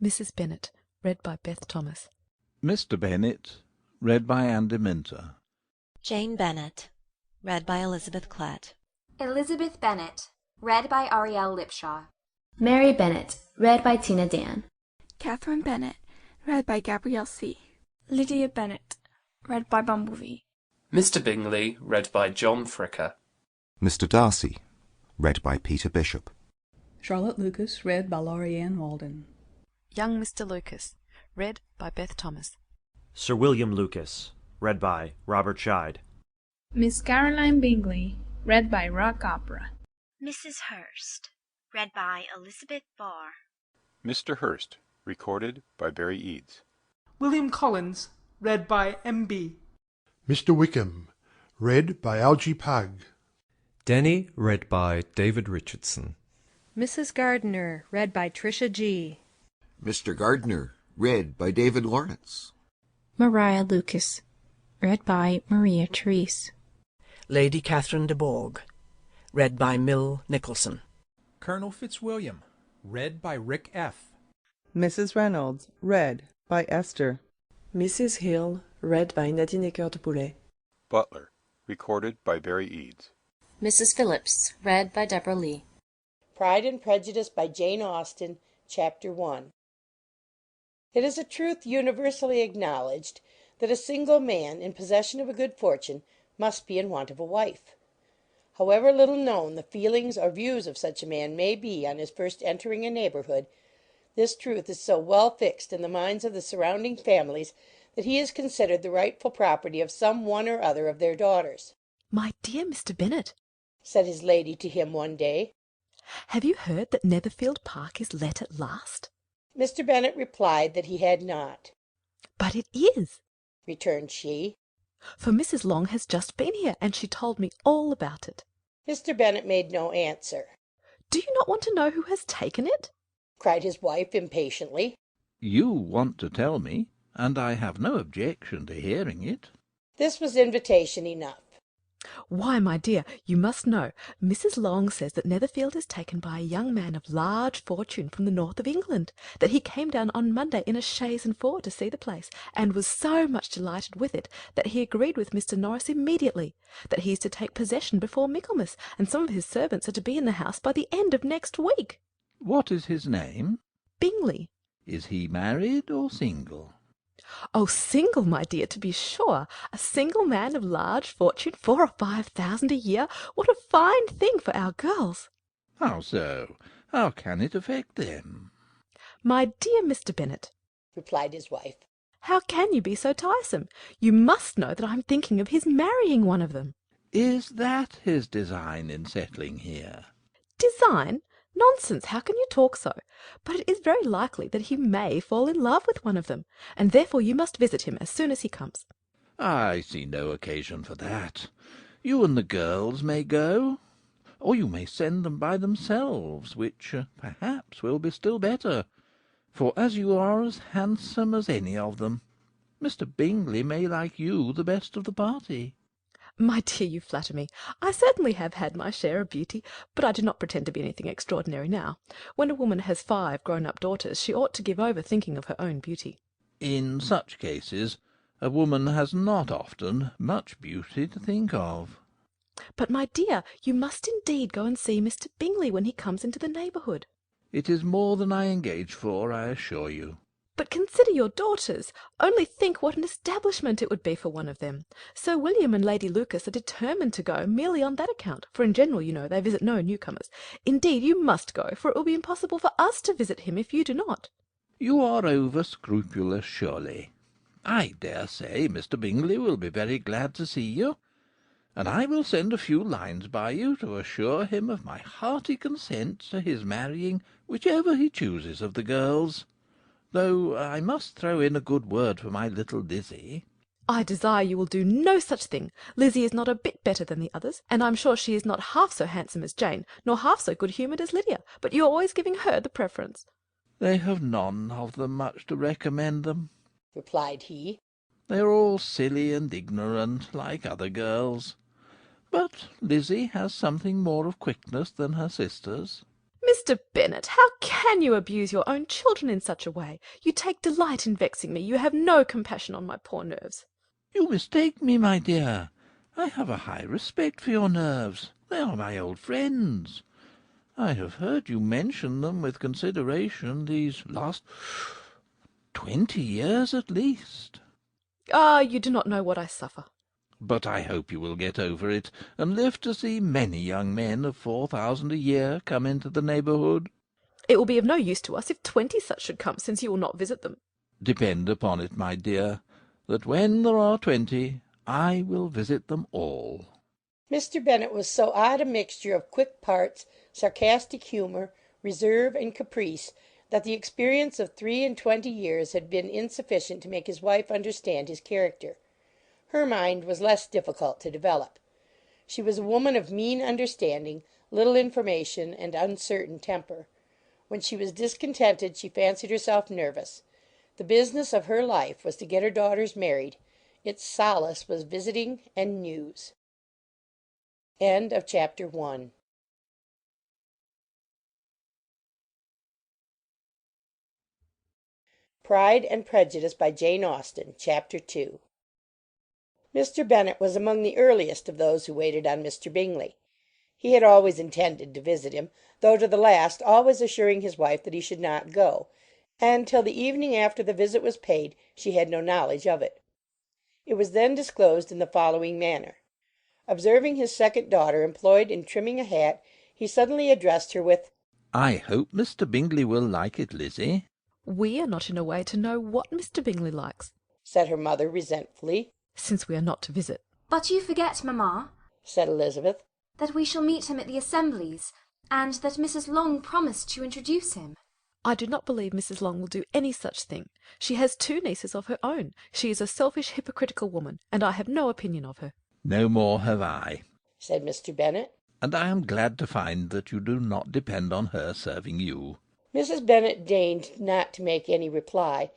Mrs. Bennet, read by Beth Thomas. Mr. Bennet, read by Andy Minter. Jane Bennet, read by Elizabeth Klett. Elizabeth Bennet, read by Arielle Lipshaw. Mary Bennet, read by Tina Dan. Catherine Bennet, read by Gabrielle C. Lydia Bennet, read by Bumblebee. Mr. Bingley, read by John Fricker. Mr. Darcy, read by Peter Bishop. Charlotte Lucas, read by Laurianne Walden. Young Mr. Lucas, read by Beth Thomas. Sir William Lucas, read by Robert Scheid. Miss Caroline Bingley, read by Rock Opera. Mrs. Hurst, read by Elizabeth Barr. Mr. Hurst, recorded by Barry Eads. William Collins, read by M.B. Mr. Wickham, read by Algie Pugg. Denny, read by David Richardson. Mrs. Gardiner, read by Tricia G. Mr. Gardiner, read by David Lawrence. Maria Lucas, read by Maria Therese. Lady Catherine de Bourgh, read by Mill Nicholson. Colonel Fitzwilliam, read by Rick F. Mrs. Reynolds, read by Esther. Mrs. Hill, read by Nadine Eckert-Boulet. Butler, recorded by Barry Eads. Mrs. Phillips, read by Deborah Lee. Pride and Prejudice by Jane Austen, Chapter 1. It is a truth universally acknowledged that a single man in possession of a good fortune must be in want of a wife. However little known the feelings or views of such a man may be on his first entering a neighbourhood, this truth is so well fixed in the minds of the surrounding families that he is considered the rightful property of some one or other of their daughters. "My dear Mr. Bennet," said his lady to him one day, "have you heard that Netherfield Park is let at last?" Mr. Bennet replied that he had not. "But it is," returned she, "for Mrs. Long has just been here, and she told me all about it." Mr. Bennet made no answer. "Do you not want to know who has taken it?" cried his wife impatiently. You want to tell me, and I have no objection to hearing it. This was invitation enough. "Why, my dear, you must know. Mrs. Long says that Netherfield is taken by a young man of large fortune from the north of England, that he came down on Monday in a chaise and four to see the place, and was so much delighted with it that he agreed with Mr. Norris immediately, that he is to take possession before Michaelmas, and some of his servants are to be in the house by the end of next week." What is his name? "Bingley." Is he married or single? "Oh, single, my dear, to be sure. A single man of large fortune, 4,000 or 5,000 a year. What a fine thing for our girls!" How so? How can it affect them? "My dear Mr. Bennet," replied his wife, "how can you be so tiresome? You must know that I am thinking of his marrying one of them." Is that his design in settling here? "Design? Nonsense! How can you talk so? But it is very likely that he may fall in love with one of them, and therefore you must visit him as soon as he comes." I see no occasion for that. You and the girls may go, or you may send them by themselves, which perhaps will be still better, for as you are as handsome as any of them, Mr. Bingley may like you the best of the party. "My dear, you flatter me. I certainly have had my share of beauty, but I do not pretend to be anything extraordinary now. When a woman has 5 grown-up daughters, she ought to give over thinking of her own beauty." In such cases, a woman has not often much beauty to think of. "But, my dear, you must indeed go and see Mr. Bingley when he comes into the neighbourhood." It is more than I engage for, I assure you. "But consider your daughters. Only think what an establishment it would be for one of them. Sir William and Lady Lucas are determined to go merely on that account, for in general, you know, they visit no newcomers. Indeed, you must go, for it will be impossible for us to visit him if you do not." You are over-scrupulous, surely. I dare say Mr. Bingley will be very glad to see you, and I will send a few lines by you to assure him of my hearty consent to his marrying whichever he chooses of the girls. Though I must throw in a good word for my little Lizzie. "I desire you will do no such thing. Lizzie is not a bit better than the others, and I'm sure she is not half so handsome as Jane, nor half so good-humoured as Lydia, but you are always giving her the preference." They have none of them much to recommend them, replied he. They are all silly and ignorant, like other girls. But Lizzie has something more of quickness than her sisters. Mr. Bennet, how can you abuse your own children in such a way? You take delight in vexing me. You have no compassion on my poor nerves. You mistake me, my dear. I have a high respect for your nerves. They are my old friends. I have heard you mention them with consideration these last 20 years at least. Ah, you do not know what I suffer. But I hope you will get over it, and live to see many young men of 4,000 a year come into the neighbourhood. It will be of no use to us if 20 such should come, since you will not visit them. Depend upon it, my dear, that when there are 20, I will visit them all. Mr. Bennet was so odd a mixture of quick parts, sarcastic humour, reserve, and caprice, that the experience of 23 years had been insufficient to make his wife understand his character. Her mind was less difficult to develop. She was a woman of mean understanding, little information, and uncertain temper. When she was discontented she fancied herself nervous. The business of her life was to get her daughters married. Its solace was visiting and news. End of chapter 1. Pride and Prejudice by Jane Austen, Chapter 2. Mr. Bennet was among the earliest of those who waited on Mr. Bingley. He had always intended to visit him, though to the last always assuring his wife that he should not go, and till the evening after the visit was paid she had no knowledge of it. It was then disclosed in the following manner. Observing his second daughter employed in trimming a hat, he suddenly addressed her with, "I hope Mr. Bingley will like it, Lizzie." We are not in a way to know what Mr. Bingley likes, said her mother resentfully, since we are not to visit. But you forget, mamma, said Elizabeth, that we shall meet him at the assemblies, and that Mrs. Long promised to introduce him. I do not believe Mrs. Long will do any such thing. She has 2 nieces of her own. She is a selfish, hypocritical woman, and I have no opinion of her. No more have I, said Mr. Bennet, and I am glad to find that you do not depend on her serving you. Mrs. Bennet deigned not to make any reply,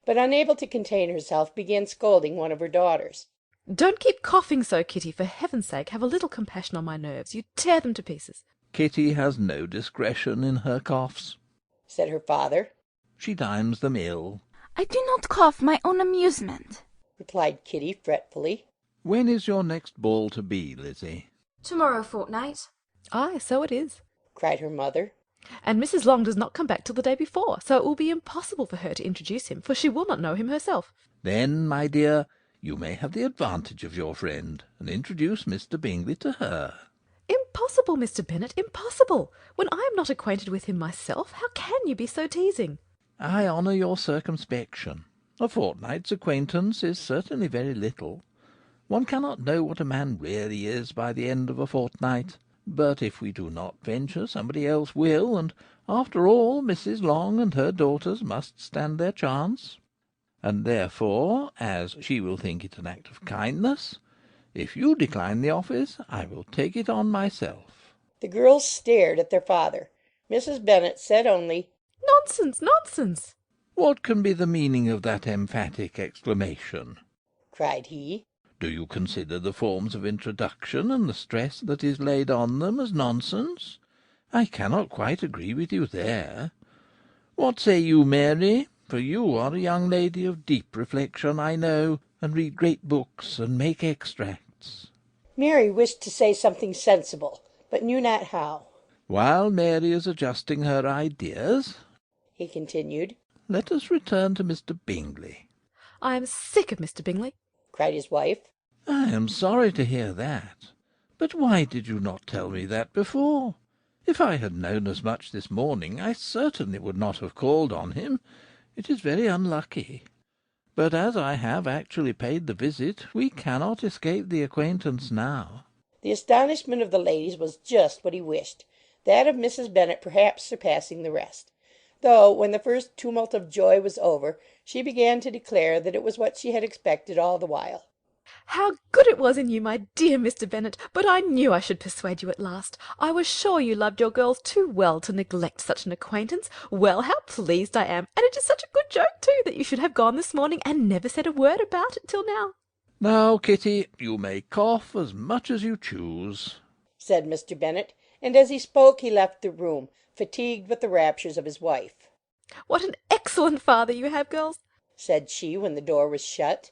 but unable to contain herself began scolding one of her daughters. Don't keep coughing so, Kitty. For heaven's sake, have a little compassion on my nerves. You tear them to pieces. Kitty has no discretion in her coughs, said her father. She times them ill. I do not cough my own amusement, replied Kitty fretfully. When is your next ball to be, Lizzie? Tomorrow fortnight. Aye, so it is, cried her mother. And Mrs. Long does not come back till the day before, so it will be impossible for her to introduce him, for she will not know him herself. Then, my dear, you may have the advantage of your friend, and introduce Mr. Bingley to her. Impossible, Mr. Bennet, impossible. When I am not acquainted with him myself, how can you be so teasing? I honour your circumspection. A fortnight's acquaintance is certainly very little. One cannot know what a man really is by the end of a fortnight. But if we do not venture, somebody else will, and after all Mrs. Long and her daughters must stand their chance. And therefore, as she will think it an act of kindness, if you decline the office, I will take it on myself. The girls stared at their father. Mrs. Bennet said only, Nonsense, nonsense! What can be the meaning of that emphatic exclamation? cried he. Do you consider the forms of introduction and the stress that is laid on them as nonsense? I cannot quite agree with you there. What say you, Mary? For you are a young lady of deep reflection, I know, and read great books and make extracts. Mary wished to say something sensible, but knew not how. While Mary is adjusting her ideas, he continued, let us return to Mr. Bingley. I am sick of Mr. Bingley, cried his wife. I am sorry to hear that. But why did you not tell me that before? If I had known as much this morning, I certainly would not have called on him. It is very unlucky. But as I have actually paid the visit, we cannot escape the acquaintance now. The astonishment of the ladies was just what he wished, that of Mrs. Bennet perhaps surpassing the rest, though when the first tumult of joy was over, she began to declare that it was what she had expected all the while. How good it was in you, my dear Mr. Bennet! But I knew I should persuade you at last. I was sure you loved your girls too well to neglect such an acquaintance. Well, how pleased I am! And it is such a good joke, too, that you should have gone this morning and never said a word about it till now. Now, Kitty, you may cough as much as you choose, said Mr. Bennet, and as he spoke he left the room, fatigued with the raptures of his wife. "What an excellent father you have, girls!" said she, when the door was shut.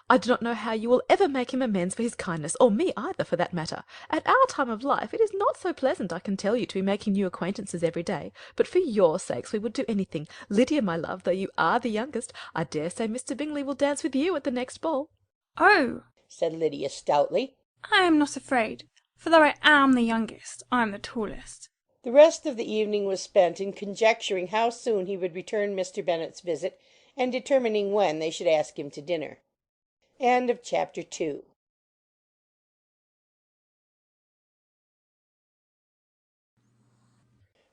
"I do not know how you will ever make him amends for his kindness, or me either, for that matter. At our time of life it is not so pleasant, I can tell you, to be making new acquaintances every day, but for your sakes we would do anything. Lydia, my love, though you are the youngest, I dare say Mr. Bingley will dance with you at the next ball." "Oh," said Lydia stoutly, "I am not afraid, for though I am the youngest, I am the tallest." The rest of the evening was spent in conjecturing how soon he would return Mr. Bennet's visit, and determining when they should ask him to dinner. Chapter 2.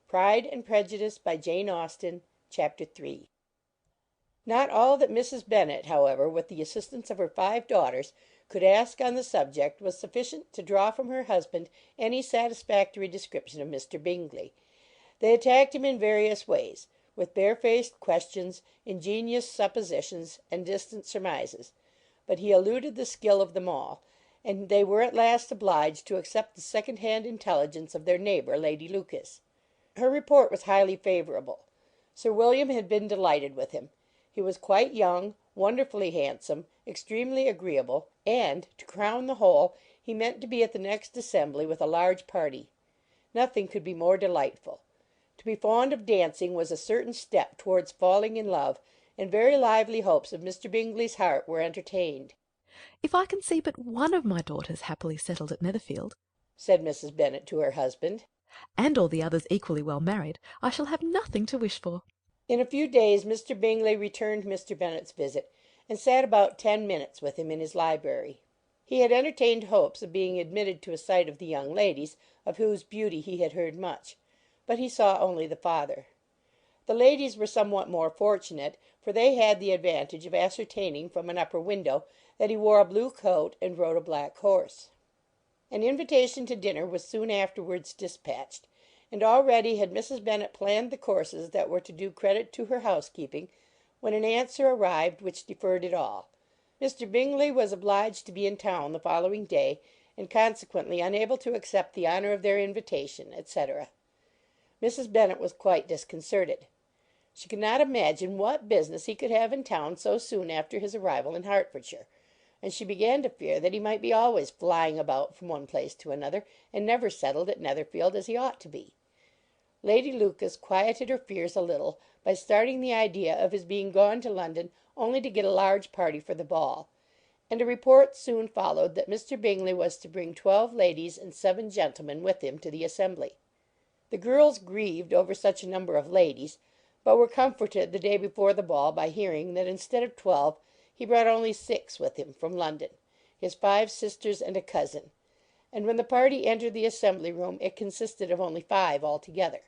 Pride and Prejudice by Jane Austen, Chapter 3. Not all that Mrs. Bennet, however, with the assistance of her 5 daughters, could ask on the subject was sufficient to draw from her husband any satisfactory description of Mr. Bingley. They attacked him in various ways, with barefaced questions, ingenious suppositions, and distant surmises, but he eluded the skill of them all, and they were at last obliged to accept the second-hand intelligence of their neighbour, Lady Lucas. Her report was highly favourable. Sir William had been delighted with him. He was quite young, wonderfully handsome, extremely agreeable, and, to crown the whole, he meant to be at the next assembly with a large party. Nothing could be more delightful. To be fond of dancing was a certain step towards falling in love, and very lively hopes of Mr. Bingley's heart were entertained. "If I can see but one of my daughters happily settled at Netherfield," said Mrs. Bennet to her husband, "and all the others equally well married, I shall have nothing to wish for." In a few days Mr. Bingley returned Mr. Bennet's visit, and sat about 10 minutes with him in his library. He had entertained hopes of being admitted to a sight of the young ladies, of whose beauty he had heard much, but he saw only the father. The ladies were somewhat more fortunate, for they had the advantage of ascertaining from an upper window that he wore a blue coat and rode a black horse. An invitation to dinner was soon afterwards dispatched, and already had Mrs. Bennet planned the courses that were to do credit to her housekeeping, when an answer arrived which deferred it all. Mr. Bingley was obliged to be in town the following day, and consequently unable to accept the honour of their invitation, etc. Mrs. Bennet was quite disconcerted. She could not imagine what business he could have in town so soon after his arrival in Hertfordshire, and she began to fear that he might be always flying about from one place to another, and never settled at Netherfield as he ought to be. Lady Lucas quieted her fears a little by starting the idea of his being gone to London only to get a large party for the ball, and a report soon followed that Mr. Bingley was to bring 12 ladies and 7 gentlemen with him to the assembly. The girls grieved over such a number of ladies, but were comforted the day before the ball by hearing that instead of 12 he brought only 6 with him from London, his 5 sisters and a cousin, and when the party entered the assembly room it consisted of only 5 altogether: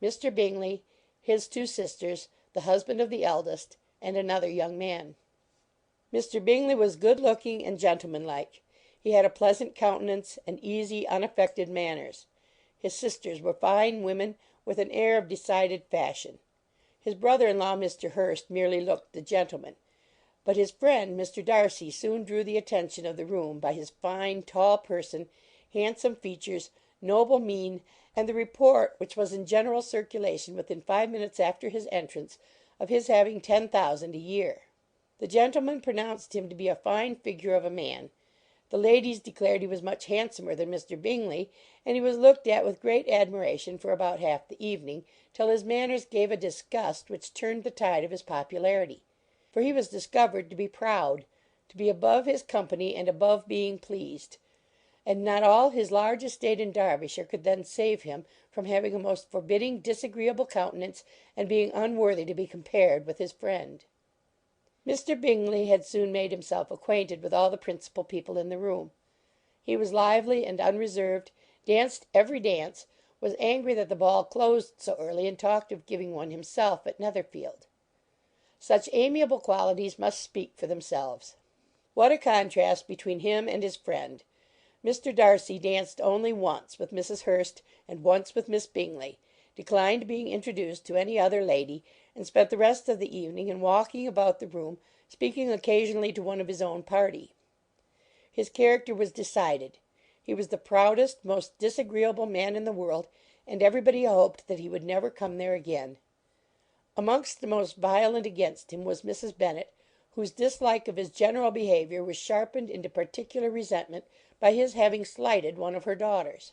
Mr. Bingley, his 2 sisters, the husband of the eldest, and another young man. Mr. Bingley was good looking and gentlemanlike. He had a pleasant countenance and easy, unaffected manners. His sisters were fine women, with an air of decided fashion. His brother-in-law, Mr. Hurst, merely looked the gentleman, but his friend, Mr. Darcy, soon drew the attention of the room by his fine, tall person, handsome features, noble mien, and the report, which was in general circulation within 5 minutes after his entrance, of his having 10,000 a year. The gentlemen pronounced him to be a fine figure of a man. The ladies declared he was much handsomer than Mr. Bingley, and he was looked at with great admiration for about half the evening, till his manners gave a disgust which turned the tide of his popularity. For he was discovered to be proud, to be above his company and above being pleased, and not all his large estate in Derbyshire could then save him from having a most forbidding, disagreeable countenance, and being unworthy to be compared with his friend. Mr. Bingley had soon made himself acquainted with all the principal people in the room. He was lively and unreserved, danced every dance, was angry that the ball closed so early, and talked of giving one himself at Netherfield. Such amiable qualities must speak for themselves. What a contrast between him and his friend! Mr. Darcy danced only once with Mrs. Hurst and once with Miss Bingley, declined being introduced to any other lady, and spent the rest of the evening in walking about the room, speaking occasionally to one of his own party. His character was decided. He was the proudest, most disagreeable man in the world, and everybody hoped that he would never come there again. Amongst the most violent against him was Mrs. Bennet, whose dislike of his general behaviour was sharpened into particular resentment by his having slighted one of her daughters.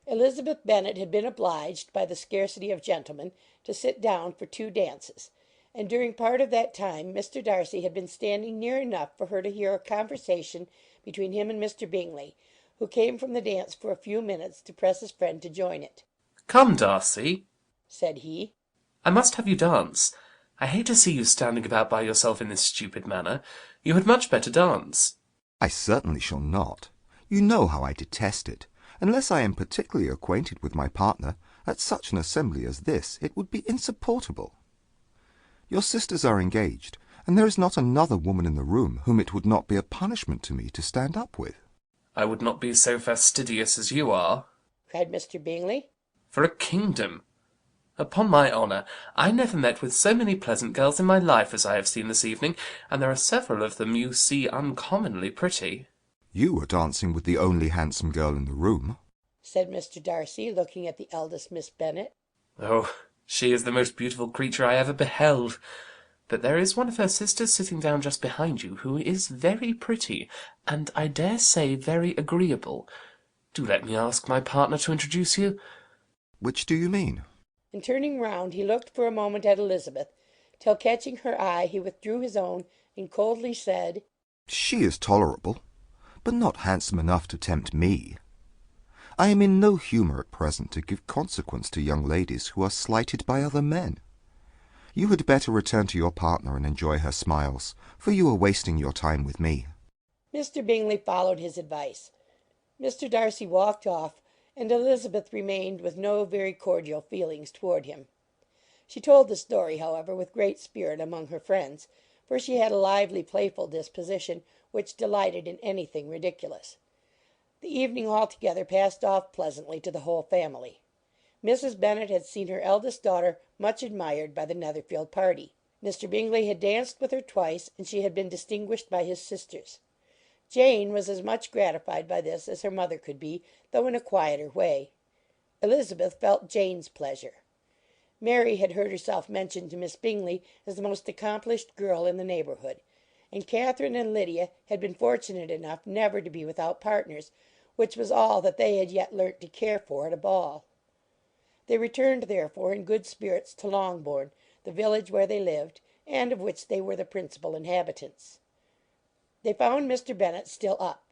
Elizabeth Bennet had been obliged, by the scarcity of gentlemen, to sit down for 2 dances, and during part of that time Mr. Darcy had been standing near enough for her to hear a conversation between him and Mr. Bingley, who came from the dance for a few minutes to press his friend to join it. "Come, Darcy," said he. "I must have you dance. I hate to see you standing about by yourself in this stupid manner. You had much better dance." I certainly shall not. You know how I detest it. Unless I am particularly acquainted with my partner, at such an assembly as this it would be insupportable. Your sisters are engaged, and there is not another woman in the room whom it would not be a punishment to me to stand up with. "I would not be so fastidious as you are," cried Mr. Bingley. "for a kingdom. Upon my honour, I never met with so many pleasant girls in my life as I have seen this evening, and there are several of them you see uncommonly pretty." You are dancing with the only handsome girl in the room, said Mr. Darcy, looking at the eldest Miss Bennet. "Oh, she is the most beautiful creature I ever beheld. But there is one of her sisters sitting down just behind you, who is very pretty, and I dare say very agreeable. Do let me ask my partner to introduce you." Which do you mean? And turning round, he looked for a moment at Elizabeth, till catching her eye, he withdrew his own, and coldly said, She is tolerable, but not handsome enough to tempt me. I am in no humour at present to give consequence to young ladies who are slighted by other men. You had better return to your partner and enjoy her smiles, for you are wasting your time with me. Mr. Bingley followed his advice. Mr. Darcy walked off, and Elizabeth remained with no very cordial feelings toward him. She told the story, however, with great spirit among her friends, for she had a lively, playful disposition, which delighted in anything ridiculous. The evening altogether passed off pleasantly to the whole family. Mrs. Bennet had seen her eldest daughter much admired by the Netherfield party. Mr. Bingley had danced with her twice, and she had been distinguished by his sisters. Jane was as much gratified by this as her mother could be, though in a quieter way. Elizabeth felt Jane's pleasure. Mary had heard herself mentioned to Miss Bingley as the most accomplished girl in the neighbourhood, and Catherine and Lydia had been fortunate enough never to be without partners, which was all that they had yet learnt to care for at a ball. They returned, therefore, in good spirits to Longbourn, the village where they lived, and of which they were the principal inhabitants. They found Mr. Bennet still up.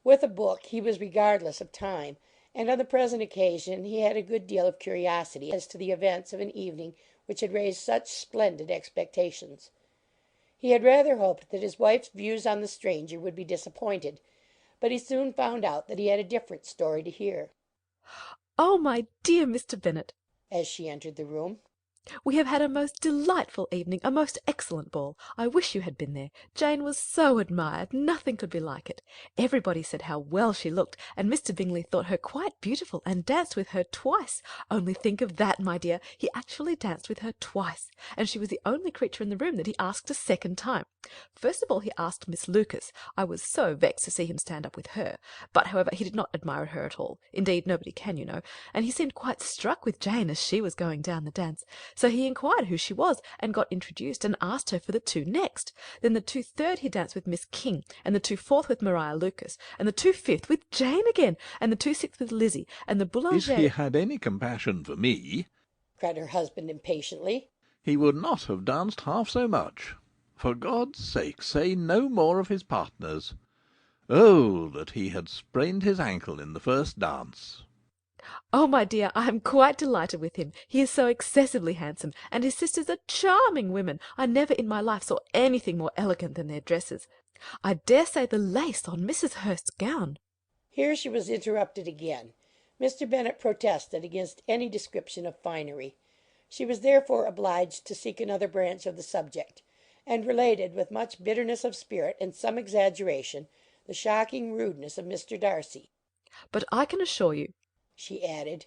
With a book he was regardless of time, and on the present occasion he had a good deal of curiosity as to the events of an evening which had raised such splendid expectations. He had rather hoped that his wife's views on the stranger would be disappointed, but he soon found out that he had a different story to hear. "Oh, my dear Mr. Bennet," as she entered the room, "we have had a most delightful evening, a most excellent ball. I wish you had been there. Jane was so admired, nothing could be like it. Everybody said how well she looked, and Mr. Bingley thought her quite beautiful, and danced with her twice. Only think of that, my dear! He actually danced with her twice, and she was the only creature in the room that he asked a second time. First of all he asked Miss Lucas. I was so vexed to see him stand up with her, but however he did not admire her at all. Indeed, nobody can, you know, and he seemed quite struck with Jane as she was going down the dance. So he inquired who she was, and got introduced, and asked her for the 2 next. Then the 2 third he danced with Miss King, and the 2 fourth with Maria Lucas, and the 2 fifth with Jane again, and the 2 sixth with Lizzie, and the Boulanger. If he had any compassion for me, cried her husband impatiently, he would not have danced half so much. For God's sake, say no more of his partners. Oh, that he had sprained his ankle in the first dance! Oh, my dear, I am quite delighted with him. He is so excessively handsome, and his sisters are charming women. I never in my life saw anything more elegant than their dresses. I dare say the lace on Mrs. Hurst's gown—" Here she was interrupted again. Mr. Bennet protested against any description of finery. She was therefore obliged to seek another branch of the subject, and related with much bitterness of spirit and some exaggeration the shocking rudeness of Mr. Darcy. "But I can assure you," she added,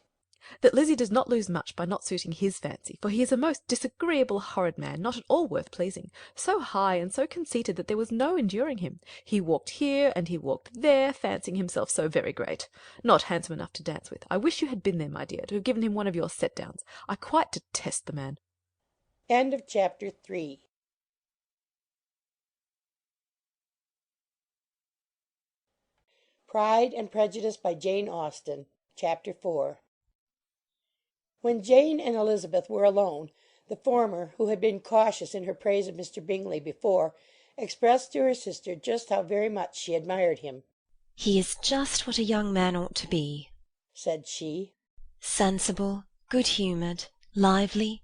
That Lizzie does not lose much by not suiting his fancy, for he is a most disagreeable, horrid man, not at all worth pleasing, so high and so conceited that there was no enduring him. He walked here and he walked there, fancying himself so very great. Not handsome enough to dance with. I wish you had been there, my dear, to have given him one of your set-downs. I quite detest the man. End of chapter 3. Pride and Prejudice by Jane Austen, Chapter 4. When Jane and Elizabeth were alone, the former, who had been cautious in her praise of Mr. Bingley before, expressed to her sister just how very much she admired him. "He is just what a young man ought to be," said she. "sensible, good-humoured, lively,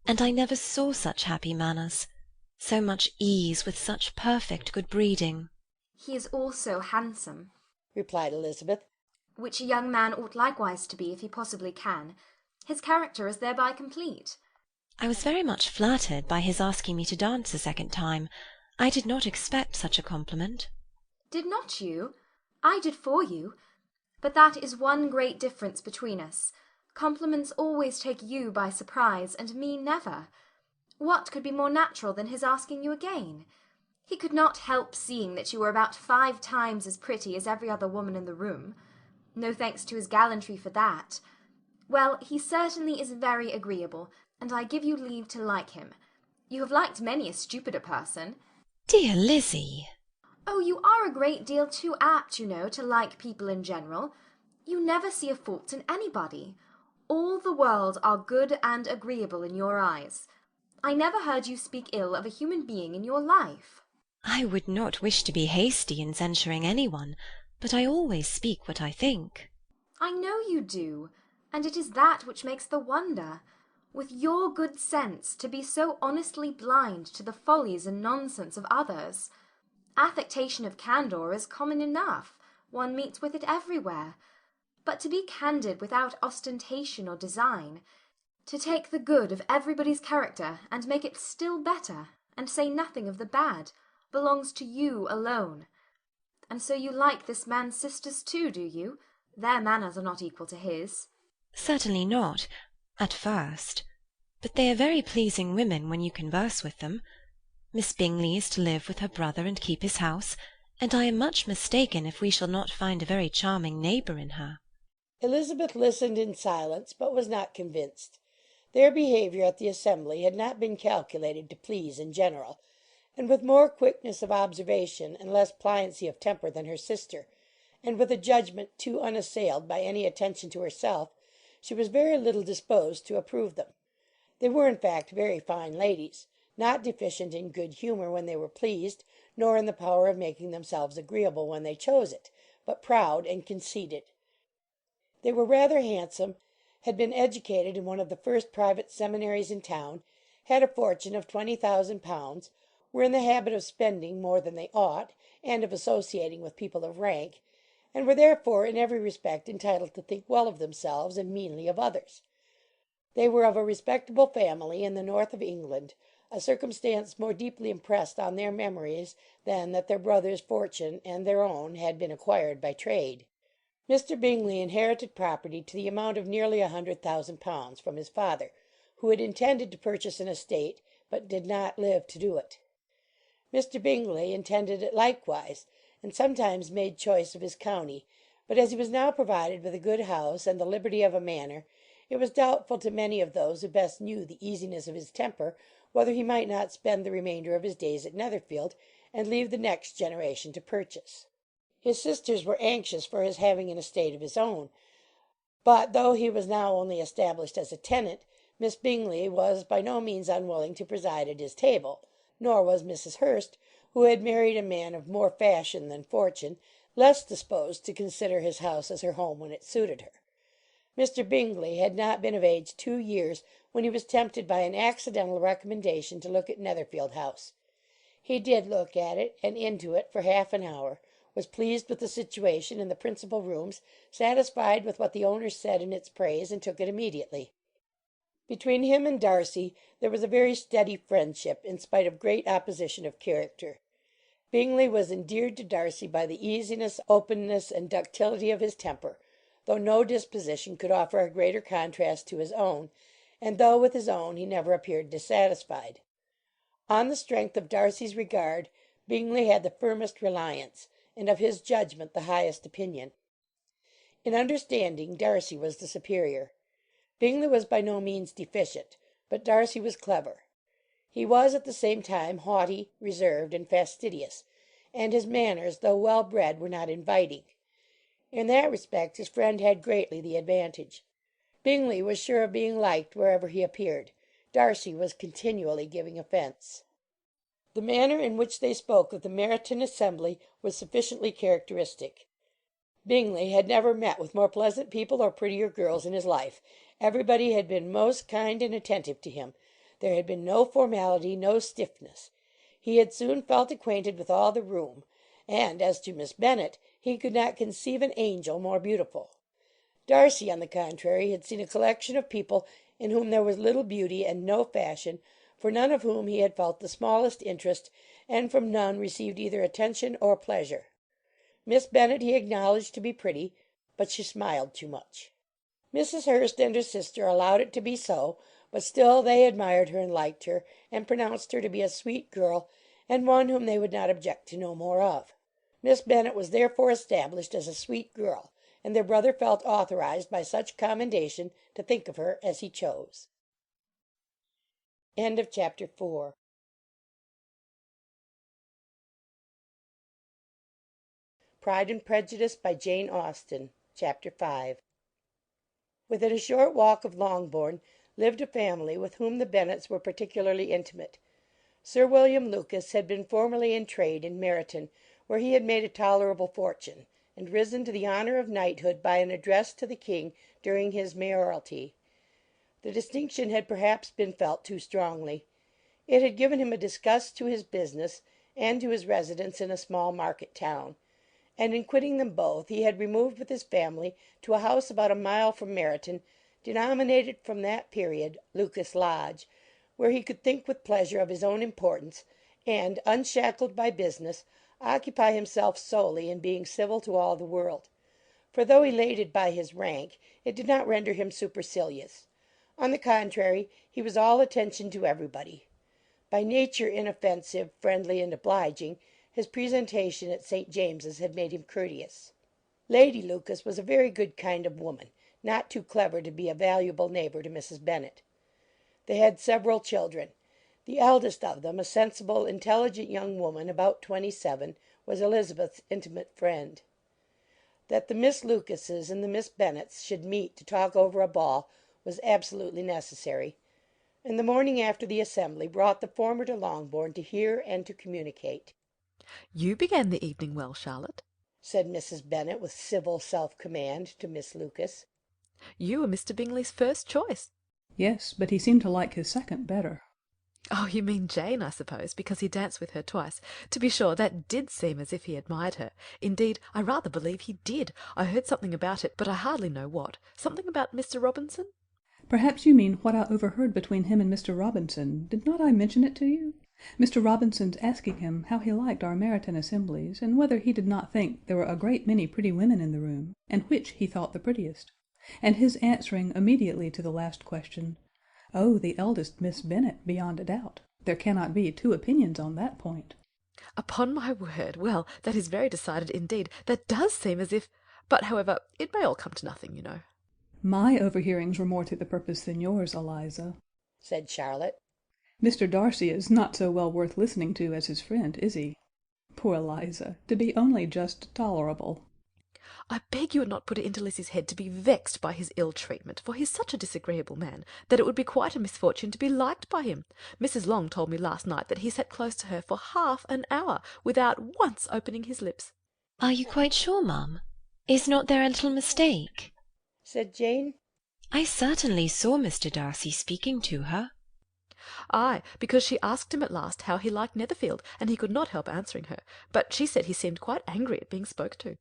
and I never saw such happy manners, so much ease with such perfect good breeding." He is also handsome, replied Elizabeth, which a young man ought likewise to be if he possibly can. His character is thereby complete. I was very much flattered by his asking me to dance a second time. I did not expect such a compliment. Did not you? I did for you. But that is one great difference between us. Compliments always take you by surprise, and me never. What could be more natural than his asking you again? He could not help seeing that you were about 5 times as pretty as every other woman in the room. No thanks to his gallantry for that. Well, he certainly is very agreeable, and I give you leave to like him. You have liked many a stupider person. Dear Lizzie! Oh, you are a great deal too apt, you know, to like people in general. You never see a fault in anybody. All the world are good and agreeable in your eyes. I never heard you speak ill of a human being in your life. I would not wish to be hasty in censuring anyone, but I always speak what I think. I know you do, and it is that which makes the wonder. With your good sense, to be so honestly blind to the follies and nonsense of others. Affectation of candour is common enough. One meets with it everywhere. But to be candid without ostentation or design, to take the good of everybody's character and make it still better, and say nothing of the bad, belongs to you alone. And so you like this man's sisters too, do you? Their manners are not equal to his. Certainly not, at first. But they are very pleasing women when you converse with them. Miss Bingley is to live with her brother and keep his house, and I am much mistaken if we shall not find a very charming neighbour in her. Elizabeth listened in silence, but was not convinced. Their behaviour at the assembly had not been calculated to please in general, and with more quickness of observation and less pliancy of temper than her sister, and with a judgment too unassailed by any attention to herself, she was very little disposed to approve them. They were in fact very fine ladies, not deficient in good humour when they were pleased, nor in the power of making themselves agreeable when they chose it, but proud and conceited. They were rather handsome, had been educated in one of the first private seminaries in town, had a fortune of 20,000 pounds, were in the habit of spending more than they ought, and of associating with people of rank, and were therefore in every respect entitled to think well of themselves and meanly of others. They were of a respectable family in the north of England, a circumstance more deeply impressed on their memories than that their brother's fortune and their own had been acquired by trade. Mr. Bingley inherited property to the amount of nearly 100,000 pounds from his father, who had intended to purchase an estate, but did not live to do it. Mr. Bingley intended it likewise, and sometimes made choice of his county, but as he was now provided with a good house and the liberty of a manor, it was doubtful to many of those who best knew the easiness of his temper whether he might not spend the remainder of his days at Netherfield, and leave the next generation to purchase. His sisters were anxious for his having an estate of his own, but though he was now only established as a tenant, Miss Bingley was by no means unwilling to preside at his table, nor was Mrs. Hurst, who had married a man of more fashion than fortune, less disposed to consider his house as her home when it suited her. Mr. Bingley had not been of age 2 years when he was tempted by an accidental recommendation to look at Netherfield House. He did look at it, and into it, for half an hour, was pleased with the situation and the principal rooms, satisfied with what the owners said in its praise, and took it immediately. Between him and Darcy there was a very steady friendship, in spite of great opposition of character. Bingley was endeared to Darcy by the easiness, openness, and ductility of his temper, though no disposition could offer a greater contrast to his own, and though with his own he never appeared dissatisfied. On the strength of Darcy's regard, Bingley had the firmest reliance, and of his judgment the highest opinion. In understanding, Darcy was the superior. Bingley was by no means deficient, but Darcy was clever. He was at the same time haughty, reserved, and fastidious, and his manners, though well bred, were not inviting. In that respect his friend had greatly the advantage. Bingley was sure of being liked wherever he appeared. Darcy was continually giving offence. The manner in which they spoke of the Meryton assembly was sufficiently characteristic. Bingley had never met with more pleasant people or prettier girls in his life. Everybody had been most kind and attentive to him. There had been no formality, no stiffness. He had soon felt acquainted with all the room, and as to Miss Bennet, he could not conceive an angel more beautiful. Darcy, on the contrary, had seen a collection of people in whom there was little beauty and no fashion, for none of whom he had felt the smallest interest, and from none received either attention or pleasure. Miss Bennet he acknowledged to be pretty, but she smiled too much. Mrs. Hurst and her sister allowed it to be so, but still they admired her and liked her, and pronounced her to be a sweet girl, and one whom they would not object to know more of. Miss Bennet was therefore established as a sweet girl, and their brother felt authorized by such commendation to think of her as he chose. End of Chapter 4. Pride and Prejudice by Jane Austen. Chapter 5. Within a short walk of Longbourn lived a family with whom the Bennets were particularly intimate. Sir William Lucas had been formerly in trade in Meryton, where he had made a tolerable fortune, and risen to the honour of knighthood by an address to the king during his mayoralty. The distinction had perhaps been felt too strongly. It had given him a disgust to his business and to his residence in a small market town, and in quitting them both he had removed with his family to a house about a mile from Meryton, denominated from that period Lucas Lodge, where he could think with pleasure of his own importance, and, unshackled by business, occupy himself solely in being civil to all the world. For though elated by his rank, it did not render him supercilious. On the contrary, he was all attention to everybody. By nature inoffensive, friendly, and obliging, his presentation at St. James's had made him courteous. Lady Lucas was a very good kind of woman, not too clever to be a valuable neighbour to Mrs. Bennet. They had several children. The eldest of them, a sensible, intelligent young woman about 27, was Elizabeth's intimate friend. That the Miss Lucases and the Miss Bennets should meet to talk over a ball was absolutely necessary, and the morning after the assembly brought the former to Longbourn to hear and to communicate. "You began the evening well, Charlotte," said Mrs. Bennet with civil self-command to Miss Lucas. "You were Mr. Bingley's first choice." Yes, but he seemed to like his second better. "Oh, you mean Jane, I suppose, because he danced with her twice. To be sure, that did seem as if he admired her. Indeed, I rather believe he did. I heard something about it, but I hardly know what. Something about Mr. Robinson?" Perhaps you mean what I overheard between him and Mr. Robinson. Did not I mention it to you? Mr. Robinson's asking him how he liked our Meryton assemblies, and whether he did not think there were a great many pretty women in the room, and which he thought the prettiest, and his answering immediately to the last question, "Oh, the eldest Miss Bennet, beyond a doubt. There cannot be two opinions on that point." "Upon my word! Well, that is very decided indeed. That does seem as if... But, however, it may all come to nothing, you know." "My overhearings were more to the purpose than yours, Eliza," said Charlotte. "Mr. Darcy is not so well worth listening to as his friend, is he? Poor Eliza, to be only just tolerable." "I beg you would not put it into Lizzie's head to be vexed by his ill treatment, for he's such a disagreeable man that it would be quite a misfortune to be liked by him. Mrs. Long told me last night that he sat close to her for half an hour without once opening his lips." "Are you quite sure, ma'am? Is not there a little mistake?" said Jane. "I certainly saw Mr. Darcy speaking to her." "Ay, because she asked him at last how he liked Netherfield, and he could not help answering her, but she said he seemed quite angry at being spoke to."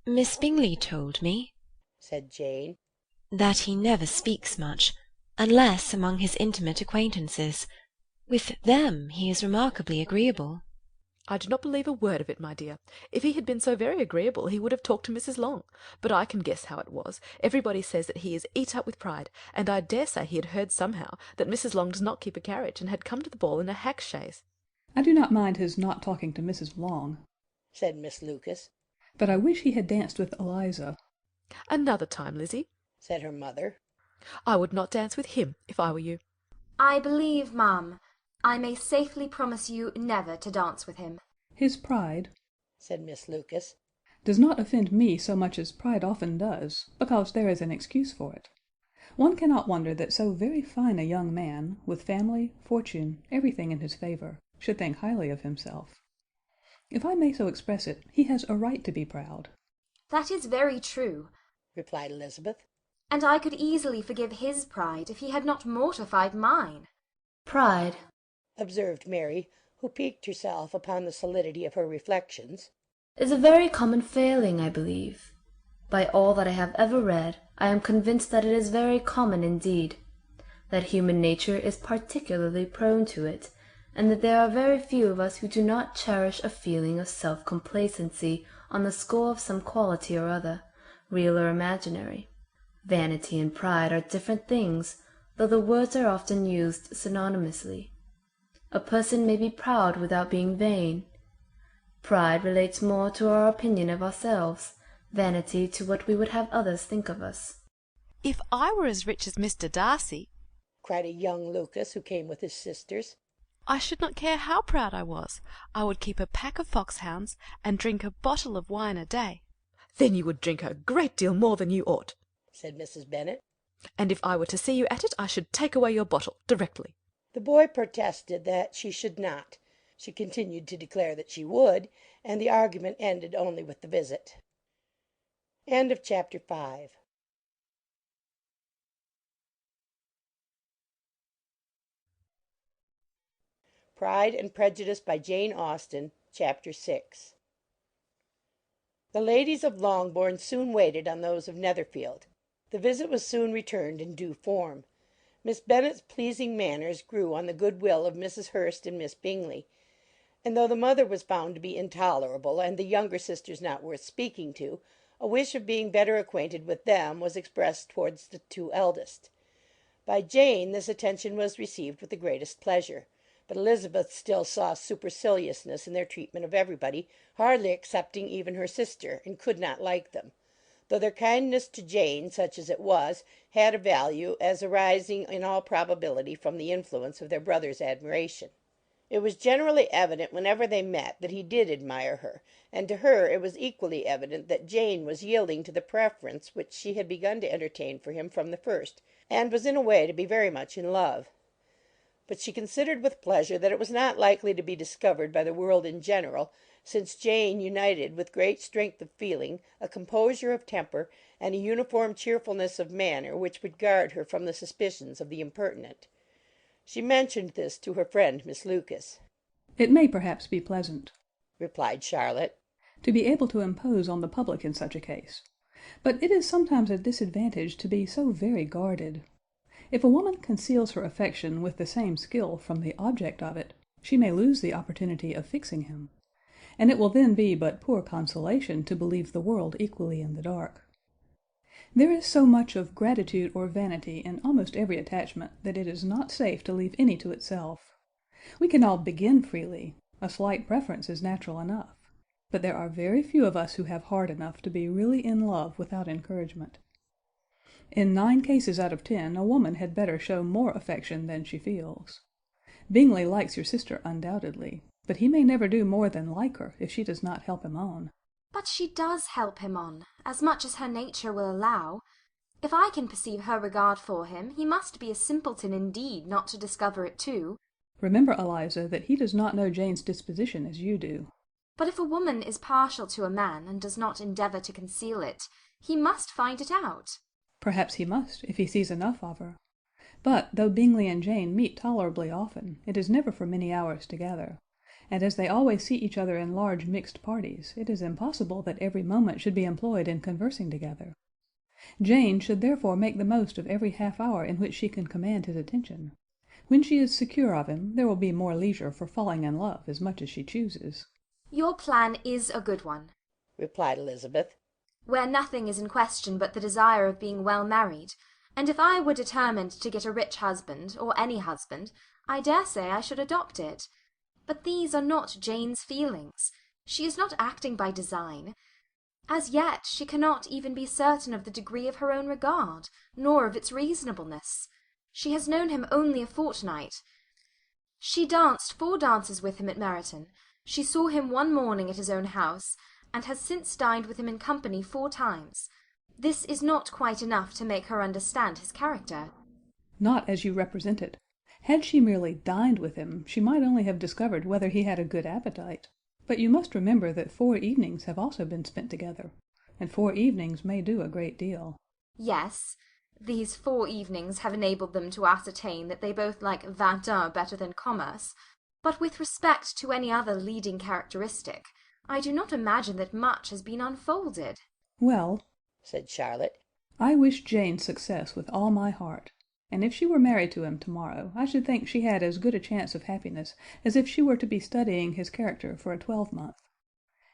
"Miss Bingley told me," said Jane, "that he never speaks much, unless among his intimate acquaintances. With them he is remarkably agreeable." I do not believe a word of it, my dear. If he had been so very agreeable he would have talked to Mrs. Long. But I can guess how it was. Everybody says that he is eat up with pride, and I dare say he had heard somehow that Mrs. Long does not keep a carriage, and had come to the ball in a hack chaise. I do not mind his not talking to Mrs. Long, said Miss Lucas, but I wish he had danced with Eliza. Another time, Lizzie, said her mother. I would not dance with him if I were you. I believe, ma'am, I may safely promise you never to dance with him. His pride, said Miss Lucas, does not offend me so much as pride often does, because there is an excuse for it. One cannot wonder that so very fine a young man, with family, fortune, everything in his favour, should think highly of himself. If I may so express it, he has a right to be proud. That is very true, replied Elizabeth. And I could easily forgive his pride if he had not mortified mine. Pride, observed Mary, who piqued herself upon the solidity of her reflections, is a very common failing, I believe. By all that I have ever read, I am convinced that it is very common indeed, that human nature is particularly prone to it, and that there are very few of us who do not cherish a feeling of self-complacency on the score of some quality or other, real or imaginary. Vanity and pride are different things, though the words are often used synonymously. A person may be proud without being vain. Pride relates more to our opinion of ourselves, vanity to what we would have others think of us. If I were as rich as Mr. Darcy, cried a young Lucas who came with his sisters, I should not care how proud I was. I would keep a pack of foxhounds, and drink a bottle of wine a day. Then you would drink a great deal more than you ought, said Mrs. Bennet. And if I were to see you at it, I should take away your bottle directly. The boy protested that she should not. She continued to declare that she would, and the argument ended only with the visit. End of chapter 5. Pride and Prejudice by Jane Austen, Chapter 6. The ladies of Longbourn soon waited on those of Netherfield. The visit was soon returned in due form. Miss Bennet's pleasing manners grew on the good will of Mrs. Hurst and Miss Bingley, and though the mother was found to be intolerable, and the younger sisters not worth speaking to, a wish of being better acquainted with them was expressed towards the two eldest. By Jane this attention was received with the greatest pleasure, but Elizabeth still saw superciliousness in their treatment of everybody, hardly excepting even her sister, and could not like them, though their kindness to Jane, such as it was, had a value, as arising in all probability from the influence of their brother's admiration. It was generally evident whenever they met that he did admire her, and to her it was equally evident that Jane was yielding to the preference which she had begun to entertain for him from the first, and was in a way to be very much in love. But she considered with pleasure that it was not likely to be discovered by the world in general, since Jane united with great strength of feeling, a composure of temper, and a uniform cheerfulness of manner which would guard her from the suspicions of the impertinent. She mentioned this to her friend Miss Lucas. It may perhaps be pleasant, replied Charlotte, to be able to impose on the public in such a case, but it is sometimes a disadvantage to be so very guarded. If a woman conceals her affection with the same skill from the object of it, she may lose the opportunity of fixing him, and it will then be but poor consolation to believe the world equally in the dark. There is so much of gratitude or vanity in almost every attachment that it is not safe to leave any to itself. We can all begin freely, a slight preference is natural enough, but there are very few of us who have heart enough to be really in love without encouragement. In 9 cases out of 10 a woman had better show more affection than she feels. Bingley likes your sister undoubtedly, but he may never do more than like her if she does not help him on. But she does help him on, as much as her nature will allow. If I can perceive her regard for him, he must be a simpleton indeed not to discover it too. Remember, Eliza, that he does not know Jane's disposition as you do. But if a woman is partial to a man, and does not endeavour to conceal it, he must find it out. Perhaps he must, if he sees enough of her. But, though Bingley and Jane meet tolerably often, it is never for many hours together, and as they always see each other in large mixed parties, it is impossible that every moment should be employed in conversing together. Jane should therefore make the most of every half-hour in which she can command his attention. When she is secure of him, there will be more leisure for falling in love as much as she chooses. Your plan is a good one, replied Elizabeth. where nothing is in question but the desire of being well married, and if I were determined to get a rich husband, or any husband, I dare say I should adopt it. But these are not Jane's feelings. She is not acting by design. As yet she cannot even be certain of the degree of her own regard, nor of its reasonableness. She has known him only a fortnight. She danced 4 dances with him at Meryton. She saw him one morning at his own house, and has since dined with him in company 4 times. This is not quite enough to make her understand his character. Not as you represent it. Had she merely dined with him, she might only have discovered whether he had a good appetite. But you must remember that 4 evenings have also been spent together, and 4 evenings may do a great deal. Yes, these 4 evenings have enabled them to ascertain that they both like 21 better than commerce, but with respect to any other leading characteristic, I do not imagine that much has been unfolded. Well, said Charlotte, I wish Jane success with all my heart, and if she were married to him tomorrow, I should think she had as good a chance of happiness as if she were to be studying his character for a 12-month.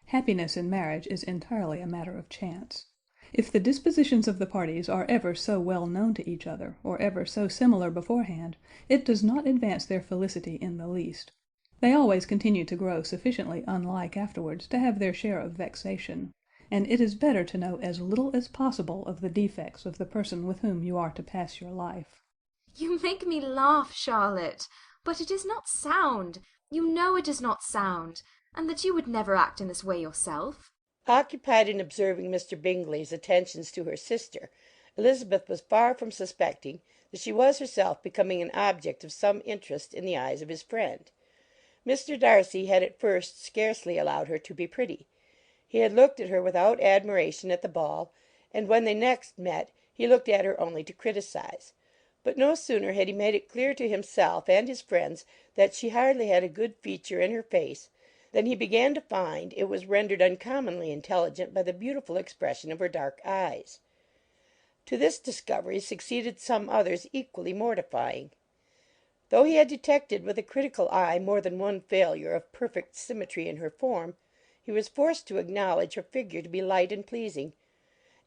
Happiness in marriage is entirely a matter of chance. If the dispositions of the parties are ever so well known to each other, or ever so similar beforehand, it does not advance their felicity in the least. They always continue to grow sufficiently unlike afterwards to have their share of vexation, and it is better to know as little as possible of the defects of the person with whom you are to pass your life. You make me laugh, Charlotte, but it is not sound. You know it is not sound, and that you would never act in this way yourself. Occupied in observing Mr. Bingley's attentions to her sister, Elizabeth was far from suspecting that she was herself becoming an object of some interest in the eyes of his friend. Mr. Darcy had at first scarcely allowed her to be pretty. He had looked at her without admiration at the ball, and when they next met he looked at her only to criticise. But no sooner had he made it clear to himself and his friends that she hardly had a good feature in her face, than he began to find it was rendered uncommonly intelligent by the beautiful expression of her dark eyes. To this discovery succeeded some others equally mortifying. Though he had detected with a critical eye more than one failure of perfect symmetry in her form, he was forced to acknowledge her figure to be light and pleasing,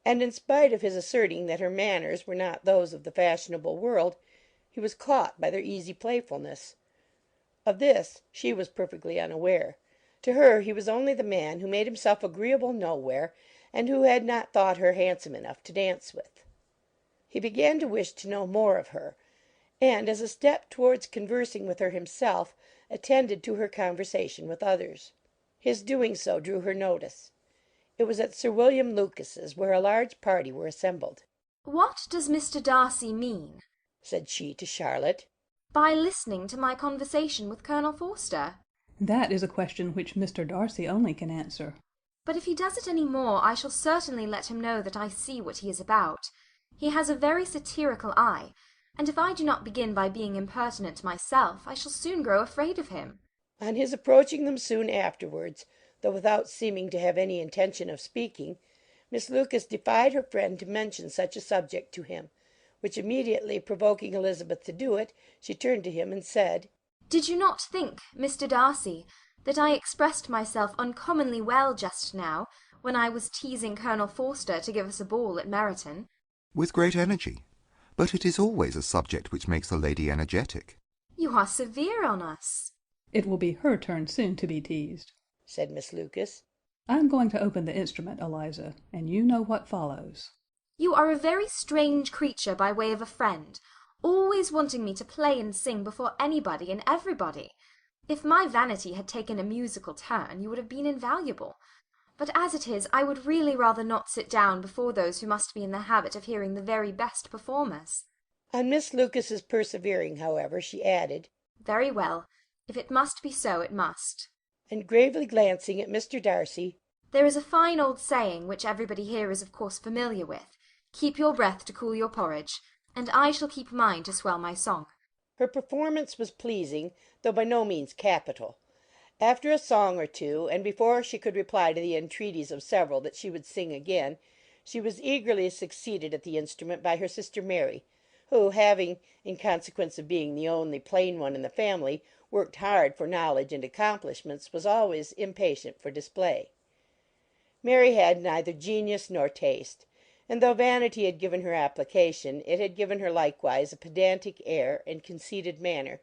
and in spite of his asserting that her manners were not those of the fashionable world, he was caught by their easy playfulness. Of this she was perfectly unaware. To her he was only the man who made himself agreeable nowhere, and who had not thought her handsome enough to dance with. He began to wish to know more of her, and, as a step towards conversing with her himself, attended to her conversation with others. His doing so drew her notice. It was at Sir William Lucas's, where a large party were assembled. What does Mr. Darcy mean, said she to Charlotte, by listening to my conversation with Colonel Forster? That is a question which Mr. Darcy only can answer. But if he does it any more, I shall certainly let him know that I see what he is about. He has a very satirical eye, and if I do not begin by being impertinent myself, I shall soon grow afraid of him. On his approaching them soon afterwards, though without seeming to have any intention of speaking, Miss Lucas defied her friend to mention such a subject to him, which immediately provoking Elizabeth to do it, she turned to him and said, "Did you not think, Mr. Darcy, that I expressed myself uncommonly well just now, when I was teasing Colonel Forster to give us a ball at Meryton?" With great energy. But it is always a subject which makes a lady energetic. You are severe on us. It will be her turn soon to be teased, said Miss Lucas. I am going to open the instrument, Eliza, and you know what follows. You are a very strange creature by way of a friend, always wanting me to play and sing before anybody and everybody. If my vanity had taken a musical turn, you would have been invaluable. But as it is, I would really rather not sit down before those who must be in the habit of hearing the very best performers. On Miss Lucas's persevering, however, she added, Very well. If it must be so, it must. And gravely glancing at Mr. Darcy, There is a fine old saying, which everybody here is of course familiar with, keep your breath to cool your porridge, and I shall keep mine to swell my song. Her performance was pleasing, though by no means capital. After a song or two, and before she could reply to the entreaties of several that she would sing again, she was eagerly succeeded at the instrument by her sister Mary, who, having, in consequence of being the only plain one in the family, worked hard for knowledge and accomplishments, was always impatient for display. Mary had neither genius nor taste, and though vanity had given her application, it had given her likewise a pedantic air and conceited manner,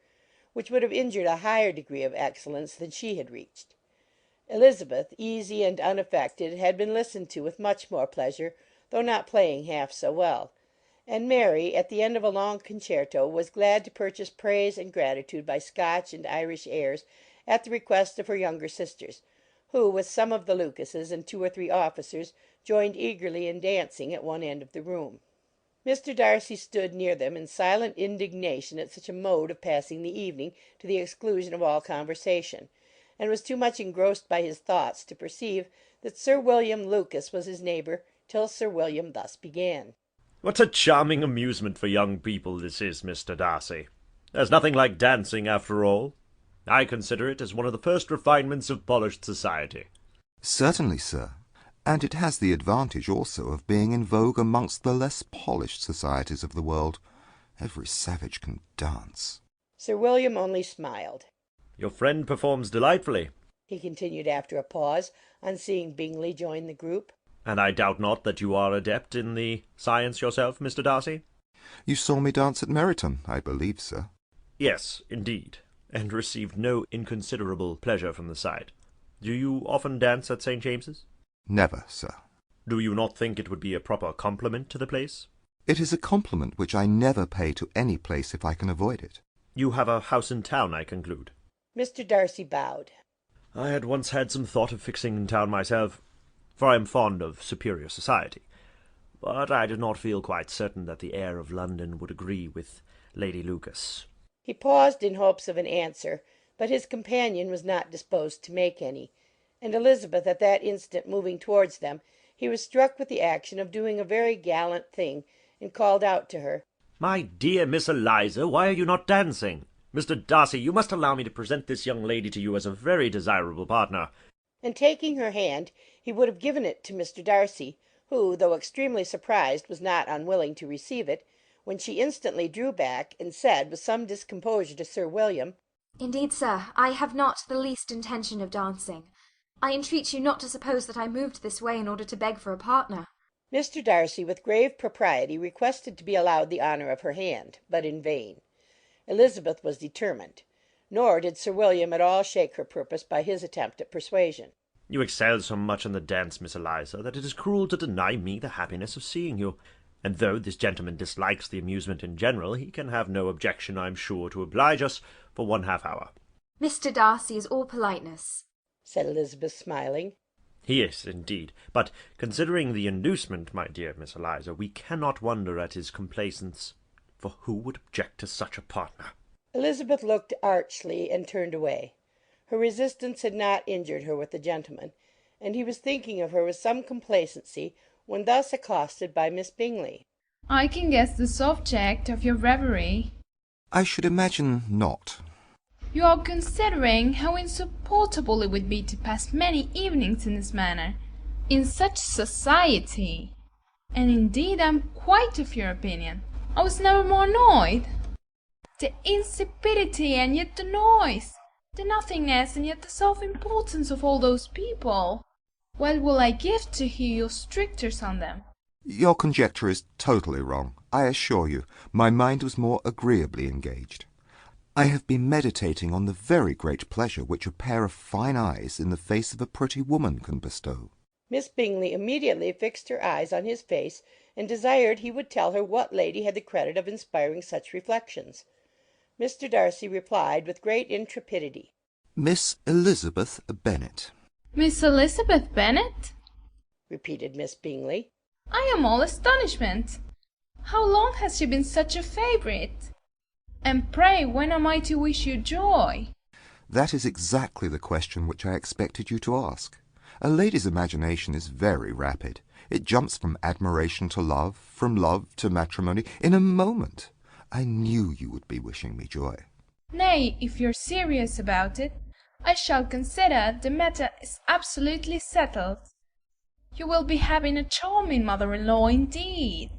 which would have injured a higher degree of excellence than she had reached. Elizabeth, easy and unaffected, had been listened to with much more pleasure, though not playing half so well, and Mary, at the end of a long concerto, was glad to purchase praise and gratitude by Scotch and Irish airs at the request of her younger sisters, who, with some of the Lucases and 2 or 3 officers, joined eagerly in dancing at one end of the room. Mr. Darcy stood near them in silent indignation at such a mode of passing the evening to the exclusion of all conversation, and was too much engrossed by his thoughts to perceive that Sir William Lucas was his neighbour, till Sir William thus began. What a charming amusement for young people this is, Mr. Darcy. There's nothing like dancing, after all. I consider it as one of the first refinements of polished society. Certainly, sir. And it has the advantage also of being in vogue amongst the less polished societies of the world. Every savage can dance. Sir William only smiled. Your friend performs delightfully, he continued after a pause, on seeing Bingley join the group. And I doubt not that you are adept in the science yourself, Mr. Darcy? You saw me dance at Meryton, I believe, sir. Yes, indeed, and received no inconsiderable pleasure from the sight. Do you often dance at St. James's? Never, sir. Do you not think it would be a proper compliment to the place? It is a compliment which I never pay to any place if I can avoid it. You have a house in town, I conclude. Mr. Darcy bowed. I had once had some thought of fixing in town myself, for I am fond of superior society, but I did not feel quite certain that the air of London would agree with Lady Lucas. He paused in hopes of an answer, but his companion was not disposed to make any, and Elizabeth at that instant moving towards them, he was struck with the action of doing a very gallant thing, and called out to her, "My dear Miss Eliza, why are you not dancing? Mr. Darcy, you must allow me to present this young lady to you as a very desirable partner." And taking her hand, he would have given it to Mr. Darcy, who, though extremely surprised, was not unwilling to receive it, when she instantly drew back, and said, with some discomposure, to Sir William, "Indeed, sir, I have not the least intention of dancing. I entreat you not to suppose that I moved this way in order to beg for a partner." Mr. Darcy, with grave propriety, requested to be allowed the honour of her hand, but in vain. Elizabeth was determined, nor did Sir William at all shake her purpose by his attempt at persuasion. "You excel so much in the dance, Miss Eliza, that it is cruel to deny me the happiness of seeing you. And though this gentleman dislikes the amusement in general, he can have no objection, I am sure, to oblige us for 1/2 hour. "Mr. Darcy is all politeness," said Elizabeth, smiling. "He is, indeed. But considering the inducement, my dear Miss Eliza, we cannot wonder at his complaisance, for who would object to such a partner?" Elizabeth looked archly and turned away. Her resistance had not injured her with the gentleman, and he was thinking of her with some complacency when thus accosted by Miss Bingley. "I can guess the subject of your reverie." I should imagine not. "You are considering how insupportable it would be to pass many evenings in this manner, in such society. And indeed I am quite of your opinion. I was never more annoyed. The insipidity and yet the noise, the nothingness and yet the self-importance of all those people. What will I give to hear your strictures on them?" Your conjecture is totally wrong. I assure you, my mind was more agreeably engaged. I have been meditating on the very great pleasure which a pair of fine eyes in the face of a pretty woman can bestow. Miss Bingley immediately fixed her eyes on his face, and desired he would tell her what lady had the credit of inspiring such reflections. Mr. Darcy replied with great intrepidity, Miss Elizabeth Bennet. "Miss Elizabeth Bennet?" repeated Miss Bingley. "I am all astonishment. How long has she been such a favourite? And pray when am I to wish you joy?" That is exactly the question which I expected you to ask. A lady's imagination is very rapid. It jumps from admiration to love, from love to matrimony, in a moment. I knew you would be wishing me joy. "Nay, if you're serious about it, I shall consider the matter is absolutely settled. You will be having a charming mother-in-law indeed.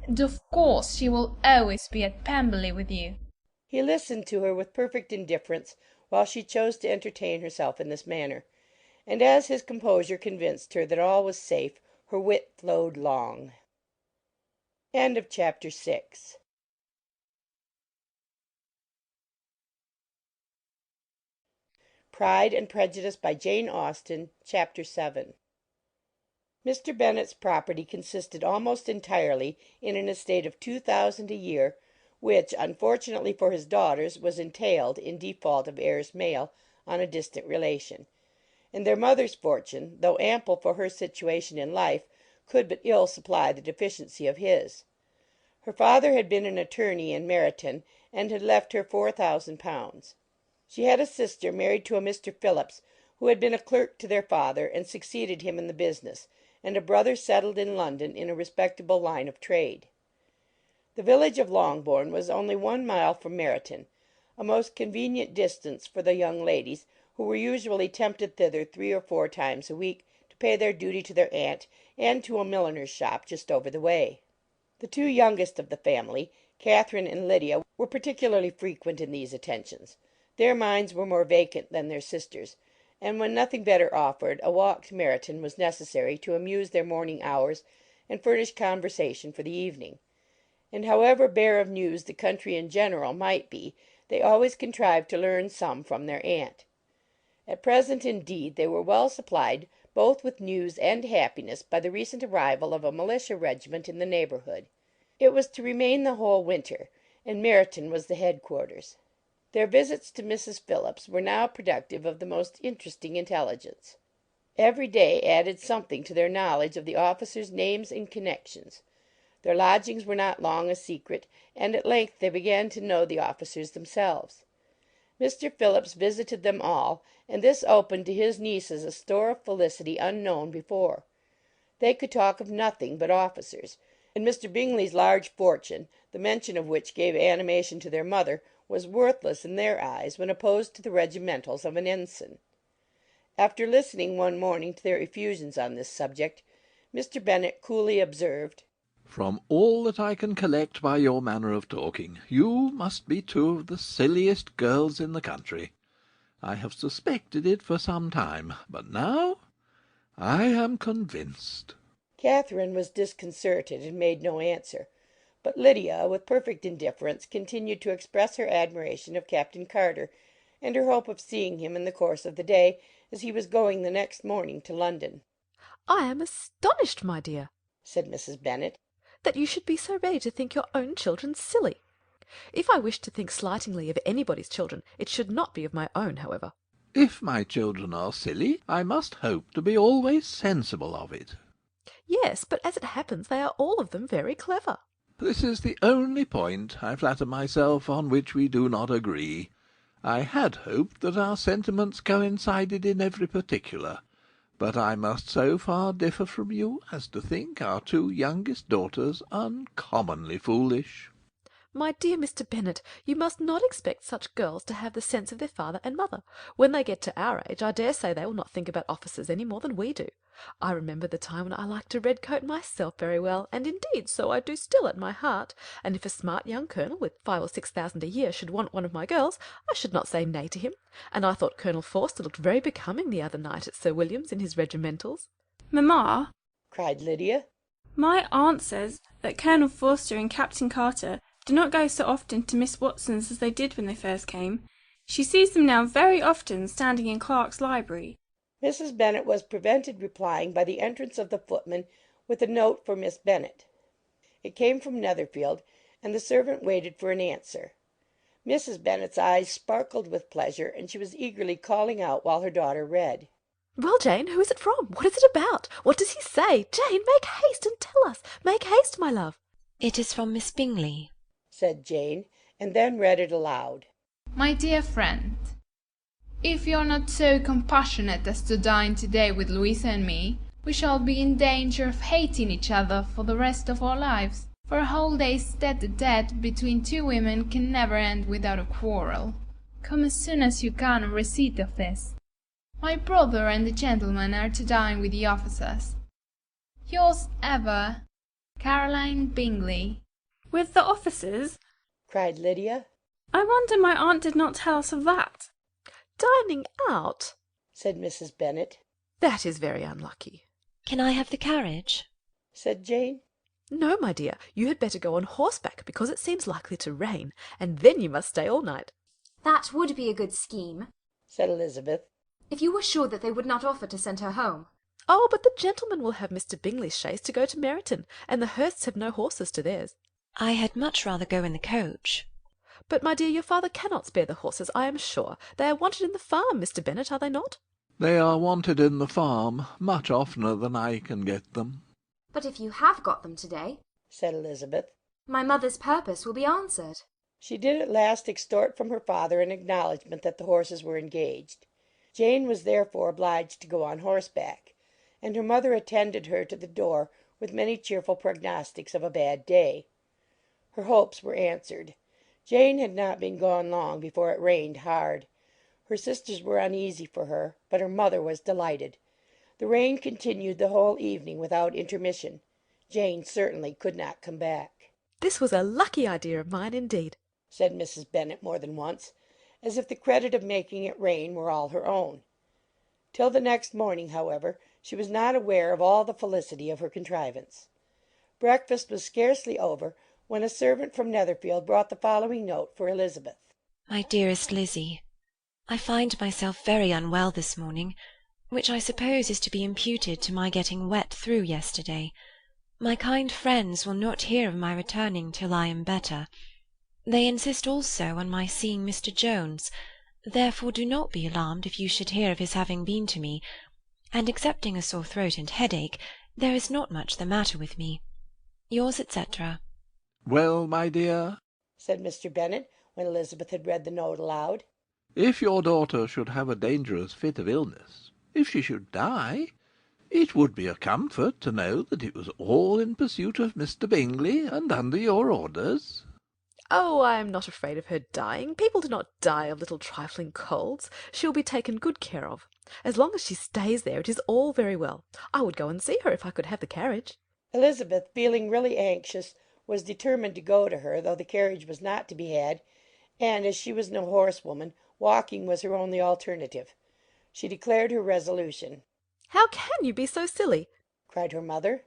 and of course she will always be at Pemberley with you." He listened to her with perfect indifference while she chose to entertain herself in this manner, and as his composure convinced her that all was safe, her wit flowed long. Chapter 7. Pride and Prejudice by Jane Austen. Chapter 7. Mr. Bennet's property consisted almost entirely in an estate of 2,000 a year, which, unfortunately for his daughters, was entailed, in default of heirs male, on a distant relation; and their mother's fortune, though ample for her situation in life, could but ill supply the deficiency of his. Her father had been an attorney in Meryton, and had left her £4,000. She had a sister married to a Mr. Phillips, who had been a clerk to their father, and succeeded him in the business, and a brother settled in London in a respectable line of trade. The village of Longbourn was only 1 mile from Meryton, a most convenient distance for the young ladies, who were usually tempted thither 3 or 4 times a week to pay their duty to their aunt and to a milliner's shop just over the way. The 2 youngest of the family, Catherine and Lydia, were particularly frequent in these attentions. Their minds were more vacant than their sisters', and when nothing better offered, a walk to Meryton was necessary to amuse their morning hours and furnish conversation for the evening; and however bare of news the country in general might be, they always contrived to learn some from their aunt. At present, indeed, they were well supplied both with news and happiness by the recent arrival of a militia regiment in the neighbourhood. It was to remain the whole winter, and Meryton was the headquarters. Their visits to Mrs. Phillips were now productive of the most interesting intelligence. Every day added something to their knowledge of the officers' names and connections. Their lodgings were not long a secret, and at length they began to know the officers themselves. Mr. Phillips visited them all, and this opened to his nieces a store of felicity unknown before. They could talk of nothing but officers, and Mr. Bingley's large fortune, the mention of which gave animation to their mother, was worthless in their eyes when opposed to the regimentals of an ensign. After listening one morning to their effusions on this subject, Mr. Bennet coolly observed, "From all that I can collect by your manner of talking, you must be 2 of the silliest girls in the country. I have suspected it for some time, but now I am convinced." Catherine was disconcerted, and made no answer; but Lydia, with perfect indifference, continued to express her admiration of Captain Carter, and her hope of seeing him in the course of the day, as he was going the next morning to London. "I am astonished, my dear," said Mrs. Bennet, "that you should be so ready to think your own children silly. If I wished to think slightingly of anybody's children, it should not be of my own, however." If my children are silly, I must hope to be always sensible of it. "Yes, but as it happens they are all of them very clever." This is the only point, I flatter myself, on which we do not agree. I had hoped that our sentiments coincided in every particular, but I must so far differ from you as to think our 2 youngest daughters uncommonly foolish. "My dear Mr. Bennet, you must not expect such girls to have the sense of their father and mother. When they get to our age, I dare say they will not think about officers any more than we do. I remember the time when I liked a red coat myself very well, and indeed so I do still at my heart, and if a smart young colonel with 5,000 or 6,000 a year should want one of my girls, I should not say nay to him, and I thought Colonel Forster looked very becoming the other night at Sir William's in his regimentals." "Mamma," cried Lydia, "my aunt says that Colonel Forster and Captain Carter do not go so often to Miss Watson's as they did when they first came. She sees them now very often standing in Clark's library." Mrs. Bennet was prevented replying by the entrance of the footman with a note for Miss Bennet. It came from Netherfield, and the servant waited for an answer. Mrs. Bennet's eyes sparkled with pleasure, and she was eagerly calling out while her daughter read. "Well, Jane, who is it from? What is it about? What does he say? Jane, make haste and tell us. Make haste, my love." "It is from Miss Bingley," said Jane, and then read it aloud. My dear friend, if you're not so compassionate as to dine to-day with Louisa and me, we shall be in danger of hating each other for the rest of our lives, for a whole day's tete-a-tete between 2 women can never end without a quarrel. Come as soon as you can on receipt of this. My brother and the gentleman are to dine with the officers. Yours ever, Caroline Bingley. With the officers? cried Lydia. I wonder my aunt did not tell us of that. Dining out? said Mrs. Bennet. That is very unlucky. Can I have the carriage? said Jane. No, my dear, you had better go on horseback, because it seems likely to rain, and then you must stay all night. That would be a good scheme, said Elizabeth. if you were sure that they would not offer to send her home. Oh, but the gentlemen will have Mr. Bingley's chaise to go to Meryton, and the Hursts have no horses to theirs. I had much rather go in the coach. But, my dear, your father cannot spare the horses, I am sure. They are wanted in the farm, Mr. Bennet, are they not? They are wanted in the farm much oftener than I can get them. But if you have got them to-day, said Elizabeth, my mother's purpose will be answered. She did at last extort from her father an acknowledgment that the horses were engaged. Jane was therefore obliged to go on horseback, and her mother attended her to the door with many cheerful prognostics of a bad day. Her hopes were answered. Jane had not been gone long before it rained hard. Her sisters were uneasy for her, but her mother was delighted. The rain continued the whole evening without intermission. Jane certainly could not come back. This was a lucky idea of mine, indeed, said Mrs. Bennet more than once, as if the credit of making it rain were all her own. Till the next morning, however, she was not aware of all the felicity of her contrivance. Breakfast was scarcely over when a servant from Netherfield brought the following note for Elizabeth. My dearest Lizzie, I find myself very unwell this morning, which I suppose is to be imputed to my getting wet through yesterday. My kind friends will not hear of my returning till I am better. They insist also on my seeing Mr. Jones, therefore do not be alarmed if you should hear of his having been to me, and excepting a sore throat and headache, there is not much the matter with me. Yours, etc. Well, my dear, said Mr. Bennet, when Elizabeth had read the note aloud, if your daughter should have a dangerous fit of illness, if she should die, it would be a comfort to know that it was all in pursuit of Mr. Bingley and under your orders. Oh, I am not afraid of her dying. People do not die of little trifling colds. She will be taken good care of. As long as she stays there, it is all very well. I would go and see her if I could have the carriage. Elizabeth, feeling really anxious, was determined to go to her, though the carriage was not to be had, and as she was no horsewoman, walking was her only alternative. She declared her resolution. How can you be so silly? cried her mother.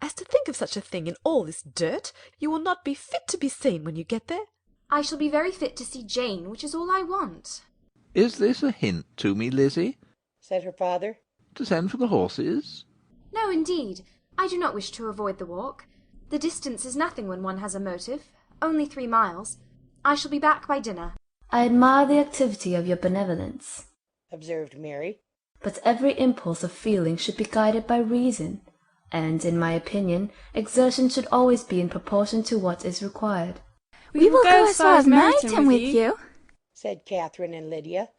As to think of such a thing in all this dirt! You will not be fit to be seen when you get there. I shall be very fit to see Jane, which is all I want. Is this a hint to me, Lizzie? said her father. To send for the horses? No, indeed. I do not wish to avoid the walk. The distance is nothing when one has a motive. Only 3 miles. I shall be back by dinner. I admire the activity of your benevolence, observed Mary. But every impulse of feeling should be guided by reason, and, in my opinion, exertion should always be in proportion to what is required. We will go as far as Meryton with you, said Catherine and Lydia.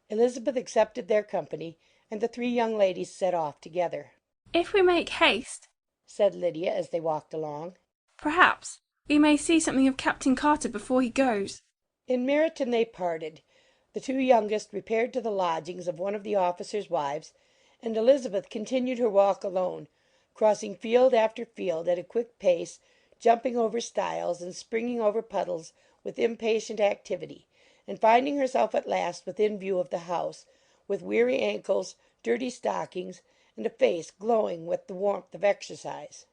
Elizabeth accepted their company, and the 3 young ladies set off together. If we make haste, said Lydia as they walked along, perhaps we may see something of Captain Carter before he goes. In Meryton they parted. The 2 youngest repaired to the lodgings of one of the officers' wives, and Elizabeth continued her walk alone, crossing field after field at a quick pace, jumping over stiles and springing over puddles with impatient activity, and finding herself at last within view of the house, with weary ankles, dirty stockings, and a face glowing with the warmth of exercise.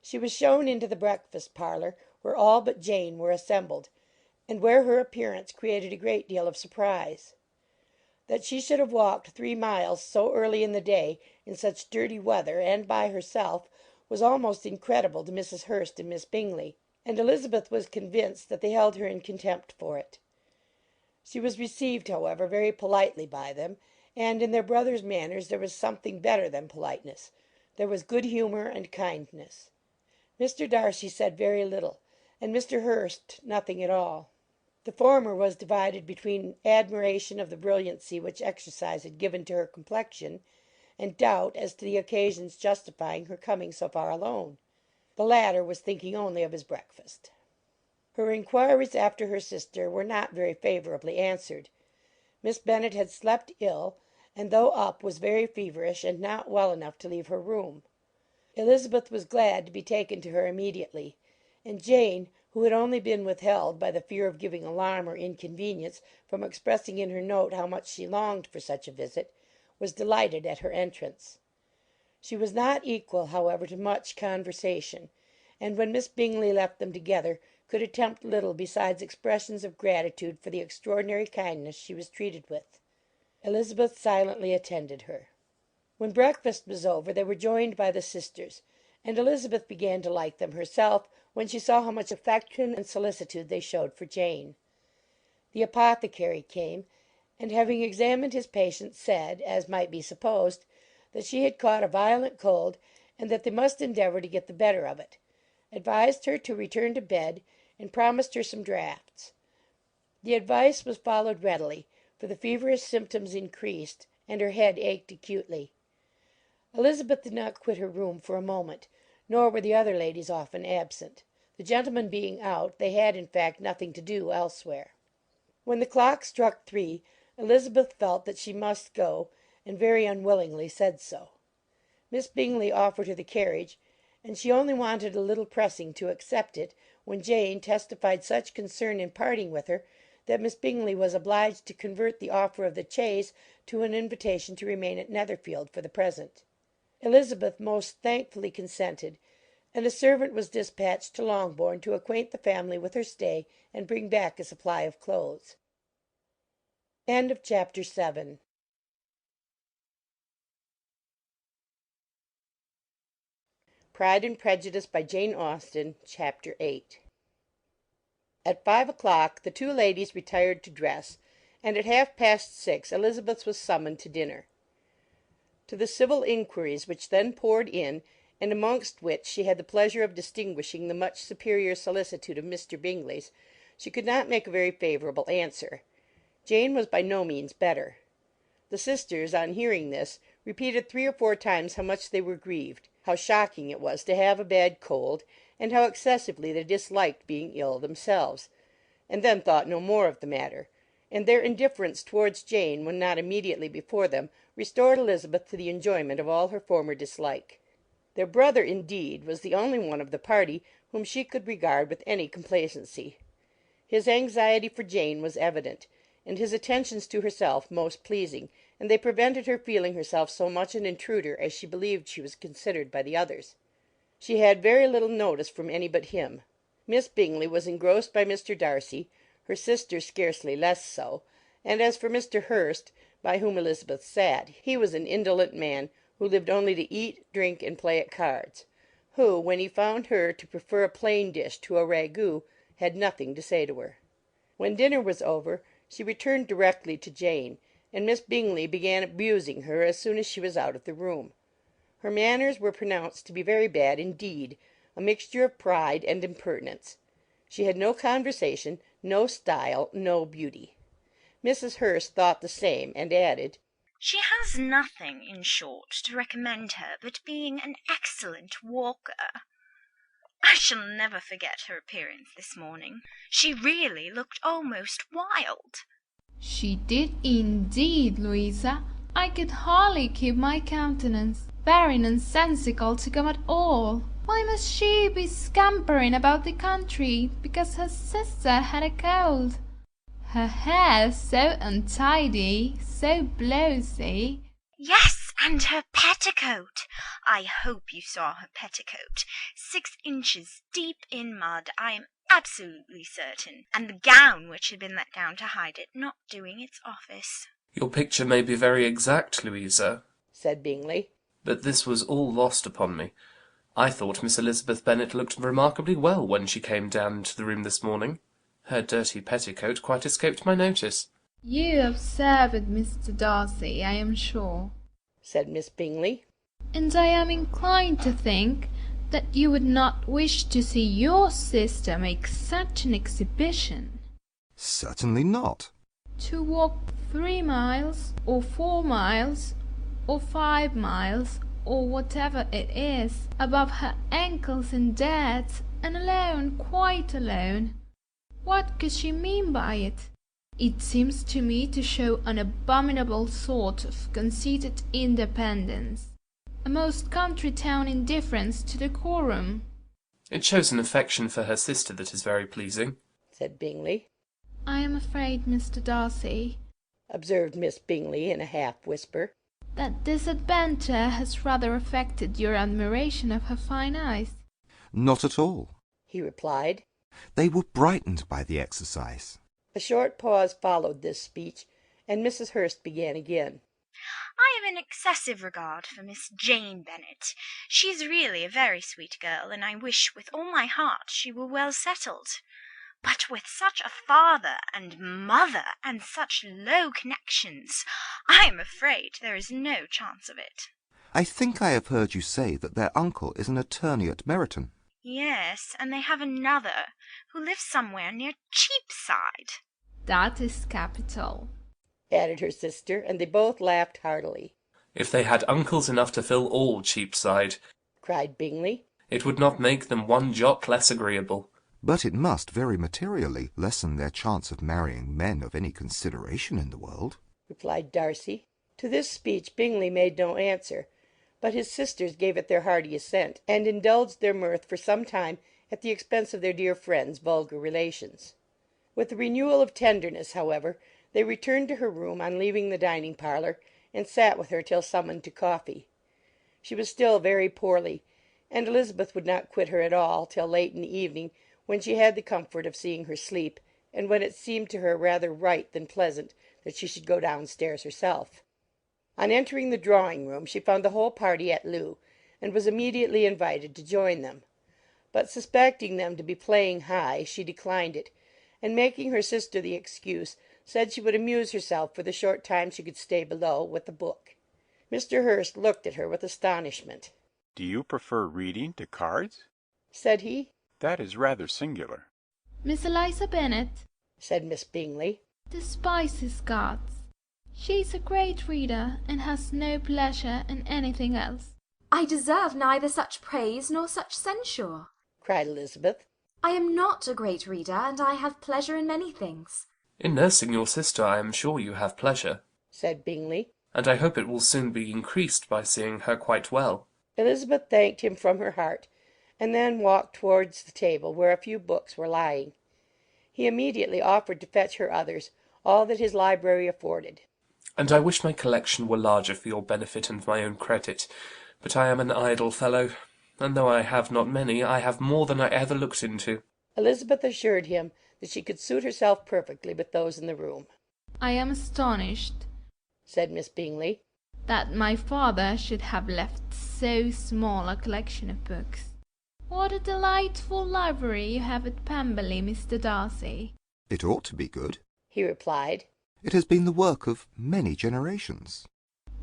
She was shown into the breakfast parlour, where all but Jane were assembled, and where her appearance created a great deal of surprise. That she should have walked 3 miles so early in the day, in such dirty weather, and by herself, was almost incredible to Mrs. Hurst and Miss Bingley, and Elizabeth was convinced that they held her in contempt for it. She was received, however, very politely by them, and in their brother's manners there was something better than politeness. There was good humour and kindness. Mr. Darcy said very little, and Mr. Hurst nothing at all. The former was divided between admiration of the brilliancy which exercise had given to her complexion, and doubt as to the occasions justifying her coming so far alone. The latter was thinking only of his breakfast. Her inquiries after her sister were not very favourably answered. Miss Bennet had slept ill, and though up was very feverish and not well enough to leave her room. Elizabeth was glad to be taken to her immediately, and Jane, who had only been withheld by the fear of giving alarm or inconvenience from expressing in her note how much she longed for such a visit, was delighted at her entrance. She was not equal, however, to much conversation, and when Miss Bingley left them together, could attempt little besides expressions of gratitude for the extraordinary kindness she was treated with. Elizabeth silently attended her. When breakfast was over they were joined by the sisters, and Elizabeth began to like them herself when she saw how much affection and solicitude they showed for Jane. The apothecary came, and having examined his patient, said, as might be supposed, that she had caught a violent cold, and that they must endeavour to get the better of it, advised her to return to bed, and promised her some draughts. The advice was followed readily, for the feverish symptoms increased, and her head ached acutely. Elizabeth did not quit her room for a moment, nor were the other ladies often absent. The gentlemen being out, they had, in fact, nothing to do elsewhere. When the clock struck 3, Elizabeth felt that she must go, and very unwillingly said so. Miss Bingley offered her the carriage, and she only wanted a little pressing to accept it, when Jane testified such concern in parting with her, that Miss Bingley was obliged to convert the offer of the chaise to an invitation to remain at Netherfield for the present. Elizabeth most thankfully consented, and a servant was dispatched to Longbourn to acquaint the family with her stay and bring back a supply of clothes. Chapter 7. Pride and Prejudice by Jane Austen, Chapter 8. At 5 o'clock the two ladies retired to dress, and at 6:30 Elizabeth was summoned to dinner. To the civil inquiries which then poured in, and amongst which she had the pleasure of distinguishing the much superior solicitude of Mr. Bingley's, she could not make a very favourable answer. Jane was by no means better. The sisters, on hearing this, repeated 3 or 4 times how much they were grieved, how shocking it was to have a bad cold, and how excessively they disliked being ill themselves, and then thought no more of the matter, and their indifference towards Jane, when not immediately before them, restored Elizabeth to the enjoyment of all her former dislike. Their brother, indeed, was the only one of the party whom she could regard with any complacency. His anxiety for Jane was evident, and his attentions to herself most pleasing, and they prevented her feeling herself so much an intruder as she believed she was considered by the others. She had very little notice from any but him. Miss Bingley was engrossed by Mr. Darcy, her sister scarcely less so, and as for Mr. Hurst, by whom Elizabeth sat, he was an indolent man, who lived only to eat, drink, and play at cards, who, when he found her to prefer a plain dish to a ragout, had nothing to say to her. When dinner was over, she returned directly to Jane, and Miss Bingley began abusing her as soon as she was out of the room. Her manners were pronounced to be very bad indeed, a mixture of pride and impertinence. She had no conversation, no style, no beauty. Mrs. Hurst thought the same, and added, "She has nothing, in short, to recommend her but being an excellent walker. I shall never forget her appearance this morning. She really looked almost wild." She did indeed, Louisa. I could hardly keep my countenance. Very nonsensical to come at all. Why must she be scampering about the country because her sister had a cold? Her hair so untidy, so blowsy. Yes, and her petticoat. I hope you saw her petticoat. 6 inches deep in mud, I am absolutely certain, and the gown which had been let down to hide it not doing its office. Your picture may be very exact, Louisa, said Bingley, but this was all lost upon me. I thought Miss Elizabeth Bennet looked remarkably well when she came down into the room this morning. Her dirty petticoat quite escaped my notice. You observed it, Mr. Darcy, I am sure, said Miss Bingley, and I am inclined to think that you would not wish to see your sister make such an exhibition. Certainly not. To walk 3 miles, or 4 miles, or 5 miles, or whatever it is, above her ankles in dirt, and alone, quite alone. What could she mean by it? It seems to me to show an abominable sort of conceited independence. A most country town indifference to decorum. It shows an affection for her sister that is very pleasing, said Bingley. I am afraid, Mr. Darcy, observed Miss Bingley in a half-whisper, that this adventure has rather affected your admiration of her fine eyes. Not at all, he replied. They were brightened by the exercise. A short pause followed this speech, and Mrs. Hurst began again. I have an excessive regard for Miss Jane Bennet. She is really a very sweet girl, and I wish with all my heart she were well settled. But with such a father and mother, and such low connections, I am afraid there is no chance of it. I think I have heard you say that their uncle is an attorney at Meryton. Yes, and they have another, who lives somewhere near Cheapside. That is capital, added her sister, and they both laughed heartily. If they had uncles enough to fill all Cheapside, cried Bingley, it would not make them one jot less agreeable. But it must very materially lessen their chance of marrying men of any consideration in the world, replied Darcy. To this speech Bingley made no answer, but his sisters gave it their hearty assent, and indulged their mirth for some time at the expense of their dear friend's vulgar relations. With a renewal of tenderness, however, they returned to her room on leaving the dining-parlour, and sat with her till summoned to coffee. She was still very poorly, and Elizabeth would not quit her at all till late in the evening, when she had the comfort of seeing her sleep, and when it seemed to her rather right than pleasant that she should go downstairs herself. On entering the drawing-room she found the whole party at loo, and was immediately invited to join them. But suspecting them to be playing high, she declined it, and making her sister the excuse, said she would amuse herself for the short time she could stay below with a book. Mr. Hurst looked at her with astonishment. "Do you prefer reading to cards?" said he. "That is rather singular." Miss Eliza Bennet, said Miss Bingley, despises cards. She is a great reader, and has no pleasure in anything else. I deserve neither such praise nor such censure, cried Elizabeth. I am not a great reader, and I have pleasure in many things. In nursing your sister I am sure you have pleasure, said Bingley, and I hope it will soon be increased by seeing her quite well. Elizabeth thanked him from her heart, and then walked towards the table where a few books were lying. He immediately offered to fetch her others, all that his library afforded. And I wish my collection were larger for your benefit and my own credit, but I am an idle fellow, and though I have not many, I have more than I ever looked into. Elizabeth assured him that she could suit herself perfectly with those in the room. I am astonished, said Miss Bingley, that my father should have left so small a collection of books. What a delightful library you have at Pemberley, Mr. Darcy. It ought to be good, he replied. It has been the work of many generations.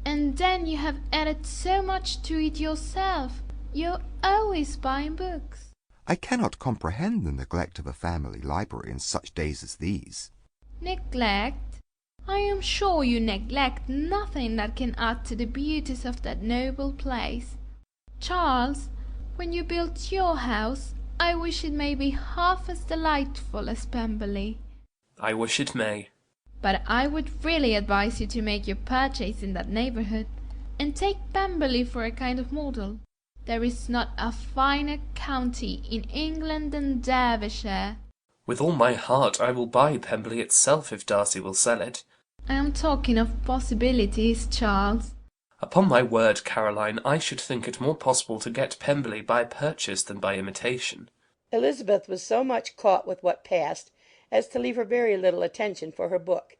And then you have added so much to it yourself. You're always buying books. I cannot comprehend the neglect of a family library in such days as these. Neglect? I am sure you neglect nothing that can add to the beauties of that noble place. Charles, when you build your house, I wish it may be half as delightful as Pemberley. I wish it may. But I would really advise you to make your purchase in that neighbourhood, and take Pemberley for a kind of model. There is not a finer county in England than Derbyshire. With all my heart I will buy Pemberley itself if Darcy will sell it. I am talking of possibilities, Charles. Upon my word, Caroline, I should think it more possible to get Pemberley by purchase than by imitation. Elizabeth was so much caught with what passed as to leave her very little attention for her book,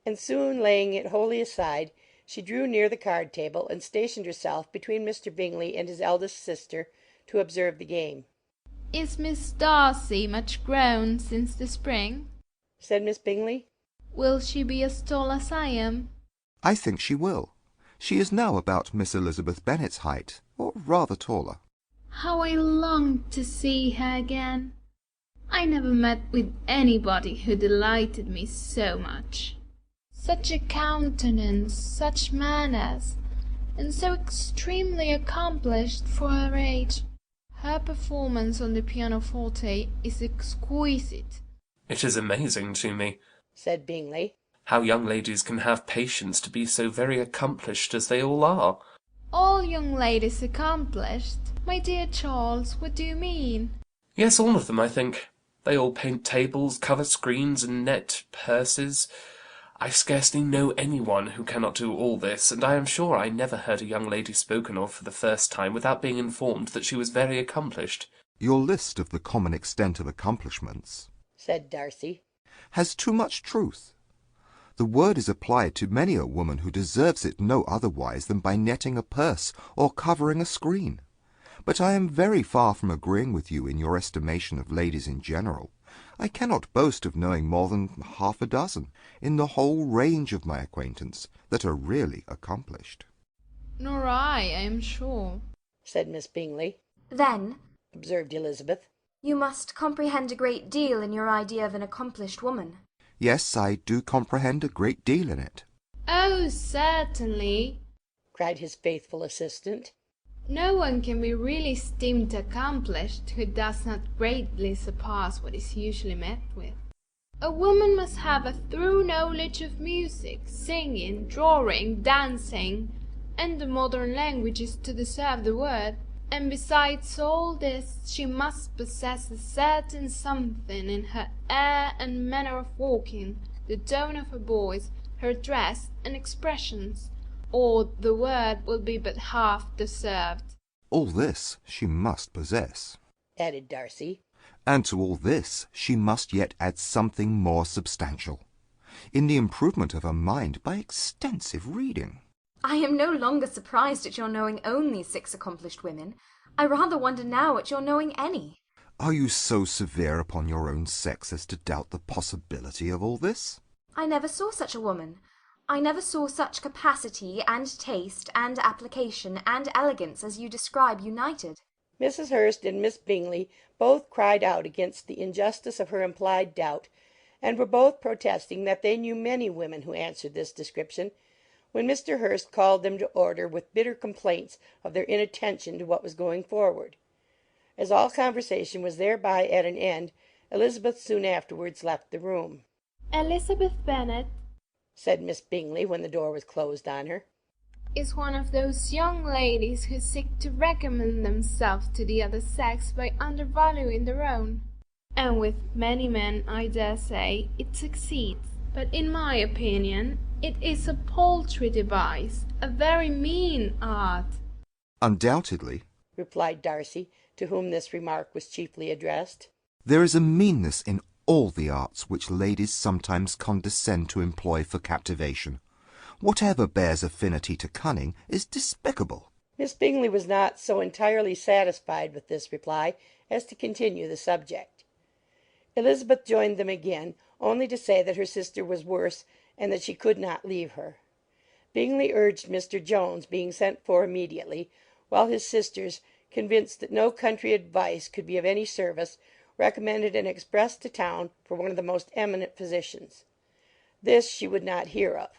and soon laying it wholly aside, she drew near the card-table and stationed herself between Mr. Bingley and his eldest sister to observe the game. Is Miss Darcy much grown since the spring? said Miss Bingley. Will she be as tall as I am? I think she will. She is now about Miss Elizabeth Bennet's height, or rather taller. How I long to see her again! I never met with anybody who delighted me so much. Such a countenance, such manners, and so extremely accomplished for her age. Her performance on the pianoforte is exquisite. It is amazing to me, said Bingley, how young ladies can have patience to be so very accomplished as they all are. All young ladies accomplished? My dear Charles, what do you mean? Yes, all of them, I think. They all paint tables, cover screens, and net purses. I scarcely know any one who cannot do all this, and I am sure I never heard a young lady spoken of for the first time without being informed that she was very accomplished. Your list of the common extent of accomplishments, said Darcy, has too much truth. The word is applied to many a woman who deserves it no otherwise than by netting a purse or covering a screen. But I am very far from agreeing with you in your estimation of ladies in general. I cannot boast of knowing more than half a dozen, in the whole range of my acquaintance, that are really accomplished. Nor I am sure, said Miss Bingley. Then, observed Elizabeth, you must comprehend a great deal in your idea of an accomplished woman. Yes, I do comprehend a great deal in it. Oh, certainly, cried his faithful assistant. No one can be really esteemed accomplished who does not greatly surpass what is usually met with. A woman must have a thorough knowledge of music, singing, drawing, dancing, and the modern languages to deserve the word, and besides all this she must possess a certain something in her air and manner of walking, the tone of her voice, her dress and expressions, or the word will be but half deserved. All this she must possess, added Darcy. And to all this she must yet add something more substantial, in the improvement of her mind by extensive reading. I am no longer surprised at your knowing only 6 accomplished women. I rather wonder now at your knowing any. Are you so severe upon your own sex as to doubt the possibility of all this? I never saw such a woman. I never saw such capacity, and taste, and application, and elegance as you describe united. Mrs. Hurst and Miss Bingley both cried out against the injustice of her implied doubt, and were both protesting that they knew many women who answered this description, when Mr. Hurst called them to order with bitter complaints of their inattention to what was going forward. As all conversation was thereby at an end, Elizabeth soon afterwards left the room. Elizabeth Bennet, said Miss Bingley when the door was closed on her, is one of those young ladies who seek to recommend themselves to the other sex by undervaluing their own. And with many men, I dare say, it succeeds. But in my opinion, it is a paltry device, a very mean art. Undoubtedly, replied Darcy, to whom this remark was chiefly addressed. There is a meanness in all the arts which ladies sometimes condescend to employ for captivation. Whatever bears affinity to cunning is despicable. Miss Bingley was not so entirely satisfied with this reply as to continue the subject. Elizabeth joined them again, only to say that her sister was worse, and that she could not leave her. Bingley urged Mr. Jones being sent for immediately, while his sisters, convinced that no country advice could be of any service, recommended an express to town for one of the most eminent physicians. This she would not hear of,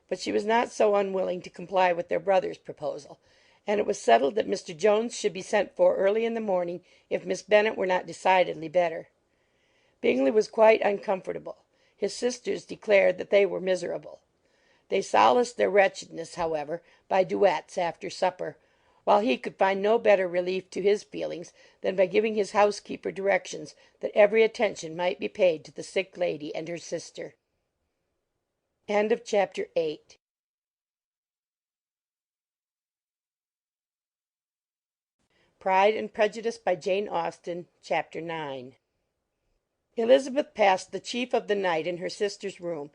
but she was not so unwilling to comply with their brother's proposal, and it was settled that Mr. Jones should be sent for early in the morning if Miss Bennet were not decidedly better. Bingley was quite uncomfortable. His sisters declared that they were miserable. They solaced their wretchedness, however, by duets after supper, while he could find no better relief to his feelings than by giving his housekeeper directions that every attention might be paid to the sick lady and her sister. End of chapter 8. Pride and Prejudice by Jane Austen, chapter 9. Elizabeth passed the chief of the night in her sister's room,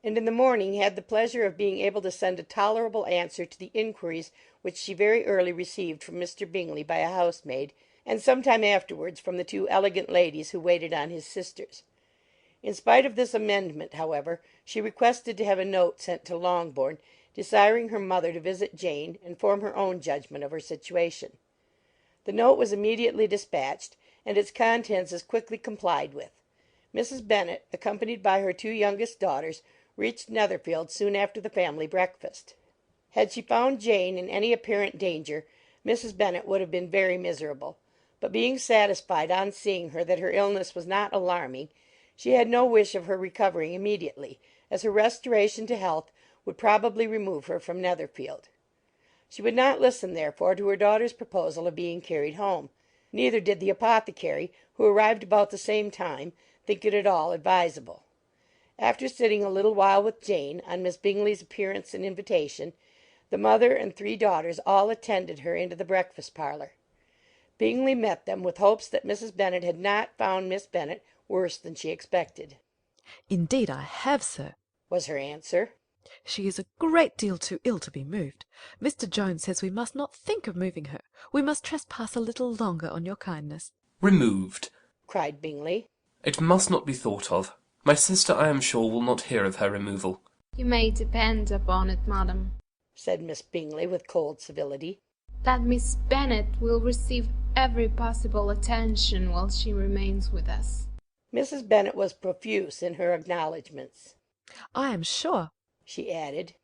and in the morning had the pleasure of being able to send a tolerable answer to the inquiries which she very early received from Mr. Bingley by a housemaid, and some time afterwards from the 2 elegant ladies who waited on his sisters. In spite of this amendment, however, she requested to have a note sent to Longbourn, desiring her mother to visit Jane and form her own judgment of her situation. The note was immediately dispatched, and its contents as quickly complied with. Mrs. Bennet, accompanied by her 2 youngest daughters, reached Netherfield soon after the family breakfast. Had she found Jane in any apparent danger, Mrs. Bennet would have been very miserable, but being satisfied on seeing her that her illness was not alarming, she had no wish of her recovering immediately, as her restoration to health would probably remove her from Netherfield. She would not listen, therefore, to her daughter's proposal of being carried home. Neither did the apothecary, who arrived about the same time, think it at all advisable. After sitting a little while with Jane, on Miss Bingley's appearance and invitation, the mother and three daughters all attended her into the breakfast parlour. Bingley met them with hopes that Mrs. Bennet had not found Miss Bennet worse than she expected. "Indeed I have, sir," was her answer. "She is a great deal too ill to be moved. Mr. Jones says we must not think of moving her. We must trespass a little longer on your kindness." "Removed!" cried Bingley. "It must not be thought of. My sister, I am sure, will not hear of her removal." "You may depend upon it, madam," said Miss Bingley with cold civility, "that Miss Bennet will receive every possible attention while she remains with us." Mrs. Bennet was profuse in her acknowledgments. "I am sure," she added,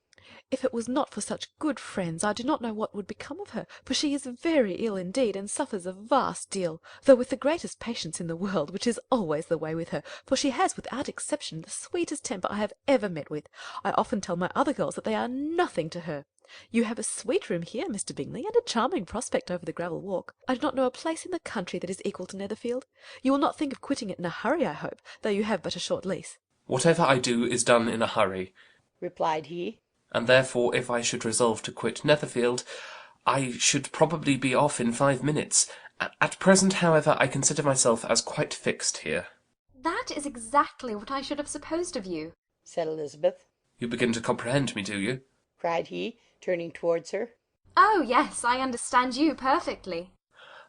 "if it was not for such good friends, I do not know what would become of her, for she is very ill indeed, and suffers a vast deal, though with the greatest patience in the world, which is always the way with her, for she has without exception the sweetest temper I have ever met with. I often tell my other girls that they are nothing to her. You have a sweet room here, Mr. Bingley, and a charming prospect over the gravel walk. I do not know a place in the country that is equal to Netherfield. You will not think of quitting it in a hurry, I hope, though you have but a short lease." "Whatever I do is done in a hurry," replied he, "and therefore if I should resolve to quit Netherfield, I should probably be off in 5 minutes. At present, however, I consider myself as quite fixed here." "That is exactly what I should have supposed of you," said Elizabeth. "You begin to comprehend me, do you?" cried he, turning towards her. "Oh, yes, I understand you perfectly."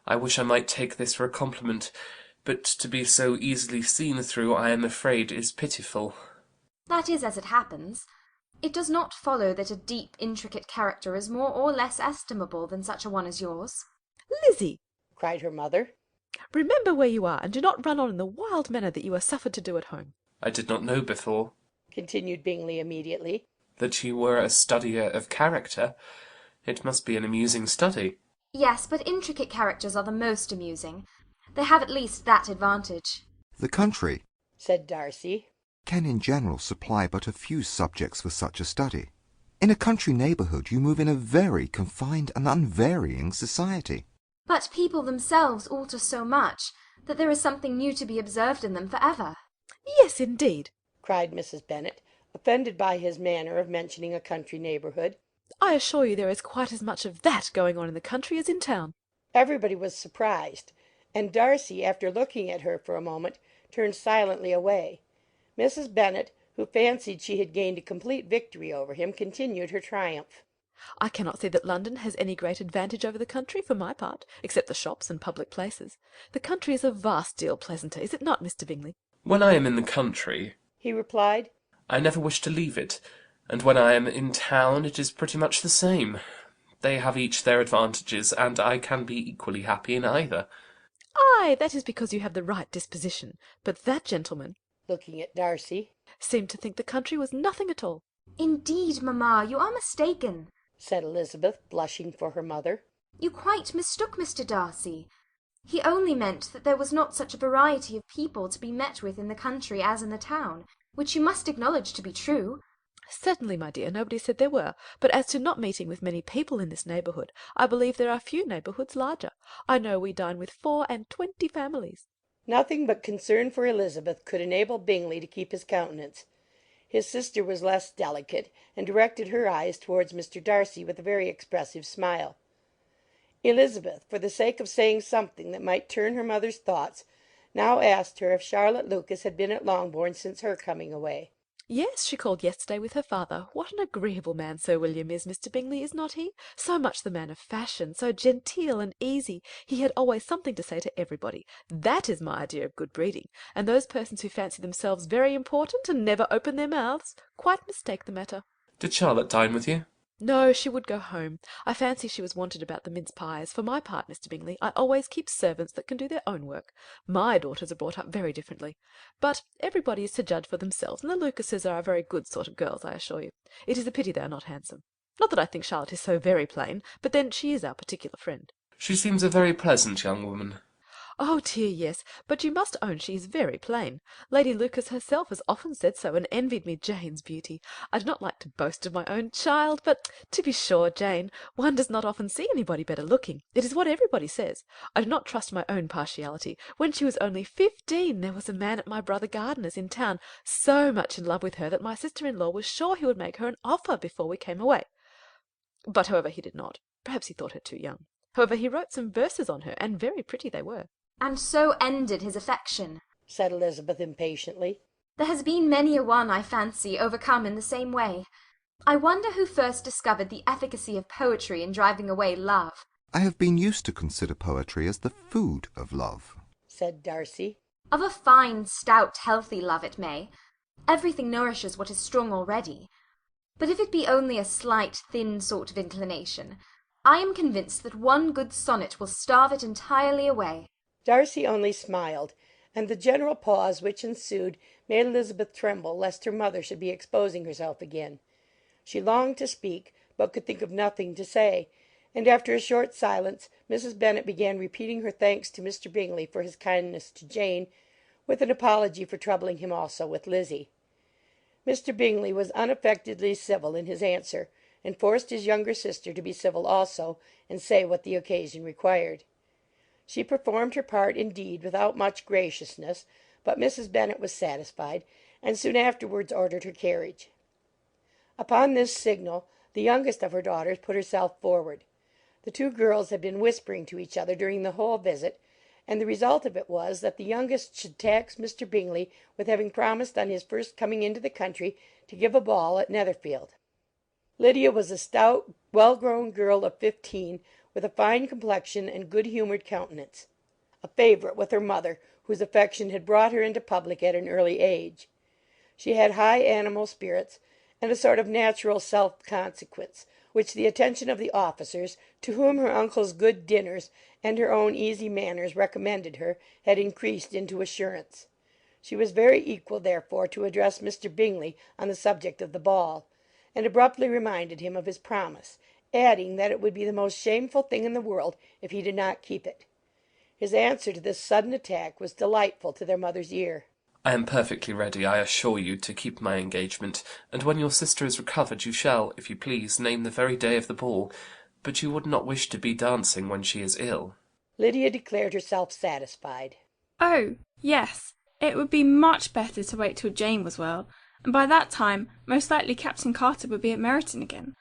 I wish I might take this for a compliment, but to be so easily seen through, I am afraid, is pitiful. "That is as it happens. It does not follow that a deep, intricate character is more or less estimable than such a one as yours." "Lizzie!" cried her mother. "Remember where you are, and do not run on in the wild manner that you are suffered to do at home." I did not know before," continued Bingley immediately, "that you were a studier of character. It must be an amusing study." "Yes, but intricate characters are the most amusing. They have at least that advantage." The country, said Darcy, can in general supply but a few subjects for such a study. In a country neighbourhood you move in a very confined and unvarying society. "But people themselves alter so much that there is something new to be observed in them for ever." "Yes, indeed," cried Mrs. Bennet, offended by his manner of mentioning a country neighbourhood. "I assure you there is quite as much of that going on in the country as in town." Everybody was surprised, and Darcy, after looking at her for a moment, turned silently away. Mrs. Bennet, who fancied she had gained a complete victory over him, continued her triumph. "I cannot see that London has any great advantage over the country, for my part, except the shops and public places. The country is a vast deal pleasanter, is it not, Mr. Bingley?" "When I am in the country," he replied, "I never wish to leave it, and when I am in town it is pretty much the same. They have each their advantages, and I can be equally happy in either." "Ay, that is because you have the right disposition. But that gentleman," looking at Darcy, "seemed to think the country was nothing at all." "Indeed, mamma, you are mistaken," said Elizabeth, blushing for her mother. "You quite mistook Mr. Darcy. He only meant that there was not such a variety of people to be met with in the country as in the town, which you must acknowledge to be true." "Certainly, my dear, nobody said there were. But as to not meeting with many people in this neighbourhood, I believe there are few neighbourhoods larger. I know we dine with 24 families." Nothing but concern for Elizabeth could enable Bingley to keep his countenance. His sister was less delicate, and directed her eyes towards Mr. Darcy with a very expressive smile. Elizabeth, for the sake of saying something that might turn her mother's thoughts, now asked her if Charlotte Lucas had been at Longbourn since her coming away. "Yes, she called yesterday with her father. What an agreeable man Sir William is, Mr. Bingley, is not he? So much the man of fashion, so genteel and easy. He had always something to say to everybody. That is my idea of good breeding, and those persons who fancy themselves very important and never open their mouths quite mistake the matter." "Did Charlotte dine with you?" "No, she would go home. I fancy she was wanted about the mince pies. For my part, Mr. Bingley, I always keep servants that can do their own work. My daughters are brought up very differently. But everybody is to judge for themselves, and the Lucases are a very good sort of girls, I assure you. It is a pity they are not handsome. Not that I think Charlotte is so very plain, but then she is our particular friend." "She seems a very pleasant young woman." Oh dear, yes, but you must own she is very plain. Lady Lucas herself has often said so, and envied me Jane's beauty. I do not like to boast of my own child, but to be sure, Jane, one does not often see anybody better looking. It is what everybody says. I do not trust my own partiality. When she was only 15, there was a man at my brother Gardiner's in town so much in love with her that my sister-in-law was sure he would make her an offer before we came away. But however he did not. Perhaps he thought her too young. However, he wrote some verses on her, and very pretty they were. And so ended his affection, said Elizabeth impatiently. There has been many a one, I fancy, overcome in the same way. I wonder who first discovered the efficacy of poetry in driving away love. I have been used to consider poetry as the food of love, said Darcy. Of a fine, stout, healthy love it may. Everything nourishes what is strong already. But if it be only a slight, thin sort of inclination, I am convinced that one good sonnet will starve it entirely away. Darcy only smiled, and the general pause which ensued made Elizabeth tremble lest her mother should be exposing herself again. She longed to speak, but could think of nothing to say, and after a short silence Mrs. Bennet began repeating her thanks to Mr. Bingley for his kindness to Jane, with an apology for troubling him also with Lizzie. Mr. Bingley was unaffectedly civil in his answer, and forced his younger sister to be civil also, and say what the occasion required. She performed her part indeed without much graciousness, but Mrs. Bennet was satisfied, and soon afterwards ordered her carriage. Upon this signal the youngest of her daughters put herself forward. The two girls had been whispering to each other during the whole visit, and the result of it was that the youngest should tax Mr. Bingley with having promised on his first coming into the country to give a ball at Netherfield. Lydia was a stout, well-grown girl of 15, with a fine complexion and good-humoured countenance, a favourite with her mother, whose affection had brought her into public at an early age. She had high animal spirits, and a sort of natural self-consequence, which the attention of the officers, to whom her uncle's good dinners and her own easy manners recommended her, had increased into assurance. She was very equal, therefore, to address Mr. Bingley on the subject of the ball, and abruptly reminded him of his promise, adding that it would be the most shameful thing in the world if he did not keep it. His answer to this sudden attack was delightful to their mother's ear. I am perfectly ready, I assure you, to keep my engagement, and when your sister is recovered you shall, if you please, name the very day of the ball, but you would not wish to be dancing when she is ill. Lydia declared herself satisfied. Oh, yes, it would be much better to wait till Jane was well, and by that time most likely Captain Carter would be at Meryton again.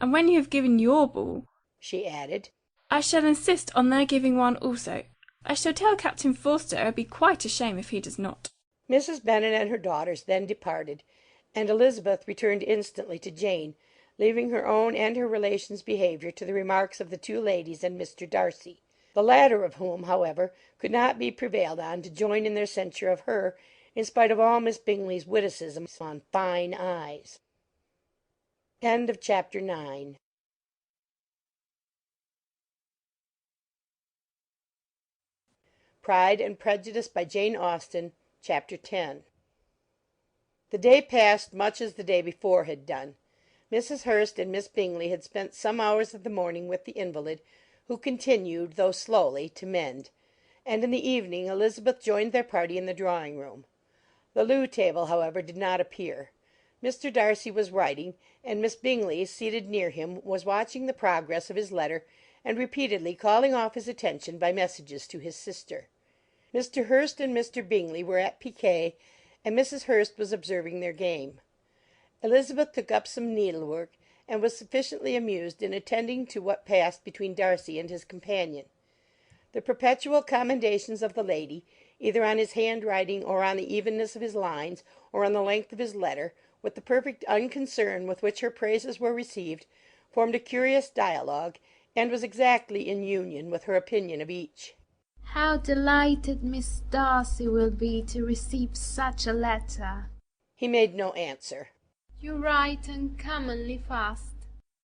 And when you have given your ball, she added, I shall insist on their giving one also. I shall tell Captain Forster it would be quite a shame if he does not. Mrs. Bennet and her daughters then departed, and Elizabeth returned instantly to Jane, leaving her own and her relations' behaviour to the remarks of the two ladies and Mr. Darcy, the latter of whom, however, could not be prevailed on to join in their censure of her, in spite of all Miss Bingley's witticisms on fine eyes. End of chapter 9. Pride and Prejudice by Jane Austen, Chapter 10. The day passed much as the day before had done. Mrs. Hurst and Miss Bingley had spent some hours of the morning with the invalid, who continued, though slowly, to mend, and in the evening Elizabeth joined their party in the drawing-room. The loo table, however, did not appear. Mr. Darcy was writing, and Miss Bingley, seated near him, was watching the progress of his letter, and repeatedly calling off his attention by messages to his sister. Mr. Hurst and Mr. Bingley were at piquet, and Mrs. Hurst was observing their game. Elizabeth took up some needlework, and was sufficiently amused in attending to what passed between Darcy and his companion. The perpetual commendations of the lady, either on his handwriting or on the evenness of his lines, or on the length of his letter, with the perfect unconcern with which her praises were received, formed a curious dialogue, and was exactly in union with her opinion of each. How delighted Miss Darcy will be to receive such a letter. He made no answer. You write uncommonly fast.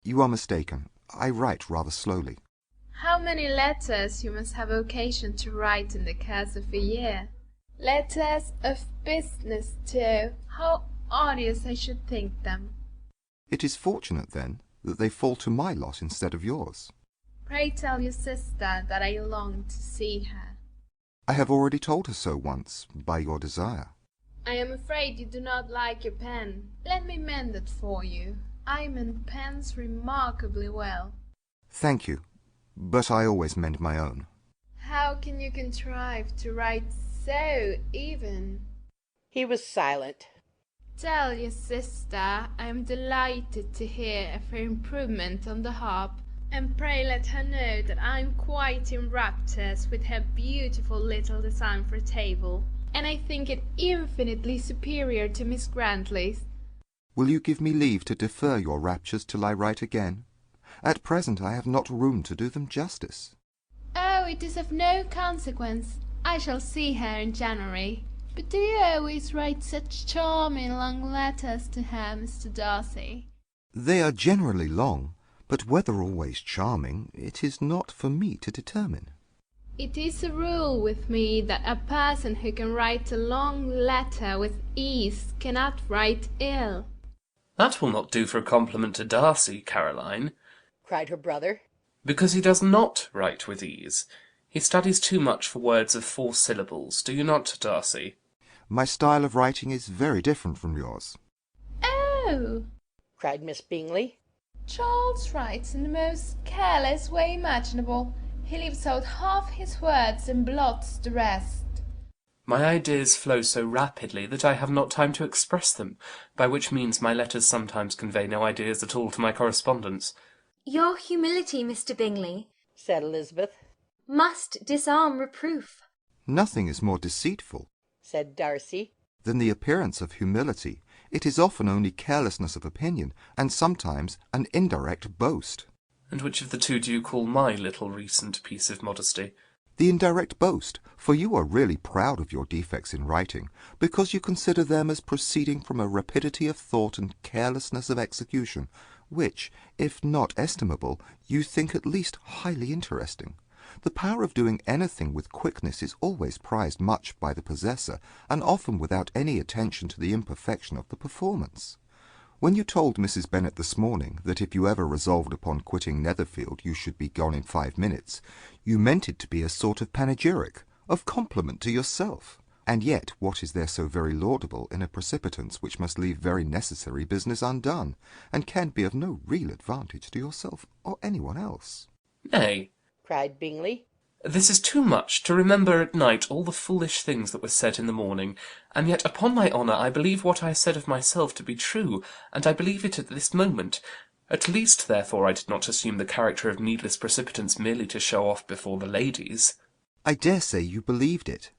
You are mistaken. I write rather slowly. How many letters you must have occasion to write in the course of a year. Letters of business, too. How odious I should think them. It is fortunate, then, that they fall to my lot instead of yours. Pray tell your sister that I long to see her. I have already told her so once, by your desire. I am afraid you do not like your pen. Let me mend it for you. I mend pens remarkably well. Thank you, but I always mend my own. How can you contrive to write so even? He was silent. Tell your sister I am delighted to hear of her improvement on the harp, and pray let her know that I am quite in raptures with her beautiful little design for a table, and I think it infinitely superior to Miss Grantley's. Will you give me leave to defer your raptures till I write again? At present I have not room to do them justice. Oh, it is of no consequence. I shall see her in January. But do you always write such charming long letters to her, Mr. Darcy? They are generally long, but whether always charming, it is not for me to determine. It is a rule with me that a person who can write a long letter with ease cannot write ill. That will not do for a compliment to Darcy, Caroline, cried her brother. because he does not write with ease. He studies too much for words of 4 syllables. Do you not, Darcy? My style of writing is very different from yours. Oh, cried Miss Bingley. Charles writes in the most careless way imaginable. He leaves out half his words and blots the rest. My ideas flow so rapidly that I have not time to express them, by which means my letters sometimes convey no ideas at all to my correspondents. Your humility, Mr. Bingley, said Elizabeth, must disarm reproof. Nothing is more deceitful, said Darcy, than the appearance of humility. It is often only carelessness of opinion, and sometimes an indirect boast. And which of the two do you call my little recent piece of modesty? The indirect boast, for you are really proud of your defects in writing, because you consider them as proceeding from a rapidity of thought and carelessness of execution, which, if not estimable, you think at least highly interesting. The power of doing anything with quickness is always prized much by the possessor, and often without any attention to the imperfection of the performance. When you told Mrs. Bennet this morning that if you ever resolved upon quitting Netherfield you should be gone in 5 minutes, you meant it to be a sort of panegyric, of compliment to yourself. And yet what is there so very laudable in a precipitance which must leave very necessary business undone, and can be of no real advantage to yourself or any one else? Nay, cried Bingley, this is too much, to remember at night all the foolish things that were said in the morning, and yet upon my honour I believe what I said of myself to be true, and I believe it at this moment. At least, therefore, I did not assume the character of needless precipitance merely to show off before the ladies. I dare say you believed it,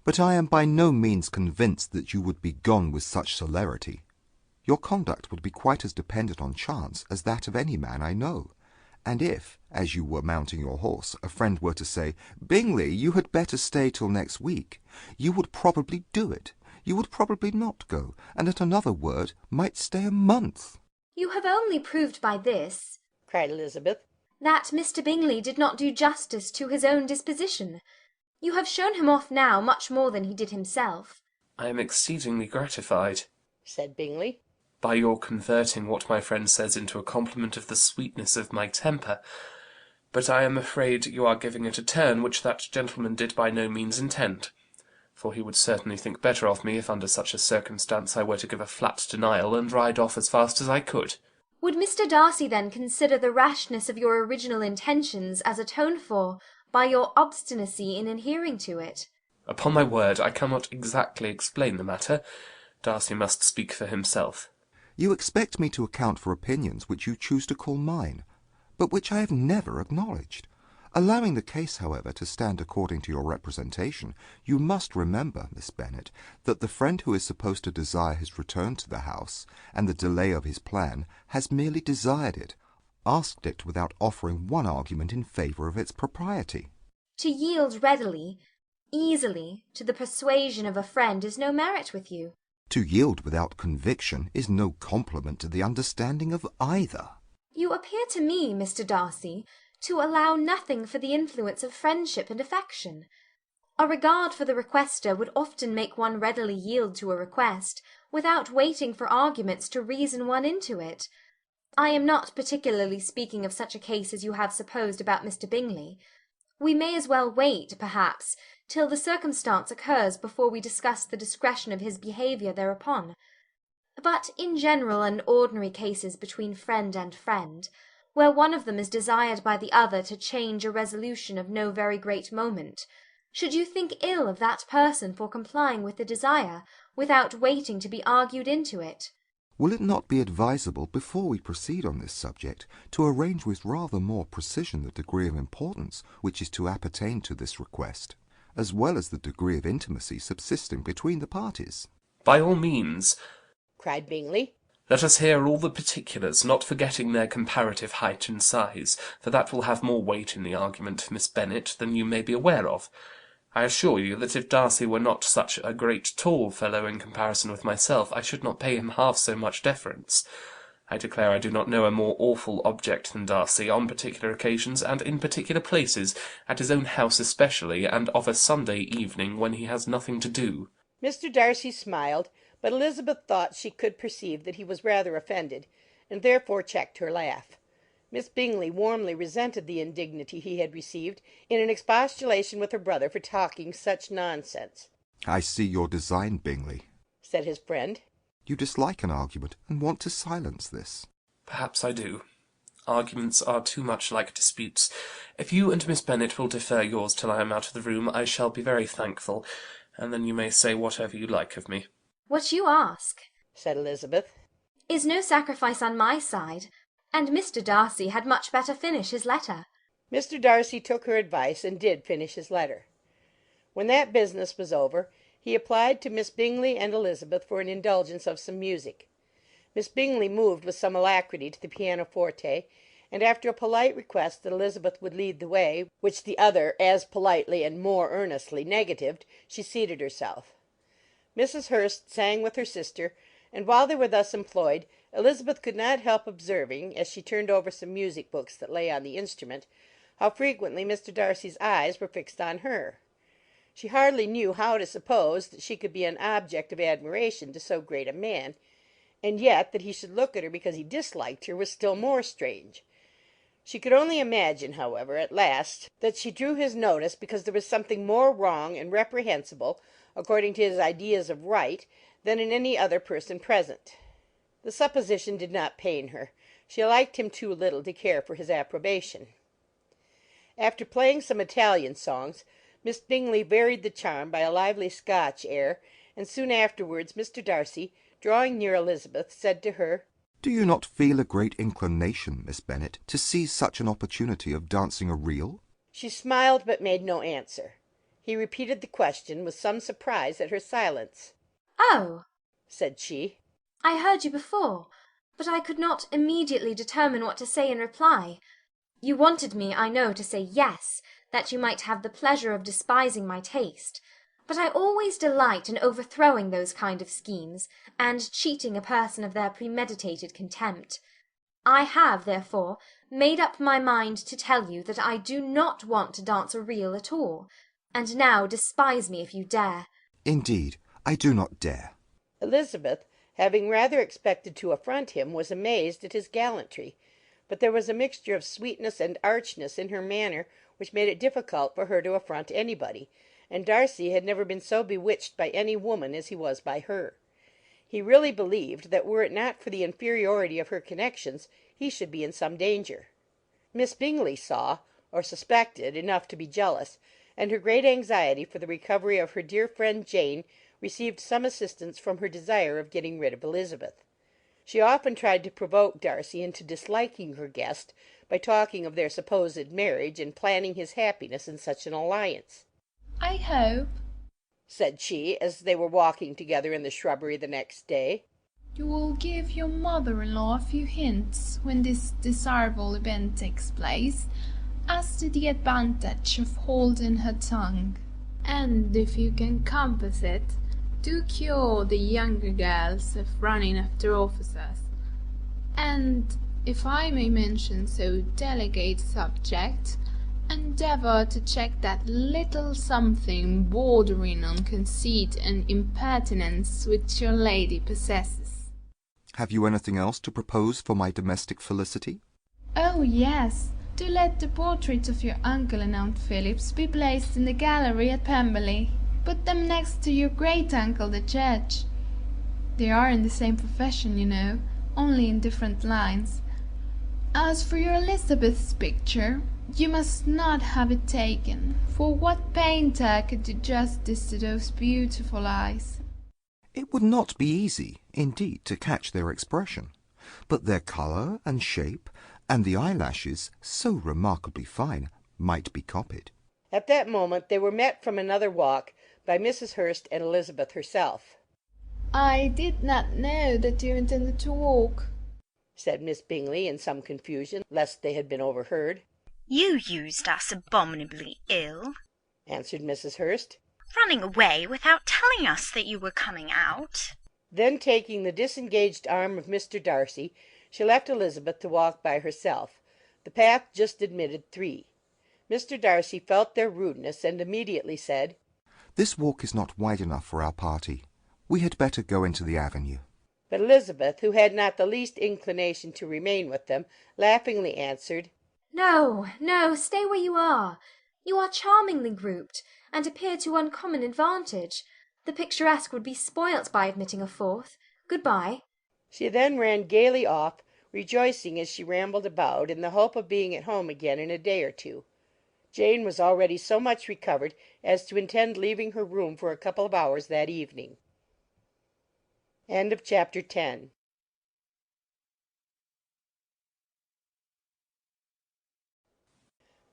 but I am by no means convinced that you would be gone with such celerity. Your conduct would be quite as dependent on chance as that of any man I know. And if, as you were mounting your horse, a friend were to say, "Bingley, you had better stay till next week," you would probably do it. You would probably not go, and at another word might stay a month. You have only proved by this, cried Elizabeth, that Mr. Bingley did not do justice to his own disposition. You have shown him off now much more than he did himself. I am exceedingly gratified, said Bingley, by your converting what my friend says into a compliment of the sweetness of my temper, but I am afraid you are giving it a turn which that gentleman did by no means intend, for he would certainly think better of me if under such a circumstance I were to give a flat denial and ride off as fast as I could. Would Mr. Darcy then consider the rashness of your original intentions as atoned for by your obstinacy in adhering to it? Upon my word, I cannot exactly explain the matter. Darcy must speak for himself. You expect me to account for opinions which you choose to call mine, but which I have never acknowledged. Allowing the case, however, to stand according to your representation, you must remember, Miss Bennet, that the friend who is supposed to desire his return to the house, and the delay of his plan, has merely desired it, asked it without offering one argument in favour of its propriety. To yield readily, easily, to the persuasion of a friend is no merit with you. To yield without conviction is no compliment to the understanding of either. You appear to me, Mr. Darcy, to allow nothing for the influence of friendship and affection. A regard for the requester would often make one readily yield to a request, without waiting for arguments to reason one into it. I am not particularly speaking of such a case as you have supposed about Mr. Bingley. We may as well wait, perhaps, till the circumstance occurs before we discuss the discretion of his behaviour thereupon. But in general and ordinary cases between friend and friend, where one of them is desired by the other to change a resolution of no very great moment, should you think ill of that person for complying with the desire, without waiting to be argued into it? Will it not be advisable, before we proceed on this subject, to arrange with rather more precision the degree of importance which is to appertain to this request, as well as the degree of intimacy subsisting between the parties? By all means, cried Bingley. Let us hear all the particulars, not forgetting their comparative height and size, for that will have more weight in the argument, Miss Bennet, than you may be aware of. I assure you that if Darcy were not such a great tall fellow in comparison with myself, I should not pay him half so much deference. I declare I do not know a more awful object than Darcy, on particular occasions, and in particular places, at his own house especially, and of a Sunday evening, when he has nothing to do. Mr. Darcy smiled, but Elizabeth thought she could perceive that he was rather offended, and therefore checked her laugh. Miss Bingley warmly resented the indignity he had received in an expostulation with her brother for talking such nonsense. I see your design, Bingley, said his friend. You dislike an argument, and want to silence this. Perhaps I do. Arguments are too much like disputes. If you and Miss Bennet will defer yours till I am out of the room, I shall be very thankful, and then you may say whatever you like of me. What you ask, said Elizabeth, is no sacrifice on my side, and Mr. Darcy had much better finish his letter. Mr. Darcy took her advice and did finish his letter. When that business was over, he applied to Miss Bingley and Elizabeth for an indulgence of some music. Miss Bingley moved with some alacrity to the pianoforte, and after a polite request that Elizabeth would lead the way, which the other as politely and more earnestly negatived, she seated herself. Mrs. Hurst sang with her sister, and while they were thus employed, Elizabeth could not help observing, as she turned over some music books that lay on the instrument, how frequently Mr. Darcy's eyes were fixed on her. She hardly knew how to suppose that she could be an object of admiration to so great a man, and yet that he should look at her because he disliked her was still more strange. She could only imagine, however, at last, that she drew his notice because there was something more wrong and reprehensible, according to his ideas of right, than in any other person present. The supposition did not pain her. She liked him too little to care for his approbation. After playing some Italian songs, Miss Bingley varied the charm by a lively Scotch air, and soon afterwards Mr. Darcy, drawing near Elizabeth, said to her, Do you not feel a great inclination, Miss Bennet, to seize such an opportunity of dancing a reel? She smiled, but made no answer. He repeated the question with some surprise at her silence. "Oh," said she, "I heard you before, but I could not immediately determine what to say in reply. You wanted me, I know, to say yes, that you might have the pleasure of despising my taste. But I always delight in overthrowing those kind of schemes, and cheating a person of their premeditated contempt. I have, therefore, made up my mind to tell you that I do not want to dance a reel at all, and now despise me if you dare." Indeed, I do not dare. Elizabeth, having rather expected to affront him, was amazed at his gallantry, but there was a mixture of sweetness and archness in her manner which made it difficult for her to affront anybody, and Darcy had never been so bewitched by any woman as he was by her. He really believed that were it not for the inferiority of her connections, he should be in some danger. Miss Bingley saw, or suspected, enough to be jealous, and her great anxiety for the recovery of her dear friend Jane received some assistance from her desire of getting rid of Elizabeth. She often tried to provoke Darcy into disliking her guest by talking of their supposed marriage and planning his happiness in such an alliance. "I hope," said she, as they were walking together in the shrubbery the next day, "you will give your mother-in-law a few hints when this desirable event takes place, as to the advantage of holding her tongue. And if you can compass it, do cure the younger girls of running after officers. And, if I may mention so delicate a subject, endeavour to check that little something bordering on conceit and impertinence which your lady possesses." Have you anything else to propose for my domestic felicity? "Oh, yes, do let the portraits of your uncle and Aunt Phillips be placed in the gallery at Pemberley. Put them next to your great-uncle the judge. They are in the same profession, you know, only in different lines. As for your Elizabeth's picture, you must not have it taken, for what painter could do justice to those beautiful eyes? It would not be easy, indeed, to catch their expression, but their colour and shape, and the eyelashes, so remarkably fine, might be copied. At that moment they were met from another walk by Mrs. Hurst and Elizabeth herself. I did not know that you intended to walk, said Miss Bingley in some confusion, lest they had been overheard. You used us abominably ill, answered Mrs. Hurst, running away without telling us that you were coming out. Then taking the disengaged arm of Mr. Darcy, she left Elizabeth to walk by herself. The path just admitted 3. Mr. Darcy felt their rudeness, and immediately said, "This walk is not wide enough for our party. We had better go into the avenue." But Elizabeth, who had not the least inclination to remain with them, laughingly answered, No, no, stay where you are. You are charmingly grouped, and appear to uncommon advantage. The picturesque would be spoilt by admitting a fourth. Good-bye." She then ran gaily off, rejoicing as she rambled about, in the hope of being at home again in a day or 2. Jane was already so much recovered as to intend leaving her room for a couple of hours that evening. End of chapter 10.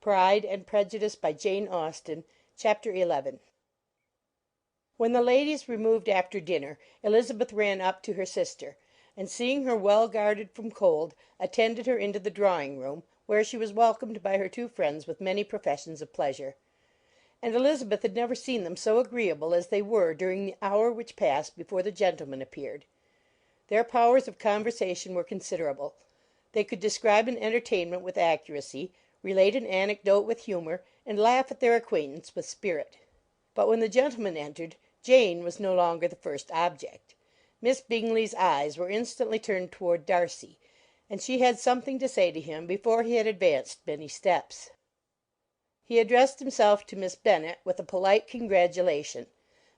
Pride and Prejudice by Jane Austen, Chapter 11. When the ladies removed after dinner, Elizabeth ran up to her sister, and seeing her well guarded from cold, attended her into the drawing-room, where she was welcomed by her 2 friends with many professions of pleasure. And Elizabeth had never seen them so agreeable as they were during the hour which passed before the gentlemen appeared. Their powers of conversation were considerable. They could describe an entertainment with accuracy, relate an anecdote with humour, and laugh at their acquaintance with spirit. But when the gentlemen entered, Jane was no longer the first object. Miss Bingley's eyes were instantly turned toward Darcy, and she had something to say to him before he had advanced many steps. He addressed himself to Miss Bennet with a polite congratulation.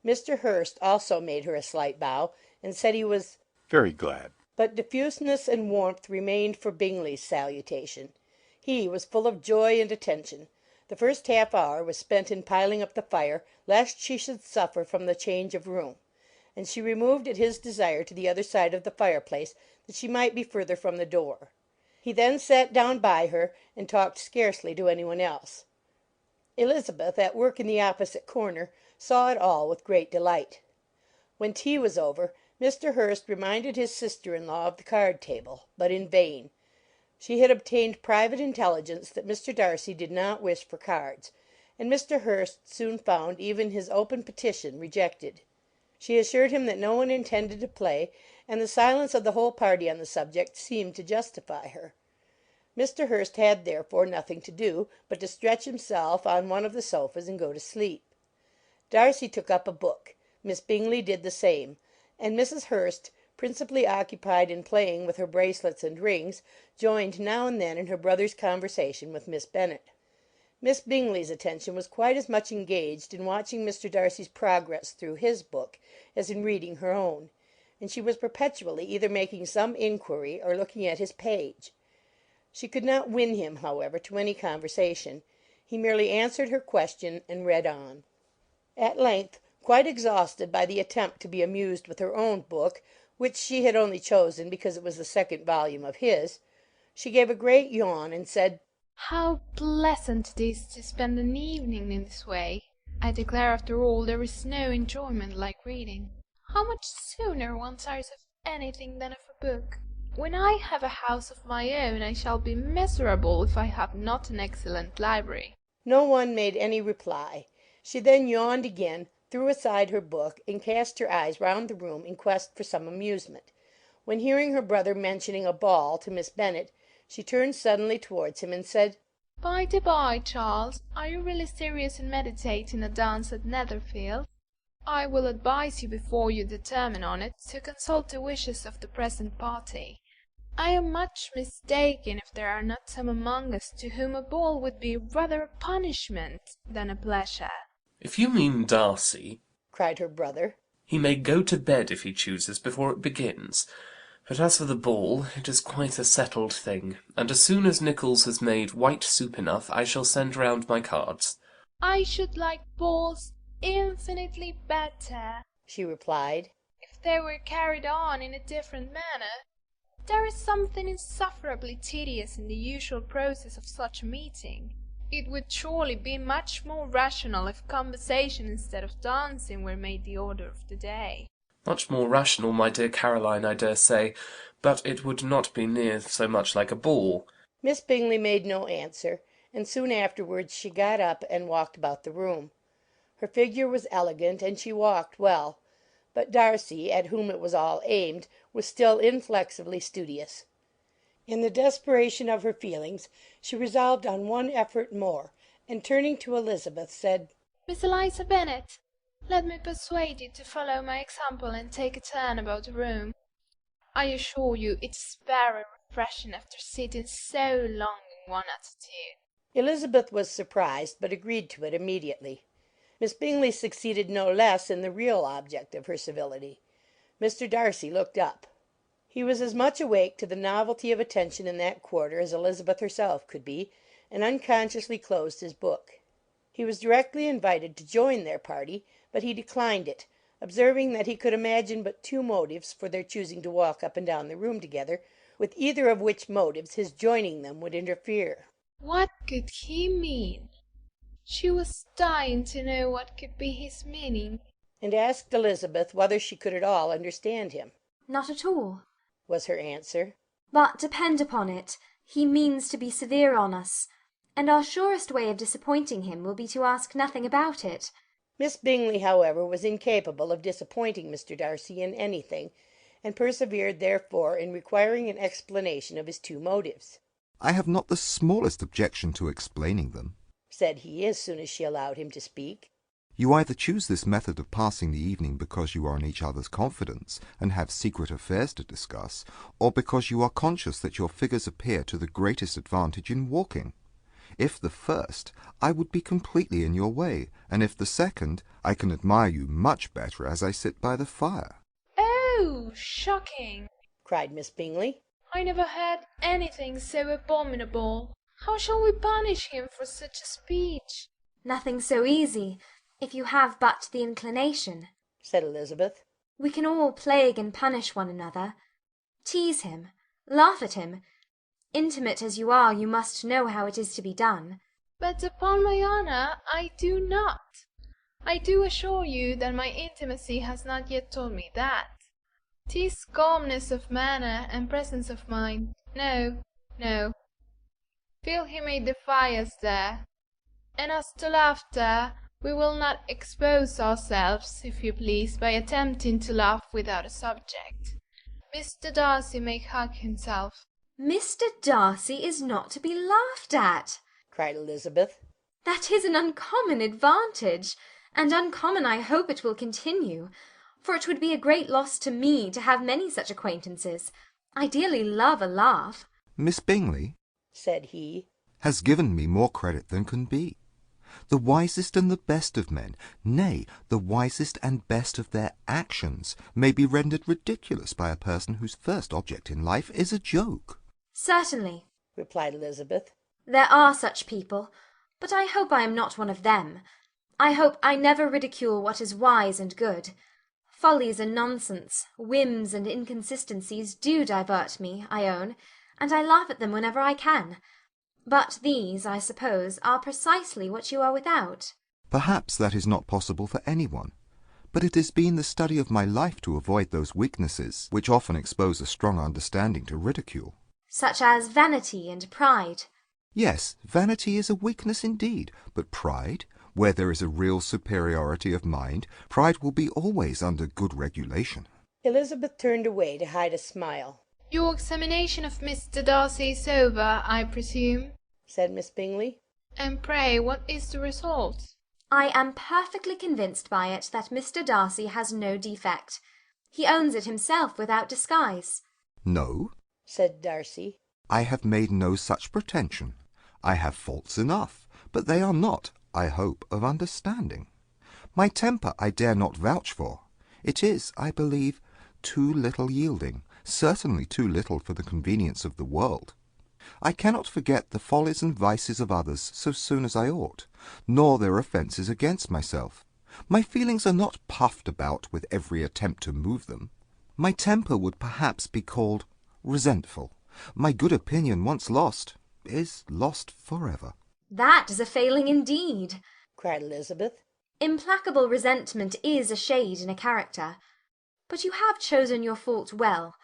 Mr. Hurst also made her a slight bow, and said he was very glad. But diffuseness and warmth remained for Bingley's salutation. He was full of joy and attention. The first half-hour was spent in piling up the fire, lest she should suffer from the change of room, and she removed at his desire to the other side of the fireplace, that she might be further from the door. He then sat down by her, and talked scarcely to any one else. Elizabeth, at work in the opposite corner, saw it all with great delight. When tea was over, Mr. Hurst reminded his sister-in-law of the card-table, but in vain. She had obtained private intelligence that Mr. Darcy did not wish for cards, and Mr. Hurst soon found even his open petition rejected. She assured him that no one intended to play, and the silence of the whole party on the subject seemed to justify her. Mr. Hurst had therefore nothing to do but to stretch himself on one of the sofas and go to sleep. Darcy took up a book, Miss Bingley did the same, and Mrs. Hurst, principally occupied in playing with her bracelets and rings, joined now and then in her brother's conversation with Miss Bennet. Miss Bingley's attention was quite as much engaged in watching Mr. Darcy's progress through his book as in reading her own, and she was perpetually either making some inquiry or looking at his page. She could not win him, however, to any conversation. He merely answered her question and read on. At length, quite exhausted by the attempt to be amused with her own book, which she had only chosen because it was the second volume of his, she gave a great yawn and said, How pleasant it is to spend an evening in this way! I declare after all there is no enjoyment like reading. How much sooner one tires of anything than of a book! When I have a house of my own I shall be miserable if I have not an excellent library. No one made any reply. She then yawned again, threw aside her book, and cast her eyes round the room in quest for some amusement, when hearing her brother mentioning a ball to Miss Bennet, she turned suddenly towards him and said, By the by, Charles, are you really serious in meditating a dance at Netherfield? I will advise you before you determine on it to consult the wishes of the present party. I am much mistaken if there are not some among us to whom a ball would be rather a punishment than a pleasure. If you mean Darcy, cried her brother, he may go to bed if he chooses before it begins. But as for the ball, it is quite a settled thing, and as soon as Nicholls has made white soup enough, I shall send round my cards. I should like balls infinitely better, she replied, if they were carried on in a different manner. There is something insufferably tedious in the usual process of such a meeting. It would surely be much more rational if conversation instead of dancing were made the order of the day. Much more rational, my dear Caroline, I dare say, but it would not be near so much like a ball. Miss Bingley made no answer, and soon afterwards she got up and walked about the room. Her figure was elegant, and she walked well, but Darcy, at whom it was all aimed, was still inflexibly studious. In the desperation of her feelings she resolved on one effort more, and turning to Elizabeth, said, Miss Eliza Bennet, let me persuade you to follow my example and take a turn about the room. I assure you it is very refreshing after sitting so long in one attitude. Elizabeth was surprised, but agreed to it immediately. Miss Bingley succeeded no less in the real object of her civility. Mr. Darcy looked up. He was as much awake to the novelty of attention in that quarter as Elizabeth herself could be, and unconsciously closed his book. He was directly invited to join their party, but he declined it, observing that he could imagine but two motives for their choosing to walk up and down the room together, with either of which motives his joining them would interfere. What could he mean? She was dying to know what could be his meaning, and asked Elizabeth whether she could at all understand him. Not at all, was her answer. But depend upon it, he means to be severe on us, and our surest way of disappointing him will be to ask nothing about it. Miss Bingley, however, was incapable of disappointing Mr. Darcy in anything, and persevered therefore in requiring an explanation of his two motives. I have not the smallest objection to explaining them, said he, as soon as she allowed him to speak. You either choose this method of passing the evening because you are in each other's confidence and have secret affairs to discuss, or because you are conscious that your figures appear to the greatest advantage in walking. If the first, I would be completely in your way, and if the second, I can admire you much better as I sit by the fire. Oh, shocking! cried Miss Bingley. I never heard anything so abominable. How shall we punish him for such a speech? Nothing so easy, if you have but the inclination, said Elizabeth. We can all plague and punish one another. Tease him, laugh at him. Intimate as you are, you must know how it is to be done. But upon my honour, I do not. I do assure you that my intimacy has not yet taught me that. 'Tis calmness of manner and presence of mind. No, no. Feel he may defy us there. And as to laughter, we will not expose ourselves, if you please, by attempting to laugh without a subject. Mr. Darcy may hug himself. Mr. Darcy is not to be laughed at, cried Elizabeth. That is an uncommon advantage, and uncommon I hope it will continue, for it would be a great loss to me to have many such acquaintances. I dearly love a laugh. Miss Bingley, said he, has given me more credit than can be. The wisest and the best of men, nay, the wisest and best of their actions, may be rendered ridiculous by a person whose first object in life is a joke. Certainly, replied Elizabeth. There are such people, but I hope I am not one of them. I hope I never ridicule what is wise and good. Follies and nonsense, whims and inconsistencies do divert me, I own, and I laugh at them whenever I can. But these, I suppose, are precisely what you are without. Perhaps that is not possible for anyone, but it has been the study of my life to avoid those weaknesses which often expose a strong understanding to ridicule. Such as vanity and pride. Yes, vanity is a weakness indeed, but pride, where there is a real superiority of mind, pride will be always under good regulation. Elizabeth turned away to hide a smile. Your examination of Mr. Darcy is over, I presume, said Miss Bingley. And pray, what is the result? I am perfectly convinced by it that Mr. Darcy has no defect. He owns it himself without disguise. No, said Darcy. I have made no such pretension. I have faults enough, but they are not, I hope, of understanding. My temper I dare not vouch for. It is, I believe, too little yielding, certainly too little for the convenience of the world. I cannot forget the follies and vices of others so soon as I ought, nor their offences against myself. My feelings are not puffed about with every attempt to move them. My temper would perhaps be called resentful. My good opinion once lost is lost forever. That is a failing indeed, cried Elizabeth. Implacable resentment is a shade in a character. But you have chosen your fault well.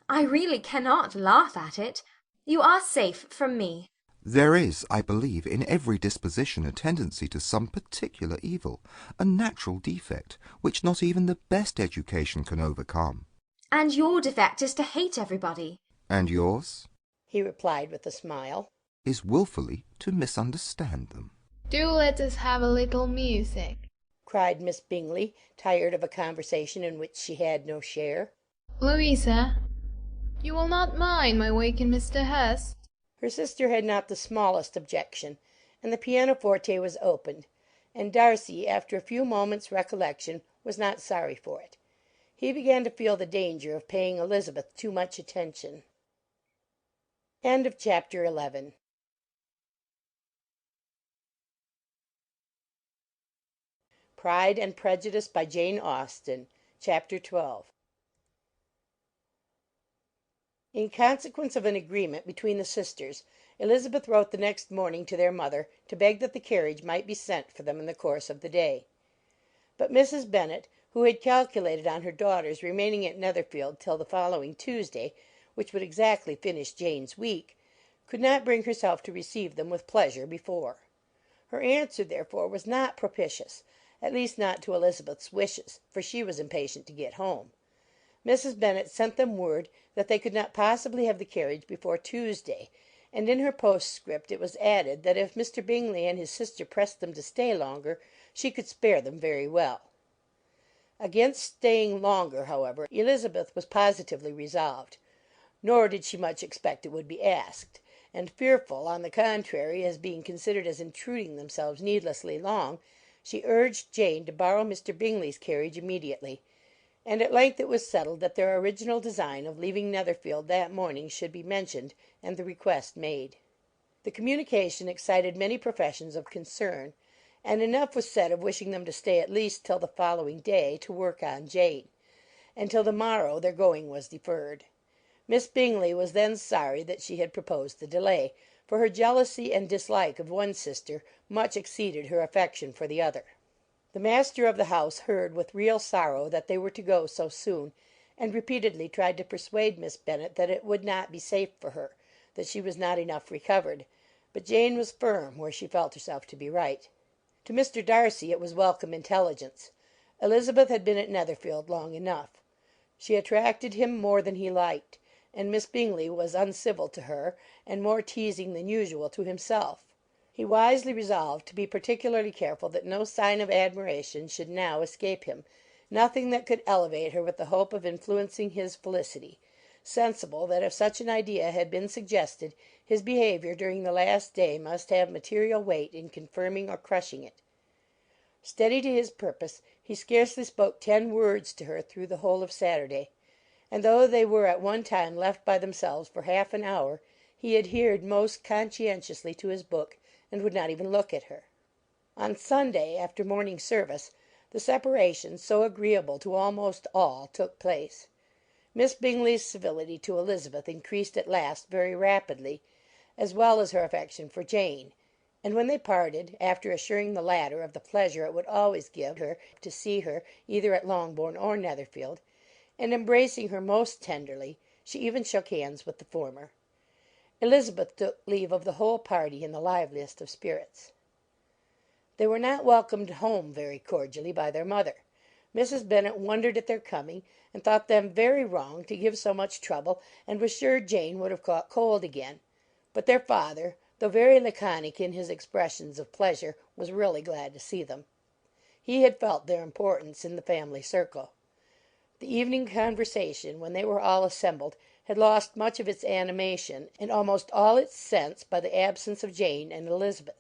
I really cannot laugh at it. You are safe from me. There is, I believe, in every disposition a tendency to some particular evil, a natural defect, which not even the best education can overcome. And your defect is to hate everybody. And yours, he replied with a smile, is wilfully to misunderstand them. Do let us have a little music, cried Miss Bingley, tired of a conversation in which she had no share. Louisa, you will not mind my waking Mr. Hurst? Her sister had not the smallest objection, and the pianoforte was opened, and Darcy, after a few moments' recollection, was not sorry for it. He began to feel the danger of paying Elizabeth too much attention. End of chapter 11. Pride and Prejudice by Jane Austen, Chapter 12. In consequence of an agreement between the sisters, Elizabeth wrote the next morning to their mother to beg that the carriage might be sent for them in the course of the day. But Mrs. Bennet, who had calculated on her daughters remaining at Netherfield till the following Tuesday, which would exactly finish Jane's week, could not bring herself to receive them with pleasure before. Her answer, therefore, was not propitious, at least not to Elizabeth's wishes, for she was impatient to get home. Mrs. Bennet sent them word that they could not possibly have the carriage before Tuesday, and in her postscript it was added that if Mr. Bingley and his sister pressed them to stay longer, she could spare them very well. Against staying longer, however, Elizabeth was positively resolved, nor did she much expect it would be asked, and fearful, on the contrary, as being considered as intruding themselves needlessly long, she urged Jane to borrow Mr. Bingley's carriage immediately, and at length it was settled that their original design of leaving Netherfield that morning should be mentioned and the request made. The communication excited many professions of concern, and enough was said of wishing them to stay at least till the following day to work on Jane, and till the morrow their going was deferred. Miss Bingley was then sorry that she had proposed the delay, for her jealousy and dislike of one sister much exceeded her affection for the other. The master of the house heard with real sorrow that they were to go so soon, and repeatedly tried to persuade Miss Bennet that it would not be safe for her, that she was not enough recovered, but Jane was firm where she felt herself to be right. To Mr. Darcy it was welcome intelligence. Elizabeth had been at Netherfield long enough. She attracted him more than he liked, and Miss Bingley was uncivil to her, and more teasing than usual to himself. He wisely resolved to be particularly careful that no sign of admiration should now escape him, nothing that could elevate her with the hope of influencing his felicity, sensible that if such an idea had been suggested, his behaviour during the last day must have material weight in confirming or crushing it. Steady to his purpose, he scarcely spoke 10 words to her through the whole of Saturday, and though they were at one time left by themselves for half an hour, he adhered most conscientiously to his book, and would not even look at her. On Sunday, after morning service, the separation, so agreeable to almost all, took place. Miss Bingley's civility to Elizabeth increased at last very rapidly, as well as her affection for Jane, and when they parted, after assuring the latter of the pleasure it would always give her to see her either at Longbourn or Netherfield, and embracing her most tenderly, she even shook hands with the former. Elizabeth took leave of the whole party in the liveliest of spirits. They were not welcomed home very cordially by their mother. Mrs. Bennet wondered at their coming, and thought them very wrong to give so much trouble, and was sure Jane would have caught cold again; but their father, though very laconic in his expressions of pleasure, was really glad to see them. He had felt their importance in the family circle. The evening conversation, when they were all assembled, had lost much of its animation and almost all its sense by the absence of Jane and Elizabeth.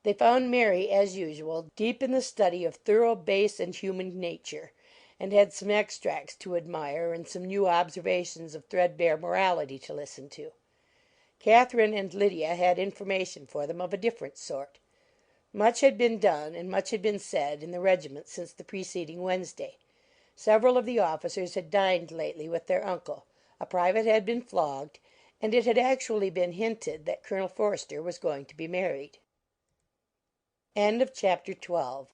They found Mary, as usual, deep in the study of thorough base and human nature, and had some extracts to admire and some new observations of threadbare morality to listen to. Catherine and Lydia had information for them of a different sort. Much had been done and much had been said in the regiment since the preceding Wednesday. Several of the officers had dined lately with their uncle, a private had been flogged, and it had actually been hinted that Colonel Forster was going to be married. End of chapter 12.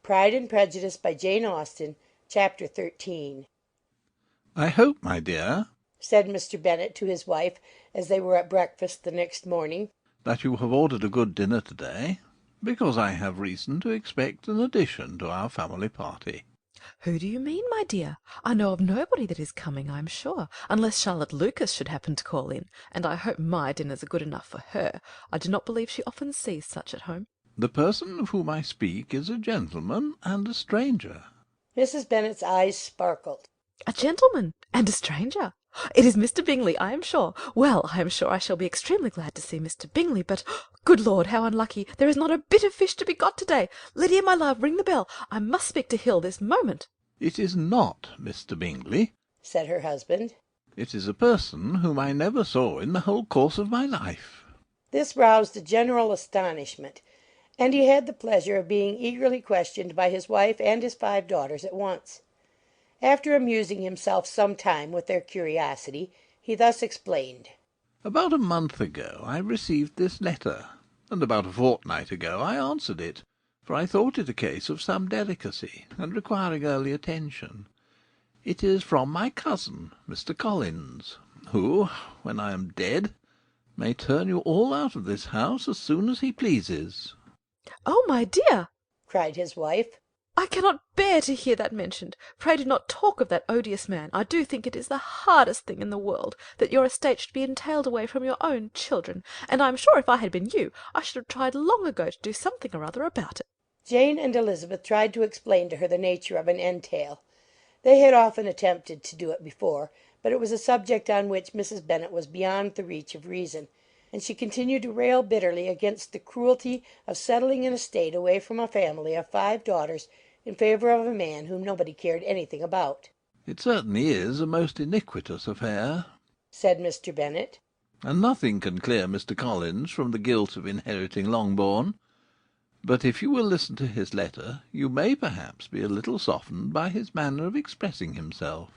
Pride and Prejudice by Jane Austen, chapter 13. I hope, my dear, said Mr. Bennet to his wife as they were at breakfast the next morning, that you have ordered a good dinner to-day, because I have reason to expect an addition to our family party. Who do you mean, my dear? I know of nobody that is coming, I am sure, unless Charlotte Lucas should happen to call in, and I hope my dinners are good enough for her. I do not believe she often sees such at home. The person of whom I speak is a gentleman and a stranger. Mrs. Bennet's eyes sparkled. A gentleman and a stranger? It is Mr. Bingley, I am sure. Well, I am sure I shall be extremely glad to see Mr. Bingley, but, good Lord, how unlucky! There is not a bit of fish to be got to-day. Lydia, my love, ring the bell. I must speak to Hill this moment. It is not Mr. Bingley, said her husband. It is a person whom I never saw in the whole course of my life. This roused a general astonishment, and he had the pleasure of being eagerly questioned by his wife and his 5 daughters at once. After amusing himself some time with their curiosity, he thus explained. About a month ago I received this letter, and about a fortnight ago I answered it, for I thought it a case of some delicacy, and requiring early attention. It is from my cousin, Mr. Collins, who, when I am dead, may turn you all out of this house as soon as he pleases. Oh, my dear! cried his wife. I cannot bear to hear that mentioned. Pray do not talk of that odious man. I do think it is the hardest thing in the world that your estate should be entailed away from your own children, and I am sure if I had been you, I should have tried long ago to do something or other about it. Jane and Elizabeth tried to explain to her the nature of an entail. They had often attempted to do it before, but it was a subject on which Mrs. Bennet was beyond the reach of reason, and she continued to rail bitterly against the cruelty of settling an estate away from a family of 5 daughters in favour of a man whom nobody cared anything about. It certainly is a most iniquitous affair, said Mr. Bennet, and nothing can clear Mr. Collins from the guilt of inheriting Longbourn. But if you will listen to his letter, you may perhaps be a little softened by his manner of expressing himself.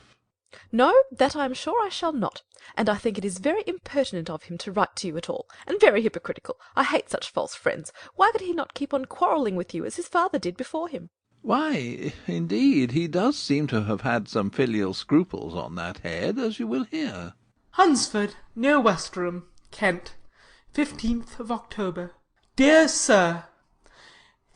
No, that I am sure I shall not, and I think it is very impertinent of him to write to you at all, and very hypocritical. I hate such false friends. Why could he not keep on quarrelling with you as his father did before him? Why, indeed, he does seem to have had some filial scruples on that head, as you will hear. Hunsford, near Westerham, Kent, 15th of October. Dear Sir,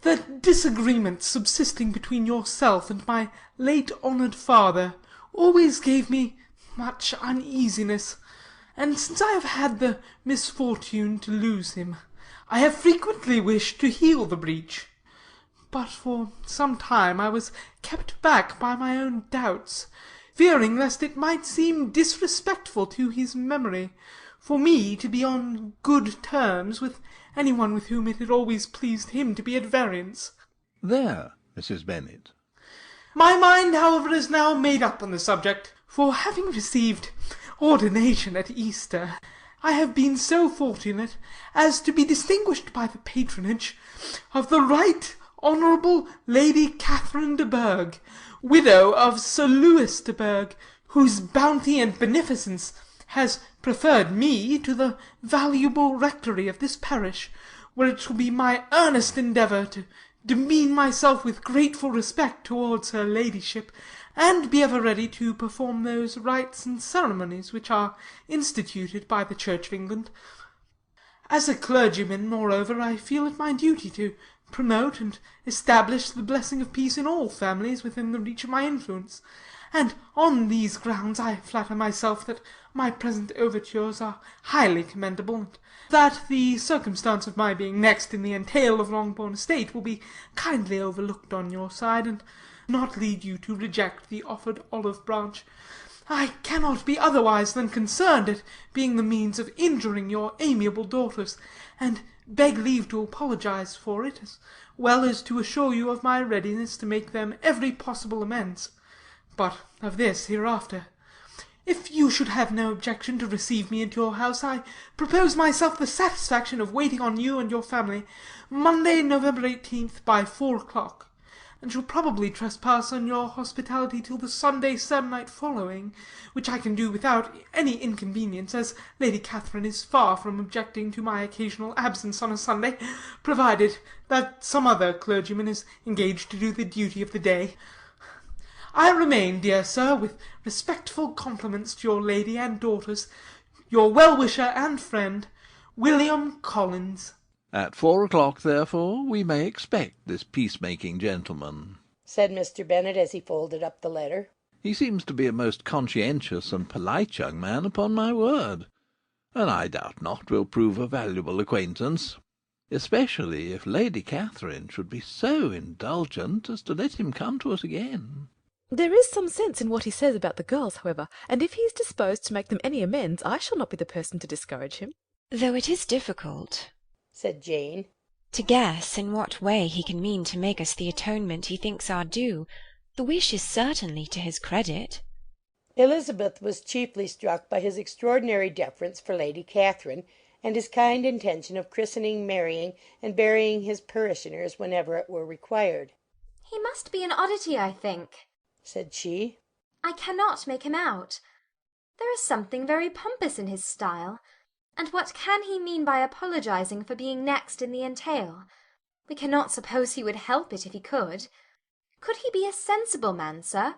the disagreement subsisting between yourself and my late honoured father always gave me much uneasiness, and since I have had the misfortune to lose him, I have frequently wished to heal the breach. But for some time I was kept back by my own doubts, fearing lest it might seem disrespectful to his memory for me to be on good terms with any one with whom it had always pleased him to be at variance. There, Mrs. Bennet. My mind, however, is now made up on the subject, for having received ordination at Easter, I have been so fortunate as to be distinguished by the patronage of the Right Honourable Lady Catherine de Bourgh, widow of Sir Lewis de Bourgh, whose bounty and beneficence has preferred me to the valuable rectory of this parish, where it shall be my earnest endeavour to demean myself with grateful respect towards her ladyship, and be ever ready to perform those rites and ceremonies which are instituted by the Church of England. As a clergyman, moreover, I feel it my duty to promote and establish the blessing of peace in all families within the reach of my influence, and on these grounds I flatter myself that my present overtures are highly commendable, and that the circumstance of my being next in the entail of Longbourn estate will be kindly overlooked on your side, and not lead you to reject the offered olive branch. I cannot be otherwise than concerned at being the means of injuring your amiable daughters, and beg leave to apologize for it, as well as to assure you of my readiness to make them every possible amends. But of this hereafter. If you should have no objection to receive me into your house, I propose myself the satisfaction of waiting on you and your family Monday, November 18th, by 4 o'clock, and shall probably trespass on your hospitality till the Sunday se'nnight following, which I can do without any inconvenience, as Lady Catherine is far from objecting to my occasional absence on a Sunday, provided that some other clergyman is engaged to do the duty of the day. I remain, dear sir, with respectful compliments to your lady and daughters, your well-wisher and friend, William Collins. At 4 o'clock, therefore, we may expect this peacemaking gentleman, said Mr. Bennet, as he folded up the letter. He seems to be a most conscientious and polite young man, upon my word, and I doubt not will prove a valuable acquaintance, especially if Lady Catherine should be so indulgent as to let him come to us again. There is some sense in what he says about the girls, however, and if he is disposed to make them any amends, I shall not be the person to discourage him. Though it is difficult, said Jane, to guess in what way he can mean to make us the atonement he thinks our due. The wish is certainly to his credit. Elizabeth was chiefly struck by his extraordinary deference for Lady Catherine, and his kind intention of christening, marrying, and burying his parishioners whenever it were required. He must be an oddity, I think, said she. I cannot make him out. There is something very pompous in his style. And what can he mean by apologizing for being next in the entail? We cannot suppose he would help it if he could. Could he be a sensible man, sir?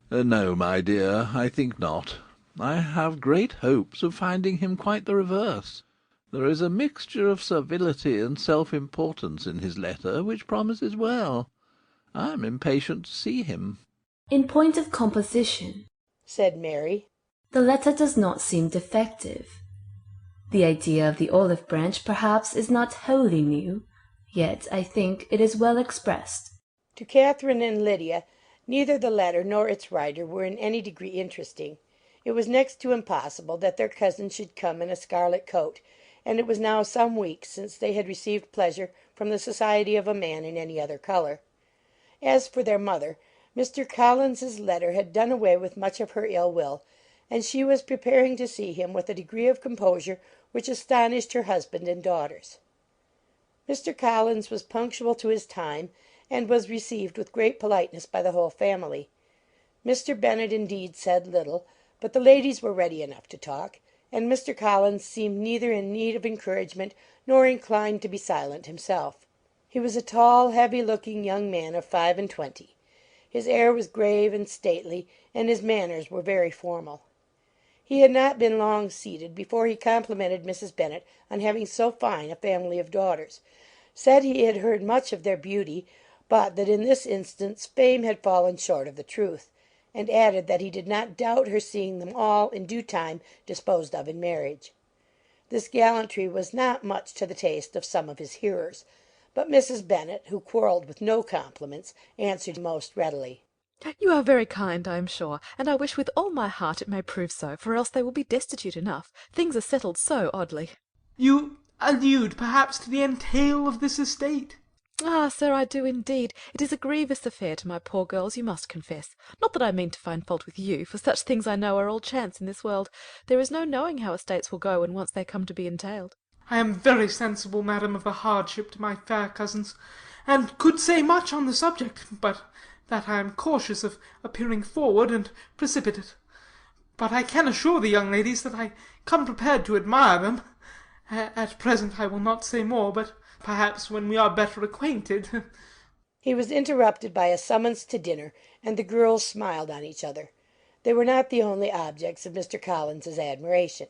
No, my dear, I think not. I have great hopes of finding him quite the reverse. There is a mixture of servility and self-importance in his letter which promises well. I am impatient to see him. In point of composition, said Mary, the letter does not seem defective. The idea of the olive branch perhaps is not wholly new, yet I think it is well expressed. To Catherine and Lydia, neither the letter nor its writer were in any degree interesting. It was next to impossible that their cousin should come in a scarlet coat, and it was now some weeks since they had received pleasure from the society of a man in any other colour. As for their mother, Mr. Collins's letter had done away with much of her ill will, and she was preparing to see him with a degree of composure which astonished her husband and daughters. Mr. Collins was punctual to his time, and was received with great politeness by the whole family. Mr. Bennet indeed said little, but the ladies were ready enough to talk, and Mr. Collins seemed neither in need of encouragement nor inclined to be silent himself. He was a tall, heavy-looking young man of 25. His air was grave and stately, and his manners were very formal. He had not been long seated before he complimented Mrs. Bennet on having so fine a family of daughters, said he had heard much of their beauty, but that in this instance fame had fallen short of the truth, and added that he did not doubt her seeing them all in due time disposed of in marriage. This gallantry was not much to the taste of some of his hearers, but Mrs. Bennet, who quarrelled with no compliments, answered most readily. You are very kind, I am sure, and I wish with all my heart it may prove so, for else they will be destitute enough. Things are settled so oddly. You allude, perhaps, to the entail of this estate? Ah, sir, I do indeed. It is a grievous affair to my poor girls, you must confess. Not that I mean to find fault with you, for such things I know are all chance in this world. There is no knowing how estates will go when once they come to be entailed. I am very sensible, madam, of the hardship to my fair cousins, and could say much on the subject, but that I am cautious of appearing forward and precipitate. But I can assure the young ladies that I come prepared to admire them. At present I will not say more, but perhaps when we are better acquainted. He was interrupted by a summons to dinner, and the girls smiled on each other. They were not the only objects of Mr. Collins's admiration.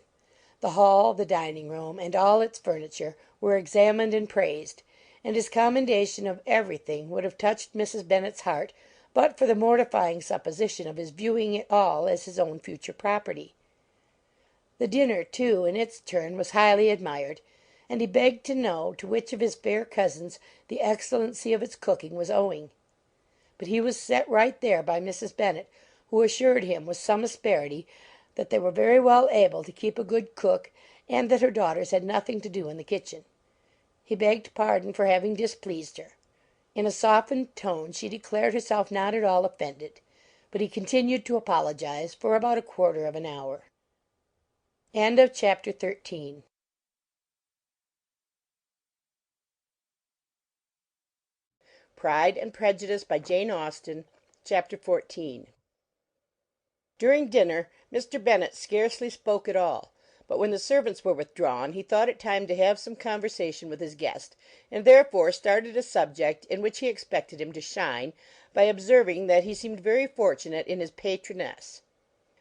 The hall, the dining-room, and all its furniture were examined and praised, and his commendation of everything would have touched Mrs. Bennet's heart but for the mortifying supposition of his viewing it all as his own future property. The dinner, too, in its turn, was highly admired, and he begged to know to which of his fair cousins the excellency of its cooking was owing. but he was set right there by Mrs. Bennet, who assured him with some asperity that they were very well able to keep a good cook, and that her daughters had nothing to do in the kitchen. He begged pardon for having displeased her. In a softened tone she declared herself not at all offended, but he continued to apologize for about a quarter of an hour. Chapter 13. Pride and Prejudice by Jane Austen. Chapter 14. During dinner Mr. Bennet scarcely spoke at all, but when the servants were withdrawn he thought it time to have some conversation with his guest, and therefore started a subject in which he expected him to shine, by observing that he seemed very fortunate in his patroness.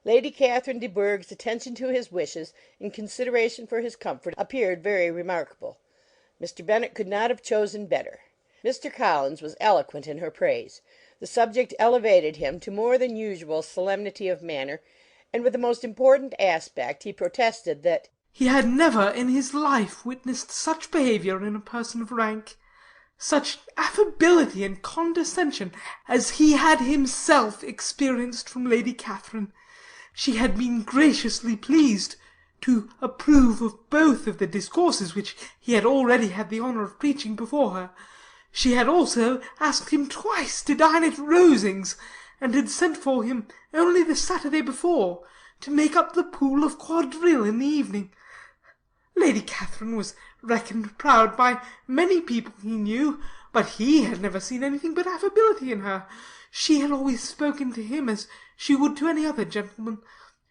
Lady Catherine de Bourgh's attention to his wishes, and consideration for his comfort, appeared very remarkable. Mr. Bennet could not have chosen better. Mr. Collins was eloquent in her praise. The subject elevated him to more than usual solemnity of manner, and with the most important aspect he protested that he had never in his life witnessed such behaviour in a person of rank, such affability and condescension as he had himself experienced from Lady Catherine. She had been graciously pleased to approve of both of the discourses which he had already had the honour of preaching before her. She had also asked him twice to dine at Rosings, and had sent for him only the Saturday before, to make up the pool of quadrille in the evening. Lady Catherine was reckoned proud by many people he knew, but he had never seen anything but affability in her. She had always spoken to him as she would to any other gentleman.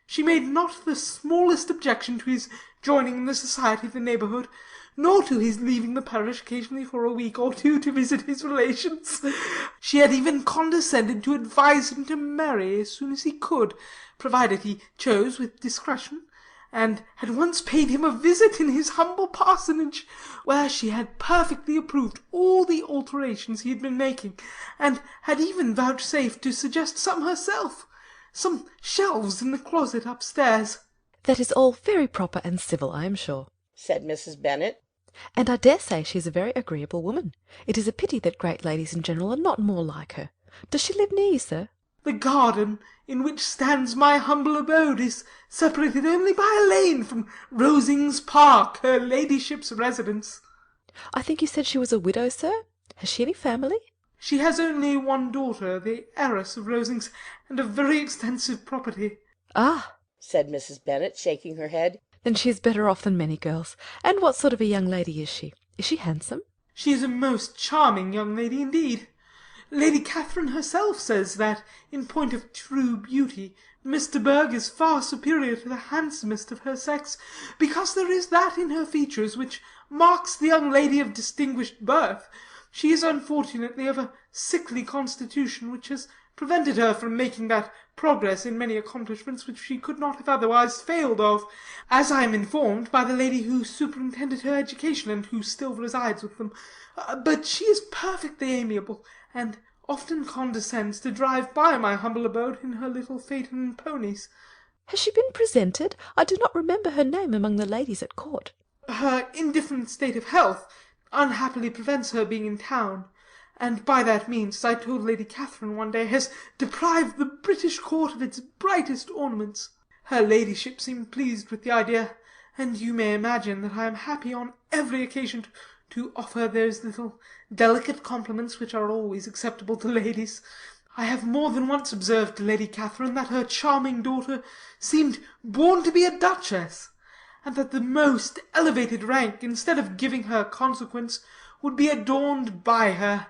She made not the smallest objection to his joining in the society of the neighbourhood, nor to his leaving the parish occasionally for a week or two to visit his relations. She had even condescended to advise him to marry as soon as he could, provided he chose with discretion, and had once paid him a visit in his humble parsonage, where she had perfectly approved all the alterations he had been making, and had even vouchsafed to suggest some herself, some shelves in the closet upstairs. That is all very proper and civil, I am sure, said Mrs. Bennet. And I dare say she is a very agreeable woman. It is a pity that great ladies in general are not more like her. Does she live near you, sir? The garden in which stands my humble abode is separated only by a lane from Rosings Park, her ladyship's residence. I think you said she was a widow, sir? Has she any family? She has only one daughter, the heiress of Rosings, and a very extensive property. Ah, said Mrs. Bennet, shaking her head. Then she is better off than many girls. And what sort of a young lady is she? Is she handsome? She is a most charming young lady indeed. Lady Catherine herself says that, in point of true beauty, Miss de Bourgh is far superior to the handsomest of her sex, because there is that in her features which marks the young lady of distinguished birth. She is unfortunately of a sickly constitution, which has prevented her from making that progress in many accomplishments which she could not have otherwise failed of, as I am informed by the lady who superintended her education, and who still resides with them. But she is perfectly amiable, and often condescends to drive by my humble abode in her little phaeton and ponies. Has she been presented? I do not remember her name among the ladies at court. Her indifferent state of health unhappily prevents her being in town, and by that means, as I told Lady Catherine one day, has deprived the British court of its brightest ornaments. Her ladyship seemed pleased with the idea, and you may imagine that I am happy on every occasion to offer those little delicate compliments which are always acceptable to ladies. I have more than once observed to Lady Catherine that her charming daughter seemed born to be a duchess, and that the most elevated rank, instead of giving her consequence, would be adorned by her.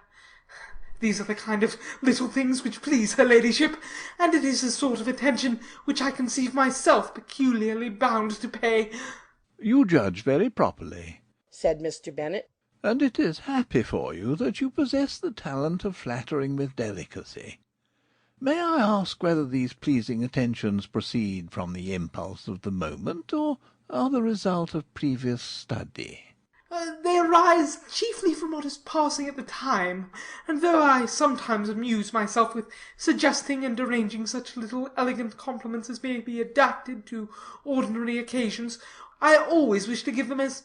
These are the kind of little things which please her ladyship, and it is a sort of attention which I conceive myself peculiarly bound to pay. You judge very properly, said Mr. Bennet. And it is happy for you that you possess the talent of flattering with delicacy. May I ask whether these pleasing attentions proceed from the impulse of the moment, or are the result of previous study? They arise chiefly from what is passing at the time, and though I sometimes amuse myself with suggesting and arranging such little elegant compliments as may be adapted to ordinary occasions, I always wish to give them as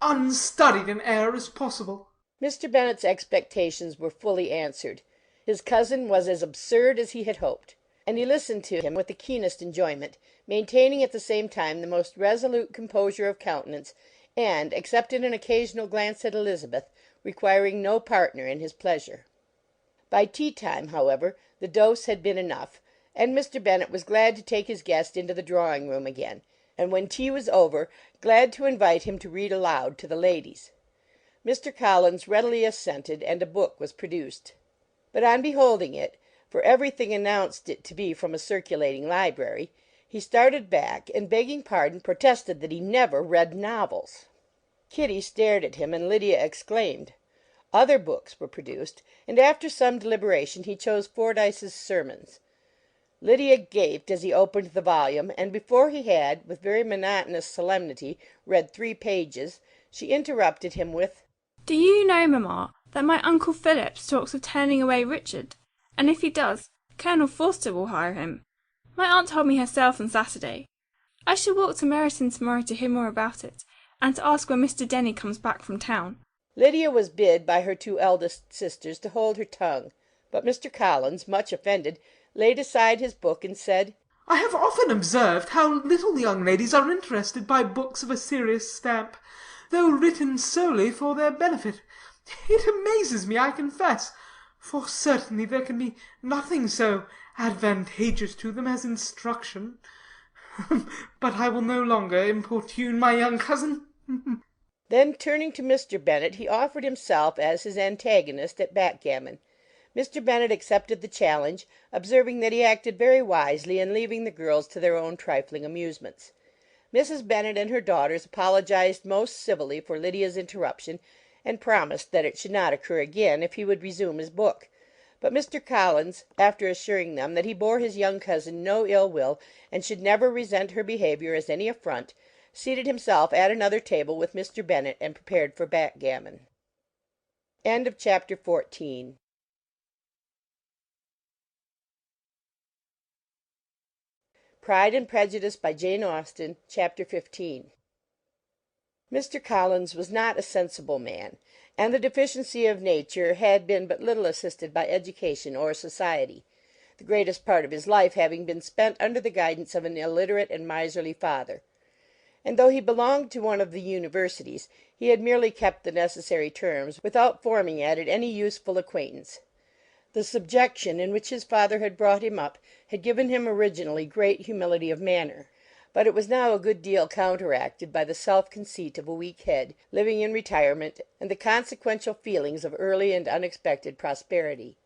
unstudied an air as possible. Mr. Bennet's expectations were fully answered. His cousin was as absurd as he had hoped, and he listened to him with the keenest enjoyment, maintaining at the same time the most resolute composure of countenance, and, except in an occasional glance at Elizabeth, requiring no partner in his pleasure. By tea time, however, the dose had been enough, and Mr. Bennet was glad to take his guest into the drawing room again, and when tea was over, glad to invite him to read aloud to the ladies. Mr. Collins readily assented, and a book was produced. But on beholding it, for everything announced it to be from a circulating library, he started back, and, begging pardon, protested that he never read novels. Kitty stared at him, and Lydia exclaimed. Other books were produced, and after some deliberation he chose Fordyce's Sermons. Lydia gaped as he opened the volume, and before he had, with very monotonous solemnity, read 3 pages, she interrupted him with, "Do you know, mamma, that my uncle Phillips talks of turning away Richard, and if he does, Colonel Forster will hire him. My aunt told me herself on Saturday. I shall walk to Meryton to-morrow to hear more about it, and to ask when Mr. Denny comes back from town." Lydia was bid by her 2 eldest sisters to hold her tongue, but Mr. Collins, much offended, laid aside his book and said, I have often observed how little young ladies are interested by books of a serious stamp, though written solely for their benefit. It amazes me, I confess, for certainly there can be nothing so advantageous to them as instruction. But I will no longer importune my young cousin. Then, turning to Mr. Bennet, he offered himself as his antagonist at backgammon. Mr. Bennet accepted the challenge, observing that he acted very wisely in leaving the girls to their own trifling amusements. Mrs. Bennet and her daughters apologized most civilly for Lydia's interruption, and promised that it should not occur again if he would resume his book; but Mr. Collins, after assuring them that he bore his young cousin no ill will, and should never resent her behaviour as any affront, seated himself at another table with Mr. Bennet, and prepared for backgammon. Chapter 14. Pride and Prejudice, by Jane Austen. Chapter 15. Mr. Collins was not a sensible man, and the deficiency of nature had been but little assisted by education or society, the greatest part of his life having been spent under the guidance of an illiterate and miserly father; and though he belonged to one of the universities, he had merely kept the necessary terms without forming at it any useful acquaintance. The subjection in which his father had brought him up had given him originally great humility of manner, but it was now a good deal counteracted by the self-conceit of a weak head, living in retirement, and the consequential feelings of early and unexpected prosperity.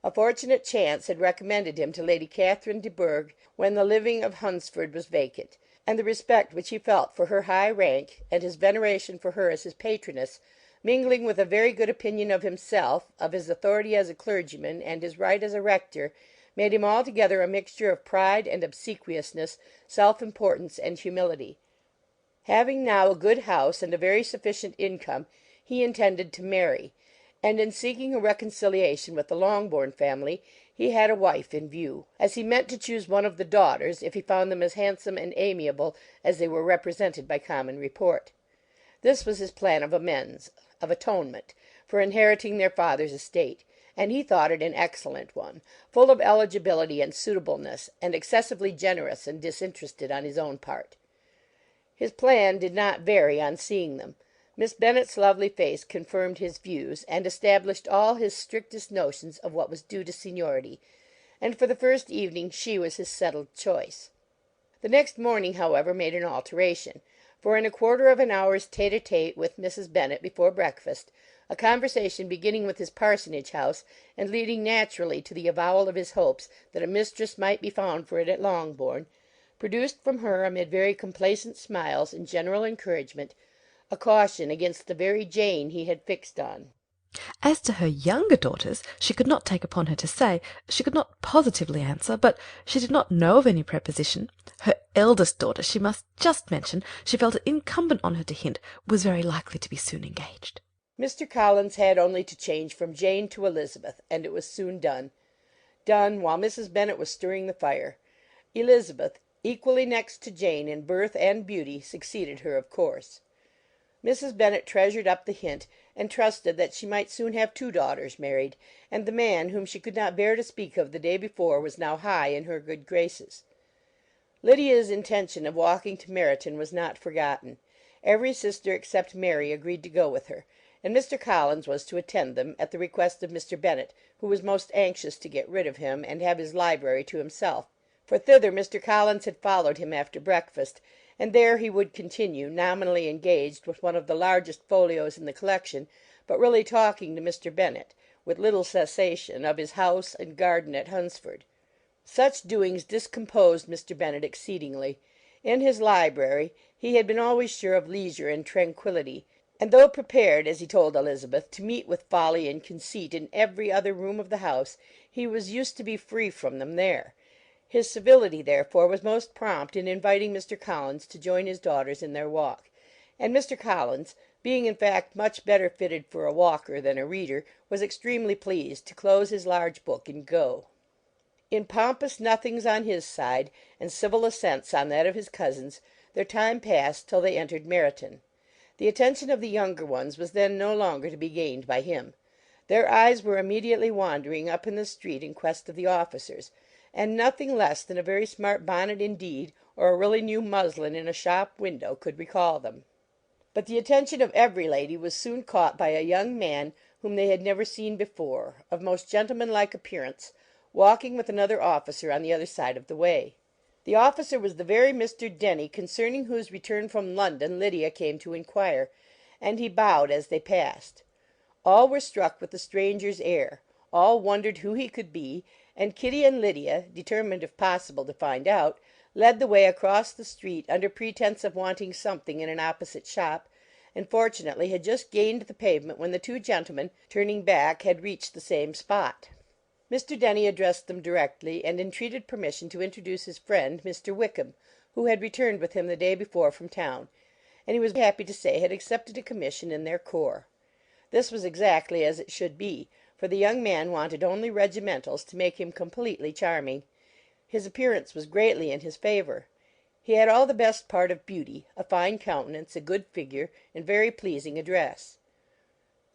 A fortunate chance had recommended him to Lady Catherine de Bourgh when the living of Hunsford was vacant, and the respect which he felt for her high rank, and his veneration for her as his patroness, mingling with a very good opinion of himself, of his authority as a clergyman, and his right as a rector, made him altogether a mixture of pride and obsequiousness, self-importance and humility. Having now a good house and a very sufficient income, he intended to marry, and in seeking a reconciliation with the Longbourn family, he had a wife in view, as he meant to choose one of the daughters, if he found them as handsome and amiable as they were represented by common report. This was his plan of amends, of atonement, for inheriting their father's estate, and he thought it an excellent one, full of eligibility and suitableness, and excessively generous and disinterested on his own part. His plan did not vary on seeing them. Miss Bennet's lovely face confirmed his views, and established all his strictest notions of what was due to seniority, and for the first evening she was his settled choice. The next morning, however, made an alteration, for in a quarter of an hour's tete-a-tete with Mrs. Bennet before breakfast, a conversation beginning with his parsonage house, and leading naturally to the avowal of his hopes that a mistress might be found for it at Longbourn, produced from her, amid very complacent smiles and general encouragement, a caution against the very Jane he had fixed on. As to her younger daughters, she could not take upon her to say, she could not positively answer, but she did not know of any preposition. Her eldest daughter, she must just mention, she felt it incumbent on her to hint, was very likely to be soon engaged. Mr. Collins had only to change from Jane to Elizabeth, and it was soon done. Done while Mrs. Bennet was stirring the fire. Elizabeth, equally next to Jane in birth and beauty, succeeded her of course. Mrs. Bennet treasured up the hint, and trusted that she might soon have two daughters married, and the man whom she could not bear to speak of the day before was now high in her good graces. Lydia's intention of walking to Meryton was not forgotten. Every sister except Mary agreed to go with her, and Mr. Collins was to attend them, at the request of Mr. Bennet, who was most anxious to get rid of him, and have his library to himself, for thither Mr. Collins had followed him after breakfast, and there he would continue, nominally engaged with one of the largest folios in the collection, but really talking to Mr. Bennet, with little cessation, of his house and garden at Hunsford. Such doings discomposed Mr. Bennet exceedingly. In his library he had been always sure of leisure and tranquillity, and though prepared, as he told Elizabeth, to meet with folly and conceit in every other room of the house, he was used to be free from them there. His civility, therefore, was most prompt in inviting Mr. Collins to join his daughters in their walk; and Mr. Collins, being in fact much better fitted for a walker than a reader, was extremely pleased to close his large book and go. In pompous nothings on his side, and civil assents on that of his cousins, their time passed till they entered Meryton. The attention of the younger ones was then no longer to be gained by him. Their eyes were immediately wandering up in the street in quest of the officers, and nothing less than a very smart bonnet indeed, or a really new muslin in a shop window, could recall them. But the attention of every lady was soon caught by a young man whom they had never seen before, of most gentlemanlike appearance, walking with another officer on the other side of the way. The officer was the very Mr. Denny concerning whose return from London Lydia came to inquire, and he bowed as they passed. All were struck with the stranger's air, all wondered who he could be, and Kitty and Lydia, determined if possible to find out, led the way across the street under pretence of wanting something in an opposite shop, and fortunately had just gained the pavement when the two gentlemen, turning back, had reached the same spot. Mr. Denny addressed them directly, and entreated permission to introduce his friend, Mr. Wickham, who had returned with him the day before from town, and he was happy to say had accepted a commission in their corps. This was exactly as it should be, for the young man wanted only regimentals to make him completely charming. His appearance was greatly in his favour. He had all the best part of beauty, a fine countenance, a good figure, and very pleasing address.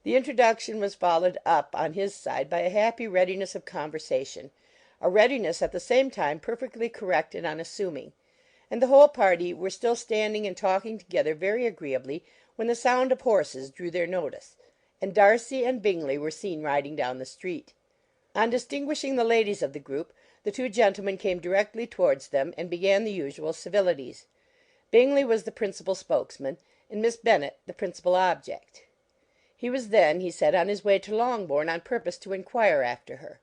The introduction was followed up on his side by a happy readiness of conversation, a readiness at the same time perfectly correct and unassuming; and the whole party were still standing and talking together very agreeably when the sound of horses drew their notice, and Darcy and Bingley were seen riding down the street. On distinguishing the ladies of the group, the two gentlemen came directly towards them, and began the usual civilities. Bingley was the principal spokesman, and Miss Bennet the principal object. He was then, he said, on his way to Longbourn on purpose to inquire after her.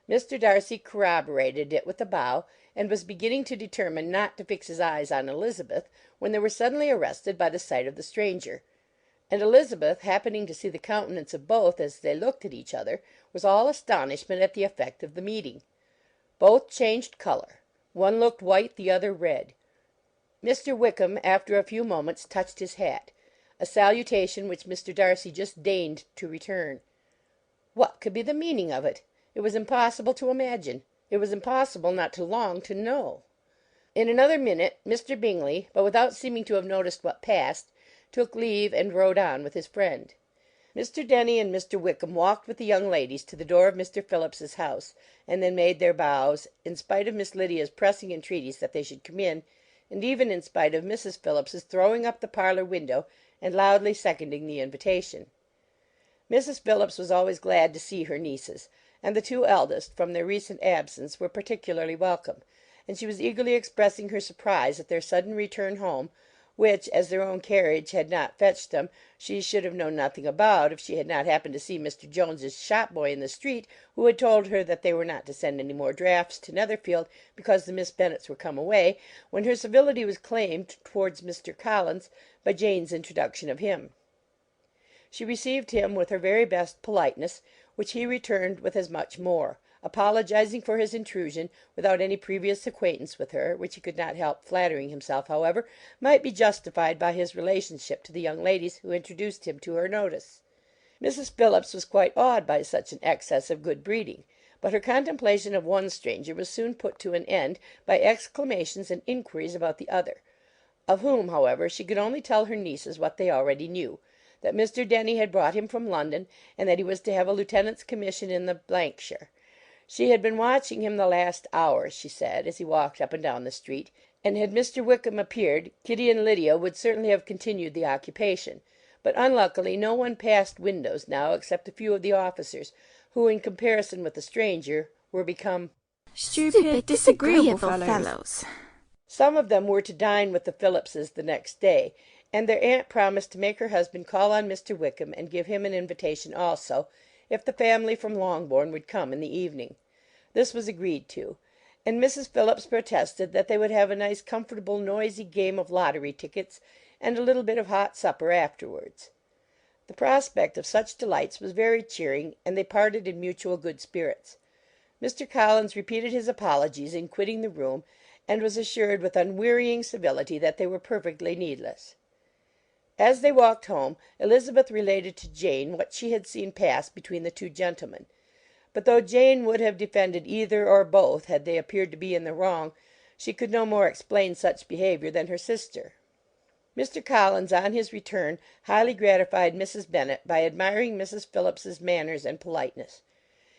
Mr. Darcy corroborated it with a bow, and was beginning to determine not to fix his eyes on Elizabeth, when they were suddenly arrested by the sight of the stranger; and Elizabeth, happening to see the countenance of both as they looked at each other, was all astonishment at the effect of the meeting. Both changed colour; one looked white, the other red. Mr. Wickham, after a few moments, touched his hat, a salutation which Mr. Darcy just deigned to return. What could be the meaning of it? It was impossible to imagine. It was impossible not to long to know. In another minute Mr. Bingley, but without seeming to have noticed what passed, took leave and rode on with his friend. Mr. Denny and Mr. Wickham walked with the young ladies to the door of Mr. Phillips's house, and then made their bows, in spite of Miss Lydia's pressing entreaties that they should come in, and even in spite of Mrs. Phillips's throwing up the parlour window and loudly seconding the invitation. Mrs. Phillips was always glad to see her nieces, and the two eldest, from their recent absence, were particularly welcome, and she was eagerly expressing her surprise at their sudden return home, which, as their own carriage had not fetched them, she should have known nothing about if she had not happened to see Mr. Jones's shop boy in the street, who had told her that they were not to send any more drafts to Netherfield because the Miss Bennets were come away, when her civility was claimed towards Mr. Collins by Jane's introduction of him. She received him with her very best politeness, which he returned with as much more, apologizing for his intrusion, without any previous acquaintance with her, which he could not help flattering himself, however, might be justified by his relationship to the young ladies who introduced him to her notice. Mrs. Phillips was quite awed by such an excess of good breeding, but her contemplation of one stranger was soon put to an end by exclamations and inquiries about the other, of whom, however, she could only tell her nieces what they already knew, that Mr. Denny had brought him from London, and that he was to have a lieutenant's commission in the shire. She had been watching him the last hour, she said, as he walked up and down the street, and had Mr. Wickham appeared, Kitty and Lydia would certainly have continued the occupation; but unluckily no one passed windows now except a few of the officers, who, in comparison with the stranger, were become stupid, disagreeable fellows. Some of them were to dine with the Phillipses the next day, and their aunt promised to make her husband call on Mr. Wickham and give him an invitation also, if the family from Longbourn would come in the evening. This was agreed to, and Mrs. Phillips protested that they would have a nice comfortable noisy game of lottery tickets, and a little bit of hot supper afterwards. The prospect of such delights was very cheering, and they parted in mutual good spirits. Mr. Collins repeated his apologies in quitting the room, and was assured with unwearying civility that they were perfectly needless. As they walked home, Elizabeth related to Jane what she had seen pass between the two gentlemen; but though Jane would have defended either or both had they appeared to be in the wrong, she could no more explain such behaviour than her sister. Mr. Collins, on his return, highly gratified Mrs. Bennet by admiring Mrs. Phillips's manners and politeness.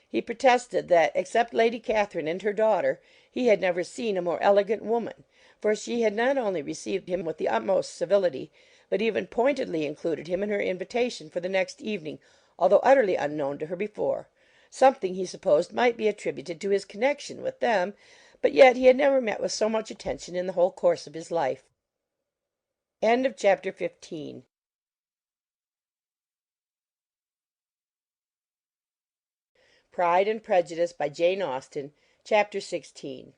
He protested that, except Lady Catherine and her daughter, he had never seen a more elegant woman, for she had not only received him with the utmost civility, but even pointedly included him in her invitation for the next evening, although utterly unknown to her before; something, he supposed, might be attributed to his connection with them, but yet he had never met with so much attention in the whole course of his life. Chapter 15. Pride and Prejudice, by Jane Austen. Chapter 16.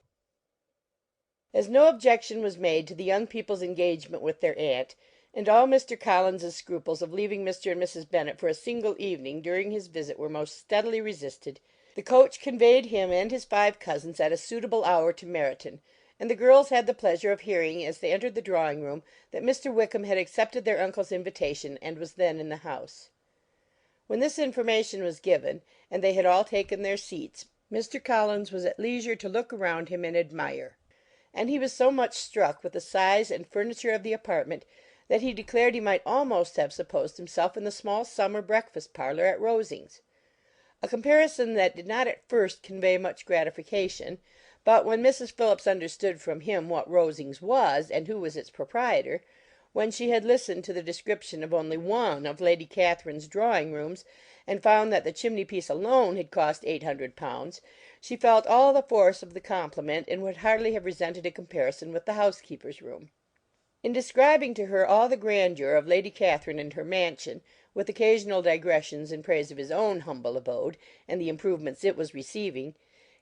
As no objection was made to the young people's engagement with their aunt, and all Mr. Collins's scruples of leaving Mr. and Mrs. Bennet for a single evening during his visit were most steadily resisted, the coach conveyed him and his 5 cousins at a suitable hour to Meryton, and the girls had the pleasure of hearing, as they entered the drawing-room, that Mr. Wickham had accepted their uncle's invitation, and was then in the house. When this information was given, and they had all taken their seats, Mr. Collins was at leisure to look around him and admire; and he was so much struck with the size and furniture of the apartment, that he declared he might almost have supposed himself in the small summer breakfast parlour at Rosings; a comparison that did not at first convey much gratification, but when Mrs. Phillips understood from him what Rosings was, and who was its proprietor, when she had listened to the description of only one of Lady Catherine's drawing-rooms, and found that the chimney-piece alone had cost £800, she felt all the force of the compliment, and would hardly have resented a comparison with the housekeeper's room. In describing to her all the grandeur of Lady Catherine and her mansion, with occasional digressions in praise of his own humble abode, and the improvements it was receiving,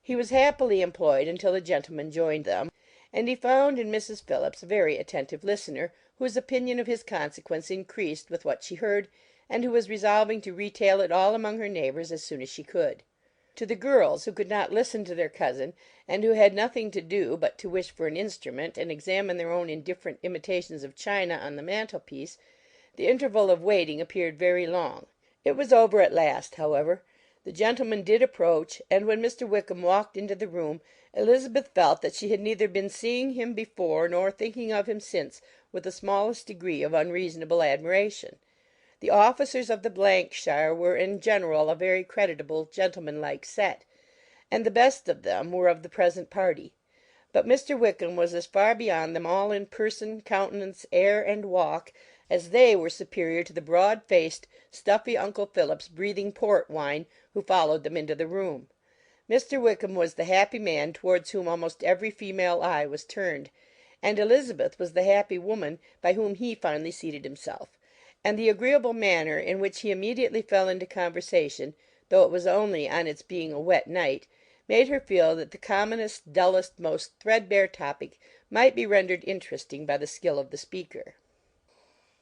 he was happily employed until the gentlemen joined them, and he found in Mrs. Phillips a very attentive listener, whose opinion of his consequence increased with what she heard, and who was resolving to retail it all among her neighbours as soon as she could. To the girls, who could not listen to their cousin, and who had nothing to do but to wish for an instrument, and examine their own indifferent imitations of china on the mantelpiece, the interval of waiting appeared very long. It was over at last, however. The gentlemen did approach, and when Mr. Wickham walked into the room, Elizabeth felt that she had neither been seeing him before nor thinking of him since with the smallest degree of unreasonable admiration. The officers of the shire were in general a very creditable, gentlemanlike set, and the best of them were of the present party; but Mr. Wickham was as far beyond them all in person, countenance, air, and walk, as they were superior to the broad-faced, stuffy Uncle Phillips breathing port wine who followed them into the room. Mr. Wickham was the happy man towards whom almost every female eye was turned, and Elizabeth was the happy woman by whom he finally seated himself; and the agreeable manner in which he immediately fell into conversation, though it was only on its being a wet night, made her feel that the commonest, dullest, most threadbare topic might be rendered interesting by the skill of the speaker.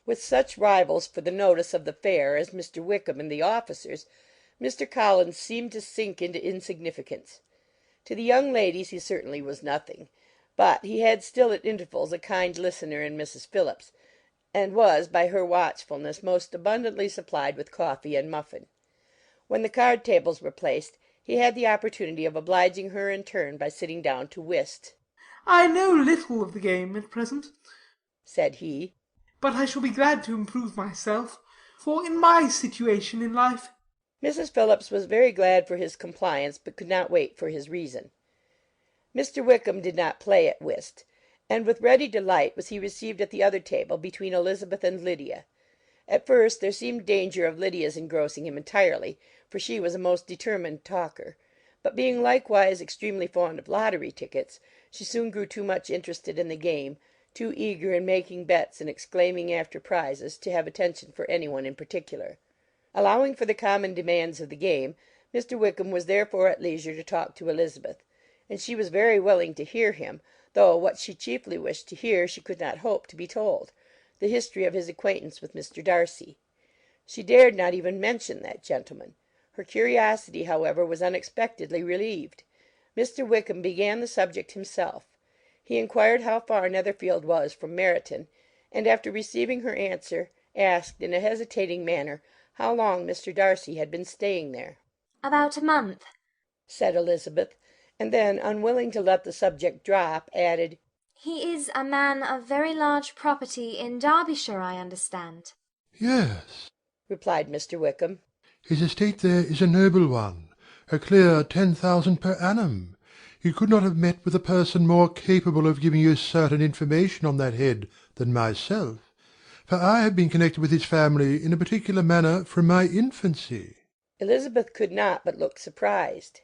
With such rivals for the notice of the fair as Mr. Wickham and the officers, Mr. Collins seemed to sink into insignificance. To the young ladies he certainly was nothing, but he had still at intervals a kind listener in Mrs. Phillips, and was, by her watchfulness, most abundantly supplied with coffee and muffin. When the card tables were placed, he had the opportunity of obliging her in turn by sitting down to whist. "I know little of the game at present," said he, "but I shall be glad to improve myself. for in my situation in life—" Mrs. Phillips was very glad for his compliance, but could not wait for his reason. Mr. Wickham did not play at whist, and with ready delight was he received at the other table between Elizabeth and Lydia. At first there seemed danger of Lydia's engrossing him entirely, for she was a most determined talker; but being likewise extremely fond of lottery tickets, she soon grew too much interested in the game, too eager in making bets and exclaiming after prizes, to have attention for any one in particular. Allowing for the common demands of the game, Mr. Wickham was therefore at leisure to talk to Elizabeth, and she was very willing to hear him, though what she chiefly wished to hear she could not hope to be told, the history of his acquaintance with Mr. Darcy. She dared not even mention that gentleman. Her curiosity, however, was unexpectedly relieved. Mr. Wickham began the subject himself. He inquired how far Netherfield was from Meryton, and after receiving her answer, asked, in a hesitating manner, how long Mr. Darcy had been staying there. "About a month," said Elizabeth, and then, unwilling to let the subject drop, added, "He is a man of very large property in Derbyshire, I understand." Yes, replied Mr. Wickham. his estate there is a noble one, a clear 10,000 per annum. You could not have met with a person more capable of giving you certain information on that head than myself, for I have been connected with his family in a particular manner from my infancy. Elizabeth could not but look surprised.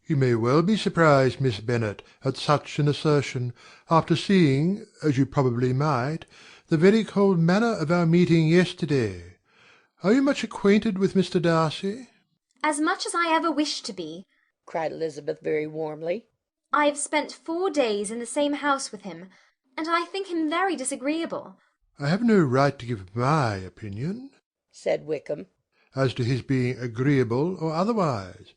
You may well be surprised, Miss Bennet, at such an assertion, after seeing, as you probably might, the very cold manner of our meeting yesterday. Are you much acquainted with Mr. Darcy? "As much as I ever wished to be," cried Elizabeth very warmly. "I have spent 4 days in the same house with him, and I think him very disagreeable." I have no right to give my opinion, said Wickham, as to his being agreeable or otherwise.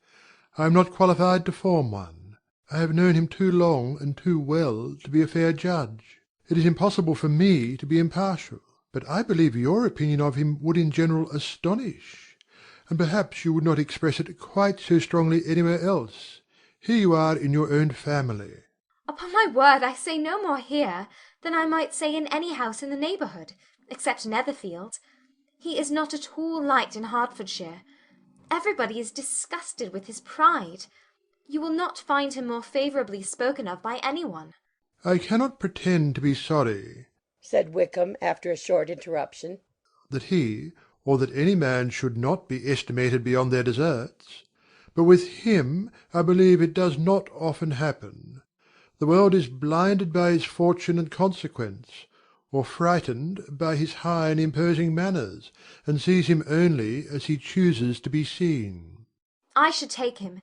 I am not qualified to form one. I have known him too long and too well to be a fair judge. It is impossible for me to be impartial. But I believe your opinion of him would in general astonish, and perhaps you would not express it quite so strongly anywhere else. Here you are in your own family. "Upon my word, I say no more here than I might say in any house in the neighbourhood, except Netherfield. He is not at all liked in Hertfordshire. Everybody is disgusted with his pride. You will not find him more favourably spoken of by any one." I cannot pretend to be sorry, said Wickham, after a short interruption, that he, or that any man should not be estimated beyond their deserts. But with him I believe it does not often happen. The world is blinded by his fortune and consequence, or frightened by his high and imposing manners, and sees him only as he chooses to be seen. "I should take him,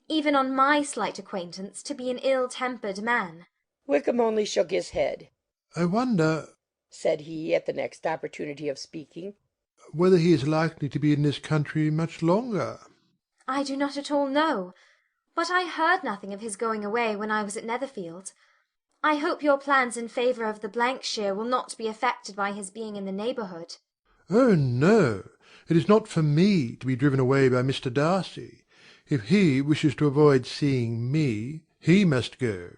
even on my slight acquaintance, to be an ill-tempered man." Wickham only shook his head. I wonder, said he, at the next opportunity of speaking, whether he is likely to be in this country much longer. "I do not at all know, but I heard nothing of his going away when I was at Netherfield. I hope your plans in favour of the Blankshire will not be affected by his being in the neighbourhood." Oh, no! It is not for me to be driven away by Mr. Darcy. If he wishes to avoid seeing me, he must go.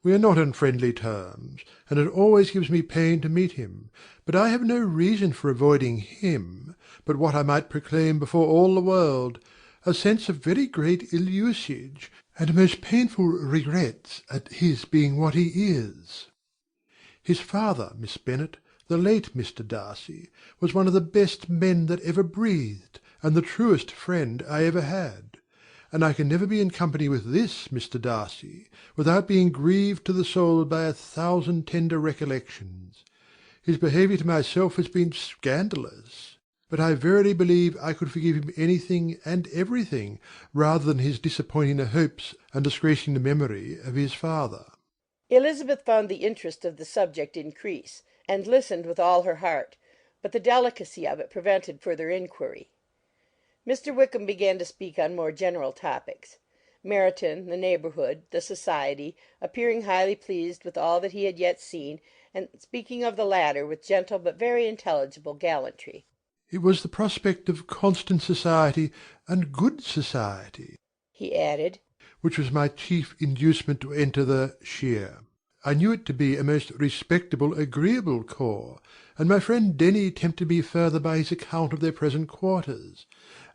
We are not on friendly terms, and it always gives me pain to meet him, but I have no reason for avoiding him, but what I might proclaim before all the world, a sense of very great ill-usage, and most painful regrets at his being what he is. His father, Miss Bennet, the late Mr. Darcy, was one of the best men that ever breathed, and the truest friend I ever had. And I can never be in company with this Mr. Darcy without being grieved to the soul by 1,000 tender recollections. His behaviour to myself has been scandalous, but I verily believe I could forgive him anything and everything rather than his disappointing the hopes and disgracing the memory of his father. Elizabeth found the interest of the subject increase, and listened with all her heart, but the delicacy of it prevented further inquiry. Mr. Wickham began to speak on more general topics. Meryton, the neighbourhood, the society, appearing highly pleased with all that he had yet seen, and speaking of the latter with gentle but very intelligible gallantry. It was the prospect of constant society and good society, he added, which was my chief inducement to enter the shire. I knew it to be a most respectable agreeable corps, and my friend Denny tempted me further by his account of their present quarters,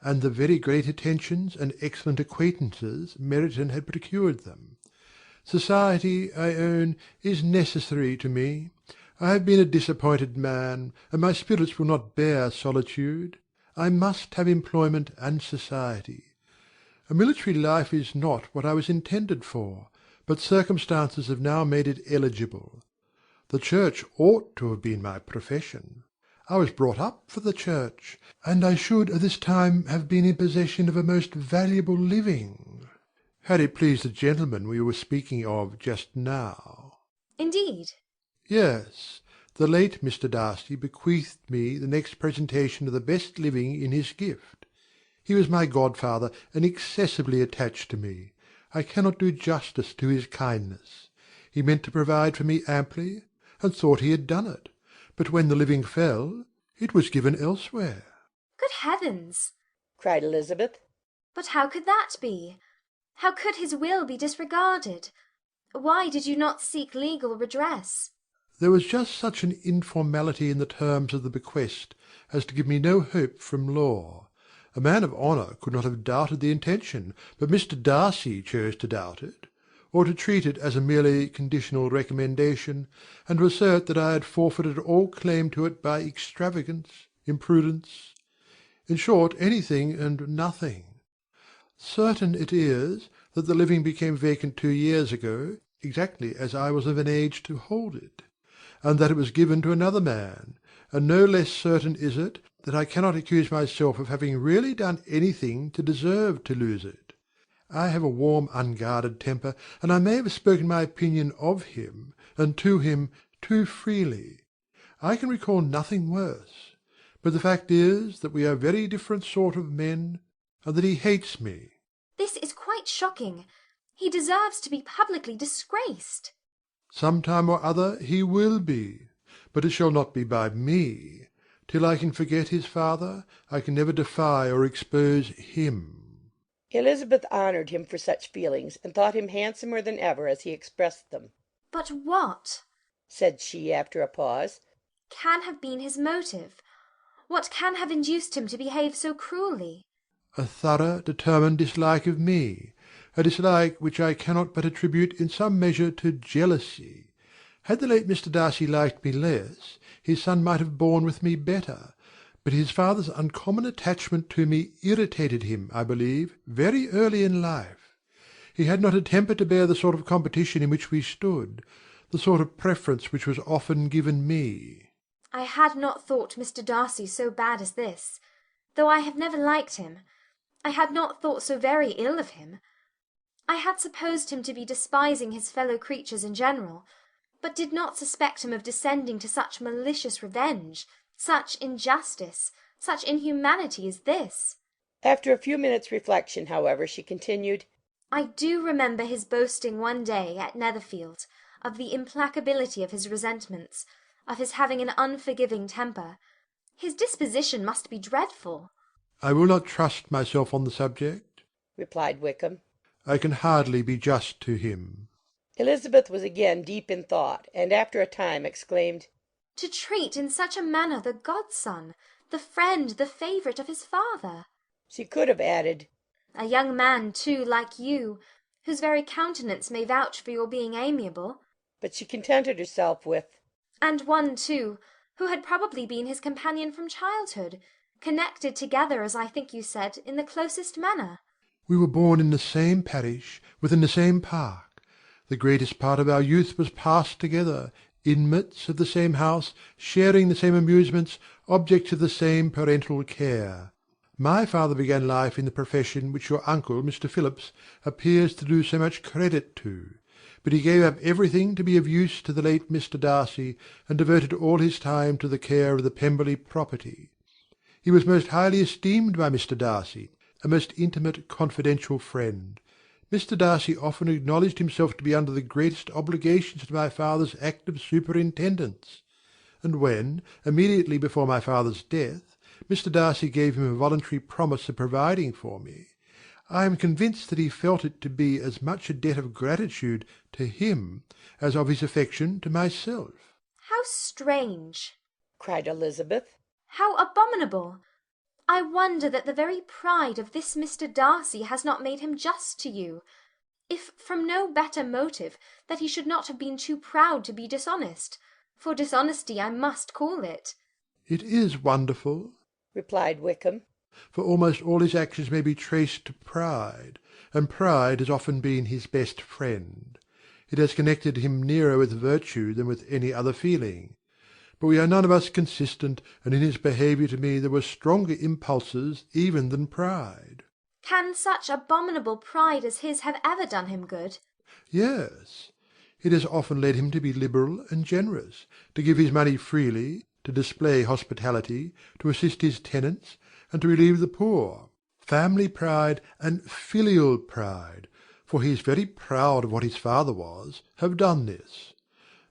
and the very great attentions and excellent acquaintances Meryton had procured them. Society, I own, is necessary to me. I have been a disappointed man, and my spirits will not bear solitude. I must have employment and society. A military life is not what I was intended for, but circumstances have now made it eligible. The Church ought to have been my profession. I was brought up for the Church, and I should at this time have been in possession of a most valuable living, had it pleased the gentleman we were speaking of just now. Indeed? Yes. The late Mr. Darcy bequeathed me the next presentation of the best living in his gift. He was my godfather, and excessively attached to me. I cannot do justice to his kindness. He meant to provide for me amply, and thought he had done it. But when the living fell, it was given elsewhere. Good heavens! cried Elizabeth. But how could that be? How could his will be disregarded? Why did you not seek legal redress? There was just such an informality in the terms of the bequest as to give me no hope from law. A man of honour could not have doubted the intention, but Mr. Darcy chose to doubt it, or to treat it as a merely conditional recommendation, and to assert that I had forfeited all claim to it by extravagance, imprudence, in short, anything and nothing. Certain it is that the living became vacant 2 years ago, exactly as I was of an age to hold it, and that it was given to another man, and no less certain is it that I cannot accuse myself of having really done anything to deserve to lose it. I have a warm unguarded temper, and I may have spoken my opinion of him, and to him, too freely. I can recall nothing worse. But the fact is that we are very different sort of men, and that he hates me. This is quite shocking. He deserves to be publicly disgraced. Some time or other he will be, but it shall not be by me. Till I can forget his father, I can never defy or expose him. Elizabeth honoured him for such feelings, and thought him handsomer than ever as he expressed them. But what, said she, after a pause, can have been his motive? What can have induced him to behave so cruelly? A thorough, determined dislike of me, a dislike which I cannot but attribute in some measure to jealousy. Had the late Mr. Darcy liked me less, his son might have borne with me better, but his father's uncommon attachment to me irritated him, I believe, very early in life. He had not a temper to bear the sort of competition in which we stood, the sort of preference which was often given me. I had not thought Mr. Darcy so bad as this. Though I have never liked him, I had not thought so very ill of him. I had supposed him to be despising his fellow creatures in general, but did not suspect him of descending to such malicious revenge, such injustice, such inhumanity as this. After a few minutes' reflection, however, she continued, I do remember his boasting one day at Netherfield of the implacability of his resentments, of his having an unforgiving temper. His disposition must be dreadful. I will not trust myself on the subject, replied Wickham. I can hardly be just to him. Elizabeth was again deep in thought, and after a time exclaimed, To treat in such a manner the godson, the friend, the favourite of his father. She could have added, A young man, too, like you, whose very countenance may vouch for your being amiable. But she contented herself with, And one, too, who had probably been his companion from childhood, connected together, as I think you said, in the closest manner. We were born in the same parish, within the same park. The greatest part of our youth was passed together, inmates of the same house, sharing the same amusements, objects of the same parental care. My father began life in the profession which your uncle, Mr. Phillips, appears to do so much credit to, but he gave up everything to be of use to the late Mr. Darcy, and devoted all his time to the care of the Pemberley property. He was most highly esteemed by Mr. Darcy, a most intimate confidential friend. Mr. Darcy often acknowledged himself to be under the greatest obligations to my father's active superintendence; and when, immediately before my father's death, Mr. Darcy gave him a voluntary promise of providing for me, I am convinced that he felt it to be as much a debt of gratitude to him as of his affection to myself. How strange! cried Elizabeth. How abominable! I wonder that the very pride of this Mr. Darcy has not made him just to you. If from no better motive, that he should not have been too proud to be dishonest, for dishonesty I must call it. It is wonderful, replied Wickham, for almost all his actions may be traced to pride, and pride has often been his best friend. It has connected him nearer with virtue than with any other feeling. But we are none of us consistent, and in his behaviour to me there were stronger impulses even than pride. Can such abominable pride as his have ever done him good? Yes. It has often led him to be liberal and generous, to give his money freely, to display hospitality, to assist his tenants, and to relieve the poor. Family pride and filial pride, for he is very proud of what his father was, have done this.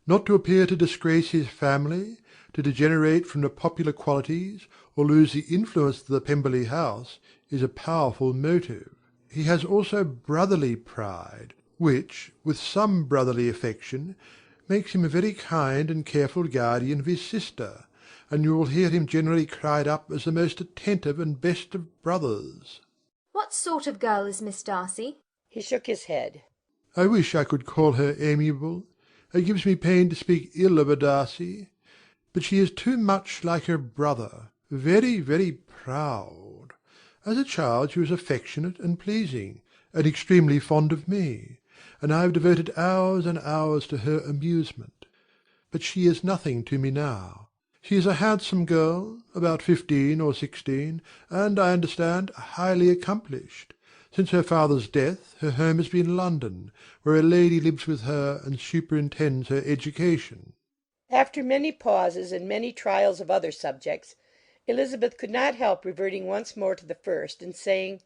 Not to appear to disgrace his family, to degenerate from the popular qualities, or lose the influence of the Pemberley house, is a powerful motive. He has also brotherly pride, which, with some brotherly affection, makes him a very kind and careful guardian of his sister, and you will hear him generally cried up as the most attentive and best of brothers. What sort of girl is Miss Darcy? He shook his head. I wish I could call her amiable. It gives me pain to speak ill of a Darcy, but she is too much like her brother, very, very proud. As a child she was affectionate and pleasing, and extremely fond of me, and I have devoted hours and hours to her amusement. But she is nothing to me now. She is a handsome girl, about 15 or 16, and, I understand, highly accomplished. Since her father's death her home has been London, where a lady lives with her and superintends her education. After many pauses and many trials of other subjects, Elizabeth could not help reverting once more to the first, and saying,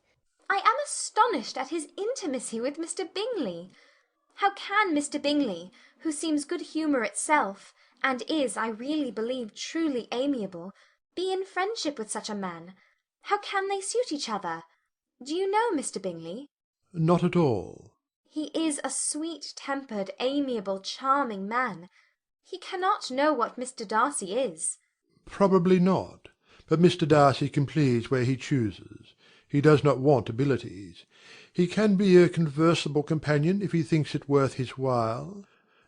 I am astonished at his intimacy with Mr. Bingley. How can Mr. Bingley, who seems good humour itself, and is, I really believe, truly amiable, be in friendship with such a man? How can they suit each other? Do you know Mr. Bingley? Not at all. He is a sweet-tempered, amiable, charming man. He cannot know what Mr. Darcy is. Probably not. But Mr. Darcy can please where he chooses. He does not want abilities. He can be a conversable companion if he thinks it worth his while.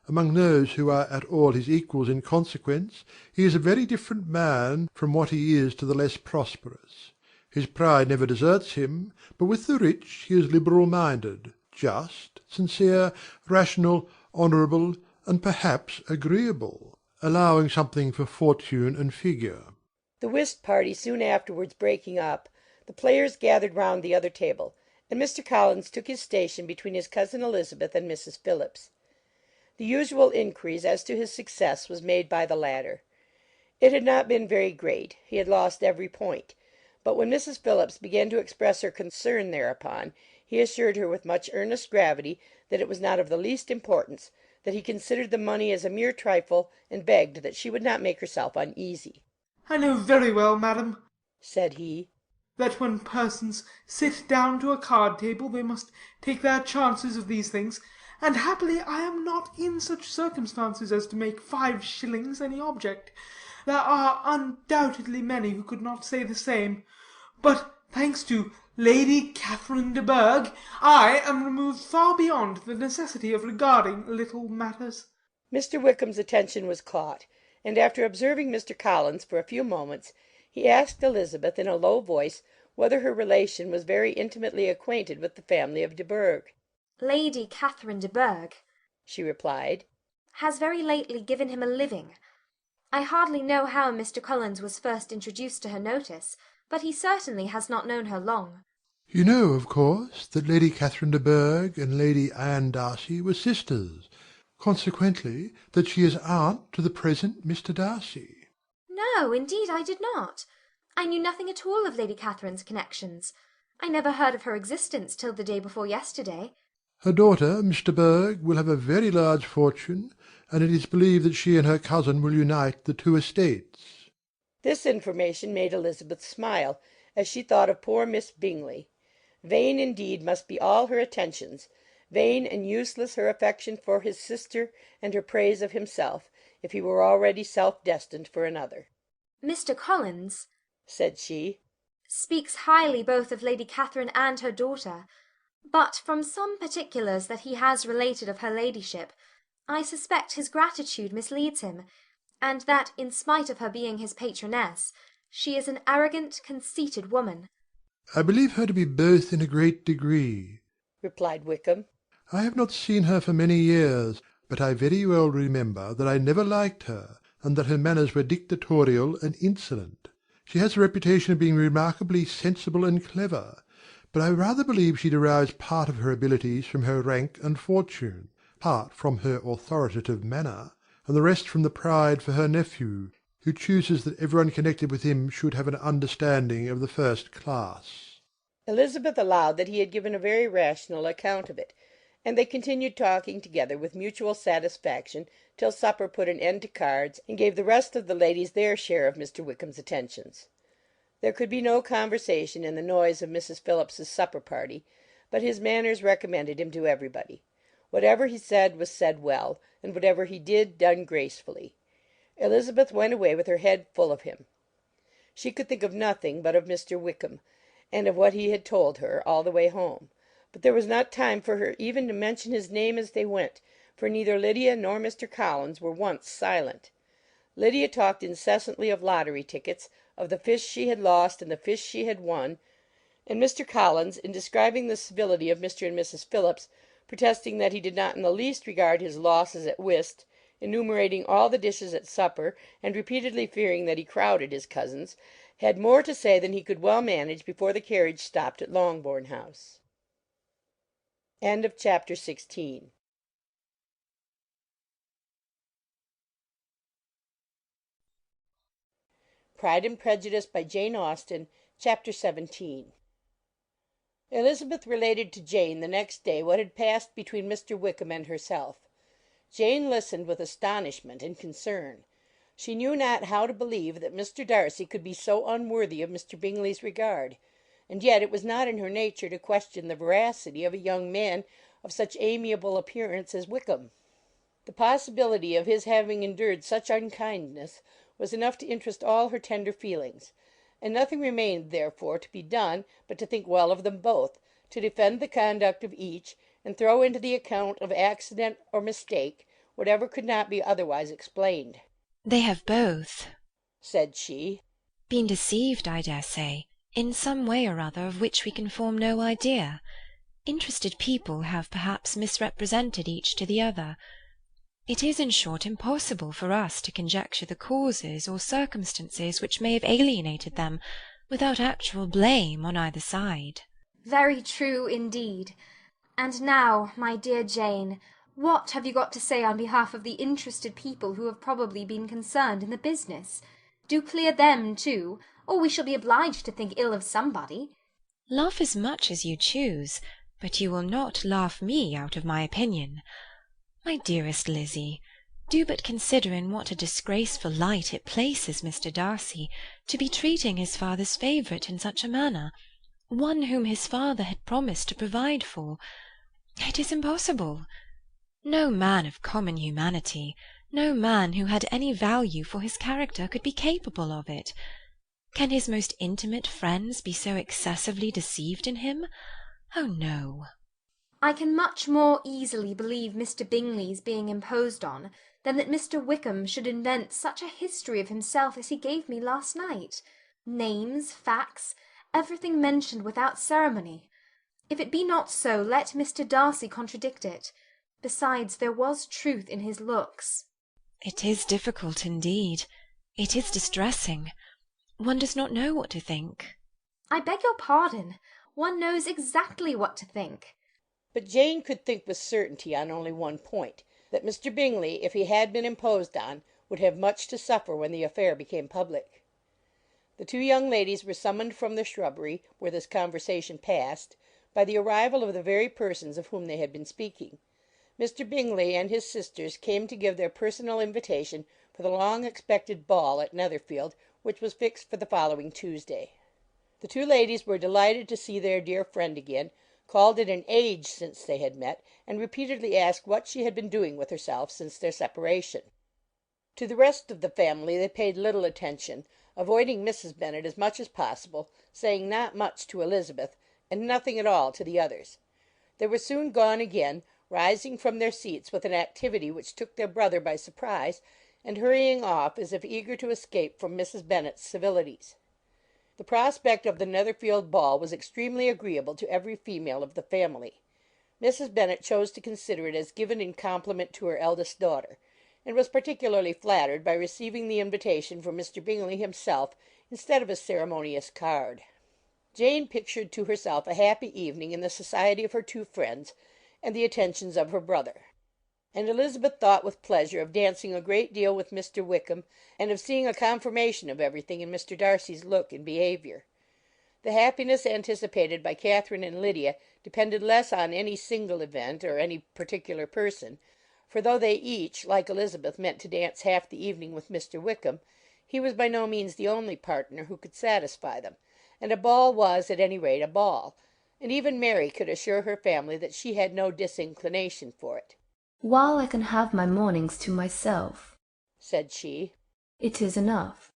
Among those who are at all his equals in consequence, he is a very different man from what he is to the less prosperous. His pride never deserts him, but with the rich he is liberal-minded, just, sincere, rational, honourable, and perhaps agreeable, allowing something for fortune and figure. The whist party soon afterwards breaking up, the players gathered round the other table, and Mr. Collins took his station between his cousin Elizabeth and Mrs. Phillips. The usual inquiries as to his success was made by the latter. It had not been very great, he had lost every point, but when Mrs. Phillips began to express her concern thereupon, he assured her with much earnest gravity that it was not of the least importance, that he considered the money as a mere trifle, and begged that she would not make herself uneasy. I know very well, madam, said he, that when persons sit down to a card table they must take their chances of these things, and happily I am not in such circumstances as to make 5 shillings any object. There are undoubtedly many who could not say the same, but, thanks to Lady Catherine de Bourgh, I am removed far beyond the necessity of regarding little matters. Mr. Wickham's attention was caught, and after observing Mr. Collins for a few moments, he asked Elizabeth in a low voice whether her relation was very intimately acquainted with the family of de Bourgh. Lady Catherine de Bourgh, she replied, has very lately given him a living. I hardly know how Mr. Collins was first introduced to her notice, but he certainly has not known her long. You know, of course, that Lady Catherine de Bourgh and Lady Anne Darcy were sisters, consequently that she is aunt to the present Mr. Darcy. No, indeed I did not. I knew nothing at all of Lady Catherine's connections. I never heard of her existence till the day before yesterday. Her daughter, Miss de Bourgh, will have a very large fortune, and it is believed that she and her cousin will unite the 2 estates. This information made Elizabeth smile, as she thought of poor Miss Bingley. Vain indeed must be all her attentions, vain and useless her affection for his sister and her praise of himself, if he were already self-destined for another. Mr. Collins, said she, speaks highly both of Lady Catherine and her daughter, but from some particulars that he has related of her ladyship, I suspect his gratitude misleads him, and that, in spite of her being his patroness, she is an arrogant, conceited woman. I believe her to be both in a great degree, replied Wickham. I have not seen her for many years, but I very well remember that I never liked her, and that her manners were dictatorial and insolent. She has a reputation of being remarkably sensible and clever, but I rather believe she derives part of her abilities from her rank and fortune, part from her authoritative manner, and the rest from the pride for her nephew, who chooses that everyone connected with him should have an understanding of the first class. Elizabeth allowed that he had given a very rational account of it, and they continued talking together with mutual satisfaction till supper put an end to cards, and gave the rest of the ladies their share of Mr. Wickham's attentions. There could be no conversation in the noise of Mrs. Phillips's supper party, but his manners recommended him to everybody. Whatever he said was said well, and whatever he did done gracefully. Elizabeth went away with her head full of him. She could think of nothing but of Mr. Wickham, and of what he had told her, all the way home. But there was not time for her even to mention his name as they went, for neither Lydia nor Mr. Collins were once silent. Lydia talked incessantly of lottery tickets, of the fish she had lost and the fish she had won, and Mr. Collins, in describing the civility of Mr. and Mrs. Phillips, protesting that he did not in the least regard his losses at whist, enumerating all the dishes at supper, and repeatedly fearing that he crowded his cousins, had more to say than he could well manage before the carriage stopped at Longbourn House. Chapter 16. Pride and Prejudice by Jane Austen, Chapter 17. Elizabeth related to Jane the next day what had passed between Mr. Wickham and herself. Jane listened with astonishment and concern. She knew not how to believe that Mr. Darcy could be so unworthy of Mr. Bingley's regard, and yet it was not in her nature to question the veracity of a young man of such amiable appearance as Wickham. The possibility of his having endured such unkindness was enough to interest all her tender feelings, and nothing remained therefore to be done but to think well of them both, to defend the conduct of each, and throw into the account of accident or mistake whatever could not be otherwise explained. They have both, said she, been deceived, I dare say, in some way or other of which we can form no idea. Interested people have perhaps misrepresented each to the other. It is, in short, impossible for us to conjecture the causes or circumstances which may have alienated them, without actual blame on either side. Very true indeed. And now, my dear Jane, what have you got to say on behalf of the interested people who have probably been concerned in the business? Do clear them too, or we shall be obliged to think ill of somebody. Laugh as much as you choose, but you will not laugh me out of my opinion. My dearest Lizzie, do but consider in what a disgraceful light it places Mr. Darcy to be treating his father's favourite in such a manner, one whom his father had promised to provide for. It is impossible. No man of common humanity, no man who had any value for his character, could be capable of it. Can his most intimate friends be so excessively deceived in him? Oh, no. I can much more easily believe Mr. Bingley's being imposed on than that Mr. Wickham should invent such a history of himself as he gave me last night. Names, facts, everything mentioned without ceremony. If it be not so, let Mr. Darcy contradict it. Besides, there was truth in his looks. It is difficult indeed. It is distressing. One does not know what to think. I beg your pardon. One knows exactly what to think. But Jane could think with certainty on only one point, that Mr. Bingley, if he had been imposed on, would have much to suffer when the affair became public. The two young ladies were summoned from the shrubbery, where this conversation passed, by the arrival of the very persons of whom they had been speaking. Mr. Bingley and his sisters came to give their personal invitation for the long-expected ball at Netherfield, which was fixed for the following Tuesday. The two ladies were delighted to see their dear friend again, called it an age since they had met, and repeatedly asked what she had been doing with herself since their separation. To the rest of the family they paid little attention, avoiding Mrs. Bennet as much as possible, saying not much to Elizabeth, and nothing at all to the others. They were soon gone again, rising from their seats with an activity which took their brother by surprise, and hurrying off as if eager to escape from Mrs. Bennet's civilities. The prospect of the Netherfield ball was extremely agreeable to every female of the family. Mrs. Bennet chose to consider it as given in compliment to her eldest daughter, and was particularly flattered by receiving the invitation from Mr. Bingley himself instead of a ceremonious card. Jane pictured to herself a happy evening in the society of her two friends, and the attentions of her brother; and Elizabeth thought with pleasure of dancing a great deal with Mr. Wickham, and of seeing a confirmation of everything in Mr. Darcy's look and behaviour. The happiness anticipated by Catherine and Lydia depended less on any single event or any particular person, for though they each, like Elizabeth, meant to dance half the evening with Mr. Wickham, he was by no means the only partner who could satisfy them, and a ball was, at any rate, a ball, and even Mary could assure her family that she had no disinclination for it. "While I can have my mornings to myself," said she, "it is enough.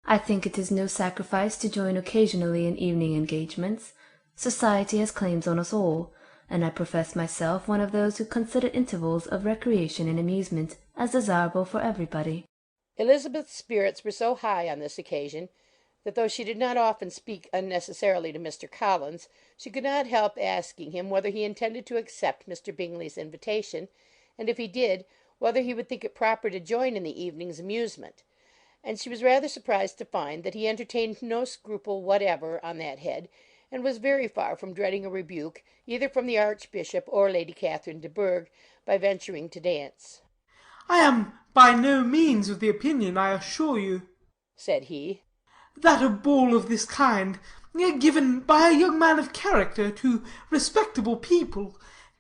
I think it is no sacrifice to join occasionally in evening engagements. Society has claims on us all, and I profess myself one of those who consider intervals of recreation and amusement as desirable for everybody." Elizabeth's spirits were so high on this occasion, that though she did not often speak unnecessarily to Mr. Collins, she could not help asking him whether he intended to accept Mr. Bingley's invitation, and if he did, whether he would think it proper to join in the evening's amusement; and she was rather surprised to find that he entertained no scruple whatever on that head, and was very far from dreading a rebuke, either from the Archbishop or Lady Catherine de Bourgh, by venturing to dance. "I am by no means of the opinion, I assure you," said he, "that a ball of this kind, given by a young man of character to respectable people,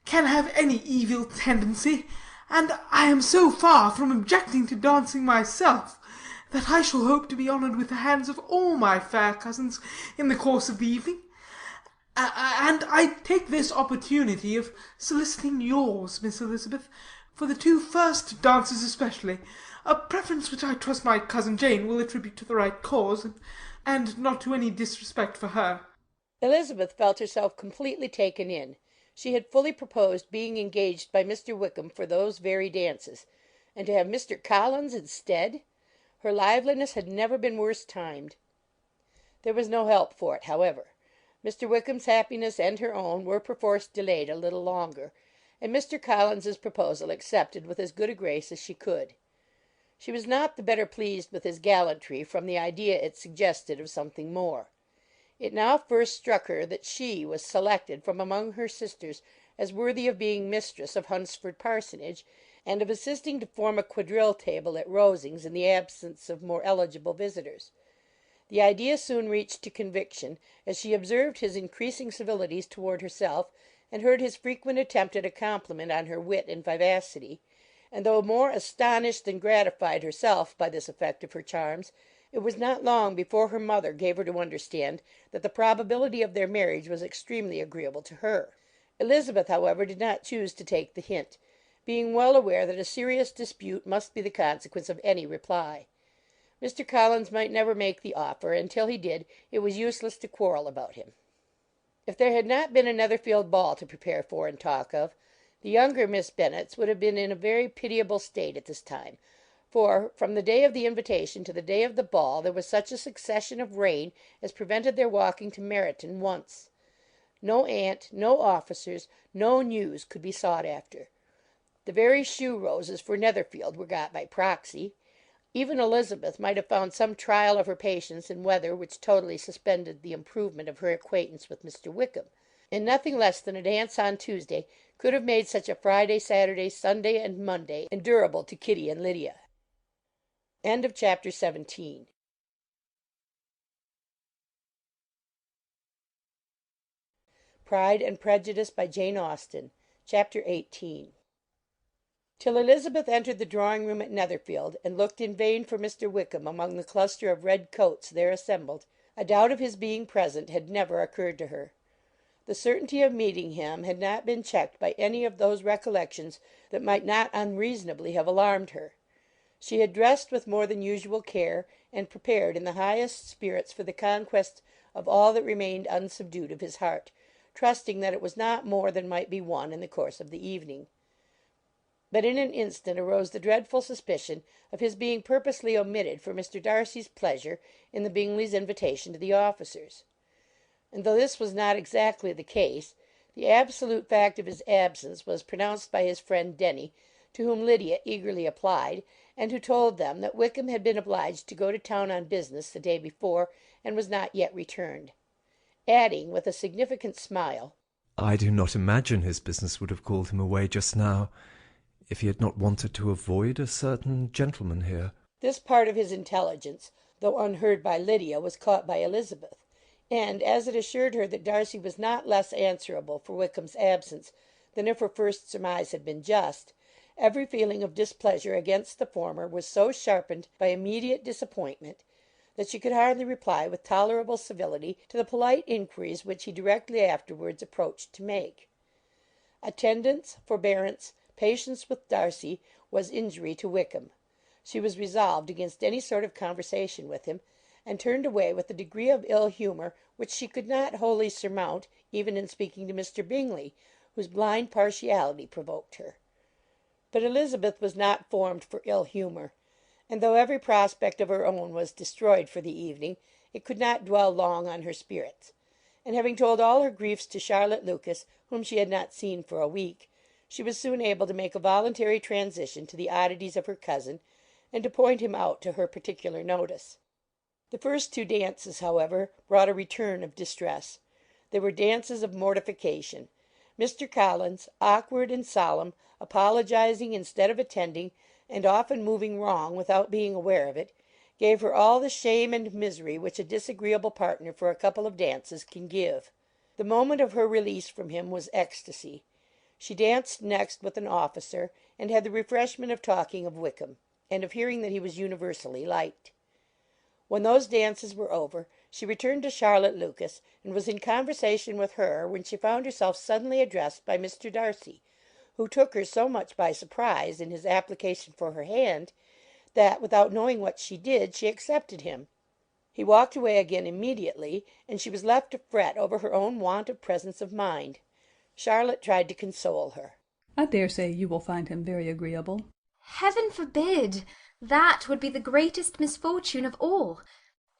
can have any evil tendency, and I am so far from objecting to dancing myself, that I shall hope to be honoured with the hands of all my fair cousins in the course of the evening. And I take this opportunity of soliciting yours, Miss Elizabeth, for the two first dances especially, a preference which I trust my cousin Jane will attribute to the right cause, and not to any disrespect for her." Elizabeth felt herself completely taken in. She had fully proposed being engaged by Mr. Wickham for those very dances, and to have Mr. Collins instead! Her liveliness had never been worse timed. There was no help for it, however. Mr. Wickham's happiness and her own were perforce delayed a little longer, and Mr. Collins's proposal accepted with as good a grace as she could. She was not the better pleased with his gallantry from the idea it suggested of something more. It now first struck her that she was selected from among her sisters as worthy of being mistress of Hunsford Parsonage, and of assisting to form a quadrille table at Rosings in the absence of more eligible visitors. The idea soon reached to conviction, as she observed his increasing civilities toward herself, and heard his frequent attempt at a compliment on her wit and vivacity, and though more astonished than gratified herself by this effect of her charms, it was not long before her mother gave her to understand that the probability of their marriage was extremely agreeable to her. Elizabeth, however, did not choose to take the hint, being well aware that a serious dispute must be the consequence of any reply. Mr. Collins might never make the offer, and till he did, it was useless to quarrel about him. If there had not been a Netherfield ball to prepare for and talk of, the younger Miss Bennets would have been in a very pitiable state at this time, for, from the day of the invitation to the day of the ball, there was such a succession of rain as prevented their walking to Meryton once. No aunt, no officers, no news could be sought after. The very shoe roses for Netherfield were got by proxy. Even Elizabeth might have found some trial of her patience in weather which totally suspended the improvement of her acquaintance with Mr. Wickham, and nothing less than a dance on Tuesday could have made such a Friday, Saturday, Sunday, and Monday endurable to Kitty and Lydia. Chapter 17. Pride and Prejudice by Jane Austen. Chapter 18. Till Elizabeth entered the drawing-room at Netherfield, and looked in vain for Mr. Wickham among the cluster of red coats there assembled, A doubt of his being present had never occurred to her. The certainty of meeting him had not been checked by any of those recollections that might not unreasonably have alarmed her. She had dressed with more than usual care, and prepared in the highest spirits for the conquest of all that remained unsubdued of his heart, trusting that it was not more than might be won in the course of the evening. But in an instant arose the dreadful suspicion of his being purposely omitted for Mr. Darcy's pleasure in the Bingleys' invitation to the officers. And though this was not exactly the case, the absolute fact of his absence was pronounced by his friend Denny, to whom Lydia eagerly applied, and who told them that Wickham had been obliged to go to town on business the day before, and was not yet returned; adding, with a significant smile, I do not imagine his business would have called him away just now, if he had not wanted to avoid a certain gentleman here. This part of his intelligence, though unheard by Lydia, was caught by Elizabeth, and as it assured her that Darcy was not less answerable for Wickham's absence than if her first surmise had been just, every feeling of displeasure against the former was so sharpened by immediate disappointment, that she could hardly reply with tolerable civility to the polite inquiries which he directly afterwards approached to make. Attendance, forbearance, patience with Darcy, was injury to Wickham. She was resolved against any sort of conversation with him, and turned away with a degree of ill humour which she could not wholly surmount even in speaking to Mr. Bingley, whose blind partiality provoked her. But Elizabeth was not formed for ill humour, and though every prospect of her own was destroyed for the evening, it could not dwell long on her spirits; and having told all her griefs to Charlotte Lucas, whom she had not seen for a week, she was soon able to make a voluntary transition to the oddities of her cousin, and to point him out to her particular notice. The first two dances, however, brought a return of distress. They were dances of mortification. Mr. Collins, awkward and solemn, apologizing instead of attending, and often moving wrong without being aware of it, gave her all the shame and misery which a disagreeable partner for a couple of dances can give. The moment of her release from him was ecstasy. She danced next with an officer, and had the refreshment of talking of Wickham, and of hearing that he was universally liked. When those dances were over, she returned to Charlotte Lucas, and was in conversation with her when she found herself suddenly addressed by Mr. Darcy, who took her so much by surprise in his application for her hand, that, without knowing what she did, she accepted him. He walked away again immediately, and she was left to fret over her own want of presence of mind. Charlotte tried to console her. I dare say you will find him very agreeable. Heaven forbid! That would be the greatest misfortune of all.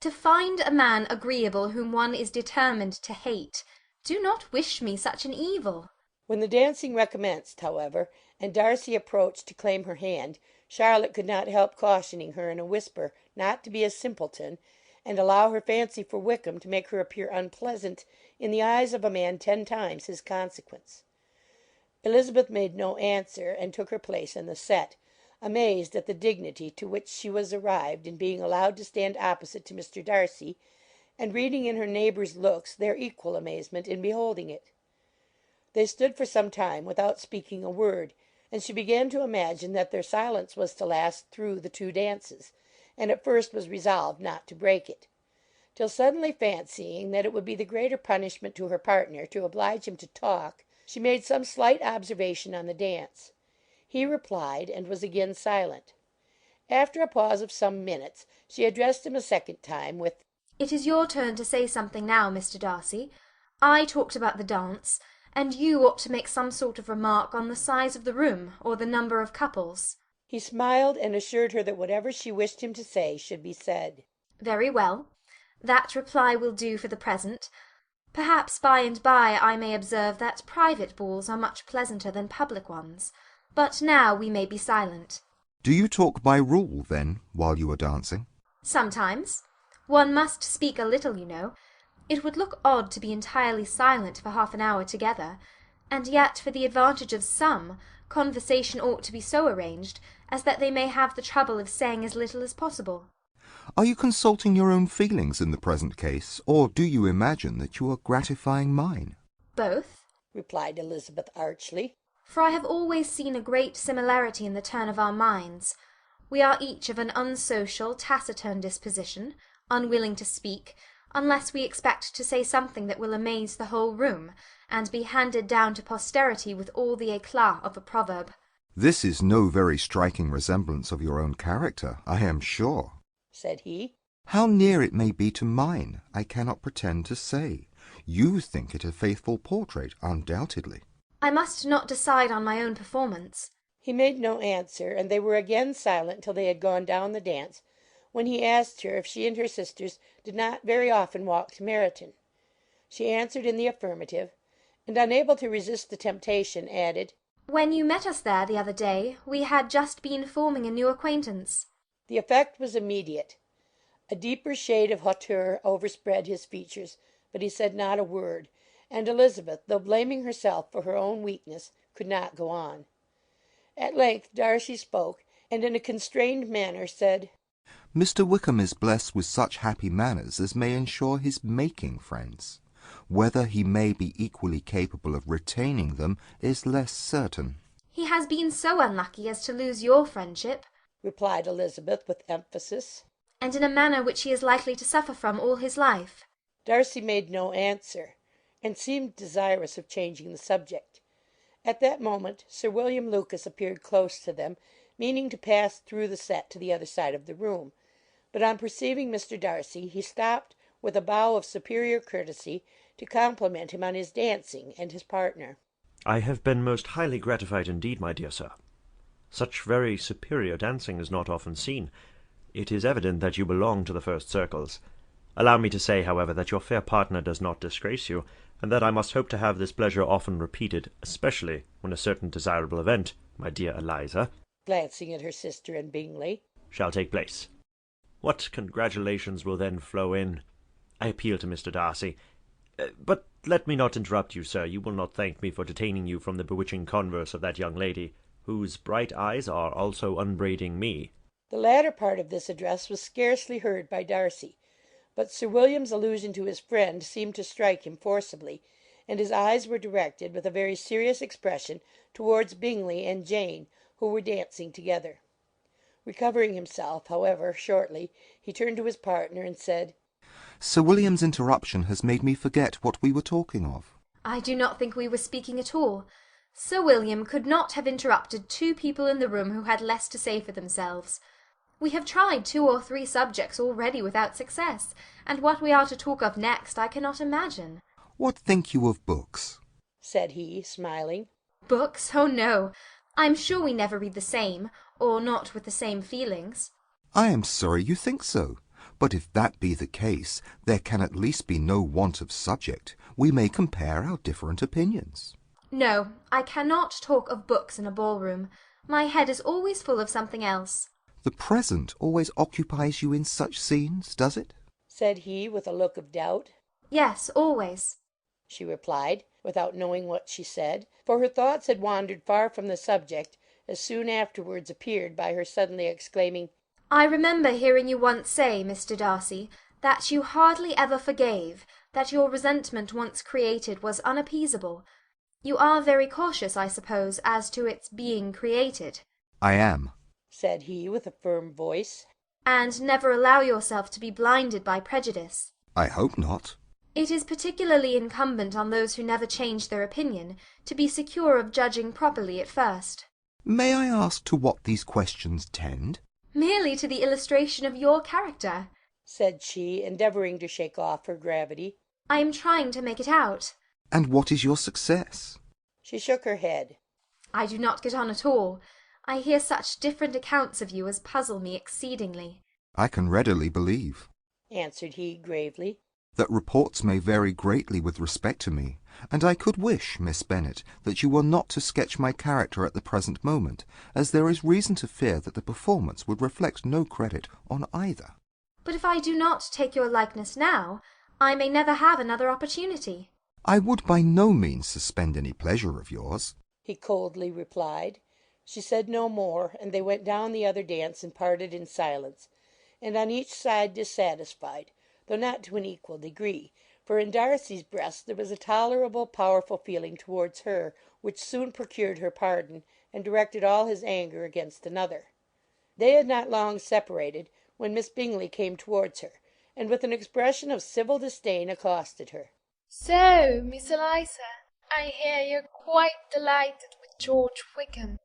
To find a man agreeable whom one is determined to hate. Do not wish me such an evil. When the dancing recommenced, however, and Darcy approached to claim her hand, Charlotte could not help cautioning her in a whisper not to be a simpleton, and allow her fancy for Wickham to make her appear unpleasant in the eyes of a man 10 times his consequence. Elizabeth made no answer, and took her place in the set, amazed at the dignity to which she was arrived in being allowed to stand opposite to Mr. Darcy, and reading in her neighbours' looks their equal amazement in beholding it. They stood for some time without speaking a word, and she began to imagine that their silence was to last through the 2 dances, and at first was resolved not to break it; till suddenly fancying that it would be the greater punishment to her partner to oblige him to talk, she made some slight observation on the dance. He replied, and was again silent. After a pause of some minutes, she addressed him a second time with, "It is your turn to say something now, Mr. Darcy. I talked about the dance, and you ought to make some sort of remark on the size of the room, or the number of couples." He smiled, and assured her that whatever she wished him to say should be said. "Very well. That reply will do for the present. Perhaps by and by I may observe that private balls are much pleasanter than public ones. But now we may be silent." Do you talk by rule, then, while you are dancing? "Sometimes. One must speak a little, you know. It would look odd to be entirely silent for half an hour together, and yet for the advantage of some, conversation ought to be so arranged as that they may have the trouble of saying as little as possible." Are you consulting your own feelings in the present case, or do you imagine that you are gratifying mine? "Both," replied Elizabeth archly. "For I have always seen a great similarity in the turn of our minds. We are each of an unsocial, taciturn disposition, unwilling to speak, unless we expect to say something that will amaze the whole room, and be handed down to posterity with all the éclat of a proverb. This is no very striking resemblance of your own character, I am sure, said he. How near it may be to mine, I cannot pretend to say. You think it a faithful portrait, undoubtedly. I must not decide on my own performance. He made no answer, and they were again silent till they had gone down the dance, when he asked her if she and her sisters did not very often walk to Meryton. She answered in the affirmative, and, unable to resist the temptation, added, When you met us there the other day, we had just been forming a new acquaintance. The effect was immediate. A deeper shade of hauteur overspread his features, but he said not a word, and Elizabeth, though blaming herself for her own weakness, could not go on. At length Darcy spoke, and in a constrained manner said, Mr. Wickham is blessed with such happy manners as may ensure his making friends. Whether he may be equally capable of retaining them is less certain. He has been so unlucky as to lose your friendship, replied Elizabeth with emphasis, and in a manner which he is likely to suffer from all his life. Darcy made no answer, and seemed desirous of changing the subject. At that moment Sir William Lucas appeared close to them, meaning to pass through the set to the other side of the room, but on perceiving Mr. Darcy he stopped with a bow of superior courtesy to compliment him on his dancing and his partner. I have been most highly gratified indeed, my dear sir. Such very superior dancing is not often seen. It is evident that you belong to the first circles. Allow me to say, however, that your fair partner does not disgrace you, and that I must hope to have this pleasure often repeated, especially when a certain desirable event, my dear Eliza, glancing at her sister and Bingley, shall take place. What congratulations will then flow in! I appeal to Mr. Darcy. But let me not interrupt you, sir. You will not thank me for detaining you from the bewitching converse of that young lady, whose bright eyes are also unbraiding me. The latter part of this address was scarcely heard by Darcy, but Sir William's allusion to his friend seemed to strike him forcibly, and his eyes were directed with a very serious expression towards Bingley and Jane, who were dancing together. Recovering himself, however, shortly, he turned to his partner and said, Sir William's interruption has made me forget what we were talking of. I do not think we were speaking at all. Sir William could not have interrupted two people in the room who had less to say for themselves. We have tried 2 or 3 subjects already without success, and what we are to talk of next I cannot imagine. What think you of books? said he, smiling. Books? Oh, no. I am sure we never read the same, or not with the same feelings. I am sorry you think so. But if that be the case, there can at least be no want of subject. We may compare our different opinions. No, I cannot talk of books in a ball-room. My head is always full of something else. The present always occupies you in such scenes, does it? said he, with a look of doubt. Yes, always, she replied, without knowing what she said, for her thoughts had wandered far from the subject, as soon afterwards appeared by her suddenly exclaiming, I remember hearing you once say, Mr. Darcy, that you hardly ever forgave, that your resentment once created was unappeasable. You are very cautious, I suppose, as to its being created. I am, said he, with a firm voice. And never allow yourself to be blinded by prejudice. I hope not. It is particularly incumbent on those who never change their opinion to be secure of judging properly at first. May I ask to what these questions tend? Merely to the illustration of your character, said she, endeavouring to shake off her gravity. I am trying to make it out. And what is your success? She shook her head. I do not get on at all. I hear such different accounts of you as puzzle me exceedingly. I can readily believe, answered he, gravely, that reports may vary greatly with respect to me, and I could wish, Miss Bennet, that you were not to sketch my character at the present moment, as there is reason to fear that the performance would reflect no credit on either. But if I do not take your likeness now, I may never have another opportunity. I would by no means suspend any pleasure of yours, he coldly replied. She said no more, and they went down the other dance and parted in silence, and on each side dissatisfied, though not to an equal degree, for in Darcy's breast there was a tolerable, powerful feeling towards her, which soon procured her pardon, and directed all his anger against another. They had not long separated, when Miss Bingley came towards her, and with an expression of civil disdain accosted her. So, Miss Eliza, I hear you're quite delighted with George Wickham.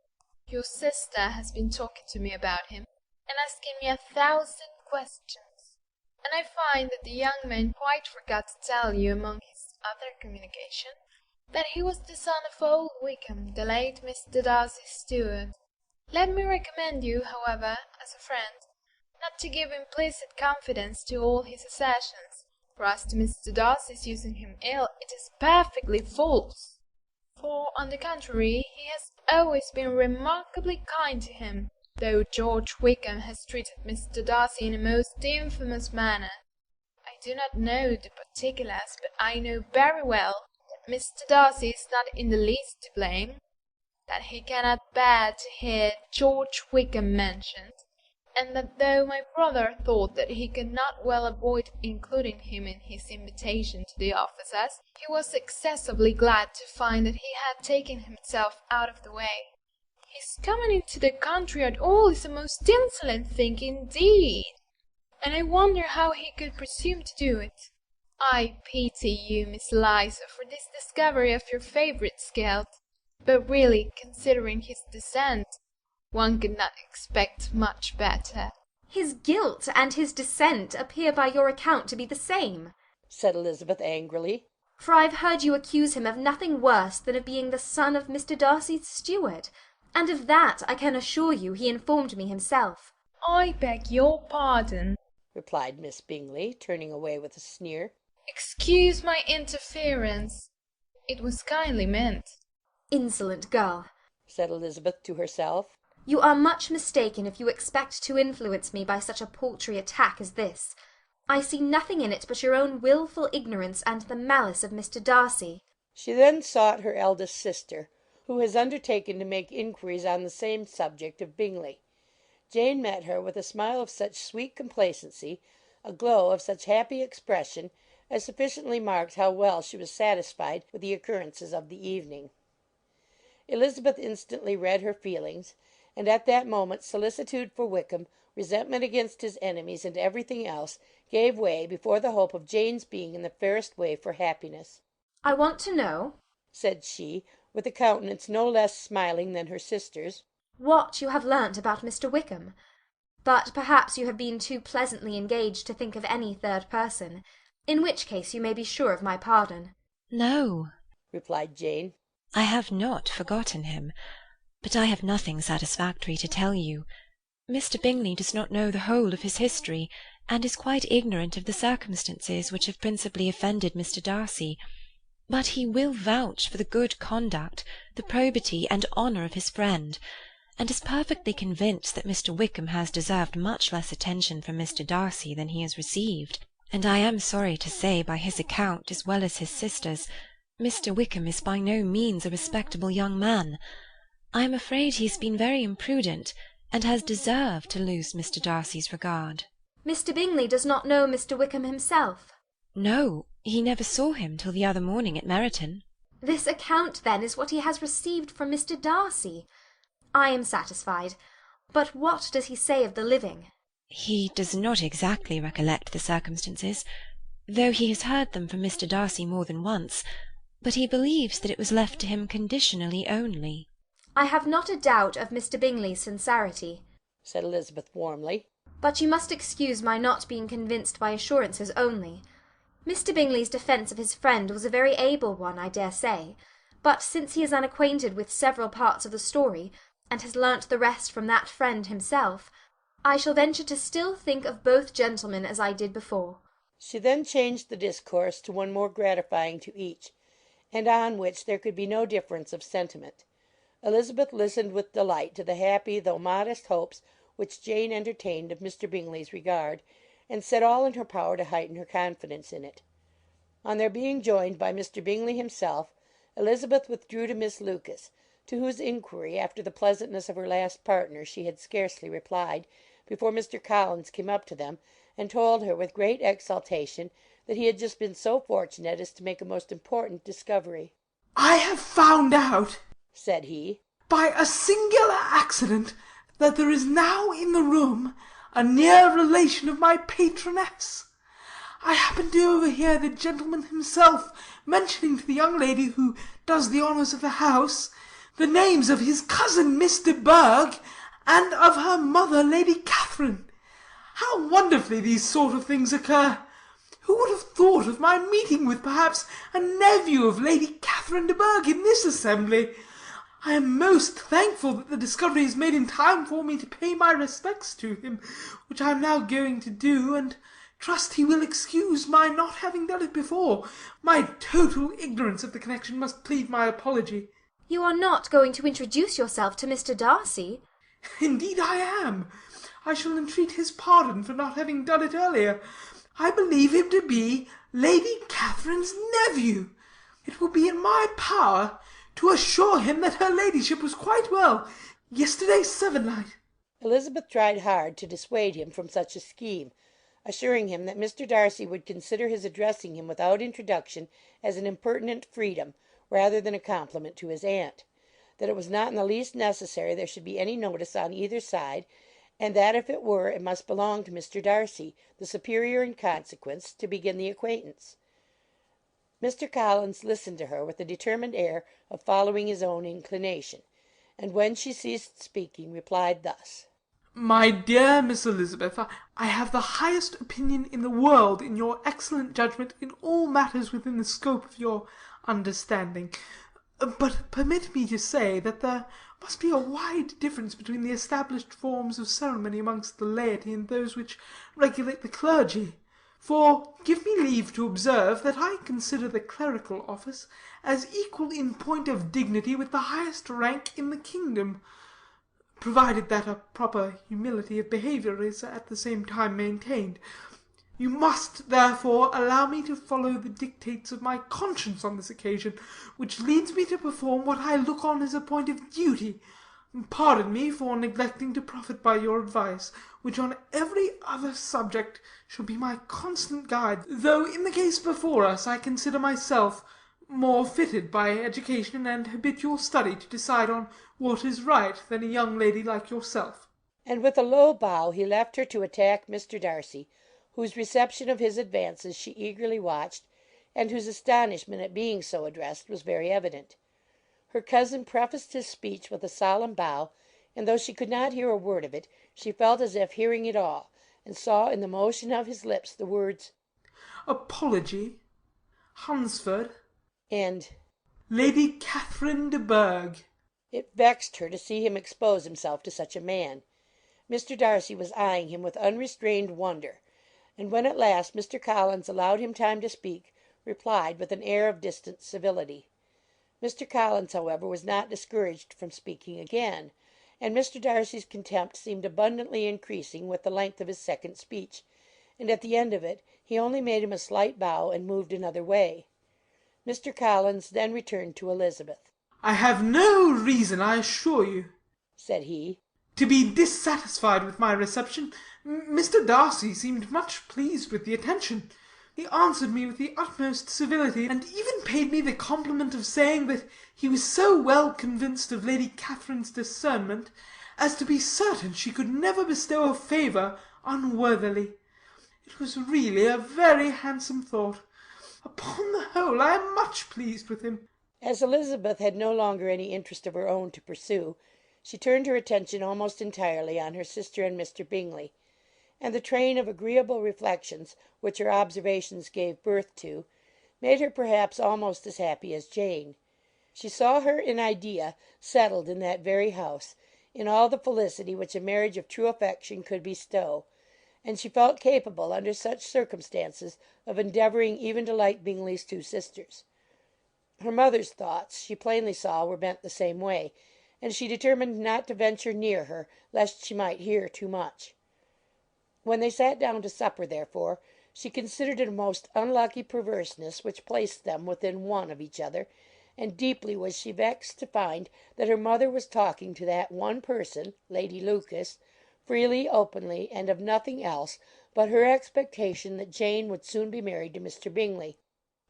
Your sister has been talking to me about him, and asking me 1,000 questions, and I find that the young man quite forgot to tell you among his other communication that he was the son of old Wickham, the late Mr. Darcy's steward. Let me recommend you, however, as a friend, not to give implicit confidence to all his assertions, for as to Mr. Darcy's using him ill, it is perfectly false. For, on the contrary, he has always been remarkably kind to him, though George Wickham has treated Mr. Darcy in a most infamous manner. I do not know the particulars, but I know very well that Mr. Darcy is not in the least to blame, that he cannot bear to hear George Wickham mentioned, and that though my brother thought that he could not well avoid including him in his invitation to the officers, he was excessively glad to find that he had taken himself out of the way. His coming into the country at all is a most insolent thing indeed, and I wonder how he could presume to do it. I pity you, Miss Eliza, for this discovery of your favourite scout, but really, considering his descent, one could not expect much better. His guilt and his descent appear by your account to be the same, said Elizabeth angrily. For I've heard you accuse him of nothing worse than of being the son of Mr. Darcy's steward, and of that I can assure you he informed me himself. I beg your pardon, replied Miss Bingley, turning away with a sneer. Excuse my interference. It was kindly meant. Insolent girl, said Elizabeth to herself. You are much mistaken if you expect to influence me by such a paltry attack as this. I see nothing in it but your own wilful ignorance and the malice of Mr. Darcy. She then sought her eldest sister, who has undertaken to make inquiries on the same subject of Bingley. Jane met her with a smile of such sweet complacency, a glow of such happy expression, as sufficiently marked how well she was satisfied with the occurrences of the evening. Elizabeth instantly read her feelings, and at that moment solicitude for Wickham, resentment against his enemies, and everything else, gave way before the hope of Jane's being in the fairest way for happiness. I want to know, said she, with a countenance no less smiling than her sister's, what you have learnt about Mr. Wickham. But perhaps you have been too pleasantly engaged to think of any third person, in which case you may be sure of my pardon. No, replied Jane. I have not forgotten him, but I have nothing satisfactory to tell you. Mr. Bingley does not know the whole of his history, and is quite ignorant of the circumstances which have principally offended Mr. Darcy, but he will vouch for the good conduct, the probity, and honour of his friend, and is perfectly convinced that Mr. Wickham has deserved much less attention from Mr. Darcy than he has received, and I am sorry to say by his account as well as his sister's, Mr. Wickham is by no means a respectable young man. I am afraid he has been very imprudent, and has deserved to lose Mr. Darcy's regard. Mr. Bingley does not know Mr. Wickham himself? No, he never saw him till the other morning at Meryton. This account, then, is what he has received from Mr. Darcy. I am satisfied. But what does he say of the living? He does not exactly recollect the circumstances, though he has heard them from Mr. Darcy more than once, but he believes that it was left to him conditionally only. I have not a doubt of Mr. Bingley's sincerity, said Elizabeth warmly, but you must excuse my not being convinced by assurances only. Mr. Bingley's defence of his friend was a very able one, I dare say, but since he is unacquainted with several parts of the story, and has learnt the rest from that friend himself, I shall venture to still think of both gentlemen as I did before. She then changed the discourse to one more gratifying to each, and on which there could be no difference of sentiment. Elizabeth listened with delight to the happy though modest hopes which Jane entertained of Mr. Bingley's regard, and set all in her power to heighten her confidence in it. On their being joined by Mr. Bingley himself, Elizabeth withdrew to Miss Lucas, to whose inquiry after the pleasantness of her last partner she had scarcely replied, before Mr. Collins came up to them, and told her with great exultation that he had just been so fortunate as to make a most important discovery. I have found out, said he, by a singular accident, that there is now in the room a near relation of my patroness. I happened to overhear the gentleman himself mentioning to the young lady who does the honours of the house the names of his cousin Mr. Berg and of her mother Lady Catherine. How wonderfully these sort of things occur! Who would have thought of my meeting with perhaps a nephew of Lady Catherine de Bourgh in this assembly? I am most thankful that the discovery is made in time for me to pay my respects to him, which I am now going to do, and trust he will excuse my not having done it before. My total ignorance of the connection must plead my apology. You are not going to introduce yourself to Mr. Darcy? Indeed I am. I shall entreat his pardon for not having done it earlier. I believe him to be Lady Catherine's nephew. It will be in my power to assure him that her ladyship was quite well yesterday sevennight. Elizabeth tried hard to dissuade him from such a scheme, assuring him that Mr. Darcy would consider his addressing him without introduction as an impertinent freedom rather than a compliment to his aunt, that it was not in the least necessary there should be any notice on either side, and that if it were, it must belong to Mr. Darcy, the superior in consequence, to begin the acquaintance. Mr. Collins listened to her with a determined air of following his own inclination, and when she ceased speaking, replied thus: My dear Miss Elizabeth, I have the highest opinion in the world in your excellent judgment in all matters within the scope of your understanding. But permit me to say that there must be a wide difference between the established forms of ceremony amongst the laity and those which regulate the clergy. For give me leave to observe that I consider the clerical office as equal in point of dignity with the highest rank in the kingdom, provided that a proper humility of behaviour is at the same time maintained. You must, therefore, allow me to follow the dictates of my conscience on this occasion, which leads me to perform what I look on as a point of duty. Pardon me for neglecting to profit by your advice, which on every other subject shall be my constant guide, though in the case before us I consider myself more fitted by education and habitual study to decide on what is right than a young lady like yourself. And with a low bow he left her to attack Mr. Darcy, whose reception of his advances she eagerly watched, and whose astonishment at being so addressed was very evident. Her cousin prefaced his speech with a solemn bow, and though she could not hear a word of it, she felt as if hearing it all, and saw in the motion of his lips the words apology, Hunsford, and Lady Catherine de Bourgh. It vexed her to see him expose himself to such a man. Mr. Darcy was eyeing him with unrestrained wonder, and when at last Mr. Collins allowed him time to speak, replied with an air of distant civility. Mr. Collins, however, was not discouraged from speaking again, and Mr. Darcy's contempt seemed abundantly increasing with the length of his second speech, and at the end of it he only made him a slight bow and moved another way. Mr. Collins then returned to Elizabeth. I have no reason, I assure you, said he, to be dissatisfied with my reception. Mr. Darcy seemed much pleased with the attention. He answered me with the utmost civility, and even paid me the compliment of saying that he was so well convinced of Lady Catherine's discernment as to be certain she could never bestow a favour unworthily. It was really a very handsome thought. Upon the whole, I am much pleased with him. As Elizabeth had no longer any interest of her own to pursue, she turned her attention almost entirely on her sister and Mr. Bingley, and the train of agreeable reflections which her observations gave birth to made her perhaps almost as happy as Jane. She saw her in idea settled in that very house, in all the felicity which a marriage of true affection could bestow, and she felt capable under such circumstances of endeavouring even to like Bingley's two sisters. Her mother's thoughts, she plainly saw, were bent the same way, and she determined not to venture near her, lest she might hear too much. When they sat down to supper, therefore, she considered it a most unlucky perverseness which placed them within one of each other, and deeply was she vexed to find that her mother was talking to that one person, Lady Lucas, freely, openly, and of nothing else but her expectation that Jane would soon be married to Mr. Bingley.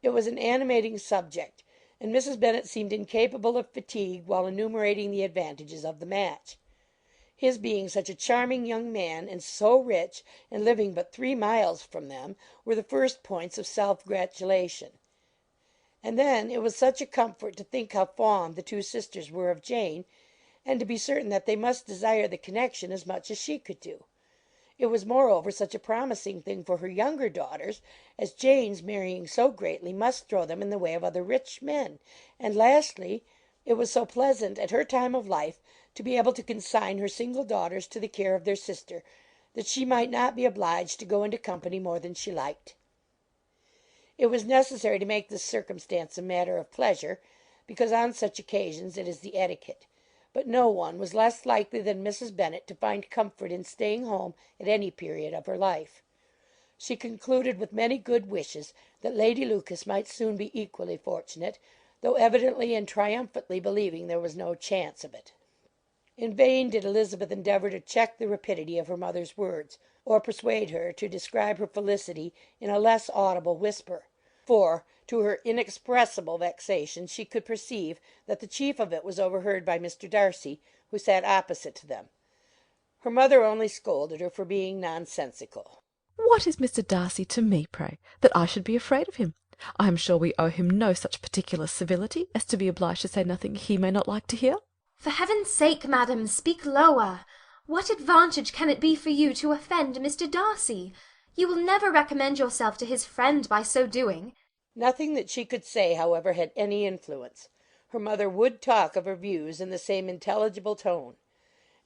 It was an animating subject, and Mrs. Bennet seemed incapable of fatigue while enumerating the advantages of the match. His being such a charming young man, and so rich, and living but 3 miles from them, were the first points of self-gratulation. And then it was such a comfort to think how fond the two sisters were of Jane, and to be certain that they must desire the connection as much as she could do. It was moreover such a promising thing for her younger daughters, as Jane's marrying so greatly must throw them in the way of other rich men; and lastly, it was so pleasant at her time of life to be able to consign her single daughters to the care of their sister, that she might not be obliged to go into company more than she liked. It was necessary to make this circumstance a matter of pleasure, because on such occasions it is the etiquette; but no one was less likely than Mrs. Bennet to find comfort in staying home at any period of her life. She concluded with many good wishes that Lady Lucas might soon be equally fortunate, though evidently and triumphantly believing there was no chance of it. In vain did Elizabeth endeavour to check the rapidity of her mother's words, or persuade her to describe her felicity in a less audible whisper; for, to her inexpressible vexation, she could perceive that the chief of it was overheard by Mr. Darcy, who sat opposite to them. Her mother only scolded her for being nonsensical. What is Mr. Darcy to me, pray, that I should be afraid of him? I am sure we owe him no such particular civility as to be obliged to say nothing he may not like to hear. For heaven's sake, madam, speak lower. What advantage can it be for you to offend Mr. Darcy? You will never recommend yourself to his friend by so doing. Nothing that she could say, however, had any influence. Her mother would talk of her views in the same intelligible tone.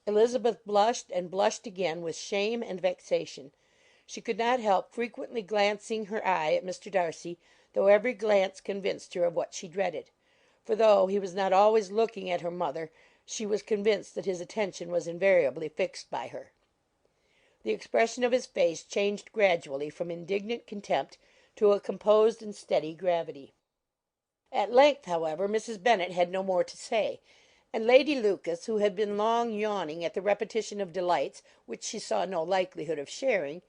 Elizabeth blushed and blushed again with shame and vexation. She could not help frequently glancing her eye at Mr. Darcy, though every glance convinced her of what she dreaded; for though he was not always looking at her mother, she was convinced that his attention was invariably fixed by her. The expression of his face changed gradually from indignant contempt to a composed and steady gravity. At length, however, Mrs. Bennet had no more to say, and Lady Lucas, who had been long yawning at the repetition of delights which she saw no likelihood of sharing,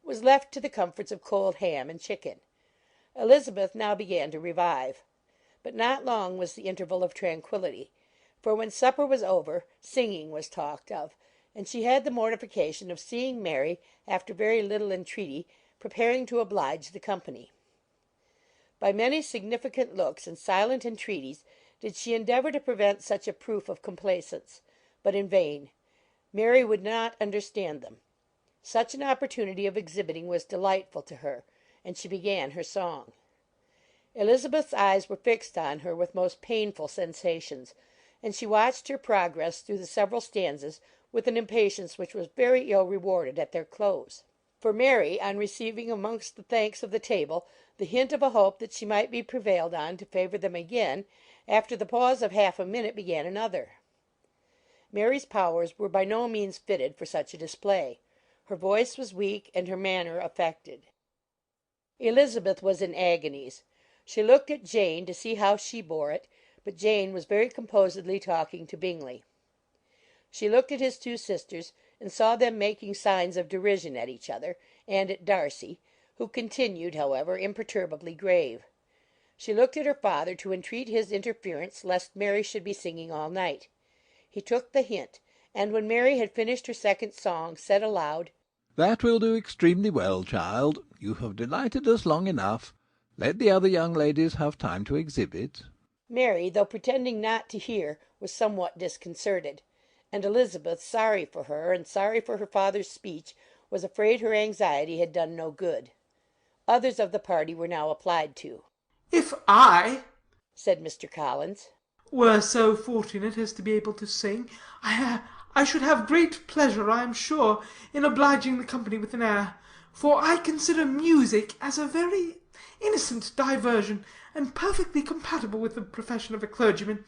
was left to the comforts of cold ham and chicken. Elizabeth now began to revive. But not long was the interval of tranquillity, for when supper was over, singing was talked of, and she had the mortification of seeing Mary, after very little entreaty, preparing to oblige the company. By many significant looks and silent entreaties did she endeavour to prevent such a proof of complaisance, but in vain. Mary would not understand them. Such an opportunity of exhibiting was delightful to her, and she began her song. Elizabeth's eyes were fixed on her with most painful sensations, and she watched her progress through the several stanzas with an impatience which was very ill rewarded at their close. For Mary, on receiving amongst the thanks of the table the hint of a hope that she might be prevailed on to favour them again, after the pause of half a minute began another. Mary's powers were by no means fitted for such a display. Her voice was weak, and her manner affected. Elizabeth was in agonies. She looked at Jane to see how she bore it, but Jane was very composedly talking to Bingley. She looked at his two sisters, and saw them making signs of derision at each other, and at Darcy, who continued, however, imperturbably grave. She looked at her father to entreat his interference lest Mary should be singing all night. He took the hint, and when Mary had finished her second song, said aloud, "That will do extremely well, child. You have delighted us long enough. Let the other young ladies have time to exhibit." Mary, though pretending not to hear, was somewhat disconcerted, and Elizabeth, sorry for her, and sorry for her father's speech, was afraid her anxiety had done no good. Others of the party were now applied to. "If I," said Mr. Collins, "were so fortunate as to be able to sing, I should have great pleasure, I am sure, in obliging the company with an air, for I consider music as a very innocent diversion, and perfectly compatible with the profession of a clergyman.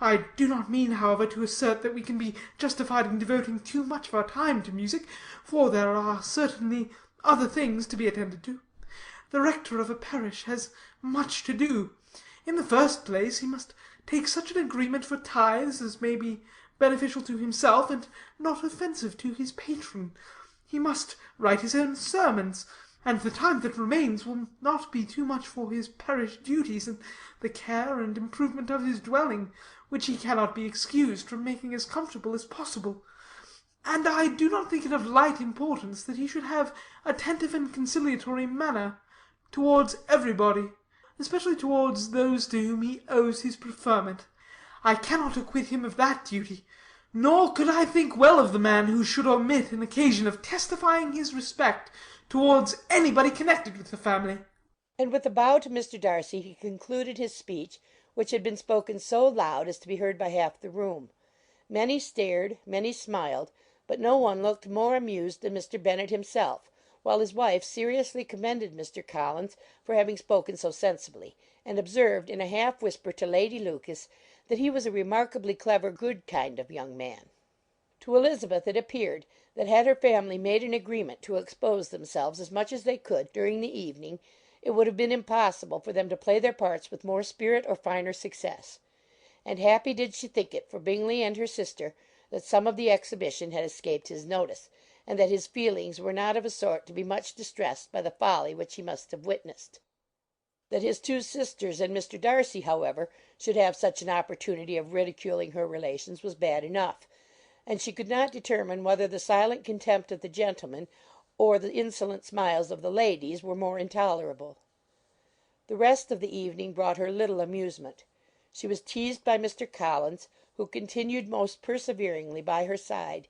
I do not mean, however, to assert that we can be justified in devoting too much of our time to music, for there are certainly other things to be attended to. The rector of a parish has much to do. In the first place, he must take such an agreement for tithes as may be beneficial to himself, and not offensive to his patron. He must write his own sermons, and the time that remains will not be too much for his parish duties, and the care and improvement of his dwelling, which he cannot be excused from making as comfortable as possible. and I do not think it of light importance that he should have attentive and conciliatory manner towards everybody, especially towards those to whom he owes his preferment. I cannot acquit him of that duty, nor could I think well of the man who should omit an occasion of testifying his respect towards anybody connected with the family." And with a bow to Mr. Darcy he concluded his speech, which had been spoken so loud as to be heard by half the room. Many stared, many smiled, but no one looked more amused than Mr. Bennet himself, while his wife seriously commended Mr. Collins for having spoken so sensibly, and observed in a half whisper to Lady Lucas that he was a remarkably clever, good kind of young man. To Elizabeth it appeared that had her family made an agreement to expose themselves as much as they could during the evening, it would have been impossible for them to play their parts with more spirit or finer success; and happy did she think it for Bingley and her sister that some of the exhibition had escaped his notice, and that his feelings were not of a sort to be much distressed by the folly which he must have witnessed. That his two sisters and Mr. Darcy, however, should have such an opportunity of ridiculing her relations was bad enough, and she could not determine whether the silent contempt of the gentlemen or the insolent smiles of the ladies were more intolerable. The rest of the evening brought her little amusement. She was teased by Mr. Collins, who continued most perseveringly by her side,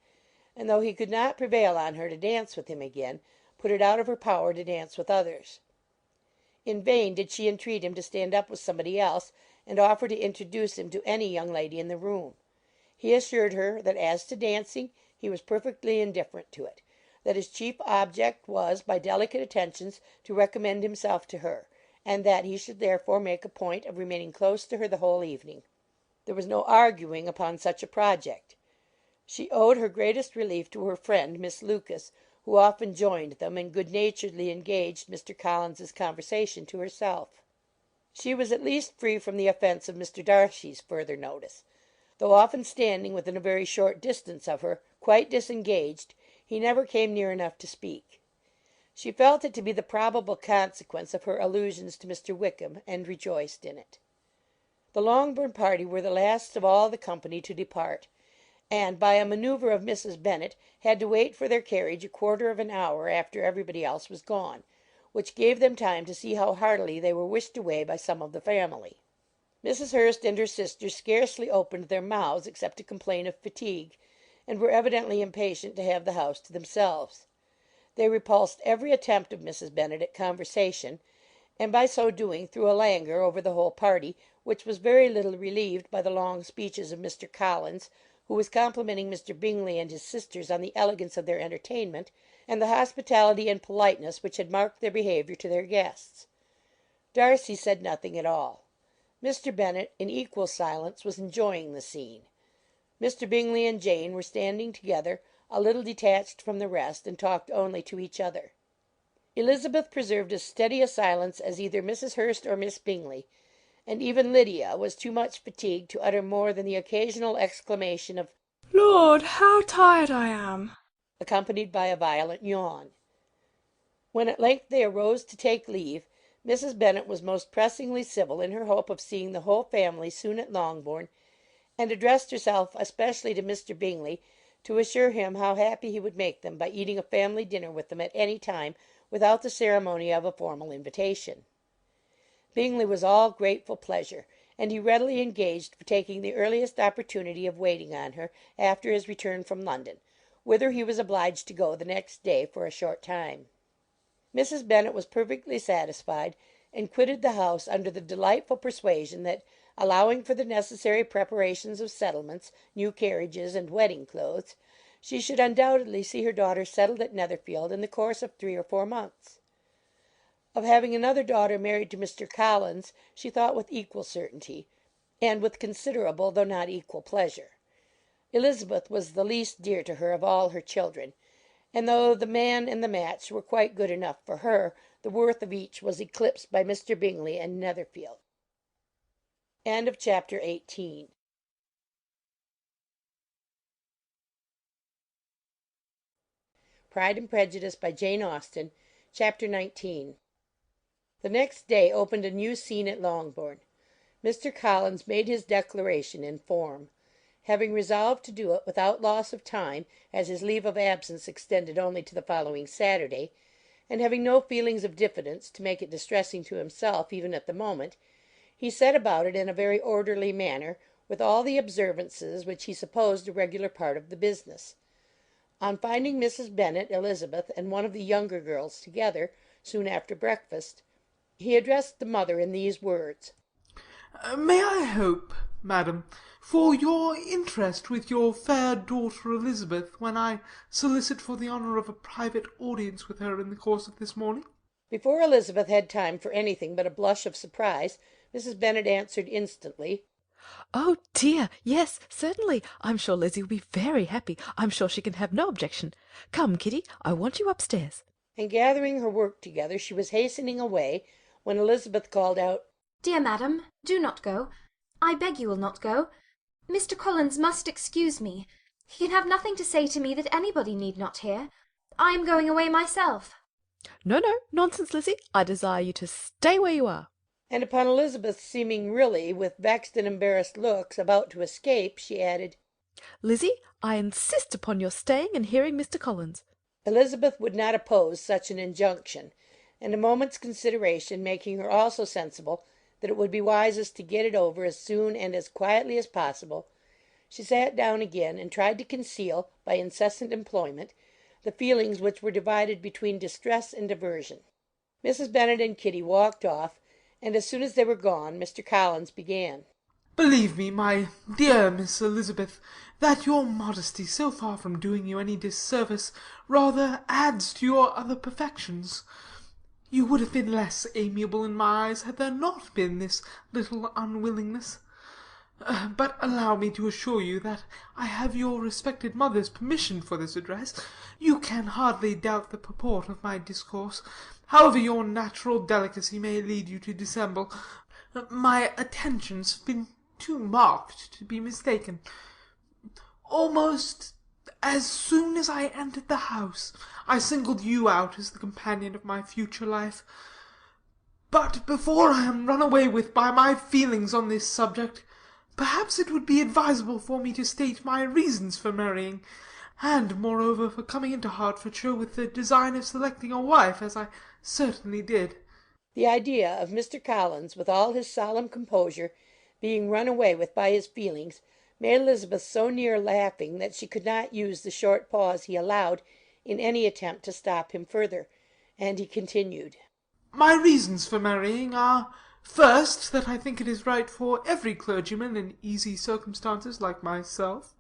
and though he could not prevail on her to dance with him again, put it out of her power to dance with others. In vain did she entreat him to stand up with somebody else, and offer to introduce him to any young lady in the room. He assured her that as to dancing he was perfectly indifferent to it, that his chief object was by delicate attentions to recommend himself to her, and that he should therefore make a point of remaining close to her the whole evening. There was no arguing upon such a project. She owed her greatest relief to her friend Miss Lucas, who often joined them, and good naturedly engaged Mr. Collins's conversation to herself. She was at least free from the offence of Mr. Darcy's further notice. Though often standing within a very short distance of her, quite disengaged, he never came near enough to speak. She felt it to be the probable consequence of her allusions to Mr. Wickham, and rejoiced in it. The Longbourn party were the last of all the company to depart, and, by a manoeuvre of Mrs. Bennet, had to wait for their carriage a quarter of an hour after everybody else was gone, which gave them time to see how heartily they were wished away by some of the family. Mrs. Hurst and her sister scarcely opened their mouths except to complain of fatigue, and were evidently impatient to have the house to themselves. They repulsed every attempt of Mrs. Bennet at conversation, and by so doing threw a languor over the whole party, which was very little relieved by the long speeches of Mr. Collins, who was complimenting Mr. Bingley and his sisters on the elegance of their entertainment, and the hospitality and politeness which had marked their behaviour to their guests. Darcy said nothing at all. Mr. Bennet, in equal silence, was enjoying the scene. Mr. Bingley and Jane were standing together, a little detached from the rest, and talked only to each other. Elizabeth preserved as steady a silence as either Mrs. Hurst or Miss Bingley, and even Lydia was too much fatigued to utter more than the occasional exclamation of "Lord, how tired I am!" accompanied by a violent yawn. When at length they arose to take leave, Mrs. Bennet was most pressingly civil in her hope of seeing the whole family soon at Longbourn, and addressed herself especially to Mr. Bingley, to assure him how happy he would make them by eating a family dinner with them at any time without the ceremony of a formal invitation. Bingley was all grateful pleasure, and he readily engaged for taking the earliest opportunity of waiting on her after his return from London, whither he was obliged to go the next day for a short time. Mrs. Bennet was perfectly satisfied, and quitted the house under the delightful persuasion that, allowing for the necessary preparations of settlements, new carriages, and wedding clothes, she should undoubtedly see her daughter settled at Netherfield in the course of 3 or 4 months. Of having another daughter married to Mr. Collins she thought with equal certainty, and with considerable though not equal pleasure. Elizabeth was the least dear to her of all her children, and though the man and the match were quite good enough for her, the worth of each was eclipsed by Mr. Bingley and Netherfield. Chapter 18. Pride and Prejudice by Jane Austen. Chapter 19. The next day opened a new scene at Longbourn. Mr. Collins made his declaration in form. having resolved to do it without loss of time, as his leave of absence extended only to the following Saturday, and having no feelings of diffidence to make it distressing to himself even at the moment, he set about it in a very orderly manner, with all the observances which he supposed a regular part of the business. On finding Mrs. Bennet, Elizabeth, and one of the younger girls together, soon after breakfast, he addressed the mother in these words: May I hope, madam, for your interest with your fair daughter Elizabeth, when I solicit for the honour of a private audience with her in the course of this morning? Before Elizabeth had time for anything but a blush of surprise, Mrs. Bennet answered instantly: Oh dear, yes, certainly. I'm sure Lizzie will be very happy. I'm sure she can have no objection. Come, Kitty, I want you upstairs. And gathering her work together, she was hastening away, when Elizabeth called out, Dear madam, do not go. I beg you will not go. Mr. Collins must excuse me. He can have nothing to say to me that anybody need not hear. I am going away myself. No, no, nonsense, Lizzie. I desire you to stay where you are. And upon Elizabeth seeming really, with vexed and embarrassed looks, about to escape, she added, Lizzie, I insist upon your staying and hearing Mr. Collins. Elizabeth would not oppose such an injunction, and a moment's consideration making her also sensible that it would be wisest to get it over as soon and as quietly as possible, she sat down again and tried to conceal, by incessant employment, the feelings which were divided between distress and aversion. Mrs. Bennet and Kitty walked off, and as soon as they were gone, Mr. Collins began: Believe me, my dear Miss Elizabeth, that your modesty, so far from doing you any disservice, rather adds to your other perfections. You would have been less amiable in my eyes had there not been this little unwillingness. But allow me to assure you that I have your respected mother's permission for this address. You can hardly doubt the purport of my discourse. However your natural delicacy may lead you to dissemble, my attentions have been too marked to be mistaken. Almost as soon as I entered the house, I singled you out as the companion of my future life. But before I am run away with by my feelings on this subject, perhaps it would be advisable for me to state my reasons for marrying, and, moreover, for coming into Hertfordshire with the design of selecting a wife, as I certainly did. The idea of Mr. Collins, with all his solemn composure, being run away with by his feelings, made Elizabeth so near laughing that she could not use the short pause he allowed in any attempt to stop him further, and he continued: My reasons for marrying are, first, that I think it is right for every clergyman in easy circumstances like myself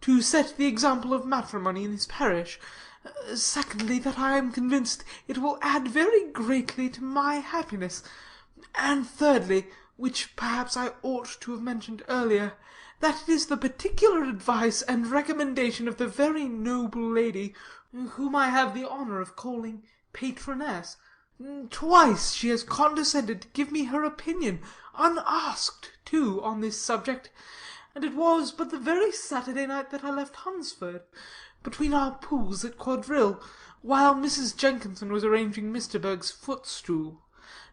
to set the example of matrimony in his parish. Secondly, that I am convinced it will add very greatly to my happiness. And thirdly, which perhaps I ought to have mentioned earlier, that it is the particular advice and recommendation of the very noble lady whom I have the honour of calling patroness. Twice she has condescended to give me her opinion, unasked too, on this subject, and it was but the very Saturday night that I left Hunsford, between our pools at quadrille, while Mrs. Jenkinson was arranging Mr. Berg's footstool,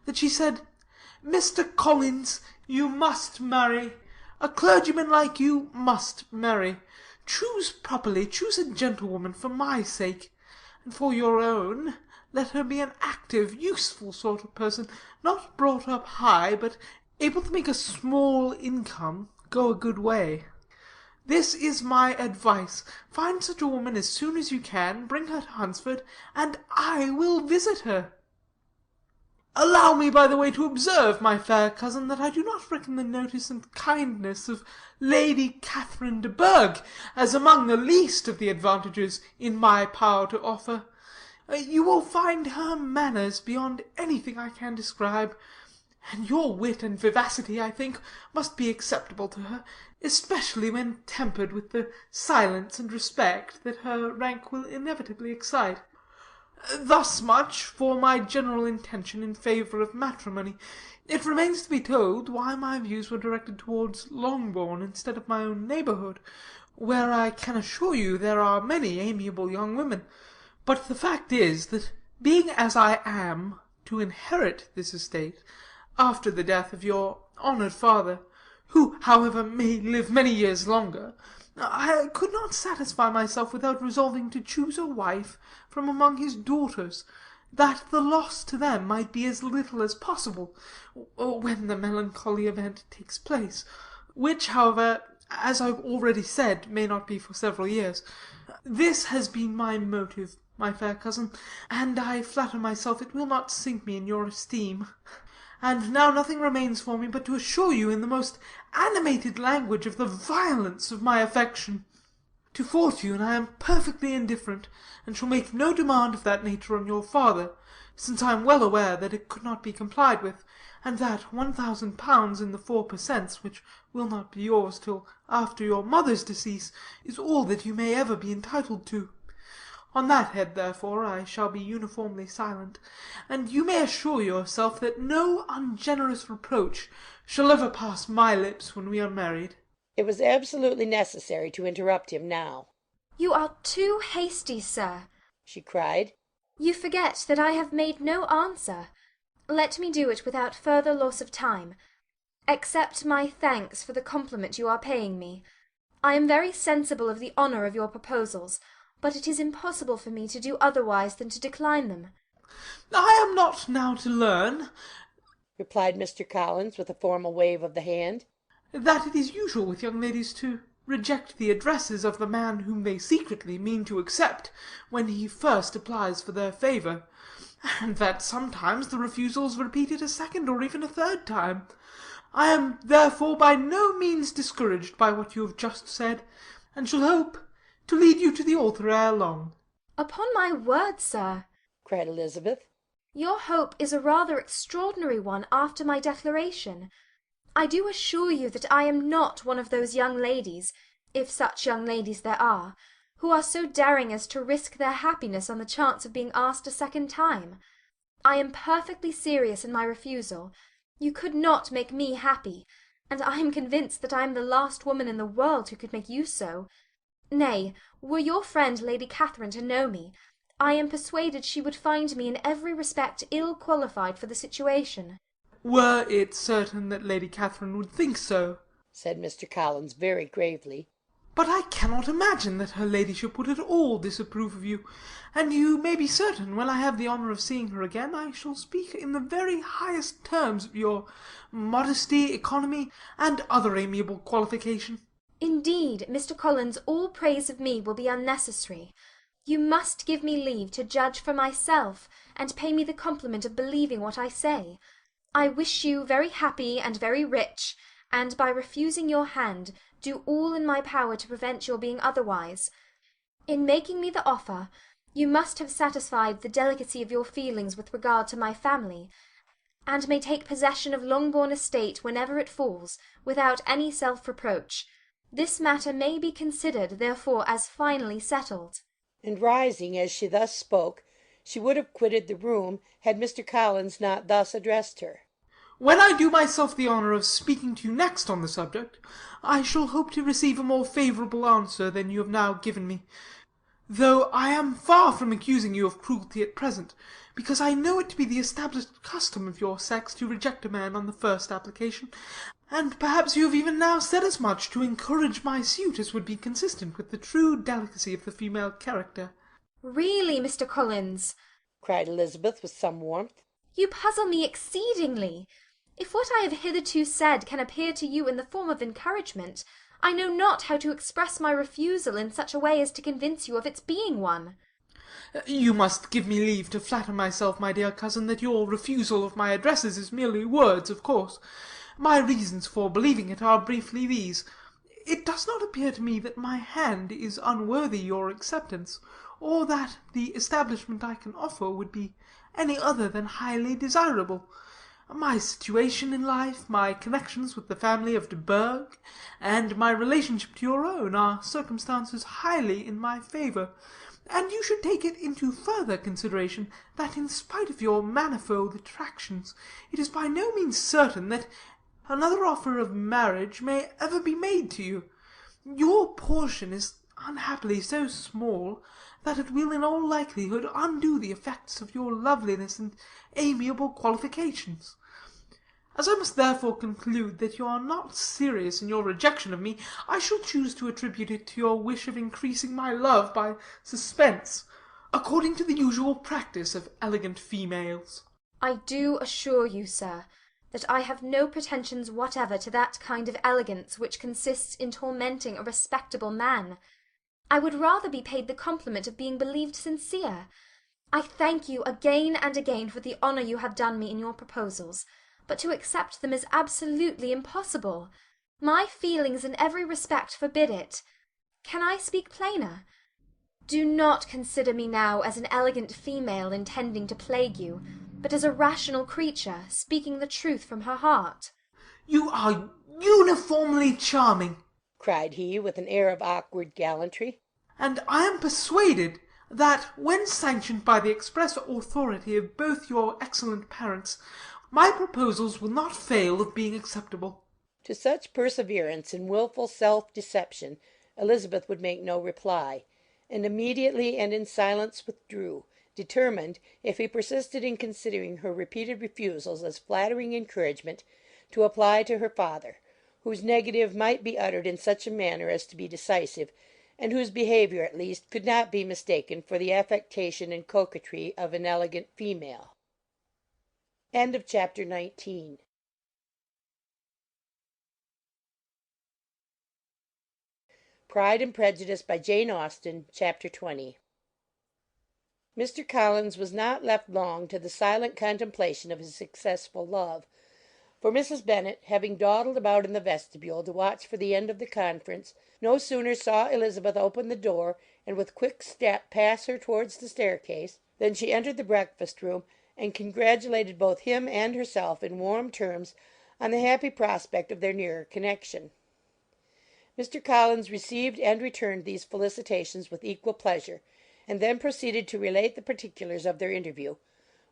that she said, Mr. Collins, you must marry. A clergyman like you must marry. Choose properly, choose a gentlewoman for my sake, and for your own, let her be an active, useful sort of person, not brought up high, but able to make a small income go a good way. This is my advice. Find such a woman as soon as you can, bring her to Hunsford, and I will visit her. Allow me, by the way, to observe, my fair cousin, that I do not reckon the notice and kindness of Lady Catherine de Bourgh as among the least of the advantages in my power to offer. You will find her manners beyond anything I can describe, and your wit and vivacity, I think, must be acceptable to her, especially when tempered with the silence and respect that her rank will inevitably excite. Thus much for my general intention in favour of matrimony. It remains to be told why my views were directed towards Longbourn instead of my own neighbourhood, where I can assure you there are many amiable young women. But the fact is, that being as I am to inherit this estate, after the death of your honoured father, who, however, may live many years longer, I could not satisfy myself without resolving to choose a wife from among his daughters, that the loss to them might be as little as possible, when the melancholy event takes place, which, however, as I've already said, may not be for several years. This has been my motive, my fair cousin, and I flatter myself it will not sink me in your esteem. And now nothing remains for me but to assure you in the most animated language of the violence of my affection. To fortune I am perfectly indifferent, and shall make no demand of that nature on your father, since I am well aware that it could not be complied with, and that £1,000 in the 4 per cents, which will not be yours till after your mother's decease, is all that you may ever be entitled to. On that head, therefore, I shall be uniformly silent, and you may assure yourself that no ungenerous reproach shall ever pass my lips when we are married." It was absolutely necessary to interrupt him now. "You are too hasty, sir," she cried. "You forget that I have made no answer. Let me do it without further loss of time. Accept my thanks for the compliment you are paying me. I am very sensible of the honour of your proposals, but it is impossible for me to do otherwise than to decline them." "I am not now to learn," replied Mr. Collins, with a formal wave of the hand, "that it is usual with young ladies to reject the addresses of the man whom they secretly mean to accept, when he first applies for their favour, and that sometimes the refusal is repeated a second or even a third time. I am therefore by no means discouraged by what you have just said, and shall hope to lead you to the altar ere long." "Upon my word, sir," cried Elizabeth, "your hope is a rather extraordinary one after my declaration. I do assure you that I am not one of those young ladies, if such young ladies there are, who are so daring as to risk their happiness on the chance of being asked a second time. I am perfectly serious in my refusal. You could not make me happy, and I am convinced that I am the last woman in the world who could make you so. Nay, were your friend Lady Catherine to know me, I am persuaded she would find me in every respect ill qualified for the situation." "Were it certain that Lady Catherine would think so," said Mr. Collins, very gravely. "But I cannot imagine that her ladyship would at all disapprove of you, and you may be certain, when I have the honour of seeing her again, I shall speak in the very highest terms of your modesty, economy, and other amiable qualification." "Indeed, Mr. Collins, all praise of me will be unnecessary. You must give me leave to judge for myself, and pay me the compliment of believing what I say. I wish you very happy and very rich, and by refusing your hand, do all in my power to prevent your being otherwise. In making me the offer, you must have satisfied the delicacy of your feelings with regard to my family, and may take possession of Longbourn estate whenever it falls, without any self-reproach. This matter may be considered, therefore, as finally settled." And rising as she thus spoke, she would have quitted the room, had Mr. Collins not thus addressed her. "When I do myself the honour of speaking to you next on the subject, I shall hope to receive a more favourable answer than you have now given me, though I am far from accusing you of cruelty at present, because I know it to be the established custom of your sex to reject a man on the first application, and perhaps you have even now said as much to encourage my suit as would be consistent with the true delicacy of the female character." "Really, Mr. Collins," cried Elizabeth, with some warmth, "you puzzle me exceedingly. If what I have hitherto said can appear to you in the form of encouragement, I know not how to express my refusal in such a way as to convince you of its being one." "You must give me leave to flatter myself, my dear cousin, that your refusal of my addresses is merely words, of course. My reasons for believing it are briefly these. It does not appear to me that my hand is unworthy your acceptance, or that the establishment I can offer would be any other than highly desirable. My situation in life, my connections with the family of de Bourgh, and my relationship to your own, are circumstances highly in my favour, and you should take it into further consideration that in spite of your manifold attractions, it is by no means certain that another offer of marriage may ever be made to you. Your portion is unhappily so small that it will in all likelihood undo the effects of your loveliness and amiable qualifications. As I must therefore conclude that you are not serious in your rejection of me, I shall choose to attribute it to your wish of increasing my love by suspense, according to the usual practice of elegant females. I do assure you, sir, that I have no pretensions whatever to that kind of elegance which consists in tormenting a respectable man. I would rather be paid the compliment of being believed sincere. I thank you again and again for the honour you have done me in your proposals, but to accept them is absolutely impossible. My feelings in every respect forbid it. Can I speak plainer? Do not consider me now as an elegant female intending to plague you, but as a rational creature speaking the truth from her heart. You are uniformly charming, cried he, with an air of awkward gallantry. And I am persuaded that, when sanctioned by the express authority of both your excellent parents, my proposals will not fail of being acceptable. To such perseverance in wilful self-deception Elizabeth would make no reply, and immediately and in silence withdrew, determined, if he persisted in considering her repeated refusals as flattering encouragement, to apply to her father, whose negative might be uttered in such a manner as to be decisive, and whose behaviour at least could not be mistaken for the affectation and coquetry of an elegant female. Chapter 19. Pride and Prejudice by Jane Austen, Chapter 20. Mr. Collins was not left long to the silent contemplation of his successful love, for Mrs. Bennet, having dawdled about in the vestibule to watch for the end of the conference, no sooner saw Elizabeth open the door and with quick step pass her towards the staircase, than she entered the breakfast-room, and congratulated both him and herself in warm terms on the happy prospect of their nearer connection. Mr. Collins received and returned these felicitations with equal pleasure, and then proceeded to relate the particulars of their interview,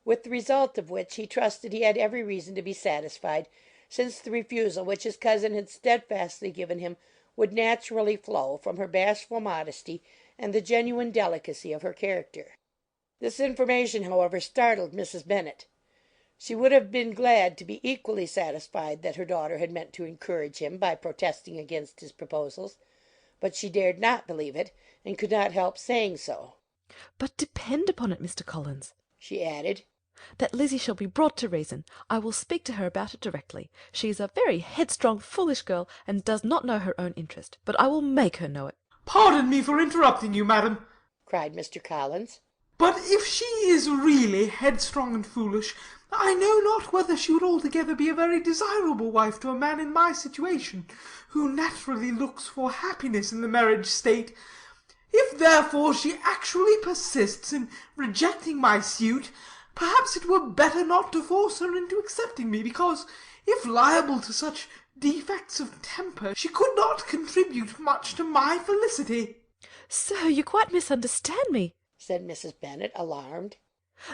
with the result of which he trusted he had every reason to be satisfied, since the refusal which his cousin had steadfastly given him would naturally flow from her bashful modesty and the genuine delicacy of her character. This information, however, startled Mrs. Bennet. She would have been glad to be equally satisfied that her daughter had meant to encourage him by protesting against his proposals, but she dared not believe it, and could not help saying so. But depend upon it, Mr. Collins, she added, that Lizzie shall be brought to reason. I will speak to her about it directly. She is a very headstrong, foolish girl, and does not know her own interest, but I will make her know it. Pardon me for interrupting you, madam, cried Mr. Collins. But if she is really headstrong and foolish, I know not whether she would altogether be a very desirable wife to a man in my situation, who naturally looks for happiness in the marriage state. If therefore she actually persists in rejecting my suit, perhaps it were better not to force her into accepting me, because, if liable to such defects of temper, she could not contribute much to my felicity. Sir, you quite misunderstand me, said Mrs. Bennet, alarmed.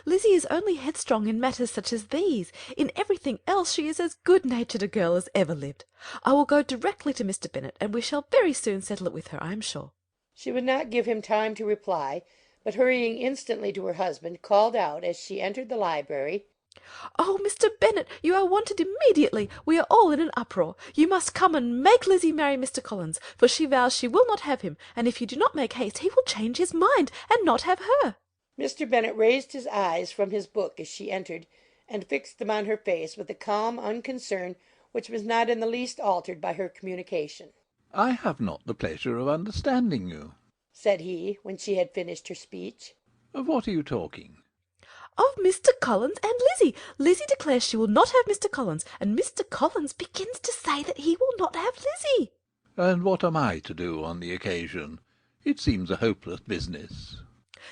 Lizzie is only headstrong in matters such as these. In everything else she is as good-natured a girl as ever lived. I will go directly to Mr. Bennet, and we shall very soon settle it with her, I am sure. She would not give him time to reply, but hurrying instantly to her husband, called out as she entered the library, "Oh, Mr. Bennet, you are wanted immediately. We are all in an uproar. You must come and make Lizzie marry Mr. Collins, for she vows she will not have him, and if you do not make haste he will change his mind, and not have her." Mr. Bennet raised his eyes from his book as she entered, and fixed them on her face with a calm unconcern which was not in the least altered by her communication. "I have not the pleasure of understanding you," said he, when she had finished her speech. "Of what are you talking?" "Of Mr. Collins and Lizzie. Lizzie declares she will not have Mr. Collins, and Mr. Collins begins to say that he will not have Lizzie." "And what am I to do on the occasion? It seems a hopeless business."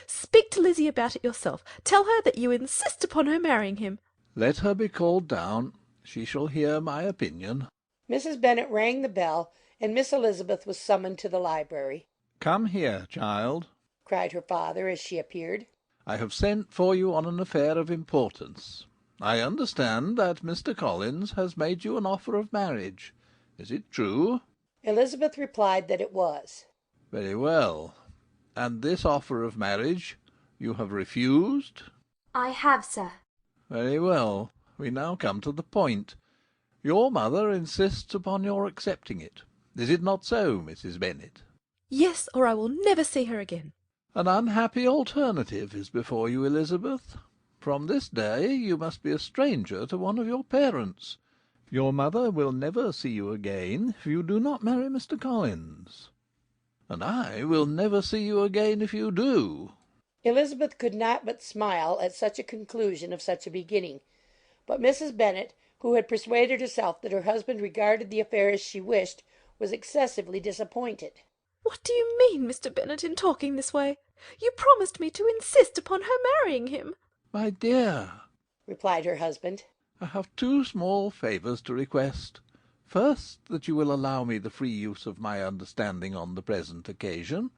"Speak to Lizzie about it yourself. Tell her that you insist upon her marrying him." "Let her be called down. She shall hear my opinion." Mrs. Bennet rang the bell, and Miss Elizabeth was summoned to the library. "Come here, child," cried her father as she appeared. "I have sent for you on an affair of importance. I understand that Mr. Collins has made you an offer of marriage. Is it true?" Elizabeth replied that it was. "Very well. And this offer of marriage you have refused?" "I have, sir." "Very well. We now come to the point. Your mother insists upon your accepting it. Is it not so, Mrs. Bennet? Yes, or I will never see her again. An unhappy alternative is before you, Elizabeth. From this day you must be a stranger to one of your parents. Your mother will never see you again if you do not marry Mr. Collins, and I will never see you again if you do." Elizabeth could not but smile at such a conclusion of such a beginning; but Mrs. Bennet, who had persuaded herself that her husband regarded the affair as she wished, was excessively disappointed. "What do you mean, Mr. Bennet, in talking this way? You promised me to insist upon her marrying him." "My dear," replied her husband, "I have two small favours to request. First, that you will allow me the free use of my understanding on the present occasion,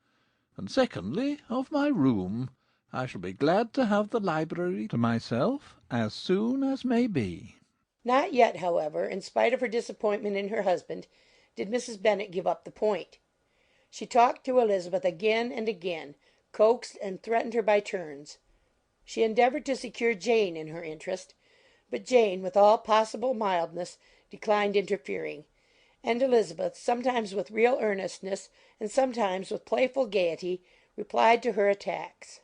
and secondly, of my room. I shall be glad to have the library to myself as soon as may be." Not yet, however, in spite of her disappointment in her husband, did Mrs. Bennet give up the point. She talked to Elizabeth again and again, coaxed and threatened her by turns. She endeavoured to secure Jane in her interest, but Jane, with all possible mildness, declined interfering, and Elizabeth, sometimes with real earnestness and sometimes with playful gaiety, replied to her attacks.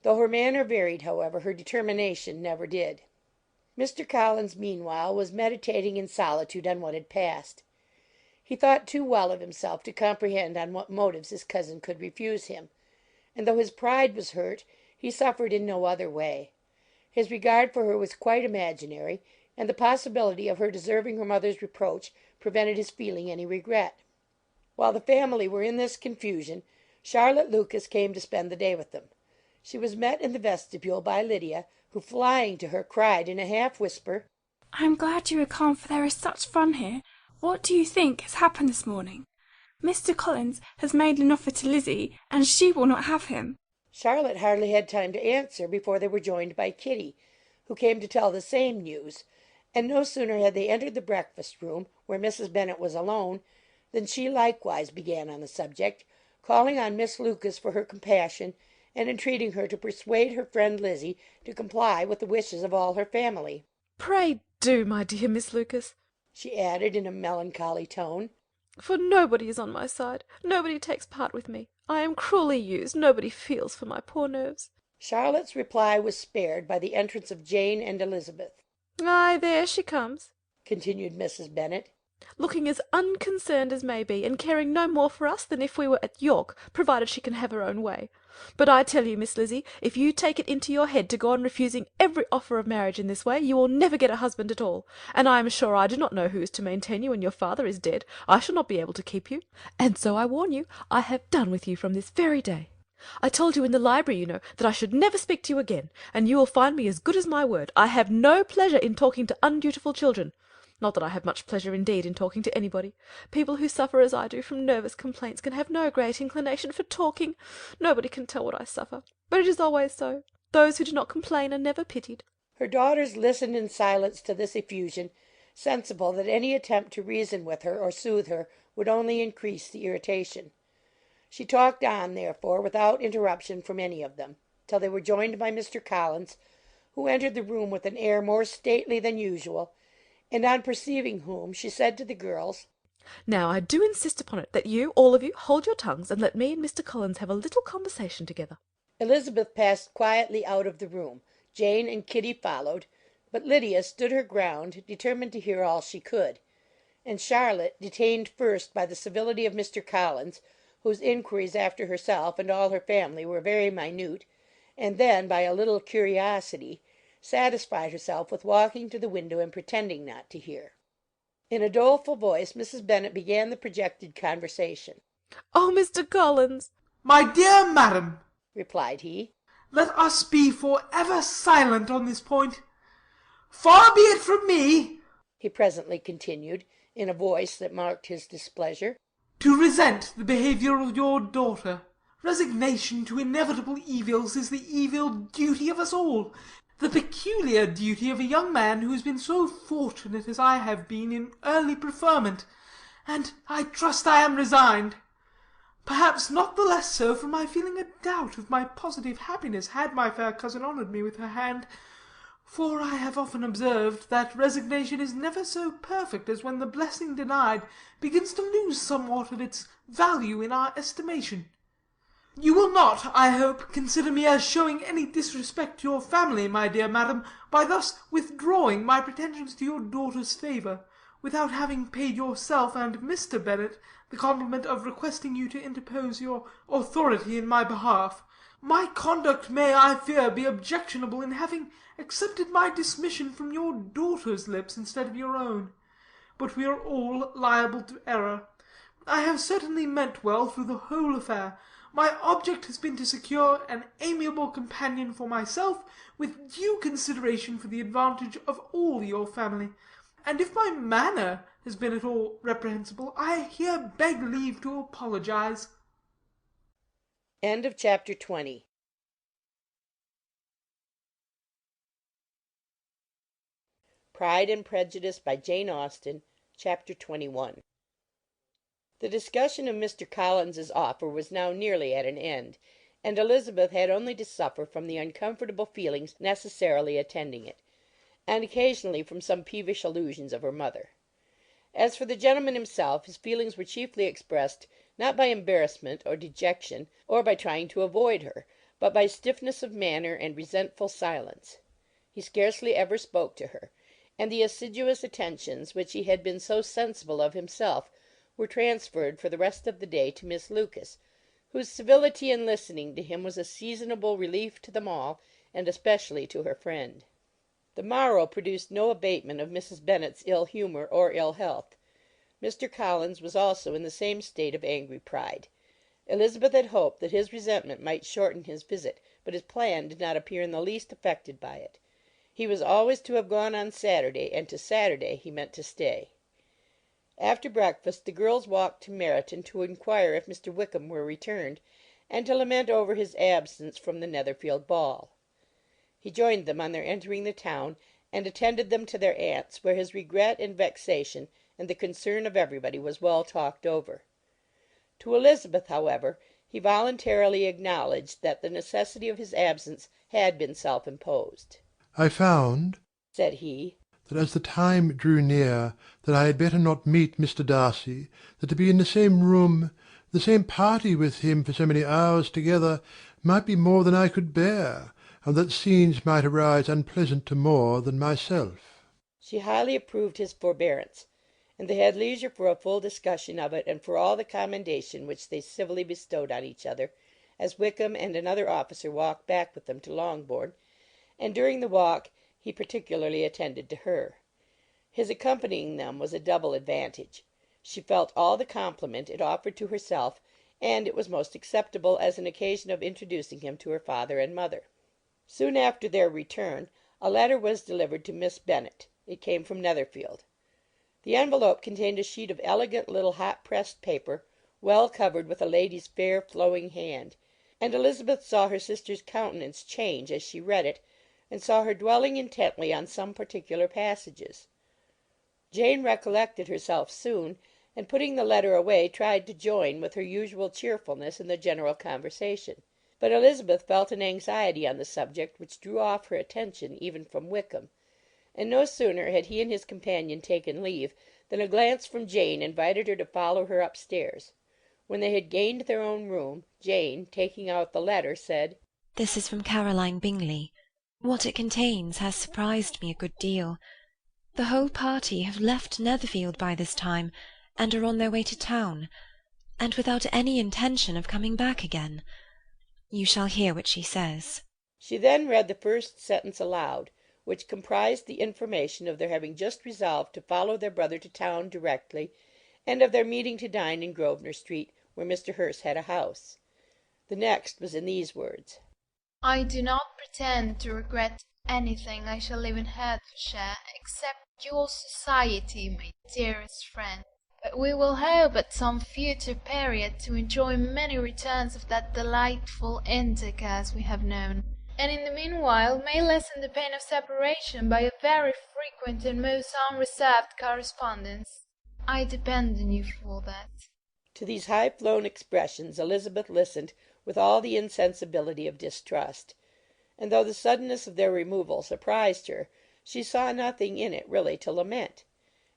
Though her manner varied, however, her determination never did. Mr. Collins, meanwhile, was meditating in solitude on what had passed. He thought too well of himself to comprehend on what motives his cousin could refuse him, and though his pride was hurt, he suffered in no other way. His regard for her was quite imaginary, and the possibility of her deserving her mother's reproach prevented his feeling any regret. While the family were in this confusion, Charlotte Lucas came to spend the day with them. She was met in the vestibule by Lydia, who, flying to her, cried in a half whisper, "I am glad you are calm, for there is such fun here. What do you think has happened this morning? Mr. Collins has made an offer to Lizzie, and she will not have him." Charlotte hardly had time to answer before they were joined by Kitty, who came to tell the same news, and no sooner had they entered the breakfast-room, where Mrs. Bennet was alone, than she likewise began on the subject, calling on Miss Lucas for her compassion, and entreating her to persuade her friend Lizzie to comply with the wishes of all her family. "Pray do, my dear Miss Lucas," she added in a melancholy tone, "for nobody is on my side. Nobody takes part with me. I am cruelly used. Nobody feels for my poor nerves." Charlotte's reply was spared by the entrance of Jane and Elizabeth. "Ay, there she comes," continued Mrs. Bennet, "looking as unconcerned as may be, and caring no more for us than if we were at York, provided she can have her own way. But I tell you, Miss Lizzie, if you take it into your head to go on refusing every offer of marriage in this way, you will never get a husband at all, and I am sure I do not know who is to maintain you when your father is dead. I shall not be able to keep you, and so I warn you, I have done with you from this very day. I told you in the library, you know, that I should never speak to you again, and you will find me as good as my word. I have no pleasure in talking to undutiful children. Not that I have much pleasure indeed in talking to anybody. People who suffer as I do from nervous complaints can have no great inclination for talking. Nobody can tell what I suffer, but it is always so. Those who do not complain are never pitied." Her daughters listened in silence to this effusion, sensible that any attempt to reason with her or soothe her would only increase the irritation. She talked on, therefore, without interruption from any of them, till they were joined by Mr. Collins, who entered the room with an air more stately than usual, and on perceiving whom, she said to the girls, "Now I do insist upon it that you, all of you, hold your tongues, and let me and Mr. Collins have a little conversation together." Elizabeth passed quietly out of the room. Jane and Kitty followed, but Lydia stood her ground, determined to hear all she could; and Charlotte, detained first by the civility of Mr. Collins, whose inquiries after herself and all her family were very minute, and then by a little curiosity, satisfied herself with walking to the window and pretending not to hear. In a doleful voice Mrs. Bennet began the projected conversation. "Oh, Mr. Collins!" "My dear madam," replied he, "let us be for ever silent on this point. Far be it from me," he presently continued, in a voice that marked his displeasure, "to resent the behaviour of your daughter. Resignation to inevitable evils is the evil duty of us all, the peculiar duty of a young man who has been so fortunate as I have been in early preferment, and I trust I am resigned. Perhaps not the less so from my feeling a doubt of my positive happiness had my fair cousin honoured me with her hand, For I have often observed that resignation is never so perfect as when the blessing denied begins to lose somewhat of its value in our estimation. You will not, I hope, consider me as showing any disrespect to your family, my dear madam, by thus withdrawing my pretensions to your daughter's favour, without having paid yourself and Mr. Bennet the compliment of requesting you to interpose your authority in my behalf. My conduct may, I fear, be objectionable in having accepted my dismission from your daughter's lips instead of your own. But we are all liable to error. I have certainly meant well through the whole affair. My object has been to secure an amiable companion for myself, with due consideration for the advantage of all your family. And if my manner has been at all reprehensible, I here beg leave to apologize. End of chapter 20. Pride and Prejudice by Jane Austen, chapter 21. The discussion of Mr. Collins's offer was now nearly at an end, and Elizabeth had only to suffer from the uncomfortable feelings necessarily attending it, and occasionally from some peevish allusions of her mother. As for the gentleman himself, his feelings were chiefly expressed, not by embarrassment or dejection, or by trying to avoid her, but by stiffness of manner and resentful silence. He scarcely ever spoke to her, and the assiduous attentions which he had been so sensible of himself were transferred for the rest of the day to Miss Lucas, whose civility in listening to him was a seasonable relief to them all, and especially to her friend. The morrow produced no abatement of Mrs. Bennet's ill humour or ill health. Mr. Collins was also in the same state of angry pride. Elizabeth had hoped that his resentment might shorten his visit, but his plan did not appear in the least affected by it. He was always to have gone on Saturday, and to Saturday he meant to stay. After breakfast the girls walked to Meryton to inquire if Mr. Wickham were returned, and to lament over his absence from the Netherfield ball. He joined them on their entering the town, and attended them to their aunt's, where his regret and vexation, and the concern of everybody, was well talked over. To Elizabeth, however, he voluntarily acknowledged that the necessity of his absence had been self-imposed. I found, said he, that as the time drew near that I had better not meet Mr. Darcy, that to be in the same room, the same party with him for so many hours together, might be more than I could bear, and that scenes might arise unpleasant to more than myself. She highly approved his forbearance, and they had leisure for a full discussion of it, and for all the commendation which they civilly bestowed on each other, as Wickham and another officer walked back with them to Longbourn, and during the walk he particularly attended to her. His accompanying them was a double advantage. She felt all the compliment it offered to herself, and it was most acceptable as an occasion of introducing him to her father and mother. Soon after their return a letter was delivered to Miss Bennet. It came from Netherfield. The envelope contained a sheet of elegant little hot-pressed paper, well covered with a lady's fair flowing hand, and Elizabeth saw her sister's countenance change as she read it, and saw her dwelling intently on some particular passages. Jane recollected herself soon, and putting the letter away tried to join with her usual cheerfulness in the general conversation. But Elizabeth felt an anxiety on the subject which drew off her attention even from Wickham, and no sooner had he and his companion taken leave than a glance from Jane invited her to follow her upstairs. When they had gained their own room, Jane, taking out the letter, said, "This is from Caroline Bingley. What it contains has surprised me a good deal. The whole party have left Netherfield by this time, and are on their way to town, and without any intention of coming back again. You shall hear what she says." She then read the first sentence aloud, which comprised the information of their having just resolved to follow their brother to town directly, and of their meeting to dine in Grosvenor Street, where Mr. Hurst had a house. The next was in these words: I do not pretend to regret anything I shall leave in Hertfordshire, except your society, my dearest friend. But we will hope at some future period to enjoy many returns of that delightful intercourse we have known, and in the meanwhile may lessen the pain of separation by a very frequent and most unreserved correspondence. I depend on you for that. To these high-flown expressions Elizabeth listened with all the insensibility of distrust. and though the suddenness of their removal surprised her, she saw nothing in it really to lament.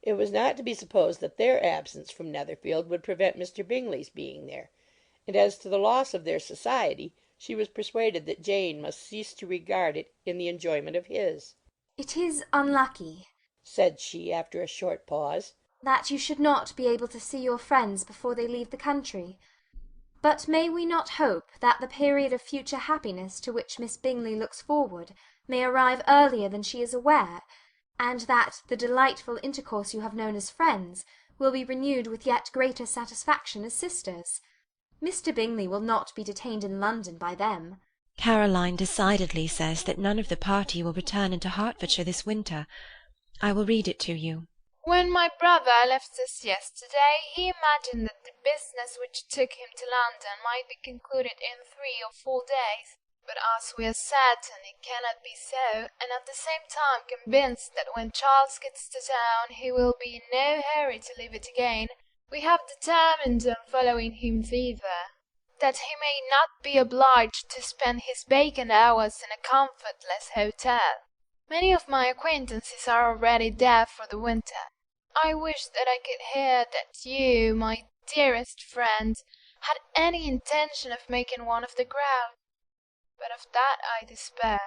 It was not to be supposed that their absence from Netherfield would prevent Mr. Bingley's being there; and as to the loss of their society, she was persuaded that Jane must cease to regard it in the enjoyment of his. "It is unlucky," said she, after a short pause, "that you should not be able to see your friends before they leave the country. But may we not hope that the period of future happiness to which Miss Bingley looks forward may arrive earlier than she is aware, and that the delightful intercourse you have known as friends will be renewed with yet greater satisfaction as sisters? Mr. Bingley will not be detained in London by them." Caroline decidedly says that none of the party will return into Hertfordshire this winter. I will read it to you. When my brother left us yesterday, he imagined that the business which took him to London might be concluded in 3 or 4 days. But as we are certain it cannot be so, and at the same time convinced that when Charles gets to town he will be in no hurry to leave it again, we have determined on following him thither, that he may not be obliged to spend his vacant hours in a comfortless hotel. Many of my acquaintances are already there for the winter. I wish that I could hear that you, my dearest friend, had any intention of making one of the crowd, but of that I despair.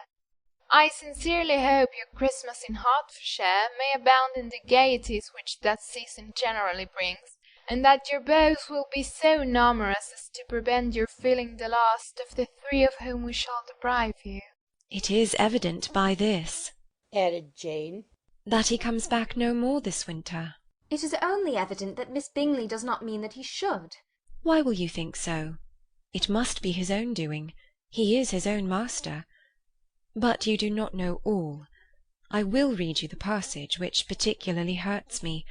I sincerely hope your Christmas in Hertfordshire may abound in the gaieties which that season generally brings, and that your beaux will be so numerous as to prevent your feeling the last of the 3 of whom we shall deprive you. It is evident by this, added Jane, that he comes back no more this winter. It is only evident that Miss Bingley does not mean that he should. Why will you think so? It must be his own doing. He is his own master. But you do not know all. I will read you the passage which particularly hurts me.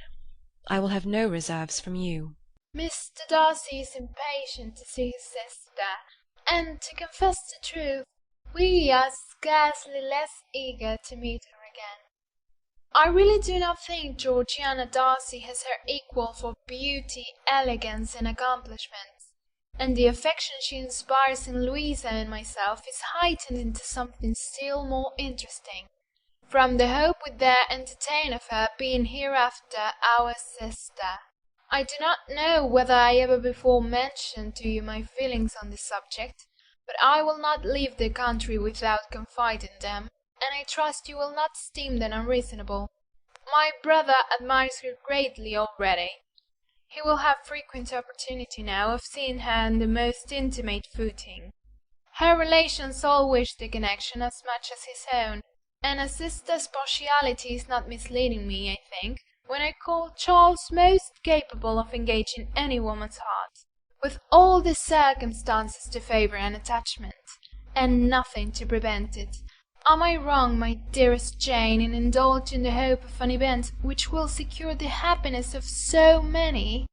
I will have no reserves from you. Mr. Darcy is impatient to see his sister, and, to confess the truth, we are scarcely less eager to meet her again. I really do not think Georgiana Darcy has her equal for beauty, elegance, and accomplishments, and the affection she inspires in Louisa and myself is heightened into something still more interesting, from the hope we dare entertain of her being hereafter our sister. I do not know whether I ever before mentioned to you my feelings on this subject, but I will not leave the country without confiding them, and I trust you will not esteem them unreasonable. My brother admires her greatly already. He will have frequent opportunity now of seeing her on the most intimate footing. Her relations all wish the connection as much as his own, and a sister's partiality is not misleading me, I think, when I call Charles most capable of engaging any woman's heart, with all the circumstances to favour an attachment, and nothing to prevent it. Am I wrong, my dearest Jane, in indulging the hope of an event which will secure the happiness of so many?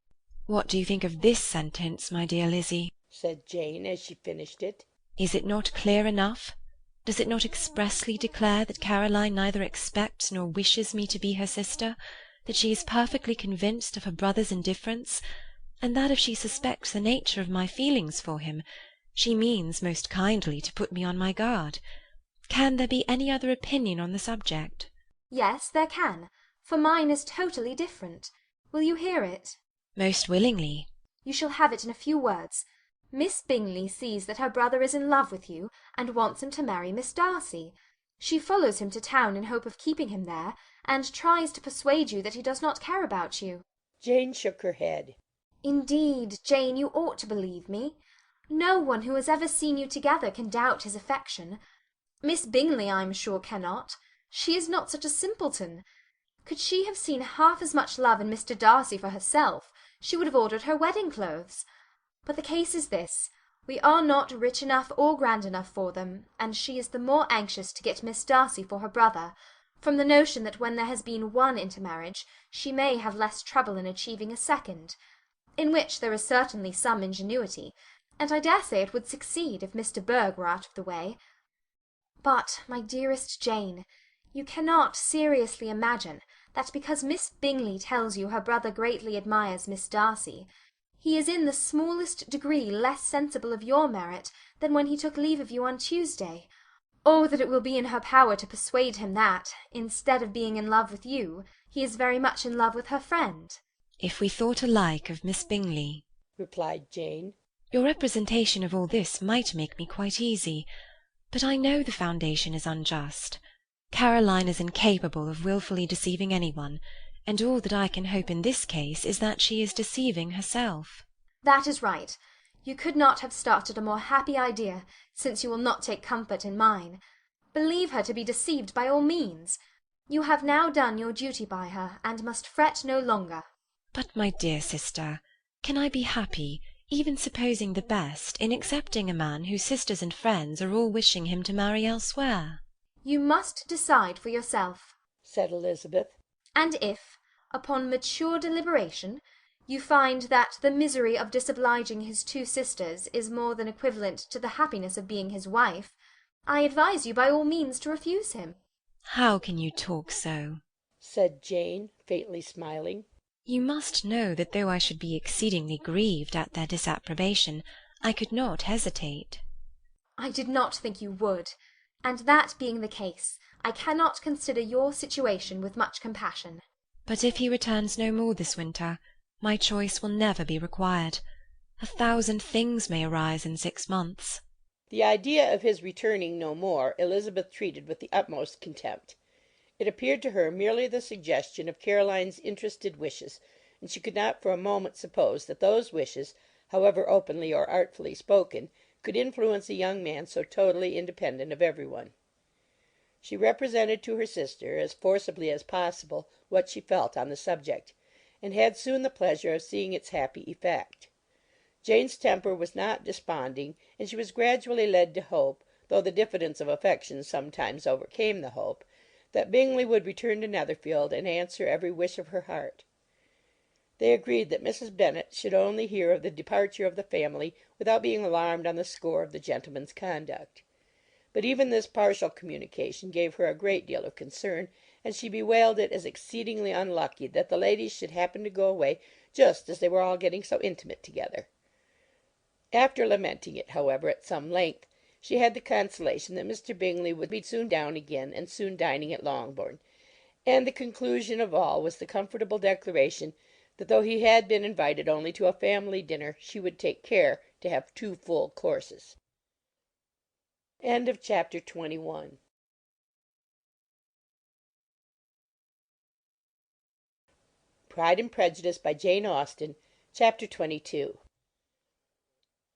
What do you think of this sentence, my dear Lizzie? said Jane, as she finished it. Is it not clear enough? Does it not expressly declare that Caroline neither expects nor wishes me to be her sister, that she is perfectly convinced of her brother's indifference, and that if she suspects the nature of my feelings for him, she means most kindly to put me on my guard? Can there be any other opinion on the subject? Yes, there can, for mine is totally different. Will you hear it? Most willingly. You shall have it in a few words. Miss Bingley sees that her brother is in love with you, and wants him to marry Miss Darcy. She follows him to town in hope of keeping him there, and tries to persuade you that he does not care about you. Jane shook her head. Indeed, Jane, you ought to believe me. No one who has ever seen you together can doubt his affection. Miss Bingley, I am sure, cannot. She is not such a simpleton. Could she have seen half as much love in Mr. Darcy for herself, she would have ordered her wedding clothes. But the case is this. We are not rich enough or grand enough for them, and she is the more anxious to get Miss Darcy for her brother, from the notion that when there has been one intermarriage, she may have less trouble in achieving a second, in which there is certainly some ingenuity, and I dare say it would succeed if Mr. Berg were out of the way. But, my dearest Jane, you cannot seriously imagine that because Miss Bingley tells you her brother greatly admires Miss Darcy, he is in the smallest degree less sensible of your merit than when he took leave of you on Tuesday, or that it will be in her power to persuade him that, instead of being in love with you, he is very much in love with her friend. If we thought alike of Miss Bingley, replied Jane, your representation of all this might make me quite easy. But I know the foundation is unjust. Caroline is incapable of wilfully deceiving anyone, and all that I can hope in this case is that she is deceiving herself. That is right. You could not have started a more happy idea, since you will not take comfort in mine. Believe her to be deceived by all means. You have now done your duty by her, and must fret no longer. But, my dear sister, can I be happy, even supposing the best, in accepting a man whose sisters and friends are all wishing him to marry elsewhere? You must decide for yourself, said Elizabeth. And if, upon mature deliberation, you find that the misery of disobliging his two sisters is more than equivalent to the happiness of being his wife, I advise you by all means to refuse him. How can you talk so? said Jane, faintly smiling. You must know that though I should be exceedingly grieved at their disapprobation, I could not hesitate. I did not think you would, and that being the case, I cannot consider your situation with much compassion. But if he returns no more this winter, my choice will never be required. 1,000 things may arise in 6 months. The idea of his returning no more Elizabeth treated with the utmost contempt. It appeared to her merely the suggestion of Caroline's interested wishes, and she could not for a moment suppose that those wishes, however openly or artfully spoken, could influence a young man so totally independent of every one. She represented to her sister, as forcibly as possible, what she felt on the subject, and had soon the pleasure of seeing its happy effect. Jane's temper was not desponding, and she was gradually led to hope, though the diffidence of affection sometimes overcame the hope, that Bingley would return to Netherfield and answer every wish of her heart. They agreed that Mrs. Bennet should only hear of the departure of the family without being alarmed on the score of the gentleman's conduct. But even this partial communication gave her a great deal of concern, and she bewailed it as exceedingly unlucky that the ladies should happen to go away just as they were all getting so intimate together. After lamenting it, however, at some length, she had the consolation that Mr. Bingley would be soon down again, and soon dining at Longbourn, and the conclusion of all was the comfortable declaration that though he had been invited only to a family dinner, she would take care to have 2 full courses. Chapter 21. Pride and Prejudice by Jane Austen. Chapter 22.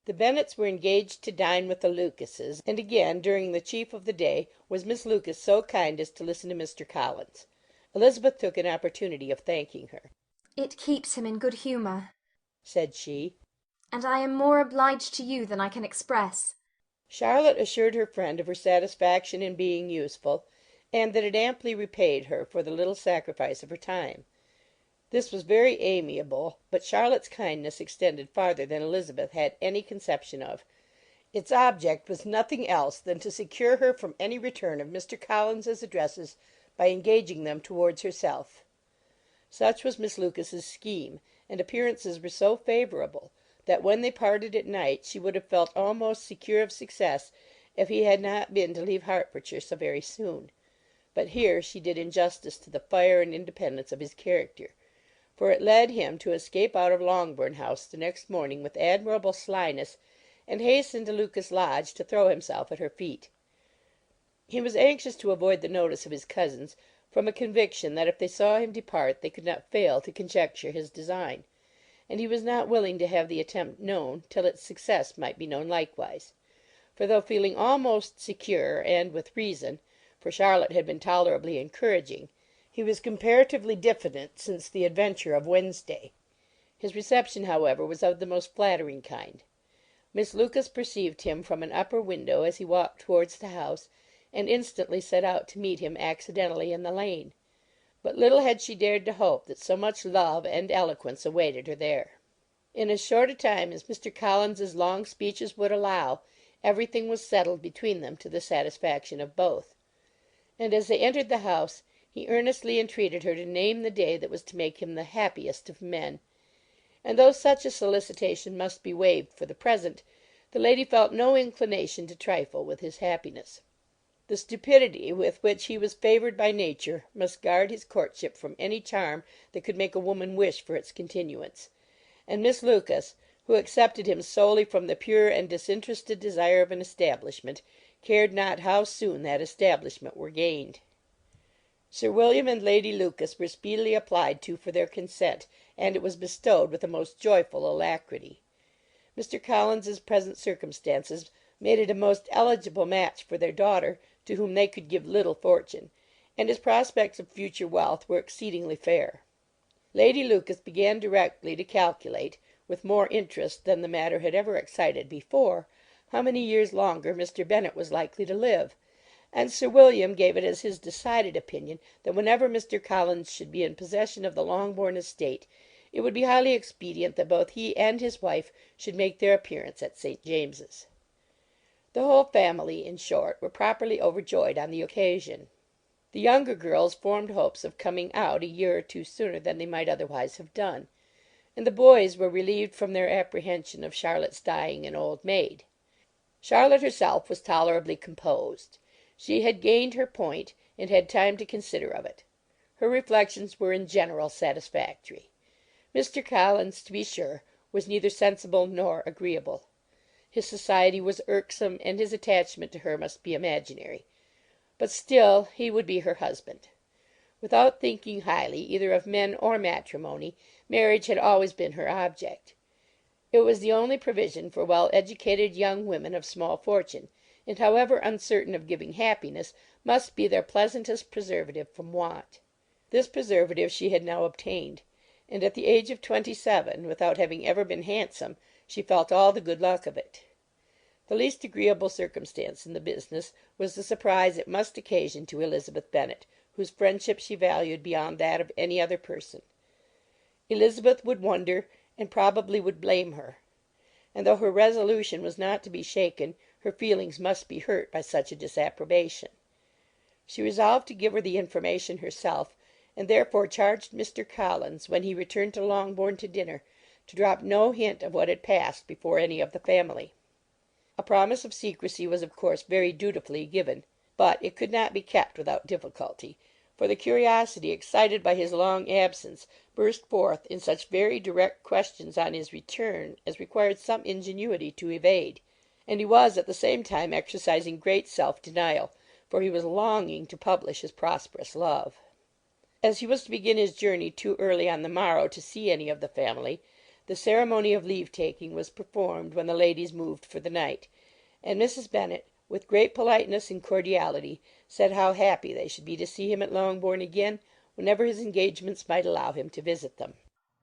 The Bennets were engaged to dine with the Lucases, and again, during the chief of the day, was Miss Lucas so kind as to listen to Mr. Collins. Elizabeth took an opportunity of thanking her. It keeps him in good humour, said she, and I am more obliged to you than I can express. Charlotte assured her friend of her satisfaction in being useful, and that it amply repaid her for the little sacrifice of her time. This was very amiable, but Charlotte's kindness extended farther than Elizabeth had any conception of. Its object was nothing else than to secure her from any return of Mr. Collins's addresses by engaging them towards herself. Such was Miss Lucas's scheme, and appearances were so favourable that when they parted at night she would have felt almost secure of success if he had not been to leave Hertfordshire so very soon. But here she did injustice to the fire and independence of his character, for it led him to escape out of Longbourn House the next morning with admirable slyness, and hasten to Lucas Lodge to throw himself at her feet. He was anxious to avoid the notice of his cousins, from a conviction that if they saw him depart they could not fail to conjecture his design, and he was not willing to have the attempt known till its success might be known likewise; for though feeling almost secure, and with reason, for Charlotte had been tolerably encouraging, he was comparatively diffident since the adventure of Wednesday. His reception, however, was of the most flattering kind. Miss Lucas perceived him from an upper window as he walked towards the house, and instantly set out to meet him accidentally in the lane. But little had she dared to hope that so much love and eloquence awaited her there. In as short a time as Mr. Collins's long speeches would allow, everything was settled between them to the satisfaction of both; and as they entered the house, he earnestly entreated her to name the day that was to make him the happiest of men; and though such a solicitation must be waived for the present, the lady felt no inclination to trifle with his happiness. The stupidity with which he was favoured by nature must guard his courtship from any charm that could make a woman wish for its continuance; and Miss Lucas, who accepted him solely from the pure and disinterested desire of an establishment, cared not how soon that establishment were gained. Sir William and Lady Lucas were speedily applied to for their consent, and it was bestowed with a most joyful alacrity. Mr. Collins's present circumstances made it a most eligible match for their daughter, to whom they could give little fortune, and his prospects of future wealth were exceedingly fair. Lady Lucas began directly to calculate, with more interest than the matter had ever excited before, how many years longer Mr. Bennet was likely to live, and Sir William gave it as his decided opinion that whenever Mr. Collins should be in possession of the Longbourn estate, it would be highly expedient that both he and his wife should make their appearance at St. James's. The whole family, in short, were properly overjoyed on the occasion. The younger girls formed hopes of coming out a year or two sooner than they might otherwise have done, and the boys were relieved from their apprehension of Charlotte's dying an old maid. Charlotte herself was tolerably composed. She had gained her point, and had time to consider of it. Her reflections were in general satisfactory. Mr. Collins, to be sure, was neither sensible nor agreeable. His society was irksome, and his attachment to her must be imaginary; but still he would be her husband. Without thinking highly either of men or matrimony, marriage had always been her object. It was the only provision for well-educated young women of small fortune, and, however uncertain of giving happiness, must be their pleasantest preservative from want. This preservative she had now obtained, and at the age of 27, without having ever been handsome, she felt all the good luck of it. The least agreeable circumstance in the business was the surprise it must occasion to Elizabeth Bennet, whose friendship she valued beyond that of any other person. Elizabeth would wonder, and probably would blame her; and though her resolution was not to be shaken, her feelings must be hurt by such a disapprobation. She resolved to give her the information herself, and therefore charged Mr. Collins, when he returned to Longbourn to dinner, to drop no hint of what had passed before any of the family. A promise of secrecy was of course very dutifully given, but it could not be kept without difficulty, for the curiosity excited by his long absence burst forth in such very direct questions on his return as required some ingenuity to evade, and he was at the same time exercising great self-denial, for he was longing to publish his prosperous love. As he was to begin his journey too early on the morrow to see any of the family, the ceremony of leave-taking was performed when the ladies moved for the night, and Mrs. Bennet, with great politeness and cordiality, said how happy they should be to see him at Longbourn again, whenever his engagements might allow him to visit them.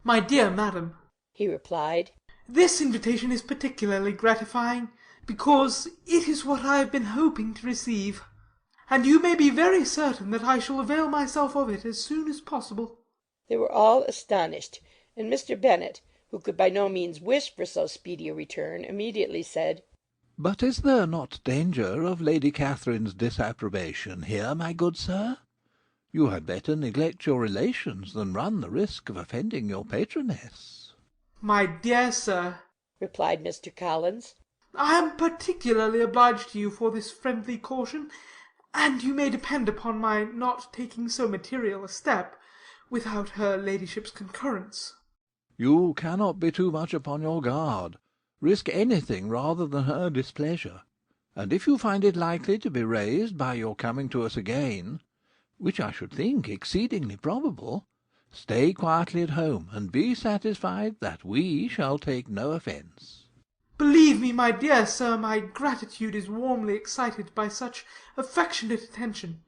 "My dear madam," he replied, "this invitation is particularly gratifying, because it is what I have been hoping to receive, and you may be very certain that I shall avail myself of it as soon as possible." They were all astonished, and Mr. Bennet, who could by no means wish for so speedy a return, immediately said, "But is there not danger of Lady Catherine's disapprobation here, my good sir? You had better neglect your relations than run the risk of offending your patroness." "My dear sir," replied Mr. Collins, "I am particularly obliged to you for this friendly caution, and you may depend upon my not taking so material a step without her ladyship's concurrence." "You cannot be too much upon your guard. Risk anything rather than her displeasure; and if you find it likely to be raised by your coming to us again, which I should think exceedingly probable, stay quietly at home, and be satisfied that we shall take no offence." "Believe me, my dear sir, my gratitude is warmly excited by such affectionate attention,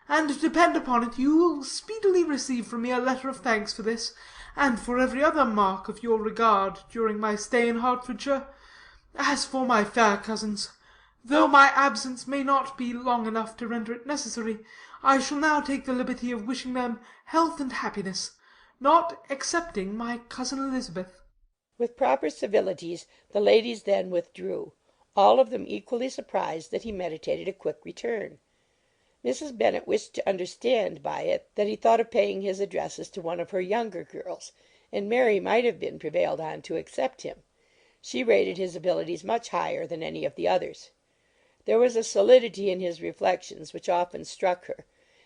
and depend upon it you will speedily receive from me a letter of thanks for this, and for every other mark of your regard during my stay in Hertfordshire. As for my fair cousins, though my absence may not be long enough to render it necessary, I shall now take the liberty of wishing them health and happiness, not excepting my cousin Elizabeth." With proper civilities the ladies then withdrew, all of them equally surprised that he meditated a quick return. Mrs. Bennet wished to understand by it that he thought of paying his addresses to one of her younger girls, and Mary might have been prevailed on to accept him. She rated his abilities much higher than any of the others. There was a solidity in his reflections which often struck her,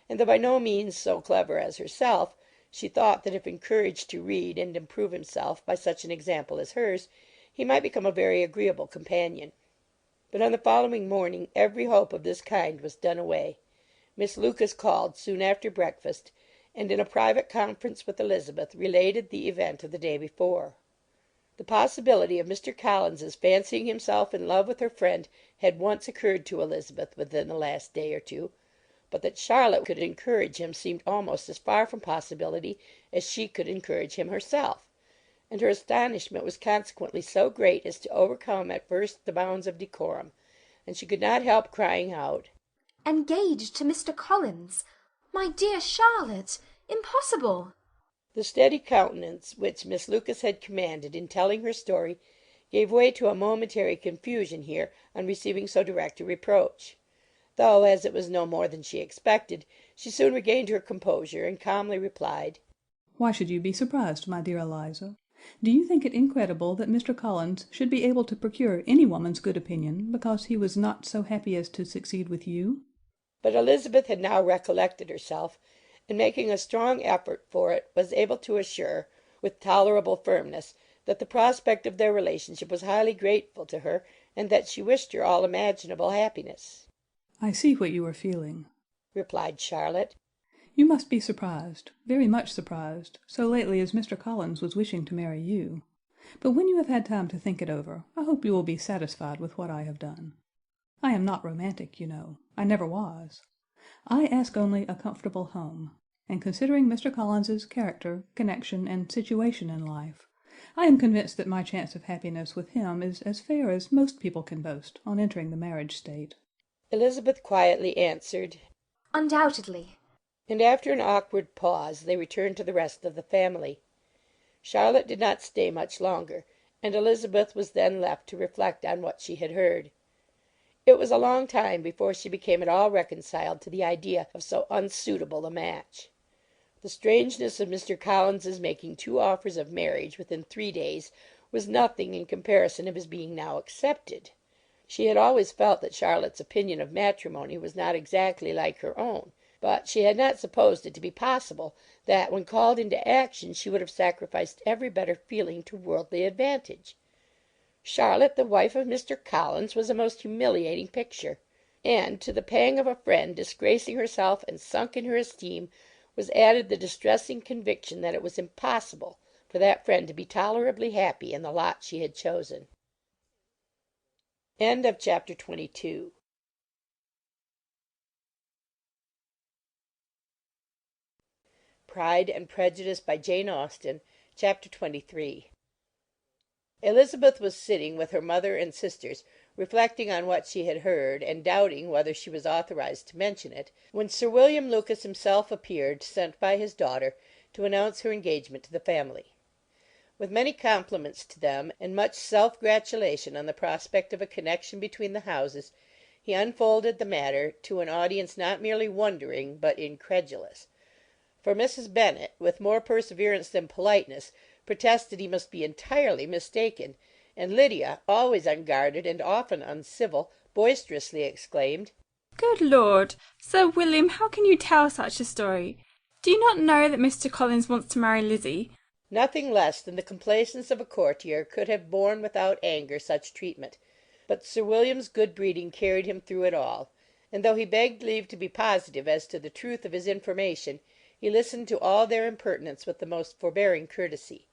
and though by no means so clever as herself, she thought that if encouraged to read and improve himself by such an example as hers, he might become a very agreeable companion. But on the following morning every hope of this kind was done away. Miss Lucas called soon after breakfast, and in a private conference with Elizabeth related the event of the day before. The possibility of Mr. Collins's fancying himself in love with her friend had once occurred to Elizabeth within the last day or two, but that Charlotte could encourage him seemed almost as far from possibility as she could encourage him herself, and her astonishment was consequently so great as to overcome at first the bounds of decorum, and she could not help crying out, "Engaged to Mr. Collins! My dear Charlotte! Impossible!" The steady countenance which Miss Lucas had commanded in telling her story gave way to a momentary confusion here on receiving so direct a reproach; though, as it was no more than she expected, she soon regained her composure, and calmly replied, "Why should you be surprised, my dear Eliza? Do you think it incredible that Mr. Collins should be able to procure any woman's good opinion because he was not so happy as to succeed with you?" But Elizabeth had now recollected herself, and making a strong effort for it, was able to assure, with tolerable firmness, that the prospect of their relationship was highly grateful to her, and that she wished her all imaginable happiness. "I see what you are feeling," replied Charlotte. "You must be surprised, very much surprised, so lately as Mr. Collins was wishing to marry you. But when you have had time to think it over, I hope you will be satisfied with what I have done. I am not romantic, you know. I never was. I ask only a comfortable home, and considering Mr. Collins's character, connection, and situation in life, I am convinced that my chance of happiness with him is as fair as most people can boast on entering the marriage state." Elizabeth quietly answered, "Undoubtedly." And after an awkward pause they returned to the rest of the family. Charlotte did not stay much longer, and Elizabeth was then left to reflect on what she had heard. It was a long time before she became at all reconciled to the idea of so unsuitable a match. The strangeness of Mr. Collins's making two offers of marriage within 3 days was nothing in comparison of his being now accepted. She had always felt that Charlotte's opinion of matrimony was not exactly like her own, but she had not supposed it to be possible that when called into action she would have sacrificed every better feeling to worldly advantage. Charlotte, the wife of Mr. Collins, was a most humiliating picture; and to the pang of a friend disgracing herself and sunk in her esteem was added the distressing conviction that it was impossible for that friend to be tolerably happy in the lot she had chosen. Chapter 23. Pride and Prejudice by Jane Austen. Chapter 23. Elizabeth was sitting with her mother and sisters, reflecting on what she had heard, and doubting whether she was authorized to mention it, when Sir William Lucas himself appeared, sent by his daughter, to announce her engagement to the family. With many compliments to them, and much self-gratulation on the prospect of a connection between the houses, he unfolded the matter to an audience not merely wondering, but incredulous; for Mrs. Bennet, with more perseverance than politeness, protested he must be entirely mistaken, and Lydia, always unguarded and often uncivil, boisterously exclaimed, "Good Lord! Sir William, how can you tell such a story? Do you not know that Mr. Collins wants to marry Lizzie?" Nothing less than the complaisance of a courtier could have borne without anger such treatment, but Sir William's good breeding carried him through it all, and though he begged leave to be positive as to the truth of his information, he listened to all their impertinence with the most forbearing courtesy.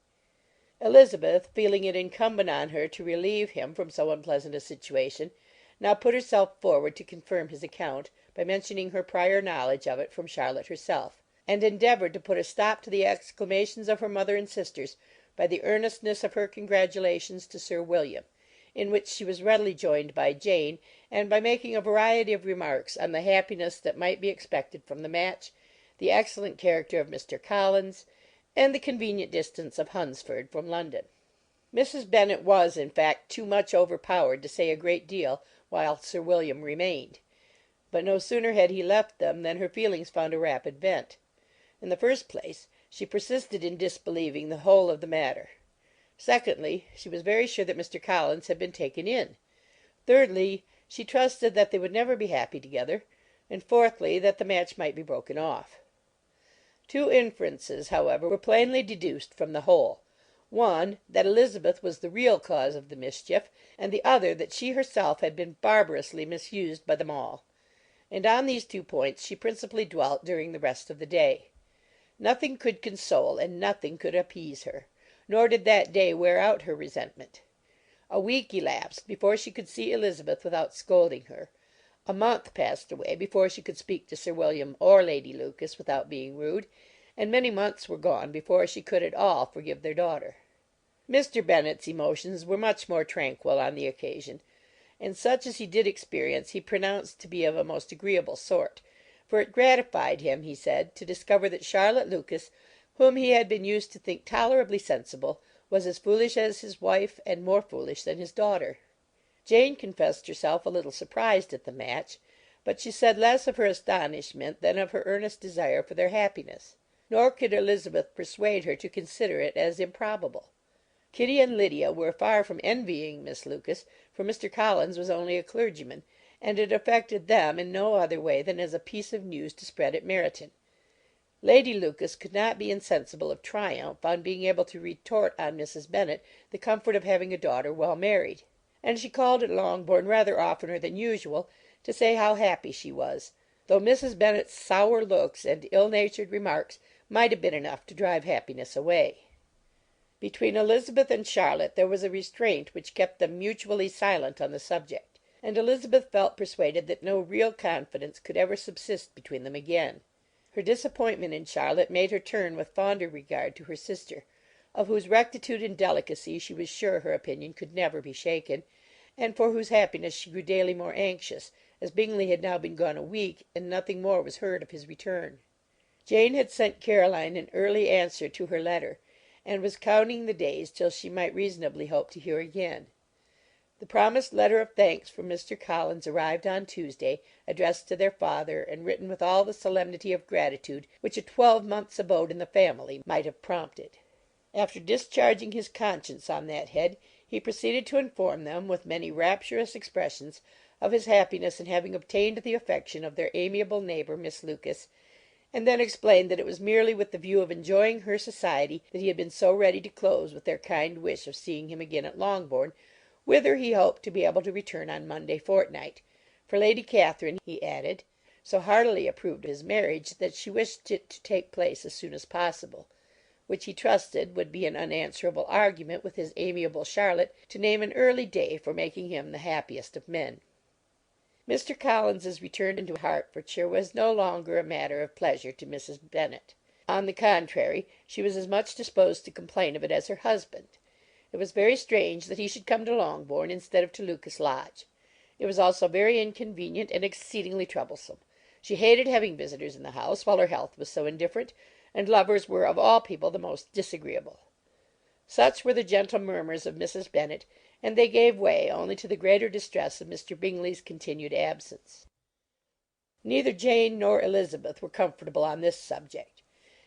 Elizabeth, feeling it incumbent on her to relieve him from so unpleasant a situation, now put herself forward to confirm his account, by mentioning her prior knowledge of it from Charlotte herself, and endeavoured to put a stop to the exclamations of her mother and sisters by the earnestness of her congratulations to Sir William, in which she was readily joined by Jane, and by making a variety of remarks on the happiness that might be expected from the match, the excellent character of Mr. Collins, and the convenient distance of Hunsford from London. Mrs. Bennet was, in fact, too much overpowered to say a great deal while Sir William remained; but no sooner had he left them than her feelings found a rapid vent. In the first place, she persisted in disbelieving the whole of the matter. Secondly, she was very sure that Mr. Collins had been taken in. Thirdly, She trusted that they would never be happy together, and fourthly, that the match might be broken off. Two inferences, however, were plainly deduced from the whole: one, that Elizabeth was the real cause of the mischief, and the other that she herself had been barbarously misused by them all. And on these two points she principally dwelt during the rest of the day. Nothing could console and nothing could appease her, nor did that day wear out her resentment. A week elapsed before she could see Elizabeth without scolding her. A month passed away before she could speak to Sir William or Lady Lucas without being rude, and many months were gone before she could at all forgive their daughter. Mr. Bennet's emotions were much more tranquil on the occasion, and such as he did experience he pronounced to be of a most agreeable sort, for it gratified him, he said, to discover that Charlotte Lucas, whom he had been used to think tolerably sensible, was as foolish as his wife and more foolish than his daughter. Jane confessed herself a little surprised at the match, but she said less of her astonishment than of her earnest desire for their happiness. Nor could Elizabeth persuade her to consider it as improbable. Kitty and Lydia were far from envying Miss Lucas, for Mr. Collins was only a clergyman, and it affected them in no other way than as a piece of news to spread at Meryton. Lady Lucas could not be insensible of triumph on being able to retort on Mrs. Bennet the comfort of having a daughter well married, and she called at Longbourn rather oftener than usual to say how happy she was, though Mrs. Bennet's sour looks and ill-natured remarks might have been enough to drive happiness away. Between Elizabeth and Charlotte there was a restraint which kept them mutually silent on the subject, and Elizabeth felt persuaded that no real confidence could ever subsist between them again. Her disappointment in Charlotte made her turn with fonder regard to her sister, of whose rectitude and delicacy she was sure her opinion could never be shaken, and for whose happiness she grew daily more anxious, as Bingley had now been gone a week, and nothing more was heard of his return. Jane had sent Caroline an early answer to her letter, and was counting the days till she might reasonably hope to hear again. The promised letter of thanks from Mr. Collins arrived on Tuesday, addressed to their father, and written with all the solemnity of gratitude which a 12-months' abode in the family might have prompted. After discharging his conscience on that head, he proceeded to inform them, with many rapturous expressions, of his happiness in having obtained the affection of their amiable neighbour, Miss Lucas, and then explained that it was merely with the view of enjoying her society that he had been so ready to close with their kind wish of seeing him again at Longbourn, whither he hoped to be able to return on Monday fortnight, for Lady Catherine, he added, so heartily approved of his marriage that she wished it to take place as soon as possible, which he trusted would be an unanswerable argument with his amiable Charlotte to name an early day for making him the happiest of men. Mr. Collins's return into Hertfordshire was no longer a matter of pleasure to Mrs. Bennet. On the contrary, she was as much disposed to complain of it as her husband. It was very strange that he should come to Longbourn instead of to Lucas Lodge. It was also very inconvenient and exceedingly troublesome. She hated having visitors in the house, while her health was so indifferent, and lovers were of all people the most disagreeable. Such were the gentle murmurs of Mrs. Bennet, and they gave way only to the greater distress of Mr. Bingley's continued absence. Neither Jane nor Elizabeth were comfortable on this subject.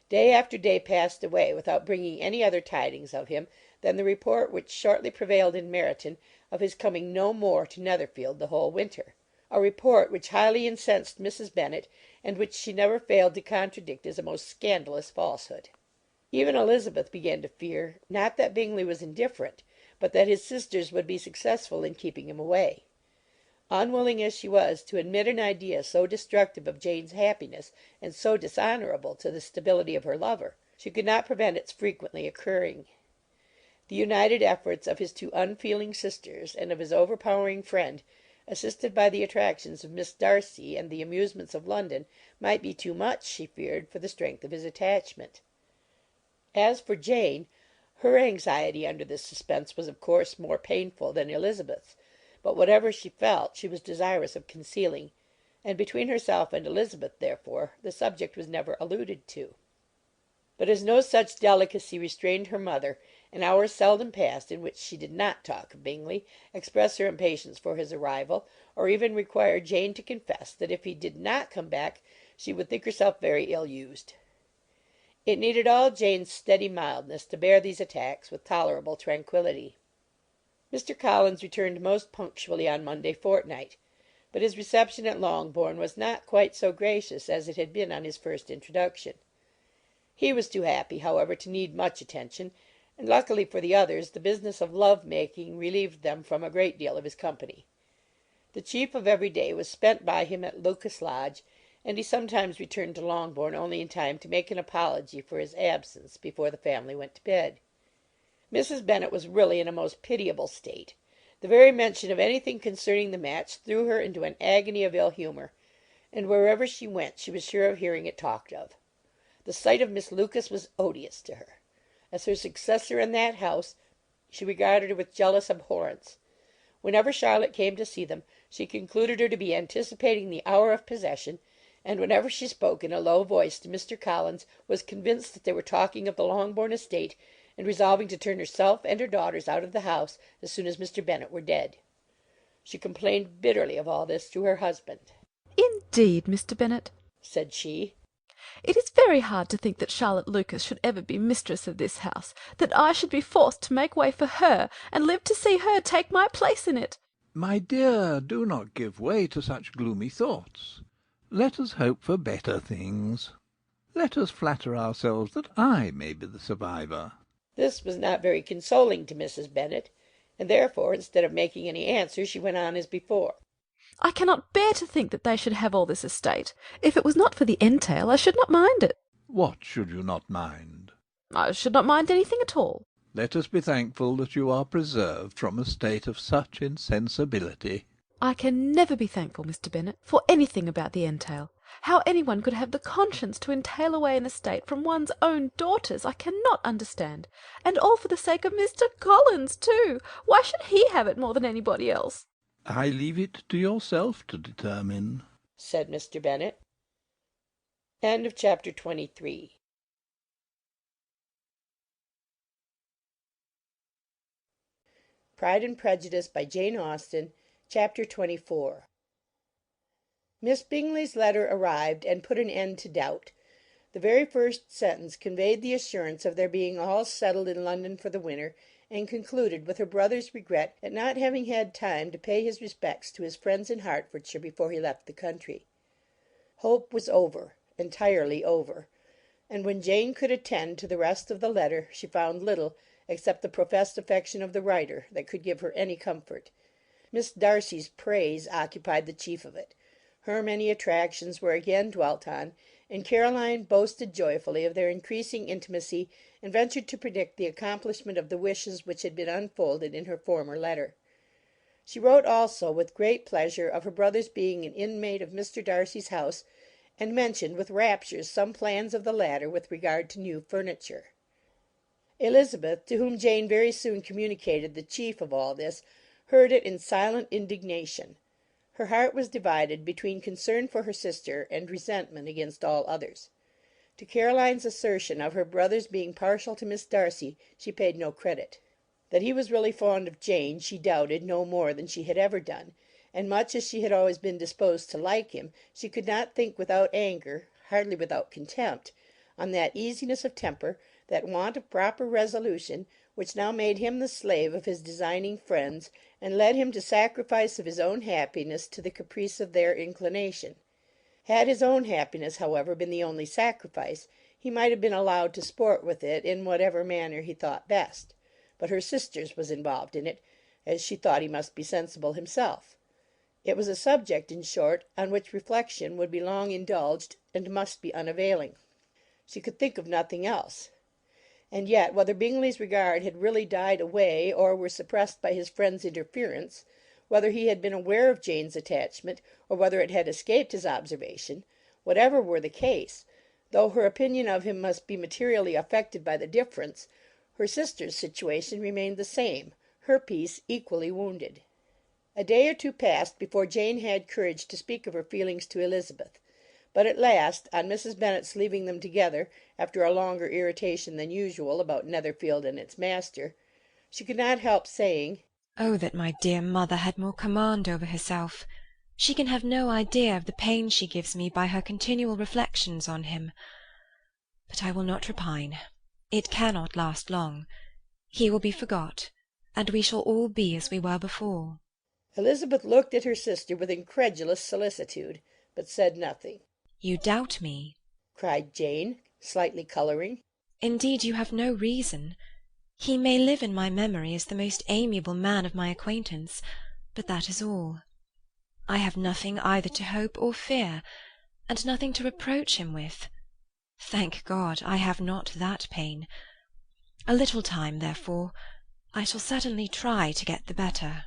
Day after day passed away without bringing any other tidings of him than the report which shortly prevailed in Meryton of his coming no more to Netherfield the whole winter, a report which highly incensed Mrs. Bennet, and which she never failed to contradict as a most scandalous falsehood. Even Elizabeth began to fear, not that Bingley was indifferent, but that his sisters would be successful in keeping him away. Unwilling as she was to admit an idea so destructive of Jane's happiness and so dishonourable to the stability of her lover, she could not prevent its frequently occurring. The united efforts of his two unfeeling sisters and of his overpowering friend, assisted by the attractions of Miss Darcy and the amusements of London, might be too much, she feared, for the strength of his attachment. As for Jane, her anxiety under this suspense was of course more painful than Elizabeth's, but whatever she felt she was desirous of concealing, and between herself and Elizabeth, therefore, the subject was never alluded to. But as no such delicacy restrained her mother, an hour seldom passed in which she did not talk of Bingley, express her impatience for his arrival, or even require Jane to confess that if he did not come back she would think herself very ill-used. It needed all Jane's steady mildness to bear these attacks with tolerable tranquillity. Mr. Collins returned most punctually on Monday fortnight. but his reception at Longbourn was not quite so gracious as it had been on his first introduction. He was too happy, however, to need much attention, and luckily for the others the business of love-making relieved them from a great deal of his company. The chief of every day was spent by him at Lucas Lodge, and he sometimes returned to Longbourn only in time to make an apology for his absence before the family went to bed. Mrs. Bennet was really in a most pitiable state. The very mention of anything concerning the match threw her into an agony of ill humour, and wherever she went she was sure of hearing it talked of. The sight of Miss Lucas was odious to her. As her successor in that house, she regarded her with jealous abhorrence. Whenever Charlotte came to see them, she concluded her to be anticipating the hour of possession, and whenever she spoke in a low voice to Mr. Collins, was convinced that they were talking of the Longbourn estate, and resolving to turn herself and her daughters out of the house as soon as Mr. Bennet were dead. She complained bitterly of all this to her husband. "Indeed, Mr. Bennet," said she, "it is very hard to think that Charlotte Lucas should ever be mistress of this house, that I should be forced to make way for her, and live to see her take my place in it." My dear, do not give way to such gloomy thoughts. Let us hope for better things. Let us flatter ourselves that I may be the survivor. This was not very consoling to Mrs. Bennet, and therefore, instead of making any answer, she went on as before. "I cannot bear to think that they should have all this estate. If it was not for the entail, I should not mind it." What should you not mind? "I should not mind anything at all." Let us be thankful that you are preserved from a state of such insensibility. "I can never be thankful, Mr. Bennet, for anything about the entail. How anyone could have the conscience to entail away an estate from one's own daughters I cannot understand. And all for the sake of Mr. Collins, too. Why should he have it more than anybody else?" I leave it to yourself to determine, said Mr. Bennet. End of chapter 23. Pride and Prejudice by Jane Austen, chapter 24. Miss Bingley's letter arrived and put an end to doubt. The very first sentence conveyed the assurance of their being all settled in London for the winter, and concluded with her brother's regret at not having had time to pay his respects to his friends in Hertfordshire before he left the country. Hope was over, entirely over, and when Jane could attend to the rest of the letter, she found little, except the professed affection of the writer, that could give her any comfort. Miss Darcy's praise occupied the chief of it. Her many attractions were again dwelt on, and Caroline boasted joyfully of their increasing intimacy, and ventured to predict the accomplishment of the wishes which had been unfolded in her former letter. She wrote also with great pleasure of her brother's being an inmate of Mr. Darcy's house, and mentioned with rapture some plans of the latter with regard to new furniture. Elizabeth, to whom Jane very soon communicated the chief of all this, heard it in silent indignation. Her heart was divided between concern for her sister and resentment against all others. To Caroline's assertion of her brother's being partial to Miss Darcy she paid no credit. That he was really fond of Jane she doubted no more than she had ever done, and much as she had always been disposed to like him, she could not think without anger, hardly without contempt, on that easiness of temper, that want of proper resolution, which now made him the slave of his designing friends, and led him to sacrifice of his own happiness to the caprice of their inclination. Had his own happiness, however, been the only sacrifice, he might have been allowed to sport with it in whatever manner he thought best; but her sister's was involved in it, as she thought he must be sensible himself. It was a subject, in short, on which reflection would be long indulged, and must be unavailing. She could think of nothing else. And yet, whether Bingley's regard had really died away, or were suppressed by his friend's interference, whether he had been aware of Jane's attachment, or whether it had escaped his observation, whatever were the case, though her opinion of him must be materially affected by the difference, her sister's situation remained the same, her peace equally wounded. A day or two passed before Jane had courage to speak of her feelings to Elizabeth; but at last, on Mrs. Bennet's leaving them together, after a longer irritation than usual about Netherfield and its master, she could not help saying, "Oh, that my dear mother had more command over herself! She can have no idea of the pain she gives me by her continual reflections on him. But I will not repine. It cannot last long. He will be forgot, and we shall all be as we were before." Elizabeth looked at her sister with incredulous solicitude, but said nothing. You doubt me? cried Jane, slightly colouring. Indeed, you have no reason. He may live in my memory as the most amiable man of my acquaintance, but that is all. I have nothing either to hope or fear, and nothing to reproach him with. Thank God, I have not that pain. A little time, therefore. I shall certainly try to get the better.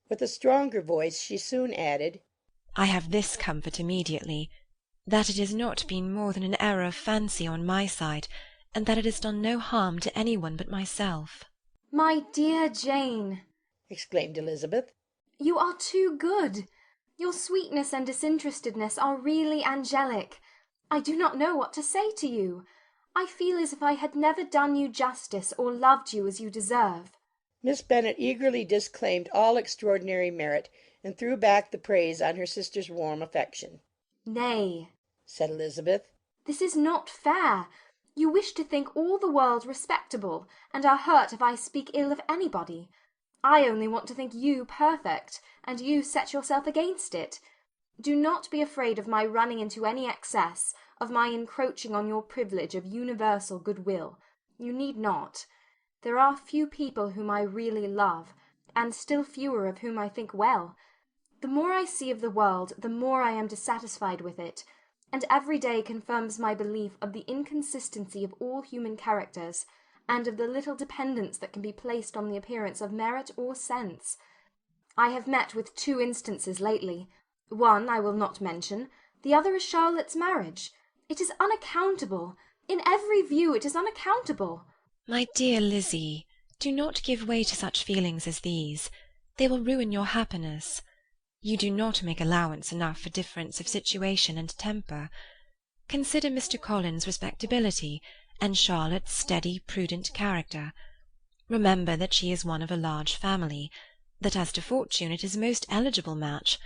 With a stronger voice she soon added, I have this comfort immediately, that it has not been more than an error of fancy on my side, and that it has done no harm to any one but myself. My dear Jane, exclaimed Elizabeth, you are too good. Your sweetness and disinterestedness are really angelic. I do not know what to say to you. I feel as if I had never done you justice or loved you as you deserve. Miss Bennet eagerly disclaimed all extraordinary merit, and threw back the praise on her sister's warm affection. Nay, said Elizabeth, this is not fair. You wish to think all the world respectable, and are hurt if I speak ill of anybody. I only want to think you perfect, and you set yourself against it. Do not be afraid of my running into any excess, of my encroaching on your privilege of universal goodwill. You need not. There are few people whom I really love, and still fewer of whom I think well. The more I see of the world, the more I am dissatisfied with it, and every day confirms my belief of the inconsistency of all human characters, and of the little dependence that can be placed on the appearance of merit or sense. I have met with 2 instances lately. One I will not mention, the other is Charlotte's marriage. It is unaccountable. In every view it is unaccountable. My dear Lizzie, do not give way to such feelings as these. They will ruin your happiness. You do not make allowance enough for difference of situation and temper. Consider Mr. Collins's respectability, and Charlotte's steady, prudent character. Remember that she is one of a large family, that as to fortune it is a most eligible match,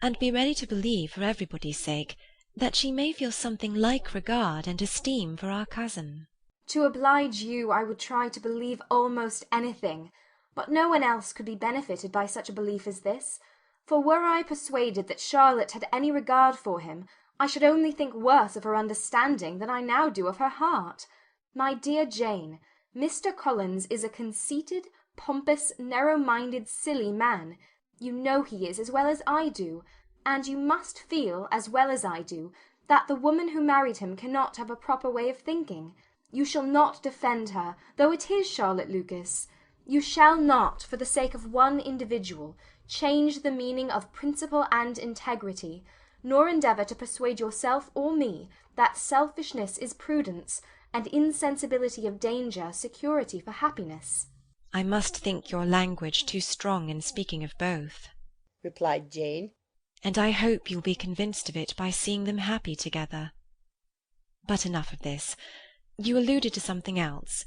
and be ready to believe, for everybody's sake, that she may feel something like regard and esteem for our cousin. To oblige you, I would try to believe almost anything, but no one else could be benefited by such a belief as this, for were I persuaded that Charlotte had any regard for him, I should only think worse of her understanding than I now do of her heart. My dear Jane, Mr. Collins is a conceited, pompous, narrow-minded, silly man. You know he is as well as I do, and you must feel, as well as I do, that the woman who married him cannot have a proper way of thinking. You shall not defend her, though it is Charlotte Lucas. You shall not, for the sake of one individual, change the meaning of principle and integrity, nor endeavour to persuade yourself or me that selfishness is prudence, and insensibility of danger security for happiness. I must think your language too strong in speaking of both, replied Jane, and I hope you will be convinced of it by seeing them happy together. But enough of this. You alluded to something else.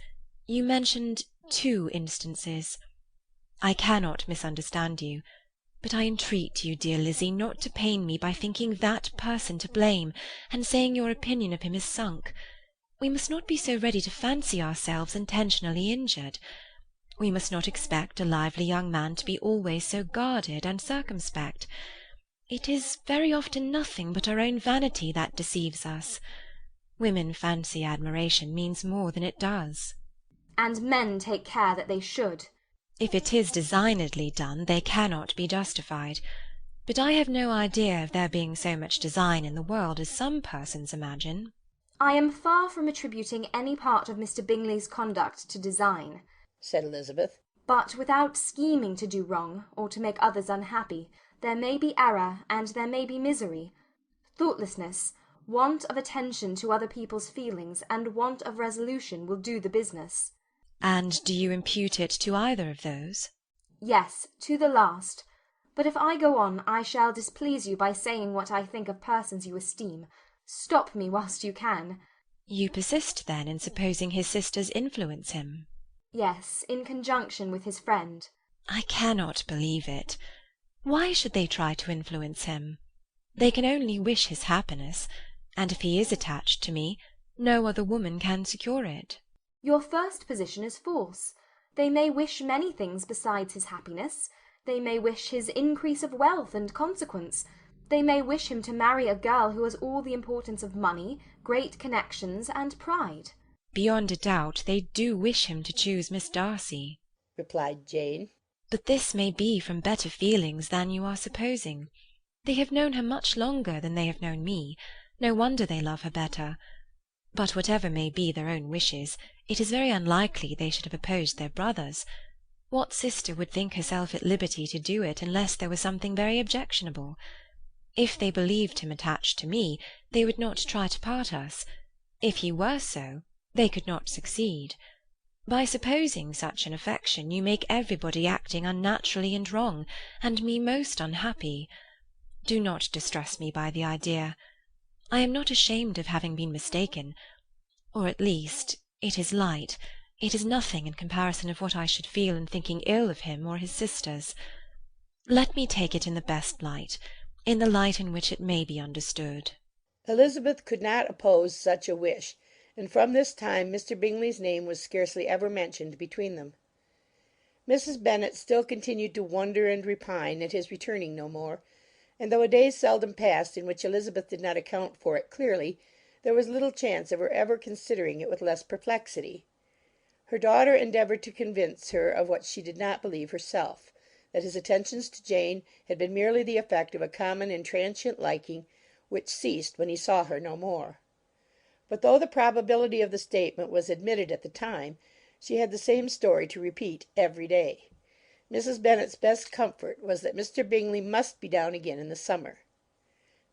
You mentioned 2 instances. I cannot misunderstand you, but I entreat you, dear Lizzie, not to pain me by thinking that person to blame, and saying your opinion of him is sunk. We must not be so ready to fancy ourselves intentionally injured. We must not expect a lively young man to be always so guarded and circumspect. It is very often nothing but our own vanity that deceives us. Women fancy admiration means more than it does. And men take care that they should. If it is designedly done, they cannot be justified. But I have no idea of there being so much design in the world as some persons imagine. I am far from attributing any part of Mr. Bingley's conduct to design, said Elizabeth. But without scheming to do wrong, or to make others unhappy, there may be error, and there may be misery. Thoughtlessness, want of attention to other people's feelings, and want of resolution will do the business. And do you impute it to either of those? Yes, to the last. But if I go on, I shall displease you by saying what I think of persons you esteem. Stop me whilst you can. You persist, then, in supposing his sisters influence him? Yes, in conjunction with his friend. I cannot believe it. Why should they try to influence him? They can only wish his happiness, and if he is attached to me, no other woman can secure it. Your first position is false. They may wish many things besides his happiness. They may wish his increase of wealth and consequence. They may wish him to marry a girl who has all the importance of money, great connections, and pride. Beyond a doubt they do wish him to choose Miss Darcy, replied Jane. But this may be from better feelings than you are supposing. They have known her much longer than they have known me. No wonder they love her better. But whatever may be their own wishes, it is very unlikely they should have opposed their brother's. What sister would think herself at liberty to do it unless there was something very objectionable? If they believed him attached to me, they would not try to part us. If he were so, they could not succeed. By supposing such an affection, you make everybody acting unnaturally and wrong, and me most unhappy. Do not distress me by the idea. I am not ashamed of having been mistaken, or at least it is light. It is nothing in comparison of what I should feel in thinking ill of him or his sisters. Let me take it in the best light, in the light in which it may be understood. Elizabeth could not oppose such a wish, and from this time Mr. Bingley's name was scarcely ever mentioned between them. Mrs. Bennet still continued to wonder and repine at his returning no more, and though a day seldom passed in which Elizabeth did not account for it clearly, there was little chance of her ever considering it with less perplexity. Her daughter endeavoured to convince her of what she did not believe herself, that his attentions to Jane had been merely the effect of a common and transient liking, which ceased when he saw her no more. But though the probability of the statement was admitted at the time, she had the same story to repeat every day. Mrs. Bennet's best comfort was that Mr. Bingley must be down again in the summer.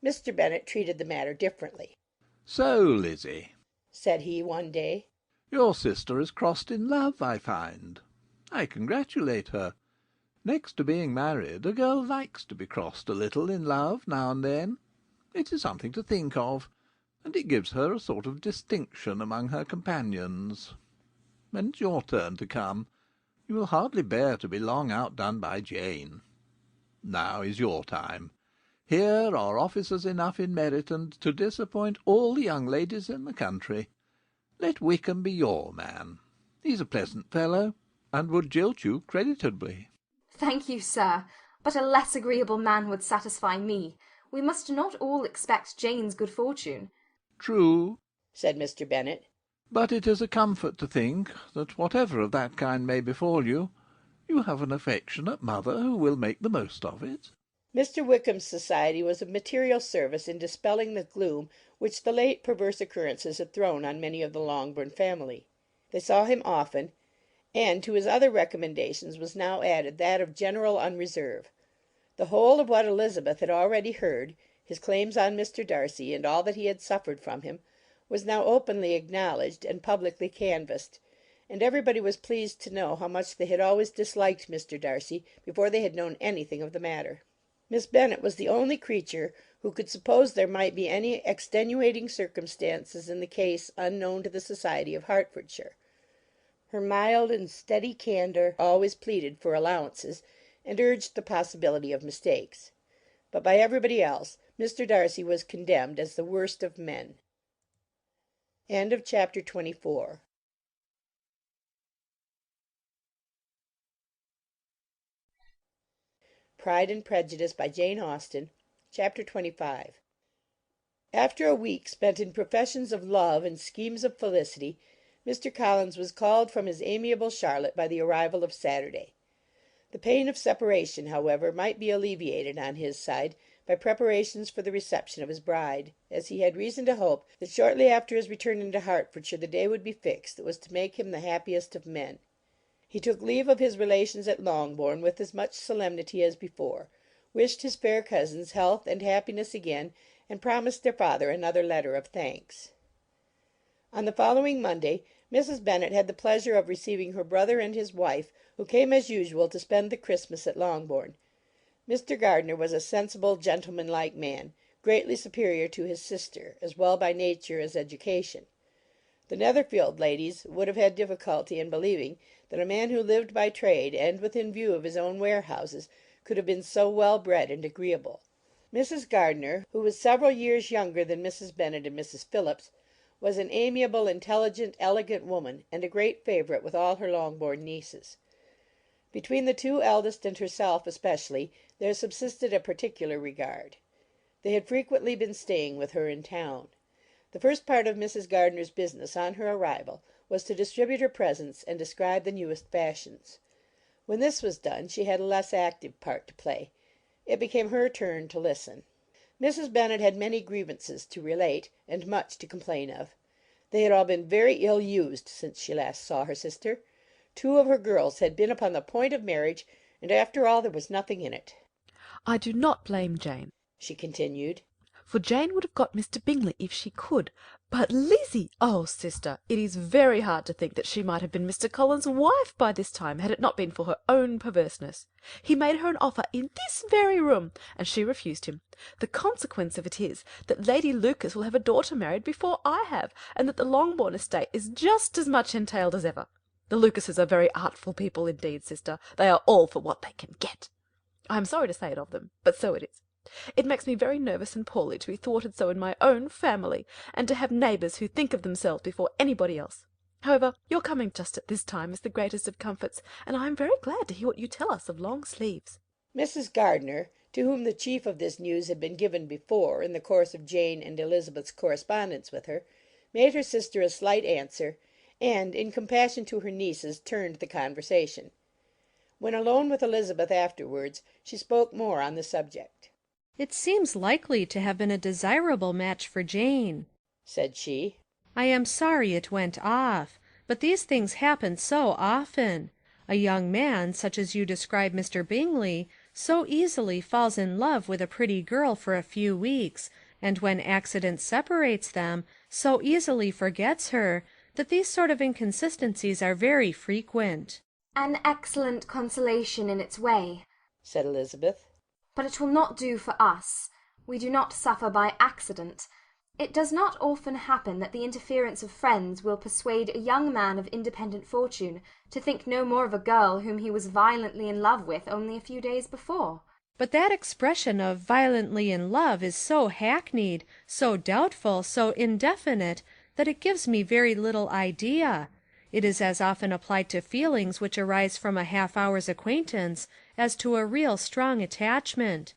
Mr. Bennet treated the matter differently. "So, Lizzie," said he one day, "your sister is crossed in love, I find. I congratulate her. Next to being married, a girl likes to be crossed a little in love now and then. It is something to think of, and it gives her a sort of distinction among her companions. When it's your turn to come, you will hardly bear to be long outdone by Jane. Now is your time. Here are officers enough in Meryton to disappoint all the young ladies in the country. Let Wickham be your man. He's a pleasant fellow, and would jilt you creditably." Thank you, sir, but a less agreeable man would satisfy me. We must not all expect Jane's good fortune. "True," said Mr. Bennet. "but it is a comfort to think that whatever of that kind may befall you, you have an affectionate mother who will make the most of it." Mr. Wickham's society was of material service in dispelling the gloom which the late perverse occurrences had thrown on many of the Longbourn family. They saw him often, and to his other recommendations was now added that of general unreserve. The whole of what Elizabeth had already heard, his claims on Mr. Darcy, and all that he had suffered from him, was now openly acknowledged and publicly canvassed, and everybody was pleased to know how much they had always disliked Mr. Darcy before they had known anything of the matter. Miss Bennet was the only creature who could suppose there might be any extenuating circumstances in the case unknown to the society of Hertfordshire. Her mild and steady candour always pleaded for allowances, and urged the possibility of mistakes. But by everybody else Mr. Darcy was condemned as the worst of men. End of chapter 24. Pride and Prejudice by Jane Austen, Chapter 25. After a week spent in professions of love and schemes of felicity, Mr. Collins was called from his amiable Charlotte by the arrival of Saturday. The pain of separation, however, might be alleviated on his side by preparations for the reception of his bride, as he had reason to hope that shortly after his return into Hertfordshire the day would be fixed that was to make him the happiest of men. He took leave of his relations at Longbourn with as much solemnity as before, wished his fair cousins health and happiness again, and promised their father another letter of thanks. On the following Monday, Mrs. Bennet had the pleasure of receiving her brother and his wife, who came as usual to spend the Christmas at Longbourn. Mr. Gardiner was a sensible, gentlemanlike man, greatly superior to his sister, as well by nature as education. The Netherfield ladies would have had difficulty in believing that a man who lived by trade, and within view of his own warehouses, could have been so well bred and agreeable. Mrs. Gardiner, who was several years younger than Mrs. Bennet and Mrs. Phillips, was an amiable, intelligent, elegant woman, and a great favourite with all her Longbourn nieces. Between the two eldest and herself especially there subsisted a particular regard. They had frequently been staying with her in town. The first part of Mrs. Gardiner's business on her arrival was to distribute her presents and describe the newest fashions. When this was done she had a less active part to play. It became her turn to listen. Mrs. Bennet had many grievances to relate, and much to complain of. They had all been very ill used since she last saw her sister. Two of her girls had been upon the point of marriage, and after all there was nothing in it. I do not blame Jane, she continued, for Jane would have got Mr. Bingley if she could. But Lizzie, oh, sister, it is very hard to think that she might have been Mr. Collins's wife by this time, had it not been for her own perverseness. He made her an offer in this very room, and she refused him. The consequence of it is that Lady Lucas will have a daughter married before I have, and that the Longbourn estate is just as much entailed as ever. The Lucases are very artful people indeed, sister. They are all for what they can get. I am sorry to say it of them, but so it is. It makes me very nervous and poorly to be thwarted so in my own family, and to have neighbours who think of themselves before anybody else. However, your coming just at this time is the greatest of comforts, and I am very glad to hear what you tell us of long sleeves. Mrs. Gardiner, to whom the chief of this news had been given before in the course of Jane and Elizabeth's correspondence with her, made her sister a slight answer, and, in compassion to her nieces, turned the conversation. When alone with Elizabeth afterwards, she spoke more on the subject. "It seems likely to have been a desirable match for Jane," said she. "I am sorry it went off, but these things happen so often. A young man, such as you describe Mr. Bingley, so easily falls in love with a pretty girl for a few weeks, and when accident separates them, so easily forgets her, that these sort of inconsistencies are very frequent." "An excellent consolation in its way," said Elizabeth. "but it will not do for us. We do not suffer by accident. It does not often happen that the interference of friends will persuade a young man of independent fortune to think no more of a girl whom he was violently in love with only a few days before." "But that expression of violently in love is so hackneyed, so doubtful, so indefinite, that it gives me very little idea. It is as often applied to feelings which arise from a half-hour's acquaintance as to a real strong attachment.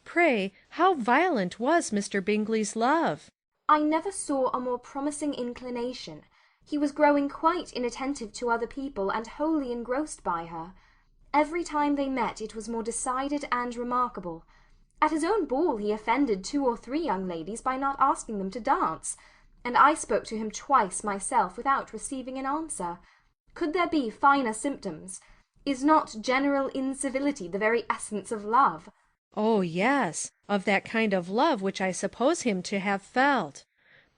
Pray, how violent was Mr. Bingley's love?" "I never saw a more promising inclination. He was growing quite inattentive to other people, and wholly engrossed by her. Every time they met it was more decided and remarkable. At his own ball he offended 2 or 3 young ladies by not asking them to dance, and I spoke to him twice myself without receiving an answer. Could there be finer symptoms? Is not general incivility the very essence of love?" "Oh, yes, of that kind of love which I suppose him to have felt.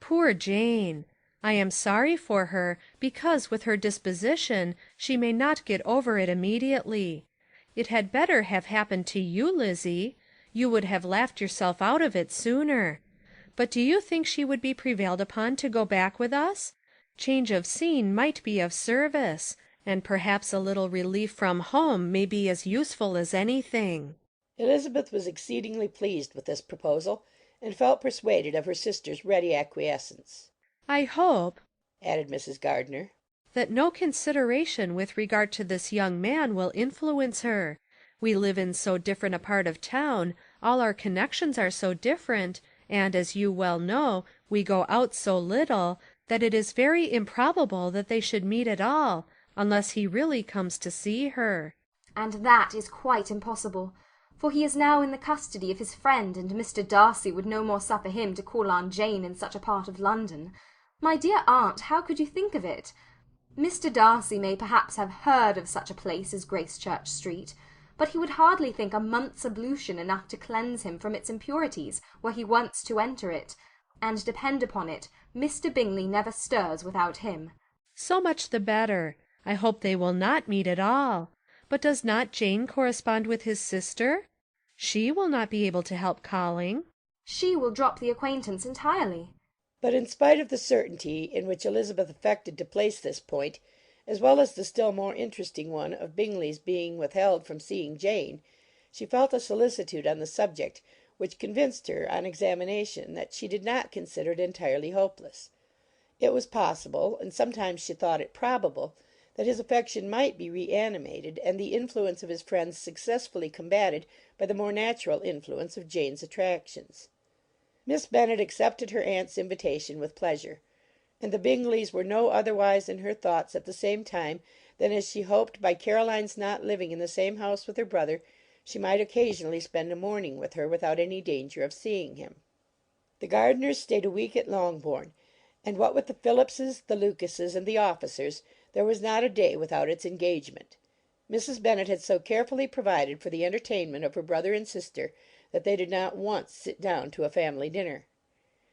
Poor Jane! I am sorry for her, because with her disposition she may not get over it immediately. It had better have happened to you, Lizzie. You would have laughed yourself out of it sooner. But do you think she would be prevailed upon to go back with us? Change of scene might be of service, and perhaps a little relief from home may be as useful as anything." Elizabeth was exceedingly pleased with this proposal, and felt persuaded of her sister's ready acquiescence. "I hope," added Mrs. Gardiner, "that no consideration with regard to this young man will influence her. We live in so different a part of town, all our connections are so different, and, as you well know, we go out so little, that it is very improbable that they should meet at all, unless he really comes to see her." "And that is quite impossible, for he is now in the custody of his friend, and Mr. Darcy would no more suffer him to call on Jane in such a part of London. My dear aunt, how could you think of it? Mr. Darcy may perhaps have heard of such a place as Gracechurch Street, but he would hardly think a month's ablution enough to cleanse him from its impurities were he once to enter it, and depend upon it, Mr. Bingley never stirs without him." "So much the better. I hope they will not meet at all. But does not Jane correspond with his sister? She will not be able to help calling." "She will drop the acquaintance entirely." But in spite of the certainty in which Elizabeth affected to place this point, as well as the still more interesting one of Bingley's being withheld from seeing Jane, she felt a solicitude on the subject which convinced her on examination that she did not consider it entirely hopeless. It was possible, and sometimes she thought it probable, that his affection might be reanimated, and the influence of his friends successfully combated by the more natural influence of Jane's attractions. Miss Bennet accepted her aunt's invitation with pleasure, and the Bingleys were no otherwise in her thoughts at the same time than as she hoped by Caroline's not living in the same house with her brother she might occasionally spend a morning with her without any danger of seeing him. The Gardiners stayed a week at Longbourn, and what with the Phillipses, the Lucases, and the officers, there was not a day without its engagement. Mrs. Bennet had so carefully provided for the entertainment of her brother and sister that they did not once sit down to a family dinner.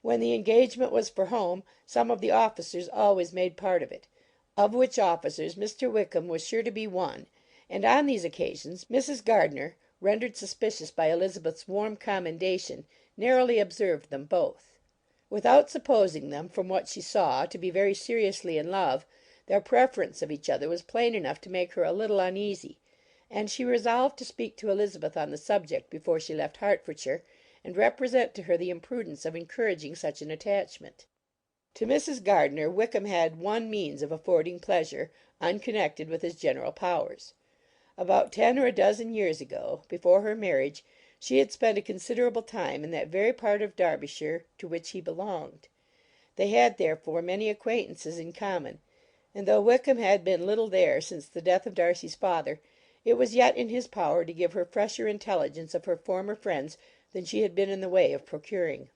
When the engagement was for home, some of the officers always made part of it, of which officers Mr. Wickham was sure to be one, and on these occasions Mrs. Gardiner, rendered suspicious by Elizabeth's warm commendation, narrowly observed them both. Without supposing them, from what she saw, to be very seriously in love, their preference of each other was plain enough to make her a little uneasy, and she resolved to speak to Elizabeth on the subject before she left Hertfordshire, and represent to her the imprudence of encouraging such an attachment. To Mrs. Gardiner Wickham had one means of affording pleasure, unconnected with his general powers. About 10 or a dozen years ago, before her marriage, she had spent a considerable time in that very part of Derbyshire to which he belonged. They had, therefore, many acquaintances in common, and though Wickham had been little there since the death of Darcy's father, it was yet in his power to give her fresher intelligence of her former friends than she had been in the way of procuring.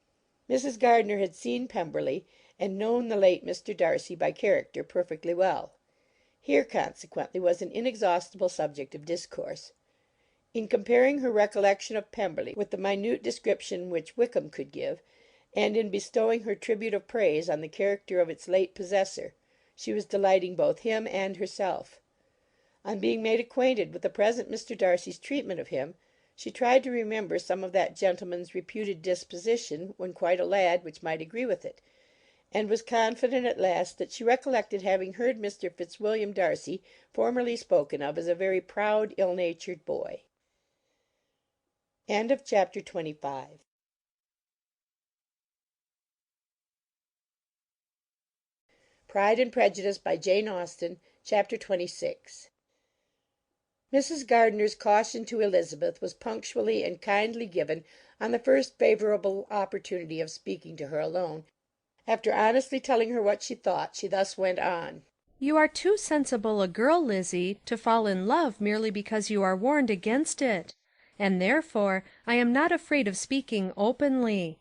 Mrs. Gardiner had seen Pemberley, and known the late Mr. Darcy by character perfectly well. Here, consequently, was an inexhaustible subject of discourse. In comparing her recollection of Pemberley with the minute description which Wickham could give, and in bestowing her tribute of praise on the character of its late possessor, she was delighting both him and herself. On being made acquainted with the present Mr. Darcy's treatment of him, she tried to remember some of that gentleman's reputed disposition when quite a lad which might agree with it, and was confident at last that she recollected having heard Mr. Fitzwilliam Darcy formerly spoken of as a very proud, ill-natured boy. Chapter 25. Pride and Prejudice, by Jane Austen. Chapter 26. Mrs. Gardiner's caution to Elizabeth was punctually and kindly given on the first favourable opportunity of speaking to her alone. After honestly telling her what she thought, she thus went on. You are too sensible a girl, Lizzie, to fall in love merely because you are warned against it, and therefore I am not afraid of speaking openly.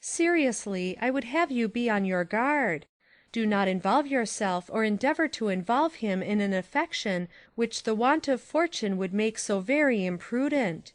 Seriously, I would have you be on your guard. Do not involve yourself or endeavour to involve him in an affection which the want of fortune would make so very imprudent.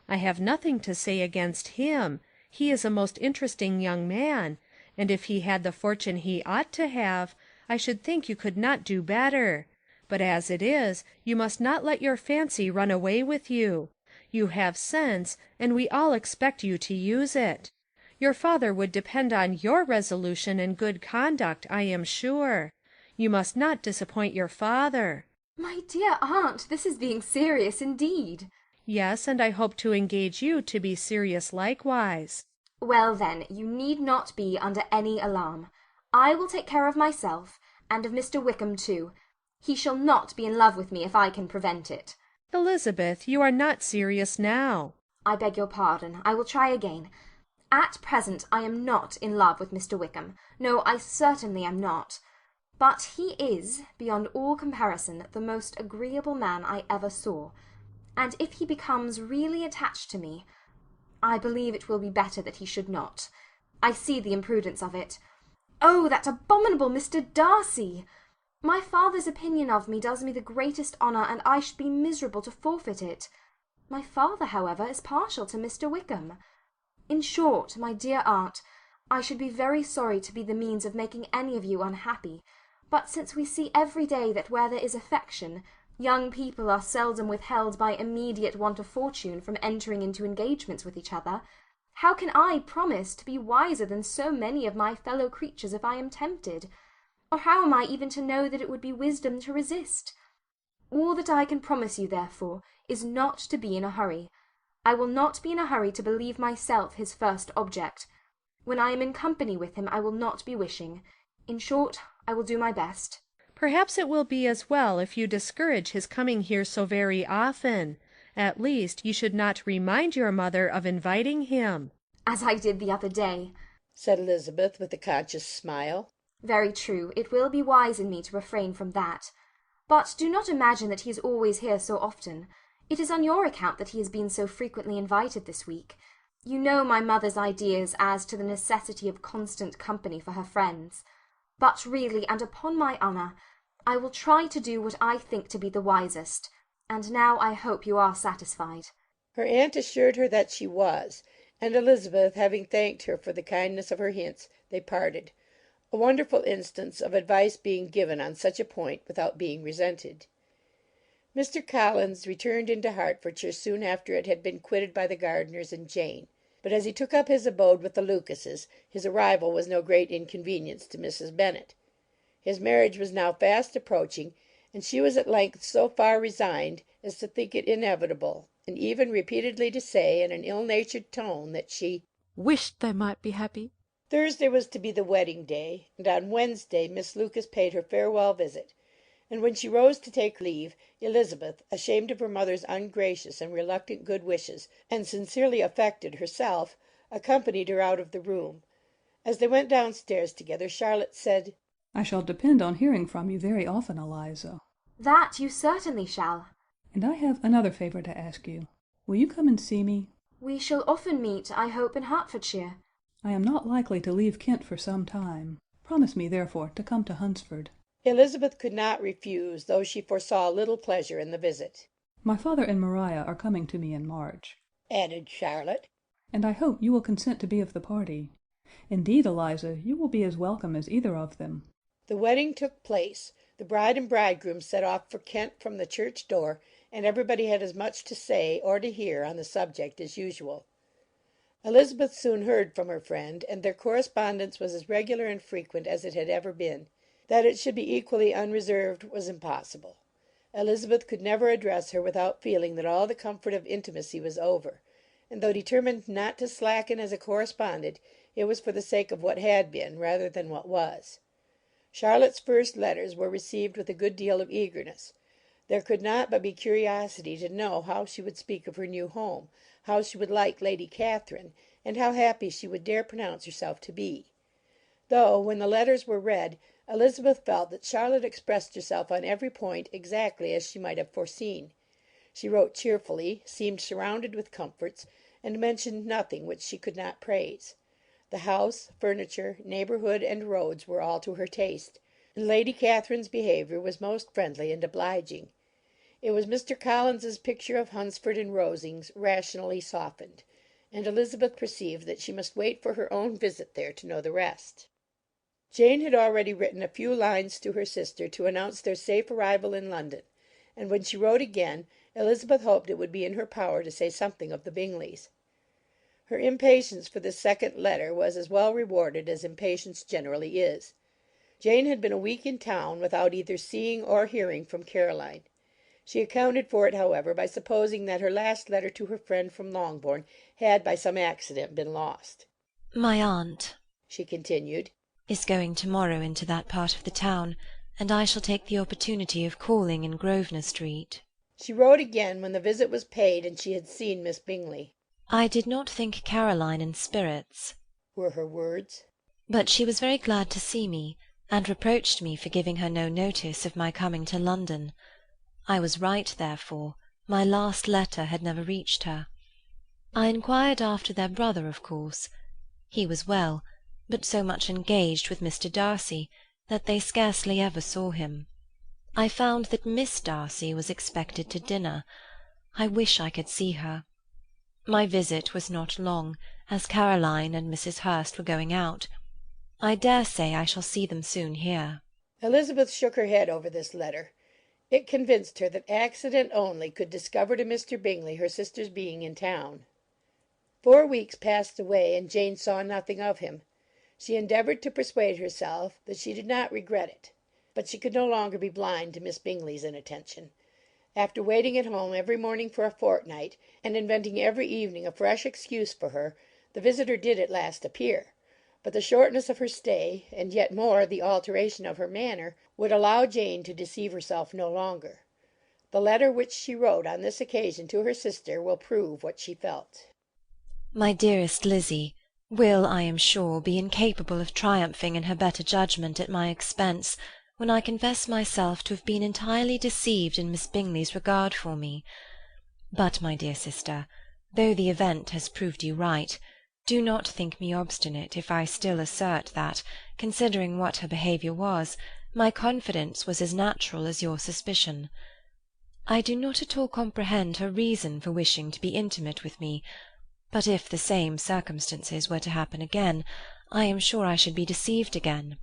I have nothing to say against him. He is a most interesting young man, and if he had the fortune he ought to have, I should think you could not do better. But as it is, you must not let your fancy run away with you. You have sense, and we all expect you to use it. Your father would depend on your resolution and good conduct, I am sure. You must not disappoint your father. My dear aunt, this is being serious indeed. Yes, and I hope to engage you to be serious likewise. Well, then, you need not be under any alarm. I will take care of myself, and of Mr. Wickham too. He shall not be in love with me if I can prevent it. Elizabeth, you are not serious now. I beg your pardon. I will try again. At present I am not in love with Mr. Wickham. No, I certainly am not. But he is, beyond all comparison, the most agreeable man I ever saw, and if he becomes really attached to me, I believe it will be better that he should not. I see the imprudence of it. Oh, that abominable Mr. Darcy! My father's opinion of me does me the greatest honour, and I should be miserable to forfeit it. My father, however, is partial to Mr. Wickham. In short, my dear aunt, I should be very sorry to be the means of making any of you unhappy, but since we see every day that where there is affection, young people are seldom withheld by immediate want of fortune from entering into engagements with each other, how can I promise to be wiser than so many of my fellow creatures if I am tempted? Or how am I even to know that it would be wisdom to resist? All that I can promise you, therefore, is not to be in a hurry. I will not be in a hurry to believe myself his first object. When I am in company with him, I will not be wishing. In short, I will do my best. Perhaps it will be as well if you discourage his coming here so very often. At least, you should not remind your mother of inviting him." As I did the other day, said Elizabeth with a conscious smile. Very true, it will be wise in me to refrain from that. But do not imagine that he is always here so often. It is on your account that he has been so frequently invited this week. You know my mother's ideas as to the necessity of constant company for her friends. But really, and upon my honour, I will try to do what I think to be the wisest, and now I hope you are satisfied. Her aunt assured her that she was, and Elizabeth having thanked her for the kindness of her hints, they parted, a wonderful instance of advice being given on such a point without being resented. Mr. Collins returned into Hertfordshire soon after it had been quitted by the Gardiners and Jane; but as he took up his abode with the Lucases, his arrival was no great inconvenience to Mrs. Bennet. His marriage was now fast approaching, and she was at length so far resigned as to think it inevitable, and even repeatedly to say, in an ill-natured tone, that she "wished they might be happy." Thursday was to be the wedding day, and on Wednesday Miss Lucas paid her farewell visit, and when she rose to take leave, Elizabeth, ashamed of her mother's ungracious and reluctant good wishes, and sincerely affected herself, accompanied her out of the room. As they went downstairs together, Charlotte said, "I shall depend on hearing from you very often, Eliza." That you certainly shall. "And I have another favour to ask you. Will you come and see me? We shall often meet, I hope, in Hertfordshire. I am not likely to leave Kent for some time. Promise me, therefore, to come to Hunsford." Elizabeth could not refuse, though she foresaw little pleasure in the visit. "My father and Maria are coming to me in March," added Charlotte, "and I hope you will consent to be of the party. Indeed, Eliza, you will be as welcome as either of them." The wedding took place. The bride and bridegroom set off for Kent from the church door, and everybody had as much to say or to hear on the subject as usual. Elizabeth soon heard from her friend, and their correspondence was as regular and frequent as it had ever been. That it should be equally unreserved was impossible. Elizabeth could never address her without feeling that all the comfort of intimacy was over, and though determined not to slacken as a correspondent, it was for the sake of what had been rather than what was. Charlotte's first letters were received with a good deal of eagerness. There could not but be curiosity to know how she would speak of her new home, how she would like Lady Catherine, and how happy she would dare pronounce herself to be. Though, when the letters were read, Elizabeth felt that Charlotte expressed herself on every point exactly as she might have foreseen. She wrote cheerfully, seemed surrounded with comforts, and mentioned nothing which she could not praise. The house, furniture, neighbourhood, and roads were all to her taste, and Lady Catherine's behaviour was most friendly and obliging. It was Mr. Collins's picture of Hunsford and Rosings rationally softened, and Elizabeth perceived that she must wait for her own visit there to know the rest. Jane had already written a few lines to her sister to announce their safe arrival in London, and when she wrote again, Elizabeth hoped it would be in her power to say something of the Bingleys. Her impatience for this second letter was as well rewarded as impatience generally is. Jane had been a week in town without either seeing or hearing from Caroline. She accounted for it, however, by supposing that her last letter to her friend from Longbourn had by some accident been lost. "My aunt," she continued, "is going to-morrow into that part of the town, and I shall take the opportunity of calling in Grosvenor Street." She wrote again when the visit was paid and she had seen Miss Bingley. "I did not think Caroline in spirits," were her words, "but she was very glad to see me, and reproached me for giving her no notice of my coming to London. I was right, therefore. My last letter had never reached her. I inquired after their brother, of course. He was well, but so much engaged with Mr. Darcy that they scarcely ever saw him. I found that Miss Darcy was expected to dinner. I wish I could see her. My visit was not long, as Caroline and Mrs. Hurst were going out. I dare say I shall see them soon here." Elizabeth shook her head over this letter. It convinced her that accident only could discover to Mr. Bingley her sister's being in town. 4 weeks passed away, and Jane saw nothing of him. She endeavoured to persuade herself that she did not regret it, but she could no longer be blind to Miss Bingley's inattention. After waiting at home every morning for a fortnight, and inventing every evening a fresh excuse for her, the visitor did at last appear. but the shortness of her stay, and yet more the alteration of her manner, would allow Jane to deceive herself no longer. The letter which she wrote on this occasion to her sister will prove what she felt. My dearest Lizzie will, I am sure, be incapable of triumphing in her better judgment at my expense, when I confess myself to have been entirely deceived in Miss Bingley's regard for me. But, my dear sister, though the event has proved you right, do not think me obstinate if I still assert that, considering what her behaviour was, my confidence was as natural as your suspicion. I do not at all comprehend her reason for wishing to be intimate with me, but if the same circumstances were to happen again, I am sure I should be deceived again.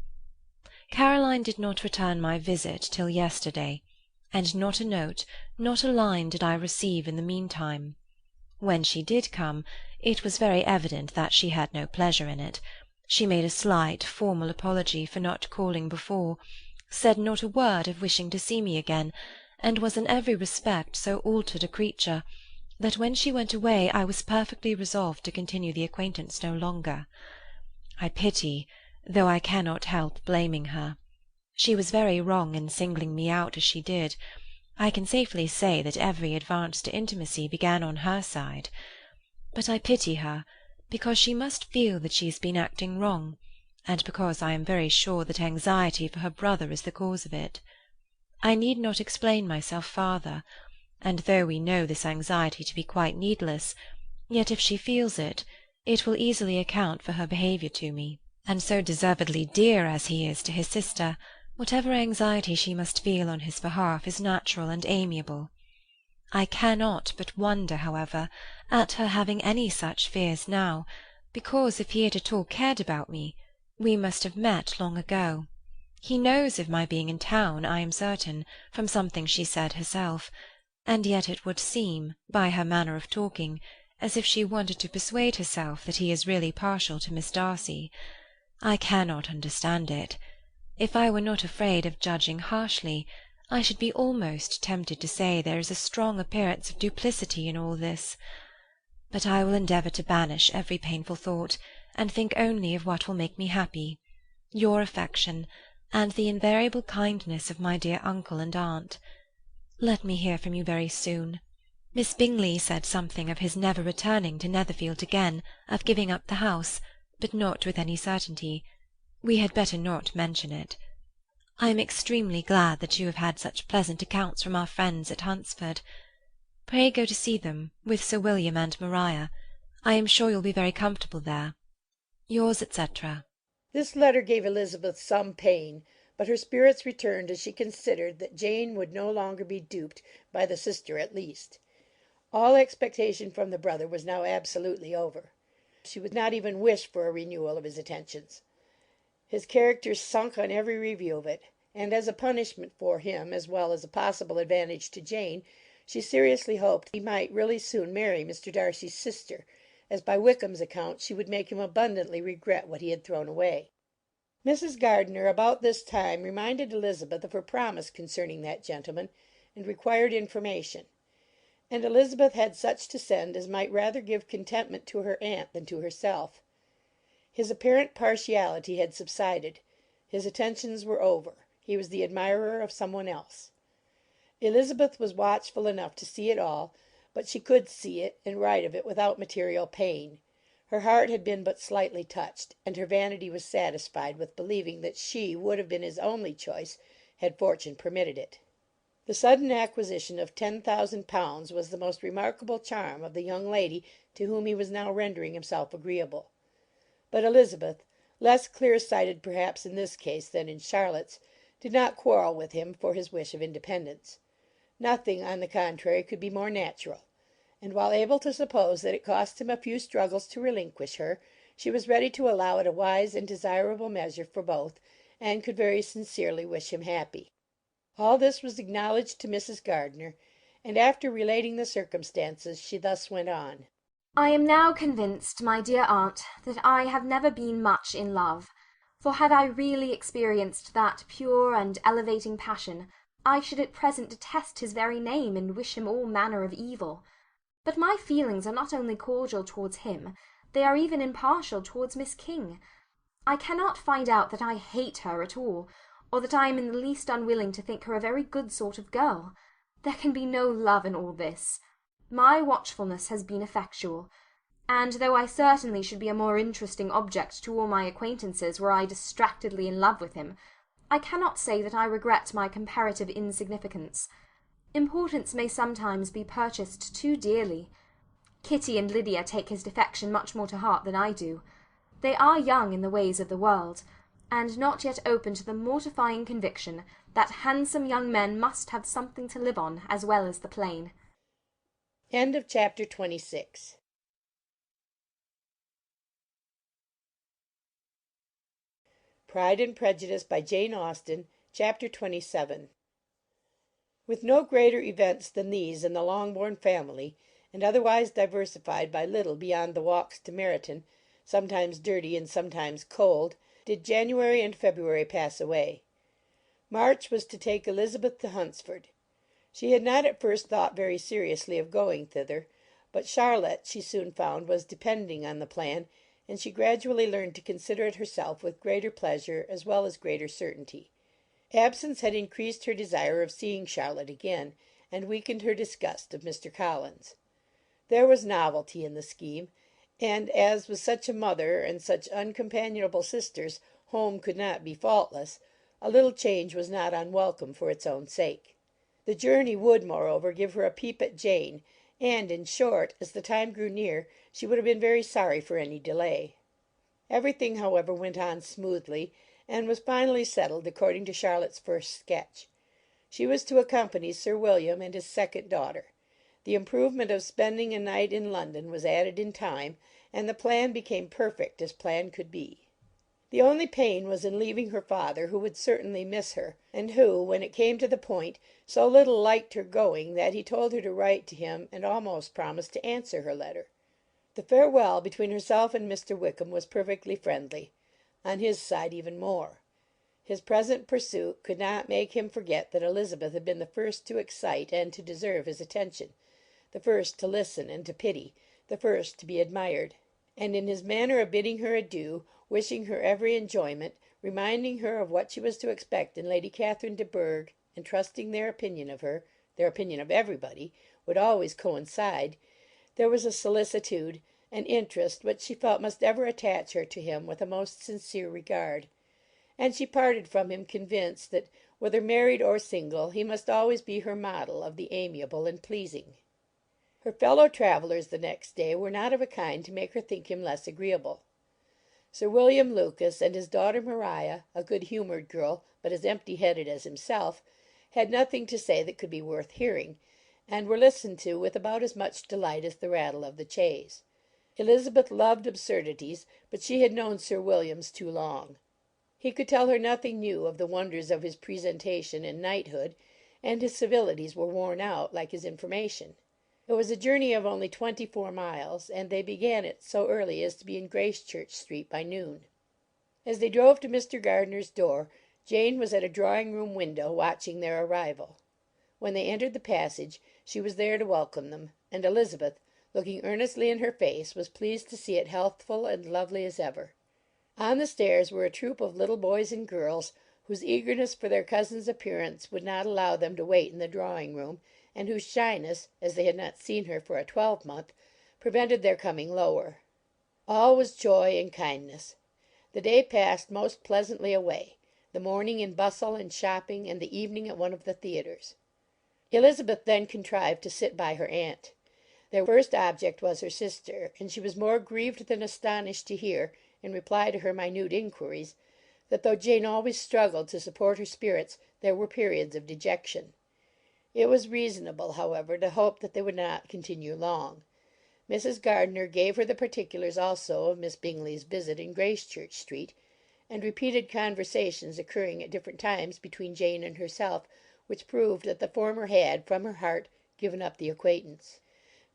Caroline did not return my visit till yesterday, and not a note, not a line did I receive in the meantime. When she did come, it was very evident that she had no pleasure in it. She made a slight, formal apology for not calling before, said not a word of wishing to see me again, and was in every respect so altered a creature that when she went away I was perfectly resolved to continue the acquaintance no longer. I pity, though I cannot help blaming her. She was very wrong in singling me out as she did. I can safely say that every advance to intimacy began on her side. But I pity her, because she must feel that she has been acting wrong, and because I am very sure that anxiety for her brother is the cause of it. I need not explain myself farther, and though we know this anxiety to be quite needless, yet if she feels it, it will easily account for her behaviour to me. And so deservedly dear as he is to his sister, whatever anxiety she must feel on his behalf is natural and amiable. I cannot but wonder, however, at her having any such fears now, because if he had at all cared about me, we must have met long ago. He knows of my being in town, I am certain, from something she said herself, and yet it would seem, by her manner of talking, as if she wanted to persuade herself that he is really partial to Miss Darcy. I cannot understand it. If I were not afraid of judging harshly, I should be almost tempted to say there is a strong appearance of duplicity in all this. But I will endeavour to banish every painful thought, and think only of what will make me happy, your affection, and the invariable kindness of my dear uncle and aunt. Let me hear from you very soon. Miss Bingley said something of his never returning to Netherfield again, of giving up the house, but not with any certainty. We had better not mention it. I am extremely glad that you have had such pleasant accounts from our friends at Hunsford. Pray go to see them, with Sir William and Maria. I am sure you'll be very comfortable there. Yours, etc. This letter gave Elizabeth some pain, but her spirits returned as she considered that Jane would no longer be duped by the sister at least. All expectation from the brother was now absolutely over. She would not even wish for a renewal of his attentions. His character sunk on every review of it, and as a punishment for him, as well as a possible advantage to Jane, she seriously hoped he might really soon marry Mr. Darcy's sister, as by Wickham's account she would make him abundantly regret what he had thrown away. Mrs. Gardiner about this time reminded Elizabeth of her promise concerning that gentleman, and required information; and Elizabeth had such to send as might rather give contentment to her aunt than to herself. His apparent partiality had subsided. His attentions were over. He was the admirer of some one else. Elizabeth was watchful enough to see it all, but she could see it and write of it without material pain. Her heart had been but slightly touched, and her vanity was satisfied with believing that she would have been his only choice had fortune permitted it. The sudden acquisition of £10,000 was the most remarkable charm of the young lady to whom he was now rendering himself agreeable. But Elizabeth, less clear-sighted perhaps in this case than in Charlotte's, did not quarrel with him for his wish of independence. Nothing, on the contrary, could be more natural; and while able to suppose that it cost him a few struggles to relinquish her, she was ready to allow it a wise and desirable measure for both, and could very sincerely wish him happy. All this was acknowledged to Mrs. Gardiner, and after relating the circumstances, she thus went on. I am now convinced, my dear aunt, that I have never been much in love, for had I really experienced that pure and elevating passion, I should at present detest his very name and wish him all manner of evil. But my feelings are not only cordial towards him, they are even impartial towards Miss King. I cannot find out that I hate her at all, or that I am in the least unwilling to think her a very good sort of girl. There can be no love in all this. My watchfulness has been effectual, and though I certainly should be a more interesting object to all my acquaintances were I distractedly in love with him, I cannot say that I regret my comparative insignificance. Importance may sometimes be purchased too dearly. Kitty and Lydia take his defection much more to heart than I do. They are young in the ways of the world, and not yet open to the mortifying conviction that handsome young men must have something to live on as well as the plain. End of chapter 26. Pride and Prejudice by Jane Austen, chapter 27. With no greater events than these in the Longbourn family, and otherwise diversified by little beyond the walks to Meryton, sometimes dirty and sometimes cold, did January and February pass away. March was to take Elizabeth to Hunsford. She had not at first thought very seriously of going thither, but Charlotte, she soon found, was depending on the plan, and she gradually learned to consider it herself with greater pleasure as well as greater certainty. Absence had increased her desire of seeing Charlotte again, and weakened her disgust of Mr. Collins. There was novelty in the scheme, and as with such a mother and such uncompanionable sisters home could not be faultless, a little change was not unwelcome for its own sake. The journey would, moreover, give her a peep at Jane, and, in short, as the time grew near, she would have been very sorry for any delay. Everything, however, went on smoothly, and was finally settled according to Charlotte's first sketch. She was to accompany Sir William and his second daughter. The improvement of spending a night in London was added in time, and the plan became perfect as plan could be. The only pain was in leaving her father, who would certainly miss her, and who, when it came to the point, so little liked her going that he told her to write to him and almost promised to answer her letter. The farewell between herself and Mr. Wickham was perfectly friendly, on his side even more. His present pursuit could not make him forget that Elizabeth had been the first to excite and to deserve his attention, the first to listen and to pity, the first to be admired. And in his manner of bidding her adieu, wishing her every enjoyment, reminding her of what she was to expect in Lady Catherine de Bourgh, and trusting their opinion of her, their opinion of everybody, would always coincide, there was a solicitude, an interest which she felt must ever attach her to him with a most sincere regard. And she parted from him convinced that, whether married or single, he must always be her model of the amiable and pleasing. Her fellow travellers the next day were not of a kind to make her think him less agreeable. Sir William Lucas and his daughter Maria, a good-humoured girl, but as empty-headed as himself, had nothing to say that could be worth hearing, and were listened to with about as much delight as the rattle of the chaise. Elizabeth loved absurdities, but she had known Sir William's too long. He could tell her nothing new of the wonders of his presentation and knighthood, and his civilities were worn out, like his information. It was a journey of only 24 miles, and they began it so early as to be in Gracechurch Street by noon. As they drove to Mr. Gardiner's door, Jane was at a drawing-room window watching their arrival. When they entered the passage, she was there to welcome them, and Elizabeth, looking earnestly in her face, was pleased to see it healthful and lovely as ever. On the stairs were a troop of little boys and girls, whose eagerness for their cousin's appearance would not allow them to wait in the drawing-room, and whose shyness, as they had not seen her for a twelvemonth, prevented their coming lower. All was joy and kindness. The day passed most pleasantly away, the morning in bustle and shopping, and the evening at one of the theatres. Elizabeth then contrived to sit by her aunt. Their first object was her sister, and she was more grieved than astonished to hear, in reply to her minute inquiries, that though Jane always struggled to support her spirits, there were periods of dejection. It was reasonable, however, to hope that they would not continue long. Mrs. Gardiner gave her the particulars also of Miss Bingley's visit in Gracechurch Street, and repeated conversations occurring at different times between Jane and herself, which proved that the former had, from her heart, given up the acquaintance.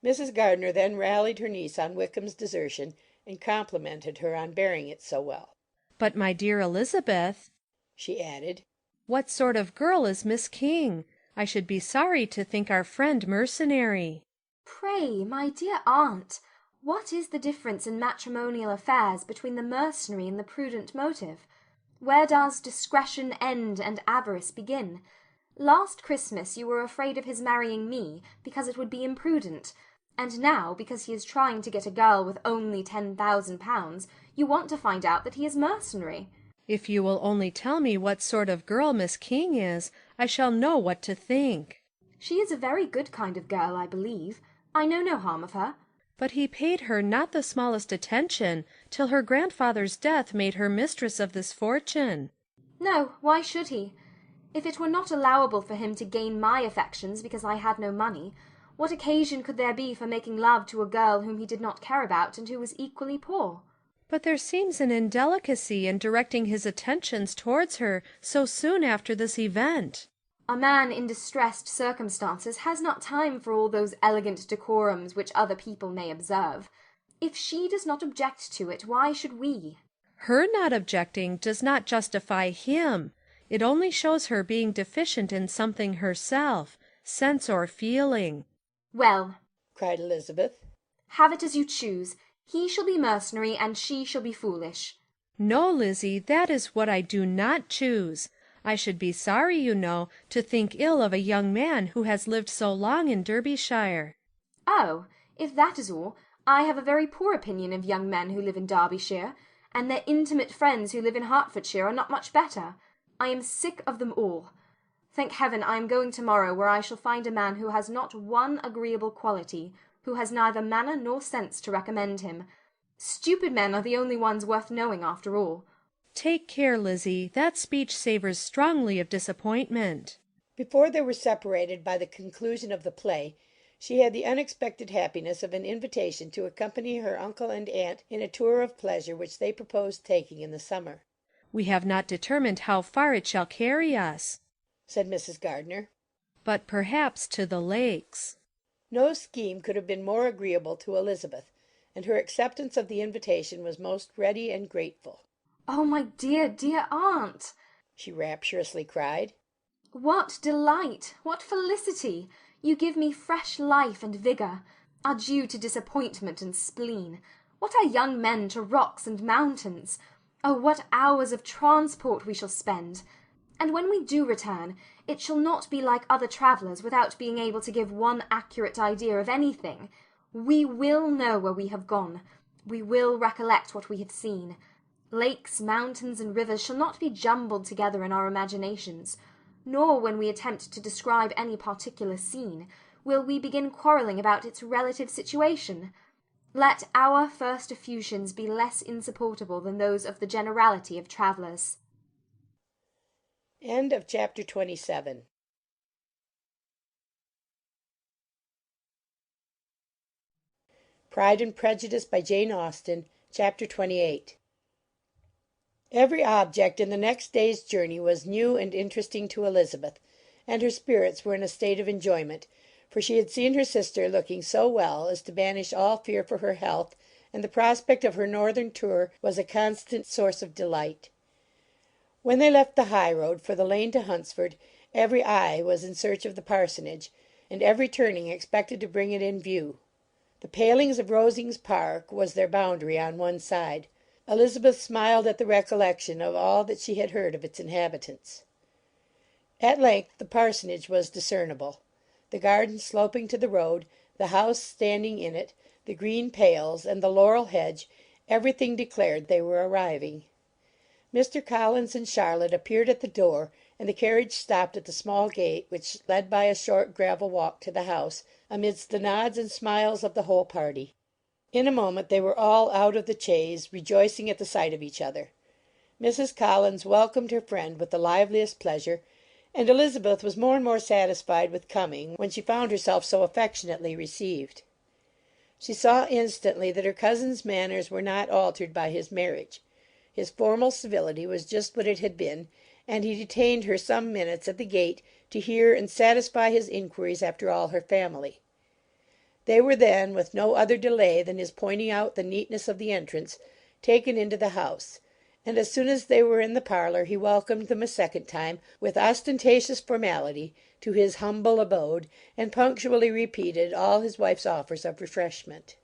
Mrs. Gardiner then rallied her niece on Wickham's desertion, and complimented her on bearing it so well. "But, my dear Elizabeth," she added, "what sort of girl is Miss King? I should be sorry to think our friend mercenary." Pray, my dear aunt, What is the difference in matrimonial affairs between the mercenary and the prudent motive? Where does discretion end and avarice begin? Last Christmas you were afraid of his marrying me because it would be imprudent, and now, because he is trying to get a girl with only £10,000, you want to find out that he is mercenary. If you will only tell me what sort of girl Miss King is, I shall know what to think. She is a very good kind of girl, I believe. I know no harm of her. But he paid her not the smallest attention till her grandfather's death made her mistress of this fortune. No, why should he? If it were not allowable for him to gain my affections because I had no money, what occasion could there be for making love to a girl whom he did not care about and who was equally poor? But there seems an indelicacy in directing his attentions towards her so soon after this event. A man in distressed circumstances has not time for all those elegant decorums which other people may observe. If she does not object to it, why should we? Her not objecting does not justify him. It only shows her being deficient in something herself, sense or feeling. Well, cried Elizabeth, have it as you choose. He shall be mercenary, and she shall be foolish. No, Lizzie, that is what I do not choose. I should be sorry, you know, to think ill of a young man who has lived so long in Derbyshire. Oh, if that is all, I have a very poor opinion of young men who live in Derbyshire, and their intimate friends who live in Hertfordshire are not much better. I am sick of them all. Thank heaven I am going to-morrow, where I shall find a man who has not one agreeable quality, who has neither manner nor sense to recommend him. Stupid men are the only ones worth knowing after all. Take care, Lizzie, that speech savours strongly of disappointment. Before they were separated by the conclusion of the play, she had the unexpected happiness of an invitation to accompany her uncle and aunt in a tour of pleasure which they proposed taking in the summer. We have not determined how far it shall carry us, said Mrs. Gardiner. But perhaps to the lakes. No scheme could have been more agreeable to Elizabeth, and her acceptance of the invitation was most ready and grateful. Oh, my dear, dear aunt, she rapturously cried. What delight! What felicity! You give me fresh life and vigour. Adieu to disappointment and spleen. What are young men to rocks and mountains? Oh, what hours of transport we shall spend! And when we do return, it shall not be like other travellers without being able to give one accurate idea of anything. We will know where we have gone. We will recollect what we have seen. Lakes, mountains, and rivers shall not be jumbled together in our imaginations, nor, when we attempt to describe any particular scene, will we begin quarrelling about its relative situation. Let our first effusions be less insupportable than those of the generality of travellers. End of chapter 27. Pride and Prejudice by Jane Austen, chapter 28. Every object in the next day's journey was new and interesting to Elizabeth, and her spirits were in a state of enjoyment, for she had seen her sister looking so well as to banish all fear for her health, and the prospect of her northern tour was a constant source of delight. When they left the high road for the lane to Hunsford, every eye was in search of the parsonage, and every turning expected to bring it in view. The palings of Rosings Park was their boundary on one side. Elizabeth smiled at the recollection of all that she had heard of its inhabitants. At length the parsonage was discernible. The garden sloping to the road, the house standing in it, the green pales, and the laurel hedge, everything declared they were arriving. Mr. Collins and Charlotte appeared at the door, and the carriage stopped at the small gate which led by a short gravel walk to the house, amidst the nods and smiles of the whole party. In a moment they were all out of the chaise, rejoicing at the sight of each other. Mrs. Collins welcomed her friend with the liveliest pleasure, and Elizabeth was more and more satisfied with coming when she found herself so affectionately received. She saw instantly that her cousin's manners were not altered by his marriage. His formal civility was just what it had been, and he detained her some minutes at the gate to hear and satisfy his inquiries after all her family. They were then, with no other delay than his pointing out the neatness of the entrance, taken into the house, and as soon as they were in the parlour he welcomed them a second time, with ostentatious formality, to his humble abode, and punctually repeated all his wife's offers of refreshment.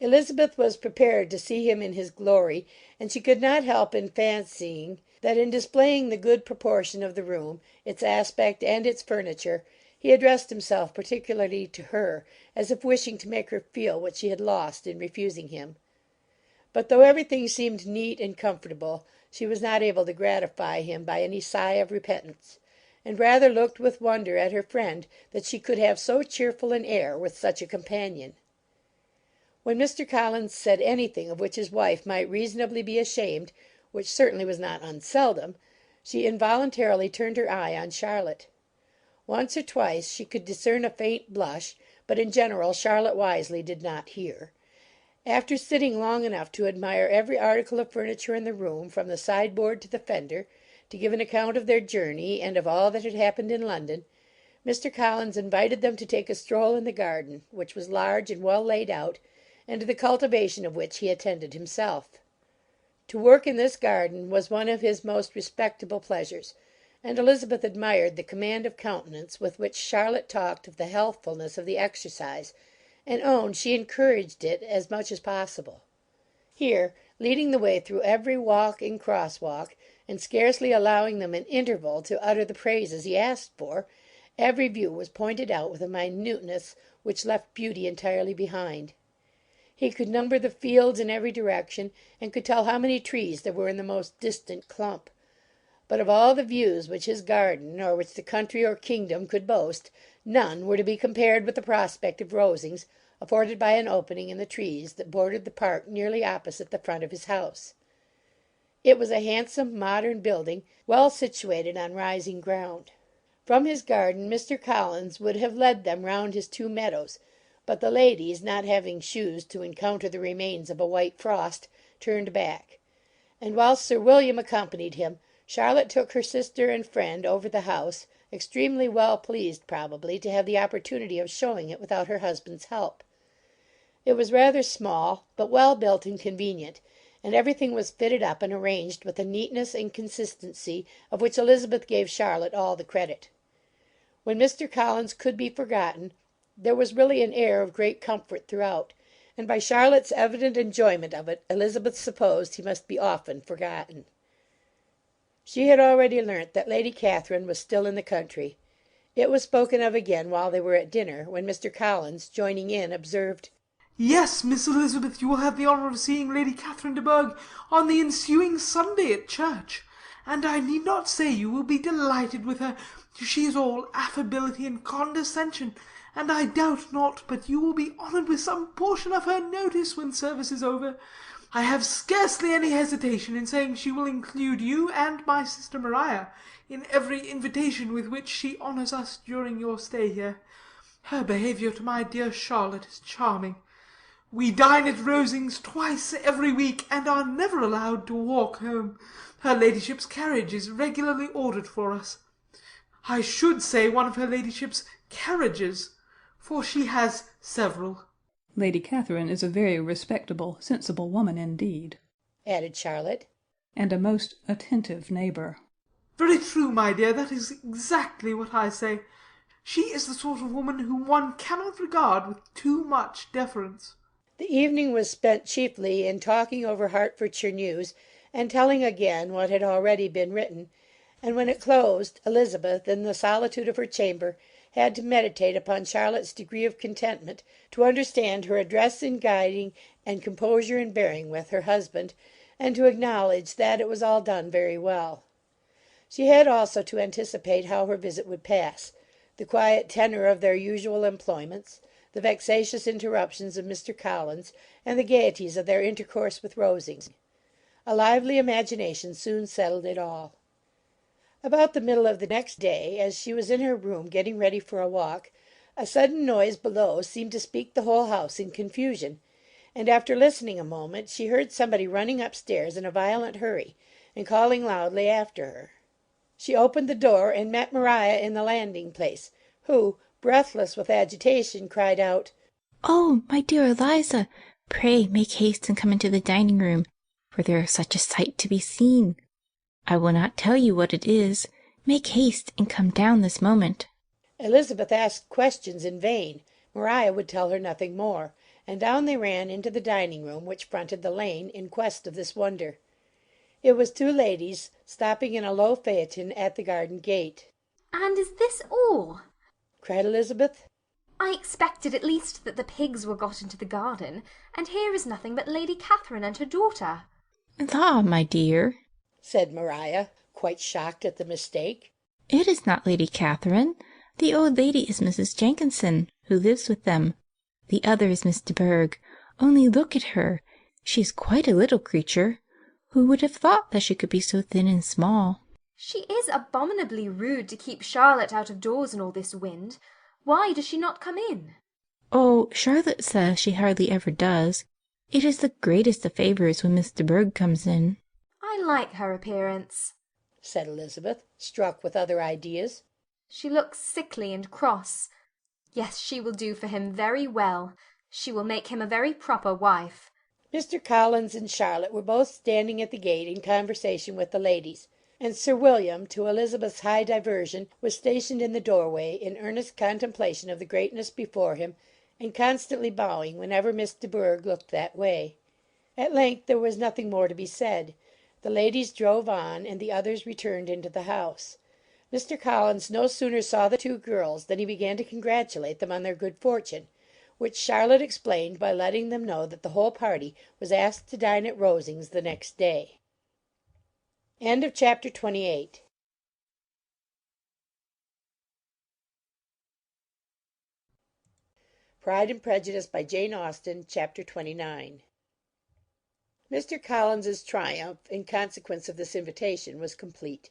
Elizabeth was prepared to see him in his glory, and she could not help in fancying that in displaying the good proportion of the room, its aspect and its furniture, he addressed himself particularly to her, as if wishing to make her feel what she had lost in refusing him. But though everything seemed neat and comfortable, she was not able to gratify him by any sigh of repentance, and rather looked with wonder at her friend that she could have so cheerful an air with such a companion. When Mr. Collins said anything of which his wife might reasonably be ashamed, which certainly was not unseldom, she involuntarily turned her eye on Charlotte. Once or twice she could discern a faint blush, but in general Charlotte wisely did not hear. After sitting long enough to admire every article of furniture in the room, from the sideboard to the fender, to give an account of their journey and of all that had happened in London, Mr. Collins invited them to take a stroll in the garden, which was large and well laid out, and to the cultivation of which he attended himself. To work in this garden was one of his most respectable pleasures, and Elizabeth admired the command of countenance with which Charlotte talked of the healthfulness of the exercise, and owned she encouraged it as much as possible. Here, leading the way through every walk and cross-walk, and scarcely allowing them an interval to utter the praises he asked for, every view was pointed out with a minuteness which left beauty entirely behind. He could number the fields in every direction, and could tell how many trees there were in the most distant clump. But of all the views which his garden, or which the country or kingdom could boast, none were to be compared with the prospect of Rosings, afforded by an opening in the trees that bordered the park nearly opposite the front of his house. It was a handsome modern building, well situated on rising ground. From his garden Mr. Collins would have led them round his two meadows, but the ladies, not having shoes to encounter the remains of a white frost, turned back; and whilst Sir William accompanied him, Charlotte took her sister and friend over the house, extremely well pleased, probably, to have the opportunity of showing it without her husband's help. It was rather small, but well built and convenient, and everything was fitted up and arranged with a neatness and consistency of which Elizabeth gave Charlotte all the credit. When Mr. Collins could be forgotten, there was really an air of great comfort throughout, and by Charlotte's evident enjoyment of it, Elizabeth supposed he must be often forgotten. She had already learnt that Lady Catherine was still in the country. It was spoken of again while they were at dinner, when Mr. Collins, joining in, observed, "Yes, Miss Elizabeth, you will have the honour of seeing Lady Catherine de Bourgh on the ensuing Sunday at church, and I need not say you will be delighted with her. She is all affability and condescension, and I doubt not but you will be honoured with some portion of her notice when service is over. I have scarcely any hesitation in saying she will include you and my sister Maria in every invitation with which she honours us during your stay here. Her behaviour to my dear Charlotte is charming. We dine at Rosings twice every week, and are never allowed to walk home. Her ladyship's carriage is regularly ordered for us. I should say one of her ladyship's carriages, for she has several." Lady Catherine is a very respectable, sensible woman indeed, added Charlotte, and a most attentive neighbour. "Very true, my dear, that is exactly what I say. She is the sort of woman whom one cannot regard with too much deference." The evening was spent chiefly in talking over Hertfordshire news, and telling again what had already been written, and when it closed, Elizabeth, in the solitude of her chamber, had to meditate upon Charlotte's degree of contentment, to understand her address in guiding and composure in bearing with her husband, and to acknowledge that it was all done very well. She had also to anticipate how her visit would pass, the quiet tenor of their usual employments, the vexatious interruptions of Mr. Collins, and the gaieties of their intercourse with Rosings. A lively imagination soon settled it all. About the middle of the next day, as she was in her room getting ready for a walk, a sudden noise below seemed to speak the whole house in confusion, and after listening a moment, she heard somebody running upstairs in a violent hurry, and calling loudly after her. She opened the door, and met Maria in the landing-place, who, breathless with agitation, cried out, "Oh, my dear Eliza, pray make haste and come into the dining-room, for there is such a sight to be seen. I will not tell you what it is. Make haste and come down this moment." Elizabeth asked questions in vain. Maria would tell her nothing more, and down they ran into the dining-room, which fronted the lane, in quest of this wonder. It was two ladies stopping in a low phaeton at the garden gate. "And is this all?" cried Elizabeth. "I expected at least that the pigs were got into the garden, and here is nothing but Lady Catherine and her daughter." "La, my dear," said Maria, quite shocked at the mistake. "it is not Lady Catherine. The old lady is Mrs. Jenkinson, who lives with them. The other is Miss de Bourgh. Only look at her. She is quite a little creature. Who would have thought that she could be so thin and small?" "She is abominably rude to keep Charlotte out of doors in all this wind. Why does she not come in?" "Oh, Charlotte says she hardly ever does. It is the greatest of favours when Miss de Bourgh comes in." "I like her appearance," said Elizabeth, struck with other ideas. "She looks sickly and cross. Yes, she will do for him very well. She will make him a very proper wife." Mr. Collins and Charlotte were both standing at the gate in conversation with the ladies, and Sir William, to Elizabeth's high diversion, was stationed in the doorway, in earnest contemplation of the greatness before him, and constantly bowing whenever Miss de Bourgh looked that way. At length there was nothing more to be said. The ladies drove on, and the others returned into the house. Mr. Collins no sooner saw the two girls than he began to congratulate them on their good fortune, which Charlotte explained by letting them know that the whole party was asked to dine at Rosings the next day. Chapter 28. Pride and Prejudice by Jane Austen. Chapter 29. Mr. Collins's triumph, in consequence of this invitation, was complete.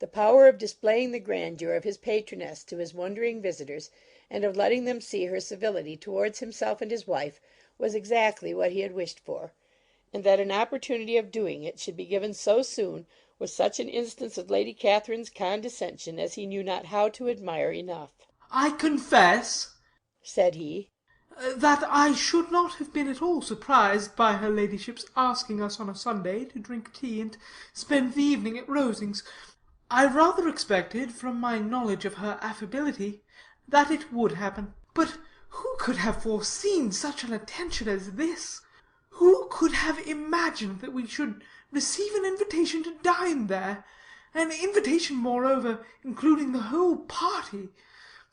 The power of displaying the grandeur of his patroness to his wondering visitors, and of letting them see her civility towards himself and his wife, was exactly what he had wished for; and that an opportunity of doing it should be given so soon was such an instance of Lady Catherine's condescension as he knew not how to admire enough. "I confess," said he, "that I should not have been at all surprised by her ladyship's asking us on a Sunday to drink tea and spend the evening at Rosings. I rather expected, from my knowledge of her affability, that it would happen. But who could have foreseen such an attention as this? Who could have imagined that we should receive an invitation to dine there? An invitation, moreover, including the whole party,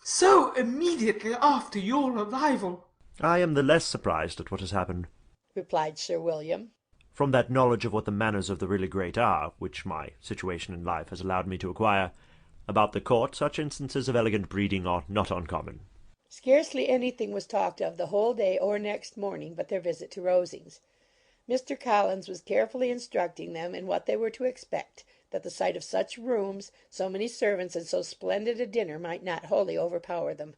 so immediately after your arrival." "I am the less surprised at what has happened," replied Sir William, "from that knowledge of what the manners of the really great are, which my situation in life has allowed me to acquire. About the court, such instances of elegant breeding are not uncommon." Scarcely anything was talked of the whole day or next morning but their visit to Rosings. Mr. Collins was carefully instructing them in what they were to expect, that the sight of such rooms, so many servants, and so splendid a dinner might not wholly overpower them.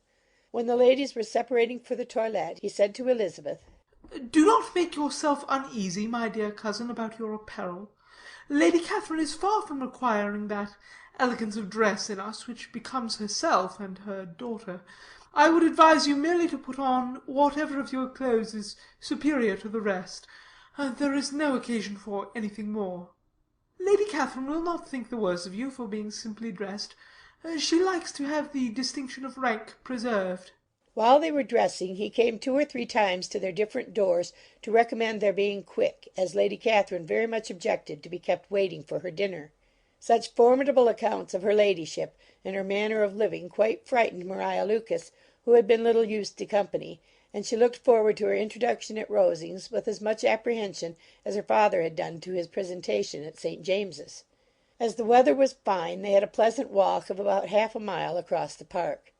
When the ladies were separating for the toilette, he said to Elizabeth, "Do not make yourself uneasy, my dear cousin, about your apparel. Lady Catherine is far from requiring that elegance of dress in us which becomes herself and her daughter. I would advise you merely to put on whatever of your clothes is superior to the rest. There is no occasion for anything more. Lady Catherine will not think the worse of you for being simply dressed. She likes to have the distinction of rank preserved." While they were dressing, he came 2 or 3 times to their different doors to recommend their being quick, as Lady Catherine very much objected to be kept waiting for her dinner. Such formidable accounts of her ladyship and her manner of living quite frightened Maria Lucas, who had been little used to company, and she looked forward to her introduction at Rosings with as much apprehension as her father had done to his presentation at St. James's. As the weather was fine, they had a pleasant walk of about half a mile across the park.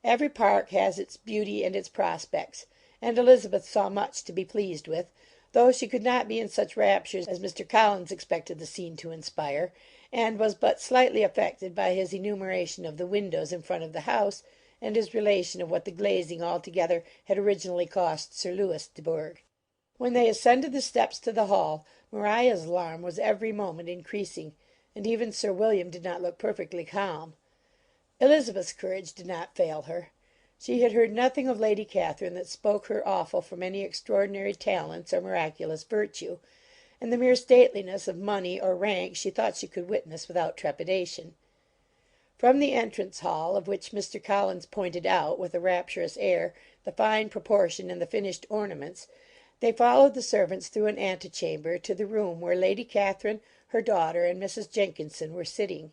Every park has its beauty and its prospects, and Elizabeth saw much to be pleased with, though she could not be in such raptures as Mr. Collins expected the scene to inspire, and was but slightly affected by his enumeration of the windows in front of the house, and his relation of what the glazing altogether had originally cost Sir Louis de Bourgh. When they ascended the steps to the hall, Maria's alarm was every moment increasing, and even Sir William did not look perfectly calm. Elizabeth's courage did not fail her. She had heard nothing of Lady Catherine that spoke her awful from any extraordinary talents or miraculous virtue, and the mere stateliness of money or rank she thought she could witness without trepidation. From the entrance hall, of which Mr. Collins pointed out, with a rapturous air, the fine proportion and the finished ornaments, they followed the servants through an antechamber to the room where Lady Catherine, her daughter, and Mrs. Jenkinson were sitting.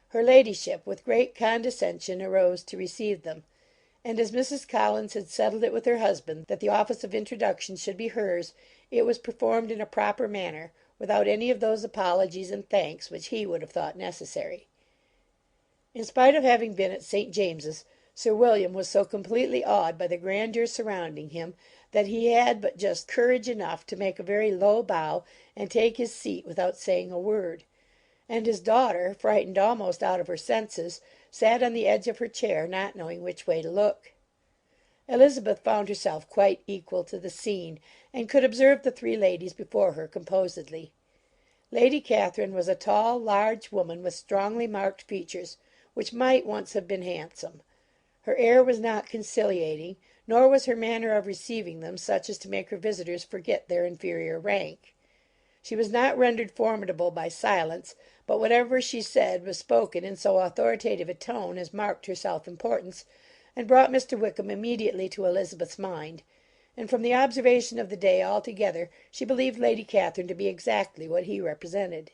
Her ladyship, with great condescension, arose to receive them, and as Mrs. Collins had settled it with her husband that the office of introduction should be hers, it was performed in a proper manner, without any of those apologies and thanks which he would have thought necessary. In spite of having been at St. James's, Sir William was so completely awed by the grandeur surrounding him that he had but just courage enough to make a very low bow and take his seat without saying a word; and his daughter, frightened almost out of her senses, sat on the edge of her chair, not knowing which way to look. Elizabeth found herself quite equal to the scene, and could observe the three ladies before her composedly. Lady Catherine was a tall, large woman with strongly marked features, which might once have been handsome. Her air was not conciliating, nor was her manner of receiving them such as to make her visitors forget their inferior rank. She was not rendered formidable by silence, but whatever she said was spoken in so authoritative a tone as marked her self-importance, and brought Mr. Wickham immediately to Elizabeth's mind; and from the observation of the day altogether she believed Lady Catherine to be exactly what he represented.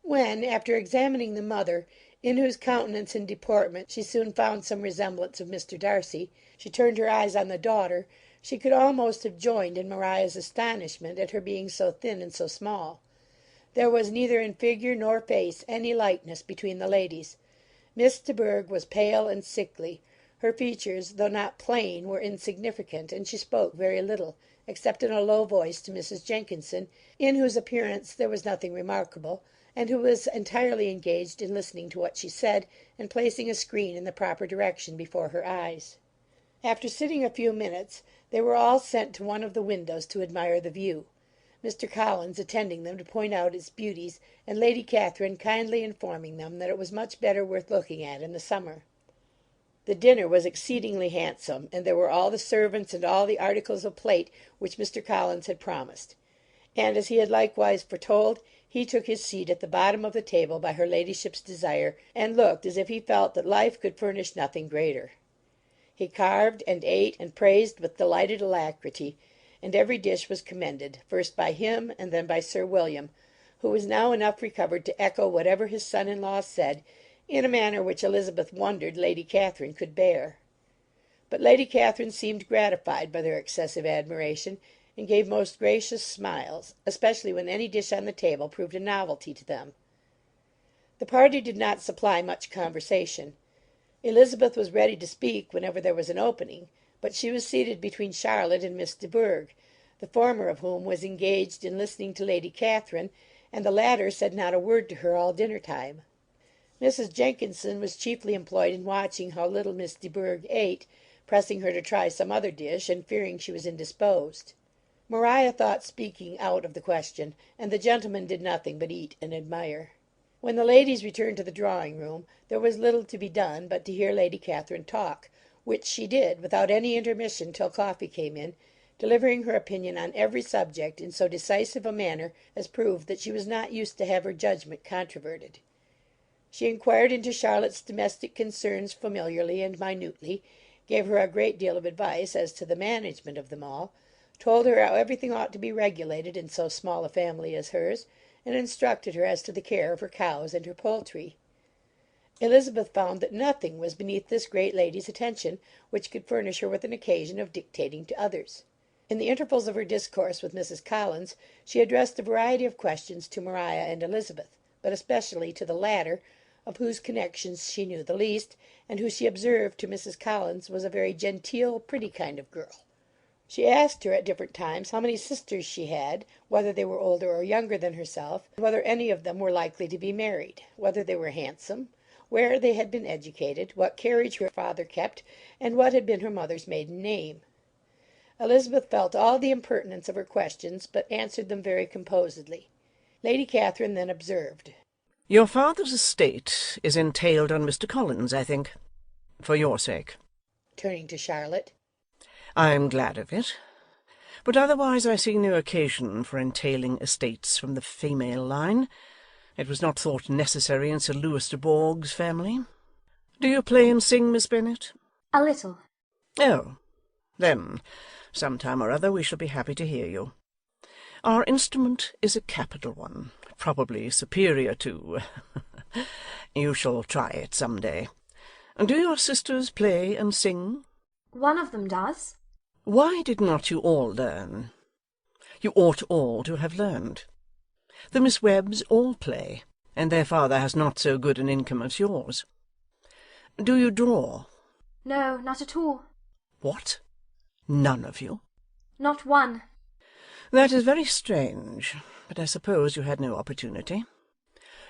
When, after examining the mother, in whose countenance and deportment she soon found some resemblance of Mr. Darcy, she turned her eyes on the daughter, she could almost have joined in Maria's astonishment at her being so thin and so small. There was neither in figure nor face any likeness between the ladies. Miss de Bourgh was pale and sickly. Her features, though not plain, were insignificant, and she spoke very little, except in a low voice to Mrs. Jenkinson, in whose appearance there was nothing remarkable, and who was entirely engaged in listening to what she said, and placing a screen in the proper direction before her eyes. After sitting a few minutes, they were all sent to one of the windows to admire the view, Mr. Collins attending them to point out its beauties, and Lady Catherine kindly informing them that it was much better worth looking at in the summer. The dinner was exceedingly handsome, and there were all the servants and all the articles of plate which Mr. Collins had promised; and, as he had likewise foretold, he took his seat at the bottom of the table by her ladyship's desire, and looked as if he felt that life could furnish nothing greater. He carved, and ate, and praised with delighted alacrity, and every dish was commended, first by him and then by Sir William, who was now enough recovered to echo whatever his son-in-law said, in a manner which Elizabeth wondered Lady Catherine could bear. But Lady Catherine seemed gratified by their excessive admiration, and gave most gracious smiles, especially when any dish on the table proved a novelty to them. The party did not supply much conversation. Elizabeth was ready to speak whenever there was an opening, but she was seated between Charlotte and Miss de Bourgh, the former of whom was engaged in listening to Lady Catherine, and the latter said not a word to her all dinner time. Mrs. Jenkinson was chiefly employed in watching how little Miss de Bourgh ate, pressing her to try some other dish, and fearing she was indisposed. Maria thought speaking out of the question, and the gentlemen did nothing but eat and admire. When the ladies returned to the drawing-room, there was little to be done but to hear Lady Catherine talk, which she did without any intermission till coffee came in, delivering her opinion on every subject in so decisive a manner as proved that she was not used to have her judgment controverted. She inquired into Charlotte's domestic concerns familiarly and minutely, gave her a great deal of advice as to the management of them all, told her how everything ought to be regulated in so small a family as hers, and instructed her as to the care of her cows and her poultry. Elizabeth found that nothing was beneath this great lady's attention which could furnish her with an occasion of dictating to others. In the intervals of her discourse with Mrs. Collins, she addressed a variety of questions to Maria and Elizabeth, but especially to the latter, of whose connections she knew the least, and who she observed to Mrs. Collins was a very genteel, pretty kind of girl. She asked her at different times how many sisters she had, whether they were older or younger than herself, whether any of them were likely to be married, whether they were handsome, where they had been educated, what carriage her father kept, and what had been her mother's maiden name. Elizabeth felt all the impertinence of her questions, but answered them very composedly. Lady Catherine then observed, "Your father's estate is entailed on Mr. Collins, I think, for your sake," turning to Charlotte. "I am glad of it, but otherwise I see no occasion for entailing estates from the female line. It was not thought necessary in Sir Lewis de Bourgh's family. Do you play and sing, Miss Bennet?" "A little." "Oh, Then, some time or other, we shall be happy to hear you. Our instrument is a capital one, probably superior to you shall try it some day. Do your sisters play and sing? One of them does. Why did not you all learn? You ought all to have learned. The Miss Webbs all play, and their father has not so good an income as yours. Do you draw? No, not at all. What? None of you? Not one. That is very strange, but I suppose you had no opportunity.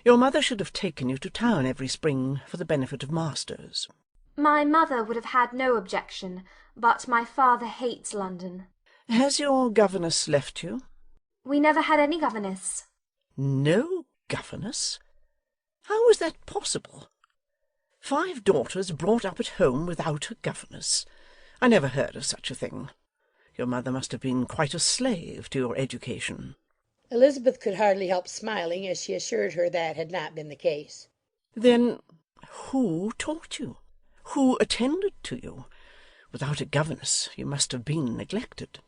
Your mother should have taken you to town every spring for the benefit of masters. My mother would have had no objection, but my father hates London. Has your governess left you? We never had any governess. No governess? How is that possible? 5 daughters brought up at home without a governess. I never heard of such a thing. Your mother must have been quite a slave to your education. Elizabeth could hardly help smiling as she assured her that had not been the case. Then who taught you? Who attended to you? Without a governess, you must have been neglected.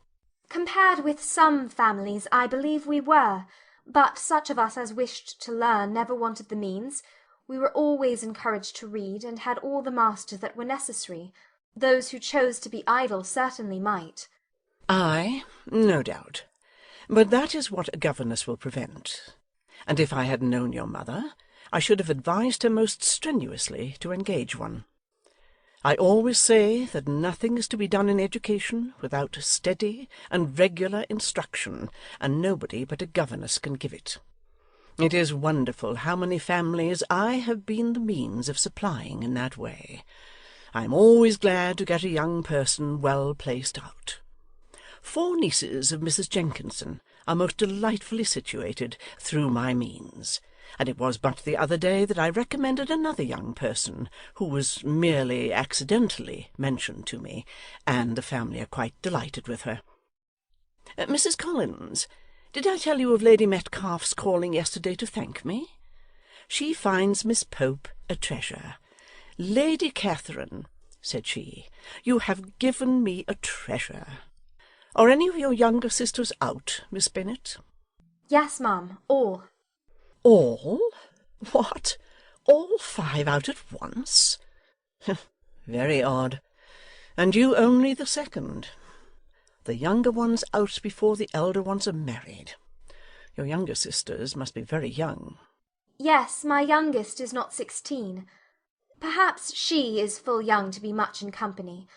Compared with some families, I believe we were, but such of us as wished to learn never wanted the means. We were always encouraged to read, and had all the masters that were necessary. Those who chose to be idle certainly might. Ay, no doubt. But that is what a governess will prevent. And if I had known your mother, I should have advised her most strenuously to engage one. I always say that nothing is to be done in education without steady and regular instruction, and nobody but a governess can give it. It is wonderful how many families I have been the means of supplying in that way. I am always glad to get a young person well placed out. 4 nieces of Mrs. Jenkinson are most delightfully situated through my means, and it was but the other day that I recommended another young person who was merely accidentally mentioned to me, and the family are quite delighted with her. Mrs. Collins, did I tell you of Lady Metcalfe's calling yesterday to thank me? She finds Miss Pope a treasure. Lady Catherine, said she, you have given me a treasure. Are any of your younger sisters out, Miss Bennet? Yes, ma'am, all. All? What? All 5 out at once? Very odd. And you only the second. The younger ones out before the elder ones are married. Your younger sisters must be very young. Yes, my youngest is not 16. Perhaps she is full young to be much in company.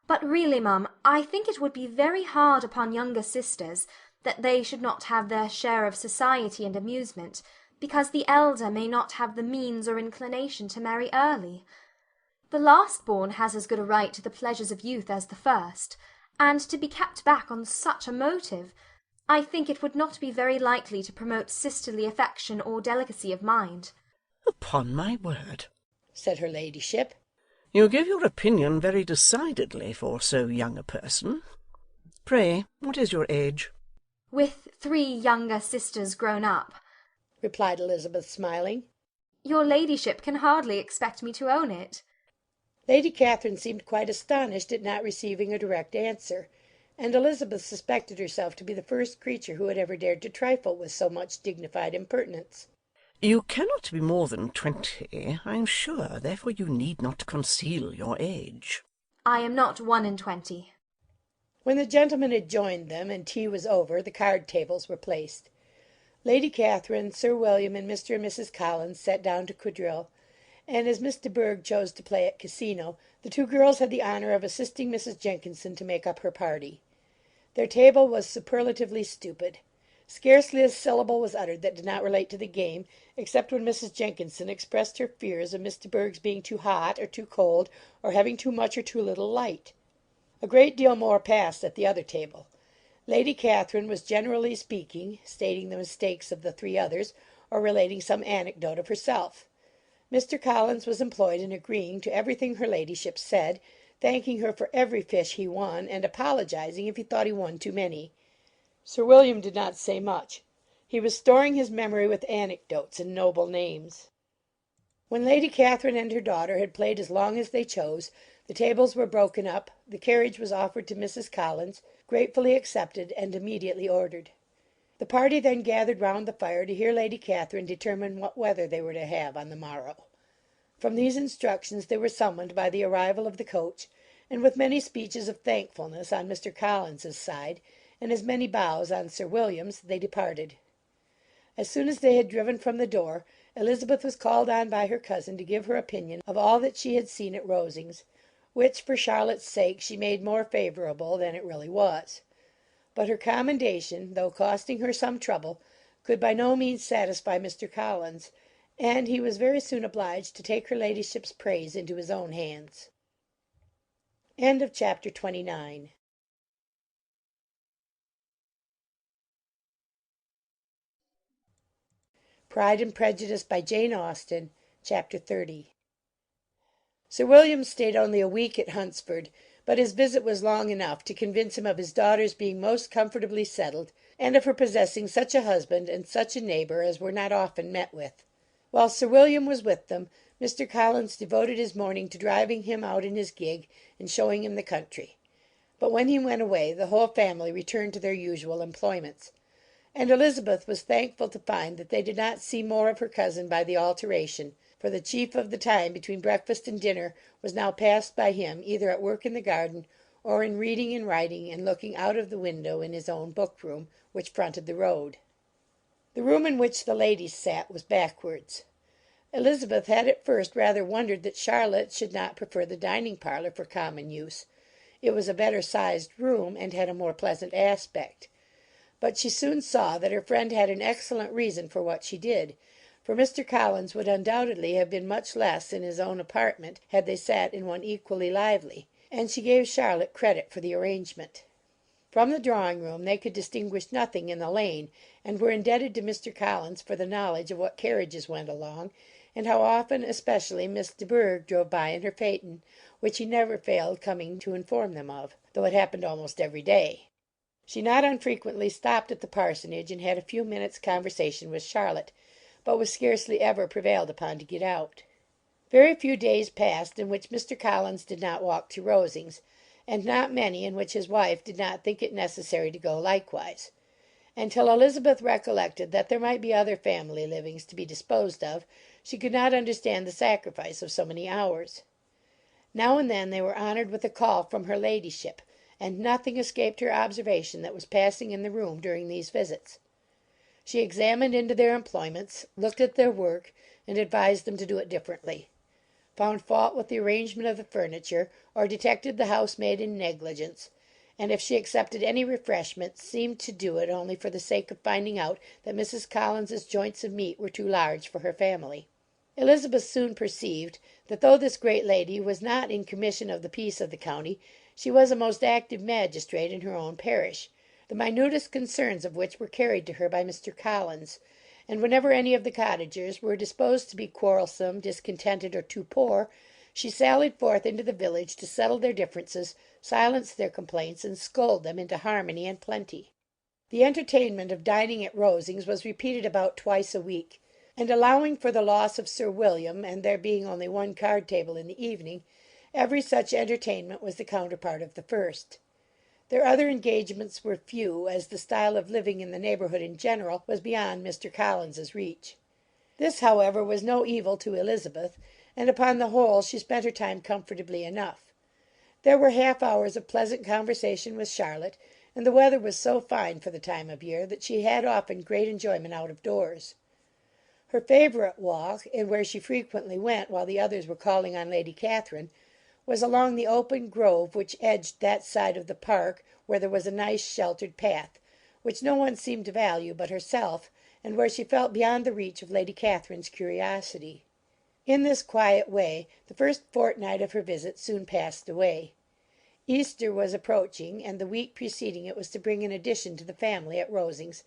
But really, ma'am, I think it would be very hard upon younger sisters that they should not have their share of society and amusement, because the elder may not have the means or inclination to marry early. The last-born has as good a right to the pleasures of youth as the first, and to be kept back on such a motive, I think it would not be very likely to promote sisterly affection or delicacy of mind. Upon my word, said her ladyship. You give your opinion very decidedly for so young a person. Pray, what is your age? With 3 younger sisters grown up, replied Elizabeth, smiling. Your ladyship can hardly expect me to own it. Lady Catherine seemed quite astonished at not receiving a direct answer, and Elizabeth suspected herself to be the first creature who had ever dared to trifle with so much dignified impertinence. You cannot be more than 20, I am sure, therefore you need not conceal your age. I am not 21. When the gentlemen had joined them, and tea was over, the card-tables were placed. Lady Catherine, Sir William, and Mr. and Mrs. Collins sat down to quadrille, and as Miss de Bourgh chose to play at casino, the 2 girls had the honour of assisting Mrs. Jenkinson to make up her party. Their table was superlatively stupid. Scarcely a syllable was uttered that did not relate to the game, except when Mrs. Jenkinson expressed her fears of Miss de Bourgh's being too hot or too cold, or having too much or too little light. A great deal more passed at the other table. Lady Catherine was generally speaking, stating the mistakes of the 3 others, or relating some anecdote of herself. Mr. Collins was employed in agreeing to everything her ladyship said, thanking her for every fish he won, and apologizing if he thought he won too many. Sir William did not say much. He was storing his memory with anecdotes and noble names. When Lady Catherine and her daughter had played as long as they chose, The tables were broken up, the carriage was offered to Mrs. Collins, gratefully accepted, and immediately ordered. The party then gathered round the fire to hear Lady Catherine determine what weather they were to have on the morrow. From these instructions they were summoned by the arrival of the coach, and with many speeches of thankfulness on Mr. Collins's side, and as many bows on Sir William's, they departed. As soon as they had driven from the door, Elizabeth was called on by her cousin to give her opinion of all that she had seen at Rosings, which, for Charlotte's sake, she made more favourable than it really was. But her commendation, though costing her some trouble, could by no means satisfy Mr. Collins, and he was very soon obliged to take her ladyship's praise into his own hands. Chapter 29. Pride and Prejudice by Jane Austen, Chapter 30. Sir William stayed only a week at Hunsford, but his visit was long enough to convince him of his daughter's being most comfortably settled, and of her possessing such a husband and such a neighbour as were not often met with. While Sir William was with them, Mr. Collins devoted his morning to driving him out in his gig and showing him the country. But when he went away, the whole family returned to their usual employments, and Elizabeth was thankful to find that they did not see more of her cousin by the alteration, for the chief of the time between breakfast and dinner was now passed by him either at work in the garden, or in reading and writing and looking out of the window in his own book-room, which fronted the road. The room in which the ladies sat was backwards. Elizabeth had at first rather wondered that Charlotte should not prefer the dining-parlour for common use. It was a better sized room, and had a more pleasant aspect. But she soon saw that her friend had an excellent reason for what she did, for Mr. Collins would undoubtedly have been much less in his own apartment had they sat in one equally lively, and she gave Charlotte credit for the arrangement. From the drawing-room they could distinguish nothing in the lane, and were indebted to Mr. Collins for the knowledge of what carriages went along, and how often especially Miss de Bourgh drove by in her phaeton, which he never failed coming to inform them of, though it happened almost every day. She not unfrequently stopped at the parsonage and had a few minutes' conversation with Charlotte, but was scarcely ever prevailed upon to get out. Very few days passed in which Mr. Collins did not walk to Rosings, and not many in which his wife did not think it necessary to go likewise, until Elizabeth recollected that there might be other family livings to be disposed of. She could not understand the sacrifice of so many hours. Now and then they were honoured with a call from her ladyship, and nothing escaped her observation that was passing in the room during these visits. She examined into their employments, looked at their work, and advised them to do it differently; found fault with the arrangement of the furniture, or detected the housemaid in negligence; and if she accepted any refreshment, seemed to do it only for the sake of finding out that Mrs. Collins's joints of meat were too large for her family. Elizabeth soon perceived that though this great lady was not in commission of the peace of the county, she was a most active magistrate in her own parish, the minutest concerns of which were carried to her by Mr. Collins; and whenever any of the cottagers were disposed to be quarrelsome, discontented, or too poor, she sallied forth into the village to settle their differences, silence their complaints, and scold them into harmony and plenty. The entertainment of dining at Rosings was repeated about twice a week, and allowing for the loss of Sir William, and there being only one card-table in the evening, every such entertainment was the counterpart of the first. Their other engagements were few, as the style of living in the neighbourhood in general was beyond Mr. Collins's reach. This, however, was no evil to Elizabeth, and upon the whole she spent her time comfortably enough. There were half hours of pleasant conversation with Charlotte, and the weather was so fine for the time of year that she had often great enjoyment out of doors. Her favourite walk, and where she frequently went while the others were calling on Lady Catherine, was along the open grove which edged that side of the park where there was a nice sheltered path, which no one seemed to value but herself, and where she felt beyond the reach of Lady Catherine's curiosity. In this quiet way the first fortnight of her visit soon passed away. Easter was approaching, and the week preceding it was to bring an addition to the family at Rosings,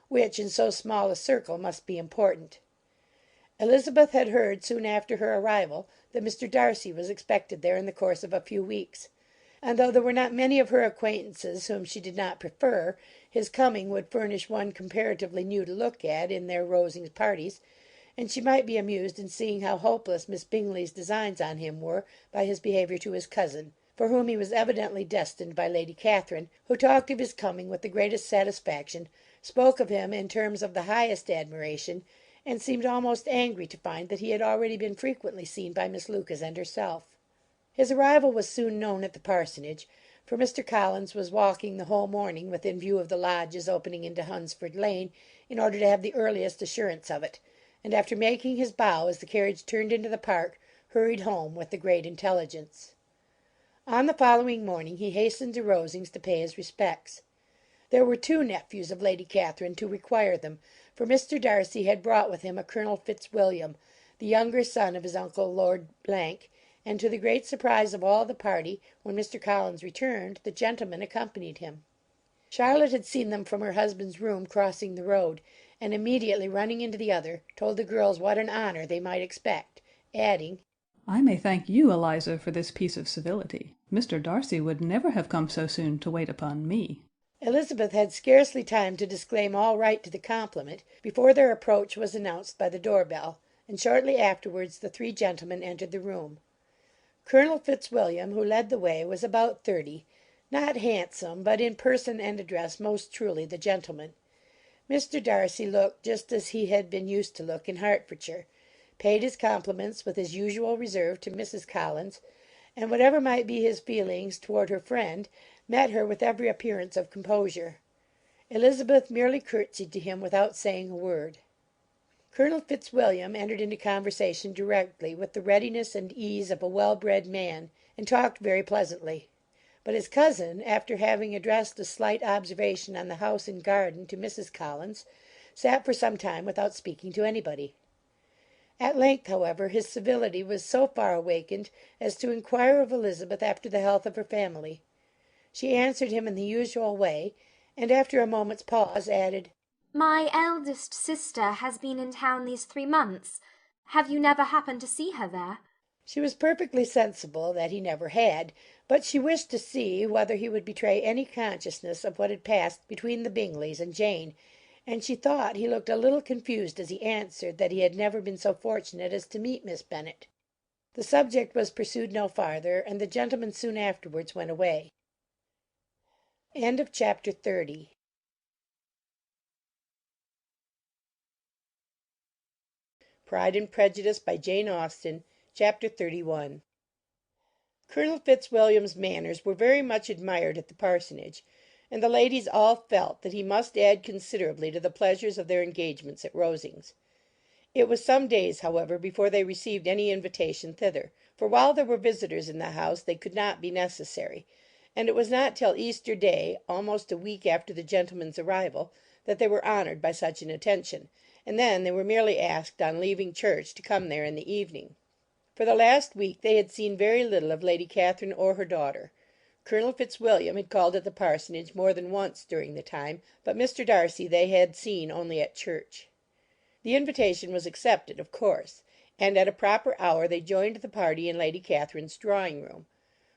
which in so small a circle must be important. Elizabeth had heard, soon after her arrival, that Mr. Darcy was expected there in the course of a few weeks, and though there were not many of her acquaintances whom she did not prefer, his coming would furnish one comparatively new to look at in their Rosings parties, and she might be amused in seeing how hopeless Miss Bingley's designs on him were by his behaviour to his cousin, for whom he was evidently destined by Lady Catherine, who talked of his coming with the greatest satisfaction, spoke of him in terms of the highest admiration, and seemed almost angry to find that he had already been frequently seen by Miss Lucas and herself. His arrival was soon known at the parsonage, for Mr. Collins was walking the whole morning within view of the lodges opening into Hunsford Lane, in order to have the earliest assurance of it, and after making his bow as the carriage turned into the park, hurried home with the great intelligence. On the following morning he hastened to Rosings to pay his respects. There were two nephews of Lady Catherine to require them, for Mr. Darcy had brought with him a Colonel Fitzwilliam, the younger son of his uncle Lord , and to the great surprise of all the party, when Mr. Collins returned, the gentleman accompanied him. Charlotte had seen them from her husband's room crossing the road, and immediately running into the other, told the girls what an honour they might expect, adding, I may thank you, Eliza, for this piece of civility. Mr. Darcy would never have come so soon to wait upon me. Elizabeth had scarcely time to disclaim all right to the compliment, before their approach was announced by the door-bell, and shortly afterwards the three gentlemen entered the room. Colonel Fitzwilliam, who led the way, was about 30, not handsome, but in person and address most truly the gentleman. Mr. Darcy looked just as he had been used to look in Hertfordshire, paid his compliments with his usual reserve to Mrs. Collins, and whatever might be his feelings toward her friend, met her with every appearance of composure. Elizabeth merely curtsied to him without saying a word. Colonel Fitzwilliam entered into conversation directly with the readiness and ease of a well-bred man, and talked very pleasantly; but his cousin, after having addressed a slight observation on the house and garden to Mrs. Collins, sat for some time without speaking to anybody. At length, however, his civility was so far awakened as to inquire of Elizabeth after the health of her family. She answered him in the usual way, and after a moment's pause added, My eldest sister has been in town these 3 months. Have you never happened to see her there? She was perfectly sensible that he never had, but she wished to see whether he would betray any consciousness of what had passed between the Bingleys and Jane, and she thought he looked a little confused as he answered that he had never been so fortunate as to meet Miss Bennet. The subject was pursued no farther, and the gentlemen soon afterwards went away. Chapter 30. Pride and Prejudice by Jane Austen. Chapter 31. Colonel Fitzwilliam's manners were very much admired at the parsonage, and the ladies all felt that he must add considerably to the pleasures of their engagements at Rosings. It was some days, however, before they received any invitation thither, for while there were visitors in the house they could not be necessary, and it was not till Easter Day, almost a week after the gentlemen's arrival, that they were honoured by such an attention, and then they were merely asked on leaving church to come there in the evening. For the last week they had seen very little of Lady Catherine or her daughter. Colonel Fitzwilliam had called at the parsonage more than once during the time, but Mr. Darcy they had seen only at church. The invitation was accepted, of course, and at a proper hour they joined the party in Lady Catherine's drawing-room.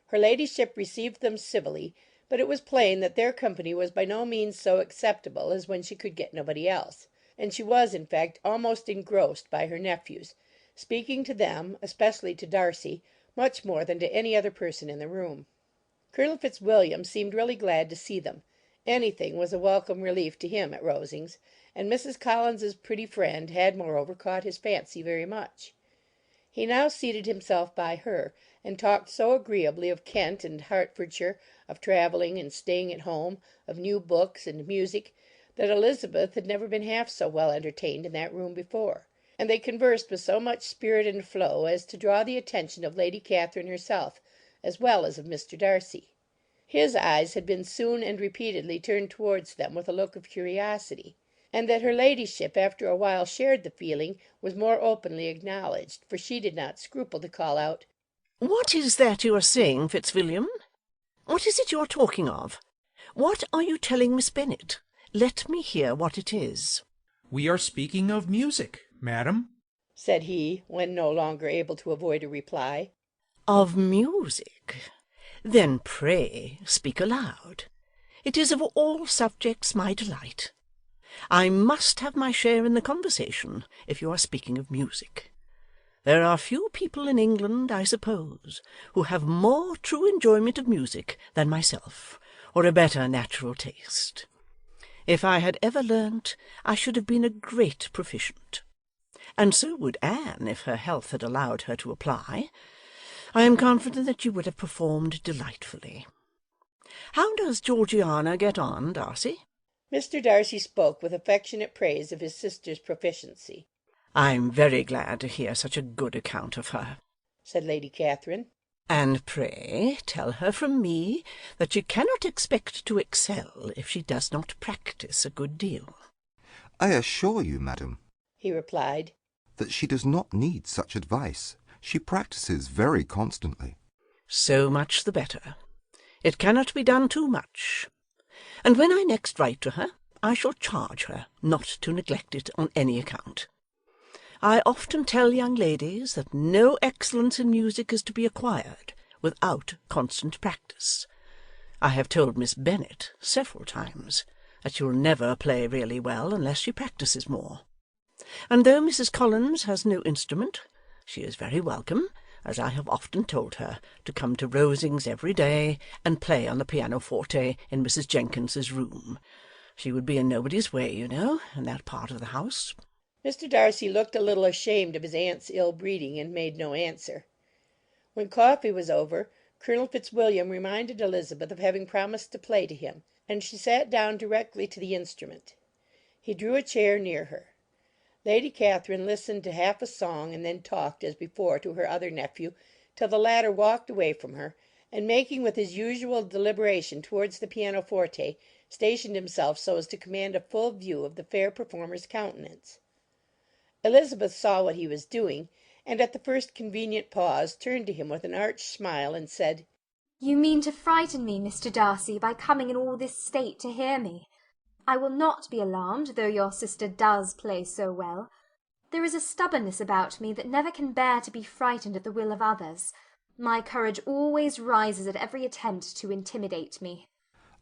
Her ladyship received them civilly, but it was plain that their company was by no means so acceptable as when she could get nobody else, and she was, in fact, almost engrossed by her nephews, speaking to them, especially to Darcy, much more than to any other person in the room. Colonel Fitzwilliam seemed really glad to see them. Anything was a welcome relief to him at Rosings, and Mrs. Collins's pretty friend had moreover caught his fancy very much. He now seated himself by her, and talked so agreeably of Kent and Hertfordshire, of travelling and staying at home, of new books and music, that Elizabeth had never been half so well entertained in that room before, and they conversed with so much spirit and flow as to draw the attention of Lady Catherine herself, as well as of Mr. Darcy. His eyes had been soon and repeatedly turned towards them with a look of curiosity, and that her ladyship after a while shared the feeling was more openly acknowledged, for she did not scruple to call out, "What is that you are saying, Fitzwilliam? What is it you are talking of? What are you telling Miss Bennet? Let me hear what it is." "We are speaking of music, madam," said he, when no longer able to avoid a reply. "Of music? Then pray speak aloud. It is of all subjects my delight. I must have my share in the conversation, if you are speaking of music. There are few people in England, I suppose, who have more true enjoyment of music than myself, or a better natural taste. If I had ever learnt, I should have been a great proficient. And so would Anne, if her health had allowed her to apply. I am confident that you would have performed delightfully. How does Georgiana get on, Darcy? Mr. Darcy spoke with affectionate praise of his sister's proficiency. I'm very glad to hear such a good account of her, said Lady Catherine. And pray tell her from me that she cannot expect to excel if she does not practice a good deal. I assure you, madam, he replied, that she does not need such advice. She practices very constantly. So much the better. It cannot be done too much. And when I next write to her, I shall charge her not to neglect it on any account. I often tell young ladies that no excellence in music is to be acquired without constant practice. I have told Miss Bennet several times that she will never play really well unless she practices more. And though Mrs. Collins has no instrument, she is very welcome, as I have often told her, to come to Rosings every day and play on the pianoforte in Mrs. Jenkins's room. She would be in nobody's way, you know, in that part of the house. Mr. Darcy looked a little ashamed of his aunt's ill-breeding, and made no answer. When coffee was over, Colonel Fitzwilliam reminded Elizabeth of having promised to play to him, and she sat down directly to the instrument. He drew a chair near her. Lady Catherine listened to half a song, and then talked, as before, to her other nephew, till the latter walked away from her, and, making with his usual deliberation towards the pianoforte, stationed himself so as to command a full view of the fair performer's countenance. Elizabeth saw what he was doing, and at the first convenient pause turned to him with an arch smile, and said, "You mean to frighten me, Mr. Darcy, by coming in all this state to hear me. I will not be alarmed, though your sister does play so well. There is a stubbornness about me that never can bear to be frightened at the will of others. My courage always rises at every attempt to intimidate me."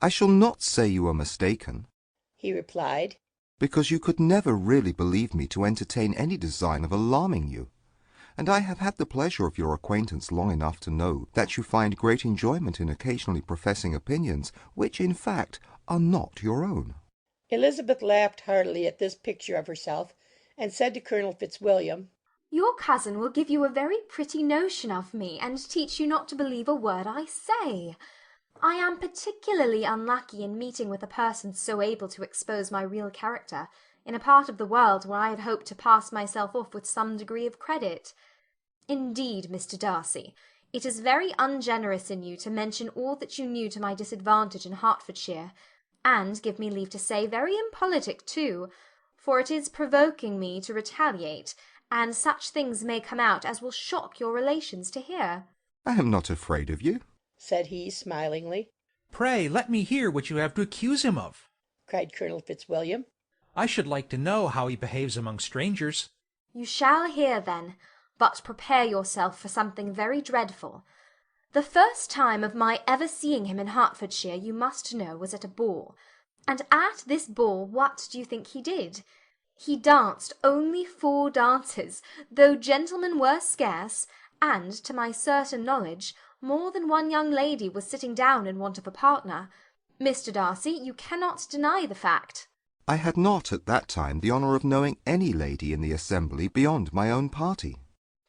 I shall not say you are mistaken, he replied, because you could never really believe me to entertain any design of alarming you, and I have had the pleasure of your acquaintance long enough to know that you find great enjoyment in occasionally professing opinions which, in fact, are not your own. Elizabeth laughed heartily at this picture of herself, and said to Colonel Fitzwilliam, "Your cousin will give you a very pretty notion of me, and teach you not to believe a word I say. I am particularly unlucky in meeting with a person so able to expose my real character, in a part of the world where I had hoped to pass myself off with some degree of credit. Indeed, Mr. Darcy, it is very ungenerous in you to mention all that you knew to my disadvantage in Hertfordshire, and, give me leave to say, very impolitic too, for it is provoking me to retaliate, and such things may come out as will shock your relations to hear." I am not afraid of you, said he, smilingly. Pray let me hear what you have to accuse him of, cried Colonel Fitzwilliam. I should like to know how he behaves among strangers. "You shall hear, then, but prepare yourself for something very dreadful. The first time of my ever seeing him in Hertfordshire, you must know, was at a ball. And at this ball what do you think he did? He danced only 4 dances, though gentlemen were scarce, and, to my certain knowledge, more than one young lady was sitting down in want of a partner. Mr. Darcy, you cannot deny the fact." I had not at that time the honour of knowing any lady in the assembly beyond my own party.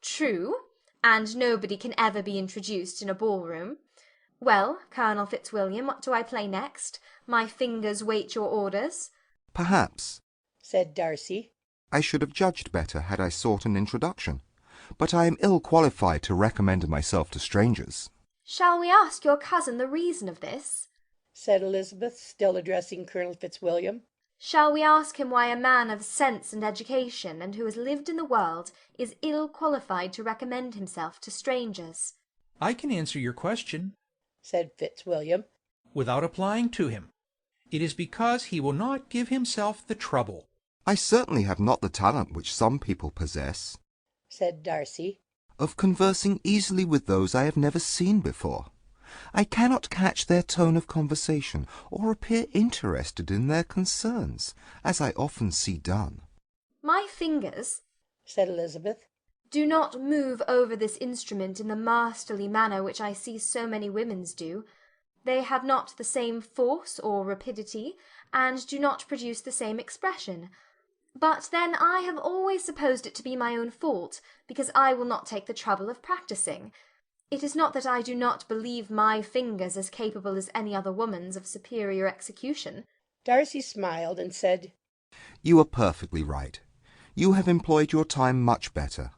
"True, and nobody can ever be introduced in a ball-room. Well, Colonel Fitzwilliam, what do I play next? My fingers wait your orders." Perhaps, said Darcy, I should have judged better had I sought an introduction, but I am ill qualified to recommend myself to strangers. "Shall we ask your cousin the reason of this?" said Elizabeth, still addressing Colonel Fitzwilliam. "Shall we ask him why a man of sense and education, and who has lived in the world, is ill qualified to recommend himself to strangers?" I can answer your question, said Fitzwilliam, without applying to him. It is because he will not give himself the trouble. I certainly have not the talent which some people possess, said Darcy, of conversing easily with those I have never seen before, I cannot catch their tone of conversation, or appear interested in their concerns, as I often see done. My fingers, said Elizabeth, do not move over this instrument in the masterly manner which I see so many women's do. They have not the same force or rapidity, and do not produce the same expression. But then I have always supposed it to be my own fault, because I will not take the trouble of practising. It is not that I do not believe my fingers as capable as any other woman's of superior execution. Darcy smiled and said, You are perfectly right. You have employed your time much better.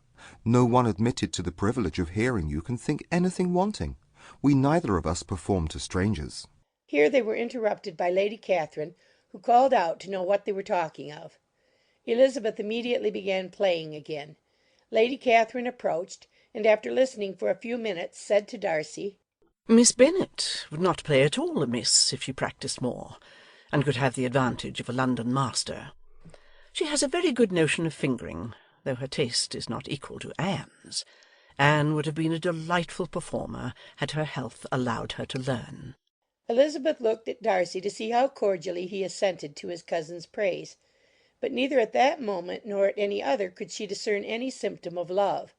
No one admitted to the privilege of hearing you can think anything wanting. We neither of us perform to strangers. Here they were interrupted by Lady Catherine, who called out to know what they were talking of. Elizabeth immediately began playing again. Lady Catherine approached, and after listening for a few minutes, said to Darcy, Miss Bennet would not play at all amiss if she practised more, and could have the advantage of a London master. She has a very good notion of fingering, though her taste is not equal to Anne's. Anne would have been a delightful performer had her health allowed her to learn. Elizabeth looked at Darcy to see how cordially he assented to his cousin's praise, but neither at that moment nor at any other could she discern any symptom of love,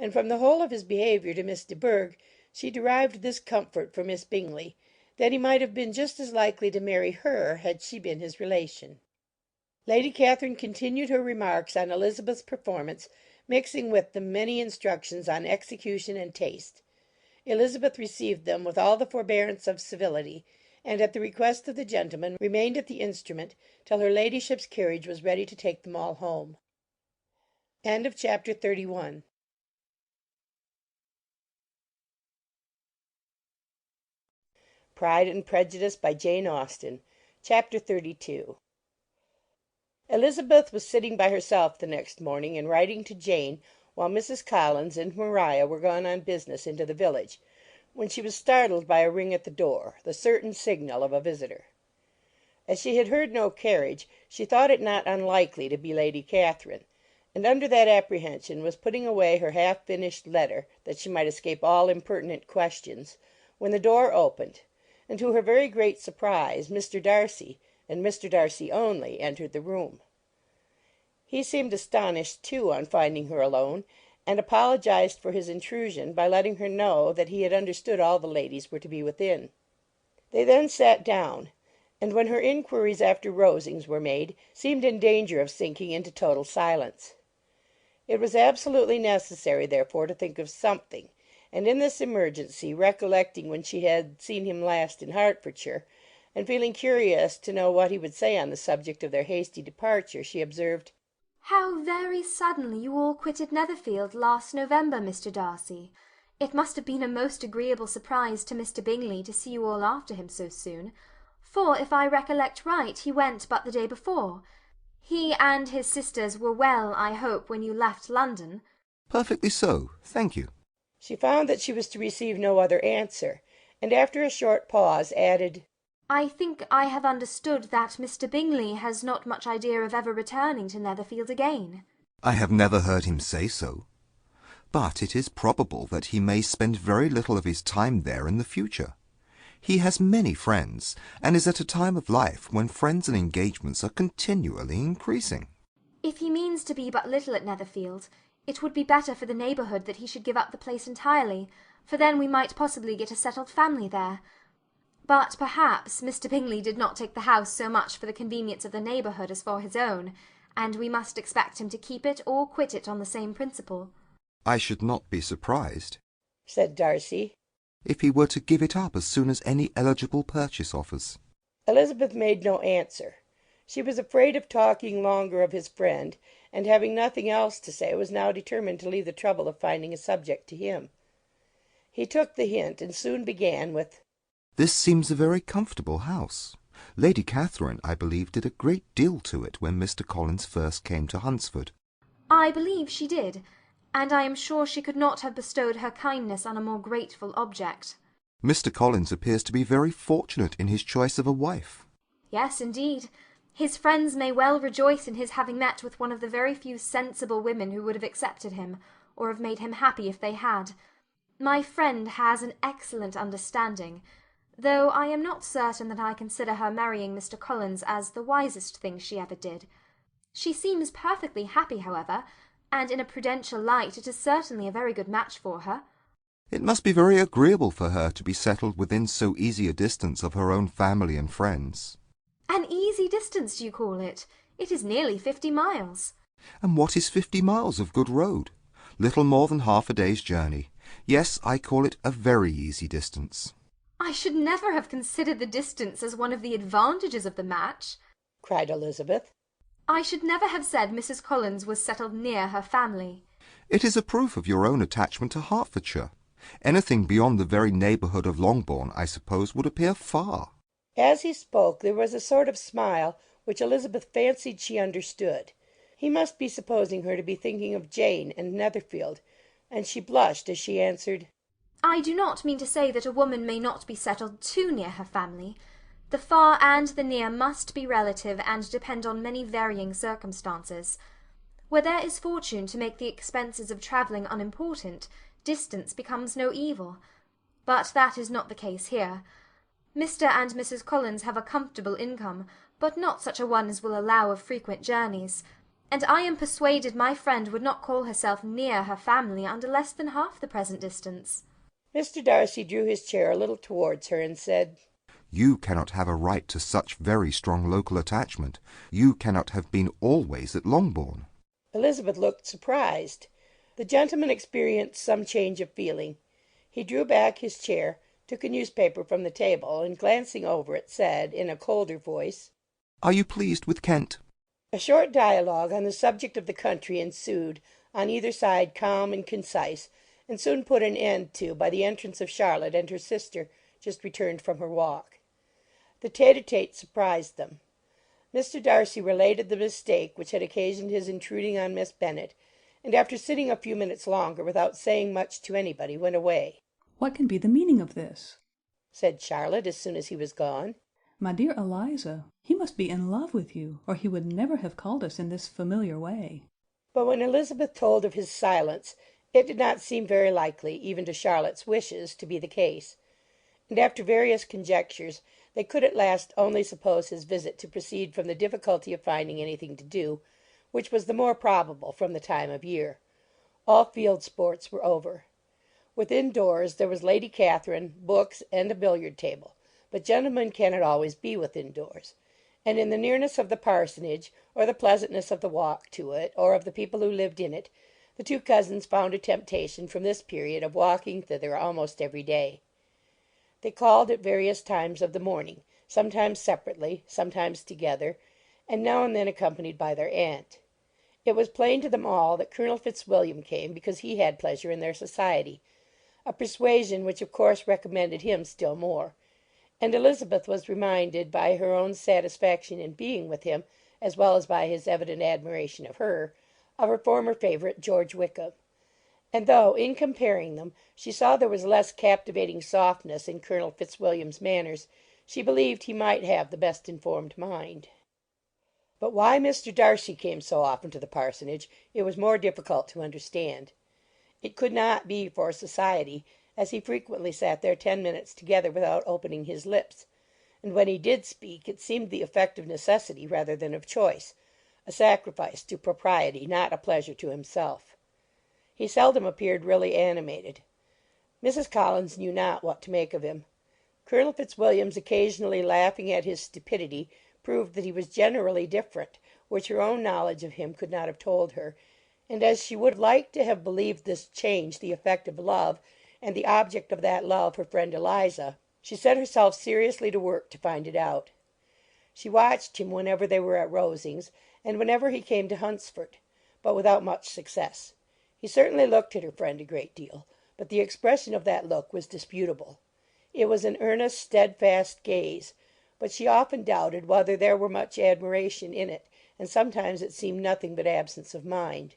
and from the whole of his behaviour to Miss de Bourgh she derived this comfort for Miss Bingley, that he might have been just as likely to marry her had she been his relation. Lady Catherine continued her remarks on Elizabeth's performance, mixing with them many instructions on execution and taste. Elizabeth received them with all the forbearance of civility, and at the request of the gentlemen remained at the instrument till her ladyship's carriage was ready to take them all home. Chapter 31. Pride and Prejudice by Jane Austen. Chapter 32. Elizabeth was sitting by herself the next morning and writing to Jane while Mrs. Collins and Maria were gone on business into the village, when she was startled by a ring at the door, the certain signal of a visitor. As she had heard no carriage, she thought it not unlikely to be Lady Catherine, and under that apprehension was putting away her half-finished letter, that she might escape all impertinent questions, when the door opened, and to her very great surprise Mr. Darcy, and Mr. Darcy only, entered the room. He seemed astonished, too, on finding her alone, and apologized for his intrusion by letting her know that he had understood all the ladies were to be within. They then sat down, and when her inquiries after Rosings were made, seemed in danger of sinking into total silence. It was absolutely necessary, therefore, to think of something, and in this emergency, recollecting when she had seen him last in Hertfordshire, and feeling curious to know what he would say on the subject of their hasty departure, she observed, "How very suddenly you all quitted Netherfield last November, Mr. Darcy. It must have been a most agreeable surprise to Mr. Bingley to see you all after him so soon, for, if I recollect right, he went but the day before. He and his sisters were well, I hope, when you left London?" Perfectly so, thank you. She found that she was to receive no other answer, and after a short pause added, "I think I have understood that Mr. Bingley has not much idea of ever returning to Netherfield again." I have never heard him say so. But it is probable that he may spend very little of his time there in the future. He has many friends, and is at a time of life when friends and engagements are continually increasing. "If he means to be but little at Netherfield, it would be better for the neighbourhood that he should give up the place entirely, for then we might possibly get a settled family there. But perhaps Mr. Bingley did not take the house so much for the convenience of the neighbourhood as for his own, and we must expect him to keep it or quit it on the same principle." I should not be surprised, said Darcy, if he were to give it up as soon as any eligible purchase offers. Elizabeth made no answer. She was afraid of talking longer of his friend, and having nothing else to say, was now determined to leave the trouble of finding a subject to him. He took the hint, and soon began with, This seems a very comfortable house. Lady Catherine, I believe, did a great deal to it when Mr. Collins first came to Hunsford. "I believe she did, and I am sure she could not have bestowed her kindness on a more grateful object." Mr. Collins appears to be very fortunate in his choice of a wife. "Yes, indeed. His friends may well rejoice in his having met with one of the very few sensible women who would have accepted him, or have made him happy if they had. My friend has an excellent understanding, though I am not certain that I consider her marrying Mr. Collins as the wisest thing she ever did. She seems perfectly happy, however, and in a prudential light it is certainly a very good match for her. It must be very agreeable for her to be settled within so easy a distance of her own family and friends. An easy distance, do you call it? It is nearly 50 miles. And what is 50 miles of good road? Little more than half a day's journey. Yes, I call it a very easy distance. I should never have considered the distance as one of the advantages of the match, cried Elizabeth. I should never have said Mrs. Collins was settled near her family. It is a proof of your own attachment to Hertfordshire. Anything beyond the very neighbourhood of Longbourn, I suppose, would appear far. As he spoke there was a sort of smile which Elizabeth fancied she understood. He must be supposing her to be thinking of Jane and Netherfield, and she blushed as she answered, I do not mean to say that a woman may not be settled too near her family. The far and the near must be relative and depend on many varying circumstances. Where there is fortune to make the expenses of travelling unimportant, distance becomes no evil. But that is not the case here. Mr. and Mrs. Collins have a comfortable income, but not such a one as will allow of frequent journeys, and I am persuaded my friend would not call herself near her family under less than half the present distance. Mr. Darcy drew his chair a little towards her and said, You cannot have a right to such very strong local attachment. You cannot have been always at Longbourn. Elizabeth looked surprised. The gentleman experienced some change of feeling. He drew back his chair, took a newspaper from the table, and glancing over it, said, in a colder voice, Are you pleased with Kent? A short dialogue on the subject of the country ensued, on either side calm and concise, and soon put an end to by the entrance of Charlotte and her sister, just returned from her walk. The tete-a-tete surprised them. Mr. Darcy related the mistake which had occasioned his intruding on Miss Bennet, and after sitting a few minutes longer without saying much to anybody, went away. What can be the meaning of this? Said Charlotte as soon as he was gone. My dear Eliza, he must be in love with you, or he would never have called us in this familiar way. But when Elizabeth told of his silence, it did not seem very likely, even to Charlotte's wishes, to be the case, and after various conjectures, they could at last only suppose his visit to proceed from the difficulty of finding anything to do, which was the more probable from the time of year. All field sports were over. Within doors there was Lady Catherine, books, and a billiard table, but gentlemen cannot always be within doors, and in the nearness of the parsonage, or the pleasantness of the walk to it, or of the people who lived in it, the two cousins found a temptation from this period of walking thither almost every day. They called at various times of the morning, sometimes separately, sometimes together, and now and then accompanied by their aunt. It was plain to them all that Colonel Fitzwilliam came because he had pleasure in their society, a persuasion which of course recommended him still more, and Elizabeth was reminded by her own satisfaction in being with him, as well as by his evident admiration of her former favourite, George Wickham. And though, in comparing them, she saw there was less captivating softness in Colonel Fitzwilliam's manners, she believed he might have the best informed mind. But why Mr. Darcy came so often to the parsonage it was more difficult to understand. It could not be for society, as he frequently sat there 10 minutes together without opening his lips, and when he did speak it seemed the effect of necessity rather than of choice, a sacrifice to propriety, not a pleasure to himself. He seldom appeared really animated. Mrs. Collins knew not what to make of him. Colonel Fitzwilliam's occasionally laughing at his stupidity proved that he was generally different, which her own knowledge of him could not have told her, and as she would have liked to have believed this change the effect of love, and the object of that love her friend Eliza, she set herself seriously to work to find it out. She watched him whenever they were at Rosings, and whenever he came to Hunsford, but without much success. He certainly looked at her friend a great deal, but the expression of that look was disputable. It was an earnest, steadfast gaze, but she often doubted whether there were much admiration in it, and sometimes it seemed nothing but absence of mind.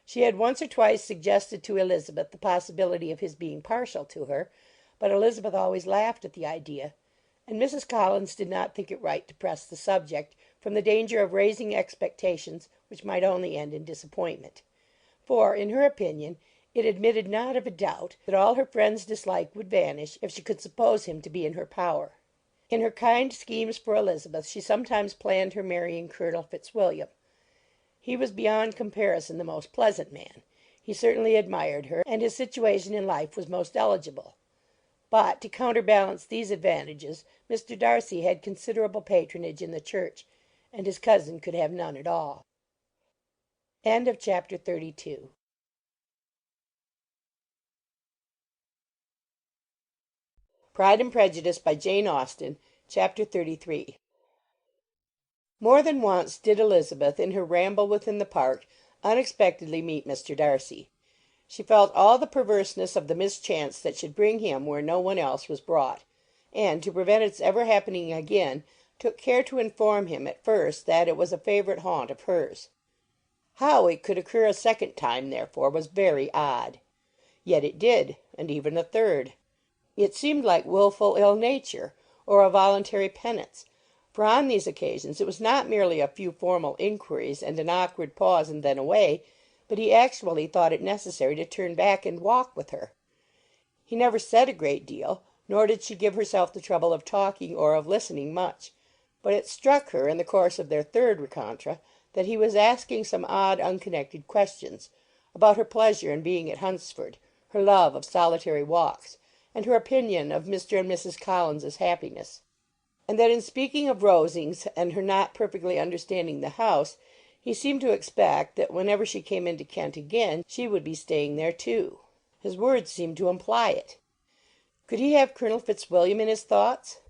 She had once or twice suggested to Elizabeth the possibility of his being partial to her, but Elizabeth always laughed at the idea, and Mrs. Collins did not think it right to press the subject, from the danger of raising expectations which might only end in disappointment. For, in her opinion, It admitted not of a doubt that all her friend's dislike would vanish if she could suppose him to be in her power. In her kind schemes for Elizabeth she sometimes planned her marrying Colonel Fitzwilliam. He was beyond comparison the most pleasant man. He certainly admired her, and his situation in life was most eligible. But to counterbalance these advantages Mr. Darcy had considerable patronage in the church, and his cousin could have none at all. Chapter 32. Pride and Prejudice by Jane Austen, Chapter 33. More than once did Elizabeth, in her ramble within the park, unexpectedly meet Mr. Darcy. She felt all the perverseness of the mischance that should bring him where no one else was brought, and, to prevent its ever happening again, took care to inform him at first that it was a favourite haunt of hers. How it could occur a second time, therefore, was very odd. Yet it did, and even a third. It seemed like wilful ill nature, or a voluntary penance, for on these occasions it was not merely a few formal inquiries and an awkward pause and then away, but he actually thought it necessary to turn back and walk with her. He never said a great deal, nor did she give herself the trouble of talking or of listening much, but it struck her in the course of their third rencontre that he was asking some odd unconnected questions, about her pleasure in being at Hunsford, her love of solitary walks, and her opinion of Mr. and Mrs. Collins's happiness; and that in speaking of Rosings, and her not perfectly understanding the house, he seemed to expect that whenever she came into Kent again she would be staying there too. His words seemed to imply it. Could he have Colonel Fitzwilliam in his thoughts?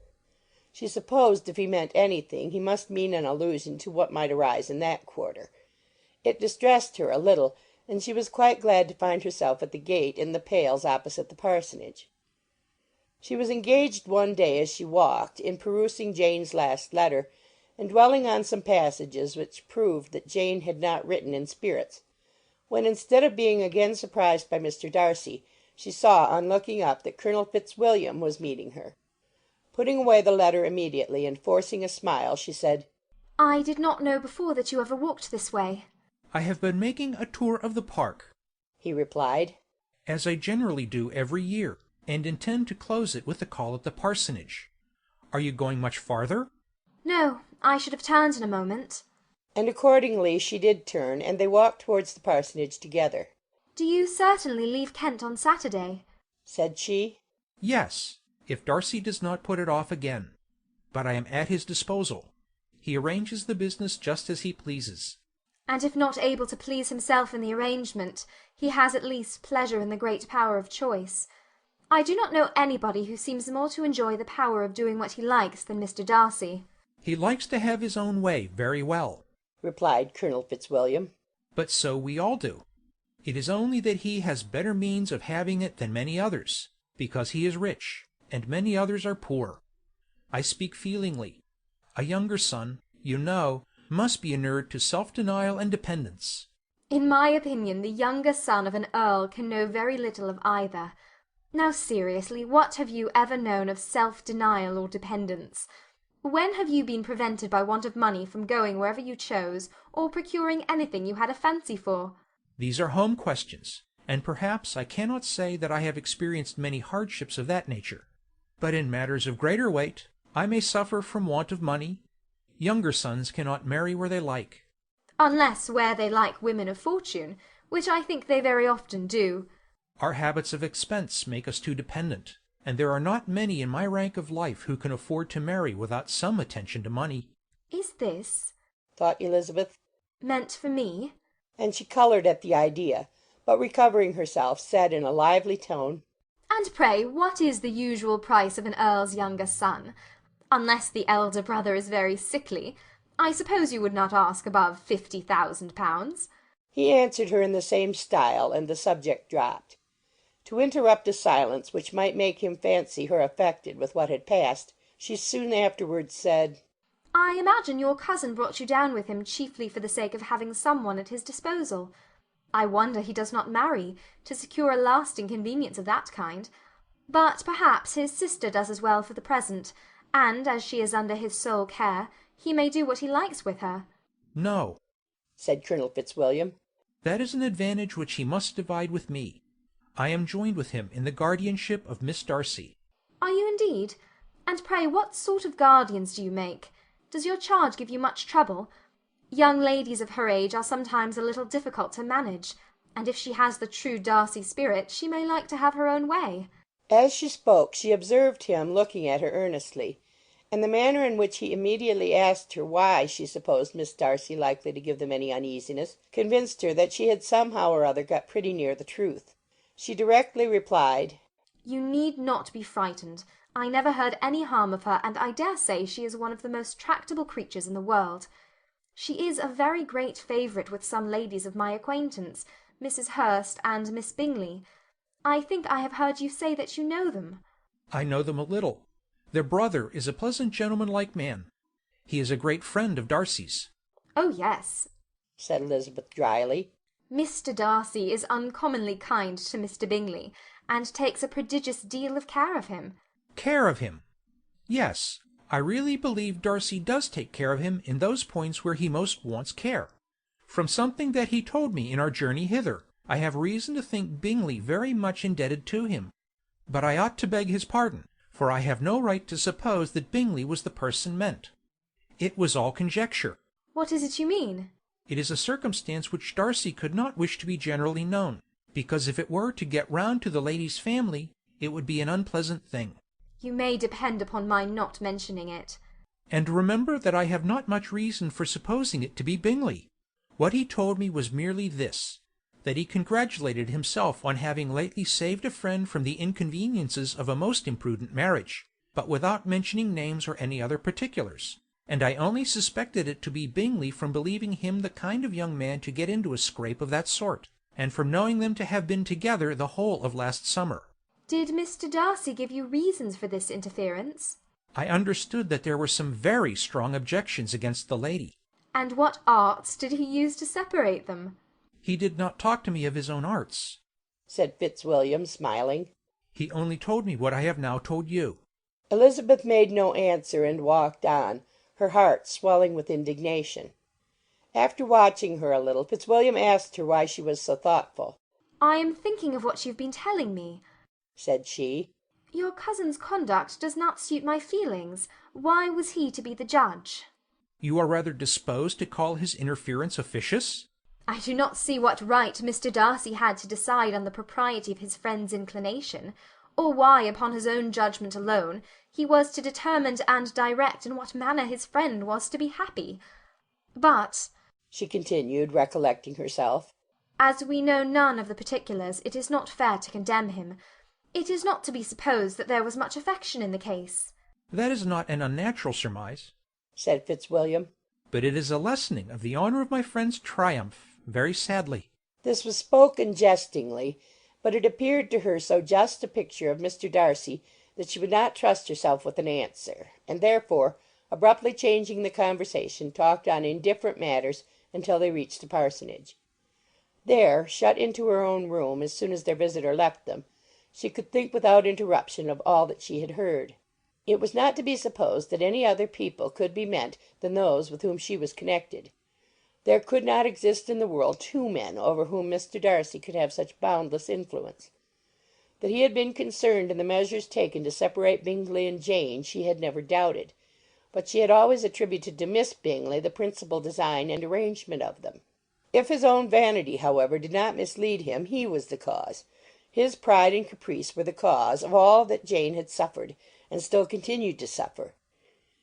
She supposed if he meant anything he must mean an allusion to what might arise in that quarter. It distressed her a little, and she was quite glad to find herself at the gate in the pales opposite the parsonage. She was engaged one day as she walked in perusing Jane's last letter, and dwelling on some passages which proved that Jane had not written in spirits, when instead of being again surprised by Mr. Darcy, she saw on looking up that Colonel Fitzwilliam was meeting her. Putting away the letter immediately, and forcing a smile, she said, "I did not know before that you ever walked this way." I have been making a tour of the park, he replied, as I generally do every year, and intend to close it with a call at the parsonage. Are you going much farther? "No, I should have turned in a moment." And accordingly she did turn, and they walked towards the parsonage together. "Do you certainly leave Kent on Saturday?" said she. Yes, if Darcy does not put it off again. But I am at his disposal. He arranges the business just as he pleases. "And if not able to please himself in the arrangement, he has at least pleasure in the great power of choice. I do not know anybody who seems more to enjoy the power of doing what he likes than Mr. Darcy." He likes to have his own way very well, replied Colonel Fitzwilliam. But so we all do. It is only that he has better means of having it than many others, because he is rich, and many others are poor. I speak feelingly. A younger son, you know, must be inured to self-denial and dependence. "In my opinion the younger son of an earl can know very little of either. Now seriously, what have you ever known of self-denial or dependence? When have you been prevented by want of money from going wherever you chose, or procuring anything you had a fancy for?" These are home questions, and perhaps I cannot say that I have experienced many hardships of that nature. But in matters of greater weight, I may suffer from want of money. Younger sons cannot marry where they like. "Unless where they like women of fortune, which I think they very often do." Our habits of expense make us too dependent, and there are not many in my rank of life who can afford to marry without some attention to money. "Is this," thought Elizabeth, "meant for me?" And she coloured at the idea, but recovering herself, said in a lively tone, "And pray what is the usual price of an earl's younger son? Unless the elder brother is very sickly, I suppose you would not ask above £50,000. He answered her in the same style, and the subject dropped. To interrupt a silence which might make him fancy her affected with what had passed, she soon afterwards said, "I imagine your cousin brought you down with him chiefly for the sake of having some one at his disposal. I wonder he does not marry, to secure a lasting convenience of that kind. But perhaps his sister does as well for the present, and as she is under his sole care, he may do what he likes with her." "No," said Colonel Fitzwilliam. "that is an advantage which he must divide with me. I am joined with him in the guardianship of Miss Darcy. Are you indeed? And pray what sort of guardians do you make? Does your charge give you much trouble? Young ladies of her age are sometimes a little difficult to manage, and if she has the true Darcy spirit, she may like to have her own way. As she spoke, she observed him looking at her earnestly, and the manner in which he immediately asked her why she supposed Miss Darcy likely to give them any uneasiness, convinced her that she had somehow or other got pretty near the truth. She directly replied, You need not be frightened. I never heard any harm of her, and I dare say she is one of the most tractable creatures in the world. She is a very great favourite with some ladies of my acquaintance, Mrs. Hurst and Miss Bingley. I think I have heard you say that you know them. I know them a little. Their brother is a pleasant gentlemanlike man. He is a great friend of Darcy's. Oh, yes, said Elizabeth dryly. Mr. Darcy is uncommonly kind to Mr. Bingley, and takes a prodigious deal of care of him. Care of him? Yes, I really believe Darcy does take care of him in those points where he most wants care. From something that he told me in our journey hither, I have reason to think Bingley very much indebted to him. But I ought to beg his pardon, for I have no right to suppose that Bingley was the person meant. It was all conjecture. What is it you mean? It is a circumstance which Darcy could not wish to be generally known, because if it were to get round to the lady's family, it would be an unpleasant thing. You may depend upon my not mentioning it. And remember that I have not much reason for supposing it to be Bingley. What he told me was merely this, that he congratulated himself on having lately saved a friend from the inconveniences of a most imprudent marriage, but without mentioning names or any other particulars, and I only suspected it to be Bingley from believing him the kind of young man to get into a scrape of that sort, and from knowing them to have been together the whole of last summer. Did Mr. Darcy give you reasons for this interference? I understood that there were some very strong objections against the lady. And what arts did he use to separate them? He did not talk to me of his own arts, said Fitzwilliam, smiling. He only told me what I have now told you. Elizabeth made no answer and walked on, her heart swelling with indignation. After watching her a little, Fitzwilliam asked her why she was so thoughtful. I am thinking of what you've been telling me, said she. Your cousin's conduct does not suit my feelings. Why was he to be the judge? You are rather disposed to call his interference officious? I do not see what right Mr. Darcy had to decide on the propriety of his friend's inclination, or why, upon his own judgment alone, he was to determine and direct in what manner his friend was to be happy. But, she continued, recollecting herself, as we know none of the particulars, it is not fair to condemn him. It is not to be supposed that there was much affection in the case. That is not an unnatural surmise, said Fitzwilliam. But it is a lessening of the honour of my friend's triumph, very sadly. This was spoken jestingly, but it appeared to her so just a picture of Mr. Darcy that she would not trust herself with an answer, and therefore, abruptly changing the conversation, talked on indifferent matters until they reached the parsonage. There, shut into her own room as soon as their visitor left them, she could think without interruption of all that she had heard. It was not to be supposed that any other people could be meant than those with whom she was connected. There could not exist in the world two men over whom Mr. Darcy could have such boundless influence. That he had been concerned in the measures taken to separate Bingley and Jane she had never doubted, but she had always attributed to Miss Bingley the principal design and arrangement of them. If his own vanity, however, did not mislead him, he was the cause. His pride and caprice were the cause of all that Jane had suffered, and still continued to suffer.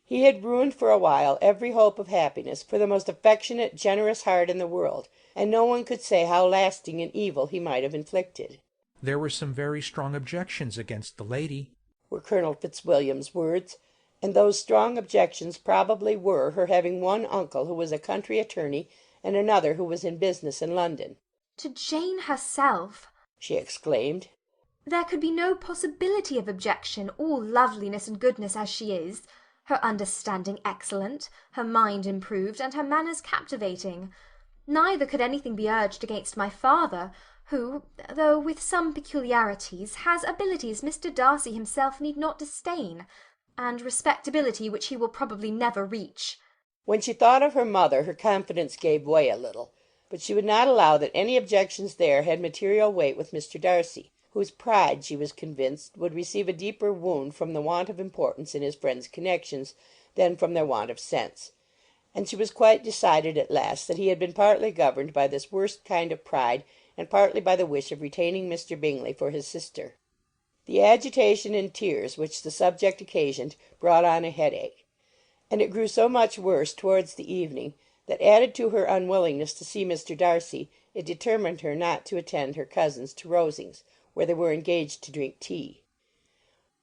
He had ruined for a while every hope of happiness for the most affectionate, generous heart in the world, and no one could say how lasting an evil he might have inflicted. There were some very strong objections against the lady, were Colonel Fitzwilliam's words, and those strong objections probably were her having one uncle who was a country attorney and another who was in business in London. To Jane herself, she exclaimed. There could be no possibility of objection, all loveliness and goodness as she is, her understanding excellent, her mind improved, and her manners captivating. Neither could anything be urged against my father, who, though with some peculiarities, has abilities Mr. Darcy himself need not disdain, and respectability which he will probably never reach. When she thought of her mother, her confidence gave way a little, but she would not allow that any objections there had material weight with Mr. Darcy. whose pride, she was convinced, would receive a deeper wound from the want of importance in his friends' connections than from their want of sense; and she was quite decided at last that he had been partly governed by this worst kind of pride, and partly by the wish of retaining Mr. Bingley for his sister. The agitation and tears which the subject occasioned brought on a headache, and it grew so much worse towards the evening that, added to her unwillingness to see Mr. Darcy, it determined her not to attend her cousins to Rosings, where they were engaged to drink tea.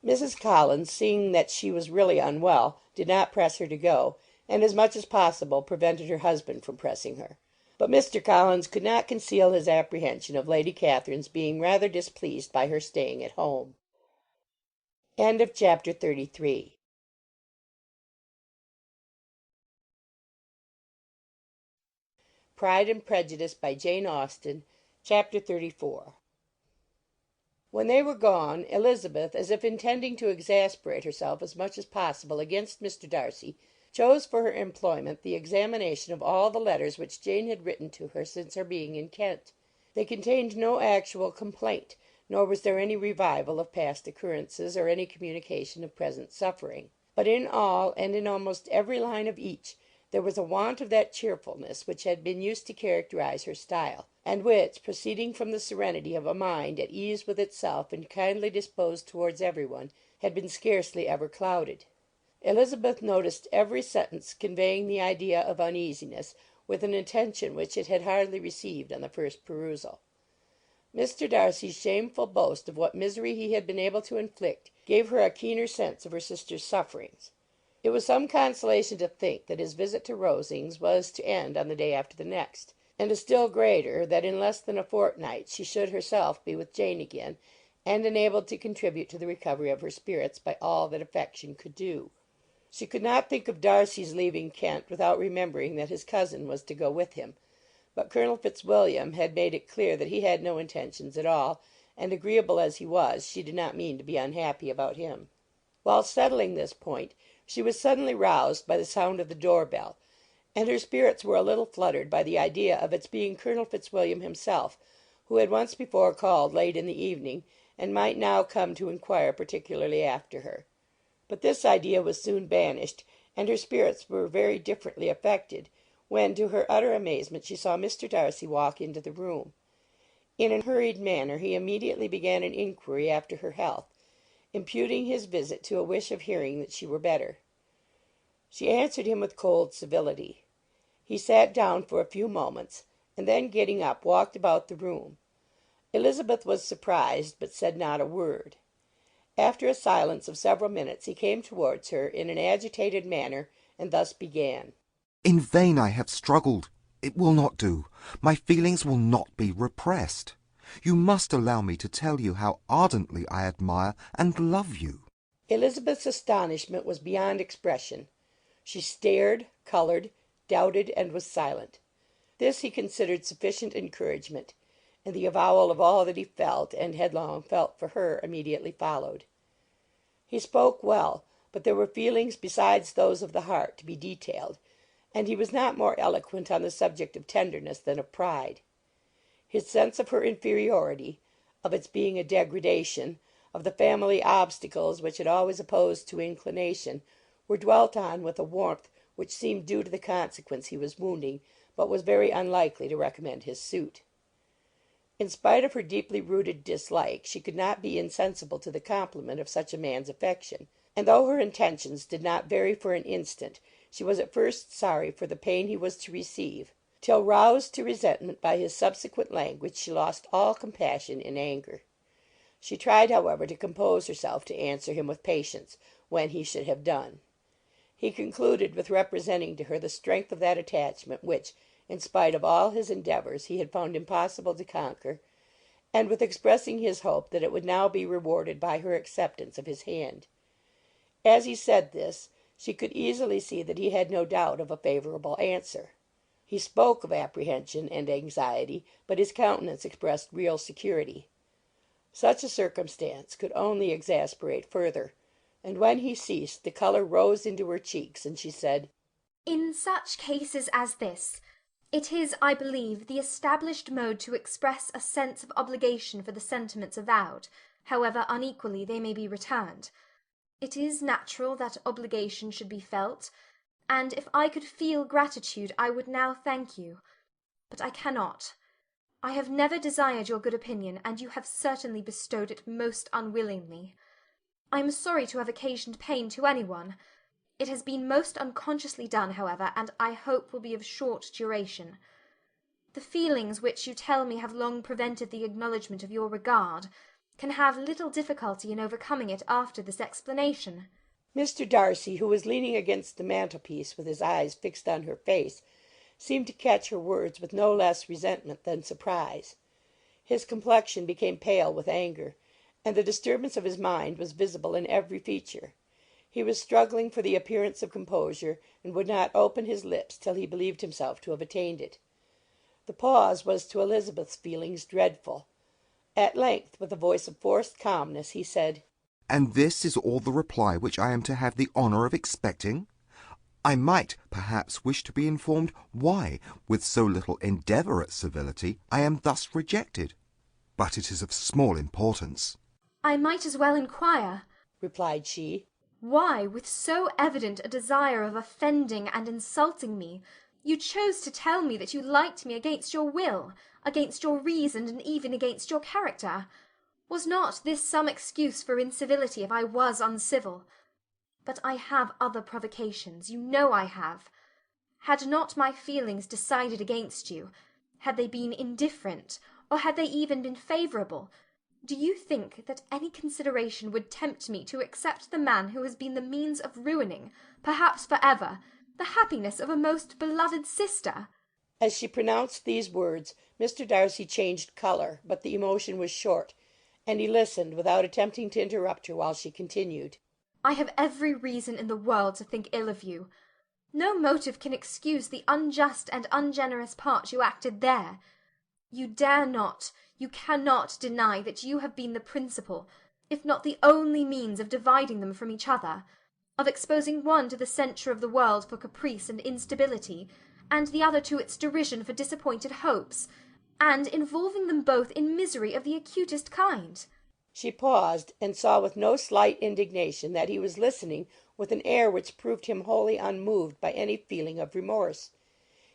Mrs. Collins, seeing that she was really unwell, did not press her to go, and as much as possible prevented her husband from pressing her. But Mr. Collins could not conceal his apprehension of Lady Catherine's being rather displeased by her staying at home. Chapter 33. Pride and Prejudice by Jane Austen. Chapter 34. When they were gone, Elizabeth, as if intending to exasperate herself as much as possible against Mr. Darcy, chose for her employment the examination of all the letters which Jane had written to her since her being in Kent. They contained no actual complaint, nor was there any revival of past occurrences, or any communication of present suffering. But in all, and in almost every line of each, there was a want of that cheerfulness which had been used to characterize her style, and which, proceeding from the serenity of a mind at ease with itself and kindly disposed towards every one, had been scarcely ever clouded. Elizabeth noticed every sentence conveying the idea of uneasiness, with an attention which it had hardly received on the first perusal. Mr. Darcy's shameful boast of what misery he had been able to inflict gave her a keener sense of her sister's sufferings. It was some consolation to think that his visit to Rosings was to end on the day after the next, and a still greater that in less than a fortnight she should herself be with Jane again, and enabled to contribute to the recovery of her spirits by all that affection could do. She could not think of Darcy's leaving Kent without remembering that his cousin was to go with him, but Colonel Fitzwilliam had made it clear that he had no intentions at all, and agreeable as he was, she did not mean to be unhappy about him. While settling this point, she was suddenly roused by the sound of the door bell, and her spirits were a little fluttered by the idea of its being Colonel Fitzwilliam himself, who had once before called late in the evening, and might now come to inquire particularly after her. But this idea was soon banished, and her spirits were very differently affected, when, to her utter amazement, she saw Mr. Darcy walk into the room. In a hurried manner he immediately began an inquiry after her health, imputing his visit to a wish of hearing that she were better. She answered him with cold civility. He sat down for a few moments, and then, getting up, walked about the room. Elizabeth was surprised, but said not a word. After a silence of several minutes he came towards her in an agitated manner, and thus began. In vain I have struggled. It will not do. My feelings will not be repressed. You must allow me to tell you how ardently I admire and love you. Elizabeth's astonishment was beyond expression. She stared, coloured, doubted, and was silent. This he considered sufficient encouragement, and the avowal of all that he felt and had long felt for her immediately followed. He spoke well, but there were feelings besides those of the heart to be detailed, and he was not more eloquent on the subject of tenderness than of pride. His sense of her inferiority, of its being a degradation, of the family obstacles which had always opposed to inclination, were dwelt on with a warmth which seemed due to the consequence he was wounding, but was very unlikely to recommend his suit. In spite of her deeply rooted dislike, she could not be insensible to the compliment of such a man's affection, and though her intentions did not vary for an instant, she was at first sorry for the pain he was to receive, till, roused to resentment by his subsequent language, she lost all compassion in anger. She tried, however, to compose herself to answer him with patience, when he should have done. He concluded with representing to her the strength of that attachment which, in spite of all his endeavours, he had found impossible to conquer, and with expressing his hope that it would now be rewarded by her acceptance of his hand. As he said this, she could easily see that he had no doubt of a favourable answer. He spoke of apprehension and anxiety, but his countenance expressed real security. Such a circumstance could only exasperate further, and when he ceased the colour rose into her cheeks, and she said, "In such cases as this, It is, I believe, the established mode to express a sense of obligation for the sentiments avowed, however unequally they may be returned. It is natural that obligation should be felt, and if I could feel gratitude I would now thank you. But I cannot. I have never desired your good opinion, and you have certainly bestowed it most unwillingly. I am sorry to have occasioned pain to any one. It has been most unconsciously done, however, and I hope will be of short duration. The feelings which you tell me have long prevented the acknowledgment of your regard can have little difficulty in overcoming it after this explanation. Mr. Darcy, who was leaning against the mantelpiece with his eyes fixed on her face, seemed to catch her words with no less resentment than surprise. His complexion became pale with anger, and the disturbance of his mind was visible in every feature. He was struggling for the appearance of composure, and would not open his lips till he believed himself to have attained it. The pause was to Elizabeth's feelings dreadful. At length, with a voice of forced calmness, he said, "And this is all the reply which I am to have the honour of expecting? I might, perhaps, wish to be informed why, with so little endeavour at civility, I am thus rejected. But it is of small importance." I might as well inquire, replied she, why, with so evident a desire of offending and insulting me, you chose to tell me that you liked me against your will, against your reason, and even against your character. Was not this some excuse for incivility if I was uncivil? But I have other provocations, you know I have. Had not my feelings decided against you, had they been indifferent, or had they even been favourable, do you think that any consideration would tempt me to accept the man who has been the means of ruining, perhaps for ever, the happiness of a most beloved sister? As she pronounced these words, Mr. Darcy changed colour, but the emotion was short, and he listened without attempting to interrupt her while she continued. I have every reason in the world to think ill of you. No motive can excuse the unjust and ungenerous part you acted there. You dare not, you cannot deny that you have been the principal, if not the only means of dividing them from each other, of exposing one to the censure of the world for caprice and instability, and the other to its derision for disappointed hopes, and involving them both in misery of the acutest kind. She paused, and saw with no slight indignation that he was listening with an air which proved him wholly unmoved by any feeling of remorse.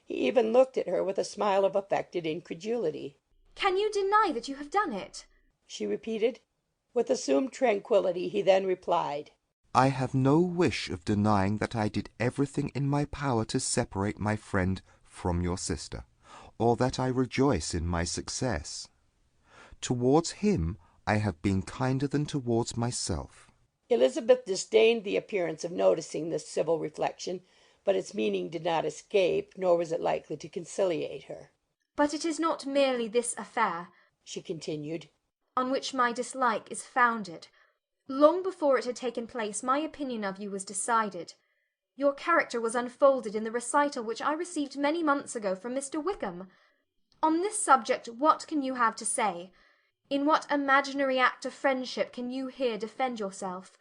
He even looked at her with a smile of affected incredulity. Can you deny that you have done it? She repeated. With assumed tranquillity he then replied, "I have no wish of denying that I did everything in my power to separate my friend from your sister, or that I rejoice in my success. Towards him I have been kinder than towards myself." Elizabeth disdained the appearance of noticing this civil reflection, but its meaning did not escape, nor was it likely to conciliate her. But it is not merely this affair, she continued, on which my dislike is founded. Long before it had taken place, my opinion of you was decided. Your character was unfolded in the recital which I received many months ago from Mr. Wickham. On this subject what can you have to say? In what imaginary act of friendship can you here defend yourself?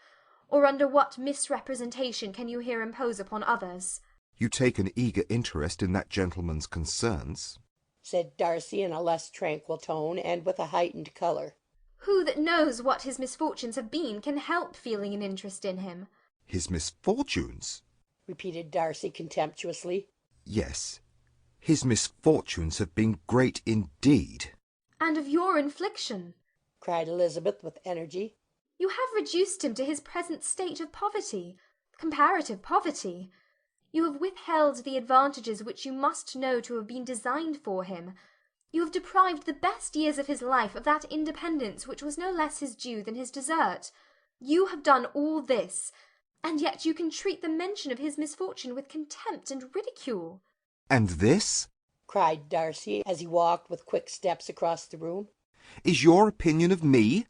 Or under what misrepresentation can you here impose upon others? "You take an eager interest in that gentleman's concerns," said Darcy in a less tranquil tone, and with a heightened colour. Who that knows what his misfortunes have been can help feeling an interest in him? "His misfortunes?" repeated Darcy contemptuously. "Yes, his misfortunes have been great indeed." "And of your infliction," cried Elizabeth with energy. "You have reduced him to his present state of poverty, comparative poverty. You have withheld the advantages which you must know to have been designed for him. You have deprived the best years of his life of that independence which was no less his due than his desert. You have done all this, and yet you can treat the mention of his misfortune with contempt and ridicule." "And this," cried Darcy, as he walked with quick steps across the room, "is your opinion of me?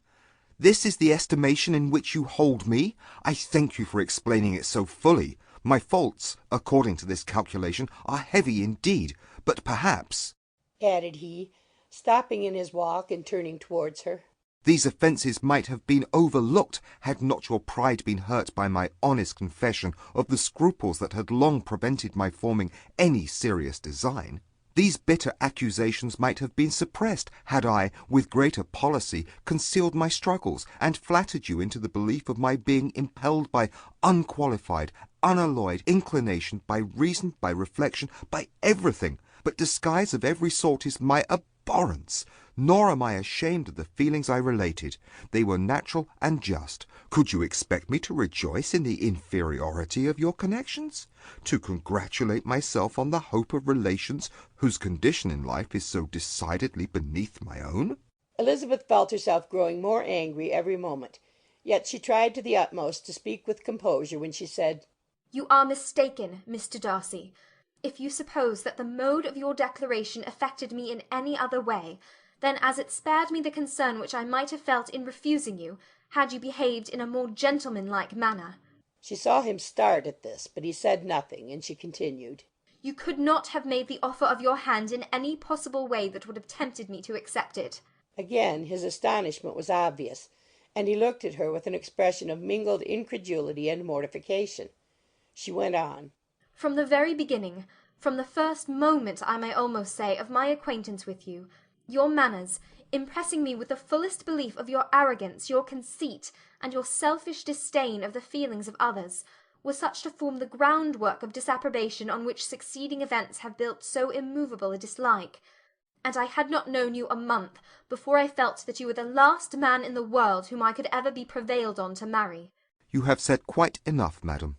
This is the estimation in which you hold me? I thank you for explaining it so fully. My faults, according to this calculation, are heavy indeed, but perhaps," added he, stopping in his walk and turning towards her, "these offences might have been overlooked had not your pride been hurt by my honest confession of the scruples that had long prevented my forming any serious design." These bitter accusations might have been suppressed had I, with greater policy, concealed my struggles, and flattered you into the belief of my being impelled by unqualified, unalloyed inclination, by reason, by reflection, by everything. But disguise of every sort is my abhorrence. Nor am I ashamed of the feelings I related. They were natural and just. Could you expect me to rejoice in the inferiority of your connections? To congratulate myself on the hope of relations whose condition in life is so decidedly beneath my own? Elizabeth felt herself growing more angry every moment, yet she tried to the utmost to speak with composure when she said, "You are mistaken, Mr. Darcy, if you suppose that the mode of your declaration affected me in any other way than as it spared me the concern which I might have felt in refusing you, had you behaved in a more gentlemanlike manner." She saw him start at this, but he said nothing, and she continued, "You could not have made the offer of your hand in any possible way that would have tempted me to accept it." Again his astonishment was obvious, and he looked at her with an expression of mingled incredulity and mortification. She went on, "From the very beginning, from the first moment, I may almost say, of my acquaintance with you, your manners, impressing me with the fullest belief of your arrogance, your conceit, and your selfish disdain of the feelings of others, were such to form the groundwork of disapprobation on which succeeding events have built so immovable a dislike; and I had not known you a month before I felt that you were the last man in the world whom I could ever be prevailed on to marry." You have said quite enough, madam.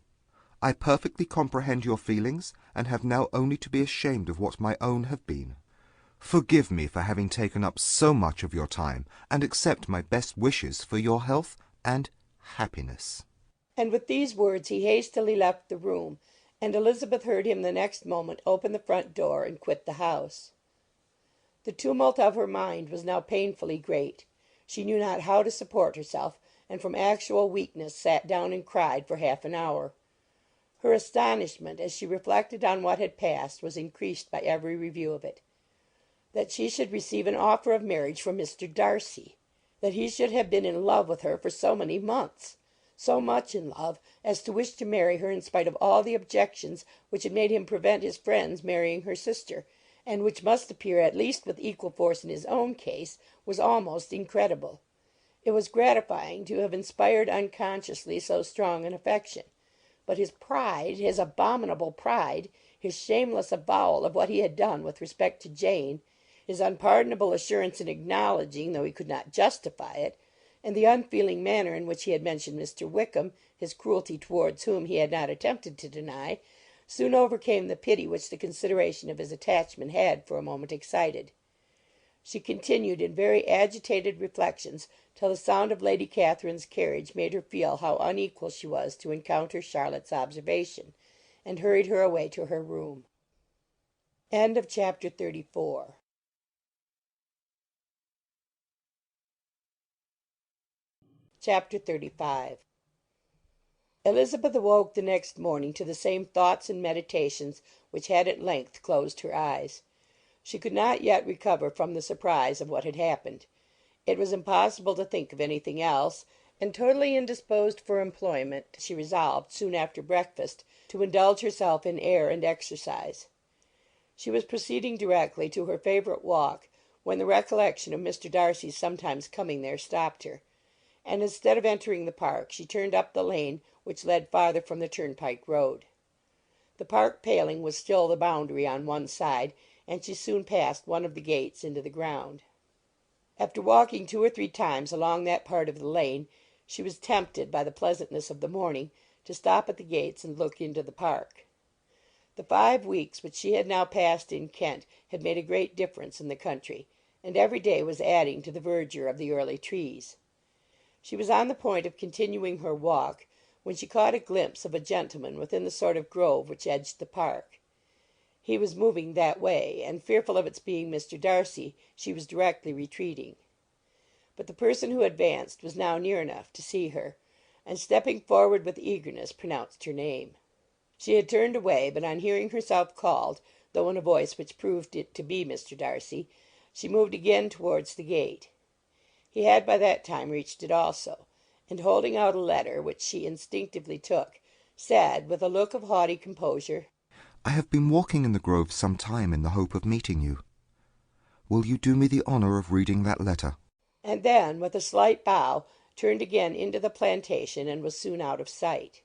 I perfectly comprehend your feelings, and have now only to be ashamed of what my own have been. Forgive me for having taken up so much of your time, and accept my best wishes for your health and happiness. And with these words he hastily left the room, and Elizabeth heard him the next moment open the front door and quit the house. The tumult of her mind was now painfully great. She knew not how to support herself, and from actual weakness sat down and cried for half an hour. Her astonishment, as she reflected on what had passed, was increased by every review of it. That she should receive an offer of marriage from Mr. Darcy! That he should have been in love with her for so many months! So much in love as to wish to marry her in spite of all the objections which had made him prevent his friends marrying her sister, and which must appear at least with equal force in his own case, was almost incredible. It was gratifying to have inspired unconsciously so strong an affection. But his pride, his abominable pride, his shameless avowal of what he had done with respect to Jane, his unpardonable assurance in acknowledging, though he could not justify it, and the unfeeling manner in which he had mentioned Mr. Wickham, his cruelty towards whom he had not attempted to deny, soon overcame the pity which the consideration of his attachment had for a moment excited. She continued in very agitated reflections till the sound of Lady Catherine's carriage made her feel how unequal she was to encounter Charlotte's observation, and hurried her away to her room. End of chapter 34. Chapter 35. Elizabeth awoke the next morning to the same thoughts and meditations which had at length closed her eyes. She could not yet recover from the surprise of what had happened. It was impossible to think of anything else, and totally indisposed for employment, she resolved, soon after breakfast, to indulge herself in air and exercise. She was proceeding directly to her favourite walk, when the recollection of Mr. Darcy's sometimes coming there stopped her, and instead of entering the park she turned up the lane which led farther from the turnpike road. The park paling was still the boundary on one side, and she soon passed one of the gates into the ground. After walking 2 or 3 times along that part of the lane, she was tempted, by the pleasantness of the morning, to stop at the gates and look into the park. The 5 weeks which she had now passed in Kent had made a great difference in the country, and every day was adding to the verdure of the early trees. She was on the point of continuing her walk, when she caught a glimpse of a gentleman within the sort of grove which edged the park. He was moving that way, and fearful of its being Mr. Darcy, she was directly retreating. But the person who advanced was now near enough to see her, and stepping forward with eagerness, pronounced her name. She had turned away, but on hearing herself called, though in a voice which proved it to be Mr. Darcy, she moved again towards the gate. He had by that time reached it also, and holding out a letter, which she instinctively took, said, with a look of haughty composure, I have been walking in the grove some time in the hope of meeting you. Will you do me the honour of reading that letter? And then, with a slight bow, turned again into the plantation, and was soon out of sight.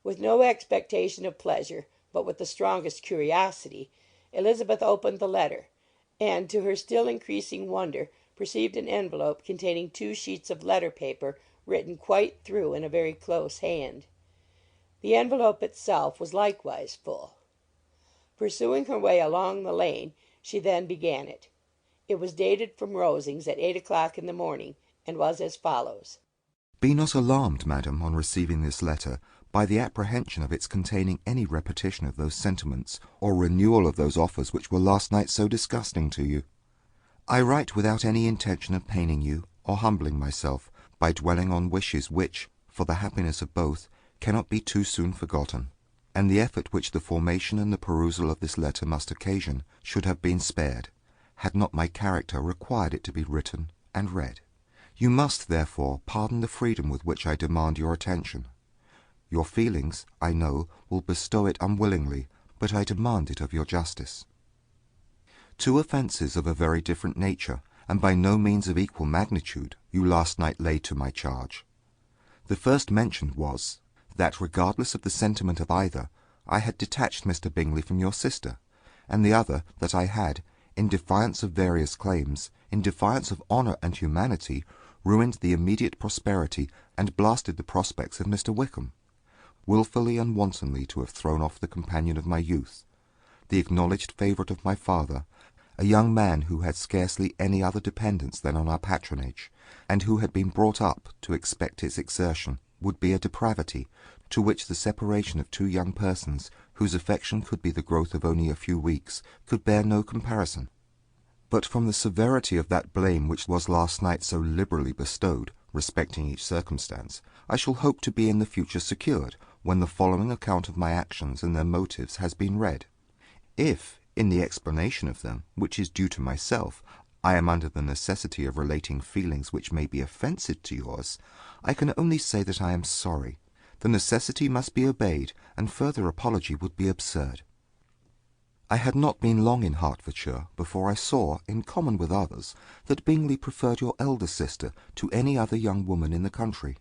With no expectation of pleasure, but with the strongest curiosity, Elizabeth opened the letter, and, to her still increasing wonder, perceived an envelope containing 2 sheets of letter paper written quite through in a very close hand. The envelope itself was likewise full. Pursuing her way along the lane, she then began it. It was dated from Rosings at 8 o'clock in the morning, and was as follows: Be not alarmed, madam, on receiving this letter, by the apprehension of its containing any repetition of those sentiments, or renewal of those offers which were last night so disgusting to you. I write without any intention of paining you, or humbling myself, by dwelling on wishes which, for the happiness of both, cannot be too soon forgotten, and the effort which the formation and the perusal of this letter must occasion should have been spared, had not my character required it to be written and read. You must, therefore, pardon the freedom with which I demand your attention. Your feelings, I know, will bestow it unwillingly, but I demand it of your justice. 2 offences of a very different nature, and by no means of equal magnitude, you last night laid to my charge. The first mentioned was, that, regardless of the sentiment of either, I had detached Mr. Bingley from your sister, and the other, that I had, in defiance of various claims, in defiance of honour and humanity, ruined the immediate prosperity and blasted the prospects of Mr. Wickham, wilfully and wantonly to have thrown off the companion of my youth, the acknowledged favourite of my father, a young man who had scarcely any other dependence than on our patronage, and who had been brought up to expect its exertion, would be a depravity, to which the separation of 2 young persons, whose affection could be the growth of only a few weeks, could bear no comparison. But from the severity of that blame which was last night so liberally bestowed, respecting each circumstance, I shall hope to be in the future secured, when the following account of my actions and their motives has been read. If, in the explanation of them, which is due to myself, I am under the necessity of relating feelings which may be offensive to yours, I can only say that I am sorry. The necessity must be obeyed, and further apology would be absurd. I had not been long in Hertfordshire before I saw, in common with others, that Bingley preferred your elder sister to any other young woman in the country.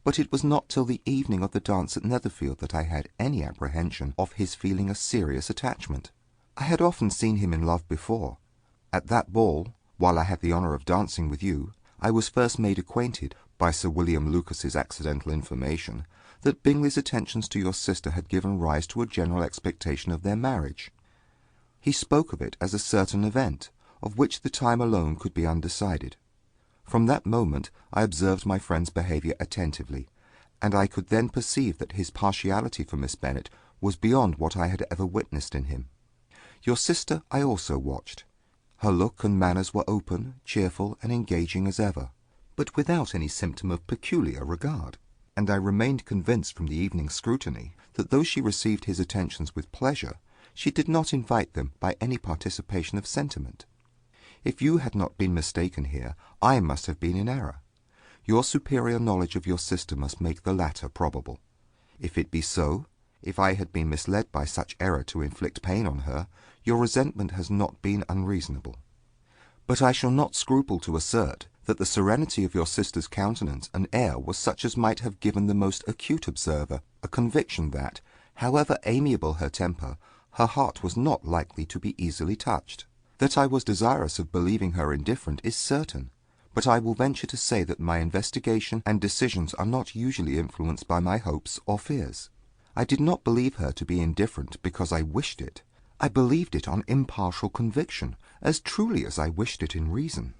But it was not till the evening of the dance at Netherfield that I had any apprehension of his feeling a serious attachment. I had often seen him in love before. At that ball, while I had the honour of dancing with you, I was first made acquainted, by Sir William Lucas's accidental information, that Bingley's attentions to your sister had given rise to a general expectation of their marriage. He spoke of it as a certain event, of which the time alone could be undecided. From that moment I observed my friend's behaviour attentively, and I could then perceive that his partiality for Miss Bennet was beyond what I had ever witnessed in him. Your sister I also watched. Her look and manners were open, cheerful, and engaging as ever, but without any symptom of peculiar regard, and I remained convinced from the evening's scrutiny that though she received his attentions with pleasure, she did not invite them by any participation of sentiment. If you had not been mistaken here, I must have been in error. Your superior knowledge of your sister must make the latter probable. If it be so, if I had been misled by such error to inflict pain on her, your resentment has not been unreasonable. But I shall not scruple to assert that the serenity of your sister's countenance and air was such as might have given the most acute observer a conviction that, however amiable her temper, her heart was not likely to be easily touched. That I was desirous of believing her indifferent is certain, but I will venture to say that my investigation and decisions are not usually influenced by my hopes or fears. I did not believe her to be indifferent because I wished it. I believed it on impartial conviction, as truly as I wished it in reason.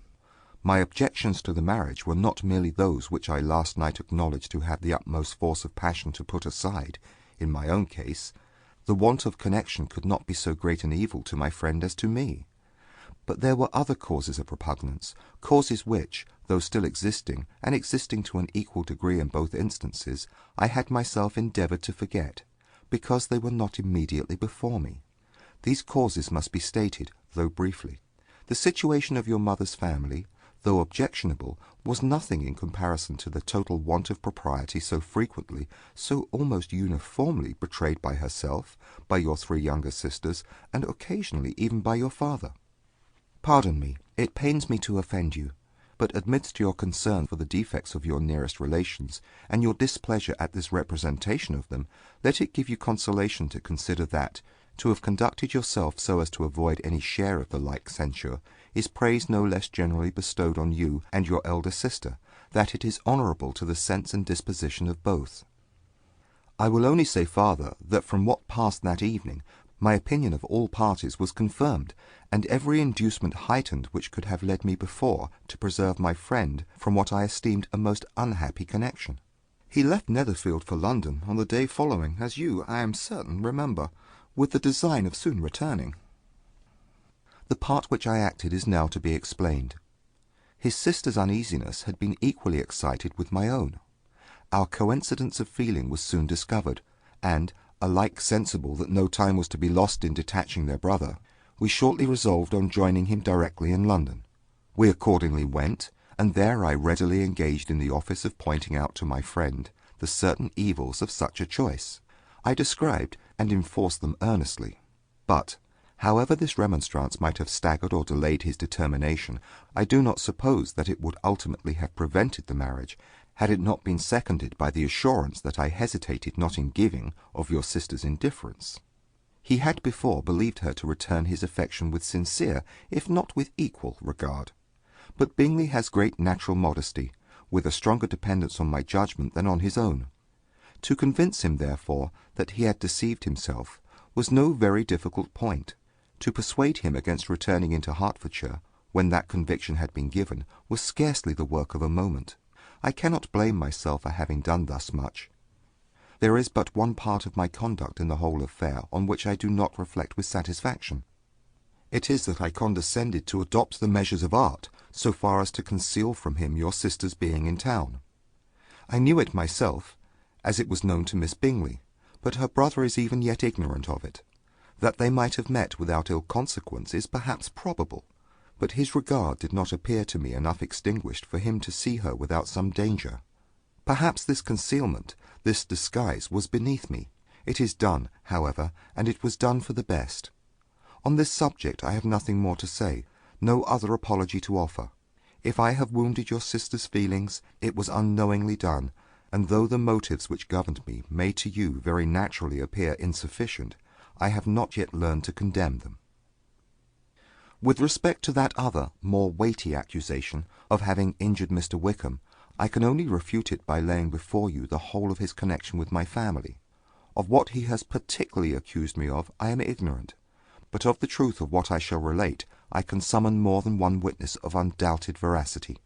My objections to the marriage were not merely those which I last night acknowledged to have the utmost force of passion to put aside. In my own case, the want of connection could not be so great an evil to my friend as to me. But there were other causes of repugnance, causes which, though still existing, and existing to an equal degree in both instances, I had myself endeavoured to forget, because they were not immediately before me. These causes must be stated, though briefly. The situation of your mother's family, though objectionable, was nothing in comparison to the total want of propriety so frequently, so almost uniformly betrayed by herself, by your 3 younger sisters, and occasionally even by your father. Pardon me, it pains me to offend you, but amidst your concern for the defects of your nearest relations, and your displeasure at this representation of them, let it give you consolation to consider that, to have conducted yourself so as to avoid any share of the like censure, is praise no less generally bestowed on you and your elder sister, that it is honourable to the sense and disposition of both. I will only say farther, that from what passed that evening, my opinion of all parties was confirmed, and every inducement heightened which could have led me before to preserve my friend from what I esteemed a most unhappy connection. He left Netherfield for London on the day following, as you, I am certain, remember, with the design of soon returning. The part which I acted is now to be explained. His sister's uneasiness had been equally excited with my own. Our coincidence of feeling was soon discovered, and, alike sensible that no time was to be lost in detaching their brother, we shortly resolved on joining him directly in London. We accordingly went, and there I readily engaged in the office of pointing out to my friend the certain evils of such a choice. I described and enforced them earnestly. But, however this remonstrance might have staggered or delayed his determination, I do not suppose that it would ultimately have prevented the marriage, had it not been seconded by the assurance that I hesitated not in giving of your sister's indifference. He had before believed her to return his affection with sincere, if not with equal, regard. But Bingley has great natural modesty, with a stronger dependence on my judgment than on his own. To convince him, therefore, that he had deceived himself was no very difficult point. To persuade him against returning into Hertfordshire, when that conviction had been given, was scarcely the work of a moment. I cannot blame myself for having done thus much. There is but one part of my conduct in the whole affair on which I do not reflect with satisfaction. It is that I condescended to adopt the measures of art so far as to conceal from him your sister's being in town. I knew it myself, as it was known to Miss Bingley, but her brother is even yet ignorant of it. That they might have met without ill consequence is perhaps probable, but his regard did not appear to me enough extinguished for him to see her without some danger. Perhaps this concealment, this disguise, was beneath me. It is done, however, and it was done for the best. On this subject I have nothing more to say, no other apology to offer. If I have wounded your sister's feelings, it was unknowingly done, and though the motives which governed me may to you very naturally appear insufficient, I have not yet learned to condemn them. With respect to that other, more weighty accusation of having injured Mr. Wickham, I can only refute it by laying before you the whole of his connection with my family. Of what he has particularly accused me of I am ignorant, but of the truth of what I shall relate I can summon more than one witness of undoubted veracity.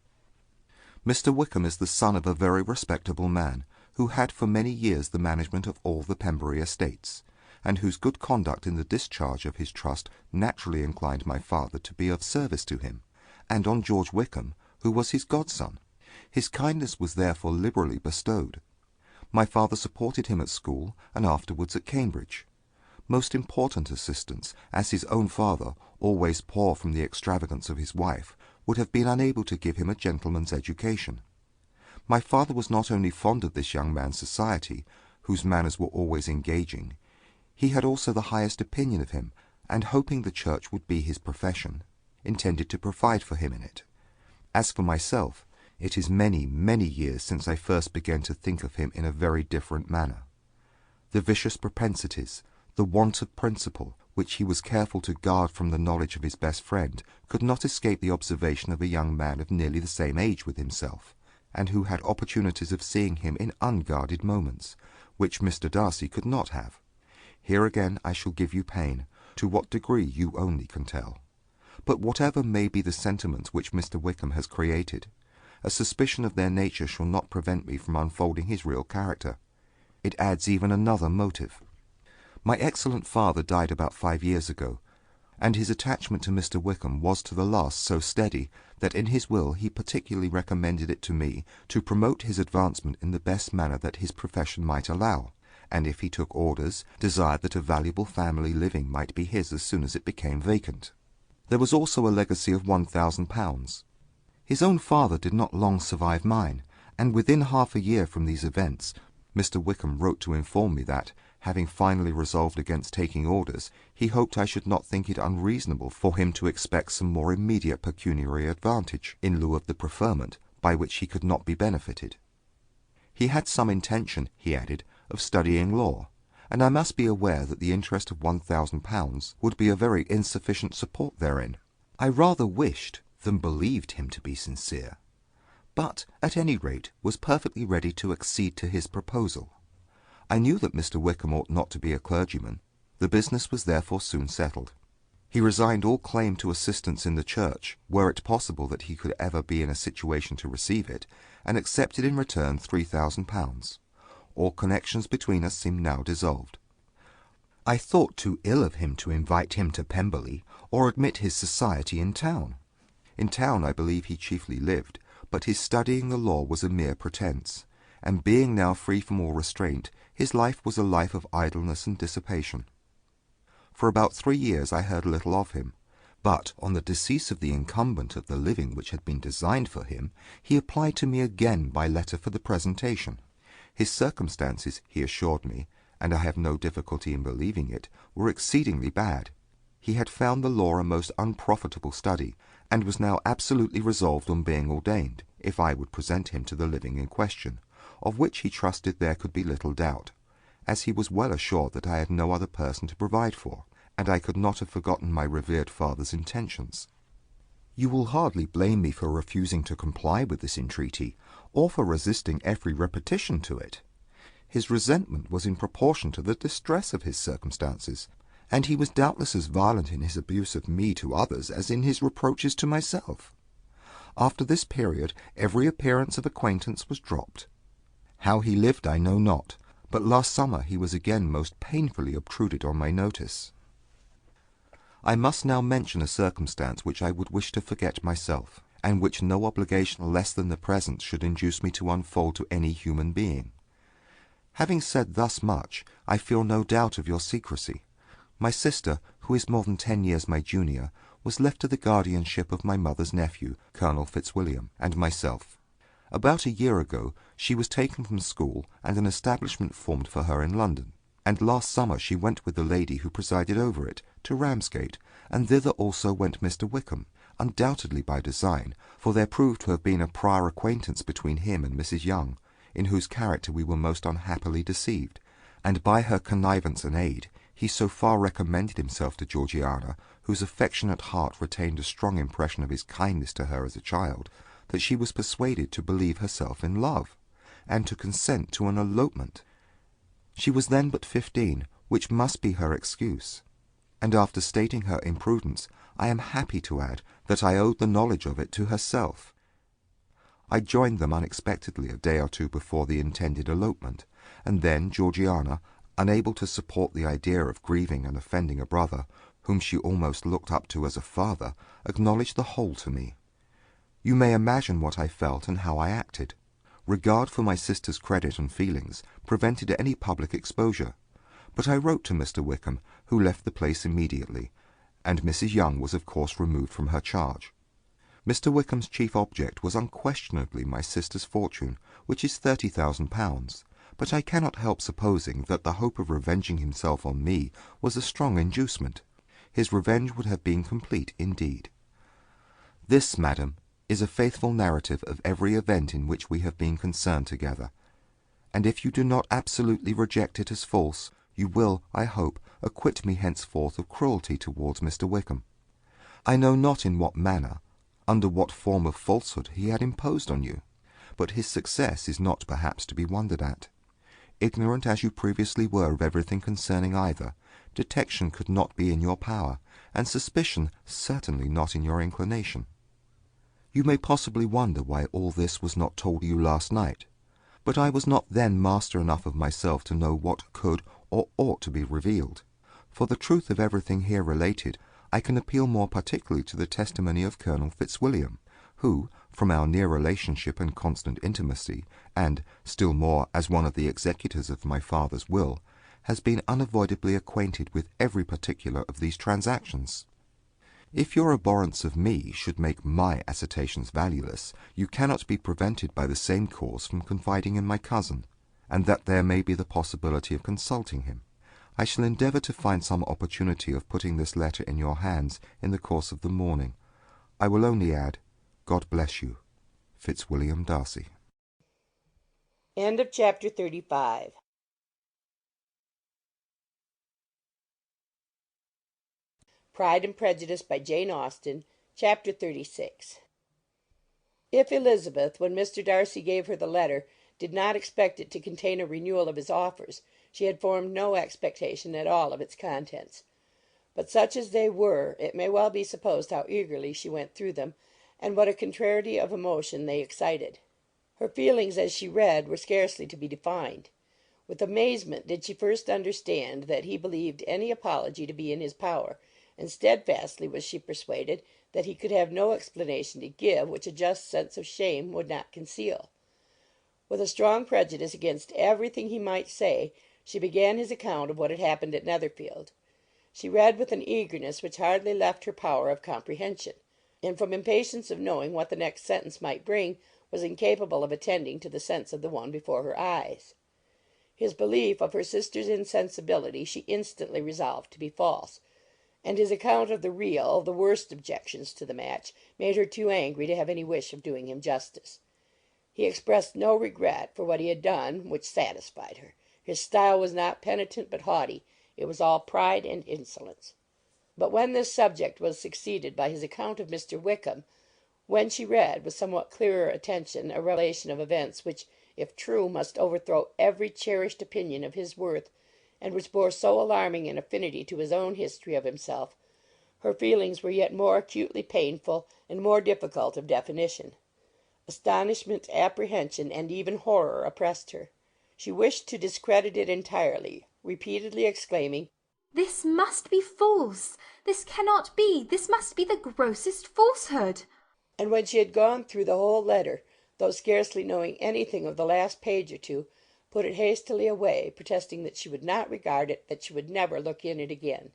Mr. Wickham is the son of a very respectable man, who had for many years the management of all the Pembury estates, and whose good conduct in the discharge of his trust naturally inclined my father to be of service to him, and on George Wickham, who was his godson. His kindness was therefore liberally bestowed. My father supported him at school, and afterwards at Cambridge. Most important assistance, as his own father, always poor from the extravagance of his wife, would have been unable to give him a gentleman's education. My father was not only fond of this young man's society, whose manners were always engaging, he had also the highest opinion of him, and hoping the church would be his profession, intended to provide for him in it. As for myself, it is many, many years since I first began to think of him in a very different manner. The vicious propensities, the want of principle, which he was careful to guard from the knowledge of his best friend, could not escape the observation of a young man of nearly the same age with himself, and who had opportunities of seeing him in unguarded moments, which Mr. Darcy could not have. Here again I shall give you pain, to what degree you only can tell. But whatever may be the sentiments which Mr. Wickham has created, a suspicion of their nature shall not prevent me from unfolding his real character. It adds even another motive. My excellent father died about 5 years ago, and his attachment to Mr. Wickham was to the last so steady that in his will he particularly recommended it to me to promote his advancement in the best manner that his profession might allow, and if he took orders, desired that a valuable family living might be his as soon as it became vacant. There was also a legacy of £1,000. His own father did not long survive mine, and within half a year from these events, Mr. Wickham wrote to inform me that, having finally resolved against taking orders, he hoped I should not think it unreasonable for him to expect some more immediate pecuniary advantage, in lieu of the preferment, by which he could not be benefited. He had some intention, he added, of studying law, and I must be aware that the interest of £1,000 would be a very insufficient support therein. I rather wished than believed him to be sincere, but at any rate was perfectly ready to accede to his proposal. I knew that Mr. Wickham ought not to be a clergyman. The business was therefore soon settled. He resigned all claim to assistance in the church, were it possible that he could ever be in a situation to receive it, and accepted in return £3,000. All connections between us seemed now dissolved. I thought too ill of him to invite him to Pemberley, or admit his society in town. In town I believe he chiefly lived, but his studying the law was a mere pretence, and being now free from all restraint, his life was a life of idleness and dissipation. For about 3 years I heard little of him, but on the decease of the incumbent of the living which had been designed for him, he applied to me again by letter for the presentation. His circumstances, he assured me, and I have no difficulty in believing it, were exceedingly bad. He had found the law a most unprofitable study, and was now absolutely resolved on being ordained, if I would present him to the living in question, of which he trusted there could be little doubt, as he was well assured that I had no other person to provide for, and I could not have forgotten my revered father's intentions. You will hardly blame me for refusing to comply with this entreaty, or for resisting every repetition to it. His resentment was in proportion to the distress of his circumstances, and he was doubtless as violent in his abuse of me to others as in his reproaches to myself. After this period every appearance of acquaintance was dropped. How he lived I know not, but last summer he was again most painfully obtruded on my notice. I must now mention a circumstance which I would wish to forget myself, and which no obligation less than the present should induce me to unfold to any human being. Having said thus much, I feel no doubt of your secrecy. My sister, who is more than 10 years my junior, was left to the guardianship of my mother's nephew, Colonel Fitzwilliam, and myself. About a year ago she was taken from school and an establishment formed for her in London, and last summer she went with the lady who presided over it to Ramsgate, and thither also went Mr. Wickham, undoubtedly by design, for there proved to have been a prior acquaintance between him and Mrs. Young, in whose character we were most unhappily deceived, and by her connivance and aid he so far recommended himself to Georgiana, whose affectionate heart retained a strong impression of his kindness to her as a child, that she was persuaded to believe herself in love, and to consent to an elopement. She was then but 15, which must be her excuse, and after stating her imprudence, I am happy to add that I owed the knowledge of it to herself. I joined them unexpectedly a day or two before the intended elopement, and then Georgiana, unable to support the idea of grieving and offending a brother, whom she almost looked up to as a father, acknowledged the whole to me. You may imagine what I felt and how I acted. Regard for my sister's credit and feelings prevented any public exposure, but I wrote to Mr. Wickham, who left the place immediately, and Mrs. Young was of course removed from her charge. Mr. Wickham's chief object was unquestionably my sister's fortune, which is £30,000, but I cannot help supposing that the hope of revenging himself on me was a strong inducement. His revenge would have been complete indeed. This, madam, is a faithful narrative of every event in which we have been concerned together, and if you do not absolutely reject it as false, you will, I hope, acquit me henceforth of cruelty towards Mr. Wickham. I know not in what manner, under what form of falsehood he had imposed on you, but his success is not perhaps to be wondered at. Ignorant as you previously were of everything concerning either, detection could not be in your power, and suspicion certainly not in your inclination. You may possibly wonder why all this was not told you last night, but I was not then master enough of myself to know what could or ought to be revealed. For the truth of everything here related, I can appeal more particularly to the testimony of Colonel Fitzwilliam, who, from our near relationship and constant intimacy, and, still more, as one of the executors of my father's will, has been unavoidably acquainted with every particular of these transactions. If your abhorrence of me should make my assertions valueless, you cannot be prevented by the same cause from confiding in my cousin, and that there may be the possibility of consulting him. I shall endeavour to find some opportunity of putting this letter in your hands in the course of the morning. I will only add, God bless you. Fitzwilliam Darcy. End of chapter 35. Pride and Prejudice by Jane Austen, chapter 36. If Elizabeth, when Mr. Darcy gave her the letter, did not expect it to contain a renewal of his offers, she had formed no expectation at all of its contents. But such as they were, it may well be supposed how eagerly she went through them, and what a contrariety of emotion they excited. Her feelings as she read were scarcely to be defined. With amazement did she first understand that he believed any apology to be in his power, and steadfastly was she persuaded that he could have no explanation to give which a just sense of shame would not conceal. With a strong prejudice against everything he might say, she began his account of what had happened at Netherfield. She read with an eagerness which hardly left her power of comprehension, and from impatience of knowing what the next sentence might bring, was incapable of attending to the sense of the one before her eyes. His belief of her sister's insensibility she instantly resolved to be false, and his account of the real, the worst objections to the match, made her too angry to have any wish of doing him justice. He expressed no regret for what he had done, which satisfied her. His style was not penitent but haughty. It was all pride and insolence. But when this subject was succeeded by his account of Mr. Wickham, when she read, with somewhat clearer attention, a relation of events which, if true, must overthrow every cherished opinion of his worth, and which bore so alarming an affinity to his own history of himself, her feelings were yet more acutely painful and more difficult of definition. Astonishment, apprehension, and even horror oppressed her. She wished to discredit it entirely, repeatedly exclaiming, "This must be false! This cannot be! This must be the grossest falsehood!" And when she had gone through the whole letter, though scarcely knowing anything of the last page or two, put it hastily away, protesting that she would not regard it, that she would never look in it again.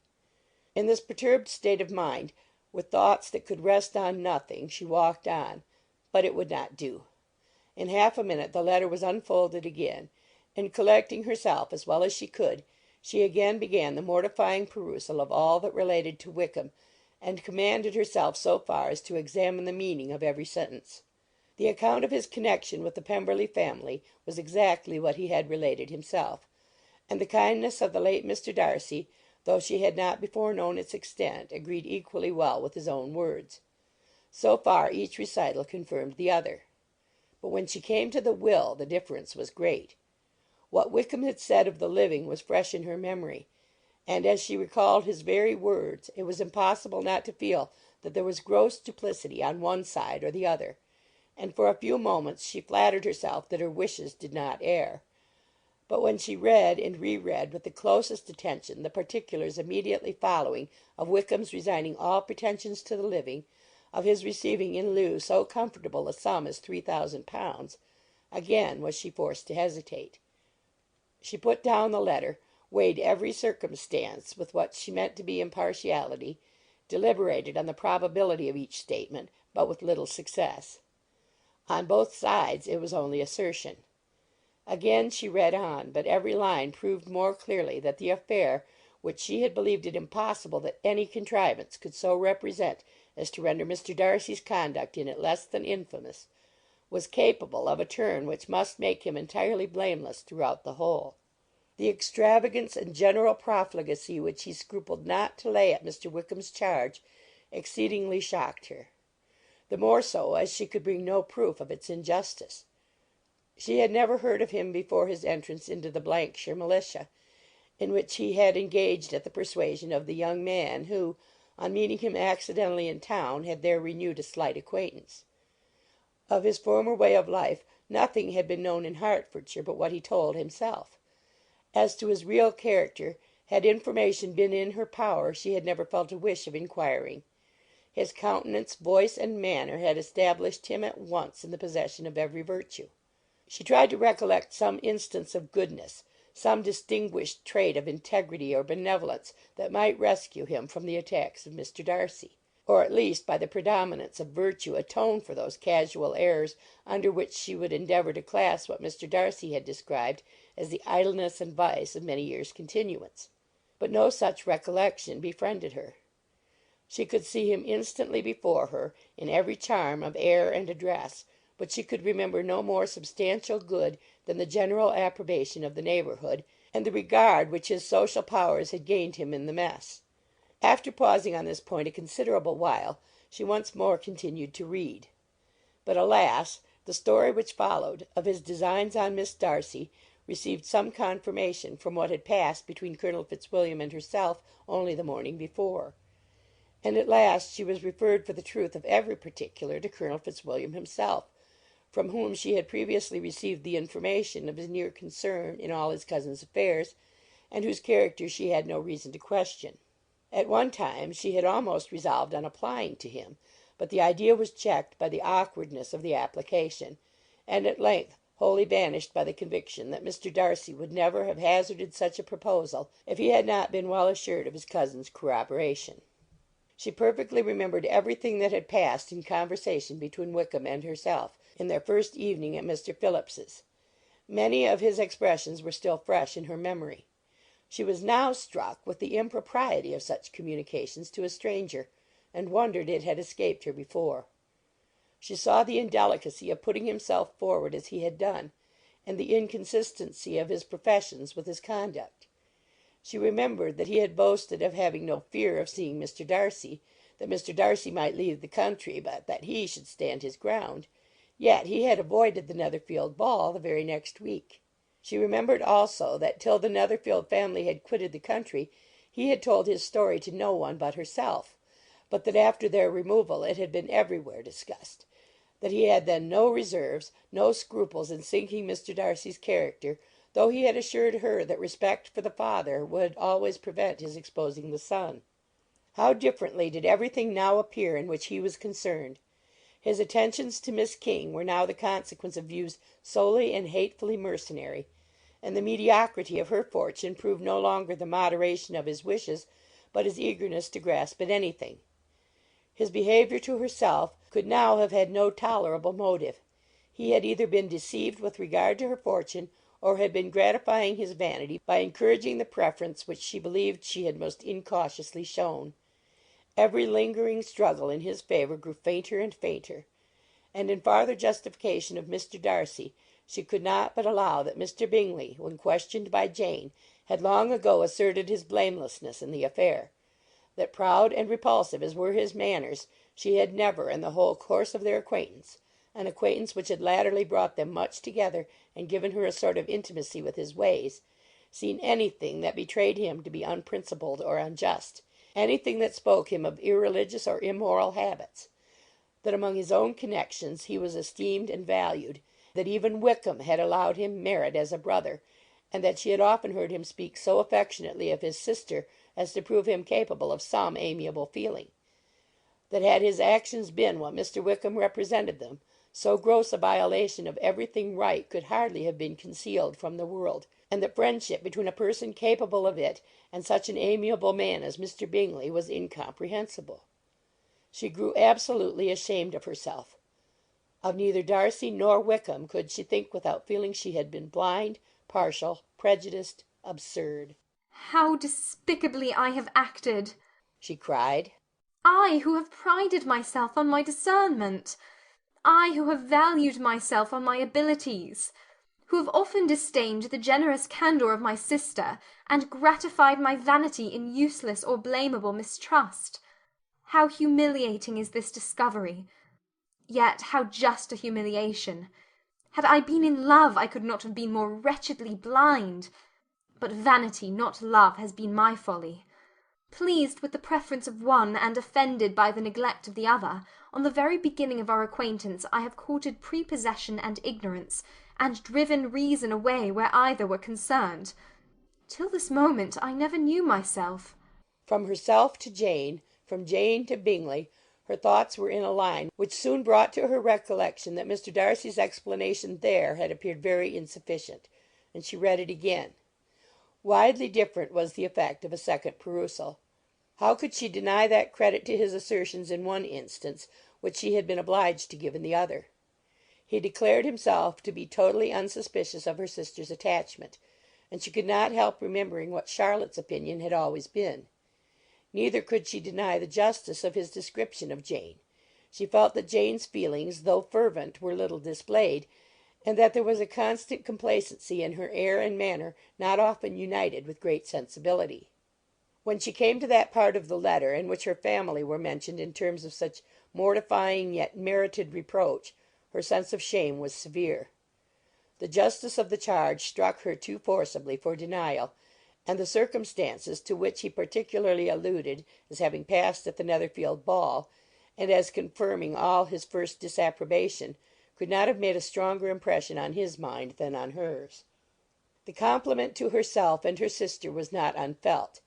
In this perturbed state of mind, with thoughts that could rest on nothing, she walked on, but it would not do. In half a minute the letter was unfolded again, and collecting herself as well as she could, she again began the mortifying perusal of all that related to Wickham, and commanded herself so far as to examine the meaning of every sentence. The account of his connection with the Pemberley family was exactly what he had related himself, and the kindness of the late Mr. Darcy, though she had not before known its extent, agreed equally well with his own words. So far each recital confirmed the other. But when she came to the will the difference was great. What Wickham had said of the living was fresh in her memory, and as she recalled his very words, it was impossible not to feel that there was gross duplicity on one side or the other, and for a few moments she flattered herself that her wishes did not err. But when she read and re-read with the closest attention the particulars immediately following of Wickham's resigning all pretensions to the living, of his receiving in lieu so comfortable a sum as £3,000, again was she forced to hesitate. She put down the letter, weighed every circumstance with what she meant to be impartiality, deliberated on the probability of each statement, but with little success. On both sides it was only assertion. Again she read on, but every line proved more clearly that the affair, which she had believed it impossible that any contrivance could so represent as to render Mr. Darcy's conduct in it less than infamous, was capable of a turn which must make him entirely blameless throughout the whole. The extravagance and general profligacy which he scrupled not to lay at Mr. Wickham's charge exceedingly shocked her, the more so as she could bring no proof of its injustice. She had never heard of him before his entrance into the shire militia, in which he had engaged at the persuasion of the young man who, on meeting him accidentally in town, had there renewed a slight acquaintance. Of his former way of life nothing had been known in Hertfordshire but what he told himself. As to his real character, had information been in her power, she had never felt a wish of inquiring. His countenance, voice, and manner had established him at once in the possession of every virtue. She tried to recollect some instance of goodness, some distinguished trait of integrity or benevolence that might rescue him from the attacks of Mr. Darcy, or at least by the predominance of virtue atone for those casual errors under which she would endeavour to class what Mr. Darcy had described as the idleness and vice of many years' continuance. But no such recollection befriended her. She could see him instantly before her, in every charm of air and address, but she could remember no more substantial good than the general approbation of the neighbourhood, and the regard which his social powers had gained him in the mess. After pausing on this point a considerable while, she once more continued to read. But, alas! the story which followed, of his designs on Miss Darcy, received some confirmation from what had passed between Colonel Fitzwilliam and herself only the morning before. And at last she was referred for the truth of every particular to Colonel Fitzwilliam himself, from whom she had previously received the information of his near concern in all his cousin's affairs, and whose character she had no reason to question. At one time she had almost resolved on applying to him, but the idea was checked by the awkwardness of the application, and at length wholly banished by the conviction that Mr. Darcy would never have hazarded such a proposal if he had not been well assured of his cousin's corroboration. She perfectly remembered everything that had passed in conversation between Wickham and herself in their first evening at Mr. Phillips's. Many of his expressions were still fresh in her memory. She was now struck with the impropriety of such communications to a stranger, and wondered it had escaped her before. She saw the indelicacy of putting himself forward as he had done, and the inconsistency of his professions with his conduct. She remembered that he had boasted of having no fear of seeing Mr. Darcy, that Mr. Darcy might leave the country, but that he should stand his ground, yet he had avoided the Netherfield ball the very next week. She remembered also that till the Netherfield family had quitted the country he had told his story to no one but herself, but that after their removal it had been everywhere discussed, that he had then no reserves, no scruples in sinking Mr. Darcy's character, though he had assured her that respect for the father would always prevent his exposing the son. How differently did everything now appear in which he was concerned! His attentions to Miss King were now the consequence of views solely and hatefully mercenary, and the mediocrity of her fortune proved no longer the moderation of his wishes, but his eagerness to grasp at anything. His behaviour to herself could now have had no tolerable motive. He had either been deceived with regard to her fortune, or had been gratifying his vanity by encouraging the preference which she believed she had most incautiously shown. Every lingering struggle in his favour grew fainter and fainter, and in farther justification of Mr. Darcy she could not but allow that Mr. Bingley, when questioned by Jane, had long ago asserted his blamelessness in the affair; that proud and repulsive as were his manners, she had never, in the whole course of their acquaintance, an acquaintance which had latterly brought them much together and given her a sort of intimacy with his ways, seen anything that betrayed him to be unprincipled or unjust, anything that spoke him of irreligious or immoral habits; that among his own connections he was esteemed and valued; that even Wickham had allowed him merit as a brother, and that she had often heard him speak so affectionately of his sister as to prove him capable of some amiable feeling; that had his actions been what Mr. Wickham represented them, so gross a violation of everything right could hardly have been concealed from the world, and that friendship between a person capable of it and such an amiable man as Mr. Bingley was incomprehensible. She grew absolutely ashamed of herself. Of neither Darcy nor Wickham could she think without feeling she had been blind, partial, prejudiced, absurd. How despicably I have acted! She cried. I, who have prided myself on my discernment! I, who have valued myself on my abilities! Who have often disdained the generous candour of my sister, and gratified my vanity in useless or blamable mistrust! How humiliating is this discovery! Yet how just a humiliation! Had I been in love, I could not have been more wretchedly blind. But vanity, not love, has been my folly. Pleased with the preference of one, and offended by the neglect of the other, on the very beginning of our acquaintance I have courted prepossession and ignorance, and driven reason away where either were concerned. Till this moment I never knew myself. From herself to Jane, from Jane to Bingley, her thoughts were in a line which soon brought to her recollection that Mr. Darcy's explanation there had appeared very insufficient, and she read it again. Widely different was the effect of a second perusal. How could she deny that credit to his assertions in one instance which she had been obliged to give in the other? He declared himself to be totally unsuspicious of her sister's attachment, and she could not help remembering what Charlotte's opinion had always been. Neither could she deny the justice of his description of Jane. She felt that Jane's feelings, though fervent, were little displayed, and that there was a constant complacency in her air and manner not often united with great sensibility. When she came to that part of the letter in which her family were mentioned in terms of such mortifying yet merited reproach, her sense of shame was severe. The justice of the charge struck her too forcibly for denial, and the circumstances to which he particularly alluded as having passed at the Netherfield ball, and as confirming all his first disapprobation, could not have made a stronger impression on his mind than on hers. The compliment to herself and her sister was not unfelt.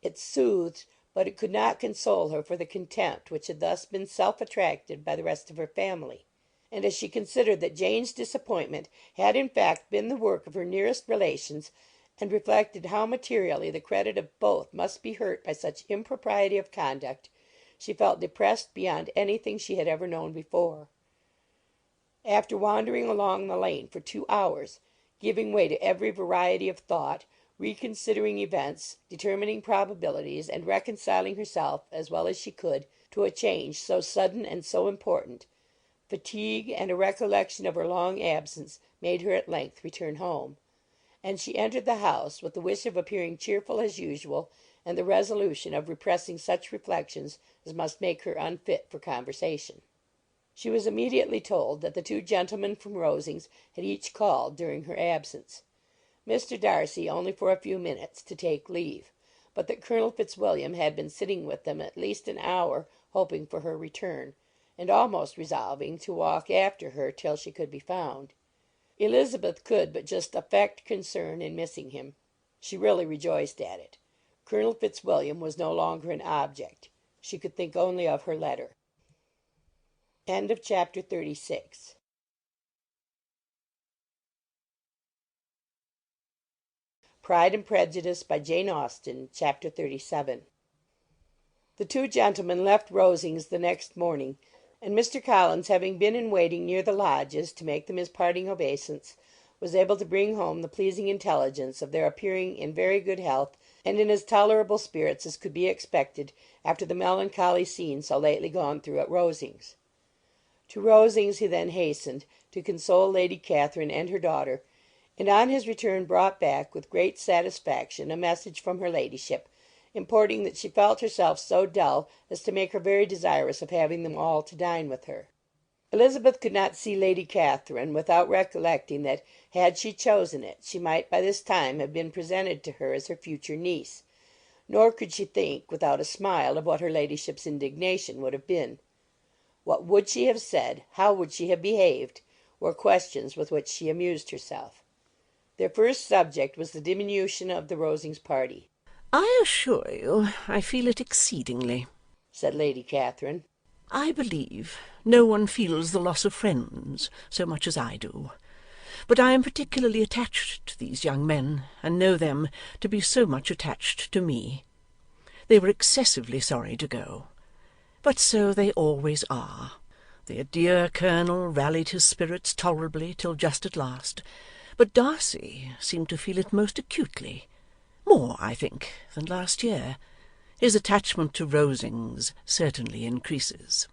It soothed, but it could not console her for the contempt which had thus been self-attracted by the rest of her family; and as she considered that Jane's disappointment had in fact been the work of her nearest relations, and reflected how materially the credit of both must be hurt by such impropriety of conduct, she felt depressed beyond anything she had ever known before. After wandering along the lane for 2 hours, giving way to every variety of thought, reconsidering events, determining probabilities, and reconciling herself, as well as she could, to a change so sudden and so important, fatigue and a recollection of her long absence made her at length return home; and she entered the house with the wish of appearing cheerful as usual, and the resolution of repressing such reflections as must make her unfit for conversation. She was immediately told that the two gentlemen from Rosings had each called during her absence. Mr. Darcy only for a few minutes, to take leave, but that Colonel Fitzwilliam had been sitting with them at least an hour, hoping for her return, and almost resolving to walk after her till she could be found. Elizabeth could but just affect concern in missing him. She really rejoiced at it. Colonel Fitzwilliam was no longer an object. She could think only of her letter. Chapter 36. Pride and Prejudice, by Jane Austen, Chapter 37. The two gentlemen left Rosings the next morning, and Mr. Collins, having been in waiting near the lodges to make them his parting obeisance, was able to bring home the pleasing intelligence of their appearing in very good health and in as tolerable spirits as could be expected after the melancholy scene so lately gone through at Rosings. To Rosings he then hastened, to console Lady Catherine and her daughter, and on his return brought back, with great satisfaction, a message from her ladyship, importing that she felt herself so dull as to make her very desirous of having them all to dine with her. Elizabeth could not see Lady Catherine without recollecting that, had she chosen it, she might by this time have been presented to her as her future niece; nor could she think, without a smile, of what her ladyship's indignation would have been. What would she have said, how would she have behaved, were questions with which she amused herself. Their first subject was the diminution of the Rosings party. "I assure you I feel it exceedingly," said Lady Catherine. "I believe no one feels the loss of friends so much as I do. But I am particularly attached to these young men, and know them to be so much attached to me. They were excessively sorry to go. But so they always are. Their dear colonel rallied his spirits tolerably till just at last, but Darcy seemed to feel it most acutely, more, I think, than last year. His attachment to Rosings certainly increases."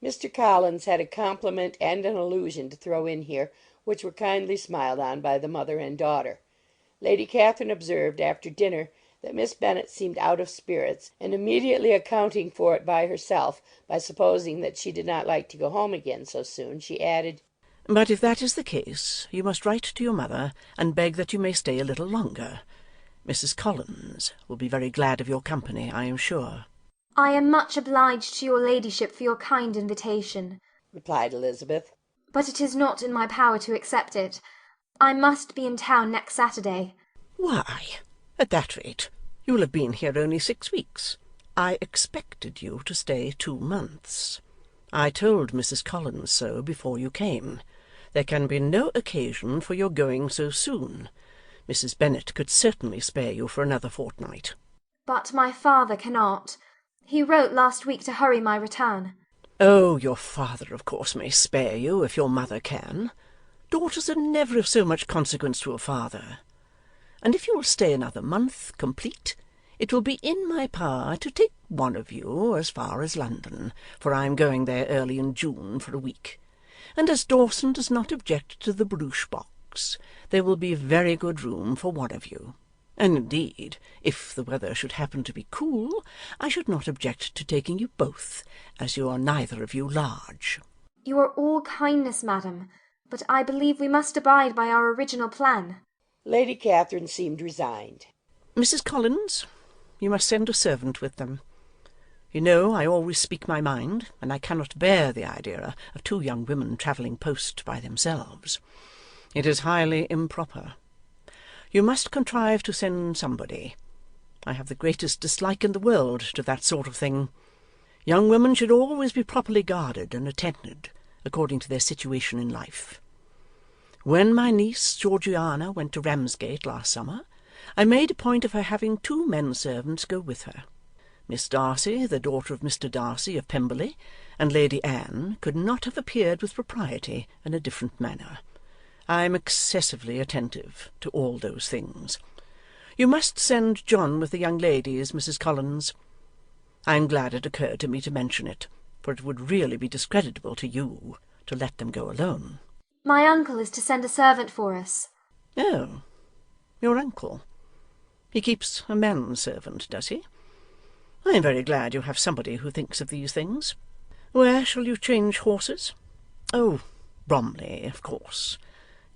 Mr. Collins had a compliment and an allusion to throw in here, which were kindly smiled on by the mother and daughter. Lady Catherine observed, after dinner, that Miss Bennet seemed out of spirits, and immediately accounting for it by herself, by supposing that she did not like to go home again so soon, she added, "But if that is the case, you must write to your mother, and beg that you may stay a little longer. Mrs. Collins will be very glad of your company, I am sure." "I am much obliged to your ladyship for your kind invitation," replied Elizabeth, "but it is not in my power to accept it. I must be in town next Saturday." "Why, at that rate, you will have been here only 6 weeks. I expected you to stay 2 months. I told Mrs. Collins so before you came. There can be no occasion for your going so soon. Mrs. Bennet could certainly spare you for another fortnight." But my father cannot. He wrote last week to hurry my return. Oh, your father, of course, may spare you if your mother can. Daughters are never of so much consequence to a father. And if you will stay another month complete, it will be in my power to take one of you as far as London, for I am going there early in June for a week. And as Dawson does not object to the barouche box, there will be very good room for one of you. And indeed, if the weather should happen to be cool, I should not object to taking you both, as you are neither of you large. You are all kindness, madam, but I believe we must abide by our original plan. Lady Catherine seemed resigned. Mrs. Collins, you must send a servant with them. You know I always speak my mind, and I cannot bear the idea of two young women travelling post by themselves. It is highly improper. You must contrive to send somebody. I have the greatest dislike in the world to that sort of thing. Young women should always be properly guarded and attended, according to their situation in life. When my niece Georgiana went to Ramsgate last summer, I made a point of her having 2 men-servants go with her. Miss Darcy, the daughter of Mr. Darcy of Pemberley, and Lady Anne could not have appeared with propriety in a different manner. I am excessively attentive to all those things. You must send John with the young ladies, Mrs. Collins. I am glad it occurred to me to mention it, for it would really be discreditable to you to let them go alone. My uncle is to send a servant for us. Oh, your uncle. He keeps a man-servant, does he? I am very glad you have somebody who thinks of these things. Where shall you change horses? Oh, Bromley, of course.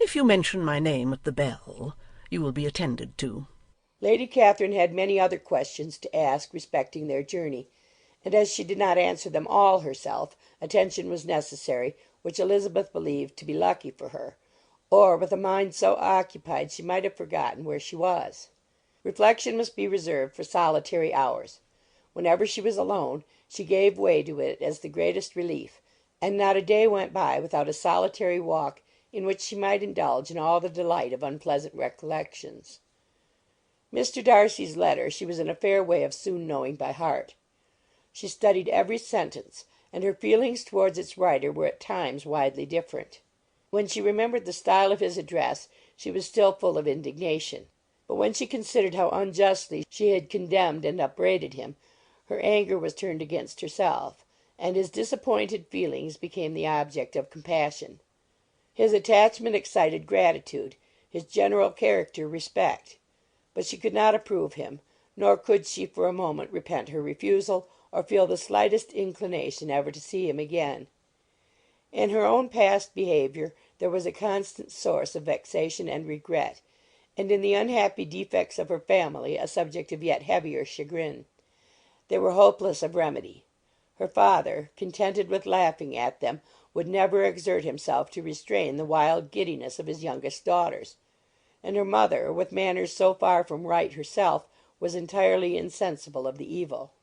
If you mention my name at the bell, you will be attended to. Lady Catherine had many other questions to ask respecting their journey, and as she did not answer them all herself, attention was necessary, which Elizabeth believed to be lucky for her, or with a mind so occupied she might have forgotten where she was. Reflection must be reserved for solitary hours. Whenever she was alone, she gave way to it as the greatest relief, and not a day went by without a solitary walk in which she might indulge in all the delight of unpleasant recollections. Mr. Darcy's letter she was in a fair way of soon knowing by heart. She studied every sentence, and her feelings towards its writer were at times widely different. When she remembered the style of his address, she was still full of indignation. But when she considered how unjustly she had condemned and upbraided him, her anger was turned against herself, and his disappointed feelings became the object of compassion. His attachment excited gratitude, his general character respect. But she could not approve him, nor could she for a moment repent her refusal, or feel the slightest inclination ever to see him again. In her own past behaviour there was a constant source of vexation and regret, and in the unhappy defects of her family a subject of yet heavier chagrin. They were hopeless of remedy. Her father, contented with laughing at them, would never exert himself to restrain the wild giddiness of his youngest daughters; and her mother, with manners so far from right herself, was entirely insensible of the evil.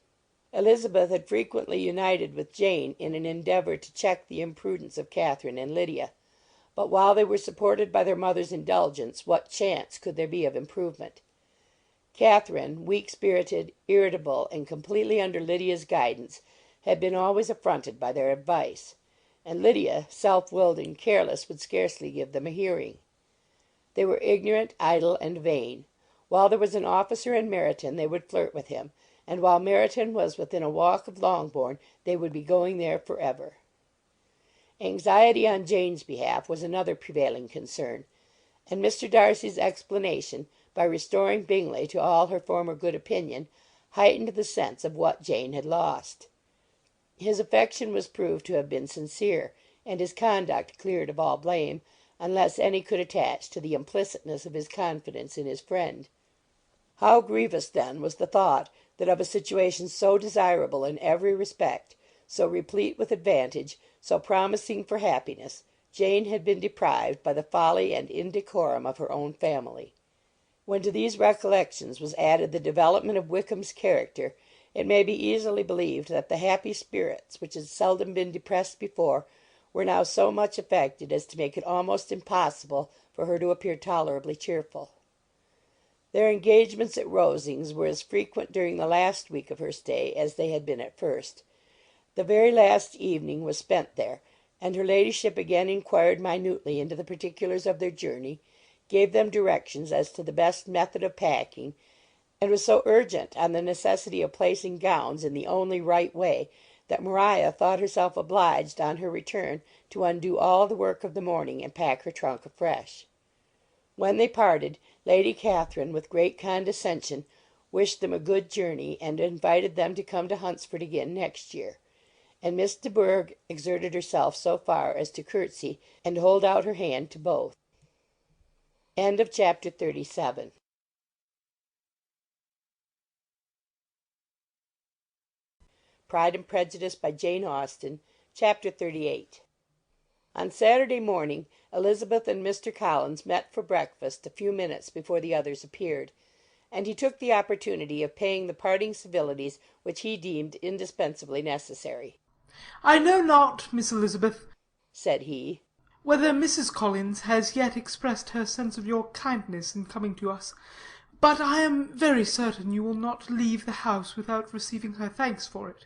Elizabeth had frequently united with Jane in an endeavour to check the imprudence of Catherine and Lydia; but while they were supported by their mother's indulgence, what chance could there be of improvement? Catherine, weak-spirited, irritable, and completely under Lydia's guidance, had been always affronted by their advice; and Lydia, self-willed and careless, would scarcely give them a hearing. They were ignorant, idle, and vain. While there was an officer in Meryton they would flirt with him, and while Meryton was within a walk of Longbourn they would be going there for ever. Anxiety on Jane's behalf was another prevailing concern, and Mr. Darcy's explanation, by restoring Bingley to all her former good opinion, heightened the sense of what Jane had lost. His affection was proved to have been sincere, and his conduct cleared of all blame, unless any could attach to the implicitness of his confidence in his friend. How grievous, then, was the thought that of a situation so desirable in every respect, so replete with advantage, so promising for happiness, Jane had been deprived by the folly and indecorum of her own family. When to these recollections was added the development of Wickham's character, it may be easily believed that the happy spirits, which had seldom been depressed before, were now so much affected as to make it almost impossible for her to appear tolerably cheerful. Their engagements at Rosings were as frequent during the last week of her stay as they had been at first. The very last evening was spent there, and her ladyship again inquired minutely into the particulars of their journey, gave them directions as to the best method of packing, and was so urgent on the necessity of placing gowns in the only right way, that Maria thought herself obliged on her return to undo all the work of the morning and pack her trunk afresh. When they parted, Lady Catherine, with great condescension, wished them a good journey, and invited them to come to Hunsford again next year, and Miss de Bourgh exerted herself so far as to curtsy and hold out her hand to both. Chapter 37. Pride and Prejudice by Jane Austen. Chapter 38. On Saturday morning Elizabeth and Mr. Collins met for breakfast a few minutes before the others appeared, and he took the opportunity of paying the parting civilities which he deemed indispensably necessary. "I know not, Miss Elizabeth," said he, "whether Mrs. Collins has yet expressed her sense of your kindness in coming to us, but I am very certain you will not leave the house without receiving her thanks for it.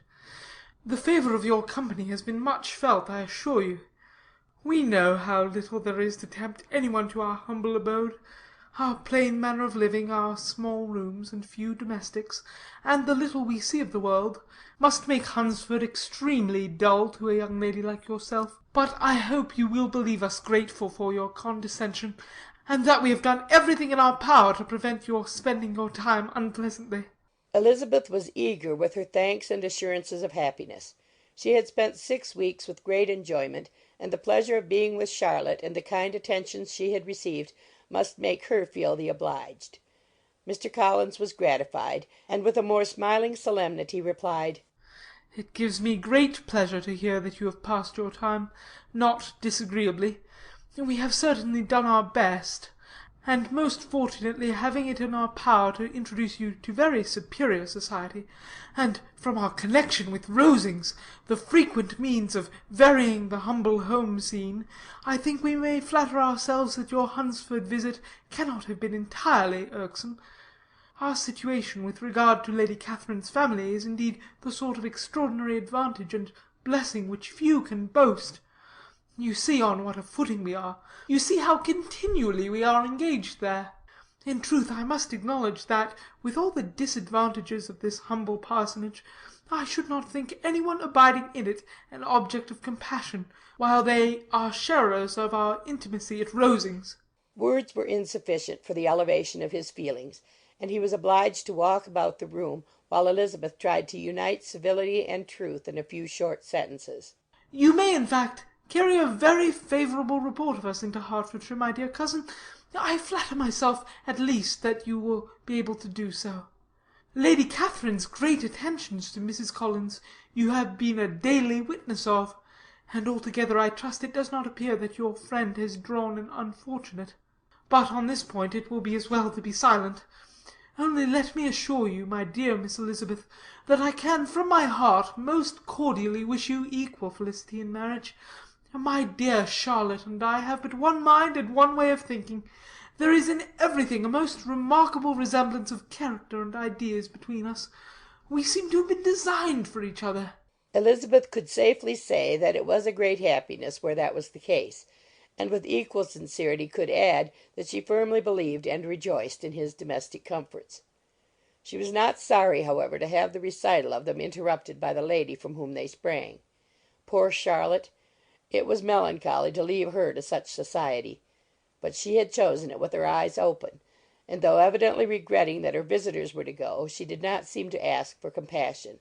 The favour of your company has been much felt, I assure you. We know how little there is to tempt any one to our humble abode, our plain manner of living, our small rooms, and few domestics, and the little we see of the world, must make Hunsford extremely dull to a young lady like yourself. But I hope you will believe us grateful for your condescension, and that we have done everything in our power to prevent your spending your time unpleasantly." Elizabeth was eager with her thanks and assurances of happiness. She had spent 6 weeks with great enjoyment, and the pleasure of being with Charlotte and the kind attentions she had received must make her feel the obliged. Mr. Collins was gratified, and with a more smiling solemnity replied, "It gives me great pleasure to hear that you have passed your time not disagreeably. We have certainly done our best, and most fortunately having it in our power to introduce you to very superior society, and from our connection with Rosings, the frequent means of varying the humble home scene, I think we may flatter ourselves that your Hunsford visit cannot have been entirely irksome. Our situation with regard to Lady Catherine's family is indeed the sort of extraordinary advantage and blessing which few can boast. You see on what a footing we are. You see how continually we are engaged there. In truth, I must acknowledge that, with all the disadvantages of this humble parsonage, I should not think any one abiding in it an object of compassion, while they are sharers of our intimacy at Rosings." Words were insufficient for the elevation of his feelings, and he was obliged to walk about the room, while Elizabeth tried to unite civility and truth in a few short sentences. "You may, in fact, carry a very favourable report of us into Hertfordshire, my dear cousin. I flatter myself, at least, that you will be able to do so. Lady Catherine's great attentions to Mrs. Collins you have been a daily witness of, and altogether I trust it does not appear that your friend has drawn an unfortunate. But on this point it will be as well to be silent. Only let me assure you, my dear Miss Elizabeth, that I can from my heart most cordially wish you equal felicity in marriage. My dear Charlotte and I have but one mind and one way of thinking. There is in everything a most remarkable resemblance of character and ideas between us. We seem to have been designed for each other." Elizabeth could safely say that it was a great happiness where that was the case, and with equal sincerity could add that she firmly believed and rejoiced in his domestic comforts. She was not sorry, however, to have the recital of them interrupted by the lady from whom they sprang. Poor Charlotte! It was melancholy to leave her to such society; but she had chosen it with her eyes open, and though evidently regretting that her visitors were to go, she did not seem to ask for compassion.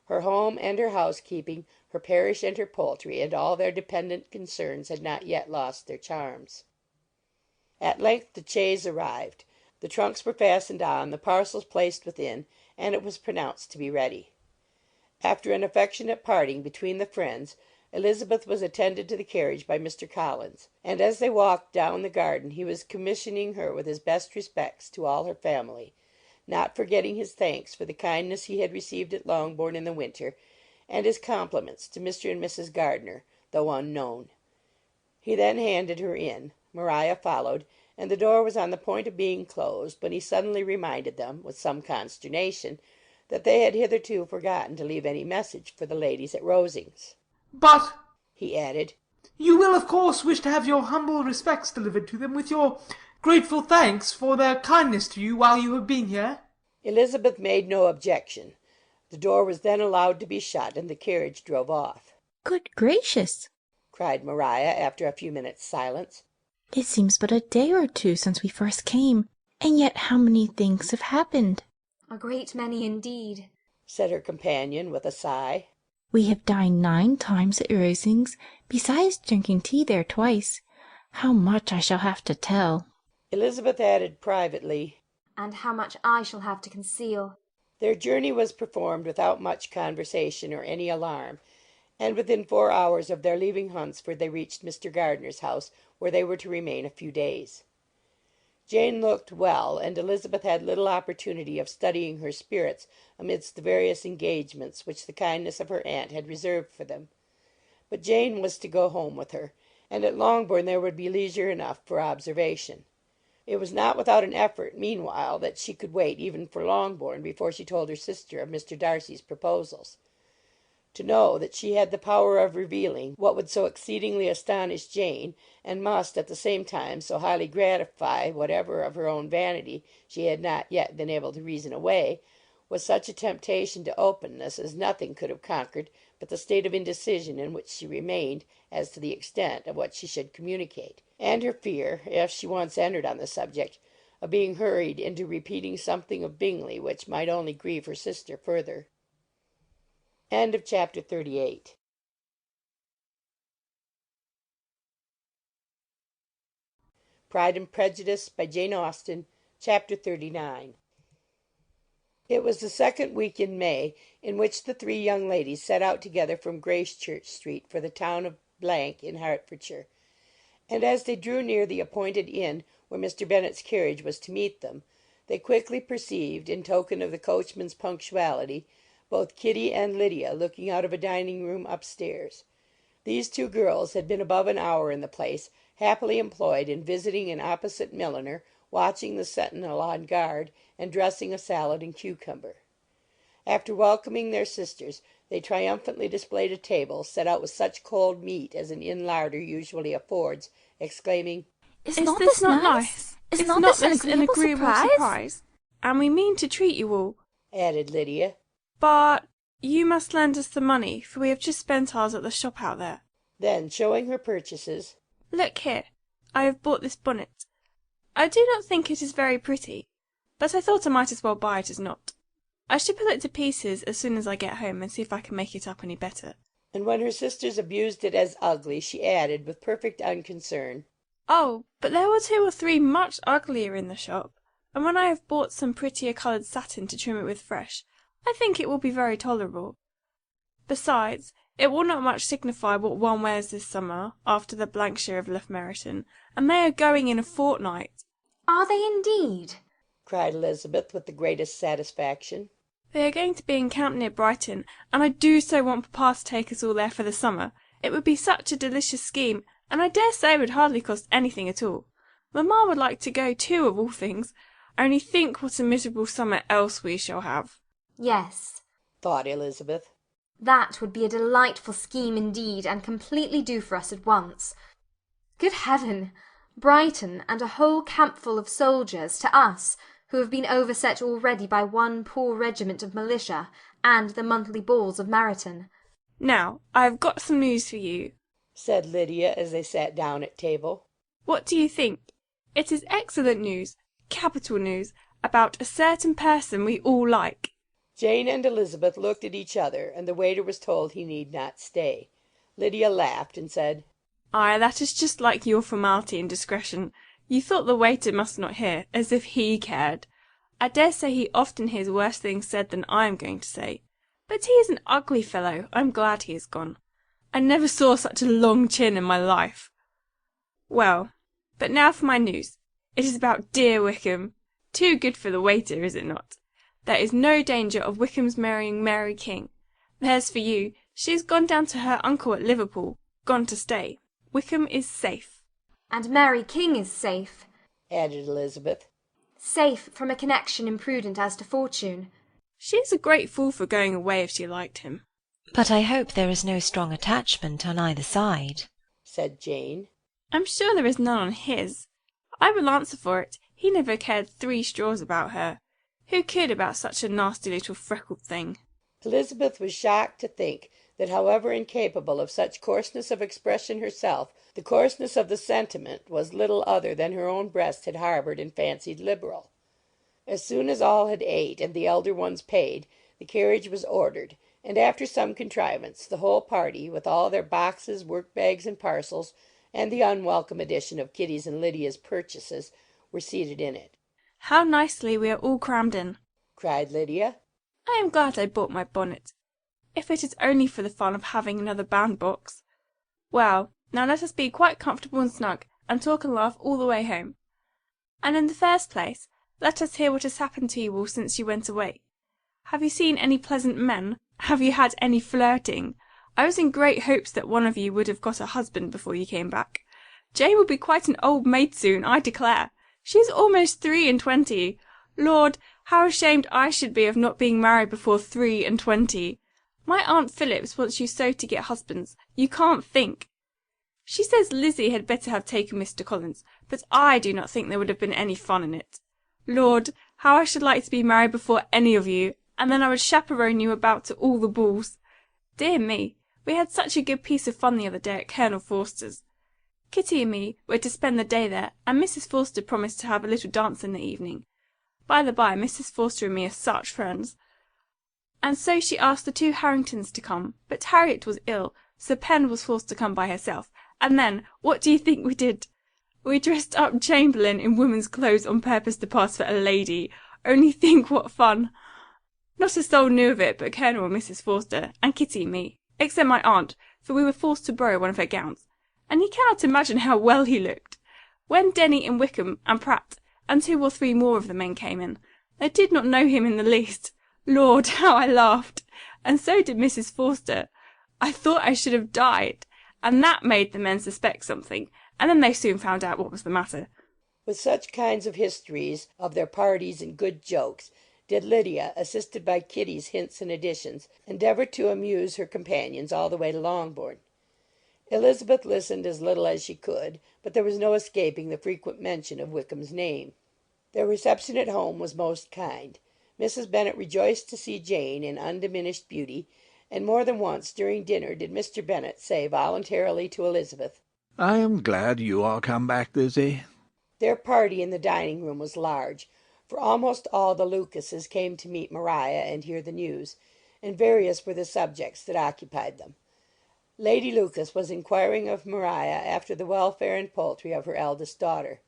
Her home and her housekeeping, her parish and her poultry, and all their dependent concerns had not yet lost their charms. At length the chaise arrived. The trunks were fastened on, the parcels placed within, and it was pronounced to be ready. After an affectionate parting between the friends, Elizabeth was attended to the carriage by Mr. Collins, and as they walked down the garden he was commissioning her with his best respects to all her family, not forgetting his thanks for the kindness he had received at Longbourn in the winter, and his compliments to Mr. and Mrs. Gardiner, though unknown. He then handed her in. Maria followed, and the door was on the point of being closed, when he suddenly reminded them, with some consternation, that they had hitherto forgotten to leave any message for the ladies at Rosings. "But," he added, "you will of course wish to have your humble respects delivered to them, with your grateful thanks for their kindness to you while you have been here?" Elizabeth made no objection. The door was then allowed to be shut, and the carriage drove off. Good gracious! cried Maria, after a few minutes' silence. It seems but a day or two since we first came, and yet how many things have happened! A great many indeed, said her companion, with a sigh. We have dined 9 times at Rosings, besides drinking tea there twice. How much I shall have to tell! Elizabeth added privately, and how much I shall have to conceal. Their journey was performed without much conversation or any alarm, and within 4 hours of their leaving Hunsford they reached Mr. Gardiner's house, where they were to remain a few days. Jane looked well, and Elizabeth had little opportunity of studying her spirits amidst the various engagements which the kindness of her aunt had reserved for them. But Jane was to go home with her, and at Longbourn there would be leisure enough for observation. It was not without an effort, meanwhile, that she could wait even for Longbourn before she told her sister of Mr. Darcy's proposals. To know that she had the power of revealing what would so exceedingly astonish Jane, and must at the same time so highly gratify whatever of her own vanity she had not yet been able to reason away, was such a temptation to openness as nothing could have conquered but the state of indecision in which she remained as to the extent of what she should communicate, and her fear, if she once entered on the subject, of being hurried into repeating something of Bingley which might only grieve her sister further. Chapter 38. Pride and Prejudice, by Jane Austen. Chapter 39. It was the second week in May, in which the 3 young ladies set out together from Gracechurch Street for the town of in Hertfordshire, and as they drew near the appointed inn where Mr. Bennet's carriage was to meet them, they quickly perceived, in token of the coachman's punctuality, both Kitty and Lydia looking out of a dining-room upstairs. These 2 girls had been above an hour in the place, happily employed in visiting an opposite milliner, watching the sentinel on guard, and dressing a salad and cucumber. After welcoming their sisters, they triumphantly displayed a table set out with such cold meat as an inn larder usually affords, exclaiming, Is this not nice? Is not this an agreeable surprise? And we mean to treat you all, added Lydia. But you must lend us the money, for we have just spent ours at the shop out there. Then, showing her purchases, Look here, I have bought this bonnet. I do not think it is very pretty, but I thought I might as well buy it as not. I shall pull it to pieces as soon as I get home, and see if I can make it up any better. And when her sisters abused it as ugly, she added, with perfect unconcern, Oh, but there were 2 or 3 much uglier in the shop, and when I have bought some prettier coloured satin to trim it with fresh, I think it will be very tolerable. Besides, it will not much signify what one wears this summer, after the Blankshire have left Meryton, and they are going in a fortnight. Are they indeed? cried Elizabeth, with the greatest satisfaction. They are going to be in camp near Brighton, and I do so want papa to take us all there for the summer. It would be such a delicious scheme, and I dare say it would hardly cost anything at all. Mamma would like to go too, of all things. Only think what a miserable summer else we shall have. Yes, thought Elizabeth. That would be a delightful scheme indeed, and completely do for us at once. Good heaven! Brighton, and a whole campful of soldiers, to us, who have been overset already by one poor regiment of militia, and the monthly balls of Meryton. Now, I have got some news for you, said Lydia, as they sat down at table. What do you think? It is excellent news, capital news, about a certain person we all like. Jane and Elizabeth looked at each other, and the waiter was told he need not stay. Lydia laughed, and said, Ay, that is just like your formality and discretion. You thought the waiter must not hear, as if he cared. I dare say he often hears worse things said than I am going to say. But he is an ugly fellow. I'm glad he is gone. I never saw such a long chin in my life. Well, but now for my news. It is about dear Wickham. Too good for the waiter, is it not? There is no danger of Wickham's marrying Mary King. There's for you. She has gone down to her uncle at Liverpool, gone to stay. Wickham is safe. And Mary King is safe, added Elizabeth. Safe from a connection imprudent as to fortune. She is a great fool for going away if she liked him. But I hope there is no strong attachment on either side, said Jane. I'm sure there is none on his. I will answer for it, he never cared 3 straws about her. Who could about such a nasty little freckled thing? Elizabeth was shocked to think that however incapable of such coarseness of expression herself, the coarseness of the sentiment was little other than her own breast had harboured and fancied liberal. As soon as all had ate and the elder ones paid, the carriage was ordered, and after some contrivance, the whole party, with all their boxes, work-bags, and parcels, and the unwelcome addition of Kitty's and Lydia's purchases, were seated in it. How nicely we are all crammed in, cried Lydia. I am glad I bought my bonnet, if it is only for the fun of having another bandbox. Well, now let us be quite comfortable and snug, and talk and laugh all the way home. And in the first place, let us hear what has happened to you all since you went away. Have you seen any pleasant men? Have you had any flirting? I was in great hopes that one of you would have got a husband before you came back. Jane will be quite an old maid soon, I declare. She is almost 23. Lord, how ashamed I should be of not being married before 23. My Aunt Phillips wants you so to get husbands, you can't think. She says Lizzie had better have taken Mr. Collins, but I do not think there would have been any fun in it. Lord, how I should like to be married before any of you, and then I would chaperon you about to all the balls. Dear me, we had such a good piece of fun the other day at Colonel Forster's. Kitty and me were to spend the day there, and Mrs. Forster promised to have a little dance in the evening. By the by, Mrs. Forster and me are such friends. And so she asked the 2 Harringtons to come, but Harriet was ill, so Pen was forced to come by herself, and then, what do you think we did? We dressed up Chamberlain in women's clothes on purpose to pass for a lady. Only think what fun! Not a soul knew of it but Colonel and Mrs. Forster, and Kitty and me, except my aunt, for we were forced to borrow one of her gowns, and you cannot imagine how well he looked. When Denny and Wickham and Pratt and 2 or 3 more of the men came in, they did not know him in the least. Lord, how I laughed! And so did Mrs. Forster. I thought I should have died, and that made the men suspect something, and then they soon found out what was the matter. With such kinds of histories of their parties and good jokes did Lydia, assisted by Kitty's hints and additions, endeavour to amuse her companions all the way to Longbourn. Elizabeth listened as little as she could, but there was no escaping the frequent mention of Wickham's name. Their reception at home was most kind. Mrs. Bennet rejoiced to see Jane in undiminished beauty, and more than once during dinner did Mr. Bennet say voluntarily to Elizabeth, "I am glad you are come back, Lizzie." Their party in the dining-room was large, for almost all the Lucases came to meet Maria and hear the news, and various were the subjects that occupied them. Lady Lucas was inquiring of Maria after the welfare and poultry of her eldest daughter.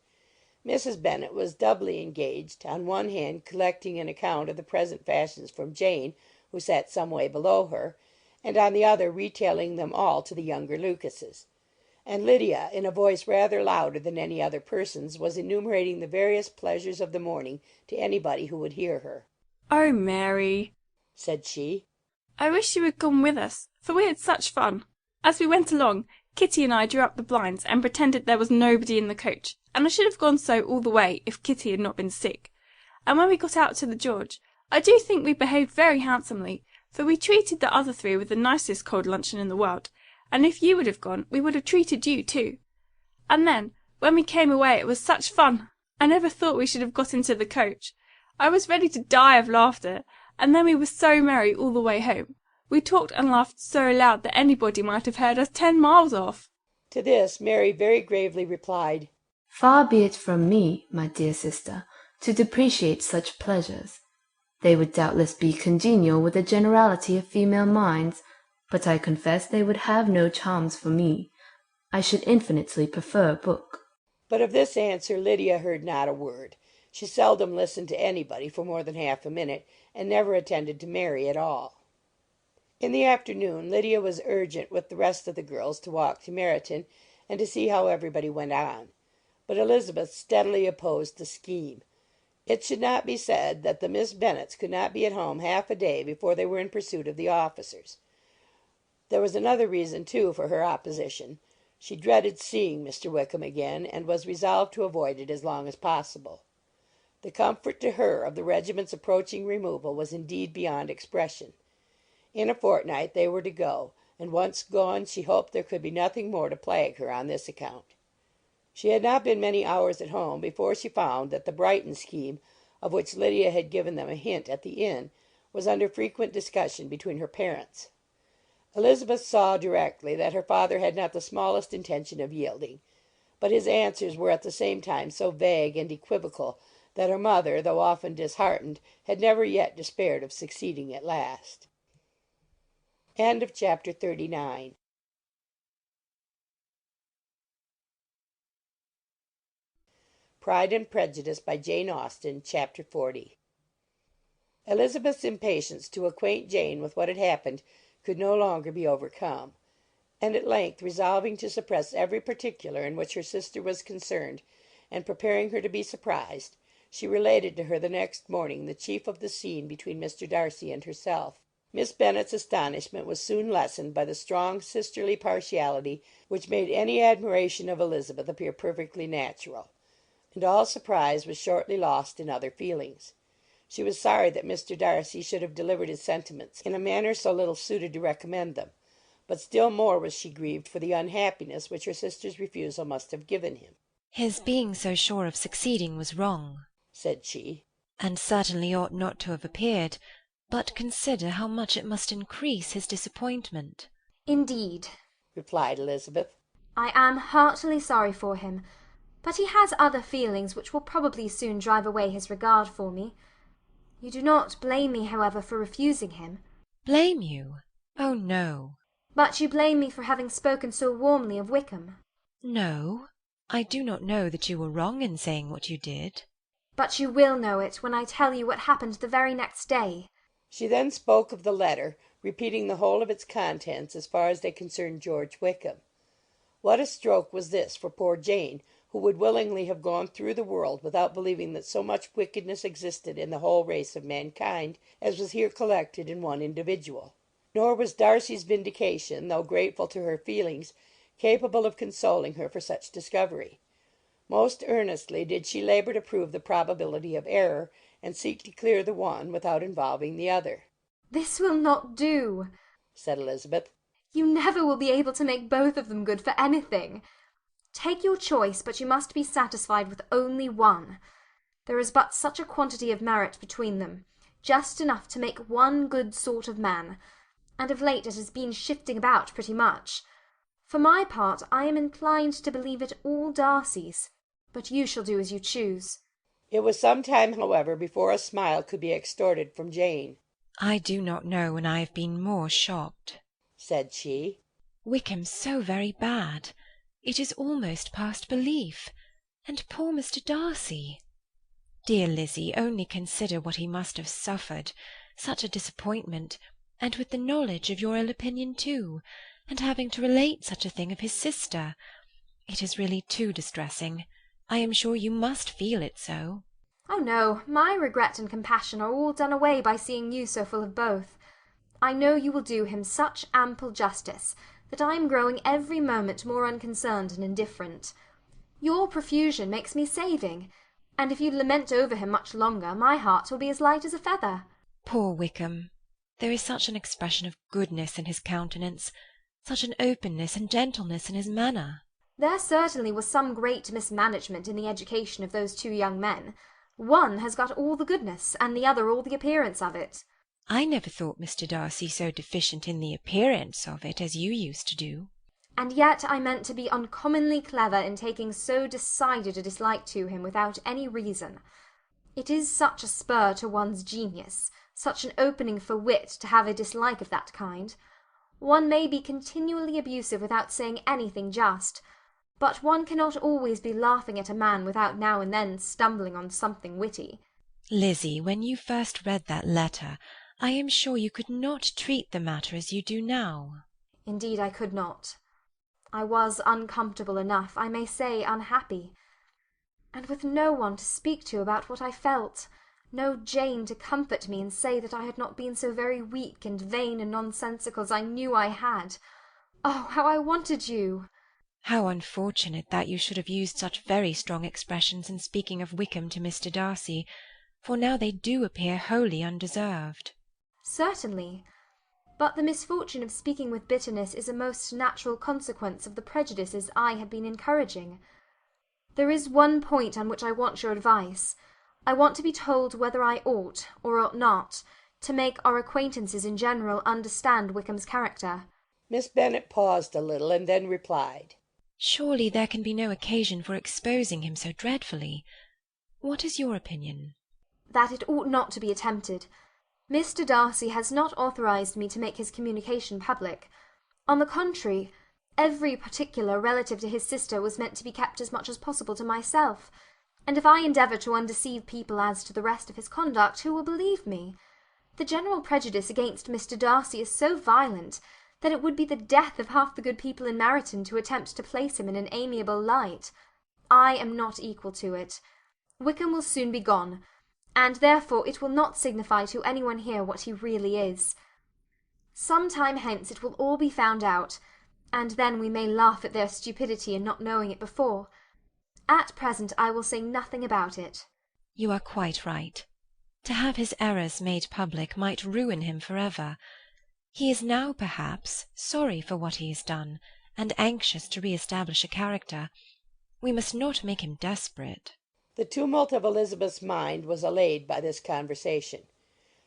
Mrs. Bennet was doubly engaged, on one hand collecting an account of the present fashions from Jane, who sat some way below her, and on the other retailing them all to the younger Lucases. And Lydia, in a voice rather louder than any other person's, was enumerating the various pleasures of the morning to anybody who would hear her. "Oh, Mary," said she, "I wish you had gone with us, for we had such fun. As we went along, Kitty and I drew up the blinds and pretended there was nobody in the coach, and I should have gone so all the way if Kitty had not been sick. And when we got out to the George, I do think we behaved very handsomely, for we treated the other 3 with the nicest cold luncheon in the world, and if you would have gone, we would have treated you too. And then, when we came away, it was such fun! I never thought we should have got into the coach. I was ready to die of laughter, and then we were so merry all the way home. We talked and laughed so loud that anybody might have heard us 10 miles off." To this Mary very gravely replied, Far be it from me, my dear sister, to depreciate such pleasures. They would doubtless be congenial with the generality of female minds, but I confess they would have no charms for me. I should infinitely prefer a book. But of this answer Lydia heard not a word. She seldom listened to anybody for more than half a minute, and never attended to Mary at all. In the afternoon Lydia was urgent with the rest of the girls to walk to Meryton, and to see how everybody went on. But Elizabeth steadily opposed the scheme. It should not be said that the Miss Bennets could not be at home half a day before they were in pursuit of the officers. There was another reason, too, for her opposition. She dreaded seeing Mr. Wickham again, and was resolved to avoid it as long as possible. The comfort to her of the regiment's approaching removal was indeed beyond expression. In a fortnight they were to go, and once gone she hoped there could be nothing more to plague her on this account. She had not been many hours at home before she found that the Brighton scheme, of which Lydia had given them a hint at the inn, was under frequent discussion between her parents. Elizabeth saw directly that her father had not the smallest intention of yielding, but his answers were at the same time so vague and equivocal that her mother, though often disheartened, had never yet despaired of succeeding at last. Chapter 39. Pride and Prejudice by Jane Austen, Chapter 40. Elizabeth's impatience to acquaint Jane with what had happened could no longer be overcome, and at length, resolving to suppress every particular in which her sister was concerned, and preparing her to be surprised, she related to her the next morning the chief of the scene between Mr. Darcy and herself. Miss Bennet's astonishment was soon lessened by the strong sisterly partiality which made any admiration of Elizabeth appear perfectly natural, and all surprise was shortly lost in other feelings. She was sorry that Mr. Darcy should have delivered his sentiments in a manner so little suited to recommend them, but still more was she grieved for the unhappiness which her sister's refusal must have given him. "His being so sure of succeeding was wrong," said she, "and certainly ought not to have appeared. But consider how much it must increase his disappointment." Indeed, replied Elizabeth, I am heartily sorry for him, but he has other feelings which will probably soon drive away his regard for me. You do not blame me, however, for refusing him. "Blame you? Oh, no." But you blame me for having spoken so warmly of Wickham. No, I do not know that you were wrong in saying what you did. But you will know it when I tell you what happened the very next day. She then spoke of the letter, repeating the whole of its contents as far as they concerned George Wickham. What a stroke was this for poor Jane, who would willingly have gone through the world without believing that so much wickedness existed in the whole race of mankind as was here collected in one individual. Nor was Darcy's vindication, though grateful to her feelings, capable of consoling her for such discovery. Most earnestly did she labour to prove the probability of error, and seek to clear the one without involving the other. This will not do, said Elizabeth. You never will be able to make both of them good for anything. Take your choice, but you must be satisfied with only one. There is but such a quantity of merit between them, just enough to make one good sort of man, and of late it has been shifting about pretty much. For my part, I am inclined to believe it all Darcy's, but you shall do as you choose. It was some time, however, before a smile could be extorted from Jane. "I do not know when I have been more shocked," said she. "Wickham so very bad. It is almost past belief. And poor Mr. Darcy. Dear Lizzie, only consider what he must have suffered. Such a disappointment, and with the knowledge of your ill opinion too, and having to relate such a thing of his sister. It is really too distressing. I am sure you must feel it so." Oh no, my regret and compassion are all done away by seeing you so full of both. I know you will do him such ample justice that I am growing every moment more unconcerned and indifferent. Your profusion makes me saving, and if you lament over him much longer, my heart will be as light as a feather. Poor Wickham! There is such an expression of goodness in his countenance, such an openness and gentleness in his manner. There certainly was some great mismanagement in the education of those two young men. One has got all the goodness, and the other all the appearance of it. I never thought Mr. Darcy so deficient in the appearance of it as you used to do. And yet I meant to be uncommonly clever in taking so decided a dislike to him without any reason. It is such a spur to one's genius, such an opening for wit, to have a dislike of that kind. One may be continually abusive without saying anything just, but one cannot always be laughing at a man without now and then stumbling on something witty. Lizzie, when you first read that letter, I am sure you could not treat the matter as you do now. Indeed I could not. I was uncomfortable enough, I may say unhappy, and with no one to speak to about what I felt, no Jane to comfort me and say that I had not been so very weak and vain and nonsensical as I knew I had. Oh, how I wanted you! How unfortunate that you should have used such very strong expressions in speaking of Wickham to Mr. Darcy, for now they do appear wholly undeserved. Certainly. But the misfortune of speaking with bitterness is a most natural consequence of the prejudices I have been encouraging. There is one point on which I want your advice. I want to be told whether I ought, or ought not, to make our acquaintances in general understand Wickham's character. Miss Bennet paused a little, and then replied. Surely there can be no occasion for exposing him so dreadfully. What is your opinion? That it ought not to be attempted. Mr. Darcy has not authorized me to make his communication public. On the contrary, every particular relative to his sister was meant to be kept as much as possible to myself, and if I endeavour to undeceive people as to the rest of his conduct, who will believe me? The general prejudice against Mr. Darcy is so violent that it would be the death of half the good people in Meryton to attempt to place him in an amiable light. I am not equal to it. Wickham will soon be gone, and therefore it will not signify to any one here what he really is. Some time hence it will all be found out, and then we may laugh at their stupidity in not knowing it before. At present I will say nothing about it. You are quite right. To have his errors made public might ruin him for ever. He is now, perhaps, sorry for what he has done, and anxious to re-establish a character. We must not make him desperate. The tumult of Elizabeth's mind was allayed by this conversation.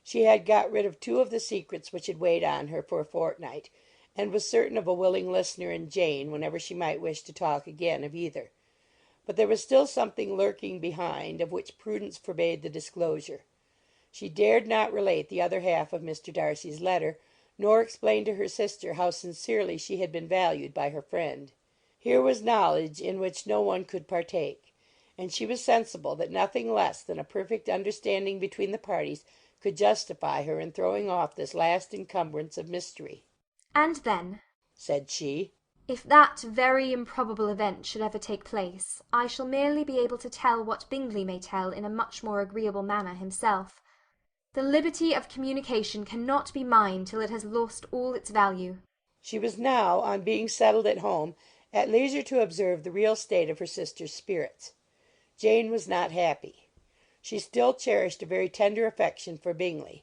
She had got rid of two of the secrets which had weighed on her for a fortnight, and was certain of a willing listener in Jane whenever she might wish to talk again of either. But there was still something lurking behind, of which prudence forbade the disclosure. She dared not relate the other half of Mr. Darcy's letter, nor explain to her sister how sincerely she had been valued by her friend. Here was knowledge in which no one could partake, and she was sensible that nothing less than a perfect understanding between the parties could justify her in throwing off this last encumbrance of mystery. And then, said she, if that very improbable event should ever take place, I shall merely be able to tell what Bingley may tell in a much more agreeable manner himself. The liberty of communication cannot be mine till it has lost all its value. She was now, on being settled at home, at leisure to observe the real state of her sister's spirits. Jane was not happy. She still cherished a very tender affection for Bingley.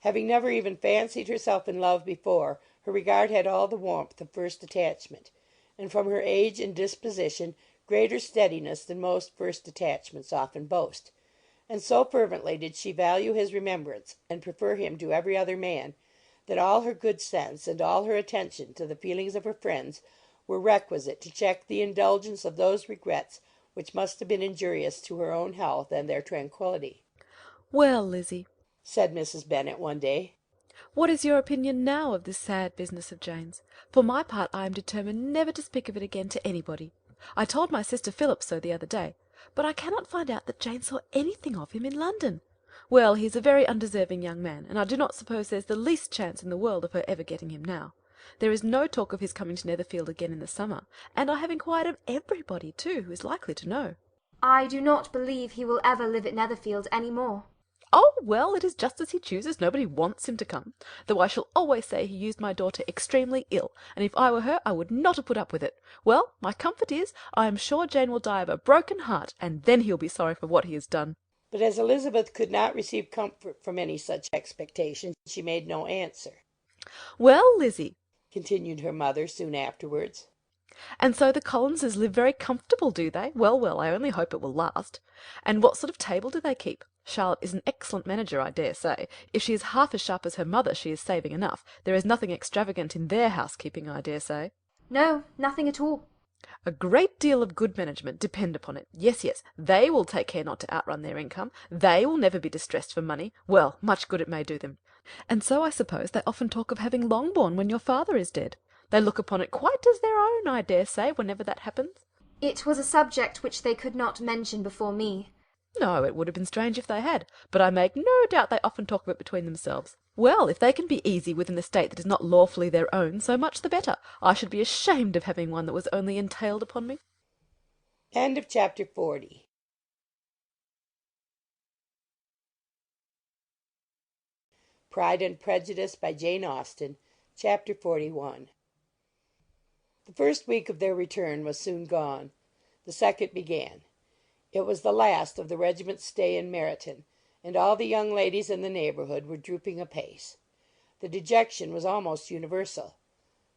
Having never even fancied herself in love before, her regard had all the warmth of first attachment, and from her age and disposition greater steadiness than most first attachments often boast. And so fervently did she value his remembrance, and prefer him to every other man, that all her good sense and all her attention to the feelings of her friends were requisite to check the indulgence of those regrets which must have been injurious to her own health and their tranquillity. "Well, Lizzie," said Mrs. Bennet one day, "what is your opinion now of this sad business of Jane's? For my part I am determined never to speak of it again to anybody. I told my sister Phillips so the other day, but I cannot find out that Jane saw anything of him in London. Well, he is a very undeserving young man, and I do not suppose there's the least chance in the world of her ever getting him now. There is no talk of his coming to Netherfield again in the summer, and I have inquired of everybody, too, who is likely to know." I do not believe he will ever live at Netherfield any more. "Oh, well, it is just as he chooses. Nobody wants him to come, though I shall always say he used my daughter extremely ill, and if I were her I would not have put up with it. Well, my comfort is, I am sure Jane will die of a broken heart, and then he'll be sorry for what he has done." but as Elizabeth could not receive comfort from any such expectation, she made no answer. "Well, Lizzie," continued her mother soon afterwards, "and so the Collinses live very comfortable, do they? Well, well, I only hope it will last. And what sort of table do they keep? Charlotte is an excellent manager, I dare say. If she is half as sharp as her mother, she is saving enough. There is nothing extravagant in their housekeeping, I dare say." No, nothing at all. "A great deal of good management, depend upon it. Yes, yes, they will take care not to outrun their income. They will never be distressed for money. Well, much good it may do them. And so I suppose they often talk of having Longbourn when your father is dead. They look upon it quite as their own, I dare say, whenever that happens." It was a subject which they could not mention before me. "No, it would have been strange if they had, but I make no doubt they often talk of it between themselves. Well, if they can be easy with an estate that is not lawfully their own, so much the better. I should be ashamed of having one that was only entailed upon me." End of chapter 40. Pride and Prejudice by Jane Austen, chapter 41. The first week of their return was soon gone. The second began. It was the last of the regiment's stay in Meryton, and all the young ladies in the neighbourhood were drooping apace. The dejection was almost universal.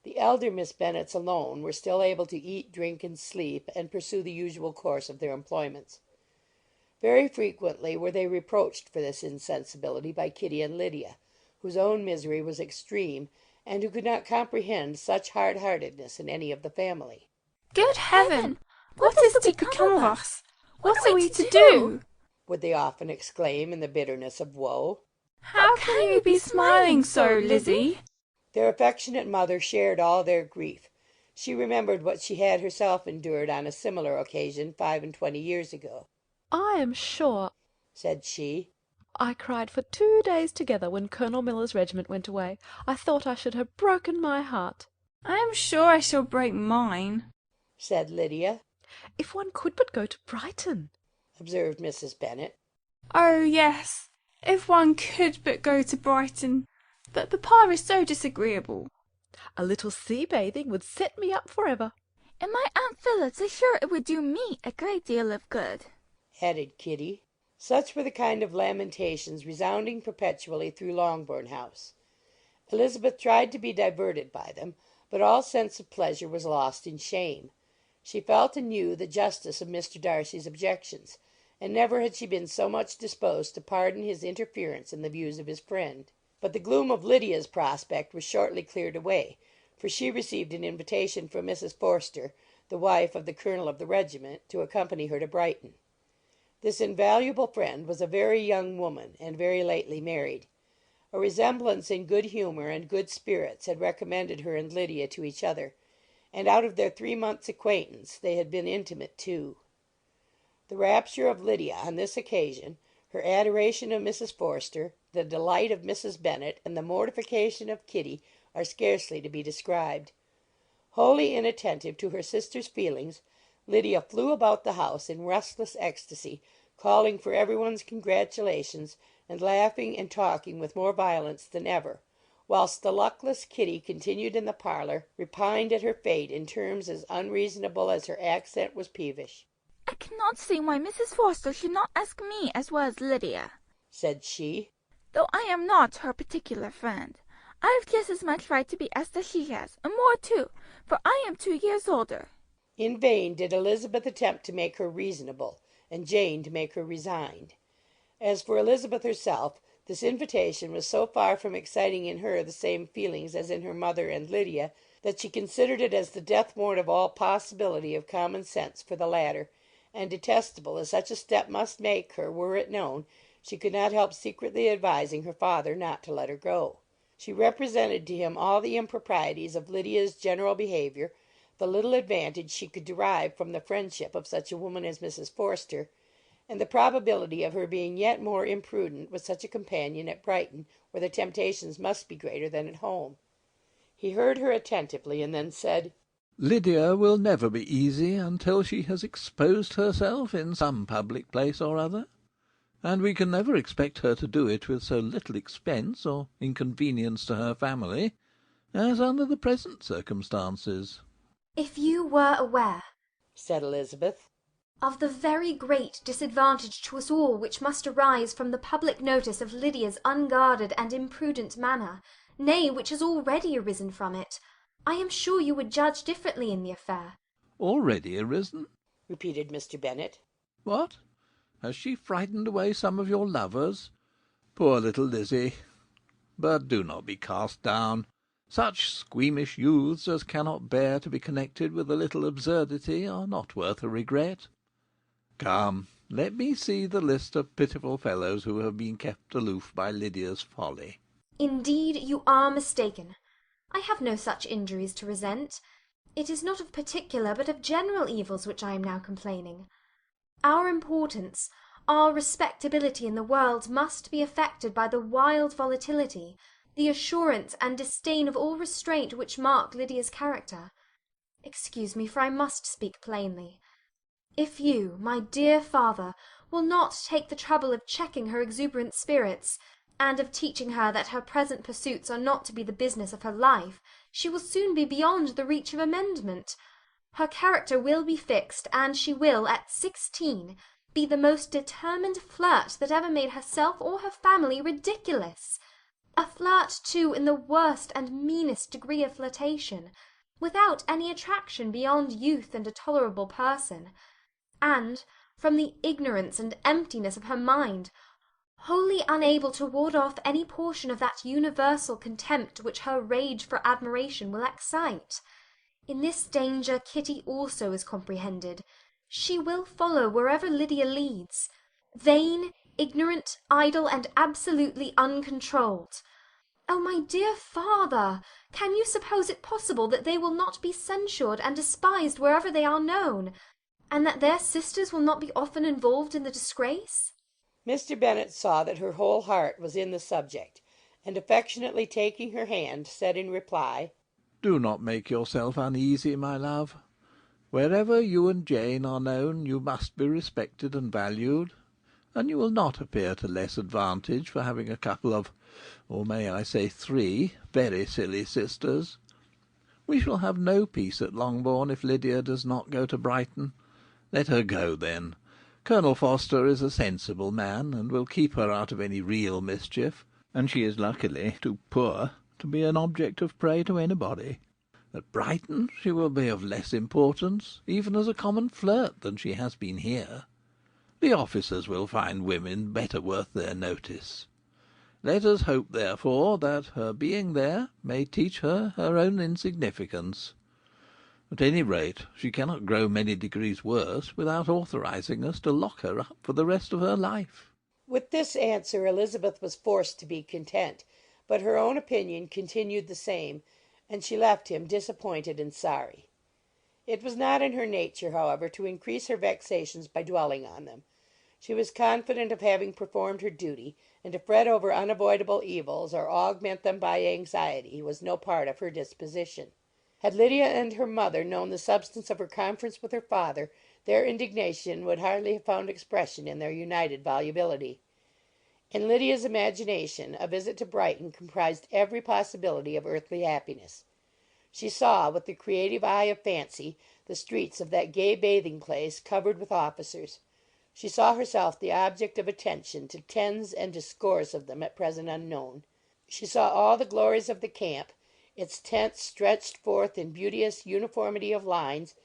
The elder Miss Bennets alone were still able to eat, drink, and sleep, and pursue the usual course of their employments. Very frequently were they reproached for this insensibility by Kitty and Lydia, whose own misery was extreme, and who could not comprehend such hard-heartedness in any of the family. Good heaven! What is to become of us? What are we to do? Would they often exclaim in the bitterness of woe. How can you be smiling so, Lizzie? Their affectionate mother shared all their grief. She remembered what she had herself endured on a similar occasion 25 years ago. I am sure, said she, I cried for 2 days together when Colonel Miller's regiment went away. I thought I should have broken my heart. I am sure I shall break mine, said Lydia. If one could but go to Brighton, observed Mrs. Bennet. Oh, yes, if one could but go to Brighton. But papa is so disagreeable. A little sea-bathing would set me up for ever. And my Aunt Phillips is sure it would do me a great deal of good, added Kitty. Such were the kind of lamentations resounding perpetually through Longbourn House. Elizabeth tried to be diverted by them, but all sense of pleasure was lost in shame. She felt anew the justice of Mr. Darcy's objections, and never had she been so much disposed to pardon his interference in the views of his friend. But the gloom of Lydia's prospect was shortly cleared away, for she received an invitation from Mrs. Forster, the wife of the colonel of the regiment, to accompany her to Brighton. This invaluable friend was a very young woman, and very lately married. A resemblance in good humour and good spirits had recommended her and Lydia to each other, and out of their 3 months' acquaintance they had been intimate too. The rapture of Lydia on this occasion, her adoration of Mrs. Forster, the delight of Mrs. Bennet, and the mortification of Kitty are scarcely to be described. Wholly inattentive to her sister's feelings, Lydia flew about the house in restless ecstasy, calling for everyone's congratulations, and laughing and talking with more violence than ever, whilst the luckless Kitty continued in the parlour, repined at her fate in terms as unreasonable as her accent was peevish. I cannot see why Mrs. Forster should not ask me as well as Lydia, said she, though I am not her particular friend. I have just as much right to be asked as she has, and more too, for I am 2 years older. In vain did Elizabeth attempt to make her reasonable, and Jane to make her resigned. As for Elizabeth herself, this invitation was so far from exciting in her the same feelings as in her mother and Lydia, that she considered it as the death warrant of all possibility of common sense for the latter, and detestable as such a step must make her were it known, she could not help secretly advising her father not to let her go. She represented to him all the improprieties of Lydia's general behaviour, the little advantage she could derive from the friendship of such a woman as Mrs. Forster, and the probability of her being yet more imprudent with such a companion at Brighton, where the temptations must be greater than at home. He heard her attentively, and then said, Lydia will never be easy until she has exposed herself in some public place or other, and we can never expect her to do it with so little expense or inconvenience to her family as under the present circumstances. If you were aware, said Elizabeth, of the very great disadvantage to us all which must arise from the public notice of Lydia's unguarded and imprudent manner, nay, which has already arisen from it, I am sure you would judge differently in the affair. Already arisen? repeated Mr. Bennet. What? Has she frightened away some of your lovers? Poor little Lizzie! But do not be cast down. Such squeamish youths as cannot bear to be connected with a little absurdity are not worth a regret. Come, let me see the list of pitiful fellows who have been kept aloof by Lydia's folly. Indeed, you are mistaken. I have no such injuries to resent. It is not of particular, but of general evils which I am now complaining. Our importance, our respectability in the world must be affected by the wild volatility, the assurance and disdain of all restraint which mark Lydia's character. Excuse me, for I must speak plainly. If you, my dear father, will not take the trouble of checking her exuberant spirits, and of teaching her that her present pursuits are not to be the business of her life, she will soon be beyond the reach of amendment. Her character will be fixed, and she will, at 16, be the most determined flirt that ever made herself or her family ridiculous. A flirt, too, in the worst and meanest degree of flirtation, without any attraction beyond youth and a tolerable person, and, from the ignorance and emptiness of her mind, wholly unable to ward off any portion of that universal contempt which her rage for admiration will excite. In this danger Kitty also is comprehended. She will follow wherever Lydia leads, vain, ignorant, idle, and absolutely uncontrolled. Oh, my dear father, can you suppose it possible that they will not be censured and despised wherever they are known, and that their sisters will not be often involved in the disgrace? Mr. Bennet saw that her whole heart was in the subject, and affectionately taking her hand, said in reply, "Do not make yourself uneasy, my love. Wherever you and Jane are known, you must be respected and valued, and you will not appear to less advantage for having a couple of, or may I say 3, very silly sisters. We shall have no peace at Longbourn if Lydia does not go to Brighton. Let her go, then. Colonel Forster is a sensible man, and will keep her out of any real mischief, and she is luckily too poor to be an object of prey to anybody. At Brighton she will be of less importance, even as a common flirt, than she has been here. The officers will find women better worth their notice. Let us hope, therefore, that her being there may teach her her own insignificance. At any rate, she cannot grow many degrees worse without authorizing us to lock her up for the rest of her life." With this answer Elizabeth was forced to be content, but her own opinion continued the same, and she left him disappointed and sorry. It was not in her nature, however, to increase her vexations by dwelling on them. She was confident of having performed her duty, and to fret over unavoidable evils, or augment them by anxiety, was no part of her disposition. Had Lydia and her mother known the substance of her conference with her father, their indignation would hardly have found expression in their united volubility. In Lydia's imagination a visit to Brighton comprised every possibility of earthly happiness. She saw, with the creative eye of fancy, the streets of that gay bathing place covered with officers. She saw herself the object of attention to tens and to scores of them at present unknown. She saw all the glories of the camp, its tents stretched forth in beauteous uniformity of lines,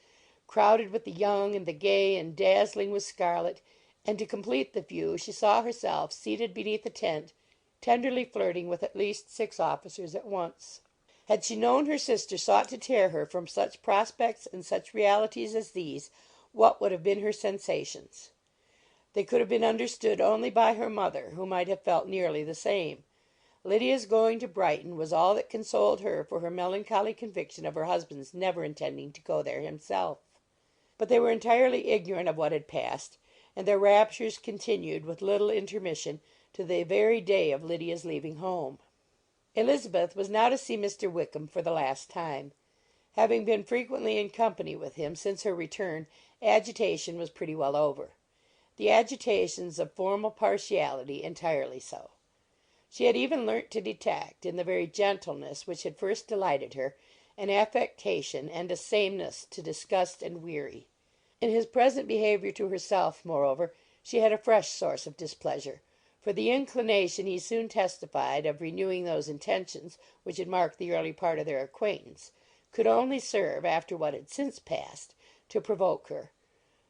crowded with the young and the gay and dazzling with scarlet, and to complete the view she saw herself seated beneath a tent, tenderly flirting with at least 6 officers at once. Had she known her sister sought to tear her from such prospects and such realities as these, what would have been her sensations? They could have been understood only by her mother, who might have felt nearly the same. Lydia's going to Brighton was all that consoled her for her melancholy conviction of her husband's never intending to go there himself. But they were entirely ignorant of what had passed, and their raptures continued with little intermission to the very day of Lydia's leaving home. Elizabeth was now to see Mr. Wickham for the last time. Having been frequently in company with him since her return, agitation was pretty well over. The agitations of formal partiality entirely so. She had even learnt to detect, in the very gentleness which had first delighted her, an affectation and a sameness to disgust and weary. In his present behaviour to herself, moreover, she had a fresh source of displeasure, for the inclination he soon testified of renewing those intentions which had marked the early part of their acquaintance could only serve, after what had since passed, to provoke her.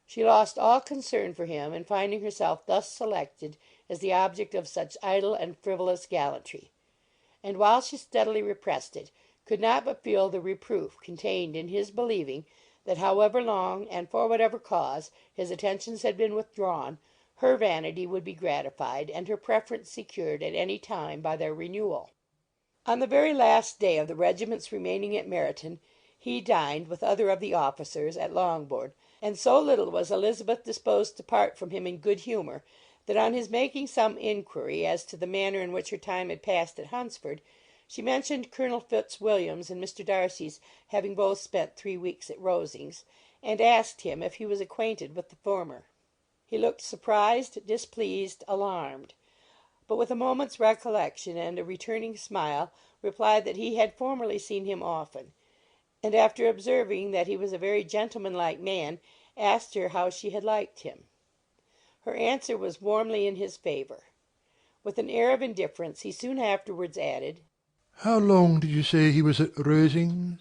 She lost all concern for him in finding herself thus selected as the object of such idle and frivolous gallantry; and while she steadily repressed it, could not but feel the reproof contained in his believing that, however long and for whatever cause his attentions had been withdrawn, her vanity would be gratified and her preference secured at any time by their renewal. On the very last day of the regiment's remaining at Meryton, he dined, with other of the officers, at Longbourn, and so little was Elizabeth disposed to part from him in good humour, that on his making some inquiry as to the manner in which her time had passed at Hunsford, she mentioned Colonel Fitzwilliam's and Mr. Darcy's having both spent 3 weeks at Rosings, and asked him if he was acquainted with the former. He looked surprised, displeased, alarmed; but with a moment's recollection and a returning smile replied that he had formerly seen him often, and after observing that he was a very gentlemanlike man, asked her how she had liked him. Her answer was warmly in his favour. With an air of indifference he soon afterwards added, How long did you say he was at Rosings?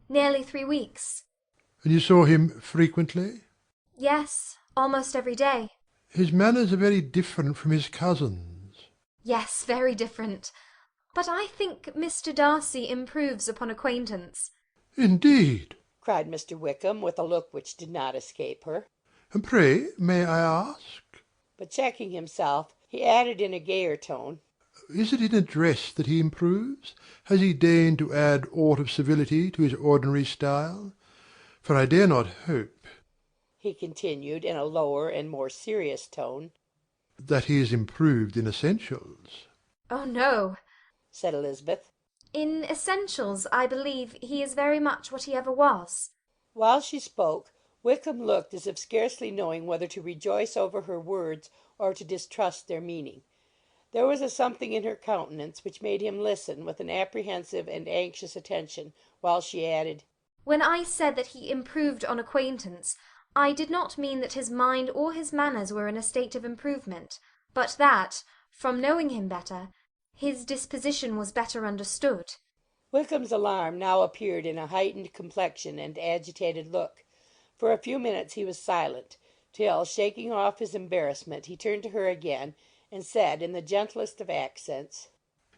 Nearly 3 weeks. And you saw him frequently? Yes, almost every day. His manners are very different from his cousin's. Yes, very different. But I think Mr. Darcy improves upon acquaintance. Indeed! cried Mr. Wickham, with a look which did not escape her. And pray, may I ask? But checking himself, he added in a gayer tone, Is it in address that he improves? Has he deigned to add aught of civility to his ordinary style? For I dare not hope, he continued in a lower and more serious tone, that he is improved in essentials. Oh, no, said Elizabeth. In essentials, I believe, he is very much what he ever was. While she spoke, Wickham looked as if scarcely knowing whether to rejoice over her words or to distrust their meaning. There was a something in her countenance which made him listen with an apprehensive and anxious attention, while she added, When I said that he improved on acquaintance, I did not mean that his mind or his manners were in a state of improvement, but that, from knowing him better, his disposition was better understood. Wickham's alarm now appeared in a heightened complexion and agitated look. For a few minutes he was silent, till, shaking off his embarrassment, he turned to her again, and said in the gentlest of accents,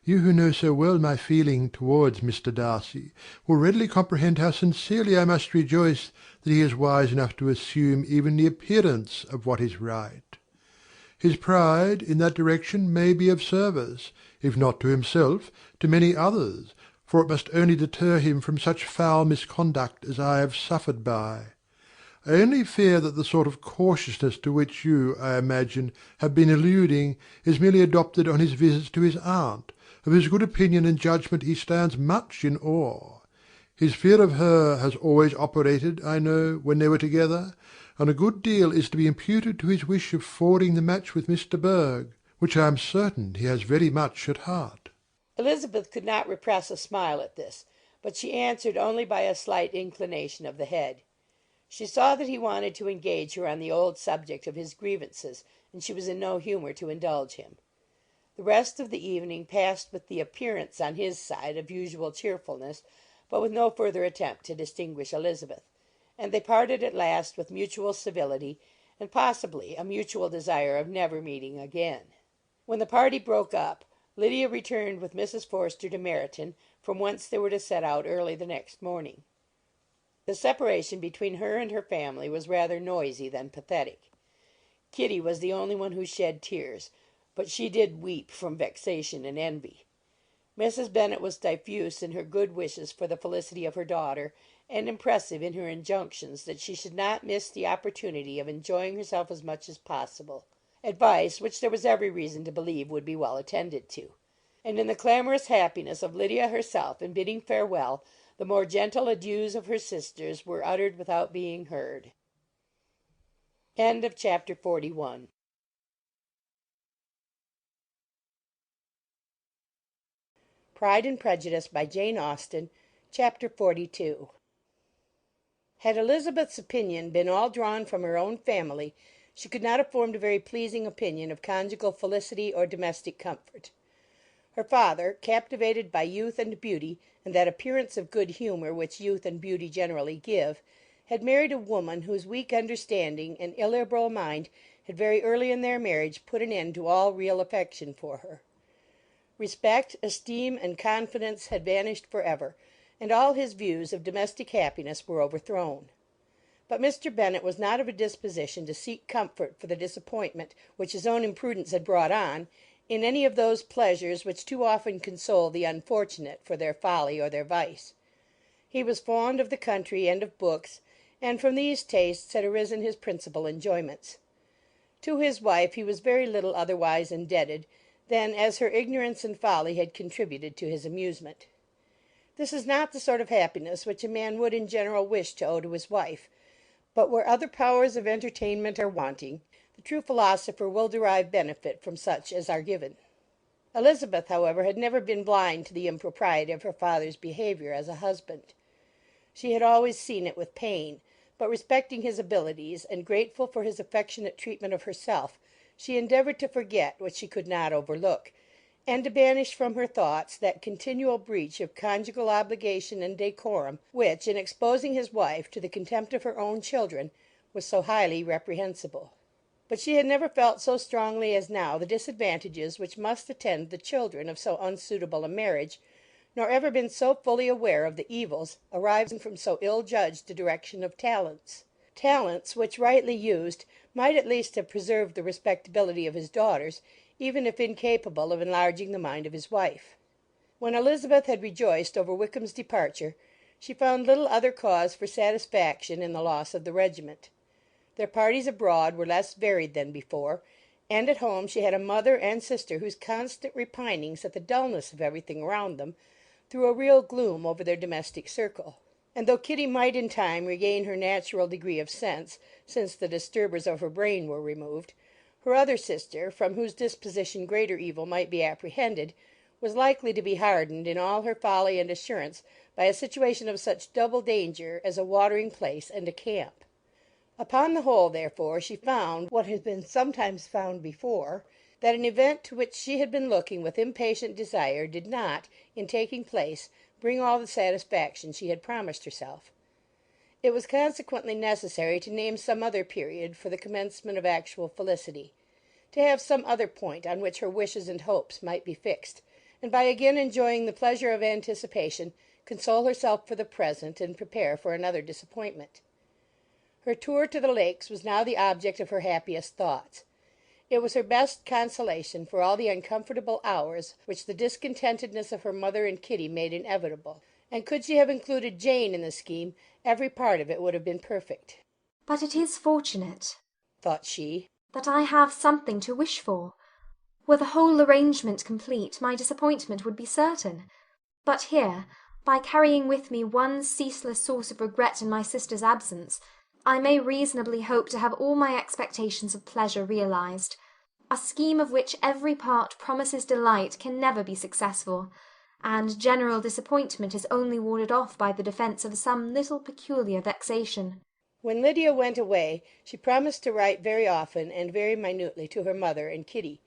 You who know so well my feeling towards Mr. Darcy will readily comprehend how sincerely I must rejoice that he is wise enough to assume even the appearance of what is right. His pride in that direction may be of service, if not to himself, to many others, for it must only deter him from such foul misconduct as I have suffered by. I only fear that the sort of cautiousness to which you, I imagine, have been alluding, is merely adopted on his visits to his aunt, of whose good opinion and judgment he stands much in awe. His fear of her has always operated, I know, when they were together, and a good deal is to be imputed to his wish of forwarding the match with Mr. Berg, which I am certain he has very much at heart. Elizabeth could not repress a smile at this, but she answered only by a slight inclination of the head. She saw that he wanted to engage her on the old subject of his grievances, and she was in no humour to indulge him. The rest of the evening passed with the appearance on his side of usual cheerfulness, but with no further attempt to distinguish Elizabeth, and they parted at last with mutual civility, and possibly a mutual desire of never meeting again. When the party broke up, Lydia returned with Mrs. Forster to Meryton, from whence they were to set out early the next morning. The separation between her and her family was rather noisy than pathetic. Kitty was the only one who shed tears, but she did weep from vexation and envy. Mrs. Bennet was diffuse in her good wishes for the felicity of her daughter, and impressive in her injunctions that she should not miss the opportunity of enjoying herself as much as possible, advice which there was every reason to believe would be well attended to. And in the clamorous happiness of Lydia herself in bidding farewell, the more gentle adieus of her sisters were uttered without being heard. End of Chapter 41. Pride and Prejudice by Jane Austen, Chapter 42. Had Elizabeth's opinion been all drawn from her own family, she could not have formed a very pleasing opinion of conjugal felicity or domestic comfort. Her father, captivated by youth and beauty, and that appearance of good humour which youth and beauty generally give, had married a woman whose weak understanding and illiberal mind had very early in their marriage put an end to all real affection for her. Respect, esteem, and confidence had vanished for ever, and all his views of domestic happiness were overthrown. But Mr. Bennet was not of a disposition to seek comfort for the disappointment which his own imprudence had brought on, in any of those pleasures which too often console the unfortunate for their folly or their vice. He was fond of the country and of books, and from these tastes had arisen his principal enjoyments. To his wife he was very little otherwise indebted than as her ignorance and folly had contributed to his amusement. This is not the sort of happiness which a man would in general wish to owe to his wife, but where other powers of entertainment are wanting, the true philosopher will derive benefit from such as are given. Elizabeth, however, had never been blind to the impropriety of her father's behaviour as a husband. She had always seen it with pain, but respecting his abilities, and grateful for his affectionate treatment of herself, she endeavoured to forget what she could not overlook, and to banish from her thoughts that continual breach of conjugal obligation and decorum, which, in exposing his wife to the contempt of her own children, was so highly reprehensible. But she had never felt so strongly as now the disadvantages which must attend the children of so unsuitable a marriage, nor ever been so fully aware of the evils arising from so ill-judged a direction of talents which, rightly used, might at least have preserved the respectability of his daughters, even if incapable of enlarging the mind of his wife. When Elizabeth had rejoiced over Wickham's departure, she found little other cause for satisfaction in the loss of the regiment. Their parties abroad were less varied than before, and at home she had a mother and sister whose constant repinings at the dullness of everything around them threw a real gloom over their domestic circle. And though Kitty might in time regain her natural degree of sense, since the disturbers of her brain were removed, her other sister, from whose disposition greater evil might be apprehended, was likely to be hardened in all her folly and assurance by a situation of such double danger as a watering place and a camp. Upon the whole, therefore, she found, what has been sometimes found before, that an event to which she had been looking with impatient desire did not, in taking place, bring all the satisfaction she had promised herself. It was consequently necessary to name some other period for the commencement of actual felicity, to have some other point on which her wishes and hopes might be fixed, and by again enjoying the pleasure of anticipation, console herself for the present, and prepare for another disappointment. Her tour to the Lakes was now the object of her happiest thoughts. It was her best consolation for all the uncomfortable hours which the discontentedness of her mother and Kitty made inevitable, and could she have included Jane in the scheme, every part of it would have been perfect. But it is fortunate, thought she, that I have something to wish for. Were the whole arrangement complete, my disappointment would be certain. But here, by carrying with me one ceaseless source of regret in my sister's absence, I may reasonably hope to have all my expectations of pleasure realized. A scheme of which every part promises delight can never be successful, and general disappointment is only warded off by the defence of some little peculiar vexation. When Lydia went away, she promised to write very often and very minutely to her mother and Kitty,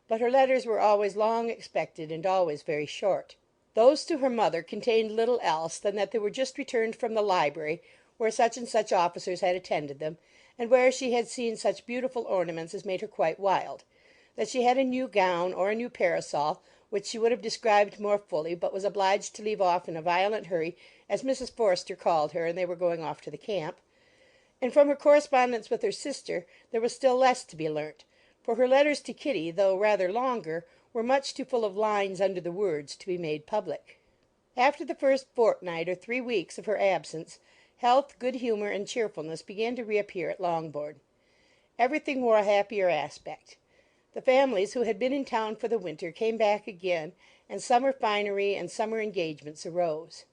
but her letters were always long expected and always very short. Those to her mother contained little else than that they were just returned from the library, where such and such officers had attended them, and where she had seen such beautiful ornaments as made her quite wild; that she had a new gown, or a new parasol, which she would have described more fully, but was obliged to leave off in a violent hurry, as Mrs. Forster called her, and they were going off to the camp. And from her correspondence with her sister there was still less to be learnt, for her letters to Kitty, though rather longer, were much too full of lines under the words to be made public. After the first fortnight or 3 weeks of her absence, health, good humour, and cheerfulness began to reappear at Longbourn. Everything wore a happier aspect. The families who had been in town for the winter came back again, and summer finery and summer engagements arose.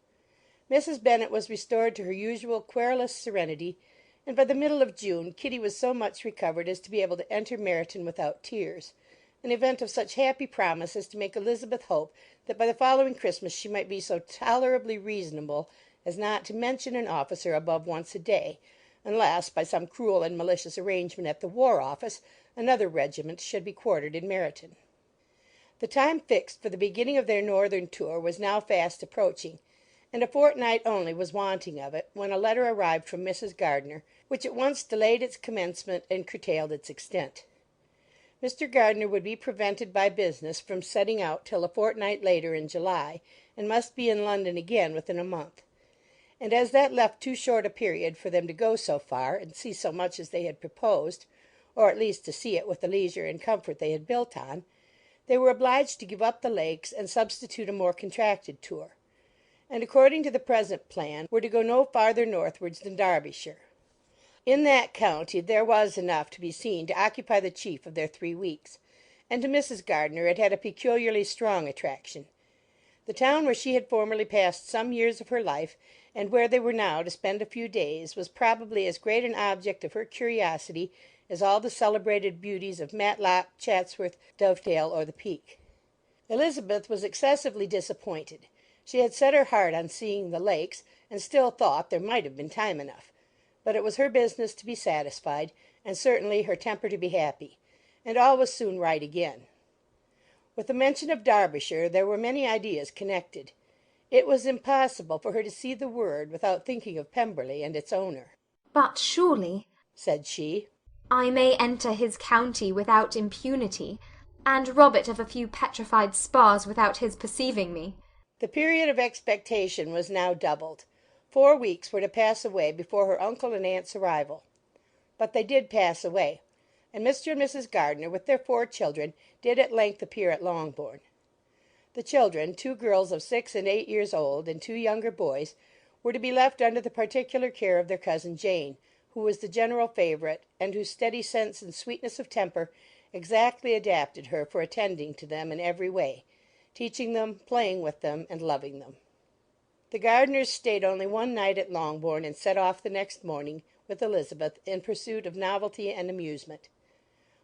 Mrs. Bennet was restored to her usual querulous serenity, and by the middle of June Kitty was so much recovered as to be able to enter Meryton without tears, an event of such happy promise as to make Elizabeth hope that by the following Christmas she might be so tolerably reasonable as not to mention an officer above once a day, unless, by some cruel and malicious arrangement at the War Office, another regiment should be quartered in Meryton. The time fixed for the beginning of their northern tour was now fast approaching, and a fortnight only was wanting of it, when a letter arrived from Mrs. Gardiner, which at once delayed its commencement and curtailed its extent. Mr. Gardiner would be prevented by business from setting out till a fortnight later in July, and must be in London again within a month; and as that left too short a period for them to go so far, and see so much as they had proposed, or at least to see it with the leisure and comfort they had built on, they were obliged to give up the Lakes and substitute a more contracted tour, and according to the present plan were to go no farther northwards than Derbyshire. In that county there was enough to be seen to occupy the chief of their 3 weeks, and to Mrs. Gardiner it had a peculiarly strong attraction. The town where she had formerly passed some years of her life, and where they were now to spend a few days, was probably as great an object of her curiosity as all the celebrated beauties of Matlock, Chatsworth, Dovetail, or the Peak. Elizabeth was excessively disappointed. She had set her heart on seeing the Lakes, and still thought there might have been time enough. But it was her business to be satisfied, and certainly her temper to be happy, and all was soon right again. With the mention of Derbyshire there were many ideas connected. It was impossible for her to see the word without thinking of Pemberley and its owner. "But surely," said she, "I may enter his county without impunity, and rob it of a few petrified spars without his perceiving me." The period of expectation was now doubled. 4 weeks were to pass away before her uncle and aunt's arrival. But they did pass away, and Mr. and Mrs. Gardiner, with their 4 children, did at length appear at Longbourn. The children, 2 girls of 6 and 8 years old, and 2 younger boys, were to be left under the particular care of their cousin Jane, who was the general favourite, and whose steady sense and sweetness of temper exactly adapted her for attending to them in every way, teaching them, playing with them, and loving them. The Gardiners stayed only one night at Longbourn, and set off the next morning, with Elizabeth, in pursuit of novelty and amusement.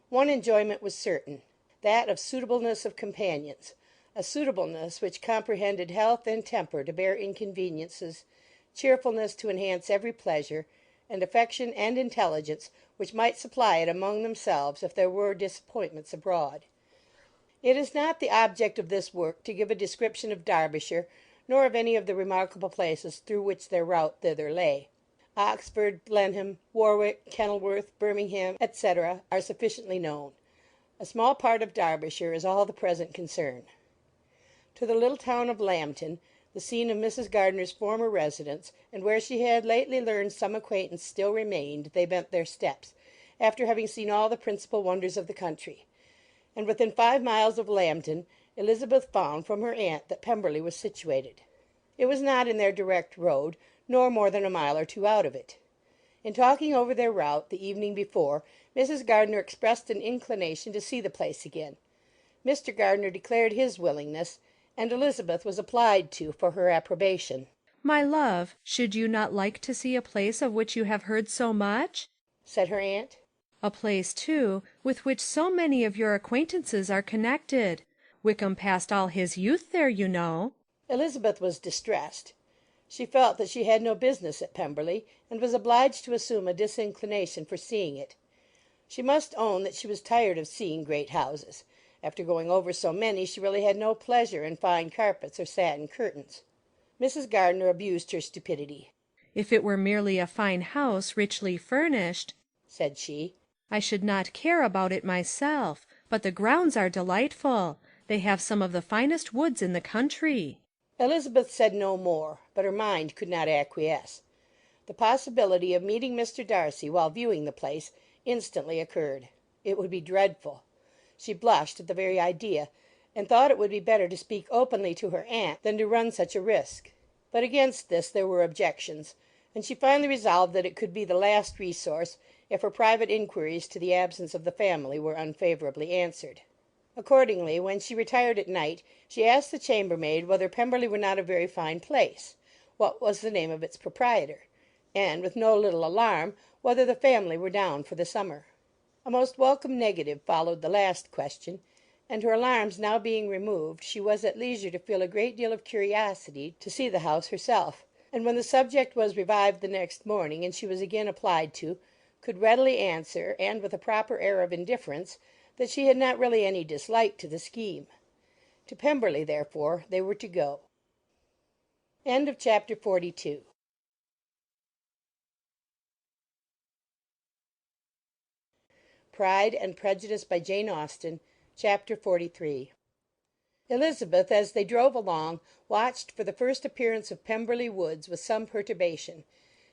One enjoyment was certain, that of suitableness of companions, a suitableness which comprehended health and temper to bear inconveniences, cheerfulness to enhance every pleasure, and affection and intelligence which might supply it among themselves if there were disappointments abroad. It is not the object of this work to give a description of Derbyshire, nor of any of the remarkable places through which their route thither lay. Oxford, Blenheim, Warwick, Kenilworth, Birmingham, etc., are sufficiently known. A small part of Derbyshire is all the present concern. To the little town of Lambton, the scene of Mrs. Gardiner's former residence, and where she had lately learned some acquaintance still remained, they bent their steps, after having seen all the principal wonders of the country; and within 5 miles of Lambton Elizabeth found from her aunt that Pemberley was situated. It was not in their direct road, nor more than a mile or 2 out of it. In talking over their route the evening before, Mrs. Gardiner expressed an inclination to see the place again. Mr. Gardiner declared his willingness, and Elizabeth was applied to for her approbation. "My love, should you not like to see a place of which you have heard so much?" said her aunt. "A place, too, with which so many of your acquaintances are connected. Wickham passed all his youth there, you know." Elizabeth was distressed. She felt that she had no business at Pemberley, and was obliged to assume a disinclination for seeing it. She must own that she was tired of seeing great houses. After going over so many, she really had no pleasure in fine carpets or satin curtains. Mrs. Gardiner abused her stupidity. "If it were merely a fine house, richly furnished," said she, "I should not care about it myself, but the grounds are delightful. They have some of the finest woods in the country." Elizabeth said no more, but her mind could not acquiesce. The possibility of meeting Mr. Darcy while viewing the place instantly occurred. It would be dreadful. She blushed at the very idea, and thought it would be better to speak openly to her aunt than to run such a risk. But against this there were objections, and she finally resolved that it could be the last resource if her private inquiries to the absence of the family were unfavourably answered. Accordingly, when she retired at night, she asked the chambermaid whether Pemberley were not a very fine place, what was the name of its proprietor, and, with no little alarm, whether the family were down for the summer. A most welcome negative followed the last question, and her alarms now being removed, she was at leisure to feel a great deal of curiosity to see the house herself, and when the subject was revived the next morning, and she was again applied to, could readily answer, and with a proper air of indifference, that she had not really any dislike to the scheme. To Pemberley, therefore, they were to go. End of Chapter 42. Pride and Prejudice by Jane Austen, Chapter 43. Elizabeth, as they drove along, watched for the first appearance of Pemberley Woods with some perturbation,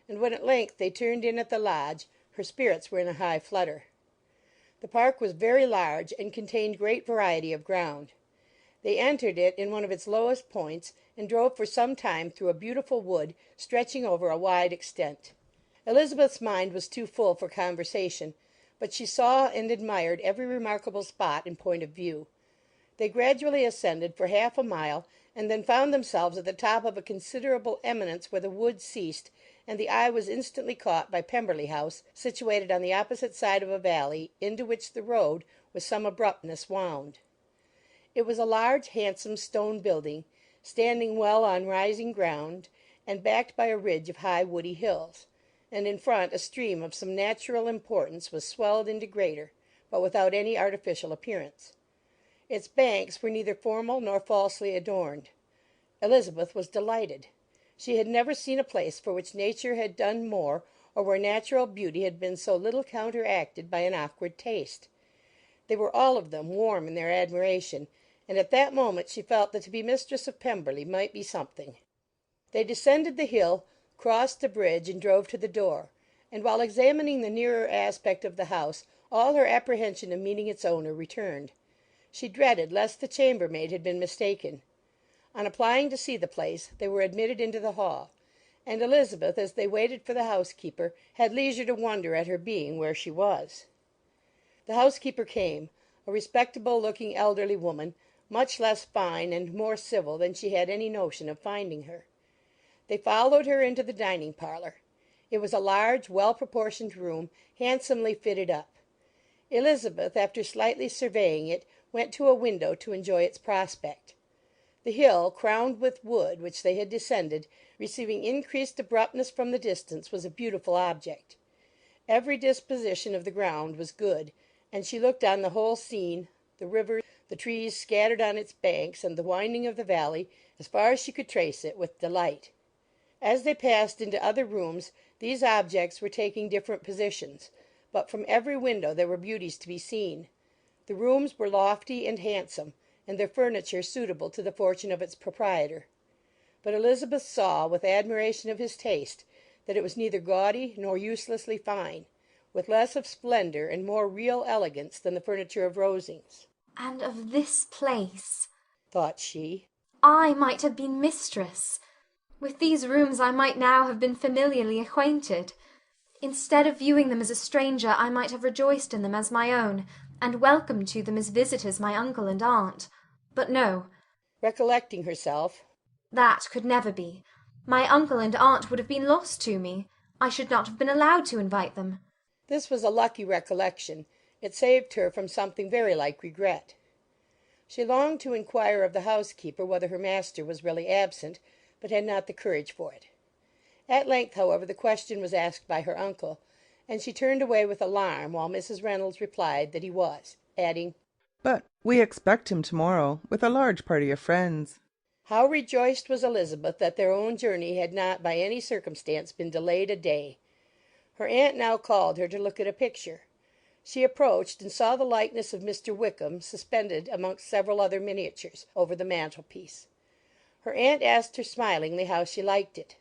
and when at length they turned in at the lodge, her spirits were in a high flutter. The park was very large, and contained great variety of ground. They entered it in one of its lowest points, and drove for some time through a beautiful wood, stretching over a wide extent. Elizabeth's mind was too full for conversation, but she saw and admired every remarkable spot in point of view. They gradually ascended for half a mile, and then found themselves at the top of a considerable eminence where the wood ceased, and the eye was instantly caught by Pemberley House, situated on the opposite side of a valley, into which the road, with some abruptness, wound. It was a large, handsome stone building, standing well on rising ground, and backed by a ridge of high woody hills, and in front a stream of some natural importance was swelled into greater, but without any artificial appearance. Its banks were neither formal nor falsely adorned. Elizabeth was delighted. She had never seen a place for which nature had done more, or where natural beauty had been so little counteracted by an awkward taste. They were all of them warm in their admiration, and at that moment she felt that to be mistress of Pemberley might be something. They descended the hill, crossed the bridge, and drove to the door, and while examining the nearer aspect of the house all her apprehension of meeting its owner returned. She dreaded lest the chambermaid had been mistaken. On applying to see the place, they were admitted into the hall, and Elizabeth, as they waited for the housekeeper, had leisure to wonder at her being where she was. The housekeeper came, a respectable-looking elderly woman, much less fine and more civil than she had any notion of finding her. They followed her into the dining-parlour. It was a large, well-proportioned room, handsomely fitted up. Elizabeth, after slightly surveying it, went to a window to enjoy its prospect. The hill, crowned with wood, which they had descended, receiving increased abruptness from the distance, was a beautiful object. Every disposition of the ground was good, and she looked on the whole scene, the river, the trees scattered on its banks, and the winding of the valley, as far as she could trace it, with delight. As they passed into other rooms, these objects were taking different positions, but from every window there were beauties to be seen. The rooms were lofty and handsome, and their furniture suitable to the fortune of its proprietor. But Elizabeth saw, with admiration of his taste, that it was neither gaudy nor uselessly fine, with less of splendour and more real elegance than the furniture of Rosings. And of this place, thought she, I might have been mistress. With these rooms I might now have been familiarly acquainted. Instead of viewing them as a stranger, I might have rejoiced in them as my own, and welcomed to them as visitors my uncle and aunt. But no. Recollecting herself, that could never be. My uncle and aunt would have been lost to me. I should not have been allowed to invite them. This was a lucky recollection. It saved her from something very like regret. She longed to inquire of the housekeeper whether her master was really absent, but had not the courage for it. At length, however, the question was asked by her uncle, and she turned away with alarm while Mrs. Reynolds replied that he was, adding, "But we expect him to-morrow, with a large party of friends." How rejoiced was Elizabeth that their own journey had not by any circumstance been delayed a day. Her aunt now called her to look at a picture. She approached and saw the likeness of Mr. Wickham suspended amongst several other miniatures over the mantelpiece. Her aunt asked her smilingly how she liked it.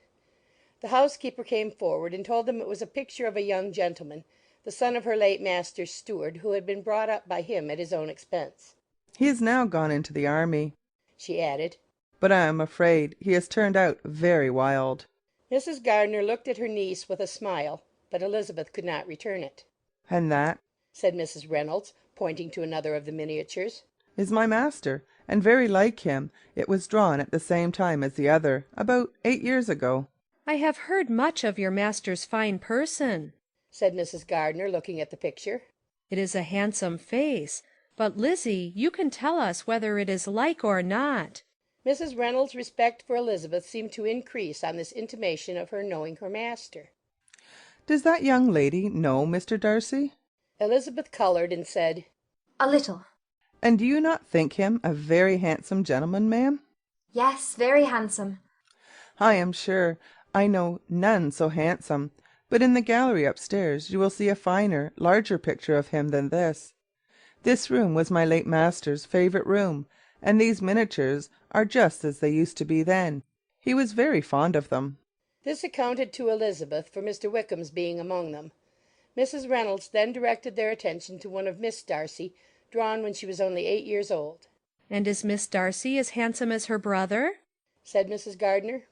The housekeeper came forward and told them it was a picture of a young gentleman, the son of her late master's steward, who had been brought up by him at his own expense. "He is now gone into the army," she added, "but I am afraid he has turned out very wild." Mrs. Gardiner looked at her niece with a smile, but Elizabeth could not return it. "And that," said Mrs. Reynolds, pointing to another of the miniatures, "is my master, and very like him. It was drawn at the same time as the other, about 8 years ago." I have heard much of your master's fine person, said Mrs. Gardiner, looking at the picture. It is a handsome face, but Lizzie, you can tell us whether it is like or not. Mrs. Reynolds' respect for Elizabeth seemed to increase on this intimation of her knowing her master. "Does that young lady know Mr. Darcy?" Elizabeth coloured and said, "A little." "And do you not think him a very handsome gentleman, ma'am?" "Yes, very handsome." "I am sure I know none so handsome, but in the gallery upstairs you will see a finer, larger picture of him than this. This room was my late master's favourite room, and these miniatures are just as they used to be then. He was very fond of them." This accounted to Elizabeth for Mr. Wickham's being among them. Mrs. Reynolds then directed their attention to one of Miss Darcy, drawn when she was only 8 years old. "And is Miss Darcy as handsome as her brother?" said Mrs. Gardiner.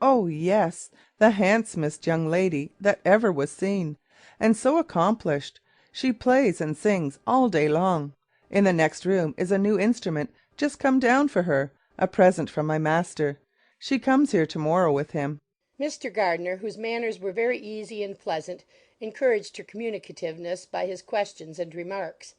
"Oh, yes, the handsomest young lady that ever was seen, and so accomplished. She plays and sings all day long. In the next room is a new instrument just come down for her, a present from my master. She comes here to-morrow with him." Mr. Gardiner, whose manners were very easy and pleasant, encouraged her communicativeness by his questions and remarks.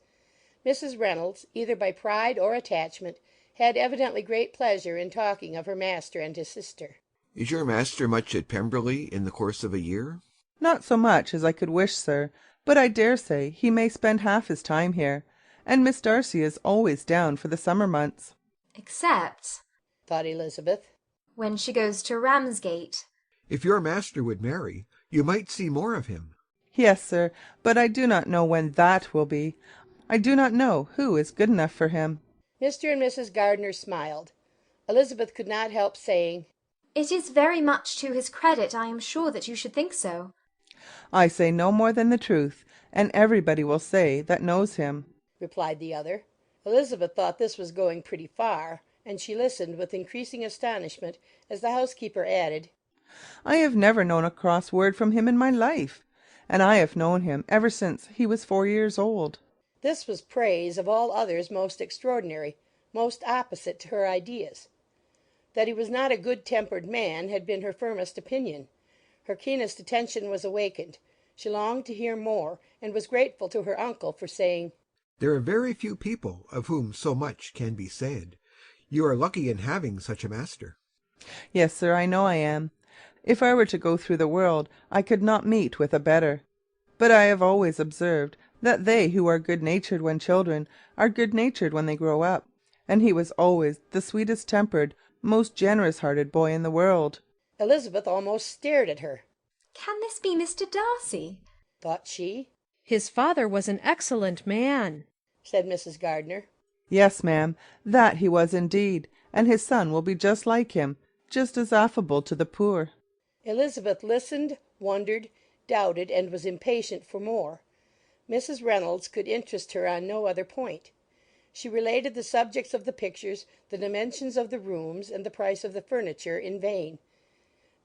Mrs. Reynolds, either by pride or attachment, had evidently great pleasure in talking of her master and his sister. Is your master much at Pemberley in the course of a year? Not so much as I could wish, sir, but I dare say he may spend half his time here, and Miss Darcy is always down for the summer months. Except, thought Elizabeth, when she goes to Ramsgate. If your master would marry, you might see more of him. Yes, sir, but I do not know when that will be. I do not know who is good enough for him. Mr. and Mrs. Gardiner smiled. Elizabeth could not help saying, It is very much to his credit, I am sure, that you should think so. I say no more than the truth, and everybody will say that knows him, replied the other. Elizabeth thought this was going pretty far, and she listened with increasing astonishment as the housekeeper added, I have never known a cross word from him in my life, and I have known him ever since he was 4 years old. This was praise of all others most extraordinary, most opposite to her ideas. That he was not a good-tempered man had been her firmest opinion. Her keenest attention was awakened. She longed to hear more, and was grateful to her uncle for saying, There are very few people of whom so much can be said. You are lucky in having such a master. Yes, sir, I know I am. If I were to go through the world, I could not meet with a better. But I have always observed that they who are good-natured when children are good-natured when they grow up, and he was always the sweetest-tempered, most generous-hearted boy in the world. Elizabeth almost stared at her. Can this be Mr. Darcy? Thought she. His father was an excellent man, said Mrs. Gardiner. Yes, ma'am, that he was indeed, and his son will be just like him, just as affable to the poor. Elizabeth listened, wondered, doubted, and was impatient for more. Mrs. Reynolds could interest her on no other point. She related the subjects of the pictures, the dimensions of the rooms, and the price of the furniture, in vain.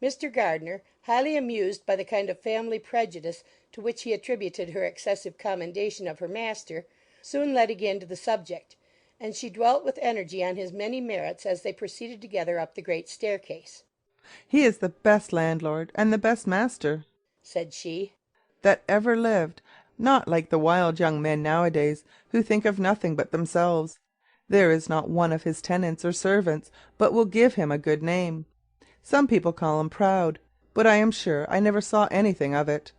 Mr. Gardiner, highly amused by the kind of family prejudice to which he attributed her excessive commendation of her master, soon led again to the subject, and she dwelt with energy on his many merits as they proceeded together up the great staircase. He is the best landlord and the best master, said she, that ever lived, not like the wild young men nowadays, who think of nothing but themselves. There is not one of his tenants or servants but will give him a good name. Some people call him proud, but I am sure I never saw anything of it.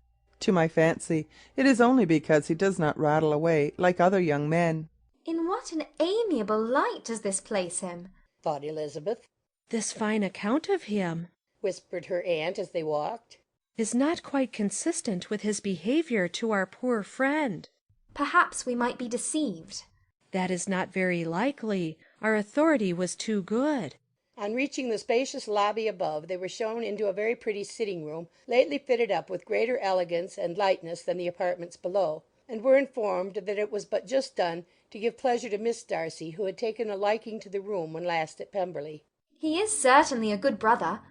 To my fancy, it is only because he does not rattle away like other young men. In what an amiable light does this place him? thought Elizabeth. This fine account of him, whispered her aunt as they walked, is not quite consistent with his behaviour to our poor friend. Perhaps we might be deceived. That is not very likely. Our authority was too good. On reaching the spacious lobby above, they were shown into a very pretty sitting-room, lately fitted up with greater elegance and lightness than the apartments below, and were informed that it was but just done to give pleasure to Miss Darcy, who had taken a liking to the room when last at Pemberley. He is certainly a good brother,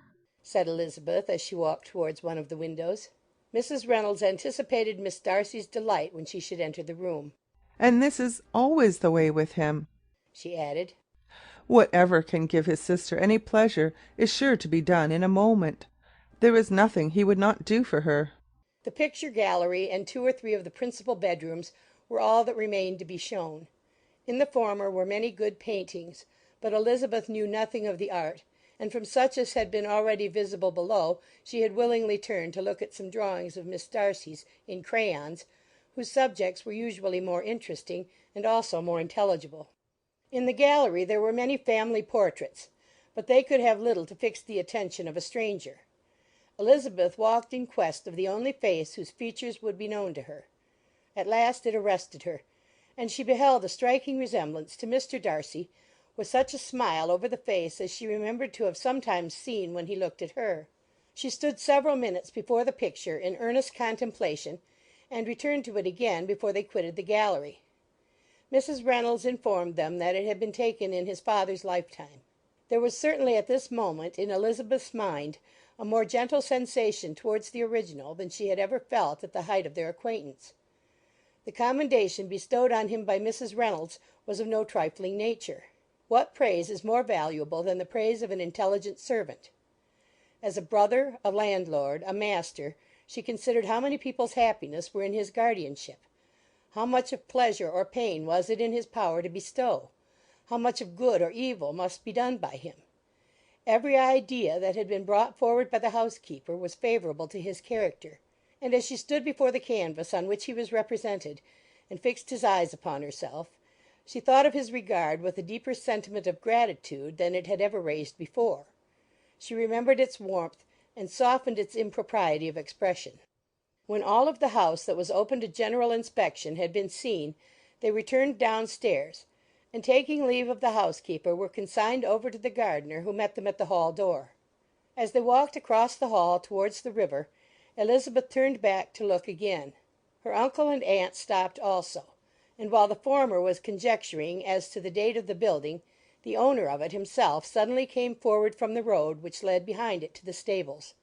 said Elizabeth as she walked towards one of the windows. Mrs. Reynolds anticipated Miss Darcy's delight when she should enter the room. And this is always the way with him, she added. Whatever can give his sister any pleasure is sure to be done in a moment. There is nothing he would not do for her. The picture gallery and 2 or 3 of the principal bedrooms were all that remained to be shown. In the former were many good paintings, but Elizabeth knew nothing of the art, and from such as had been already visible below she had willingly turned to look at some drawings of Miss Darcy's in crayons, whose subjects were usually more interesting and also more intelligible. In the gallery there were many family portraits, but they could have little to fix the attention of a stranger. Elizabeth walked in quest of the only face whose features would be known to her. At last it arrested her, and she beheld a striking resemblance to Mr. Darcy, with such a smile over the face as she remembered to have sometimes seen when he looked at her. She stood several minutes before the picture in earnest contemplation, and returned to it again before they quitted the gallery. Mrs. Reynolds informed them that it had been taken in his father's lifetime. There was certainly at this moment in Elizabeth's mind a more gentle sensation towards the original than she had ever felt at the height of their acquaintance. The commendation bestowed on him by Mrs. Reynolds was of no trifling nature. What praise is more valuable than the praise of an intelligent servant? As a brother, a landlord, a master, she considered how many people's happiness were in his guardianship, How much of pleasure or pain was it in his power to bestow? How much of good or evil must be done by him? Every idea that had been brought forward by the housekeeper was favourable to his character, and as she stood before the canvas on which he was represented, and fixed his eyes upon herself, she thought of his regard with a deeper sentiment of gratitude than it had ever raised before. She remembered its warmth, and softened its impropriety of expression. When all of the house that was open to general inspection had been seen, they returned downstairs, and taking leave of the housekeeper were consigned over to the gardener, who met them at the hall door. As they walked across the hall towards the river, Elizabeth turned back to look again. Her uncle and aunt stopped also, and while the former was conjecturing as to the date of the building, the owner of it himself suddenly came forward from the road which led behind it to the stables.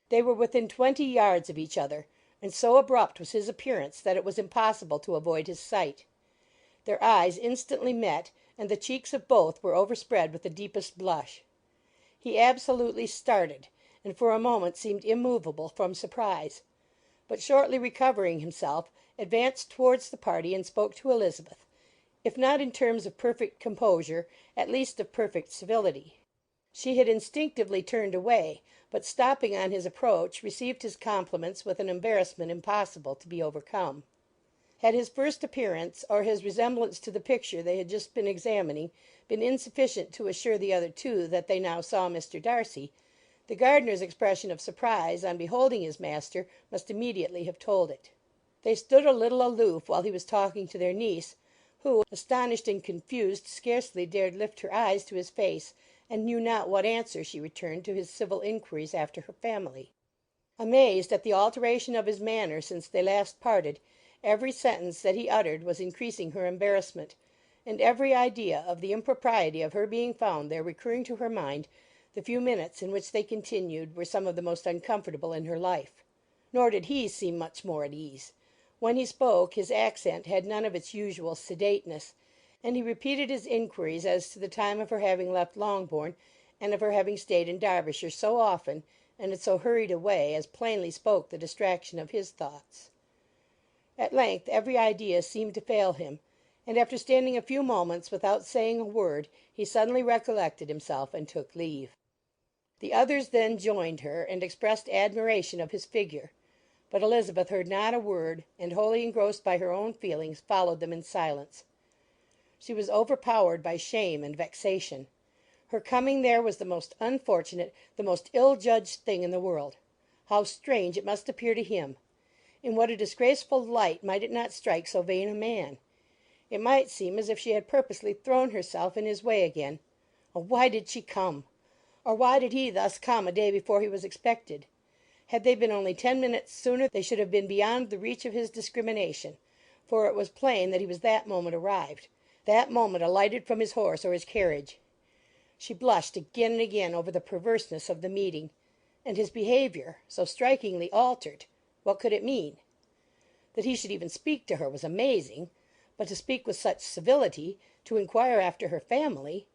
They were within 20 yards of each other, and so abrupt was his appearance that it was impossible to avoid his sight. Their eyes instantly met, and the cheeks of both were overspread with the deepest blush. He absolutely started, and for a moment seemed immovable from surprise, but shortly recovering himself, advanced towards the party and spoke to Elizabeth, if not in terms of perfect composure, at least of perfect civility. She had instinctively turned away, but stopping on his approach, received his compliments with an embarrassment impossible to be overcome. Had his first appearance, or his resemblance to the picture they had just been examining, been insufficient to assure the other two that they now saw Mr. Darcy, the gardener's expression of surprise on beholding his master must immediately have told it. They stood a little aloof while he was talking to their niece, who, astonished and confused, scarcely dared lift her eyes to his face, and knew not what answer she returned to his civil inquiries after her family. Amazed at the alteration of his manner since they last parted, every sentence that he uttered was increasing her embarrassment, and every idea of the impropriety of her being found there recurring to her mind, the few minutes in which they continued were some of the most uncomfortable in her life. Nor did he seem much more at ease. When he spoke, his accent had none of its usual sedateness, and he repeated his inquiries as to the time of her having left Longbourn, and of her having stayed in Derbyshire so often, and in so hurried a way, as plainly spoke the distraction of his thoughts. At length every idea seemed to fail him, and after standing a few moments without saying a word, he suddenly recollected himself and took leave. The others then joined her, and expressed admiration of his figure, but Elizabeth heard not a word, and, wholly engrossed by her own feelings, followed them in silence. She was overpowered by shame and vexation. Her coming there was the most unfortunate, the most ill-judged thing in the world. How strange it must appear to him! In what a disgraceful light might it not strike so vain a man! It might seem as if she had purposely thrown herself in his way again. Oh, why did she come? Or why did he thus come a day before he was expected? Had they been only 10 minutes sooner, they should have been beyond the reach of his discrimination, for it was plain that he was that moment arrived, that moment alighted from his horse or his carriage. She blushed again and again over the perverseness of the meeting, and his behaviour, so strikingly altered, what could it mean? That he should even speak to her was amazing, but to speak with such civility, to inquire after her family!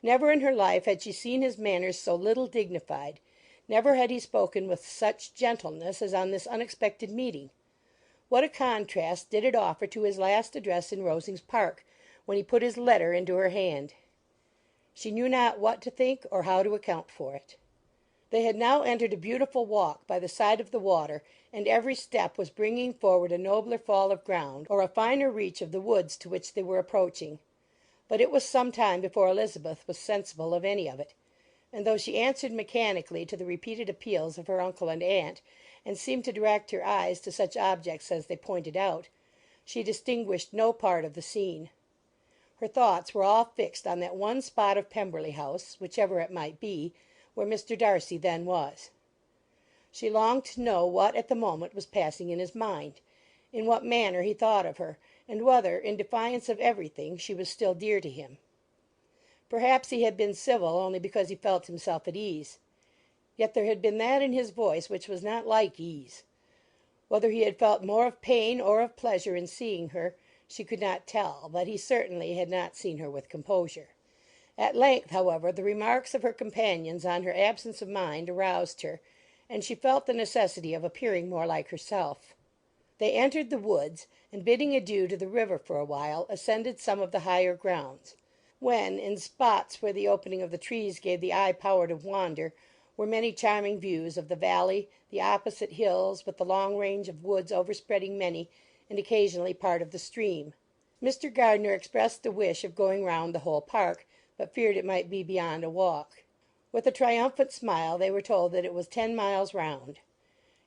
Never in her life had she seen his manners so little dignified. Never had he spoken with such gentleness as on this unexpected meeting. What a contrast did it offer to his last address in Rosings Park, when he put his letter into her hand! She knew not what to think or how to account for it. They had now entered a beautiful walk by the side of the water, and every step was bringing forward a nobler fall of ground, or a finer reach of the woods to which they were approaching. But it was some time before Elizabeth was sensible of any of it, and though she answered mechanically to the repeated appeals of her uncle and aunt, and seemed to direct her eyes to such objects as they pointed out, she distinguished no part of the scene. Her thoughts were all fixed on that one spot of Pemberley House, whichever it might be, where Mr. Darcy then was. She longed to know what at the moment was passing in his mind, in what manner he thought of her, and whether, in defiance of everything, she was still dear to him. Perhaps he had been civil only because he felt himself at ease. Yet there had been that in his voice which was not like ease. Whether he had felt more of pain or of pleasure in seeing her, she could not tell, but he certainly had not seen her with composure. At length, however, the remarks of her companions on her absence of mind aroused her, and she felt the necessity of appearing more like herself. They entered the woods, and bidding adieu to the river for a while, ascended some of the higher grounds. When, in spots where the opening of the trees gave the eye power to wander, were many charming views of the valley, the opposite hills, with the long range of woods overspreading many, and occasionally part of the stream. Mr. Gardiner expressed the wish of going round the whole park, but feared it might be beyond a walk. With a triumphant smile they were told that it was 10 miles round.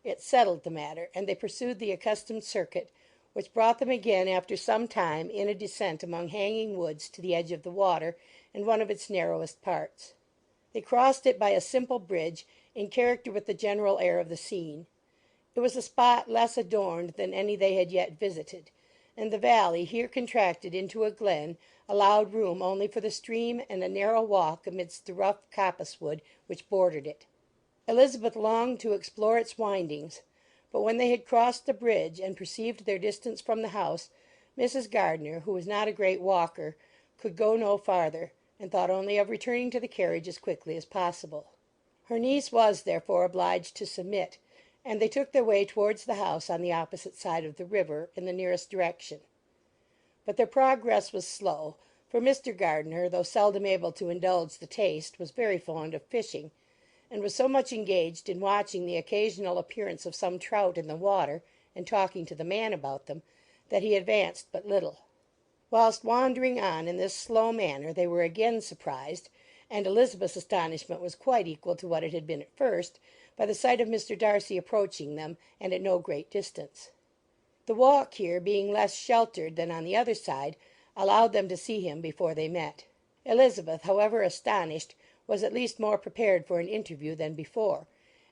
It settled the matter, and they pursued the accustomed circuit, which brought them again after some time in a descent among hanging woods to the edge of the water, and one of its narrowest parts. They crossed it by a simple bridge, in character with the general air of the scene. It was a spot less adorned than any they had yet visited, and the valley, here contracted into a glen, allowed room only for the stream and a narrow walk amidst the rough coppice-wood which bordered it. Elizabeth longed to explore its windings, but when they had crossed the bridge and perceived their distance from the house, Mrs. Gardiner, who was not a great walker, could go no farther, and thought only of returning to the carriage as quickly as possible. Her niece was, therefore, obliged to submit, and they took their way towards the house on the opposite side of the river, in the nearest direction. But their progress was slow, for Mr. Gardiner, though seldom able to indulge the taste, was very fond of fishing, and was so much engaged in watching the occasional appearance of some trout in the water, and talking to the man about them, that he advanced but little. Whilst wandering on in this slow manner they were again surprised, and Elizabeth's astonishment was quite equal to what it had been at first, by the sight of Mr. Darcy approaching them, and at no great distance. The walk here, being less sheltered than on the other side, allowed them to see him before they met. Elizabeth, however astonished, was at least more prepared for an interview than before,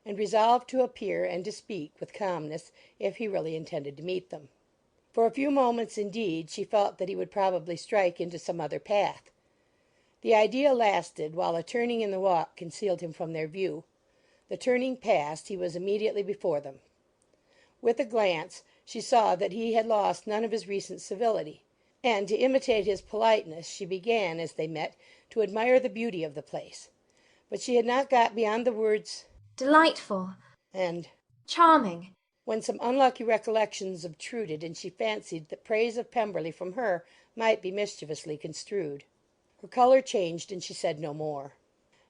and resolved to appear and to speak with calmness if he really intended to meet them. For a few moments, indeed, she felt that he would probably strike into some other path. The idea lasted while a turning in the walk concealed him from their view. The turning past, he was immediately before them. With a glance she saw that he had lost none of his recent civility, and to imitate his politeness she began, as they met, to admire the beauty of the place. But she had not got beyond the words "Delightful" and "charming," when some unlucky recollections obtruded, and she fancied that praise of Pemberley from her might be mischievously construed. Her colour changed, and she said no more.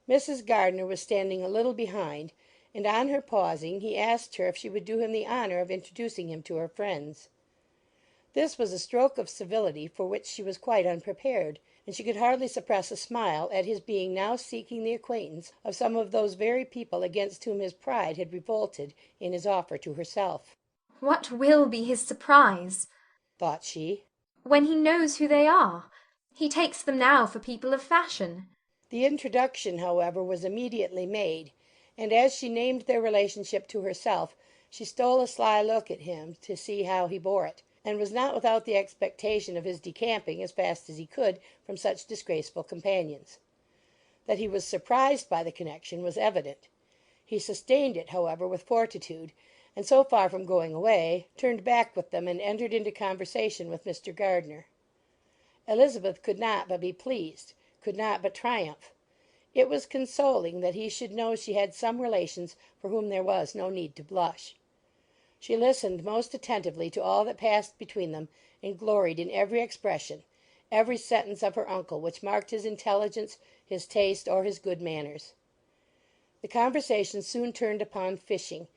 Mrs. Gardiner was standing a little behind, and on her pausing he asked her if she would do him the honour of introducing him to her friends. This was a stroke of civility for which she was quite unprepared, and she could hardly suppress a smile at his being now seeking the acquaintance of some of those very people against whom his pride had revolted in his offer to herself. "What will be his surprise," thought she, "when he knows who they are? He takes them now for people of fashion." The introduction, however, was immediately made, and as she named their relationship to herself, she stole a sly look at him to see how he bore it, and was not without the expectation of his decamping as fast as he could from such disgraceful companions. That he was surprised by the connection was evident. He sustained it, however, with fortitude, and so far from going away, turned back with them and entered into conversation with Mr. Gardiner. Elizabeth could not but be pleased, could not but triumph. It was consoling that he should know she had some relations for whom there was no need to blush. She listened most attentively to all that passed between them, and gloried in every expression, every sentence of her uncle which marked his intelligence, his taste, or his good manners. The conversation soon turned upon fishing,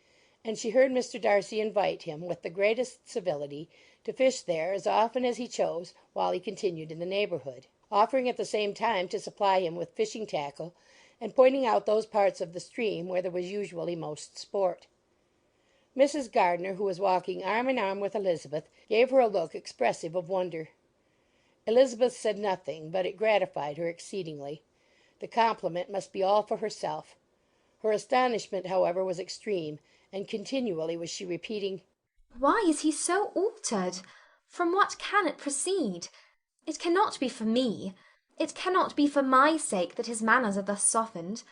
and she heard Mr. Darcy invite him, with the greatest civility, to fish there as often as he chose while he continued in the neighbourhood, offering at the same time to supply him with fishing tackle, and pointing out those parts of the stream where there was usually most sport. Mrs. Gardiner, who was walking arm in arm with Elizabeth, gave her a look expressive of wonder. Elizabeth said nothing, but it gratified her exceedingly. The compliment must be all for herself. Her astonishment, however, was extreme, and continually was she repeating, "Why is he so altered? From what can it proceed? It cannot be for me. It cannot be for my sake that his manners are thus softened.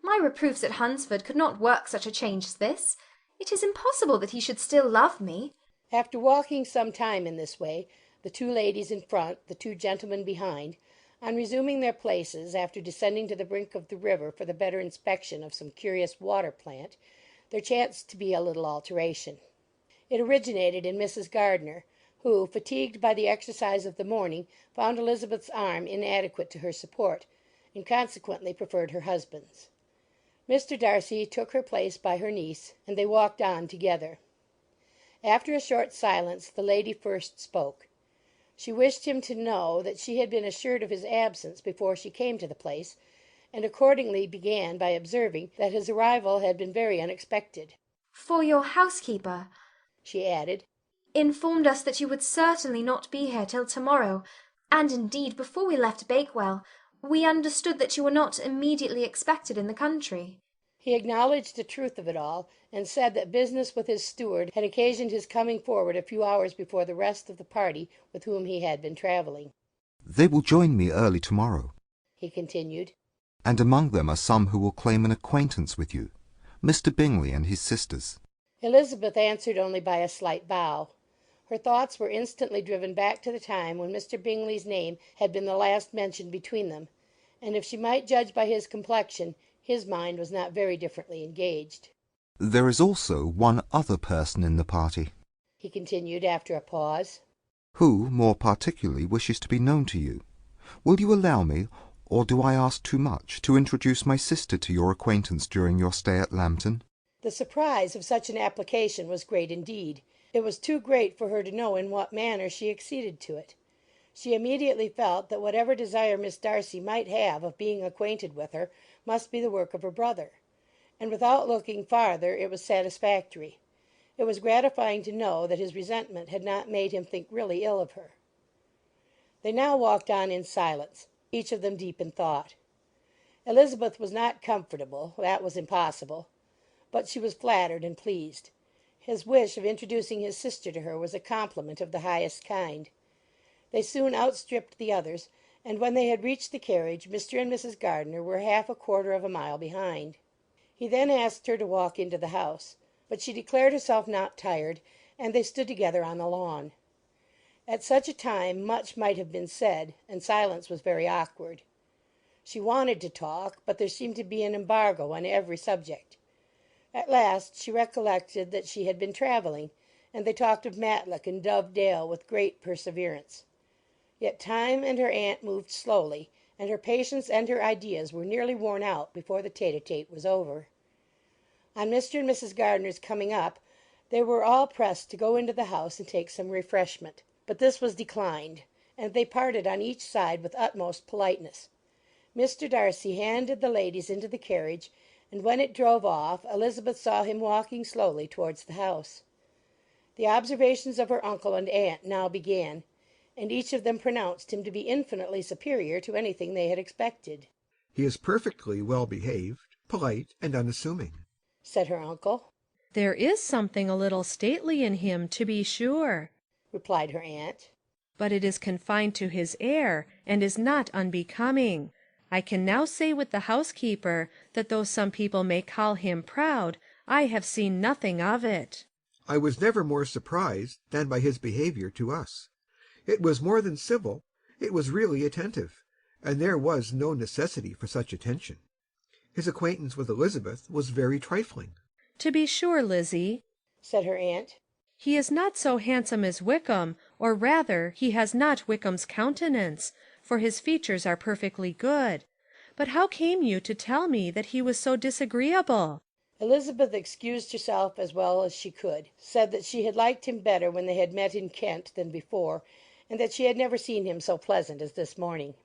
My reproofs at Hunsford could not work such a change as this. It is impossible that he should still love me." After walking some time in this way, the two ladies in front, the two gentlemen behind, on resuming their places, after descending to the brink of the river for the better inspection of some curious water plant, there chanced to be a little alteration. It originated in Mrs. Gardiner, who, fatigued by the exercise of the morning, found Elizabeth's arm inadequate to her support, and consequently preferred her husband's. Mr. Darcy took her place by her niece, and they walked on together. After a short silence the lady first spoke. She wished him to know that she had been assured of his absence before she came to the place, and accordingly began by observing that his arrival had been very unexpected. "For your housekeeper," she added, "informed us that you would certainly not be here till to-morrow, and indeed, before we left Bakewell, we understood that you were not immediately expected in the country." He acknowledged the truth of it all, and said that business with his steward had occasioned his coming forward a few hours before the rest of the party with whom he had been travelling. They will join me early tomorrow, he continued, and among them are some who will claim an acquaintance with you, Mr. Bingley and his sisters. Elizabeth answered only by a slight bow. Her thoughts were instantly driven back to the time when Mr. Bingley's name had been the last mentioned between them, and if she might judge by his complexion, his mind was not very differently engaged. There is also one other person in the party, he continued after a pause, who more particularly wishes to be known to you. Will you allow me, or do I ask too much, to introduce my sister to your acquaintance during your stay at Lambton? The surprise of such an application was great indeed. It was too great for her to know in what manner she acceded to it. She immediately felt that whatever desire Miss Darcy might have of being acquainted with her must be the work of her brother, and without looking farther it was satisfactory. It was gratifying to know that his resentment had not made him think really ill of her. They now walked on in silence, each of them deep in thought. Elizabeth was not comfortable, that was impossible, but she was flattered and pleased. His wish of introducing his sister to her was a compliment of the highest kind. They soon outstripped the others, and when they had reached the carriage, Mr. and Mrs. Gardiner were half a quarter of a mile behind. He then asked her to walk into the house, but she declared herself not tired, and they stood together on the lawn. At such a time much might have been said, and silence was very awkward. She wanted to talk, but there seemed to be an embargo on every subject. At last she recollected that she had been travelling, and they talked of Matlock and Dove Dale with great perseverance. Yet time and her aunt moved slowly, and her patience and her ideas were nearly worn out before the tete-a-tete was over. On Mr. and Mrs. Gardiner's coming up, they were all pressed to go into the house and take some refreshment, but this was declined, and they parted on each side with utmost politeness. Mr. Darcy handed the ladies into the carriage, and when it drove off, Elizabeth saw him walking slowly towards the house. The observations of her uncle and aunt now began, and each of them pronounced him to be infinitely superior to anything they had expected. "He is perfectly well behaved, polite, and unassuming," said her uncle. "There is something a little stately in him, to be sure," replied her aunt, "but it is confined to his air, and is not unbecoming. I can now say with the housekeeper that though some people may call him proud, I have seen nothing of it." "I was never more surprised than by his behaviour to us. It was more than civil, it was really attentive, and there was no necessity for such attention. His acquaintance with Elizabeth was very trifling." "To be sure, Lizzie," said her aunt, "he is not so handsome as Wickham, or rather he has not Wickham's countenance, for his features are perfectly good. But how came you to tell me that he was so disagreeable?" Elizabeth excused herself as well as she could, said that she had liked him better when they had met in Kent than before, and that she had never seen him so pleasant as this morning.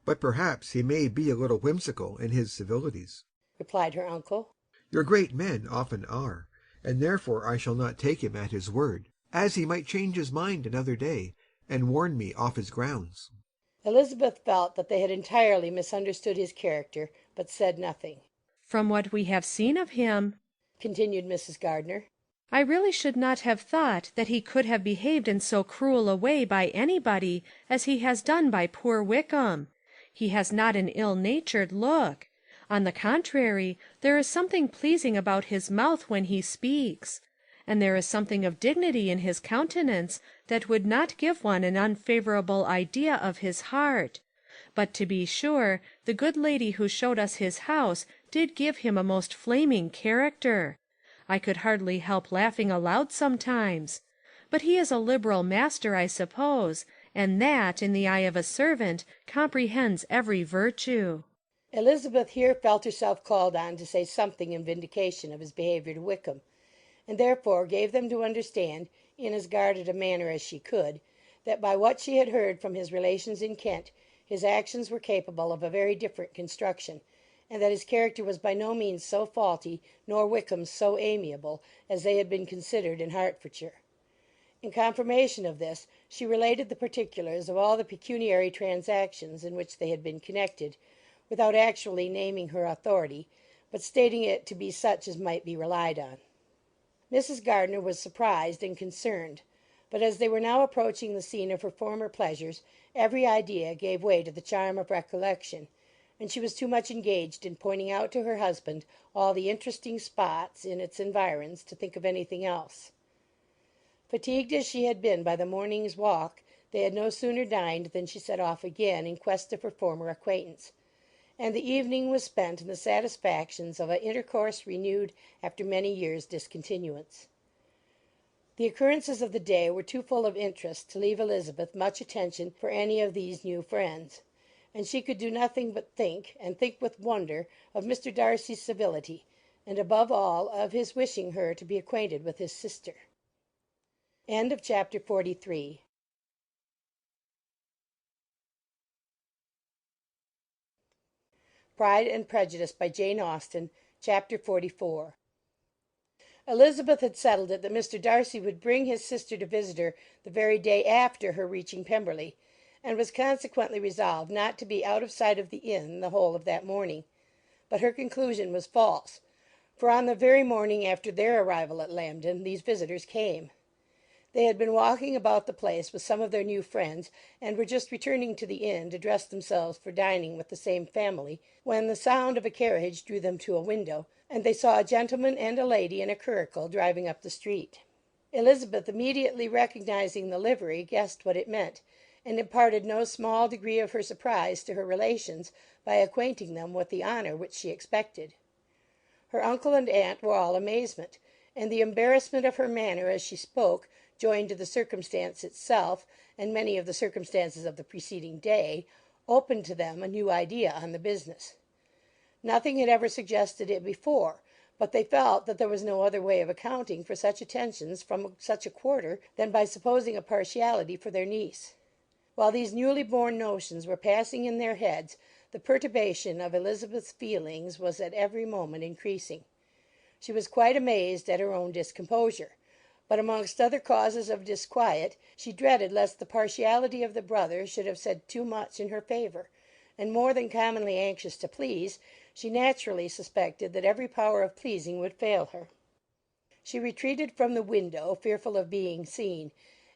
"But perhaps he may be a little whimsical in his civilities," replied her uncle. "Your great men often are, and therefore I shall not take him at his word, as he might change his mind another day, and warn me off his grounds." Elizabeth felt that they had entirely misunderstood his character, but said nothing. "From what we have seen of him," continued Mrs. Gardiner, "I really should not have thought that he could have behaved in so cruel a way by anybody as he has done by poor Wickham. He has not an ill-natured look. On the contrary, there is something pleasing about his mouth when he speaks, and there is something of dignity in his countenance that would not give one an unfavourable idea of his heart. But to be sure, the good lady who showed us his house did give him a most flaming character. I could hardly help laughing aloud sometimes. But he is a liberal master, I suppose, and that, in the eye of a servant, comprehends every virtue." Elizabeth here felt herself called on to say something in vindication of his behaviour to Wickham, and therefore gave them to understand, in as guarded a manner as she could, that by what she had heard from his relations in Kent, his actions were capable of a very different construction, and that his character was by no means so faulty, nor Wickham's so amiable, as they had been considered in Hertfordshire. In confirmation of this, she related the particulars of all the pecuniary transactions in which they had been connected, without actually naming her authority, but stating it to be such as might be relied on. Mrs. Gardiner was surprised and concerned, but as they were now approaching the scene of her former pleasures, every idea gave way to the charm of recollection, and she was too much engaged in pointing out to her husband all the interesting spots in its environs to think of anything else. Fatigued as she had been by the morning's walk, they had no sooner dined than she set off again in quest of her former acquaintance, and the evening was spent in the satisfactions of an intercourse renewed after many years' discontinuance. The occurrences of the day were too full of interest to leave Elizabeth much attention for any of these new friends, and she could do nothing but think, and think with wonder, of Mr. Darcy's civility, and above all of his wishing her to be acquainted with his sister. Chapter 43. Pride and Prejudice by Jane Austen. Chapter 44. Elizabeth had settled it that Mr. Darcy would bring his sister to visit her the very day after her reaching Pemberley, and was consequently resolved not to be out of sight of the inn the whole of that morning. But her conclusion was false, for on the very morning after their arrival at Lambton these visitors came. They had been walking about the place with some of their new friends, and were just returning to the inn to dress themselves for dining with the same family, when the sound of a carriage drew them to a window, and they saw a gentleman and a lady in a curricle driving up the street. Elizabeth, immediately recognizing the livery, guessed what it meant, and imparted no small degree of her surprise to her relations by acquainting them with the honour which she expected. Her uncle and aunt were all amazement, and the embarrassment of her manner as she spoke, joined to the circumstance itself, and many of the circumstances of the preceding day, opened to them a new idea on the business. Nothing had ever suggested it before, but they felt that there was no other way of accounting for such attentions from such a quarter than by supposing a partiality for their niece. While these newly born notions were passing in their heads, the perturbation of Elizabeth's feelings was at every moment increasing. She was quite amazed at her own discomposure, but amongst other causes of disquiet, she dreaded lest the partiality of the brother should have said too much in her favour, and more than commonly anxious to please, she naturally suspected that every power of pleasing would fail her. She retreated from the window, fearful of being seen,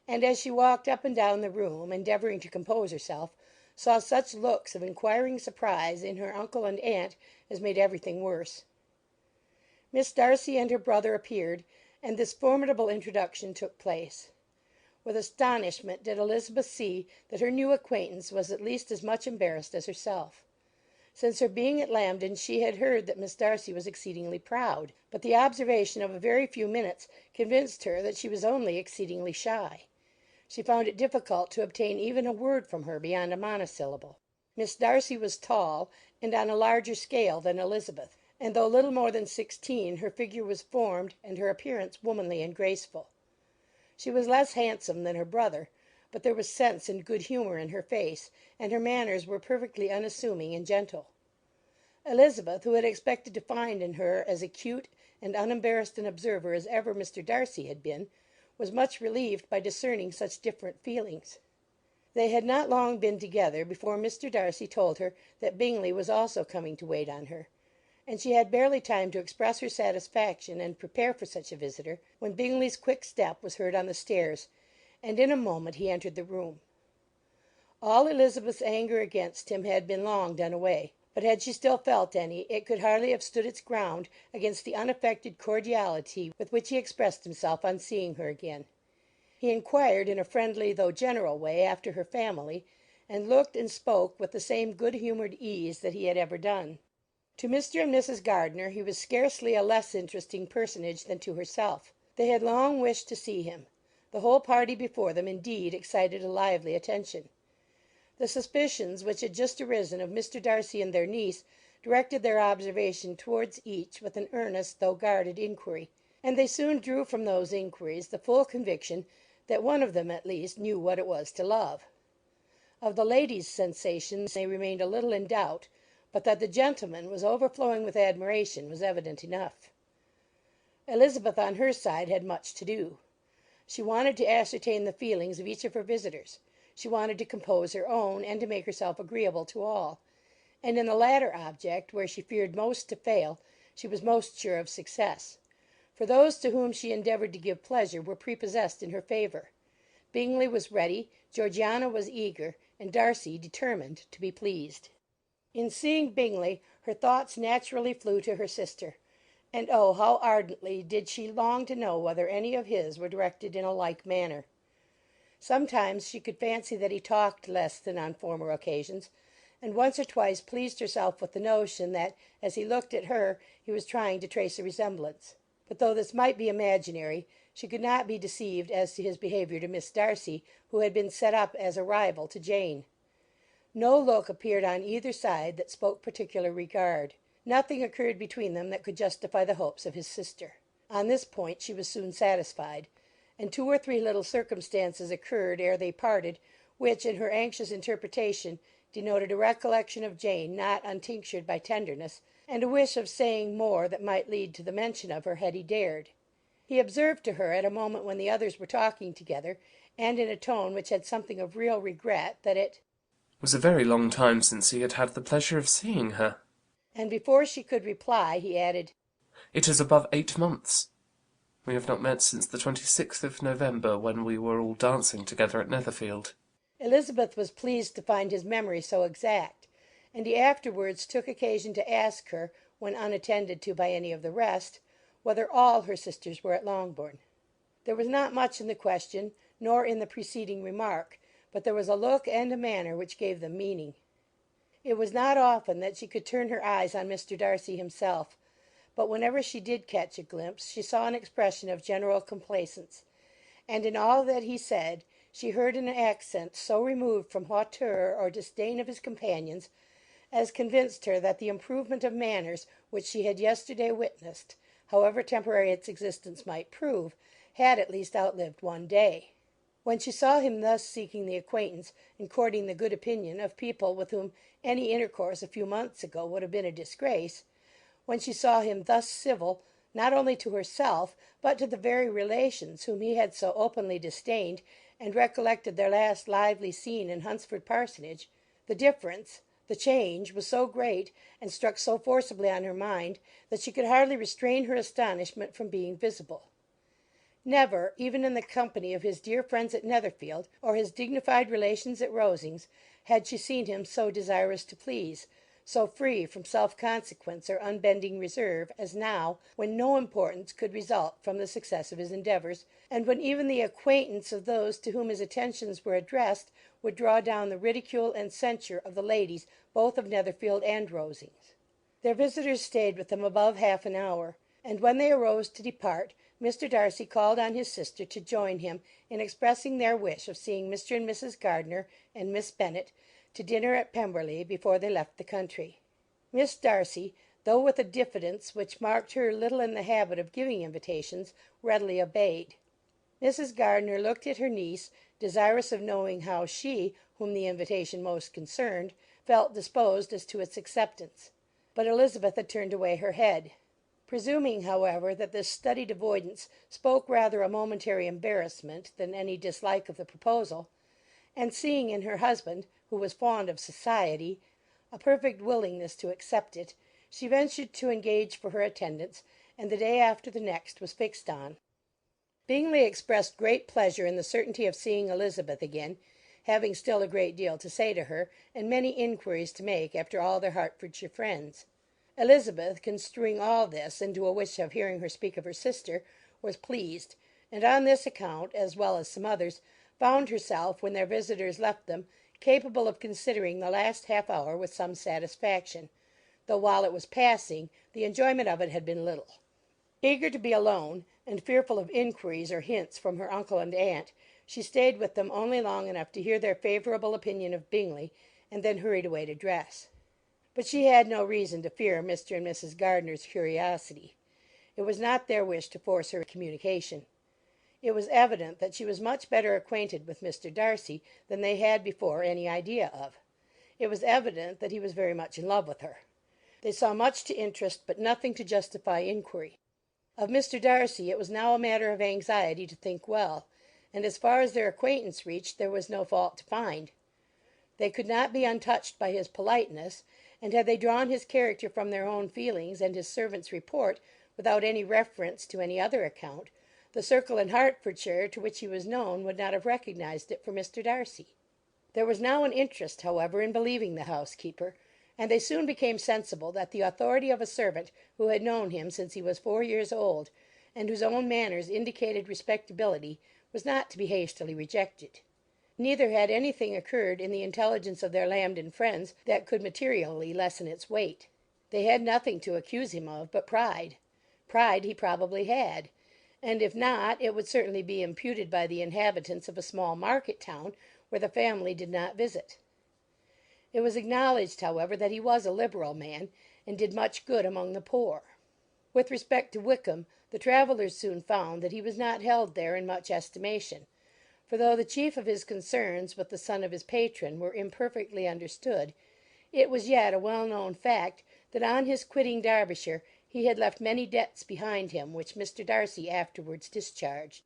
and as she walked up and down the room, endeavouring to compose herself, saw such looks of inquiring surprise in her uncle and aunt as made everything worse. Miss Darcy and her brother appeared, and this formidable introduction took place. With astonishment did Elizabeth see that her new acquaintance was at least as much embarrassed as herself. Since her being at Lambton she had heard that Miss Darcy was exceedingly proud, but the observation of a very few minutes convinced her that she was only exceedingly shy. She found it difficult to obtain even a word from her beyond a monosyllable. Miss Darcy was tall, and on a larger scale than Elizabeth, and though little more than 16, her figure was formed and her appearance womanly and graceful. She was less handsome than her brother, but there was sense and good humour in her face, and her manners were perfectly unassuming and gentle. Elizabeth, who had expected to find in her as acute and unembarrassed an observer as ever Mr. Darcy had been, was much relieved by discerning such different feelings. They had not long been together before Mr. Darcy told her that Bingley was also coming to wait on her, and she had barely time to express her satisfaction and prepare for such a visitor, when Bingley's quick step was heard on the stairs, and in a moment he entered the room. All Elizabeth's anger against him had been long done away, but had she still felt any, it could hardly have stood its ground against the unaffected cordiality with which he expressed himself on seeing her again. He inquired in a friendly though general way after her family, and looked and spoke with the same good-humoured ease that he had ever done. To Mr. and Mrs. Gardiner he was scarcely a less interesting personage than to herself. They had long wished to see him. The whole party before them, indeed, excited a lively attention. The suspicions which had just arisen of Mr. Darcy and their niece directed their observation towards each with an earnest though guarded inquiry, and they soon drew from those inquiries the full conviction that one of them at least knew what it was to love. Of the ladies' sensations they remained a little in doubt, but that the gentleman was overflowing with admiration was evident enough. Elizabeth on her side had much to do. She wanted to ascertain the feelings of each of her visitors. She wanted to compose her own, and to make herself agreeable to all; and in the latter object, where she feared most to fail, she was most sure of success; for those to whom she endeavoured to give pleasure were prepossessed in her favour. Bingley was ready, Georgiana was eager, and Darcy determined to be pleased. In seeing Bingley, her thoughts naturally flew to her sister, and oh, how ardently did she long to know whether any of his were directed in a like manner. Sometimes she could fancy that he talked less than on former occasions, and once or twice pleased herself with the notion that, as he looked at her, he was trying to trace a resemblance. But though this might be imaginary, she could not be deceived as to his behaviour to Miss Darcy, who had been set up as a rival to Jane. No look appeared on either side that spoke particular regard. Nothing occurred between them that could justify the hopes of his sister. On this point she was soon satisfied, and 2 or 3 little circumstances occurred ere they parted, which, in her anxious interpretation, denoted a recollection of Jane not untinctured by tenderness, and a wish of saying more that might lead to the mention of her had he dared. He observed to her, at a moment when the others were talking together, and in a tone which had something of real regret, that it was a very long time since he had had the pleasure of seeing her. And before she could reply, he added, "It is above 8 months. We have not met since the 26th of November, when we were all dancing together at Netherfield." Elizabeth was pleased to find his memory so exact, and he afterwards took occasion to ask her, when unattended to by any of the rest, whether all her sisters were at Longbourn. There was not much in the question, nor in the preceding remark, but there was a look and a manner which gave them meaning. It was not often that she could turn her eyes on Mr. Darcy himself, but whenever she did catch a glimpse she saw an expression of general complaisance, and in all that he said she heard an accent so removed from hauteur or disdain of his companions as convinced her that the improvement of manners which she had yesterday witnessed, however temporary its existence might prove, had at least outlived one day. When she saw him thus seeking the acquaintance and courting the good opinion of people with whom any intercourse a few months ago would have been a disgrace, when she saw him thus civil, not only to herself, but to the very relations whom he had so openly disdained, and recollected their last lively scene in Hunsford Parsonage, the difference, the change, was so great, and struck so forcibly on her mind, that she could hardly restrain her astonishment from being visible. Never, even in the company of his dear friends at Netherfield, or his dignified relations at Rosings, had she seen him so desirous to please, so free from self-consequence or unbending reserve, as now, when no importance could result from the success of his endeavours, and when even the acquaintance of those to whom his attentions were addressed would draw down the ridicule and censure of the ladies both of Netherfield and Rosings. Their visitors stayed with them above half an hour, and when they arose to depart, Mr. Darcy called on his sister to join him in expressing their wish of seeing Mr. and Mrs. Gardiner and Miss Bennet to dinner at Pemberley before they left the country. Miss Darcy, though with a diffidence which marked her little in the habit of giving invitations, readily obeyed. Mrs. Gardiner looked at her niece, desirous of knowing how she, whom the invitation most concerned, felt disposed as to its acceptance; but Elizabeth had turned away her head. Presuming, however, that this studied avoidance spoke rather a momentary embarrassment than any dislike of the proposal, and seeing in her husband, who was fond of society, a perfect willingness to accept it, she ventured to engage for her attendance, and the day after the next was fixed on. Bingley expressed great pleasure in the certainty of seeing Elizabeth again, having still a great deal to say to her, and many inquiries to make after all their Hertfordshire friends. Elizabeth, construing all this into a wish of hearing her speak of her sister, was pleased, and on this account, as well as some others, found herself, when their visitors left them, capable of considering the last half hour with some satisfaction, though while it was passing the enjoyment of it had been little. Eager to be alone, and fearful of inquiries or hints from her uncle and aunt, she stayed with them only long enough to hear their favourable opinion of Bingley, and then hurried away to dress. But she had no reason to fear Mr. and Mrs. Gardiner's curiosity. It was not their wish to force her communication. It was evident that she was much better acquainted with Mr. Darcy than they had before any idea of. It was evident that he was very much in love with her. They saw much to interest, but nothing to justify inquiry. Of Mr. Darcy it was now a matter of anxiety to think well, and as far as their acquaintance reached there was no fault to find. They could not be untouched by his politeness, and had they drawn his character from their own feelings and his servant's report, without any reference to any other account, the circle in Hertfordshire to which he was known would not have recognised it for Mr. Darcy. There was now an interest, however, in believing the housekeeper, and they soon became sensible that the authority of a servant who had known him since he was 4 years old, and whose own manners indicated respectability, was not to be hastily rejected. Neither had anything occurred in the intelligence of their Lambton friends that could materially lessen its weight. They had nothing to accuse him of but pride. Pride he probably had, and if not, it would certainly be imputed by the inhabitants of a small market town where the family did not visit. It was acknowledged, however, that he was a liberal man, and did much good among the poor. With respect to Wickham, the travellers soon found that he was not held there in much estimation, for though the chief of his concerns with the son of his patron were imperfectly understood, it was yet a well-known fact that on his quitting Derbyshire he had left many debts behind him which Mr. Darcy afterwards discharged.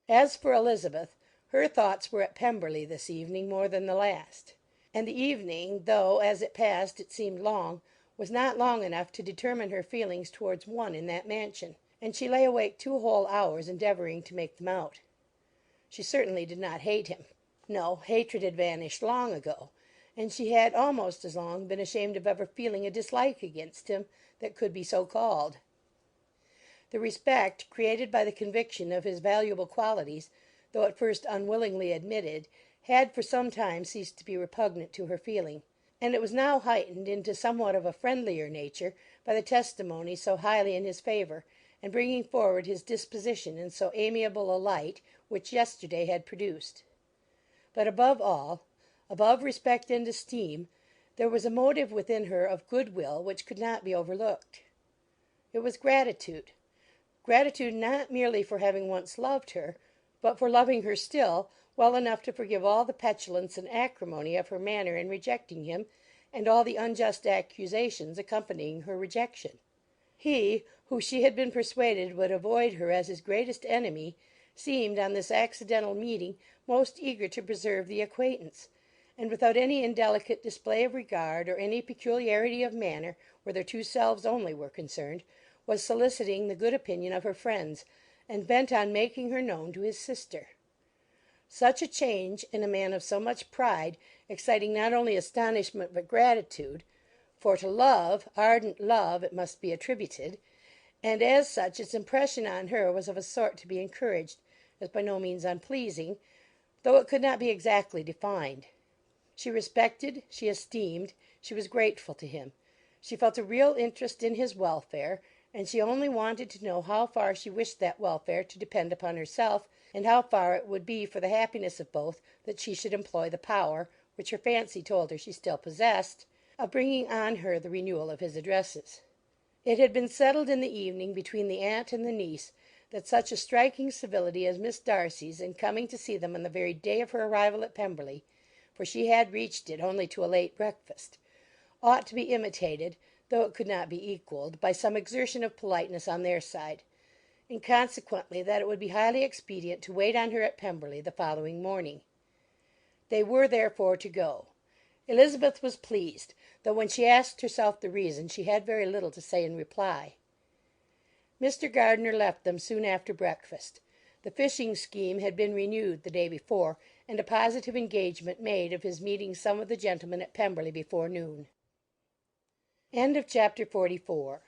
As for Elizabeth, her thoughts were at Pemberley this evening more than the last. And the evening, though as it passed it seemed long, was not long enough to determine her feelings towards one in that mansion, and she lay awake 2 whole hours endeavouring to make them out. She certainly did not hate him. No, hatred had vanished long ago, and she had almost as long been ashamed of ever feeling a dislike against him that could be so called. The respect created by the conviction of his valuable qualities, though at first unwillingly admitted, had for some time ceased to be repugnant to her feeling, and it was now heightened into somewhat of a friendlier nature by the testimony so highly in his favour, and bringing forward his disposition in so amiable a light, which yesterday had produced. But above all, above respect and esteem, there was a motive within her of goodwill which could not be overlooked. It was gratitude. Gratitude not merely for having once loved her, but for loving her still well enough to forgive all the petulance and acrimony of her manner in rejecting him, and all the unjust accusations accompanying her rejection. He, who she had been persuaded would avoid her as his greatest enemy, seemed on this accidental meeting most eager to preserve the acquaintance, and without any indelicate display of regard or any peculiarity of manner where their 2 selves only were concerned, was soliciting the good opinion of her friends, and bent on making her known to his sister. Such a change in a man of so much pride, exciting not only astonishment but gratitude, for to love, ardent love, it must be attributed, and as such its impression on her was of a sort to be encouraged, as by no means unpleasing, though it could not be exactly defined. She respected, she esteemed, she was grateful to him. She felt a real interest in his welfare, and she only wanted to know how far she wished that welfare to depend upon herself, and how far it would be for the happiness of both that she should employ the power, which her fancy told her she still possessed, of bringing on her the renewal of his addresses. It had been settled in the evening between the aunt and the niece that such a striking civility as Miss Darcy's in coming to see them on the very day of her arrival at Pemberley, for she had reached it only to a late breakfast, ought to be imitated, though it could not be equalled, by some exertion of politeness on their side, and consequently that it would be highly expedient to wait on her at Pemberley the following morning. They were therefore to go. Elizabeth was pleased, though when she asked herself the reason she had very little to say in reply. Mr. Gardiner left them soon after breakfast. The fishing scheme had been renewed the day before, and a positive engagement made of his meeting some of the gentlemen at Pemberley before noon. Chapter 44.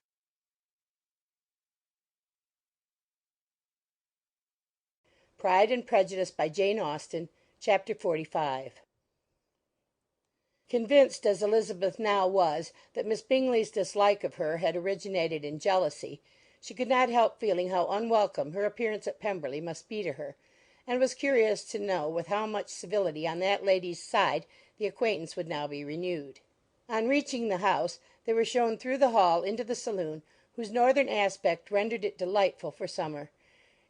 Pride and Prejudice by Jane Austen. Chapter 45. Convinced as Elizabeth now was that Miss Bingley's dislike of her had originated in jealousy, she could not help feeling how unwelcome her appearance at Pemberley must be to her, and was curious to know with how much civility on that lady's side the acquaintance would now be renewed. On reaching the house, they were shown through the hall into the saloon, whose northern aspect rendered it delightful for summer.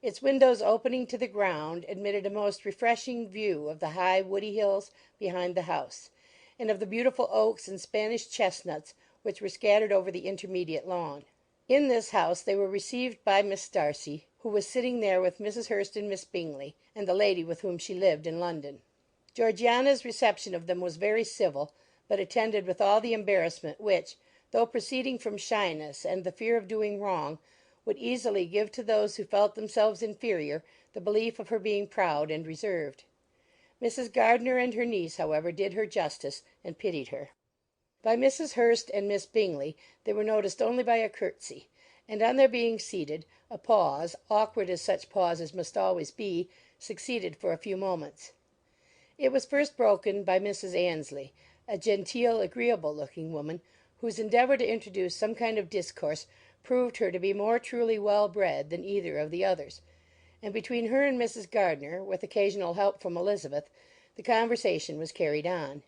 Its windows opening to the ground admitted a most refreshing view of the high woody hills behind the house, and of the beautiful oaks and Spanish chestnuts which were scattered over the intermediate lawn. In this house they were received by Miss Darcy, who was sitting there with Mrs. Hurst and Miss Bingley, and the lady with whom she lived in London. Georgiana's reception of them was very civil, but attended with all the embarrassment which, though proceeding from shyness and the fear of doing wrong, would easily give to those who felt themselves inferior the belief of her being proud and reserved. Mrs. Gardiner and her niece, however, did her justice, and pitied her. By Mrs. Hurst and Miss Bingley they were noticed only by a curtsy, and on their being seated, a pause, awkward as such pauses must always be, succeeded for a few moments. It was first broken by Mrs. Annesley, a genteel, agreeable-looking woman, whose endeavour to introduce some kind of discourse proved her to be more truly well-bred than either of the others, and between her and Mrs. Gardiner, with occasional help from Elizabeth, the conversation was carried on.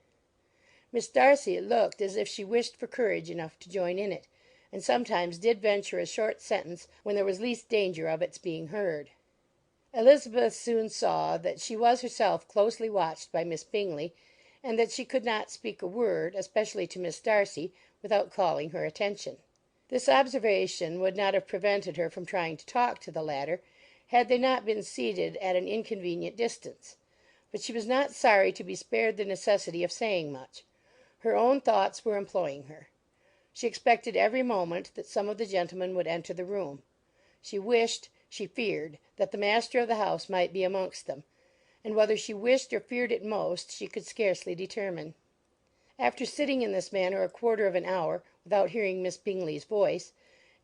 Miss Darcy looked as if she wished for courage enough to join in it, and sometimes did venture a short sentence when there was least danger of its being heard. Elizabeth soon saw that she was herself closely watched by Miss Bingley, and that she could not speak a word, especially to Miss Darcy, without calling her attention. This observation would not have prevented her from trying to talk to the latter, had they not been seated at an inconvenient distance; but she was not sorry to be spared the necessity of saying much. Her own thoughts were employing her. She expected every moment that some of the gentlemen would enter the room. She wished, she feared, that the master of the house might be amongst them, and whether she wished or feared it most she could scarcely determine. After sitting in this manner a quarter of an hour without hearing Miss Bingley's voice,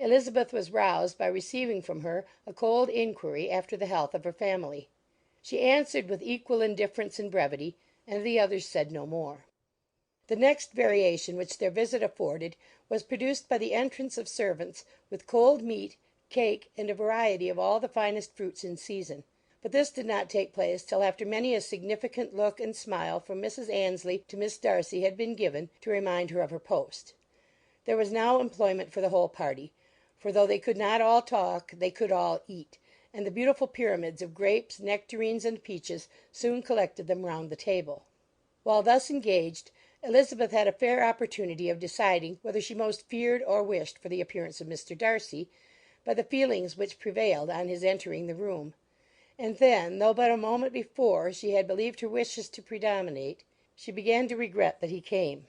Elizabeth was roused by receiving from her a cold inquiry after the health of her family. She answered with equal indifference and brevity, and the others said no more. The next variation which their visit afforded was produced by the entrance of servants with cold meat, cake, and a variety of all the finest fruits in season; but this did not take place till after many a significant look and smile from Mrs. Annesley to Miss Darcy had been given to remind her of her post. There was now employment for the whole party, for though they could not all talk, they could all eat, and the beautiful pyramids of grapes, nectarines, and peaches soon collected them round the table. While thus engaged, Elizabeth had a fair opportunity of deciding whether she most feared or wished for the appearance of Mr. Darcy, by the feelings which prevailed on his entering the room; and then, though but a moment before she had believed her wishes to predominate, she began to regret that he came.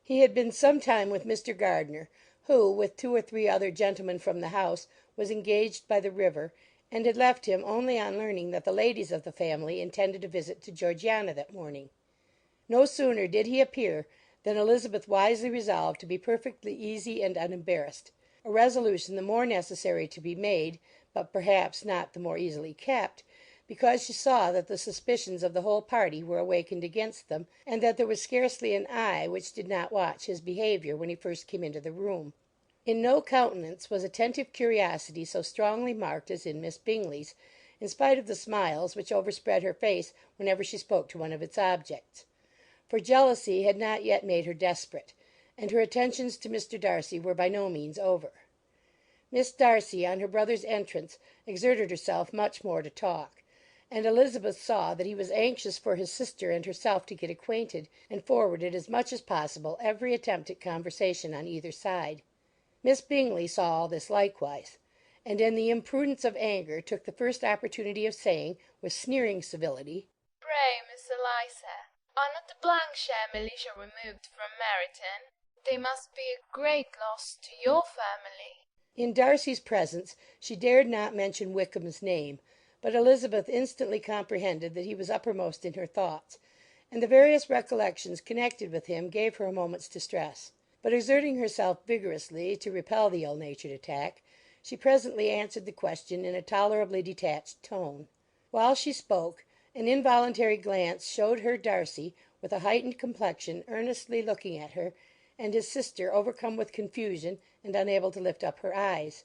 He had been some time with Mr. Gardiner, who, with 2 or 3 other gentlemen from the house, was engaged by the river, and had left him only on learning that the ladies of the family intended a visit to Georgiana that morning. No sooner did he appear than Elizabeth wisely resolved to be perfectly easy and unembarrassed, a resolution the more necessary to be made, but perhaps not the more easily kept, because she saw that the suspicions of the whole party were awakened against them, and that there was scarcely an eye which did not watch his behaviour when he first came into the room. In no countenance was attentive curiosity so strongly marked as in Miss Bingley's, in spite of the smiles which overspread her face whenever she spoke to one of its objects; for jealousy had not yet made her desperate, and her attentions to Mr. Darcy were by no means over. Miss Darcy, on her brother's entrance, exerted herself much more to talk, and Elizabeth saw that he was anxious for his sister and herself to get acquainted, and forwarded as much as possible every attempt at conversation on either side. Miss Bingley saw all this likewise, and in the imprudence of anger took the first opportunity of saying, with sneering civility, "Pray, Miss Eliza, are not the Blankshire militia removed from Meryton? They must be a great loss to your family." In Darcy's presence she dared not mention Wickham's name, but Elizabeth instantly comprehended that he was uppermost in her thoughts, and the various recollections connected with him gave her a moment's distress; but exerting herself vigorously to repel the ill-natured attack, she presently answered the question in a tolerably detached tone. While she spoke, an involuntary glance showed her Darcy, with a heightened complexion, earnestly looking at her, and his sister overcome with confusion and unable to lift up her eyes.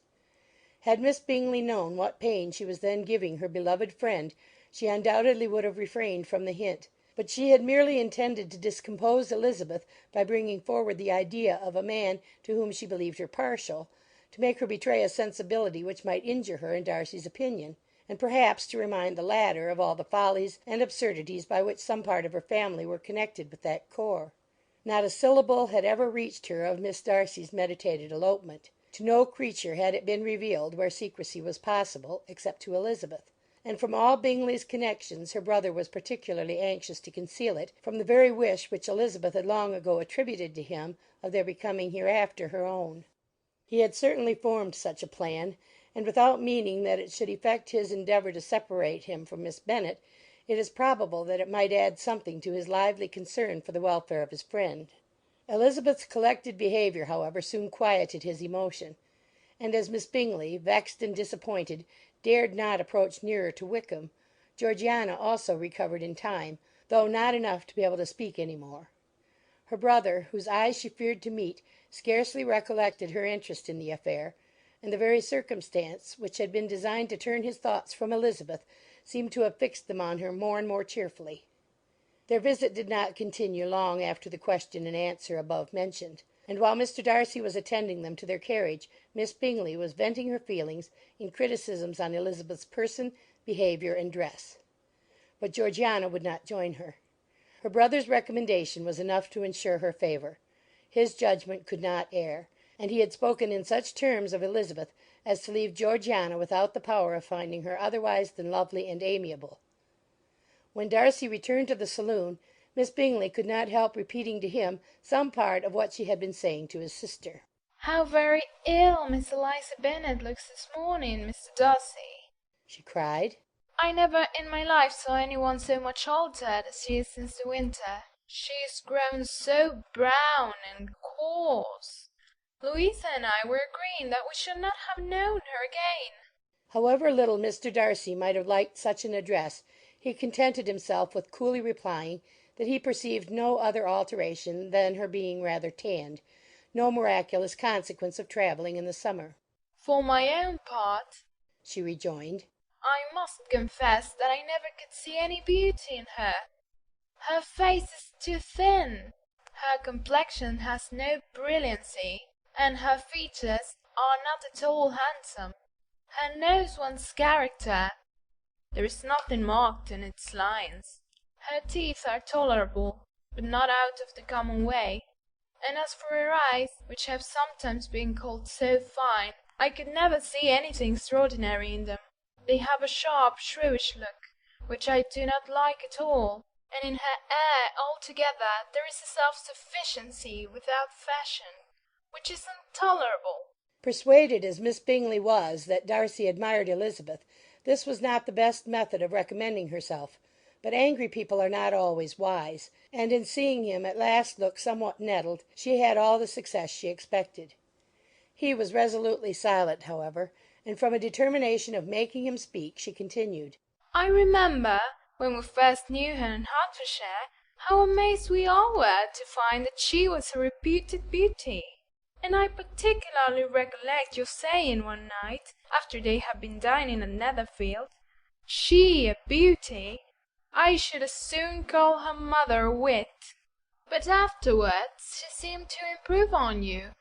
Had Miss Bingley known what pain she was then giving her beloved friend, she undoubtedly would have refrained from the hint; but she had merely intended to discompose Elizabeth by bringing forward the idea of a man to whom she believed her partial, to make her betray a sensibility which might injure her in Darcy's opinion, and perhaps to remind the latter of all the follies and absurdities by which some part of her family were connected with that corps. Not a syllable had ever reached her of Miss Darcy's meditated elopement. To no creature had it been revealed where secrecy was possible, except to Elizabeth; and from all Bingley's connections her brother was particularly anxious to conceal it, from the very wish which Elizabeth had long ago attributed to him of their becoming hereafter her own. He had certainly formed such a plan, and without meaning that it should effect his endeavour to separate him from Miss Bennet, it is probable that it might add something to his lively concern for the welfare of his friend. Elizabeth's collected behaviour, however, soon quieted his emotion; and as Miss Bingley, vexed and disappointed, dared not approach nearer to Wickham, Georgiana also recovered in time, though not enough to be able to speak any more. Her brother, whose eyes she feared to meet, scarcely recollected her interest in the affair, and the very circumstance which had been designed to turn his thoughts from Elizabeth seemed to have fixed them on her more and more cheerfully. Their visit did not continue long after the question and answer above mentioned, and while Mr. Darcy was attending them to their carriage, Miss Bingley was venting her feelings in criticisms on Elizabeth's person, behaviour, and dress. But Georgiana would not join her. Her brother's recommendation was enough to ensure her favour. His judgment could not err, and he had spoken in such terms of Elizabeth as to leave Georgiana without the power of finding her otherwise than lovely and amiable. When Darcy returned to the saloon, Miss Bingley could not help repeating to him some part of what she had been saying to his sister. "How very ill Miss Eliza Bennet looks this morning, Mr. Darcy!" she cried. "I never in my life saw any one so much altered as she is since the winter. She is grown so brown and coarse. Louisa and I were agreeing that we should not have known her again." However little Mr. Darcy might have liked such an address, he contented himself with coolly replying that he perceived no other alteration than her being rather tanned, no miraculous consequence of travelling in the summer. "For my own part," she rejoined, "I must confess that I never could see any beauty in her. Her face is too thin, her complexion has no brilliancy, and her features are not at all handsome. Her nose wants character. There is nothing marked in its lines. Her teeth are tolerable, but not out of the common way. And as for her eyes, which have sometimes been called so fine, I could never see anything extraordinary in them. They have a sharp, shrewish look, which I do not like at all, and in her air altogether there is a self-sufficiency without fashion, which is intolerable." Persuaded as Miss Bingley was that Darcy admired Elizabeth, this was not the best method of recommending herself; but angry people are not always wise, and in seeing him at last look somewhat nettled, she had all the success she expected. He was resolutely silent, however, and from a determination of making him speak, she continued: "I remember, when we first knew her in Hertfordshire, how amazed we all were to find that she was a reputed beauty. And I particularly recollect your saying one night, after they had been dining at Netherfield, 'She a beauty! I should as soon call her mother a wit.' But afterwards she seemed to improve on you,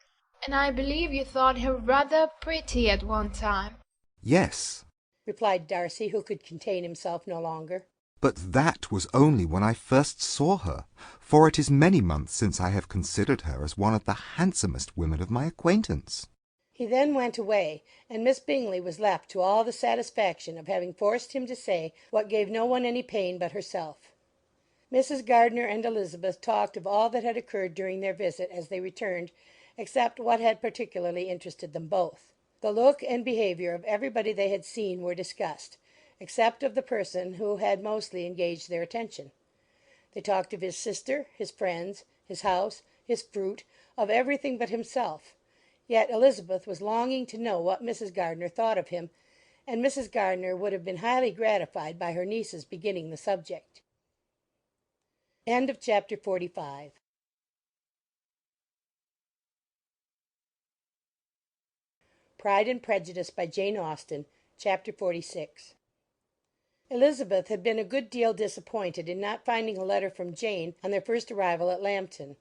and I believe you thought her rather pretty at one time." Yes, replied Darcy, who could contain himself no longer. but that was only when I first saw her, for it is many months since I have considered her as one of the handsomest women of my acquaintance. He then went away, and Miss Bingley was left to all the satisfaction of having forced him to say what gave no one any pain but herself. Mrs. Gardiner and Elizabeth talked of all that had occurred during their visit as they returned, except what had particularly interested them both. The look and behaviour of everybody they had seen were discussed, except of the person who had mostly engaged their attention. They talked of his sister, his friends, his house, his fruit, of everything but himself; yet Elizabeth was longing to know what Mrs. Gardiner thought of him, and Mrs. Gardiner would have been highly gratified by her niece's beginning the subject. Chapter 45. Pride and Prejudice by Jane Austen, Chapter 46. Elizabeth had been a good deal disappointed in not finding a letter from Jane on their first arrival at Lambton,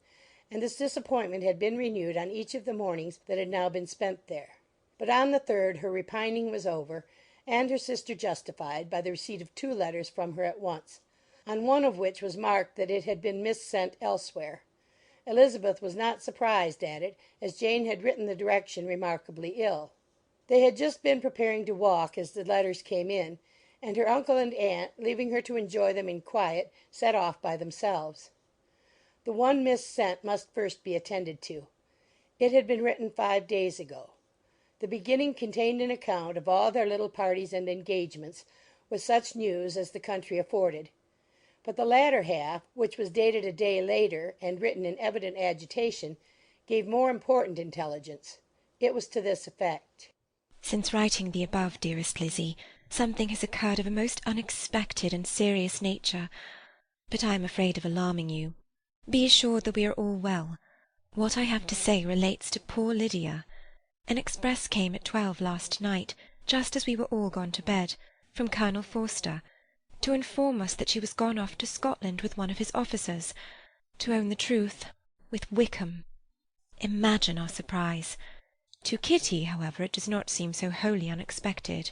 and this disappointment had been renewed on each of the mornings that had now been spent there. But on the third her repining was over, and her sister justified by the receipt of 2 letters from her at once, on one of which was marked that it had been missent elsewhere. Elizabeth was not surprised at it, as Jane had written the direction remarkably ill. They had just been preparing to walk as the letters came in, and her uncle and aunt, leaving her to enjoy them in quiet, set off by themselves. The one missent must first be attended to. It had been written 5 days ago. The beginning contained an account of all their little parties and engagements, with such news as the country afforded. But the latter half, which was dated a day later, and written in evident agitation, gave more important intelligence. It was to this effect. Since writing the above, dearest Lizzie, something has occurred of a most unexpected and serious nature, but I am afraid of alarming you. Be assured that we are all well. What I have to say relates to poor Lydia. An express came at 12 last night, just as we were all gone to bed, from Colonel Forster, to inform us that she was gone off to Scotland with one of his officers, to own the truth, with Wickham. Imagine our surprise. To Kitty, however, it does not seem so wholly unexpected.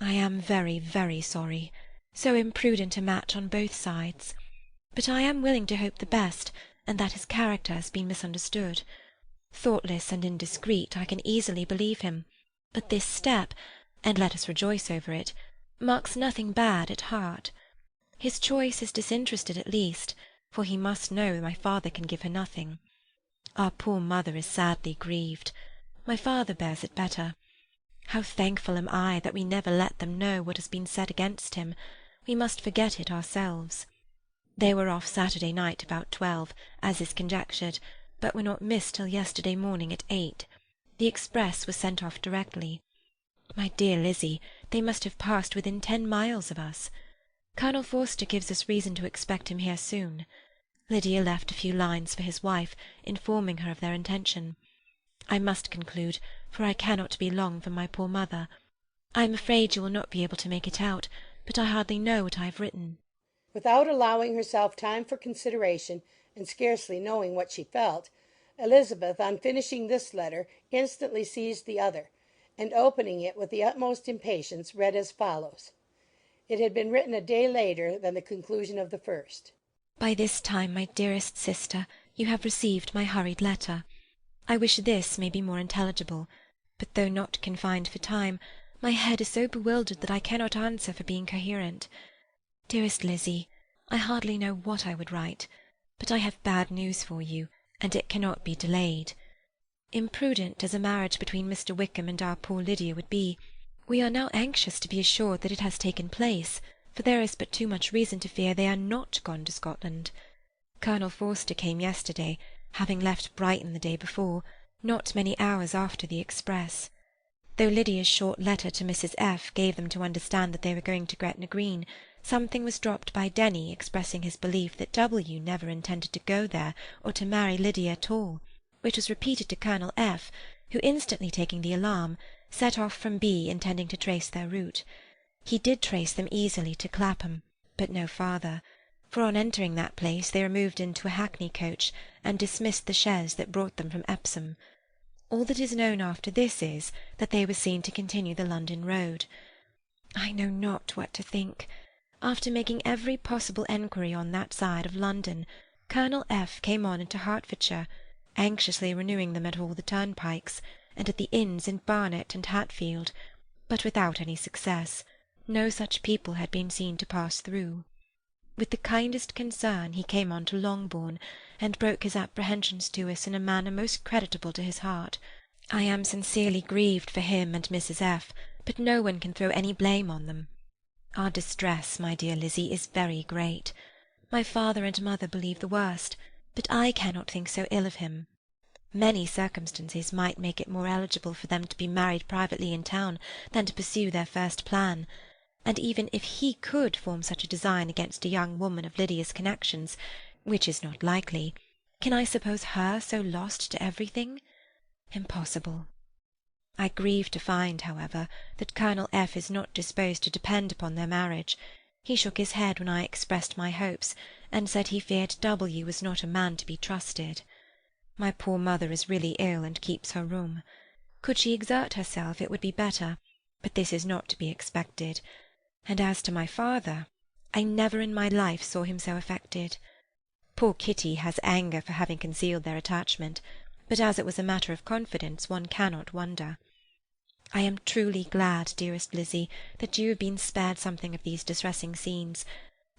I am very, very sorry. So imprudent a match on both sides. But I am willing to hope the best, and that his character has been misunderstood. Thoughtless and indiscreet, I can easily believe him. But this step, and let us rejoice over it, marks nothing bad at heart. His choice is disinterested at least, for he must know my father can give her nothing. Our poor mother is sadly grieved. My father bears it better. How thankful am I that we never let them know what has been said against him. We must forget it ourselves. They were off Saturday night about 12, as is conjectured, but were not missed till yesterday morning at 8. The express was sent off directly. My dear Lizzie, they must have passed within 10 miles of us. Colonel Forster gives us reason to expect him here soon. Lydia left a few lines for his wife, informing her of their intention. I must conclude, for I cannot be long from my poor mother. I am afraid you will not be able to make it out, but I hardly know what I have written. Without allowing herself time for consideration, and scarcely knowing what she felt, Elizabeth, on finishing this letter, instantly seized the other, and opening it with the utmost impatience, read as follows. It had been written a day later than the conclusion of the first. By this time, my dearest sister, you have received my hurried letter. I wish this may be more intelligible, but though not confined for time, my head is so bewildered that I cannot answer for being coherent. Dearest Lizzie, I hardly know what I would write, but I have bad news for you, and it cannot be delayed. Imprudent as a marriage between Mr. Wickham and our poor Lydia would be, we are now anxious to be assured that it has taken place, for there is but too much reason to fear they are not gone to Scotland. Colonel Forster came yesterday, having left Brighton the day before, not many hours after the express. Though Lydia's short letter to Mrs. F. gave them to understand that they were going to Gretna Green, something was dropped by Denny expressing his belief that W. never intended to go there or to marry Lydia at all, which was repeated to Colonel F., who, instantly taking the alarm, set off from B. intending to trace their route. He did trace them easily to Clapham, but no farther, for on entering that place they removed into a hackney coach and dismissed the chaise that brought them from Epsom. All that is known after this is that they were seen to continue the London road. I know not what to think. After making every possible enquiry on that side of London, Colonel F. came on into Hertfordshire, anxiously renewing them at all the turnpikes, and at the inns in Barnet and Hatfield, but without any success. No such people had been seen to pass through. With the kindest concern he came on to Longbourn, and broke his apprehensions to us in a manner most creditable to his heart. I am sincerely grieved for him and Mrs. F., but no one can throw any blame on them. Our distress, my dear Lizzie, is very great. My father and mother believe the worst, but I cannot think so ill of him. Many circumstances might make it more eligible for them to be married privately in town than to pursue their first plan, and even if he could form such a design against a young woman of Lydia's connections, which is not likely, can I suppose her so lost to everything? Impossible. I grieve to find, however, that Colonel F. is not disposed to depend upon their marriage. He shook his head when I expressed my hopes, and said he feared W. was not a man to be trusted. My poor mother is really ill and keeps her room. Could she exert herself, it would be better, but this is not to be expected. And as to my father, I never in my life saw him so affected. Poor Kitty has anger for having concealed their attachment, but as it was a matter of confidence, one cannot wonder. I am truly glad, dearest Lizzie, that you have been spared something of these distressing scenes.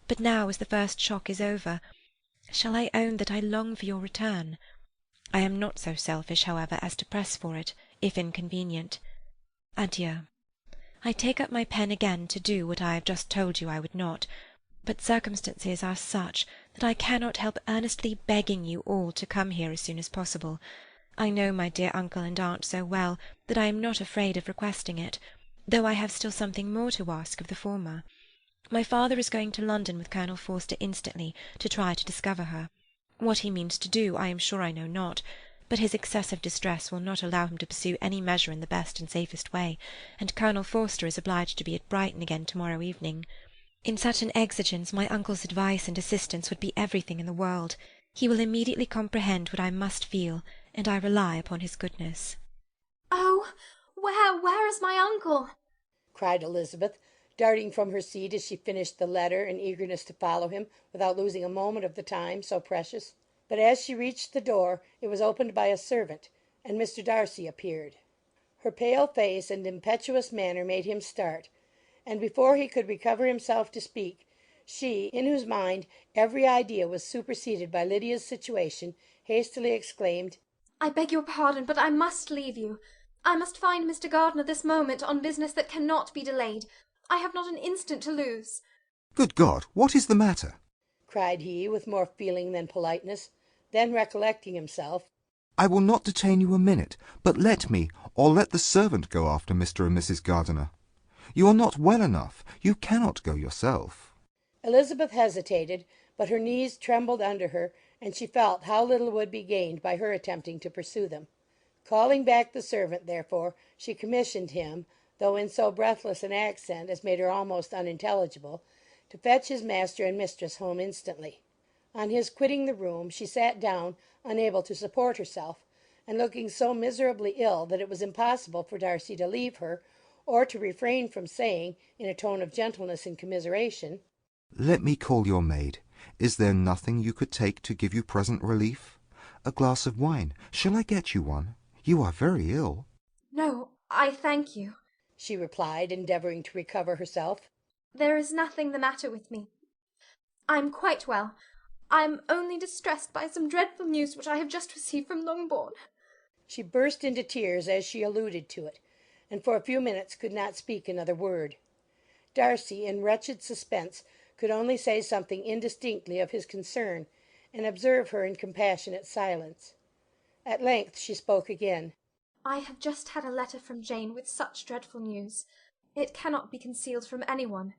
But now, as the first shock is over, shall I own that I long for your return? I am not so selfish, however, as to press for it, if inconvenient. Adieu. I take up my pen again to do what I have just told you I would not, but circumstances are such that I cannot help earnestly begging you all to come here as soon as possible. I know my dear uncle and aunt so well that I am not afraid of requesting it, though I have still something more to ask of the former. My father is going to London with Colonel Forster instantly to try to discover her. What he means to do, I am sure I know not, but his excessive distress will not allow him to pursue any measure in the best and safest way, and Colonel Forster is obliged to be at Brighton again to-morrow evening. In such an exigence my uncle's advice and assistance would be everything in the world. He will immediately comprehend what I must feel, and I rely upon his goodness. Oh, where is my uncle? cried Elizabeth, darting from her seat as she finished the letter in eagerness to follow him without losing a moment of the time so precious. But as she reached the door it was opened by a servant, and Mr. Darcy appeared. Her pale face and impetuous manner made him start, and before he could recover himself to speak, she, in whose mind every idea was superseded by Lydia's situation, hastily exclaimed, I beg your pardon, but I must leave you. I must find Mr. Gardiner this moment on business that cannot be delayed. I have not an instant to lose. Good God, what is the matter? cried he, with more feeling than politeness. Then, recollecting himself, I will not detain you a minute, but let me, or let the servant go after Mr. and Mrs. Gardiner. You are not well enough. You cannot go yourself. Elizabeth hesitated, but her knees trembled under her, and she felt how little would be gained by her attempting to pursue them. Calling back the servant, therefore, she commissioned him, though in so breathless an accent as made her almost unintelligible, to fetch his master and mistress home instantly. On his quitting the room, she sat down, unable to support herself, and looking so miserably ill that it was impossible for Darcy to leave her, or to refrain from saying, in a tone of gentleness and commiseration, Let me call your maid. Is there nothing you could take to give you present relief? A glass of wine. Shall I get you one? You are very ill. No, I thank you, she replied, endeavouring to recover herself. There is nothing the matter with me. I'm quite well. I'm only distressed by some dreadful news which I have just received from Longbourn. She burst into tears as she alluded to it, and for a few minutes could not speak another word. Darcy, in wretched suspense, could only say something indistinctly of his concern, and observe her in compassionate silence. At length she spoke again. I have just had a letter from Jane with such dreadful news. It cannot be concealed from anyone.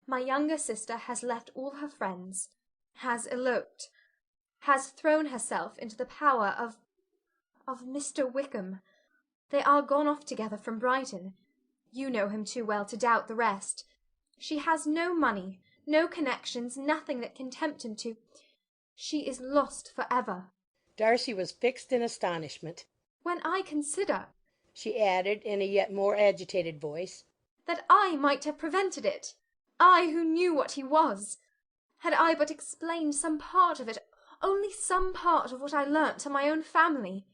My younger sister has left all her friends, has eloped, has thrown herself into the power of Mr. Wickham. They are gone off together from Brighton. You know him too well to doubt the rest. She has no money, no connections, nothing that can tempt him to. She is lost for ever. Darcy was fixed in astonishment. When I consider, she added, in a yet more agitated voice, that I might have prevented it, I who knew what he was. Had I but explained some part of it, only some part of what I learnt to my own family,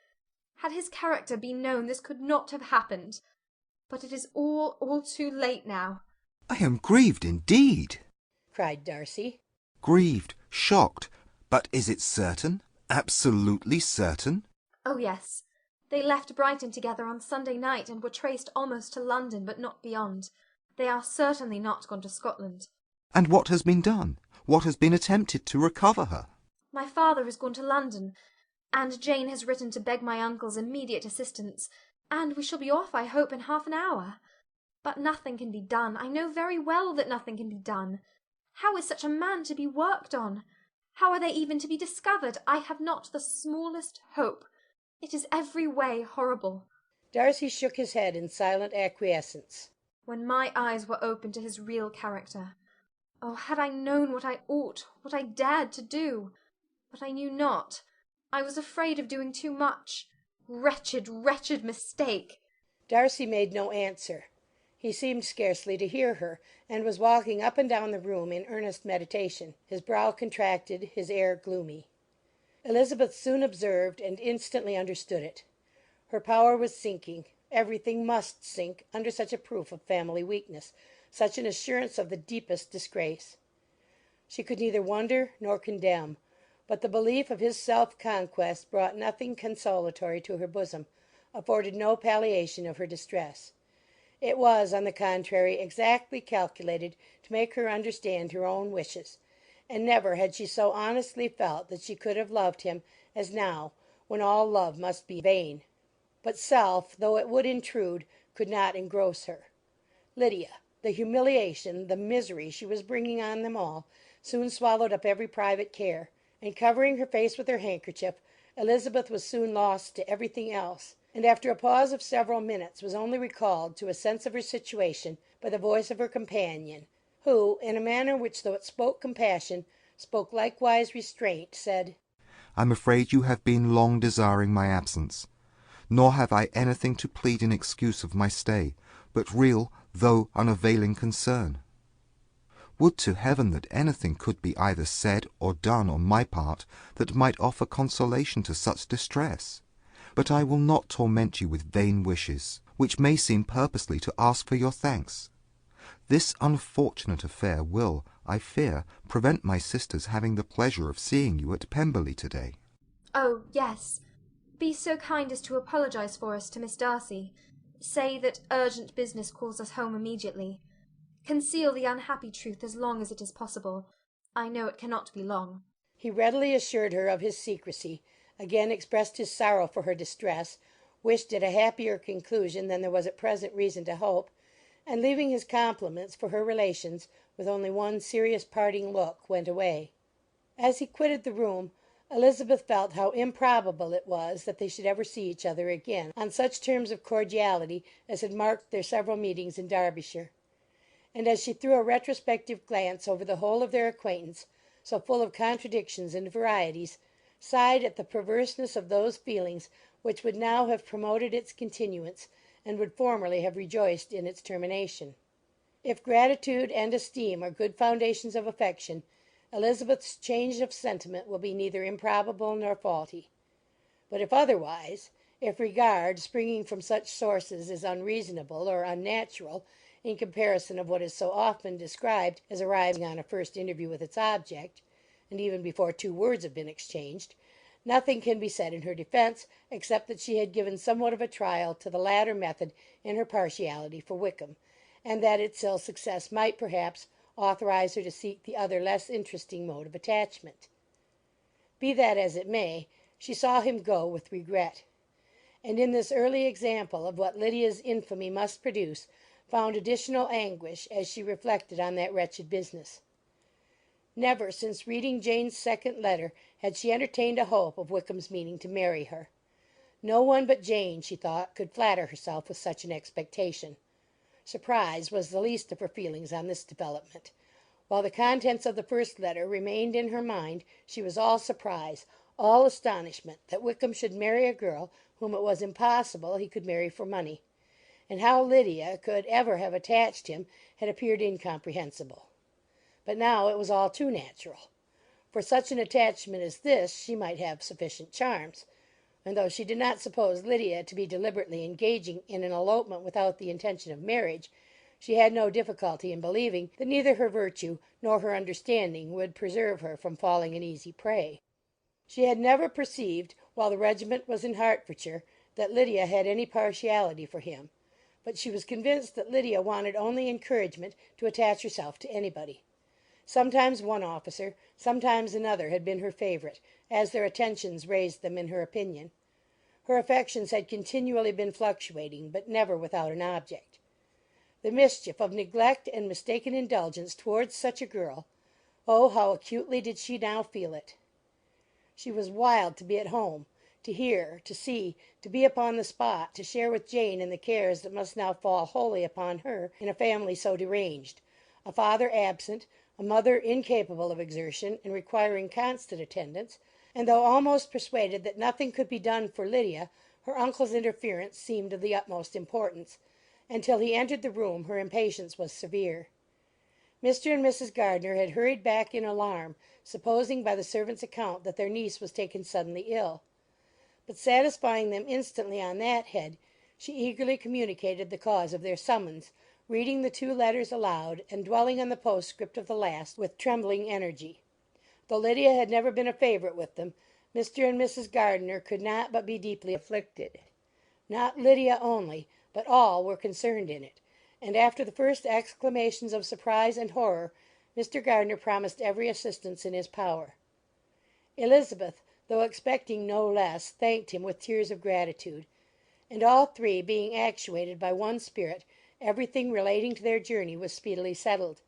had his character been known, this could not have happened. But it is all too late now. I am grieved indeed, cried Darcy. Grieved, shocked. But is it certain? Absolutely certain? Oh, yes. They left Brighton together on Sunday night and were traced almost to London, but not beyond. They are certainly not gone to Scotland. And what has been done? What has been attempted to recover her? My father has gone to London, and Jane has written to beg my uncle's immediate assistance, and we shall be off, I hope, in half an hour. But nothing can be done. I know very well that nothing can be done. How is such a man to be worked on? How are they even to be discovered? I have not the smallest hope. It is every way horrible. Darcy shook his head in silent acquiescence. When my eyes were opened to his real character, oh, had I known what I ought, what I dared to do! But I knew not. I was afraid of doing too much. Wretched, wretched mistake! Darcy made no answer. He seemed scarcely to hear her, and was walking up and down the room in earnest meditation, his brow contracted, his air gloomy. Elizabeth soon observed and instantly understood it. Her power was sinking. Everything must sink under such a proof of family weakness, such an assurance of the deepest disgrace. She could neither wonder nor condemn, but the belief of his self-conquest brought nothing consolatory to her bosom, afforded no palliation of her distress. It was, on the contrary, exactly calculated to make her understand her own wishes, and never had she so honestly felt that she could have loved him as now, when all love must be vain. But self, though it would intrude, could not engross her. Lydia, the humiliation, the misery she was bringing on them all, soon swallowed up every private care, and covering her face with her handkerchief, Elizabeth was soon lost to everything else, and after a pause of several minutes was only recalled to a sense of her situation by the voice of her companion, who, in a manner which, though it spoke compassion, spoke likewise restraint, said, "I'm afraid you have been long desiring my absence, nor have I anything to plead in excuse of my stay, but real, though unavailing concern. Would to heaven that anything could be either said or done on my part that might offer consolation to such distress. But I will not torment you with vain wishes, which may seem purposely to ask for your thanks. This unfortunate affair will, I fear, prevent my sister's having the pleasure of seeing you at Pemberley to-day." Oh, yes. Be so kind as to apologize for us to Miss Darcy. Say that urgent business calls us home immediately. Conceal the unhappy truth as long as it is possible. I know it cannot be long. He readily assured her of his secrecy, again expressed his sorrow for her distress, wished it a happier conclusion than there was at present reason to hope, and leaving his compliments for her relations, with only one serious parting look, went away. As he quitted the room, Elizabeth felt how improbable it was that they should ever see each other again on such terms of cordiality as had marked their several meetings in Derbyshire; and as she threw a retrospective glance over the whole of their acquaintance, so full of contradictions and varieties, sighed at the perverseness of those feelings which would now have promoted its continuance, and would formerly have rejoiced in its termination. If gratitude and esteem are good foundations of affection, Elizabeth's change of sentiment will be neither improbable nor faulty. But if otherwise, if regard, springing from such sources, is unreasonable or unnatural, in comparison of what is so often described as arriving on a first interview with its object, and even before two words have been exchanged, nothing can be said in her defence, except that she had given somewhat of a trial to the latter method in her partiality for Wickham, and that its ill success might, perhaps, authorize her to seek the other less interesting mode of attachment. Be that as it may, she saw him go with regret, and in this early example of what Lydia's infamy must produce, found additional anguish as she reflected on that wretched business. Never since reading Jane's second letter had she entertained a hope of Wickham's meaning to marry her. No one but Jane, she thought, could flatter herself with such an expectation. Surprise was the least of her feelings on this development. While the contents of the first letter remained in her mind, she was all surprise, all astonishment, that Wickham should marry a girl whom it was impossible he could marry for money; and how Lydia could ever have attached him had appeared incomprehensible. But now it was all too natural. For such an attachment as this she might have sufficient charms; and though she did not suppose Lydia to be deliberately engaging in an elopement without the intention of marriage, she had no difficulty in believing that neither her virtue nor her understanding would preserve her from falling an easy prey. She had never perceived, while the regiment was in Hertfordshire, that Lydia had any partiality for him; but she was convinced that Lydia wanted only encouragement to attach herself to anybody. Sometimes one officer, sometimes another had been her favourite, as their attentions raised them in her opinion. Her affections had continually been fluctuating, but never without an object. The mischief of neglect and mistaken indulgence towards such a girl, Oh, how acutely did she now feel it! She was wild to be at home, to hear, to see, to be upon the spot, to share with Jane in the cares that must now fall wholly upon her in a family so deranged, a father absent, a mother incapable of exertion and requiring constant attendance, and though almost persuaded that nothing could be done for Lydia, her uncle's interference seemed of the utmost importance, and till he entered the room her impatience was severe. Mr. and Mrs. Gardiner had hurried back in alarm, supposing by the servant's account that their niece was taken suddenly ill. But satisfying them instantly on that head, she eagerly communicated the cause of their summons, reading the 2 letters aloud, and dwelling on the postscript of the last with trembling energy. Though Lydia had never been a favourite with them, Mr. and Mrs. Gardiner could not but be deeply afflicted. Not Lydia only, but all were concerned in it, and after the first exclamations of surprise and horror, Mr. Gardiner promised every assistance in his power. Elizabeth, though expecting no less, thanked him with tears of gratitude, and all 3 being actuated by one spirit, everything relating to their journey was speedily settled.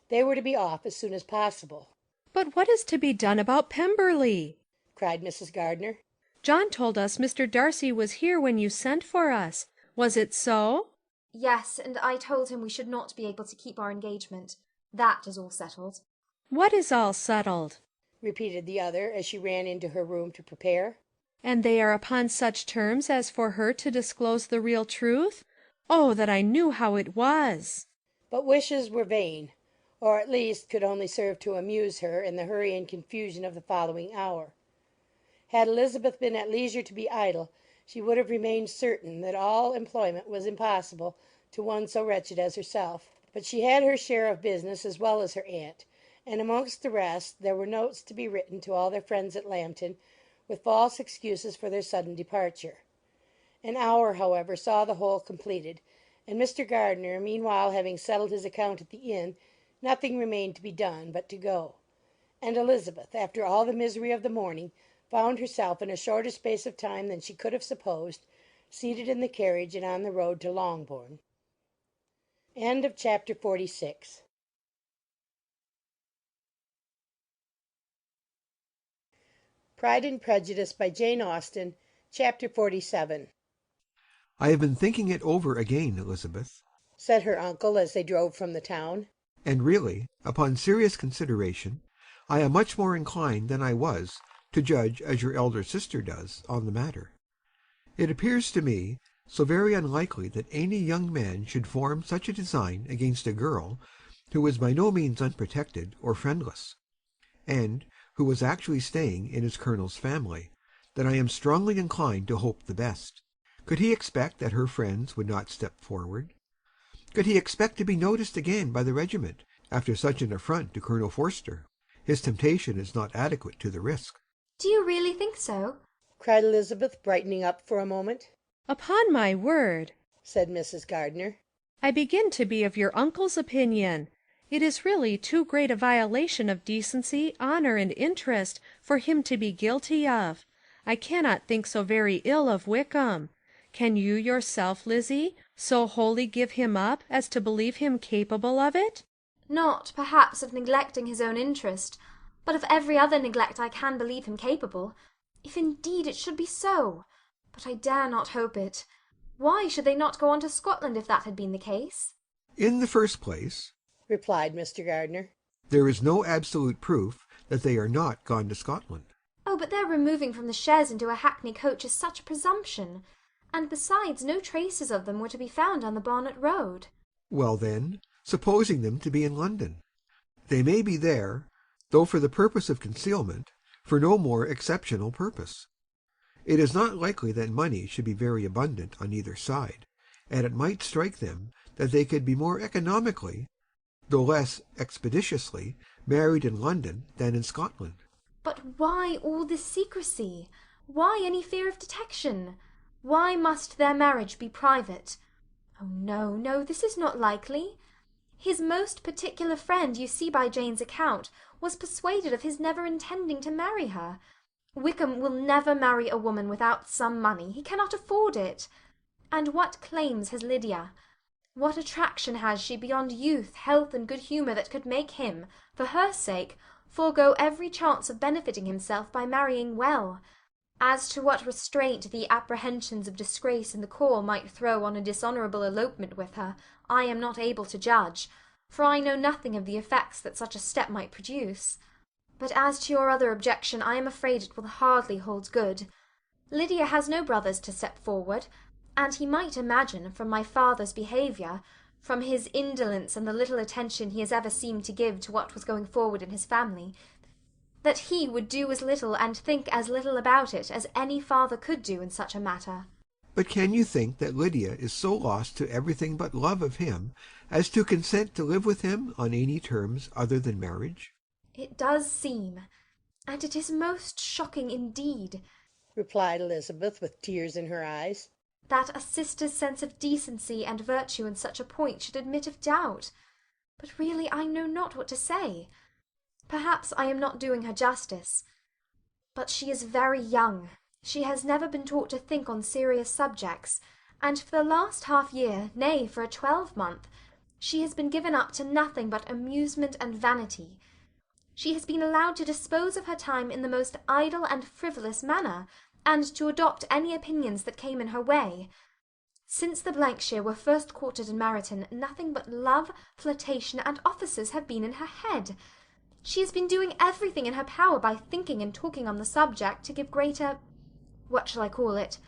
They were to be off as soon as possible. But what is to be done about Pemberley? Cried Mrs. Gardiner. John told us Mr. Darcy was here when you sent for us. Was it so? Yes, and I told him we should not be able to keep our engagement. That is all settled. What is all settled? Repeated the other, as she ran into her room to prepare. And they are upon such terms as for her to disclose the real truth? Oh, that I knew how it was! But wishes were vain, or at least could only serve to amuse her in the hurry and confusion of the following hour. Had Elizabeth been at leisure to be idle, she would have remained certain that all employment was impossible to one so wretched as herself. But she had her share of business as well as her aunt, and amongst the rest there were notes to be written to all their friends at Lambton, with false excuses for their sudden departure. An hour, however, saw the whole completed, and Mr. Gardiner meanwhile having settled his account at the inn, nothing remained to be done but to go; and Elizabeth, after all the misery of the morning, found herself in a shorter space of time than she could have supposed, seated in the carriage and on the road to Longbourn. Chapter 46. Pride and Prejudice by Jane Austen, Chapter 47. I have been thinking it over again, Elizabeth, said her uncle as they drove from the town. And really, upon serious consideration, I am much more inclined than I was to judge as your elder sister does on the matter. It appears to me so very unlikely that any young man should form such a design against a girl who was by no means unprotected or friendless, and who was actually staying in his colonel's family, that I am strongly inclined to hope the best. Could he expect that her friends would not step forward? Could he expect to be noticed again by the regiment after such an affront to Colonel Forster? His temptation is not adequate to the risk. Do you really think so? Cried Elizabeth, brightening up for a moment. Upon my word, said Mrs. Gardiner, I begin to be of your uncle's opinion. It is really too great a violation of decency, honour, and interest for him to be guilty of. I cannot think so very ill of Wickham. Can you yourself, Lizzie, so wholly give him up as to believe him capable of it? Not, perhaps, of neglecting his own interest, but of every other neglect I can believe him capable, if indeed it should be so. But I dare not hope it. Why should they not go on to Scotland if that had been the case? In the first place, replied Mr. Gardiner, there is no absolute proof that they are not gone to Scotland. Oh, but their removing from the chaise into a hackney coach is such a presumption. And besides, no traces of them were to be found on the Bonnet Road. Well then, supposing them to be in London, they may be there, though for the purpose of concealment, for no more exceptional purpose. It is not likely that money should be very abundant on either side, and it might strike them that they could be more economically, though less expeditiously, married in London than in Scotland. But why all this secrecy? Why any fear of detection? Why must their marriage be private? Oh, no, no, this is not likely. His most particular friend, you see by Jane's account, was persuaded of his never intending to marry her. Wickham will never marry a woman without some money. He cannot afford it. And what claims has Lydia? What attraction has she beyond youth, health, and good humour that could make him, for her sake, forego every chance of benefiting himself by marrying well? As to what restraint the apprehensions of disgrace in the corps might throw on a dishonourable elopement with her, I am not able to judge, for I know nothing of the effects that such a step might produce. But as to your other objection, I am afraid it will hardly hold good. Lydia has no brothers to step forward, and he might imagine, from my father's behaviour, from his indolence and the little attention he has ever seemed to give to what was going forward in his family, that he would do as little and think as little about it as any father could do in such a matter. But can you think that Lydia is so lost to everything but love of him as to consent to live with him on any terms other than marriage? It does seem, and it is most shocking indeed, replied Elizabeth, with tears in her eyes, that a sister's sense of decency and virtue in such a point should admit of doubt. But really I know not what to say. Perhaps I am not doing her justice. But she is very young. She has never been taught to think on serious subjects, and for the last half-year, nay, for a 12-month, she has been given up to nothing but amusement and vanity. She has been allowed to dispose of her time in the most idle and frivolous manner, and to adopt any opinions that came in her way. Since the Blankshire were first quartered in Meryton, nothing but love, flirtation, and offices have been in her head. She has been doing everything in her power by thinking and talking on the subject to give greater, what shall I call it,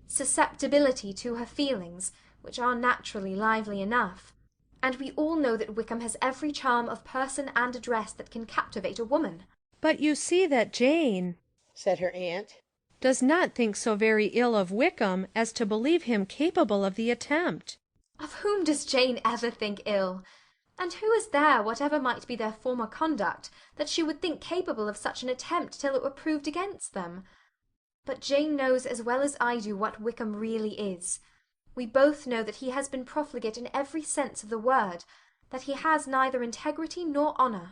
susceptibility to her feelings, which are naturally lively enough. And we all know that Wickham has every charm of person and address that can captivate a woman. But you see that Jane, said her aunt, does not think so very ill of Wickham as to believe him capable of the attempt. Of whom does Jane ever think ill? And who is there, whatever might be their former conduct, that she would think capable of such an attempt till it were proved against them? But Jane knows as well as I do what Wickham really is. We both know that he has been profligate in every sense of the word, that he has neither integrity nor honour,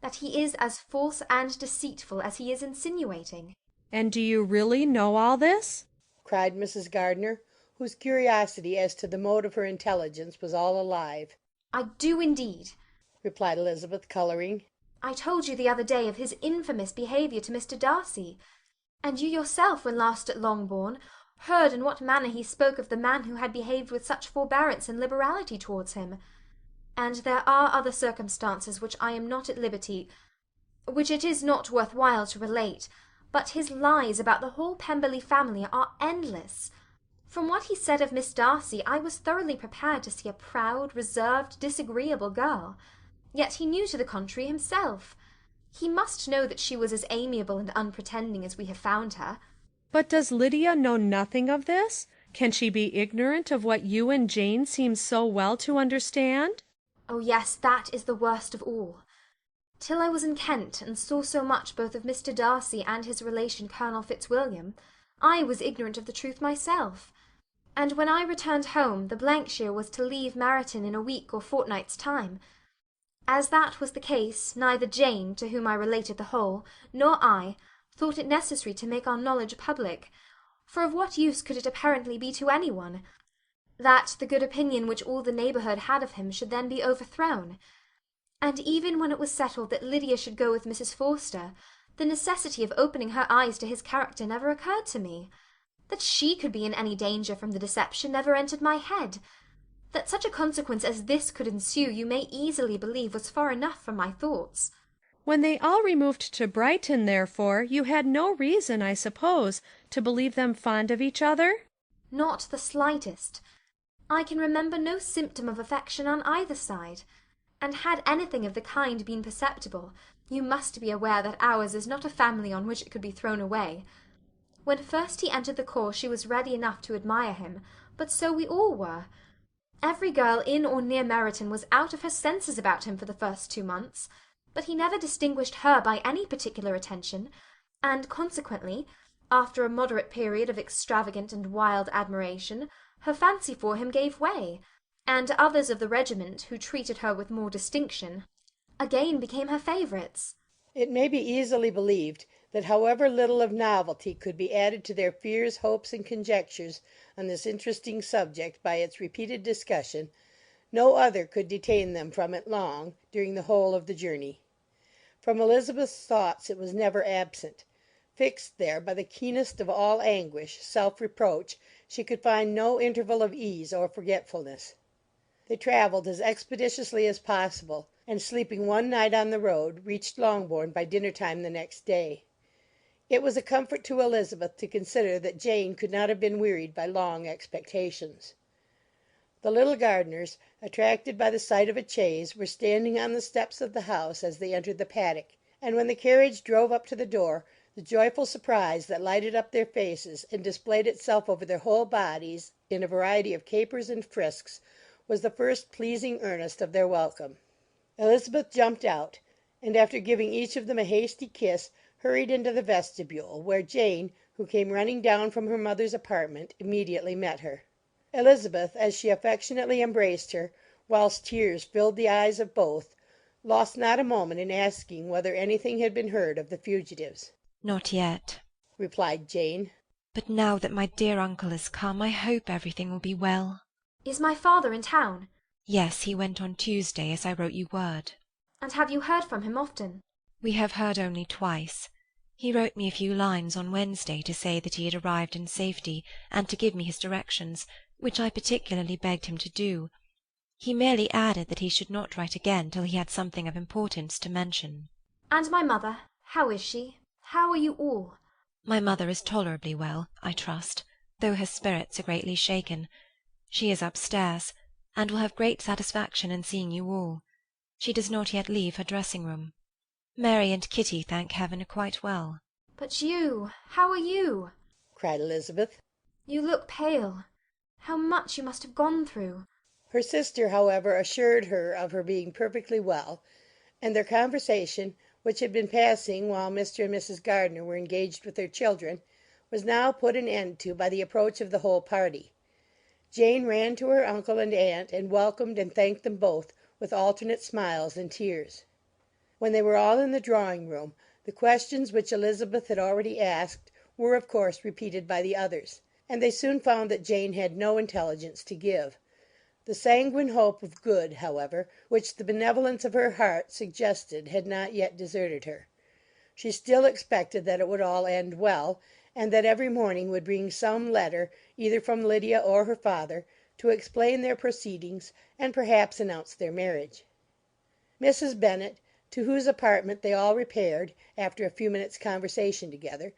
that he is as false and deceitful as he is insinuating. And do you really know all this? cried Mrs. Gardiner, whose curiosity as to the mode of her intelligence was all alive. I do indeed, replied Elizabeth, colouring. I told you the other day of his infamous behaviour to Mr. Darcy, and you yourself, when last at Longbourn, heard in what manner he spoke of the man who had behaved with such forbearance and liberality towards him. And there are other circumstances which I am not at liberty, which it is not worth while to relate, but his lies about the whole Pemberley family are endless. From what he said of Miss Darcy, I was thoroughly prepared to see a proud, reserved, disagreeable girl. Yet he knew to the contrary himself. He must know that she was as amiable and unpretending as we have found her. But does Lydia know nothing of this? Can she be ignorant of what you and Jane seem so well to understand? Oh yes, that is the worst of all. Till I was in Kent, and saw so much both of Mr. Darcy and his relation Colonel Fitzwilliam, I was ignorant of the truth myself. And when I returned home, the Blankshire was to leave Meryton in a week or fortnight's time. As that was the case, neither Jane, to whom I related the whole, nor I, thought it necessary to make our knowledge public, for of what use could it apparently be to any one, that the good opinion which all the neighbourhood had of him should then be overthrown? And even when it was settled that Lydia should go with Mrs. Forster, the necessity of opening her eyes to his character never occurred to me. That she could be in any danger from the deception never entered my head. That such a consequence as this could ensue, you may easily believe was far enough from my thoughts. When they all removed to Brighton, therefore, you had no reason, I suppose, to believe them fond of each other? Not the slightest. I can remember no symptom of affection on either side, and had anything of the kind been perceptible, you must be aware that ours is not a family on which it could be thrown away. When first he entered the corps she was ready enough to admire him, but so we all were. Every girl in or near Meryton was out of her senses about him for the first 2 months, but he never distinguished her by any particular attention, and consequently, after a moderate period of extravagant and wild admiration, her fancy for him gave way, and others of the regiment, who treated her with more distinction, again became her favourites. It may be easily believed that however little of novelty could be added to their fears, hopes, and conjectures on this interesting subject by its repeated discussion, No other could detain them from it long during the whole of the journey. From Elizabeth's thoughts it was never absent. Fixed there by the keenest of all anguish, self-reproach, she could find no interval of ease or forgetfulness. They travelled as expeditiously as possible, and sleeping one night on the road, reached Longbourn by dinner time the next day. It was a comfort to Elizabeth to consider that Jane could not have been wearied by long expectations. The little Gardiners, attracted by the sight of a chaise, were standing on the steps of the house as they entered the paddock, and when the carriage drove up to the door, the joyful surprise that lighted up their faces and displayed itself over their whole bodies in a variety of capers and frisks was the first pleasing earnest of their welcome. Elizabeth jumped out, and after giving each of them a hasty kiss, hurried into the vestibule, where Jane, who came running down from her mother's apartment, immediately met her. Elizabeth, as she affectionately embraced her, whilst tears filled the eyes of both, lost not a moment in asking whether anything had been heard of the fugitives. "Not yet," replied Jane. "but now that my dear uncle has come, I hope everything will be well." Is my father in town? "Yes, he went on Tuesday, as I wrote you word." And have you heard from him often? "We have heard only twice. He wrote me a few lines on Wednesday to say that he had arrived in safety, and to give me his directions, which I particularly begged him to do. He merely added that he should not write again till he had something of importance to mention." And my mother, how is she? How are you all? "My mother is tolerably well, I trust, though her spirits are greatly shaken. She is upstairs, and will have great satisfaction in seeing you all. She does not yet leave her dressing-room. Mary and Kitty, thank heaven, are quite well." But you, how are you? cried Elizabeth. You look pale. How much you must have gone through. Her sister, however, assured her of her being perfectly well, and their conversation, which had been passing while Mr. and Mrs. Gardiner were engaged with their children, was now put an end to by the approach of the whole party. Jane ran to her uncle and aunt, and welcomed and thanked them both with alternate smiles and tears. When they were all in the drawing-room, the questions which Elizabeth had already asked were of course repeated by the others, and they soon found that Jane had no intelligence to give. The sanguine hope of good, however, which the benevolence of her heart suggested had not yet deserted her. She still expected that it would all end well, and that every morning would bring some letter, either from Lydia or her father, to explain their proceedings and perhaps announce their marriage. Mrs. Bennet, to whose apartment they all repaired, after a few minutes' conversation together,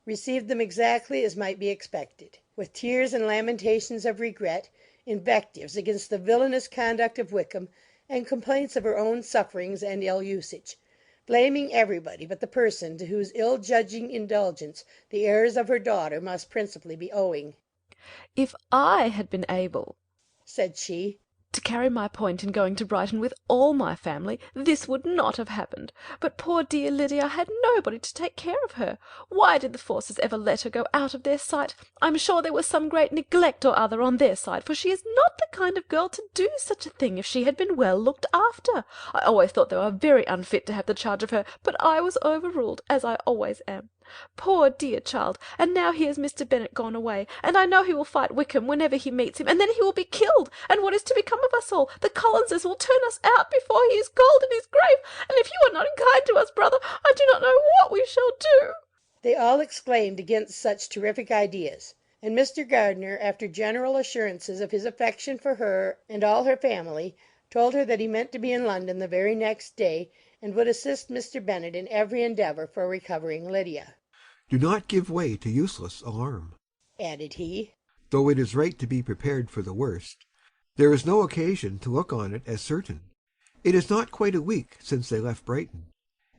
received them exactly as might be expected, with tears and lamentations of regret, invectives against the villainous conduct of Wickham, and complaints of her own sufferings and ill-usage, blaming everybody but the person to whose ill-judging indulgence the errors of her daughter must principally be owing. "If I had been able," said she, "to carry my point in going to Brighton with all my family, this would not have happened. But poor dear Lydia had nobody to take care of her. Why did the Forces ever let her go out of their sight? I'm sure there was some great neglect or other on their side, for she is not the kind of girl to do such a thing if she had been well looked after. I always thought they were very unfit to have the charge of her, but I was overruled, as I always am. Poor dear child, and now here's Mr. Bennet gone away, and I know he will fight Wickham whenever he meets him, and then he will be killed, and what is to become of us all? The Collinses will turn us out before he is cold in his grave, and if you are not kind to us, brother, I do not know what we shall do." They all exclaimed against such terrific ideas, and Mr. Gardiner, after general assurances of his affection for her and all her family, told her that he meant to be in London the very next day, and would assist Mr. Bennet in every endeavour for recovering Lydia. Do not give way to useless alarm, added he. Though it is right to be prepared for the worst, there is no occasion to look on it as certain. It is not quite a week since they left Brighton.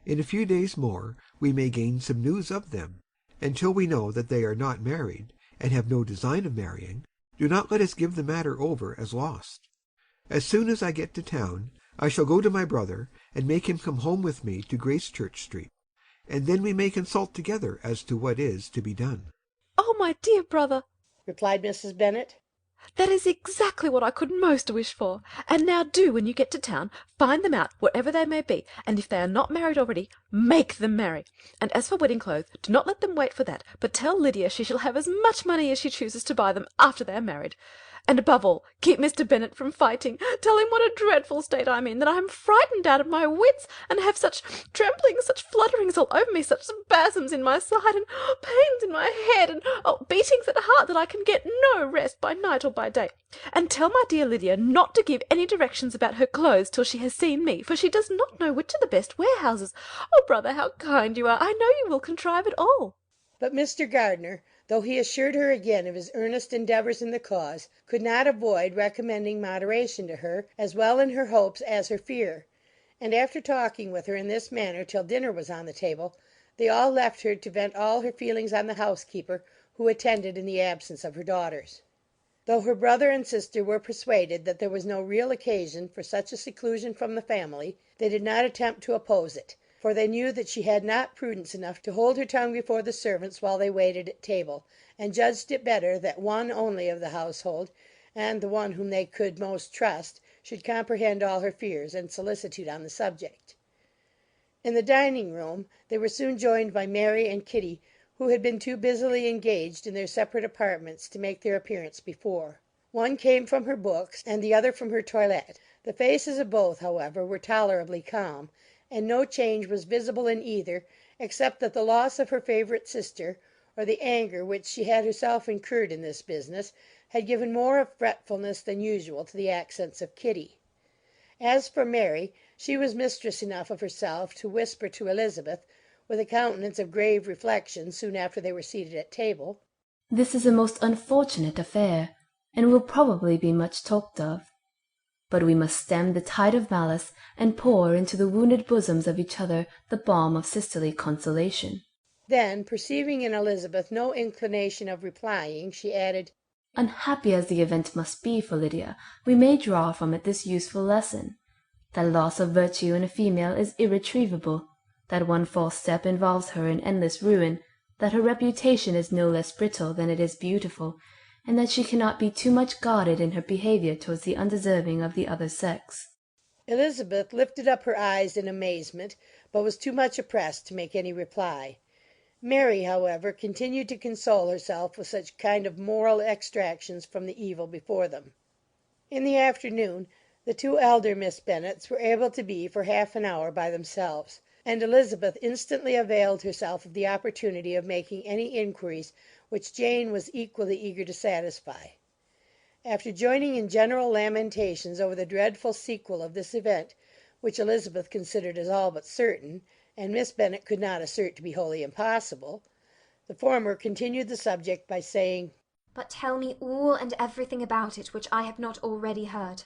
In a few days more we may gain some news of them. Until we know that they are not married, and have no design of marrying, do not let us give the matter over as lost. As soon as I get to town, I shall go to my brother, and make him come home with me to Gracechurch Street, and then we may consult together as to what is to be done. "Oh, my dear brother," replied Mrs. Bennet, "that is exactly what I could most wish for. And now do, when you get to town, find them out, whatever they may be, and if they are not married already, Make them merry. And as for wedding clothes, do not let them wait for that, but tell Lydia she shall have as much money as she chooses to buy them after they are married. And above all, keep Mr. Bennet from fighting. Tell him what a dreadful state I'm in, that I am frightened out of my wits, and have such tremblings, such flutterings all over me, such spasms in my side, and pains in my head, and beatings at heart, that I can get no rest by night or by day. And tell my dear Lydia not to give any directions about her clothes till she has seen me, for she does not know which are the best warehouses. Oh, brother, how kind you are! I know you will contrive it all. But Mr. Gardiner, though he assured her again of his earnest endeavours in the cause, could not avoid recommending moderation to her, as well in her hopes as her fear; and after talking with her in this manner till dinner was on the table, they all left her to vent all her feelings on the housekeeper, who attended in the absence of her daughters. Though her brother and sister were persuaded that there was no real occasion for such a seclusion from the family, they did not attempt to oppose it, for they knew that she had not prudence enough to hold her tongue before the servants while they waited at table, and judged it better that one only of the household, and the one whom they could most trust, should comprehend all her fears and solicitude on the subject. In the dining room they were soon joined by Mary and Kitty, who had been too busily engaged in their separate apartments to make their appearance before. One came from her books, and the other from her toilette. The faces of both, however, were tolerably calm, and no change was visible in either, except that the loss of her favourite sister, or the anger which she had herself incurred in this business, had given more of fretfulness than usual to the accents of Kitty. As for Mary, she was mistress enough of herself to whisper to Elizabeth, with a countenance of grave reflection, soon after they were seated at table, "This is a most unfortunate affair, and will probably be much talked of. But we must stem the tide of malice, and pour into the wounded bosoms of each other the balm of sisterly consolation." Then, perceiving in Elizabeth no inclination of replying, she added, "Unhappy as the event must be for Lydia, we may draw from it this useful lesson, that loss of virtue in a female is irretrievable, that one false step involves her in endless ruin, that her reputation is no less brittle than it is beautiful, and that she cannot be too much guarded in her behaviour towards the undeserving of the other sex." Elizabeth lifted up her eyes in amazement, but was too much oppressed to make any reply. Mary, however, continued to console herself with such kind of moral extractions from the evil before them. In the afternoon the two elder Miss Bennets were able to be for half an hour by themselves, and Elizabeth instantly availed herself of the opportunity of making any inquiries which Jane was equally eager to satisfy. After joining in general lamentations over the dreadful sequel of this event, which Elizabeth considered as all but certain, and Miss Bennet could not assert to be wholly impossible, the former continued the subject by saying, "But tell me all and everything about it which I have not already heard.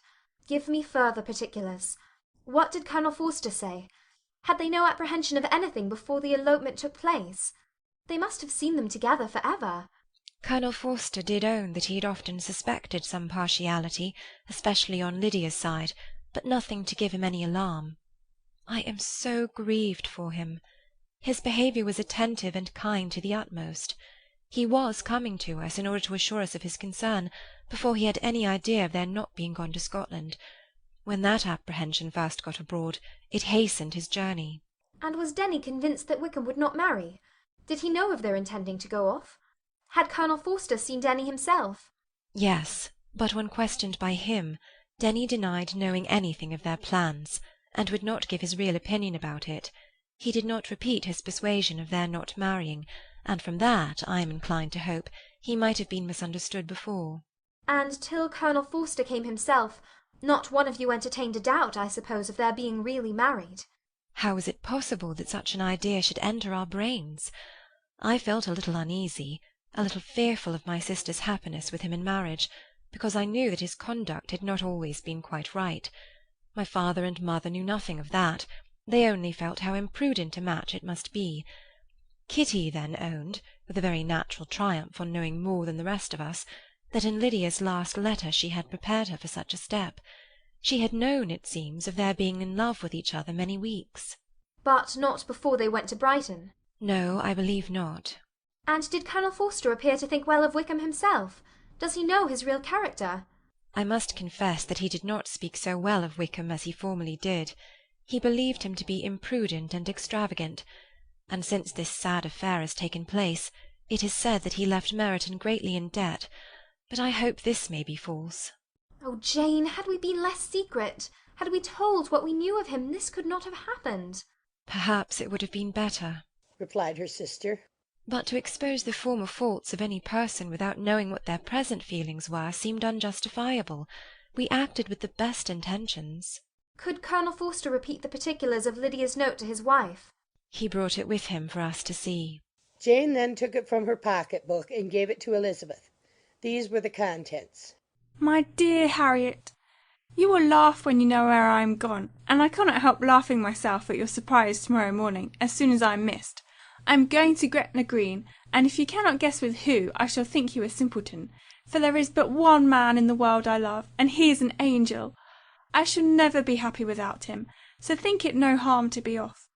Give me further particulars. What did Colonel Forster say? Had they no apprehension of anything before the elopement took place? They must have seen them together for ever." Colonel Forster did own that he had often suspected some partiality, especially on Lydia's side, but nothing to give him any alarm. I am so grieved for him. His behaviour was attentive and kind to the utmost. He was coming to us in order to assure us of his concern, before he had any idea of their not being gone to Scotland. When that apprehension first got abroad, it hastened his journey. And was Denny convinced that Wickham would not marry? Did he know of their intending to go off? Had Colonel Forster seen Denny himself? Yes, but when questioned by him, Denny denied knowing anything of their plans, and would not give his real opinion about it. He did not repeat his persuasion of their not marrying, and from that, I am inclined to hope, he might have been misunderstood before. And till Colonel Forster came himself, not one of you entertained a doubt, I suppose, of their being really married? How was it possible that such an idea should enter our brains? I felt a little uneasy, a little fearful of my sister's happiness with him in marriage, because I knew that his conduct had not always been quite right. My father and mother knew nothing of that. They only felt how imprudent a match it must be. Kitty then owned, with a very natural triumph on knowing more than the rest of us, that in Lydia's last letter she had prepared her for such a step. She had known, it seems, of their being in love with each other many weeks. But not before they went to Brighton? No, I believe not. And did Colonel Forster appear to think well of Wickham himself? Does he know his real character? I must confess that he did not speak so well of Wickham as he formerly did. He believed him to be imprudent and extravagant, and since this sad affair has taken place, it is said that he left Meryton greatly in debt, but I hope this may be false. Oh, Jane, had we been less secret, had we told what we knew of him, this could not have happened. Perhaps it would have been better, replied her sister. But to expose the former faults of any person without knowing what their present feelings were seemed unjustifiable. We acted with the best intentions. Could Colonel Forster repeat the particulars of Lydia's note to his wife? He brought it with him for us to see. Jane then took it from her pocket-book and gave it to Elizabeth. These were the contents. My dear Harriet, you will laugh when you know where I am gone, and I cannot help laughing myself at your surprise tomorrow morning, as soon as I am missed. I am going to Gretna Green, and if you cannot guess with who, I shall think you a simpleton, for there is but one man in the world I love, and he is an angel. I shall never be happy without him, so think it no harm to be off.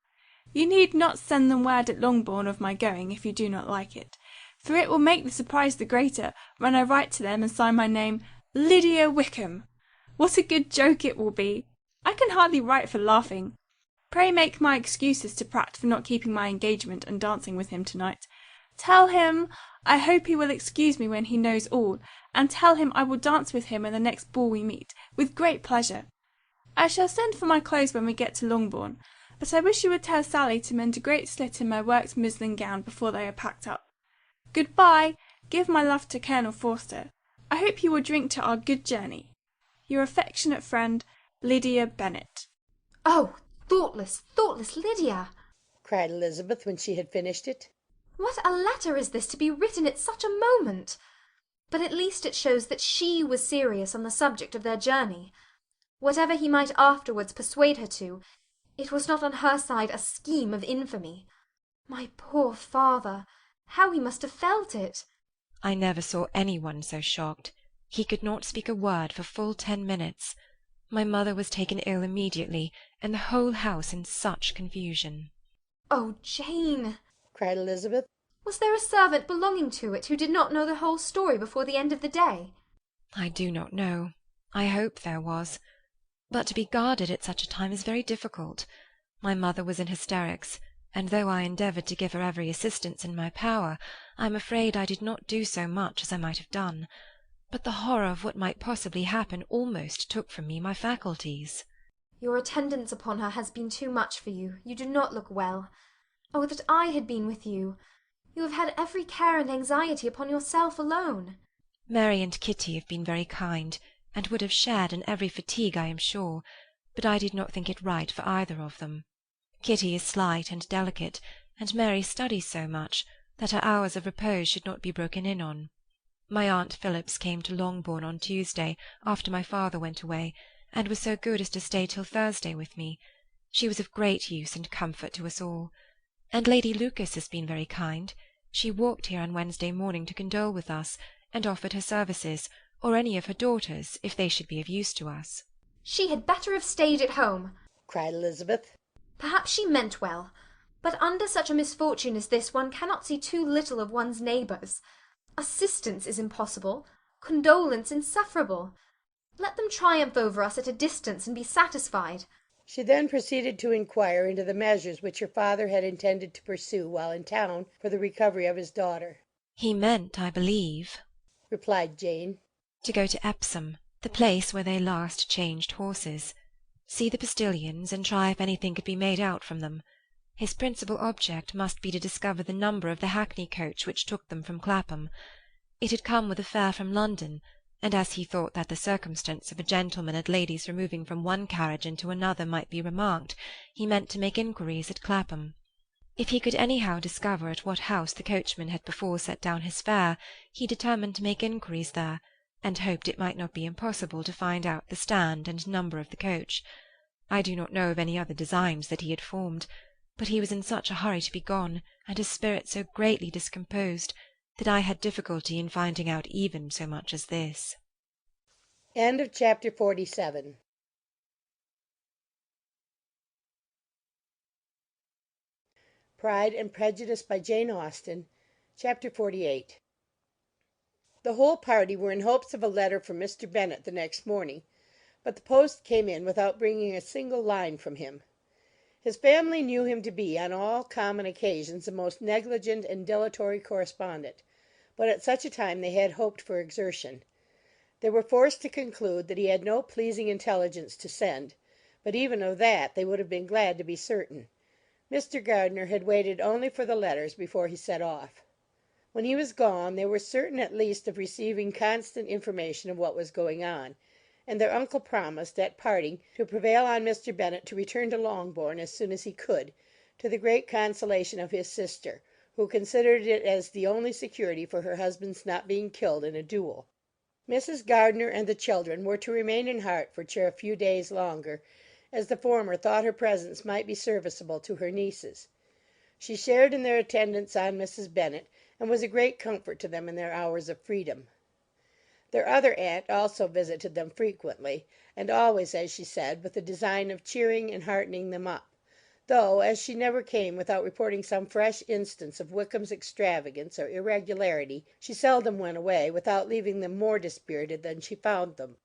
You need not send them word at Longbourn of my going, if you do not like it, for it will make the surprise the greater when I write to them and sign my name Lydia Wickham. What a good joke it will be! I can hardly write for laughing. Pray make my excuses to Pratt for not keeping my engagement and dancing with him to-night. Tell him I hope he will excuse me when he knows all, and tell him I will dance with him in the next ball we meet, with great pleasure. I shall send for my clothes when we get to Longbourn, but I wish you would tell Sally to mend a great slit in my worked muslin gown before they are packed up. Good-bye. Give my love to Colonel Forster. I hope you will drink to our good journey. Your affectionate friend, Lydia Bennet. Oh, thoughtless, thoughtless Lydia! cried Elizabeth when she had finished it. What a letter is this to be written at such a moment! But at least it shows that she was serious on the subject of their journey. Whatever he might afterwards persuade her to, it was not on her side a scheme of infamy. My poor father! How he must have felt it! I never saw any one so shocked. He could not speak a word for full 10 minutes. My mother was taken ill immediately, and the whole house in such confusion. Oh, Jane! cried Elizabeth. Was there a servant belonging to it who did not know the whole story before the end of the day? I do not know. I hope there was. But to be guarded at such a time is very difficult. My mother was in hysterics, and though I endeavoured to give her every assistance in my power, I am afraid I did not do so much as I might have done. But the horror of what might possibly happen almost took from me my faculties. Your attendance upon her has been too much for you. You do not look well. Oh, that I had been with you! You have had every care and anxiety upon yourself alone. Mary and Kitty have been very kind, and would have shared in every fatigue, I am sure, but I did not think it right for either of them. Kitty is slight and delicate, and Mary studies so much that her hours of repose should not be broken in on. My Aunt Phillips came to Longbourn on Tuesday, after my father went away, and was so good as to stay till Thursday with me. She was of great use and comfort to us all. And Lady Lucas has been very kind. She walked here on Wednesday morning to condole with us, and offered her services, or any of her daughters, if they should be of use to us. She had better have stayed at home, cried Elizabeth. Perhaps she meant well, but under such a misfortune as this one cannot see too little of one's neighbours. Assistance is impossible, condolence insufferable. Let them triumph over us at a distance and be satisfied. She then proceeded to inquire into the measures which her father had intended to pursue while in town for the recovery of his daughter. He meant, I believe, replied Jane, to go to Epsom, the place where they last changed horses, see the postillions, and try if anything could be made out from them. His principal object must be to discover the number of the hackney coach which took them from Clapham. It had come with a fare from London, and as he thought that the circumstance of a gentleman and ladies removing from one carriage into another might be remarked, he meant to make inquiries at Clapham. If he could anyhow discover at what house the coachman had before set down his fare, he determined to make inquiries there, and hoped it might not be impossible to find out the stand and number of the coach. I do not know of any other designs that he had formed, but he was in such a hurry to be gone, and his spirits so greatly discomposed, that I had difficulty in finding out even so much as this. End of chapter 47. Pride and Prejudice by Jane Austen, chapter 48. The whole party were in hopes of a letter from Mr. Bennet the next morning, but the post came in without bringing a single line from him. His family knew him to be, on all common occasions, a most negligent and dilatory correspondent, but at such a time they had hoped for exertion. They were forced to conclude that he had no pleasing intelligence to send, but even of that they would have been glad to be certain. Mr. Gardiner had waited only for the letters before he set off. When he was gone they were certain at least of receiving constant information of what was going on, and their uncle promised, at parting, to prevail on Mr. Bennet to return to Longbourn as soon as he could, to the great consolation of his sister, who considered it as the only security for her husband's not being killed in a duel. Mrs. Gardiner and the children were to remain in Hertfordshire a few days longer, as the former thought her presence might be serviceable to her nieces. She shared in their attendance on Mrs. Bennet, and was a great comfort to them in their hours of freedom. Their other aunt also visited them frequently, and always, as she said, with the design of cheering and heartening them up; though, as she never came without reporting some fresh instance of Wickham's extravagance or irregularity, she seldom went away without leaving them more dispirited than she found them.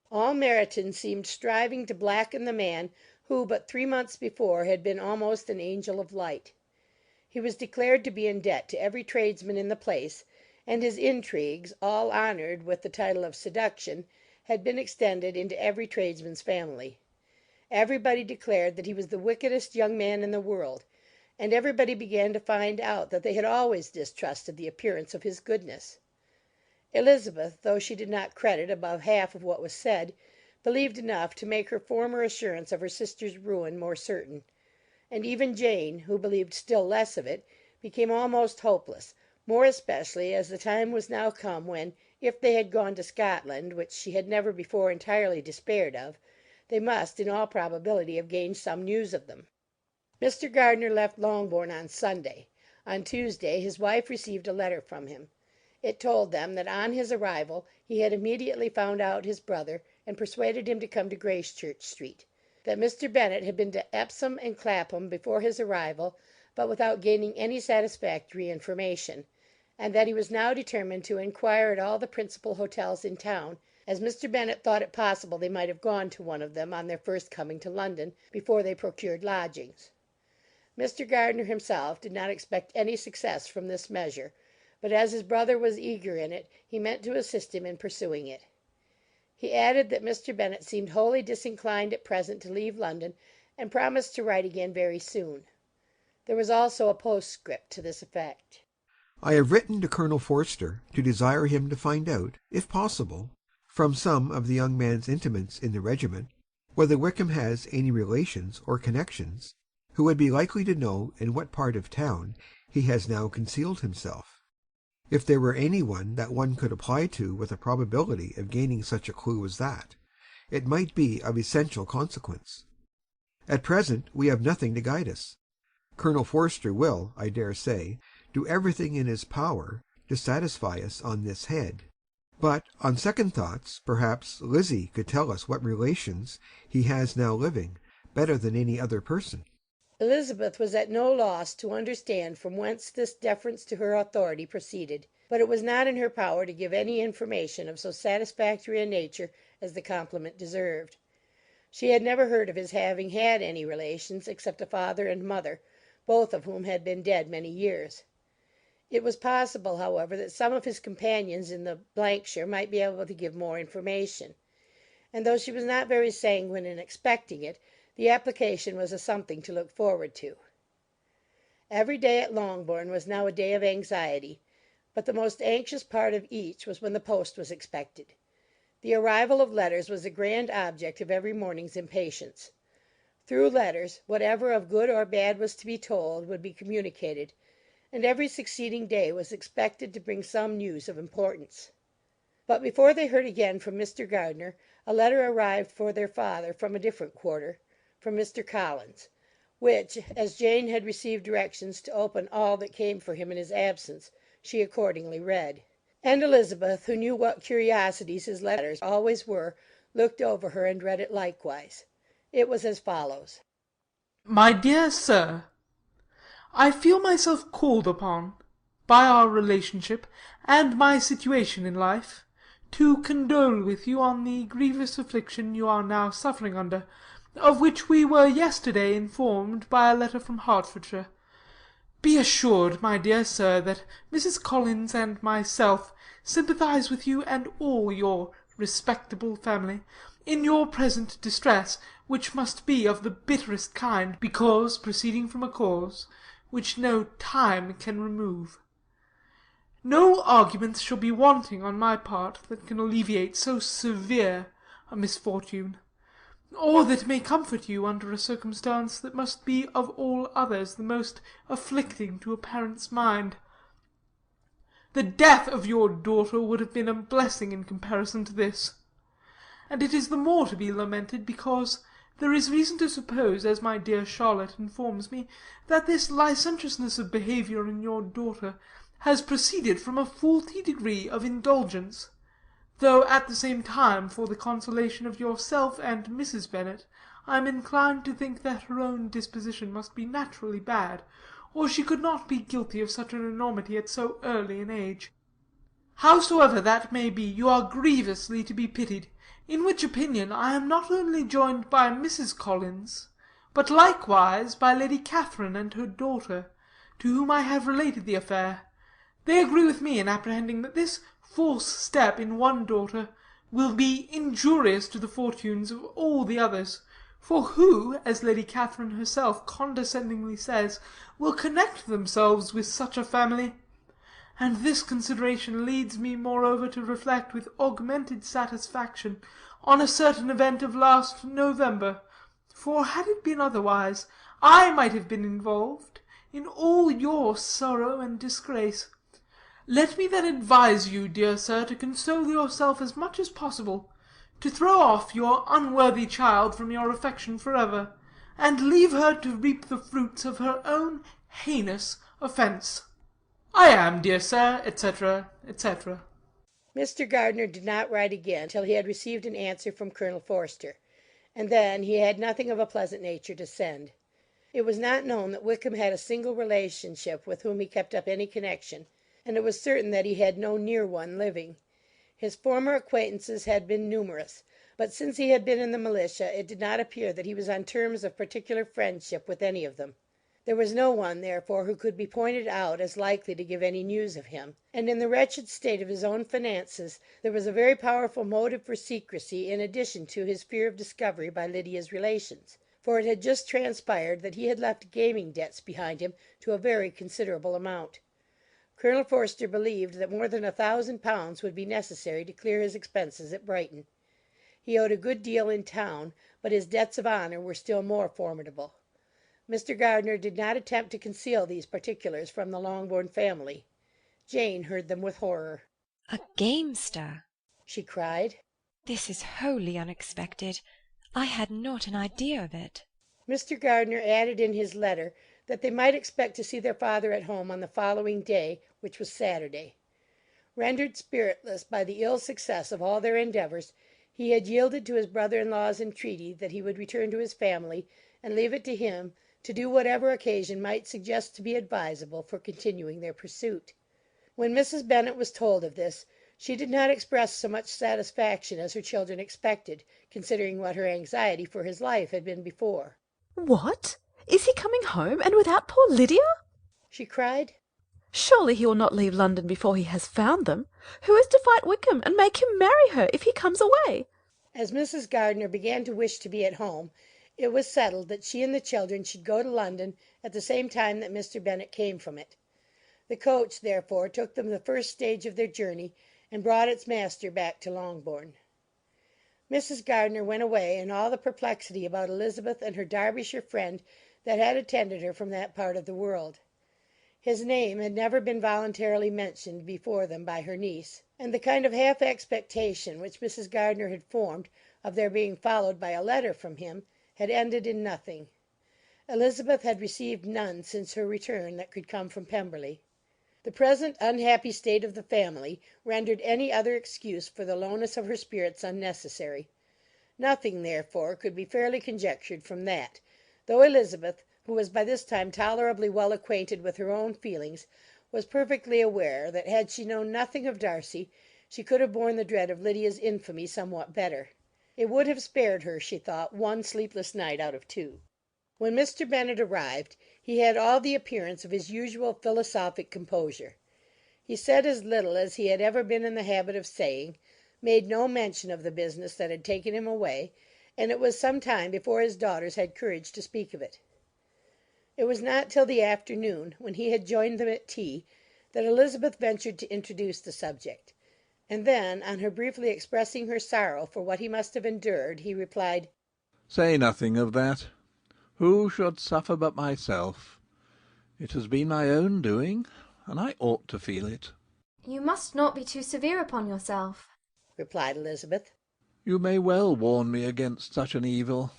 All Meryton seemed striving to blacken the man who but 3 months before had been almost an angel of light. He was declared to be in debt to every tradesman in the place, and his intrigues, all honoured with the title of seduction, had been extended into every tradesman's family. Everybody declared that he was the wickedest young man in the world, and everybody began to find out that they had always distrusted the appearance of his goodness. Elizabeth, though she did not credit above half of what was said, believed enough to make her former assurance of her sister's ruin more certain; and even Jane, who believed still less of it, became almost hopeless, more especially as the time was now come when, if they had gone to Scotland, which she had never before entirely despaired of, they must in all probability have gained some news of them. Mr. Gardiner left Longbourn on Sunday. On Tuesday his wife received a letter from him. It told them that on his arrival he had immediately found out his brother, and persuaded him to come to Gracechurch Street; that Mr. Bennet had been to Epsom and Clapham before his arrival, but without gaining any satisfactory information; and that he was now determined to inquire at all the principal hotels in town, as Mr. Bennet thought it possible they might have gone to one of them on their first coming to London, before they procured lodgings. Mr. Gardiner himself did not expect any success from this measure, but as his brother was eager in it, he meant to assist him in pursuing it. He added that Mr. Bennet seemed wholly disinclined at present to leave London, and promised to write again very soon. There was also a postscript to this effect: I have written to Colonel Forster to desire him to find out, if possible, from some of the young man's intimates in the regiment, whether Wickham has any relations or connections who would be likely to know in what part of town he has now concealed himself. If there were any one that one could apply to with a probability of gaining such a clue as that, it might be of essential consequence. At present we have nothing to guide us. Colonel Forster will, I dare say, do everything in his power to satisfy us on this head; but, on second thoughts, perhaps Lizzie could tell us what relations he has now living, better than any other person. Elizabeth was at no loss to understand from whence this deference to her authority proceeded, but it was not in her power to give any information of so satisfactory a nature as the compliment deserved. She had never heard of his having had any relations except a father and mother, both of whom had been dead many years. It was possible, however, that some of his companions in the shire might be able to give more information; and though she was not very sanguine in expecting it, the application was a something to look forward to. Every day at Longbourn was now a day of anxiety, but the most anxious part of each was when the post was expected. The arrival of letters was the grand object of every morning's impatience. Through letters, whatever of good or bad was to be told would be communicated, and every succeeding day was expected to bring some news of importance. But before they heard again from Mr. Gardiner, a letter arrived for their father from a different quarter, from Mr. Collins, which, as Jane had received directions to open all that came for him in his absence, she accordingly read; and Elizabeth, who knew what curiosities his letters always were, looked over her and read it likewise. It was as follows: My dear Sir, I feel myself called upon, by our relationship and my situation in life, to condole with you on the grievous affliction you are now suffering under, of which we were yesterday informed by a letter from Hertfordshire. Be assured, my dear sir, that Mrs. Collins and myself sympathize with you and all your respectable family in your present distress, which must be of the bitterest kind, because proceeding from a cause which no time can remove. No arguments shall be wanting on my part that can alleviate so severe a misfortune, or that may comfort you under a circumstance that must be of all others the most afflicting to a parent's mind. The death of your daughter would have been a blessing in comparison to this, and it is the more to be lamented because there is reason to suppose, as my dear Charlotte informs me, that this licentiousness of behaviour in your daughter has proceeded from a faulty degree of indulgence, though at the same time, for the consolation of yourself and Mrs. Bennet, I am inclined to think that her own disposition must be naturally bad, or she could not be guilty of such an enormity at so early an age. Howsoever that may be, you are grievously to be pitied, in which opinion I am not only joined by Mrs. Collins, but likewise by Lady Catherine and her daughter, to whom I have related the affair. They agree with me in apprehending that this false step in one daughter will be injurious to the fortunes of all the others, for who, as Lady Catherine herself condescendingly says, will connect themselves with such a family? And this consideration leads me moreover to reflect with augmented satisfaction on a certain event of last November, for had it been otherwise, I might have been involved in all your sorrow and disgrace. Let me then advise you, dear sir, to console yourself as much as possible, to throw off your unworthy child from your affection forever, and leave her to reap the fruits of her own heinous offence. I am, dear sir, etc., etc. Mr. Gardiner did not write again till he had received an answer from Colonel Forster, and then he had nothing of a pleasant nature to send. It was not known that Wickham had a single relationship with whom he kept up any connection, and it was certain that he had no near one living. His former acquaintances had been numerous, but since he had been in the militia it did not appear that he was on terms of particular friendship with any of them. There was no one, therefore, who could be pointed out as likely to give any news of him, and in the wretched state of his own finances there was a very powerful motive for secrecy in addition to his fear of discovery by Lydia's relations, for it had just transpired that he had left gaming debts behind him to a very considerable amount. Colonel Forster believed that more than £1,000 would be necessary to clear his expenses at Brighton. He owed a good deal in town, but his debts of honour were still more formidable. Mr. Gardiner did not attempt to conceal these particulars from the Longbourn family. Jane heard them with horror. "A gamester!" she cried. "This is wholly unexpected. I had not an idea of it." Mr. Gardiner added in his letter that they might expect to see their father at home on the following day, which was Saturday. Rendered spiritless by the ill success of all their endeavours, he had yielded to his brother-in-law's entreaty that he would return to his family, and leave it to him to do whatever occasion might suggest to be advisable for continuing their pursuit. When Mrs. Bennet was told of this, she did not express so much satisfaction as her children expected, considering what her anxiety for his life had been before. "What? Is he coming home, and without poor Lydia?" she cried. "Surely he will not leave London before he has found them. Who is to fight Wickham, and make him marry her if he comes away?" As Mrs. Gardiner began to wish to be at home, it was settled that she and the children should go to London at the same time that Mr. Bennet came from it. The coach, therefore, took them the first stage of their journey, and brought its master back to Longbourn. Mrs. Gardiner went away in all the perplexity about Elizabeth and her Derbyshire friend that had attended her from that part of the world. His name had never been voluntarily mentioned before them by her niece, and the kind of half expectation which Mrs. Gardiner had formed of their being followed by a letter from him had ended in nothing. Elizabeth had received none since her return that could come from Pemberley. The present unhappy state of the family rendered any other excuse for the lowness of her spirits unnecessary. Nothing, therefore, could be fairly conjectured from that, though Elizabeth, who was by this time tolerably well acquainted with her own feelings, was perfectly aware that had she known nothing of Darcy, she could have borne the dread of Lydia's infamy somewhat better. It would have spared her, she thought, one sleepless night out of two. When Mr. Bennet arrived, he had all the appearance of his usual philosophic composure. He said as little as he had ever been in the habit of saying, made no mention of the business that had taken him away, and it was some time before his daughters had courage to speak of it. It was not till the afternoon, when he had joined them at tea, that Elizabeth ventured to introduce the subject, and then, on her briefly expressing her sorrow for what he must have endured, he replied, "Say nothing of that. Who should suffer but myself? It has been my own doing, and I ought to feel it." "You must not be too severe upon yourself," replied Elizabeth. You may well warn me against such an evil.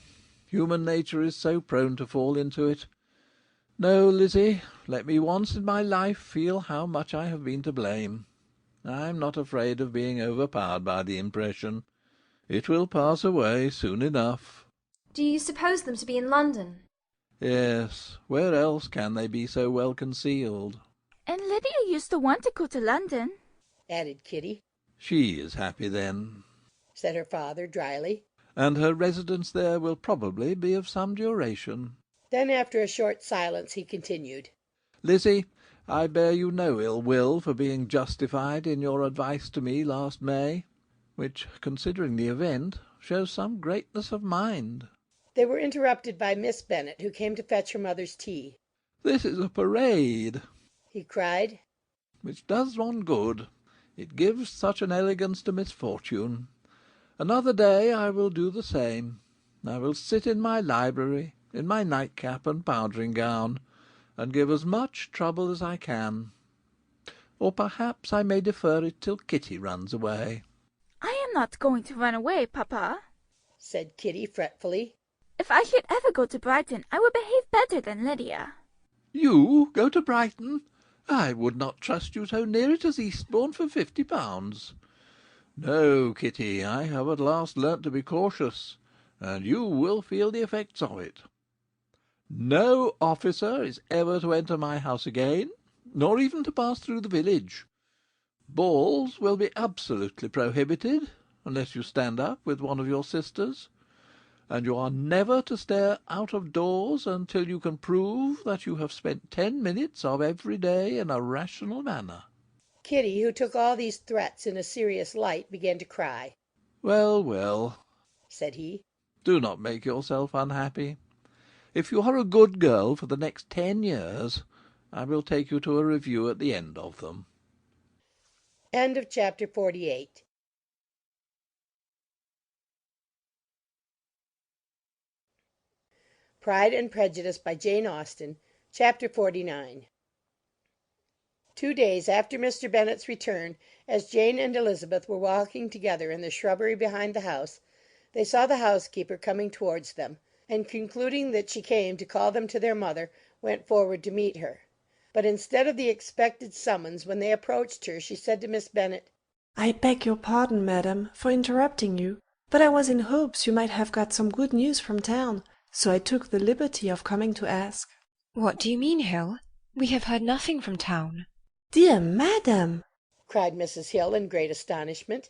Human nature is so prone to fall into it. No, Lizzie, let me once in my life feel how much I have been to blame. I am not afraid of being overpowered by the impression. It will pass away soon enough. "Do you suppose them to be in London?" Yes, where else can they be so well concealed? "And Lydia used to want to go to London," added Kitty. She is happy then, said her father dryly. And her residence there will probably be of some duration. Then, after a short silence, he continued, Lizzie, I bear you no ill will for being justified in your advice to me last May, which, considering the event, shows some greatness of mind. They were interrupted by Miss Bennet, who came to fetch her mother's tea. This is a parade, he cried, which does one good. It gives such an elegance to misfortune. Another day I will do the same. I will sit in my library, in my nightcap and powdering gown, and give as much trouble as I can. Or perhaps I may defer it till Kitty runs away. "I am not going to run away, papa," said Kitty fretfully. "If I should ever go to Brighton, I would behave better than Lydia." You go to Brighton? I would not trust you so near it as Eastbourne for £50. No, Kitty, I have at last learnt to be cautious, and you will feel the effects of it. No officer is ever to enter my house again, nor even to pass through the village. Balls will be absolutely prohibited, unless you stand up with one of your sisters, and you are never to stare out of doors until you can prove that you have spent 10 minutes of every day in a rational manner. Kitty, who took all these threats in a serious light, began to cry. Well, well, said he, do not make yourself unhappy. If you are a good girl for the next 10 years, I will take you to a review at the end of them. End of chapter 48. Pride and Prejudice by Jane Austen, chapter 49. 2 days after Mr. Bennet's return, as Jane and Elizabeth were walking together in the shrubbery behind the house, they saw the housekeeper coming towards them, and concluding that she came to call them to their mother, went forward to meet her. But instead of the expected summons, when they approached her, she said to Miss Bennet, "I beg your pardon, madam, for interrupting you, but I was in hopes you might have got some good news from town, so I took the liberty of coming to ask." "What do you mean, Hill? We have heard nothing from town." "Dear madam!" cried Mrs. Hill in great astonishment.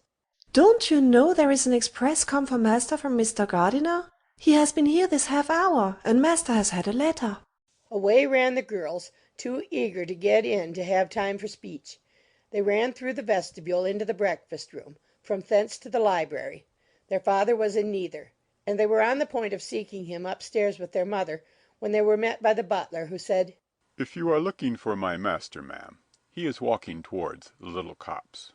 "Don't you know there is an express come for master from Mr. Gardiner? He has been here this half hour, and master has had a letter." Away ran the girls, too eager to get in to have time for speech. They ran through the vestibule into the breakfast-room, from thence to the library. Their father was in neither, and they were on the point of seeking him upstairs with their mother, when they were met by the butler, who said, "If you are looking for my master, ma'am, he is walking towards the little copse."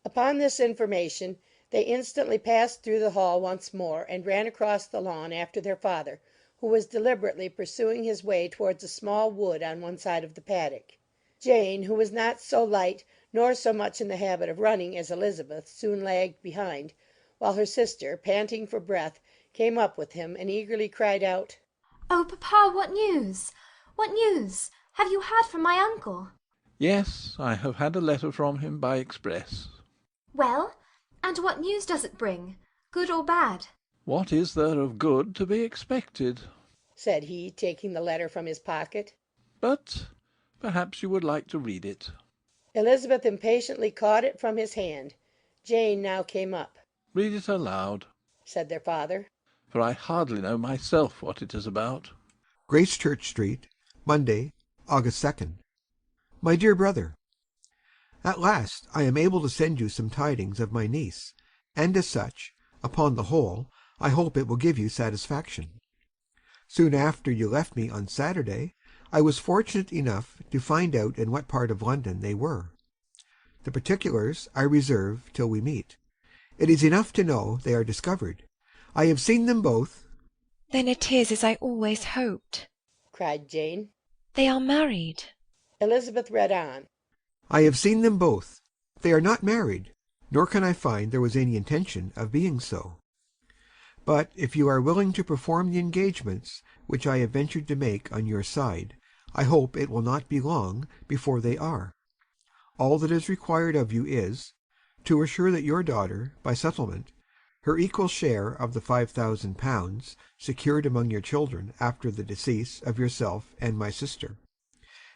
Upon this information, they instantly passed through the hall once more, and ran across the lawn after their father, who was deliberately pursuing his way towards a small wood on one side of the paddock. Jane, who was not so light nor so much in the habit of running as Elizabeth, soon lagged behind, while her sister, panting for breath, came up with him, and eagerly cried out, "Oh, papa, what news? What news? Have you heard from my uncle?" Yes, I have had a letter from him by express. "Well, and what news does it bring? Good or bad?" What is there of good to be expected? said he, taking the letter from his pocket. But perhaps you would like to read it. Elizabeth impatiently caught it from his hand. Jane now came up. Read it aloud. said their father. For I hardly know myself what it is about. Gracechurch Street, Monday, August 2nd. My dear brother, at last I am able to send you some tidings of my niece, and as such, upon the whole, I hope it will give you satisfaction. Soon after you left me on Saturday, I was fortunate enough to find out in what part of London they were. The particulars I reserve till we meet. It is enough to know they are discovered. I have seen them both. Then it is as I always hoped, cried Jane. They are married. Elizabeth read on. I have seen them both. They are not married, nor can I find there was any intention of being so. But if you are willing to perform the engagements which I have ventured to make on your side, I hope it will not be long before they are. All that is required of you is, to assure that your daughter, by settlement, her equal share of the £5,000 secured among your children after the decease of yourself and my sister,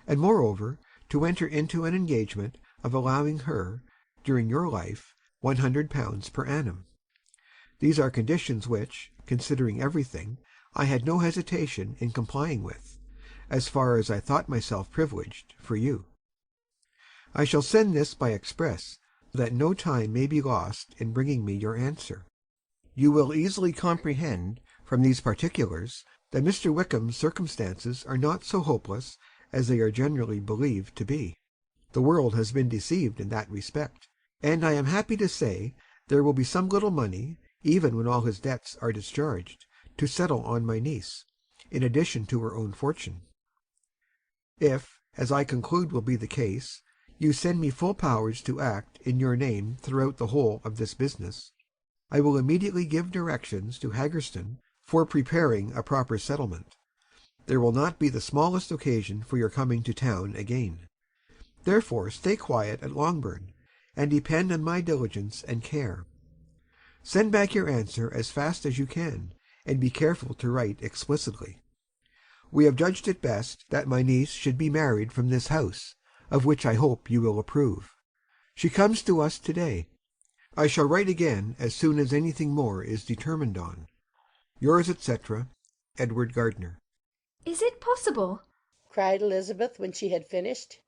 and moreover to enter into an engagement of allowing her, during your life, £100 per annum. These are conditions which, considering everything, I had no hesitation in complying with, as far as I thought myself privileged for you. I shall send this by express, that no time may be lost in bringing me your answer. You will easily comprehend from these particulars that Mr. Wickham's circumstances are not so hopeless as they are generally believed to be. The world has been deceived in that respect, and I am happy to say there will be some little money, even when all his debts are discharged, to settle on my niece, in addition to her own fortune. If, as I conclude will be the case, you send me full powers to act in your name throughout the whole of this business, I will immediately give directions to Haggerston for preparing a proper settlement. There will not be the smallest occasion for your coming to town again. Therefore stay quiet at Longbourn, and depend on my diligence and care. Send back your answer as fast as you can, and be careful to write explicitly. We have judged it best that my niece should be married from this house, of which I hope you will approve. She comes to us to-day. I shall write again as soon as anything more is determined on. Yours, etc., Edward Gardner. Is it possible? cried Elizabeth when she had finished.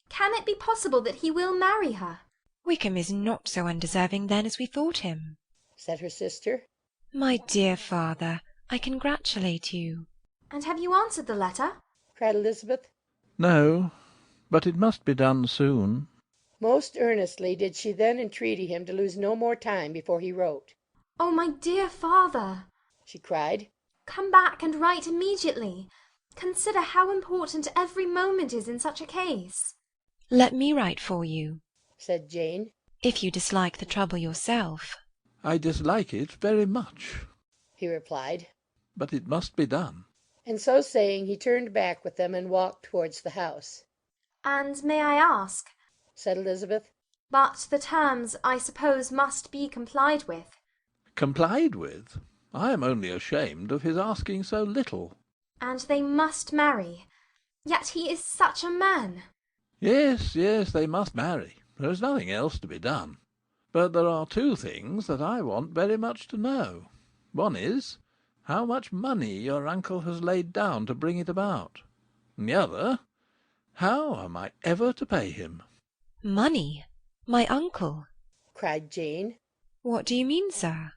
Can it be possible that he will marry her? Wickham is not so undeserving then as we thought him, said her sister. My dear father, I congratulate you. And have you answered the letter? cried Elizabeth. No, but it must be done soon. Most earnestly did she then entreaty him to lose no more time before he wrote. Oh, my dear father, she cried, come back and write immediately. Consider how important every moment is in such a case. Let me write for you, said Jane, if you dislike the trouble yourself. I dislike it very much, he replied. But it must be done. And so saying, he turned back with them and walked towards the house. And may I ask, said Elizabeth, but the terms, I suppose, must be complied with. Complied with? I am only ashamed of his asking so little. And they must marry. Yet he is such a man. Yes, they must marry. There is nothing else to be done. But there are two things that I want very much to know. One is, how much money your uncle has laid down to bring it about. And the other, how am I ever to pay him? Money? My uncle? cried Jane. What do you mean, sir?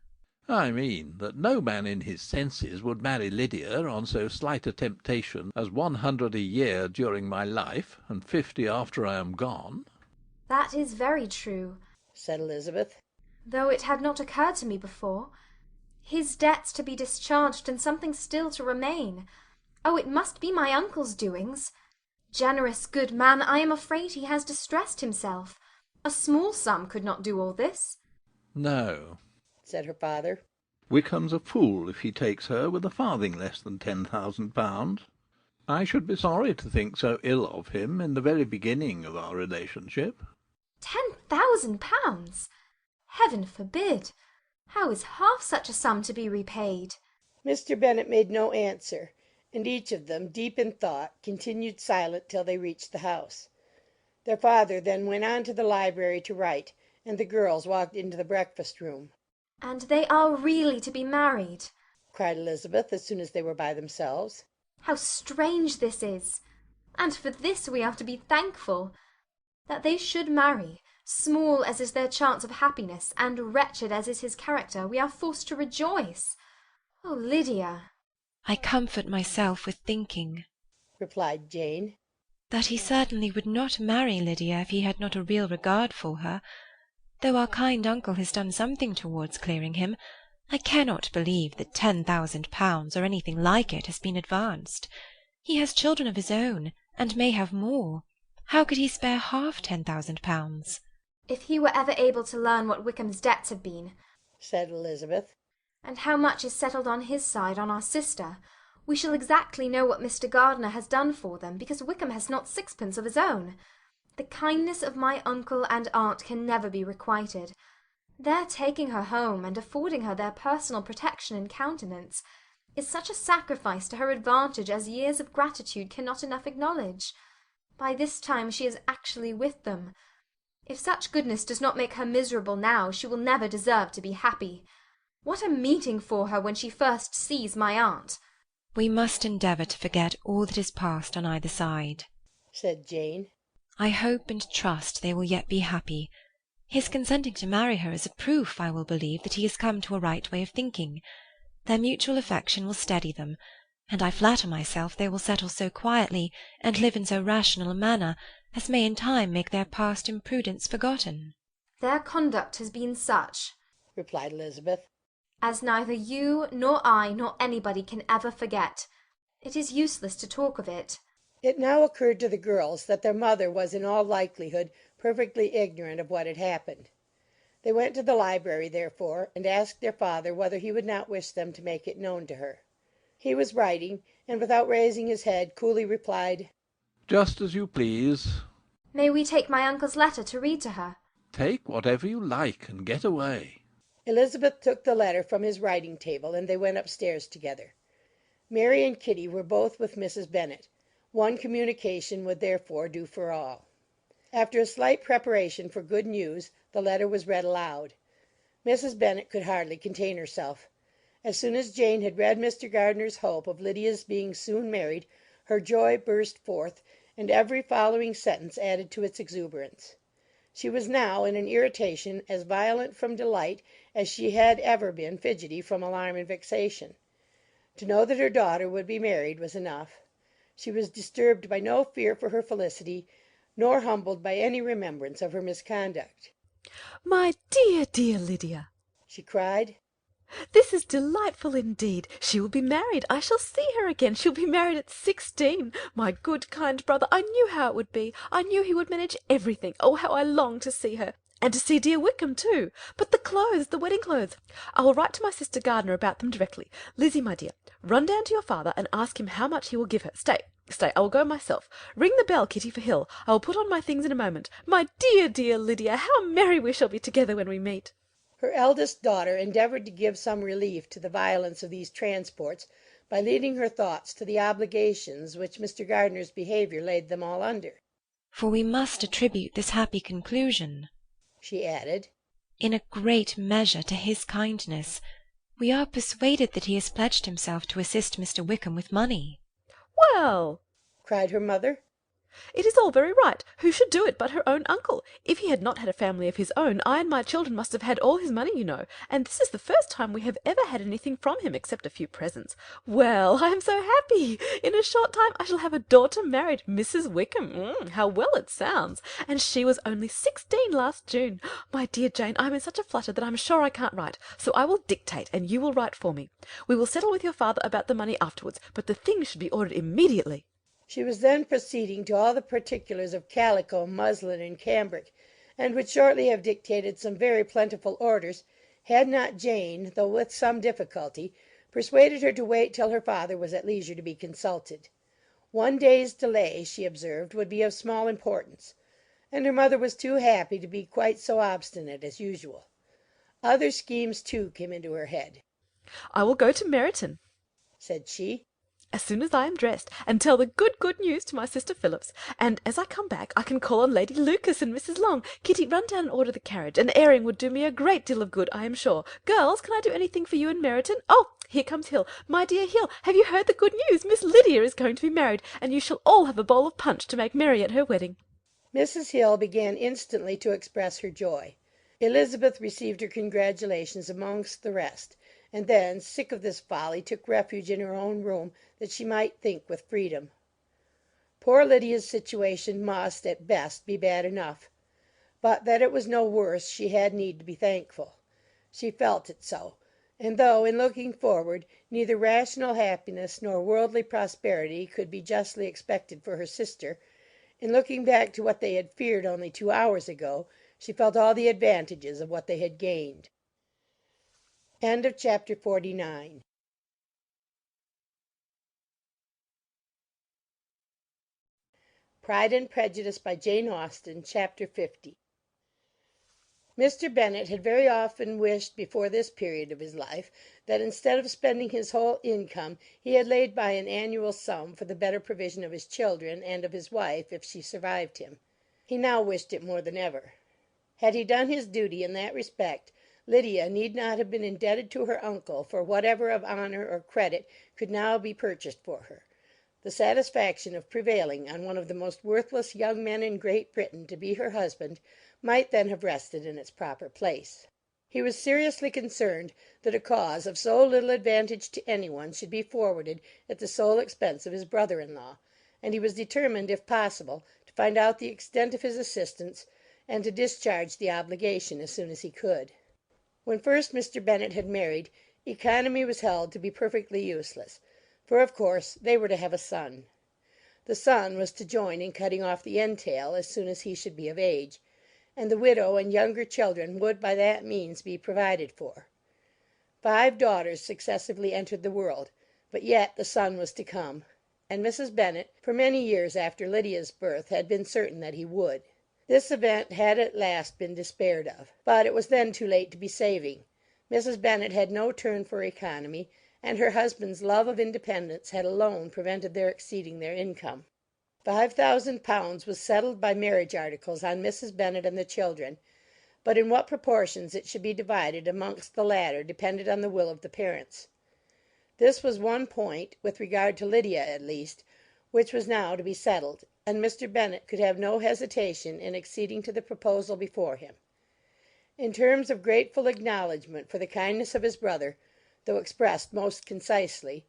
I mean that no man in his senses would marry Lydia on so slight a temptation as 100 a year during my life, and 50 after I am gone. That is very true, said Elizabeth, though it had not occurred to me before. His debts to be discharged, and something still to remain. Oh, it must be my uncle's doings. Generous, good man, I am afraid he has distressed himself. A small sum could not do all this. No, said her father. Wickham's a fool if he takes her with a farthing less than £10,000. I should be sorry to think so ill of him in the very beginning of our relationship. £10,000! Heaven forbid! How is half such a sum to be repaid? Mr. Bennet made no answer, and each of them, deep in thought, continued silent till they reached the house. Their father then went on to the library to write, and the girls walked into the breakfast-room. And they are really to be married? cried Elizabeth, as soon as they were by themselves. How strange this is! And for this we are to be thankful. That they should marry, small as is their chance of happiness, and wretched as is his character, we are forced to rejoice. Oh, Lydia! I comfort myself with thinking, replied Jane, that he certainly would not marry Lydia if he had not a real regard for her. Though our kind uncle has done something towards clearing him, I cannot believe that £10,000 or anything like it has been advanced. He has children of his own, and may have more. How could he spare half £10,000? If he were ever able to learn what Wickham's debts have been, said Elizabeth, and how much is settled on his side on our sister, we shall exactly know what Mr. Gardiner has done for them, because Wickham has not sixpence of his own. The kindness of my uncle and aunt can never be requited. Their taking her home, and affording her their personal protection and countenance, is such a sacrifice to her advantage as years of gratitude cannot enough acknowledge. By this time she is actually with them. If such goodness does not make her miserable now, she will never deserve to be happy. What a meeting for her when she first sees my aunt! We must endeavour to forget all that is past on either side, said Jane. I hope and trust they will yet be happy. His consenting to marry her is a proof, I will believe, that he has come to a right way of thinking. Their mutual affection will steady them, and I flatter myself they will settle so quietly, and live in so rational a manner, as may in time make their past imprudence forgotten. Their conduct has been such, replied Elizabeth, as neither you, nor I, nor anybody can ever forget. It is useless to talk of it. It now occurred to the girls that their mother was in all likelihood perfectly ignorant of what had happened. They went to the library, therefore, and asked their father whether he would not wish them to make it known to her. He was writing, and without raising his head, coolly replied, Just as you please. May we take my uncle's letter to read to her? Take whatever you like, and get away. Elizabeth took the letter from his writing-table, and they went upstairs together. Mary and Kitty were both with Mrs. Bennet. One communication would therefore do for all. After a slight preparation for good news, the letter was read aloud. Mrs. Bennet could hardly contain herself. As soon as Jane had read Mr. Gardiner's hope of Lydia's being soon married, her joy burst forth, and every following sentence added to its exuberance. She was now in an irritation as violent from delight as she had ever been fidgety from alarm and vexation. To know that her daughter would be married was enough. She was disturbed by no fear for her felicity, nor humbled by any remembrance of her misconduct. My dear, dear Lydia, she cried, this is delightful indeed. She will be married. I shall see her again. She'll be married at 16. My good, kind brother, I knew how it would be. I knew he would manage everything. Oh, how I long to see her. And to see dear Wickham too. But the clothes, the wedding clothes. I will write to my sister Gardiner about them directly. Lizzie, my dear, run down to your father and ask him how much he will give her. Stay, I will go myself. Ring the bell, Kitty, for Hill. I will put on my things in a moment. My dear, dear Lydia, how merry we shall be together when we meet. Her eldest daughter endeavoured to give some relief to the violence of these transports by leading her thoughts to the obligations which Mr. Gardiner's behaviour laid them all under. For we must attribute this happy conclusion, she added, in a great measure to his kindness. We are persuaded that he has pledged himself to assist Mr. Wickham with money. Well, cried her mother, it is all very right. Who should do it but her own uncle? If he had not had a family of his own, I and my children must have had all his money, you know, and this is the first time we have ever had anything from him except a few presents. Well, I am so happy. In a short time I shall have a daughter married, Mrs. Wickham. How well it sounds. And she was only 16 last June. My dear Jane, I am in such a flutter that I am sure I can't write, so I will dictate and you will write for me. We will settle with your father about the money afterwards, but the things should be ordered immediately. She was then proceeding to all the particulars of calico, muslin, and cambric, and would shortly have dictated some very plentiful orders, had not Jane, though with some difficulty, persuaded her to wait till her father was at leisure to be consulted. One day's delay, she observed, would be of small importance, and her mother was too happy to be quite so obstinate as usual. Other schemes, too, came into her head. I will go to Meryton, said she, as soon as I am dressed, and tell the good news to my sister Phillips. And as I come back I can call on Lady Lucas and Mrs. Long. Kitty, run down and order the carriage. An airing would do me a great deal of good, I am sure. Girls, can I do anything for you and Meryton? Oh, here comes Hill. My dear Hill, have you heard the good news? Miss Lydia is going to be married, and you shall all have a bowl of punch to make merry at her wedding." Mrs. Hill began instantly to express her joy. Elizabeth received her congratulations amongst the rest, and then, sick of this folly, took refuge in her own room that she might think with freedom. Poor Lydia's situation must, at best, be bad enough, but that it was no worse she had need to be thankful. She felt it so, and though, in looking forward, neither rational happiness nor worldly prosperity could be justly expected for her sister, in looking back to what they had feared only 2 hours ago, she felt all the advantages of what they had gained. Chapter 49. Pride and Prejudice by Jane Austen. Chapter 50. Mr. Bennet had very often wished before this period of his life that instead of spending his whole income he had laid by an annual sum for the better provision of his children and of his wife if she survived him. He now wished it more than ever. Had he done his duty in that respect, Lydia need not have been indebted to her uncle for whatever of honour or credit could now be purchased for her. The satisfaction of prevailing on one of the most worthless young men in Great Britain to be her husband might then have rested in its proper place. He was seriously concerned that a cause of so little advantage to any one should be forwarded at the sole expense of his brother-in-law, and he was determined, if possible, to find out the extent of his assistance, and to discharge the obligation as soon as he could. When first Mr. Bennet had married, economy was held to be perfectly useless, for of course they were to have a son. The son was to join in cutting off the entail as soon as he should be of age, and the widow and younger children would by that means be provided for. 5 daughters successively entered the world, but yet the son was to come, and Mrs. Bennet for many years after Lydia's birth had been certain that he would. This event had at last been despaired of, but it was then too late to be saving. Mrs. Bennet had no turn for economy, and her husband's love of independence had alone prevented their exceeding their income. £5,000 was settled by marriage articles on Mrs. Bennet and the children, but in what proportions it should be divided amongst the latter depended on the will of the parents. This was one point, with regard to Lydia at least, which was now to be settled, and Mr. Bennet could have no hesitation in acceding to the proposal before him. In terms of grateful acknowledgment for the kindness of his brother, though expressed most concisely,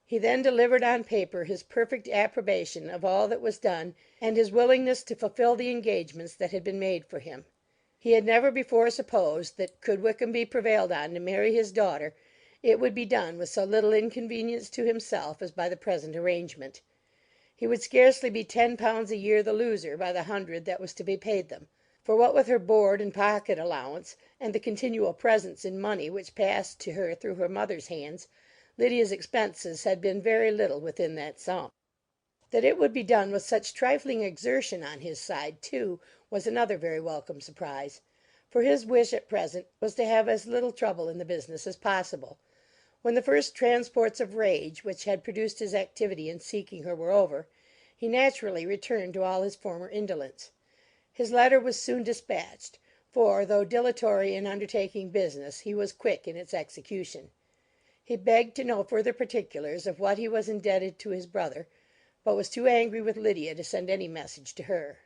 he then delivered on paper his perfect approbation of all that was done, and his willingness to fulfil the engagements that had been made for him. He had never before supposed that, could Wickham be prevailed on to marry his daughter, it would be done with so little inconvenience to himself as by the present arrangement. He would scarcely be £10 a year the loser by the 100 that was to be paid them; for what with her board and pocket allowance, and the continual presents in money which passed to her through her mother's hands, Lydia's expenses had been very little within that sum. That it would be done with such trifling exertion on his side, too, was another very welcome surprise; for his wish at present was to have as little trouble in the business as possible. When the first transports of rage which had produced his activity in seeking her were over, he naturally returned to all his former indolence. His letter was soon dispatched, for, though dilatory in undertaking business, he was quick in its execution. He begged to know further particulars of what he was indebted to his brother, but was too angry with Lydia to send any message to her.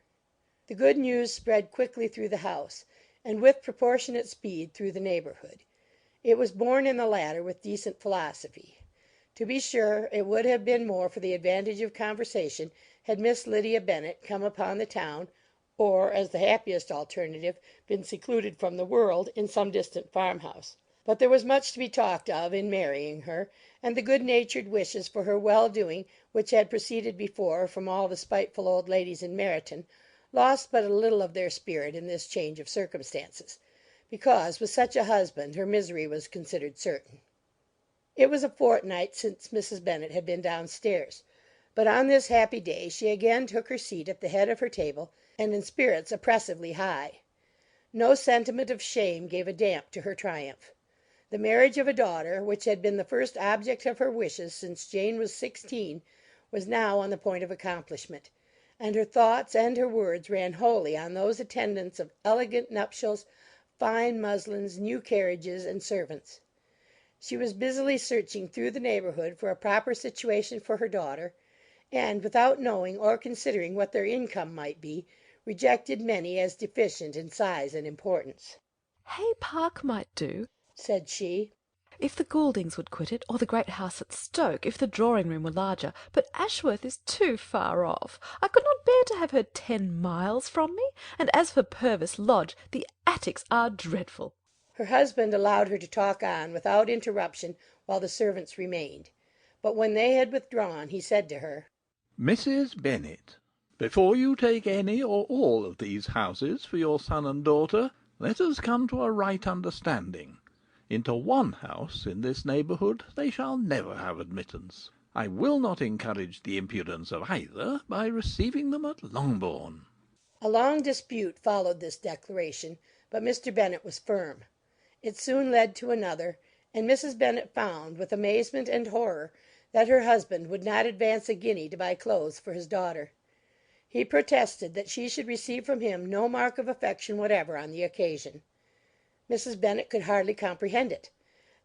The good news spread quickly through the house, and with proportionate speed through the neighbourhood. It was borne in the latter with decent philosophy. To be sure, it would have been more for the advantage of conversation had Miss Lydia Bennet come upon the town, or, as the happiest alternative, been secluded from the world in some distant farmhouse. But there was much to be talked of in marrying her, and the good-natured wishes for her well-doing which had proceeded before from all the spiteful old ladies in Meryton lost but a little of their spirit in this change of circumstances, because with such a husband her misery was considered certain. It was a fortnight since Mrs. Bennet had been downstairs, but on this happy day she again took her seat at the head of her table, and in spirits oppressively high. No sentiment of shame gave a damp to her triumph. The marriage of a daughter, which had been the first object of her wishes since Jane was 16, was now on the point of accomplishment, and her thoughts and her words ran wholly on those attendants of elegant nuptials, fine muslins, new carriages, and servants. She was busily searching through the neighbourhood for a proper situation for her daughter, and, without knowing or considering what their income might be, rejected many as deficient in size and importance. Hay Park might do, said she, if the Gouldings would quit it, or the great house at Stoke, if the drawing-room were larger, but Ashworth is too far off. I could not bear to have her 10 miles from me, and as for Purvis Lodge, the attics are dreadful. Her husband allowed her to talk on without interruption while the servants remained, but when they had withdrawn, he said to her, Mrs. Bennet, before you take any or all of these houses for your son and daughter, let us come to a right understanding. Into one house in this neighbourhood they shall never have admittance. I will not encourage the impudence of either by receiving them at Longbourn. A long dispute followed this declaration, but Mr. Bennet was firm. It soon led to another, and Mrs. Bennet found, with amazement and horror, that her husband would not advance a guinea to buy clothes for his daughter. He protested that she should receive from him no mark of affection whatever on the occasion. Mrs. Bennet could hardly comprehend it.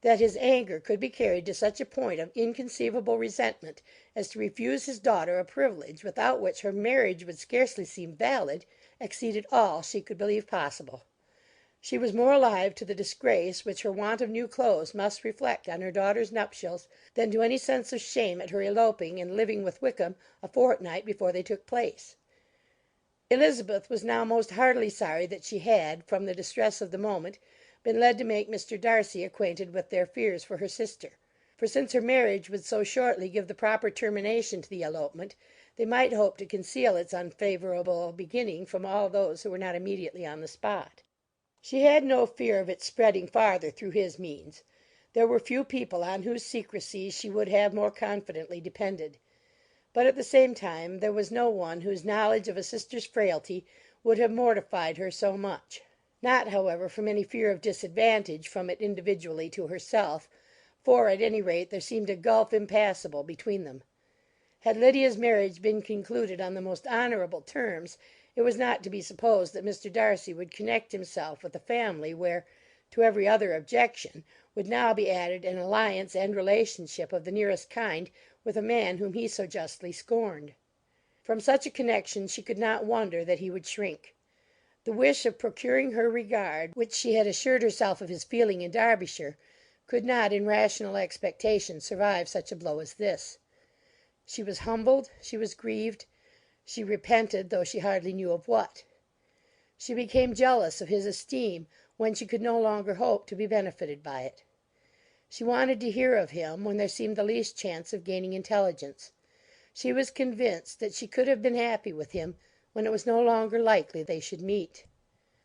That his anger could be carried to such a point of inconceivable resentment as to refuse his daughter a privilege without which her marriage would scarcely seem valid, exceeded all she could believe possible. She was more alive to the disgrace which her want of new clothes must reflect on her daughter's nuptials than to any sense of shame at her eloping and living with Wickham a fortnight before they took place. Elizabeth was now most heartily sorry that she had, from the distress of the moment, been led to make Mr. Darcy acquainted with their fears for her sister; for since her marriage would so shortly give the proper termination to the elopement, they might hope to conceal its unfavourable beginning from all those who were not immediately on the spot. She had no fear of its spreading farther through his means. There were few people on whose secrecy she would have more confidently depended. But at the same time there was no one whose knowledge of a sister's frailty would have mortified her so much. Not, however, from any fear of disadvantage from it individually to herself, for, at any rate, there seemed a gulf impassable between them. Had Lydia's marriage been concluded on the most honourable terms, it was not to be supposed that Mr. Darcy would connect himself with a family where, to every other objection, would now be added an alliance and relationship of the nearest kind with a man whom he so justly scorned. From such a connection she could not wonder that he would shrink. The wish of procuring her regard, which she had assured herself of his feeling in Derbyshire, could not in rational expectation survive such a blow as this. She was humbled, she was grieved, she repented, though she hardly knew of what. She became jealous of his esteem when she could no longer hope to be benefited by it. She wanted to hear of him when there seemed the least chance of gaining intelligence. She was convinced that she could have been happy with him when it was no longer likely they should meet.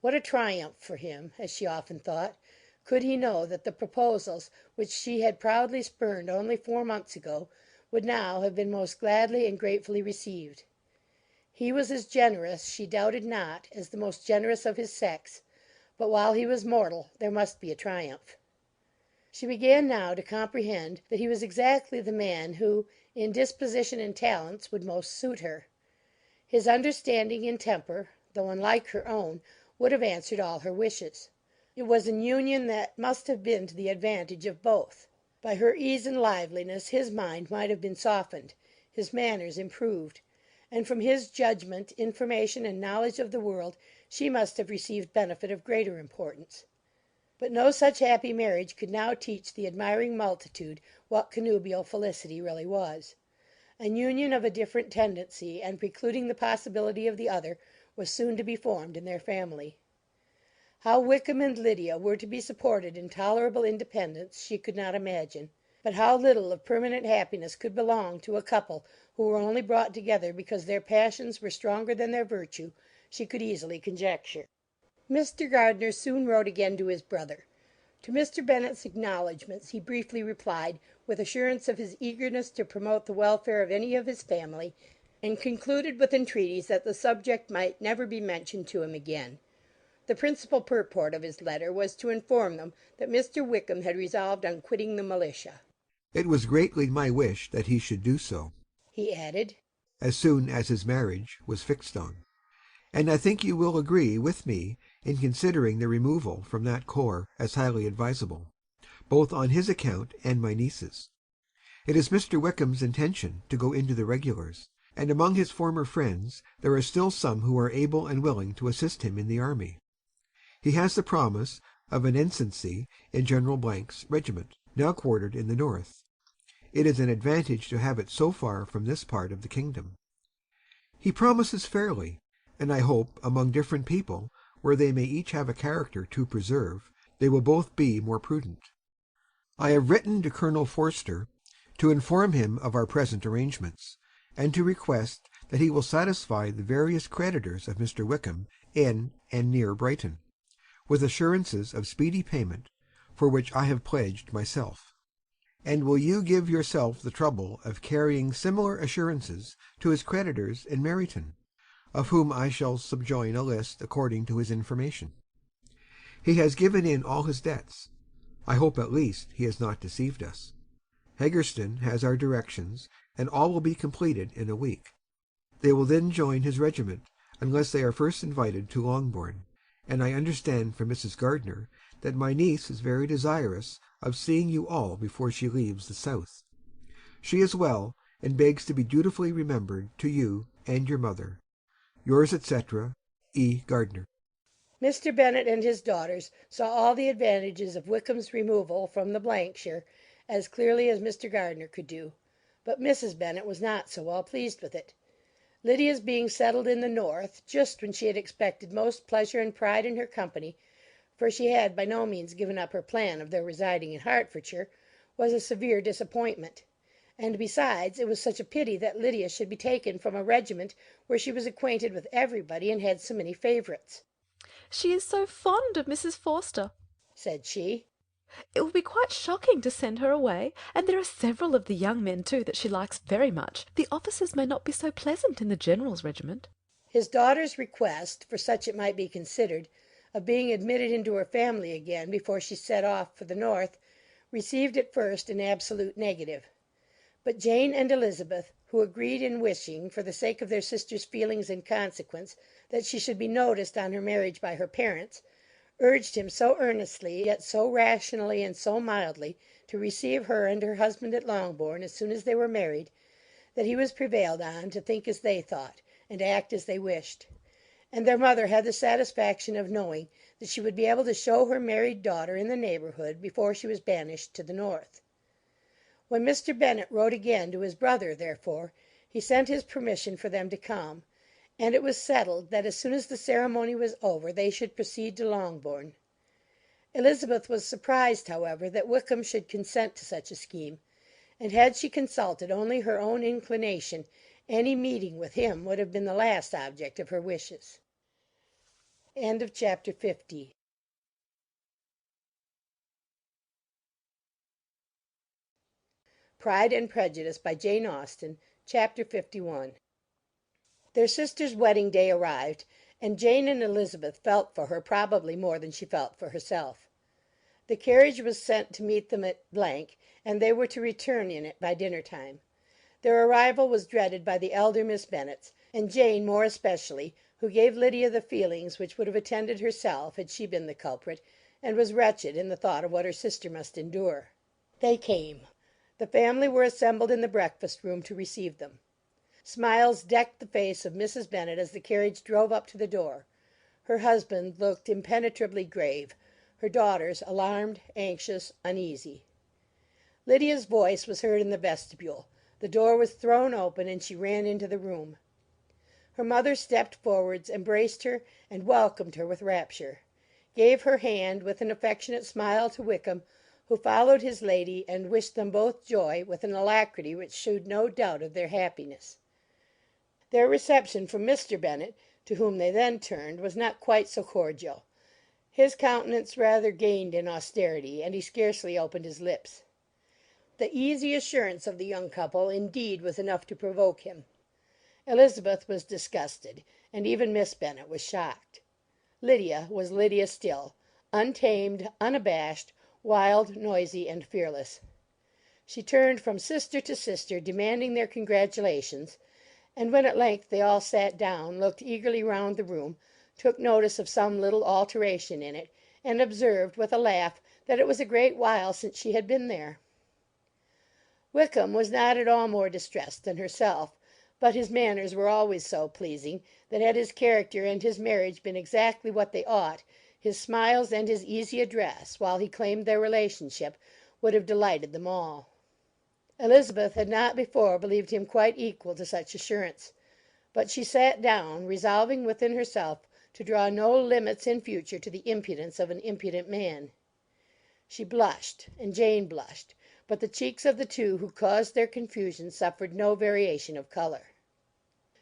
What a triumph for him, as she often thought, could he know that the proposals which she had proudly spurned only 4 months ago would now have been most gladly and gratefully received. He was as generous, she doubted not, as the most generous of his sex, but while he was mortal there must be a triumph. She began now to comprehend that he was exactly the man who, in disposition and talents, would most suit her. His understanding and temper, though unlike her own, would have answered all her wishes. It was an union that must have been to the advantage of both. By her ease and liveliness his mind might have been softened, his manners improved, and from his judgment, information, and knowledge of the world she must have received benefit of greater importance. But no such happy marriage could now teach the admiring multitude what connubial felicity really was. An union of a different tendency, and precluding the possibility of the other, was soon to be formed in their family. How Wickham and Lydia were to be supported in tolerable independence she could not imagine; but how little of permanent happiness could belong to a couple who were only brought together because their passions were stronger than their virtue, she could easily conjecture. Mr. Gardiner soon wrote again to his brother. To Mr. Bennet's acknowledgments he briefly replied, with assurance of his eagerness to promote the welfare of any of his family, and concluded with entreaties that the subject might never be mentioned to him again. The principal purport of his letter was to inform them that Mr. Wickham had resolved on quitting the militia. It was greatly my wish that he should do so, he added, as soon as his marriage was fixed on. And I think you will agree with me in considering the removal from that corps as highly advisable, both on his account and my niece's. It is Mr. Wickham's intention to go into the regulars, and among his former friends there are still some who are able and willing to assist him in the army. He has the promise of an ensigncy in General 's regiment, now quartered in the north. It is an advantage to have it so far from this part of the kingdom. He promises fairly, and I hope among different people, where they may each have a character to preserve, they will both be more prudent. I have written to Colonel Forster to inform him of our present arrangements, and to request that he will satisfy the various creditors of Mr. Wickham in and near Brighton, with assurances of speedy payment, for which I have pledged myself. And will you give yourself the trouble of carrying similar assurances to his creditors in Meryton, of whom I shall subjoin a list according to his information. He has given in all his debts. I hope at least he has not deceived us. Haggerston has our directions, and all will be completed in a week. They will then join his regiment, unless they are first invited to Longbourn, and I understand from Mrs. Gardiner that my niece is very desirous of seeing you all before she leaves the south. She is well, and begs to be dutifully remembered to you and your mother. Yours, etc., E. Gardiner. Mr. Bennet and his daughters saw all the advantages of Wickham's removal from the shire as clearly as Mr. Gardiner could do, but Mrs. Bennet was not so well pleased with it. Lydia's being settled in the north, just when she had expected most pleasure and pride in her company, for she had by no means given up her plan of their residing in Hertfordshire, was a severe disappointment. And besides, it was such a pity that Lydia should be taken from a regiment where she was acquainted with everybody and had so many favourites. "She is so fond of Mrs. Forster," said she. "It will be quite shocking to send her away, and there are several of the young men, too, that she likes very much. The officers may not be so pleasant in the General's regiment." His daughter's request, for such it might be considered, of being admitted into her family again before she set off for the north, received at first an absolute negative. But Jane and Elizabeth, who agreed in wishing, for the sake of their sister's feelings and consequence, that she should be noticed on her marriage by her parents, urged him so earnestly, yet so rationally and so mildly, to receive her and her husband at Longbourn as soon as they were married, that he was prevailed on to think as they thought, and act as they wished; and their mother had the satisfaction of knowing that she would be able to show her married daughter in the neighbourhood before she was banished to the north. When Mr. Bennet wrote again to his brother, therefore, he sent his permission for them to come, and it was settled that as soon as the ceremony was over they should proceed to Longbourn. Elizabeth was surprised, however, that Wickham should consent to such a scheme, and had she consulted only her own inclination, any meeting with him would have been the last object of her wishes. Chapter 50. Pride and Prejudice by Jane Austen. Chapter 51. Their sister's wedding day arrived, and Jane and Elizabeth felt for her probably more than she felt for herself. The carriage was sent to meet them at , and they were to return in it by dinner time. Their arrival was dreaded by the elder Miss Bennets, and Jane more especially, who gave Lydia the feelings which would have attended herself had she been the culprit, and was wretched in the thought of what her sister must endure. They came. The family were assembled in the breakfast room to receive them. Smiles decked the face of Mrs. Bennet as the carriage drove up to the door. Her husband looked impenetrably grave; her daughters alarmed, anxious, uneasy. Lydia's voice was heard in the vestibule. The door was thrown open, and she ran into the room. Her mother stepped forwards, embraced her, and welcomed her with rapture; gave her hand with an affectionate smile to Wickham, who followed his lady, and wished them both joy with an alacrity which shewed no doubt of their happiness. Their reception from Mr. Bennet, to whom they then turned, was not quite so cordial. His countenance rather gained in austerity, and he scarcely opened his lips. The easy assurance of the young couple, indeed, was enough to provoke him. Elizabeth was disgusted, and even Miss Bennet was shocked. Lydia was Lydia still, untamed, unabashed, wild, noisy, and fearless. She turned from sister to sister, demanding their congratulations, and when at length they all sat down, looked eagerly round the room, took notice of some little alteration in it, and observed, with a laugh, that it was a great while since she had been there. Wickham was not at all more distressed than herself, but his manners were always so pleasing that had his character and his marriage been exactly what they ought, his smiles and his easy address, while he claimed their relationship, would have delighted them all. Elizabeth had not before believed him quite equal to such assurance, but she sat down, resolving within herself to draw no limits in future to the impudence of an impudent man. She blushed, and Jane blushed, but the cheeks of the two who caused their confusion suffered no variation of colour.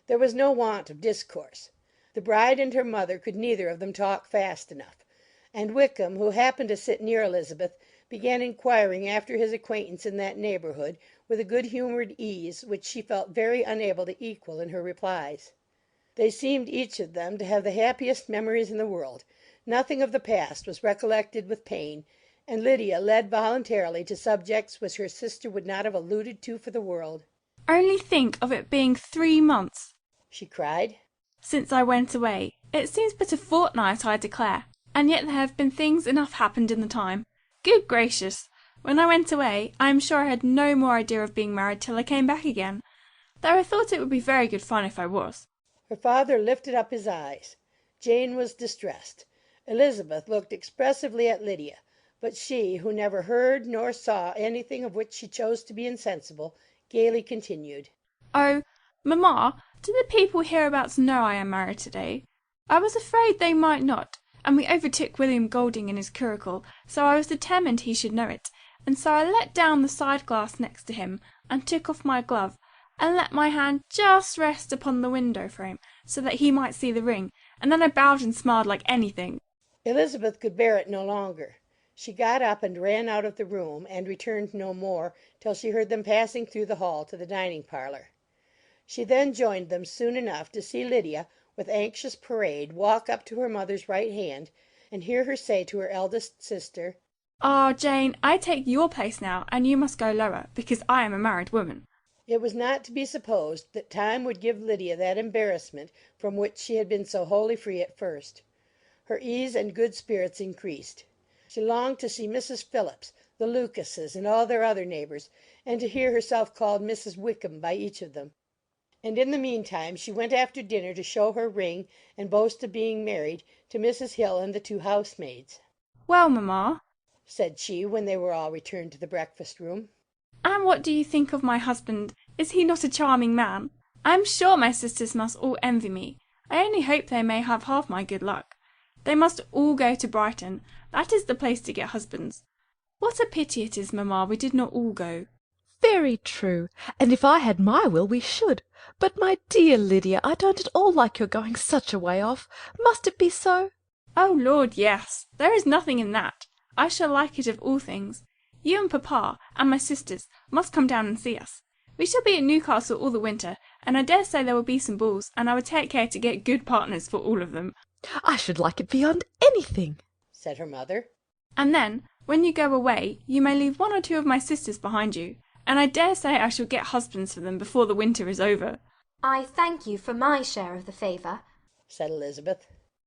There was no want of discourse. The bride and her mother could neither of them talk fast enough, and Wickham, who happened to sit near Elizabeth, began inquiring after his acquaintance in that neighbourhood with a good-humoured ease which she felt very unable to equal in her replies. They seemed each of them to have the happiest memories in the world. Nothing of the past was recollected with pain, and Lydia led voluntarily to subjects which her sister would not have alluded to for the world. Only think of it being 3 months, she cried, since I went away. It seems but a fortnight, I declare, and yet there have been things enough happened in the time. Good gracious! When I went away, I am sure I had no more idea of being married till I came back again, though I thought it would be very good fun if I was. Her father lifted up his eyes. Jane was distressed. Elizabeth looked expressively at Lydia, but she, who never heard nor saw anything of which she chose to be insensible, gaily continued. Oh, mamma, do the people hereabouts know I am married to-day? I was afraid they might not, and we overtook William Golding in his curricle, so I was determined he should know it, and so I let down the side-glass next to him, and took off my glove, and let my hand just rest upon the window-frame, so that he might see the ring, and then I bowed and smiled like anything. Elizabeth could bear it no longer. She got up and ran out of the room, and returned no more till she heard them passing through the hall to the dining-parlour. She then joined them soon enough to see Lydia, with anxious parade, walk up to her mother's right hand, and hear her say to her eldest sister, "Ah, Jane, I take your place now, and you must go lower, because I am a married woman." It was not to be supposed that time would give Lydia that embarrassment from which she had been so wholly free at first. Her ease and good spirits increased. She longed to see Mrs. Phillips, the Lucases, and all their other neighbours, and to hear herself called Mrs. Wickham by each of them. And in the meantime she went after dinner to show her ring, and boast of being married, to Mrs. Hill and the 2 housemaids. "Well, mamma," said she, when they were all returned to the breakfast-room, "and what do you think of my husband? Is he not a charming man? I am sure my sisters must all envy me. I only hope they may have half my good luck. They must all go to Brighton. That is the place to get husbands. What a pity it is, mamma, we did not all go." Very true, and if I had my will we should. But, my dear Lydia, I don't at all like your going such a way off. Must it be so? "Oh Lord, yes. There is nothing in that. I shall like it of all things. You and papa, and my sisters, must come down and see us. We shall be at Newcastle all the winter, and I dare say there will be some balls, and I would take care to get good partners for all of them." I should like it beyond anything, said her mother. "And then, when you go away, you may leave 1 or 2 of my sisters behind you, and I dare say I shall get husbands for them before the winter is over." "I thank you for my share of the favour," said Elizabeth,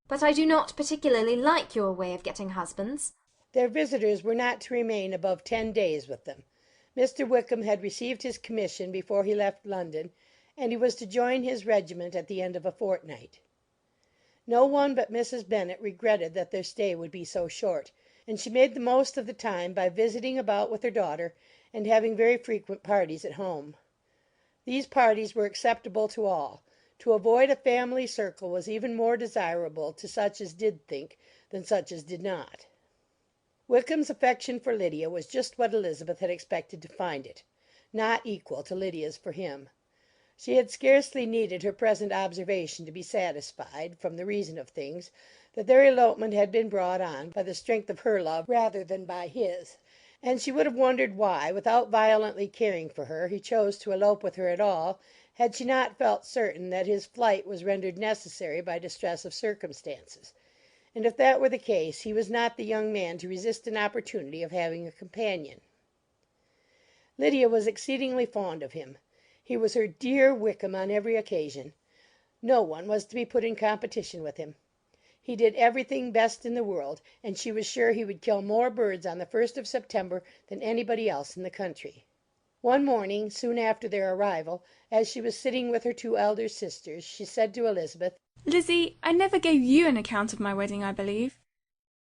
"but I do not particularly like your way of getting husbands." Their visitors were not to remain above 10 days with them. Mr. Wickham had received his commission before he left London, and he was to join his regiment at the end of a fortnight. No one but Mrs. Bennet regretted that their stay would be so short, and she made the most of the time by visiting about with her daughter, and having very frequent parties at home. These parties were acceptable to all. To avoid a family circle was even more desirable to such as did think than such as did not. Wickham's affection for Lydia was just what Elizabeth had expected to find it, not equal to Lydia's for him. She had scarcely needed her present observation to be satisfied, from the reason of things, that their elopement had been brought on by the strength of her love rather than by his, and she would have wondered why, without violently caring for her, he chose to elope with her at all, had she not felt certain that his flight was rendered necessary by distress of circumstances. and if that were the case he was not the young man to resist an opportunity of having a companion. Lydia was exceedingly fond of him. He was her dear Wickham on every occasion. No one was to be put in competition with him. He did everything best in the world, and she was sure he would kill more birds on the 1st of September than anybody else in the country. One morning, soon after their arrival, as she was sitting with her two elder sisters, she said to Elizabeth, "Lizzie, I never gave you an account of my wedding, I believe.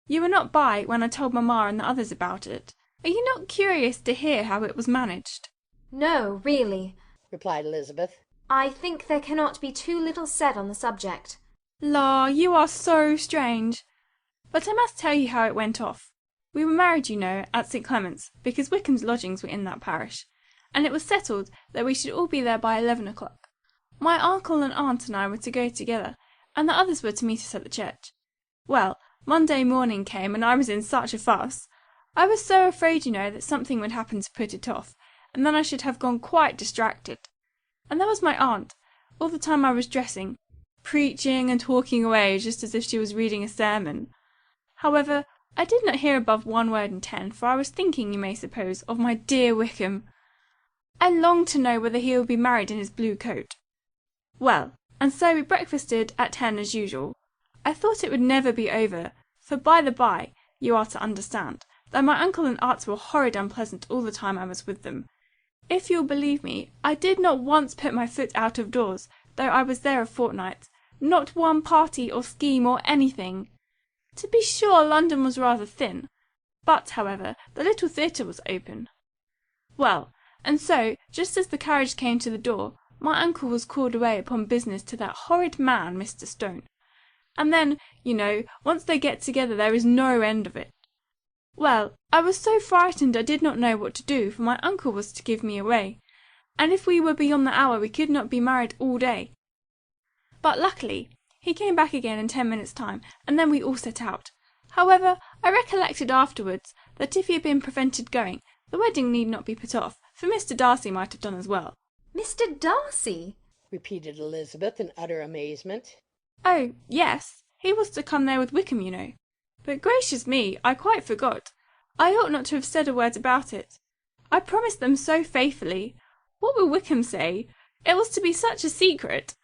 You were not by when I told mamma and the others about it. Are you not curious to hear how it was managed?" "No, really," replied Elizabeth. "I think there cannot be too little said on the subject." "La, you are so strange! But I must tell you how it went off. We were married, you know, at St. Clement's, because Wickham's lodgings were in that parish, and it was settled that we should all be there by 11 o'clock. My uncle and aunt and I were to go together, and the others were to meet us at the church. Well, Monday morning came, and I was in such a fuss. I was so afraid, you know, that something would happen to put it off, and then I should have gone quite distracted. And there was my aunt, all the time I was dressing, preaching and talking away just as if she was reading a sermon. However, I did not hear above 1 word in 10, for I was thinking, you may suppose, of my dear Wickham. I longed to know whether he would be married in his blue coat. Well, and so we breakfasted at 10 as usual. I thought it would never be over, for by the by, you are to understand, that my uncle and aunts were horrid unpleasant all the time I was with them. If you'll believe me, I did not once put my foot out of doors, though I was there a fortnight. Not one party or scheme or anything. To be sure, London was rather thin, but, however, the little theatre was open. Well, and so, just as the carriage came to the door, my uncle was called away upon business to that horrid man, Mr. Stone. And then, you know, once they get together there is no end of it. Well, I was so frightened I did not know what to do, for my uncle was to give me away, and if we were beyond the hour we could not be married all day. But luckily he came back again in 10 minutes' time, and then we all set out. However, I recollected afterwards that if he had been prevented going, the wedding need not be put off, for Mr. Darcy might have done as well." "Mr. Darcy!" repeated Elizabeth in utter amazement. "Oh, yes, he was to come there with Wickham, you know. But gracious me, I quite forgot. I ought not to have said a word about it. I promised them so faithfully. What will Wickham say? It was to be such a secret."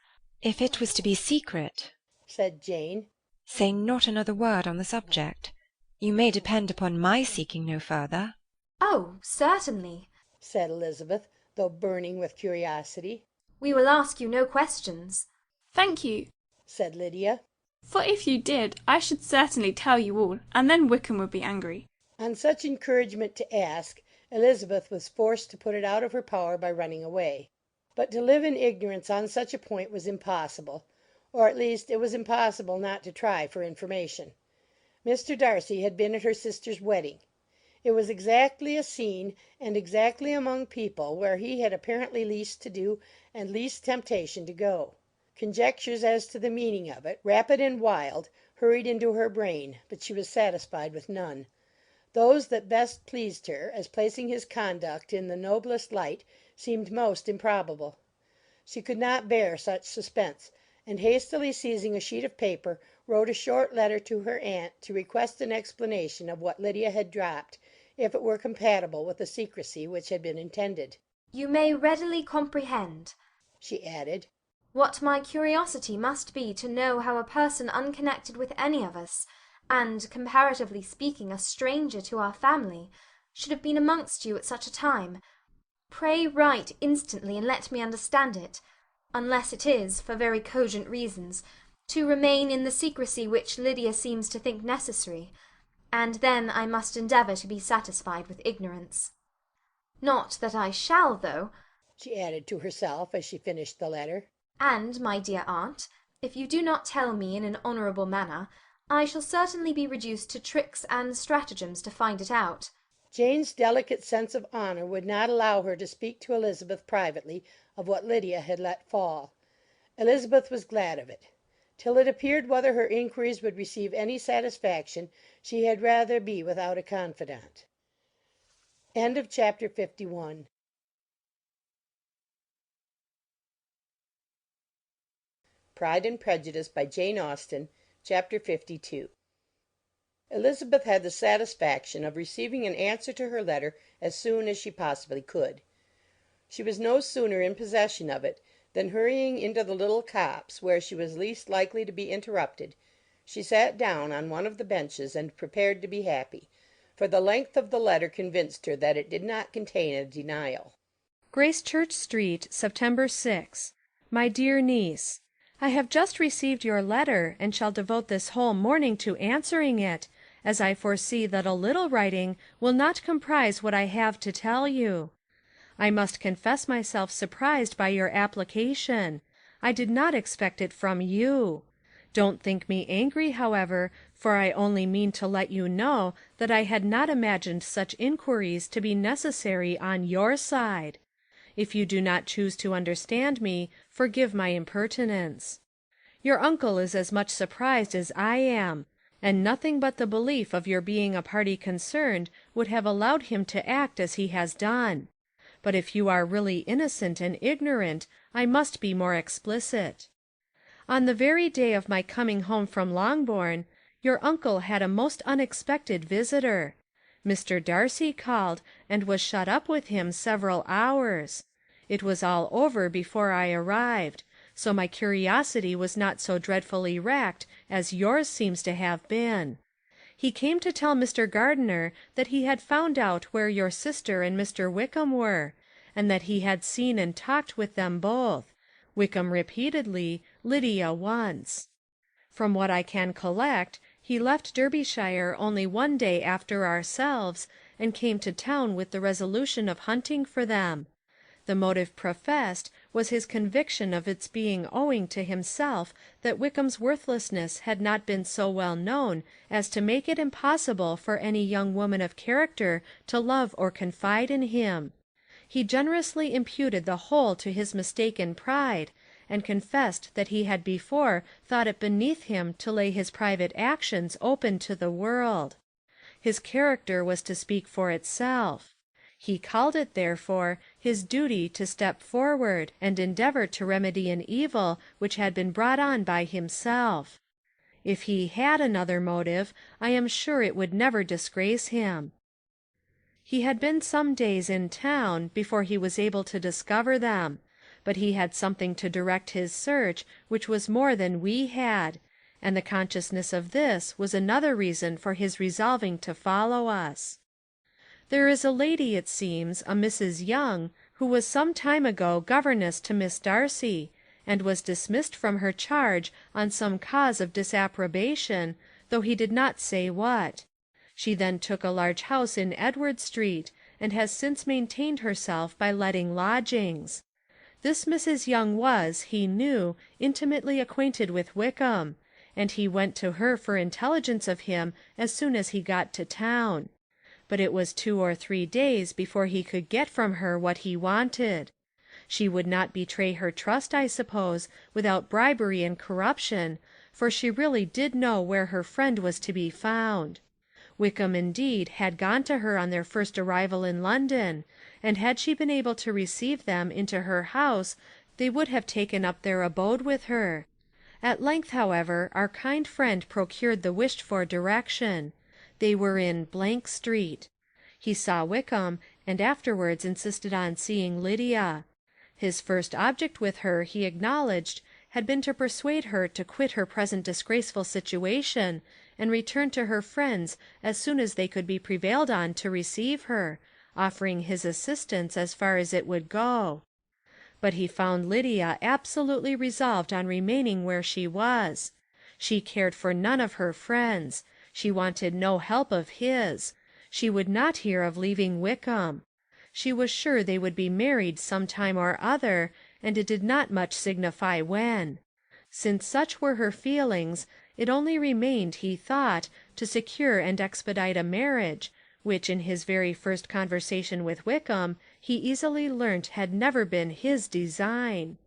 "If it was to be secret," said Jane, "say not another word on the subject. You may depend upon my seeking no further." "Oh, certainly," said Elizabeth, though burning with curiosity. "We will ask you no questions." "Thank you," said Lydia. "For if you did, I should certainly tell you all, and then Wickham would be angry." On such encouragement to ask, Elizabeth was forced to put it out of her power by running away. But to live in ignorance on such a point was impossible, or at least it was impossible not to try for information. Mr. Darcy had been at her sister's wedding. It was exactly a scene, and exactly among people where he had apparently least to do and least temptation to go. Conjectures as to the meaning of it, rapid and wild, hurried into her brain, but she was satisfied with none. Those that best pleased her, as placing his conduct in the noblest light, seemed most improbable. She could not bear such suspense, and hastily seizing a sheet of paper, wrote a short letter to her aunt to request an explanation of what Lydia had dropped, if it were compatible with the secrecy which had been intended. "You may readily comprehend," she added, "what my curiosity must be to know how a person unconnected with any of us, and, comparatively speaking, a stranger to our family, should have been amongst you at such a time. Pray write instantly and let me understand it, unless it is, for very cogent reasons, to remain in the secrecy which Lydia seems to think necessary, and then I must endeavour to be satisfied with ignorance. Not that I shall, though," she added to herself as she finished the letter. "And, my dear aunt, if you do not tell me in an honourable manner, I shall certainly be reduced to tricks and stratagems to find it out." Jane's delicate sense of honour would not allow her to speak to Elizabeth privately of what Lydia had let fall. Elizabeth was glad of it. Till it appeared whether her inquiries would receive any satisfaction, she had rather be without a confidant. Chapter 51. Pride and Prejudice by Jane Austen, Chapter 52. Elizabeth had the satisfaction of receiving an answer to her letter as soon as she possibly could. She was no sooner in possession of it than, hurrying into the little copse where she was least likely to be interrupted, she sat down on one of the benches and prepared to be happy, for the length of the letter convinced her that it did not contain a denial. Gracechurch Street, September 6. My dear niece, I have just received your letter, and shall devote this whole morning to answering it, as I foresee that a little writing will not comprise what I have to tell you. I must confess myself surprised by your application. I did not expect it from you. Don't think me angry, however, for I only mean to let you know that I had not imagined such inquiries to be necessary on your side. If you do not choose to understand me, forgive my impertinence. Your uncle is as much surprised as I am, and nothing but the belief of your being a party concerned would have allowed him to act as he has done. But if you are really innocent and ignorant, I must be more explicit. On the very day of my coming home from Longbourn, your uncle had a most unexpected visitor. Mr. Darcy called, and was shut up with him several hours. It was all over before I arrived, so my curiosity was not so dreadfully racked as yours seems to have been. He came to tell Mr. Gardiner that he had found out where your sister and Mr. Wickham were, and that he had seen and talked with them both, Wickham repeatedly, Lydia once. From what I can collect, he left Derbyshire only one day after ourselves, and came to town with the resolution of hunting for them. The motive professed was his conviction of its being owing to himself that Wickham's worthlessness had not been so well known as to make it impossible for any young woman of character to love or confide in him. He generously imputed the whole to his mistaken pride, and confessed that he had before thought it beneath him to lay his private actions open to the world. His character was to speak for itself. He called it, therefore, his duty to step forward and endeavour to remedy an evil which had been brought on by himself. If he had another motive, I am sure it would never disgrace him. He had been some days in town before he was able to discover them, but he had something to direct his search which was more than we had, and the consciousness of this was another reason for his resolving to follow us. There is a lady, it seems, a Mrs. Young, who was some time ago governess to Miss Darcy, and was dismissed from her charge on some cause of disapprobation, though he did not say what. She then took a large house in Edward Street, and has since maintained herself by letting lodgings. This Mrs. Young was, he knew, intimately acquainted with Wickham, and he went to her for intelligence of him as soon as he got to town. But it was 2 or 3 days before he could get from her what he wanted. She would not betray her trust, I suppose, without bribery and corruption, for she really did know where her friend was to be found. Wickham, indeed, had gone to her on their first arrival in London, and had she been able to receive them into her house, they would have taken up their abode with her. At length, however, our kind friend procured the wished-for direction. They were in Street. He saw Wickham, and afterwards insisted on seeing Lydia. His first object with her, he acknowledged, had been to persuade her to quit her present disgraceful situation, and return to her friends as soon as they could be prevailed on to receive her, offering his assistance as far as it would go. But he found Lydia absolutely resolved on remaining where she was. She cared for none of her friends. She wanted no help of his. She would not hear of leaving Wickham. She was sure they would be married some time or other, and it did not much signify when. Since such were her feelings, it only remained, he thought, to secure and expedite a marriage, which in his very first conversation with Wickham he easily learnt had never been his design.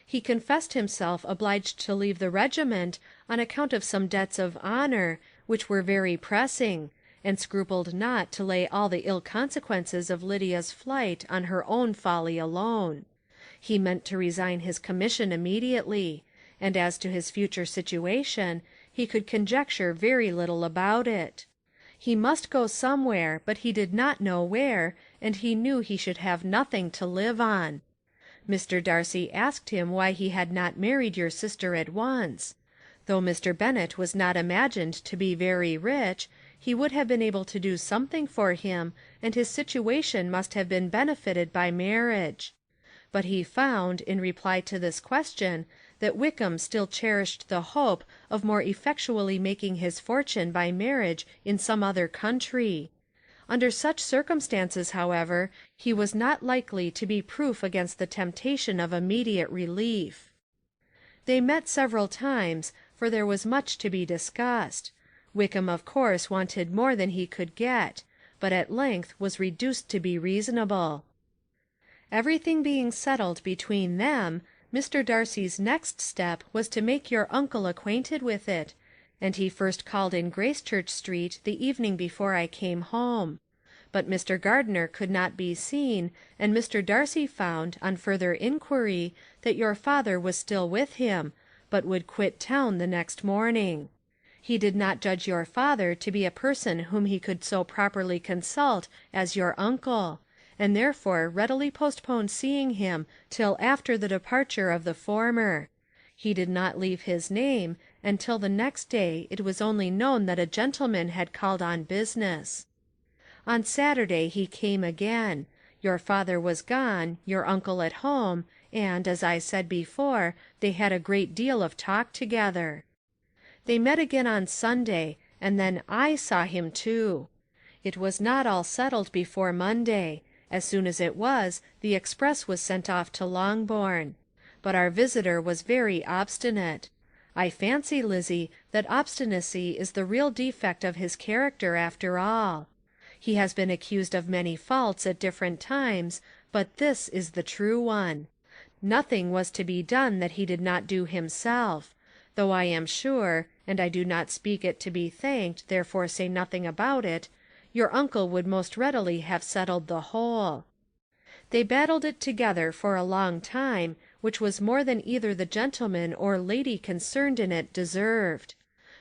He confessed himself obliged to leave the regiment on account of some debts of honour, which were very pressing, and scrupled not to lay all the ill consequences of Lydia's flight on her own folly alone. He meant to resign his commission immediately, and as to his future situation, he could conjecture very little about it. He must go somewhere, but he did not know where, and he knew he should have nothing to live on. Mr. Darcy asked him why he had not married your sister at once. Though Mr. Bennet was not imagined to be very rich, he would have been able to do something for him, and his situation must have been benefited by marriage. But he found, in reply to this question, that Wickham still cherished the hope of more effectually making his fortune by marriage in some other country. Under such circumstances, however, he was not likely to be proof against the temptation of immediate relief. They met several times, for there was much to be discussed. Wickham of course wanted more than he could get, but at length was reduced to be reasonable. Everything being settled between them, Mr. Darcy's next step was to make your uncle acquainted with it, and he first called in Gracechurch Street the evening before I came home. But Mr. Gardiner could not be seen, and Mr. Darcy found, on further inquiry, that your father was still with him, but would quit town the next morning. He did not judge your father to be a person whom he could so properly consult as your uncle, and therefore readily postponed seeing him till after the departure of the former. He did not leave his name, and till the next day it was only known that a gentleman had called on business. On Saturday he came again. Your father was gone, your uncle at home, and, as I said before, they had a great deal of talk together. They met again on Sunday, and then I saw him too. It was not all settled before Monday. As soon as it was, the express was sent off to Longbourn. But our visitor was very obstinate. I fancy, Lizzie, that obstinacy is the real defect of his character after all. He has been accused of many faults at different times, but this is the true one. Nothing was to be done that he did not do himself, though I am sure, and I do not speak it to be thanked, therefore say nothing about it, your uncle would most readily have settled the whole. They battled it together for a long time, which was more than either the gentleman or lady concerned in it deserved.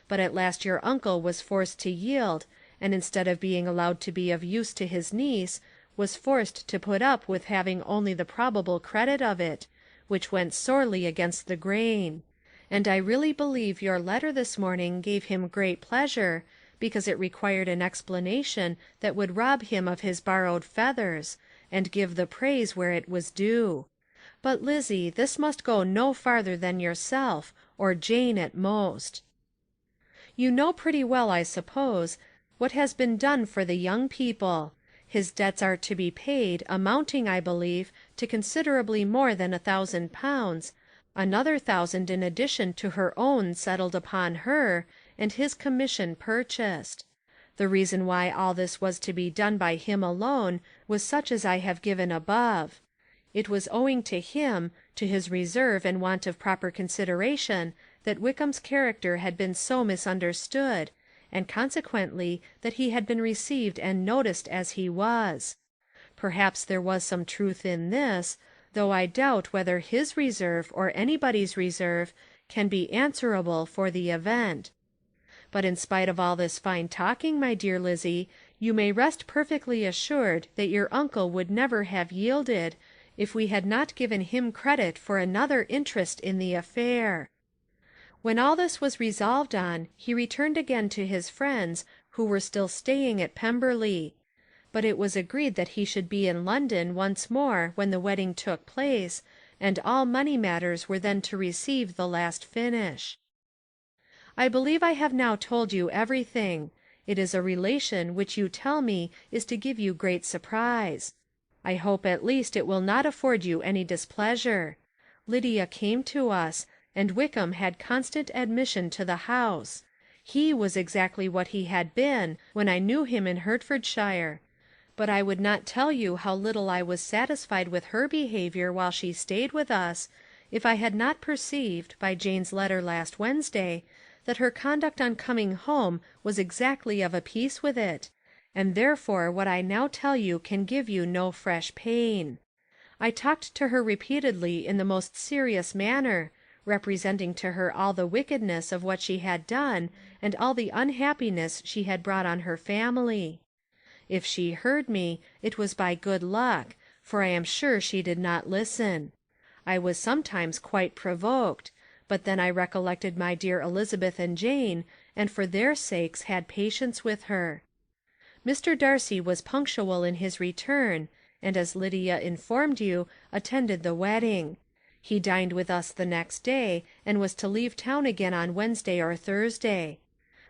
But at last your uncle was forced to yield, and instead of being allowed to be of use to his niece, was forced to put up with having only the probable credit of it, which went sorely against the grain. And I really believe your letter this morning gave him great pleasure, because it required an explanation that would rob him of his borrowed feathers, and give the praise where it was due. But, Lizzie, this must go no farther than yourself, or Jane at most. You know pretty well, I suppose, what has been done for the young people. His debts are to be paid, amounting, I believe, to considerably more than £1,000, another 1,000 in addition to her own settled upon her, and his commission purchased. The reason why all this was to be done by him alone was such as I have given above. It was owing to him, to his reserve and want of proper consideration, that Wickham's character had been so misunderstood, and consequently that he had been received and noticed as he was. Perhaps there was some truth in this, though I doubt whether his reserve or anybody's reserve can be answerable for the event. But in spite of all this fine talking, my dear Lizzie, you may rest perfectly assured that your uncle would never have yielded, if we had not given him credit for another interest in the affair. When all this was resolved on, he returned again to his friends, who were still staying at Pemberley. But it was agreed that he should be in London once more when the wedding took place, and all money matters were then to receive the last finish. I believe I have now told you everything. It is a relation which you tell me is to give you great surprise. I hope at least it will not afford you any displeasure. Lydia came to us, and Wickham had constant admission to the house. He was exactly what he had been when I knew him in Hertfordshire. But I would not tell you how little I was satisfied with her behaviour while she stayed with us, if I had not perceived, by Jane's letter last Wednesday, that her conduct on coming home was exactly of a piece with it, and therefore what I now tell you can give you no fresh pain. I talked to her repeatedly in the most serious manner, representing to her all the wickedness of what she had done, and all the unhappiness she had brought on her family. If she heard me, it was by good luck, for I am sure she did not listen. I was sometimes quite provoked, but then I recollected my dear Elizabeth and Jane, and for their sakes had patience with her. Mr. Darcy was punctual in his return, and as Lydia informed you, attended the wedding. He dined with us the next day, and was to leave town again on Wednesday or Thursday.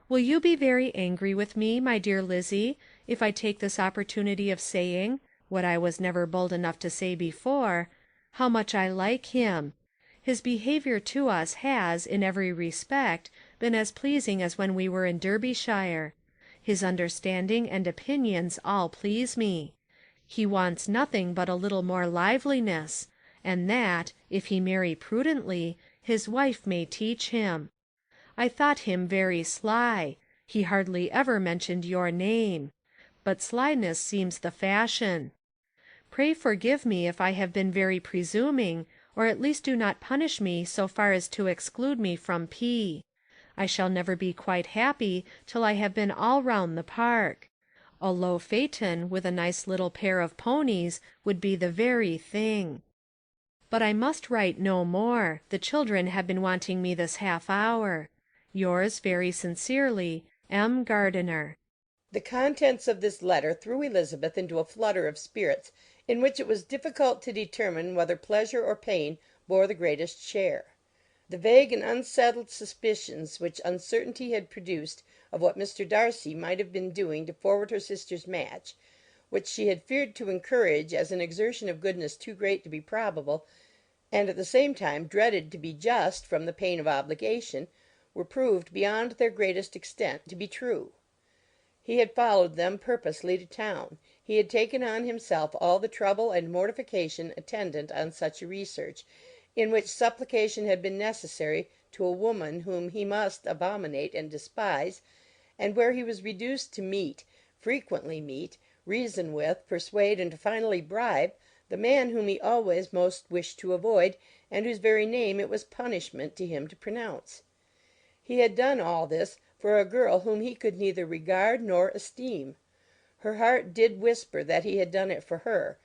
Will you be very angry with me, my dear Lizzie, if I take this opportunity of saying, what I was never bold enough to say before, how much I like him? His behaviour to us has, in every respect, been as pleasing as when we were in Derbyshire. His understanding and opinions all please me. He wants nothing but a little more liveliness, and that, if he marry prudently, his wife may teach him. I thought him very sly. He hardly ever mentioned your name. But slyness seems the fashion. Pray forgive me if I have been very presuming, or at least do not punish me so far as to exclude me from P. I shall never be quite happy till I have been all round the park. A low phaeton with a nice little pair of ponies would be the very thing. But I must write no more. The children have been wanting me this half hour. Yours very sincerely, M. Gardiner. The contents of this letter threw Elizabeth into a flutter of spirits in which it was difficult to determine whether pleasure or pain bore the greatest share. The vague and unsettled suspicions which uncertainty had produced of what Mr. Darcy might have been doing to forward her sister's match, which she had feared to encourage as an exertion of goodness too great to be probable, and at the same time dreaded to be just from the pain of obligation, were proved beyond their greatest extent to be true. He had followed them purposely to town. He had taken on himself all the trouble and mortification attendant on such a research, in which supplication had been necessary to a woman whom he must abominate and despise, and where he was reduced to meet, frequently meet, reason with, persuade, and finally bribe, the man whom he always most wished to avoid, and whose very name it was punishment to him to pronounce. He had done all this for a girl whom he could neither regard nor esteem. Her heart did whisper that he had done it for her,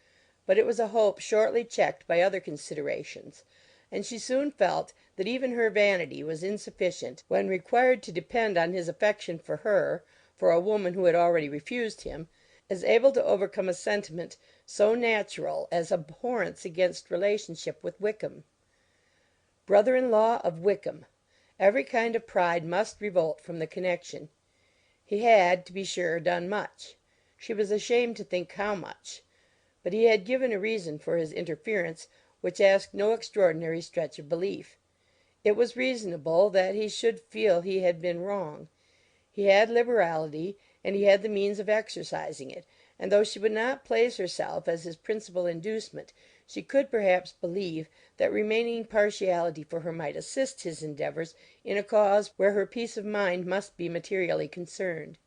but it was a hope shortly checked by other considerations, and she soon felt that even her vanity was insufficient when required to depend on his affection for her, for a woman who had already refused him, as able to overcome a sentiment so natural as abhorrence against relationship with Wickham. Brother-in-law of Wickham! Every kind of pride must revolt from the connection. He had, to be sure, done much. She was ashamed to think how much. But he had given a reason for his interference which asked no extraordinary stretch of belief. It was reasonable that he should feel he had been wrong. He had liberality, and he had the means of exercising it, and though she would not place herself as his principal inducement, she could perhaps believe that remaining partiality for her might assist his endeavours in a cause where her peace of mind must be materially concerned.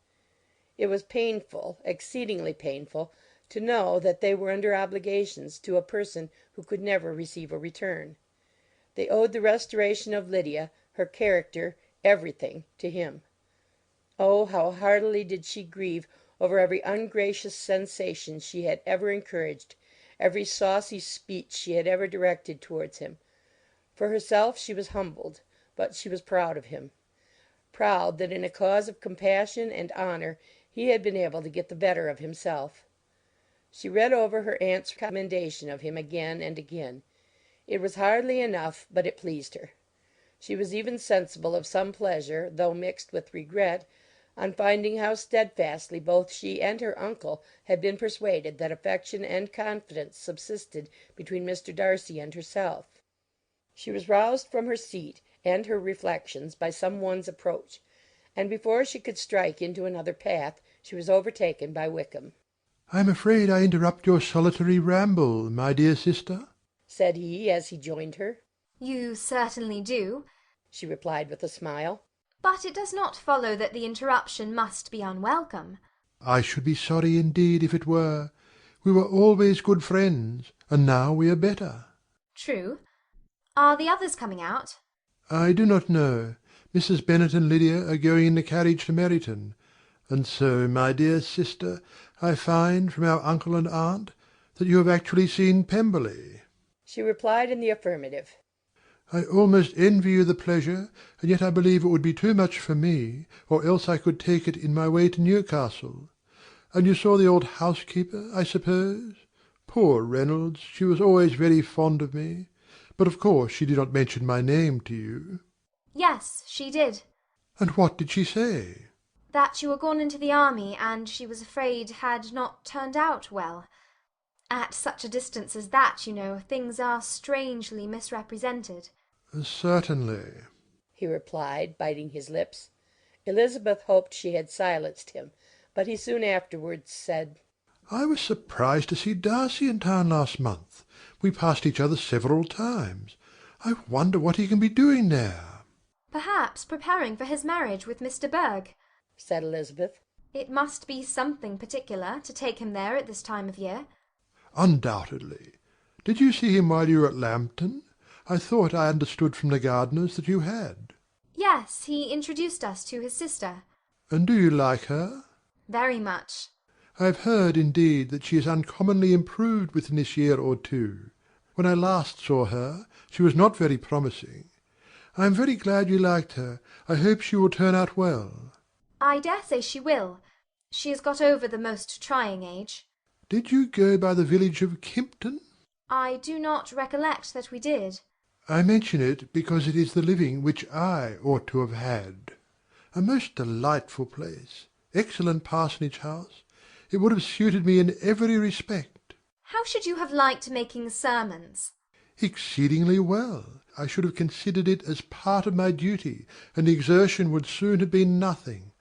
It was painful, exceedingly painful, to know that they were under obligations to a person who could never receive a return. They owed the restoration of Lydia, her character, everything, to him. Oh, how heartily did she grieve over every ungracious sensation she had ever encouraged, every saucy speech she had ever directed towards him. For herself she was humbled, but she was proud of him; proud that in a cause of compassion and honour he had been able to get the better of himself. She read over her aunt's commendation of him again and again. It was hardly enough, but it pleased her. She was even sensible of some pleasure, though mixed with regret, on finding how steadfastly both she and her uncle had been persuaded that affection and confidence subsisted between Mr. Darcy and herself. She was roused from her seat and her reflections by some one's approach, and before she could strike into another path she was overtaken by Wickham. "I am afraid I interrupt your solitary ramble, my dear sister," said he, as he joined her. You certainly do, she replied with a smile. but it does not follow that the interruption must be unwelcome. "I should be sorry indeed if it were. We were always good friends, and now we are better." True. Are the others coming out? I do not know. Mrs. Bennet and Lydia are going in the carriage to Meryton. And so, my dear sister, I find from our uncle and aunt that you have actually seen Pemberley. She replied in the affirmative. I almost envy you the pleasure, and yet I believe it would be too much for me, or else I could take it in my way to Newcastle. And you saw the old housekeeper, I suppose? Poor Reynolds, she was always very fond of me. But of course she did not mention my name to you. Yes, she did. And what did she say? That you were gone into the army, and she was afraid had not turned out well. At such a distance as that, you know, things are strangely misrepresented. Certainly, he replied, biting his lips. Elizabeth hoped she had silenced him, but he soon afterwards said, I was surprised to see Darcy in town last month. We passed each other several times. I wonder what he can be doing there. Perhaps preparing for his marriage with Mr. Berg, said Elizabeth. It must be something particular to take him there at this time of year. Undoubtedly. Did you see him while you were at Lambton? I thought I understood from the gardeners that you had. Yes, he introduced us to his sister. And do you like her? Very much. I have heard, indeed, that she is uncommonly improved within this year or two. When I last saw her, she was not very promising. I am very glad you liked her. I hope she will turn out well. I dare say she will. She has got over the most trying age. Did you go by the village of Kimpton? I do not recollect that we did. I mention it because it is the living which I ought to have had. A most delightful place. Excellent parsonage house. It would have suited me in every respect. How should you have liked making sermons? Exceedingly well. I should have considered it as part of my duty, and the exertion would soon have been nothing.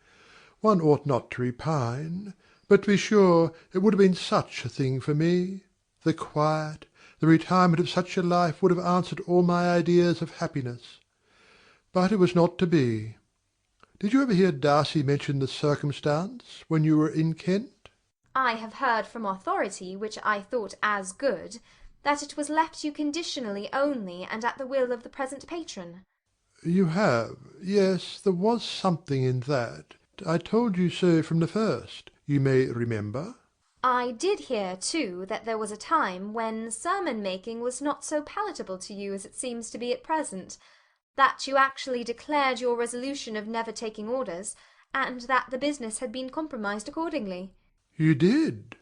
One ought not to repine, but to be sure it would have been such a thing for me. The quiet, the retirement of such a life would have answered all my ideas of happiness. But it was not to be. Did you ever hear Darcy mention the circumstance when you were in Kent? I have heard from authority, which I thought as good, that it was left you conditionally only, and at the will of the present patron. You have. Yes, there was something in that. I told you so from the first, you may remember. I did hear, too, that there was a time when sermon-making was not so palatable to you as it seems to be at present, that you actually declared your resolution of never taking orders, and that the business had been compromised accordingly. You did,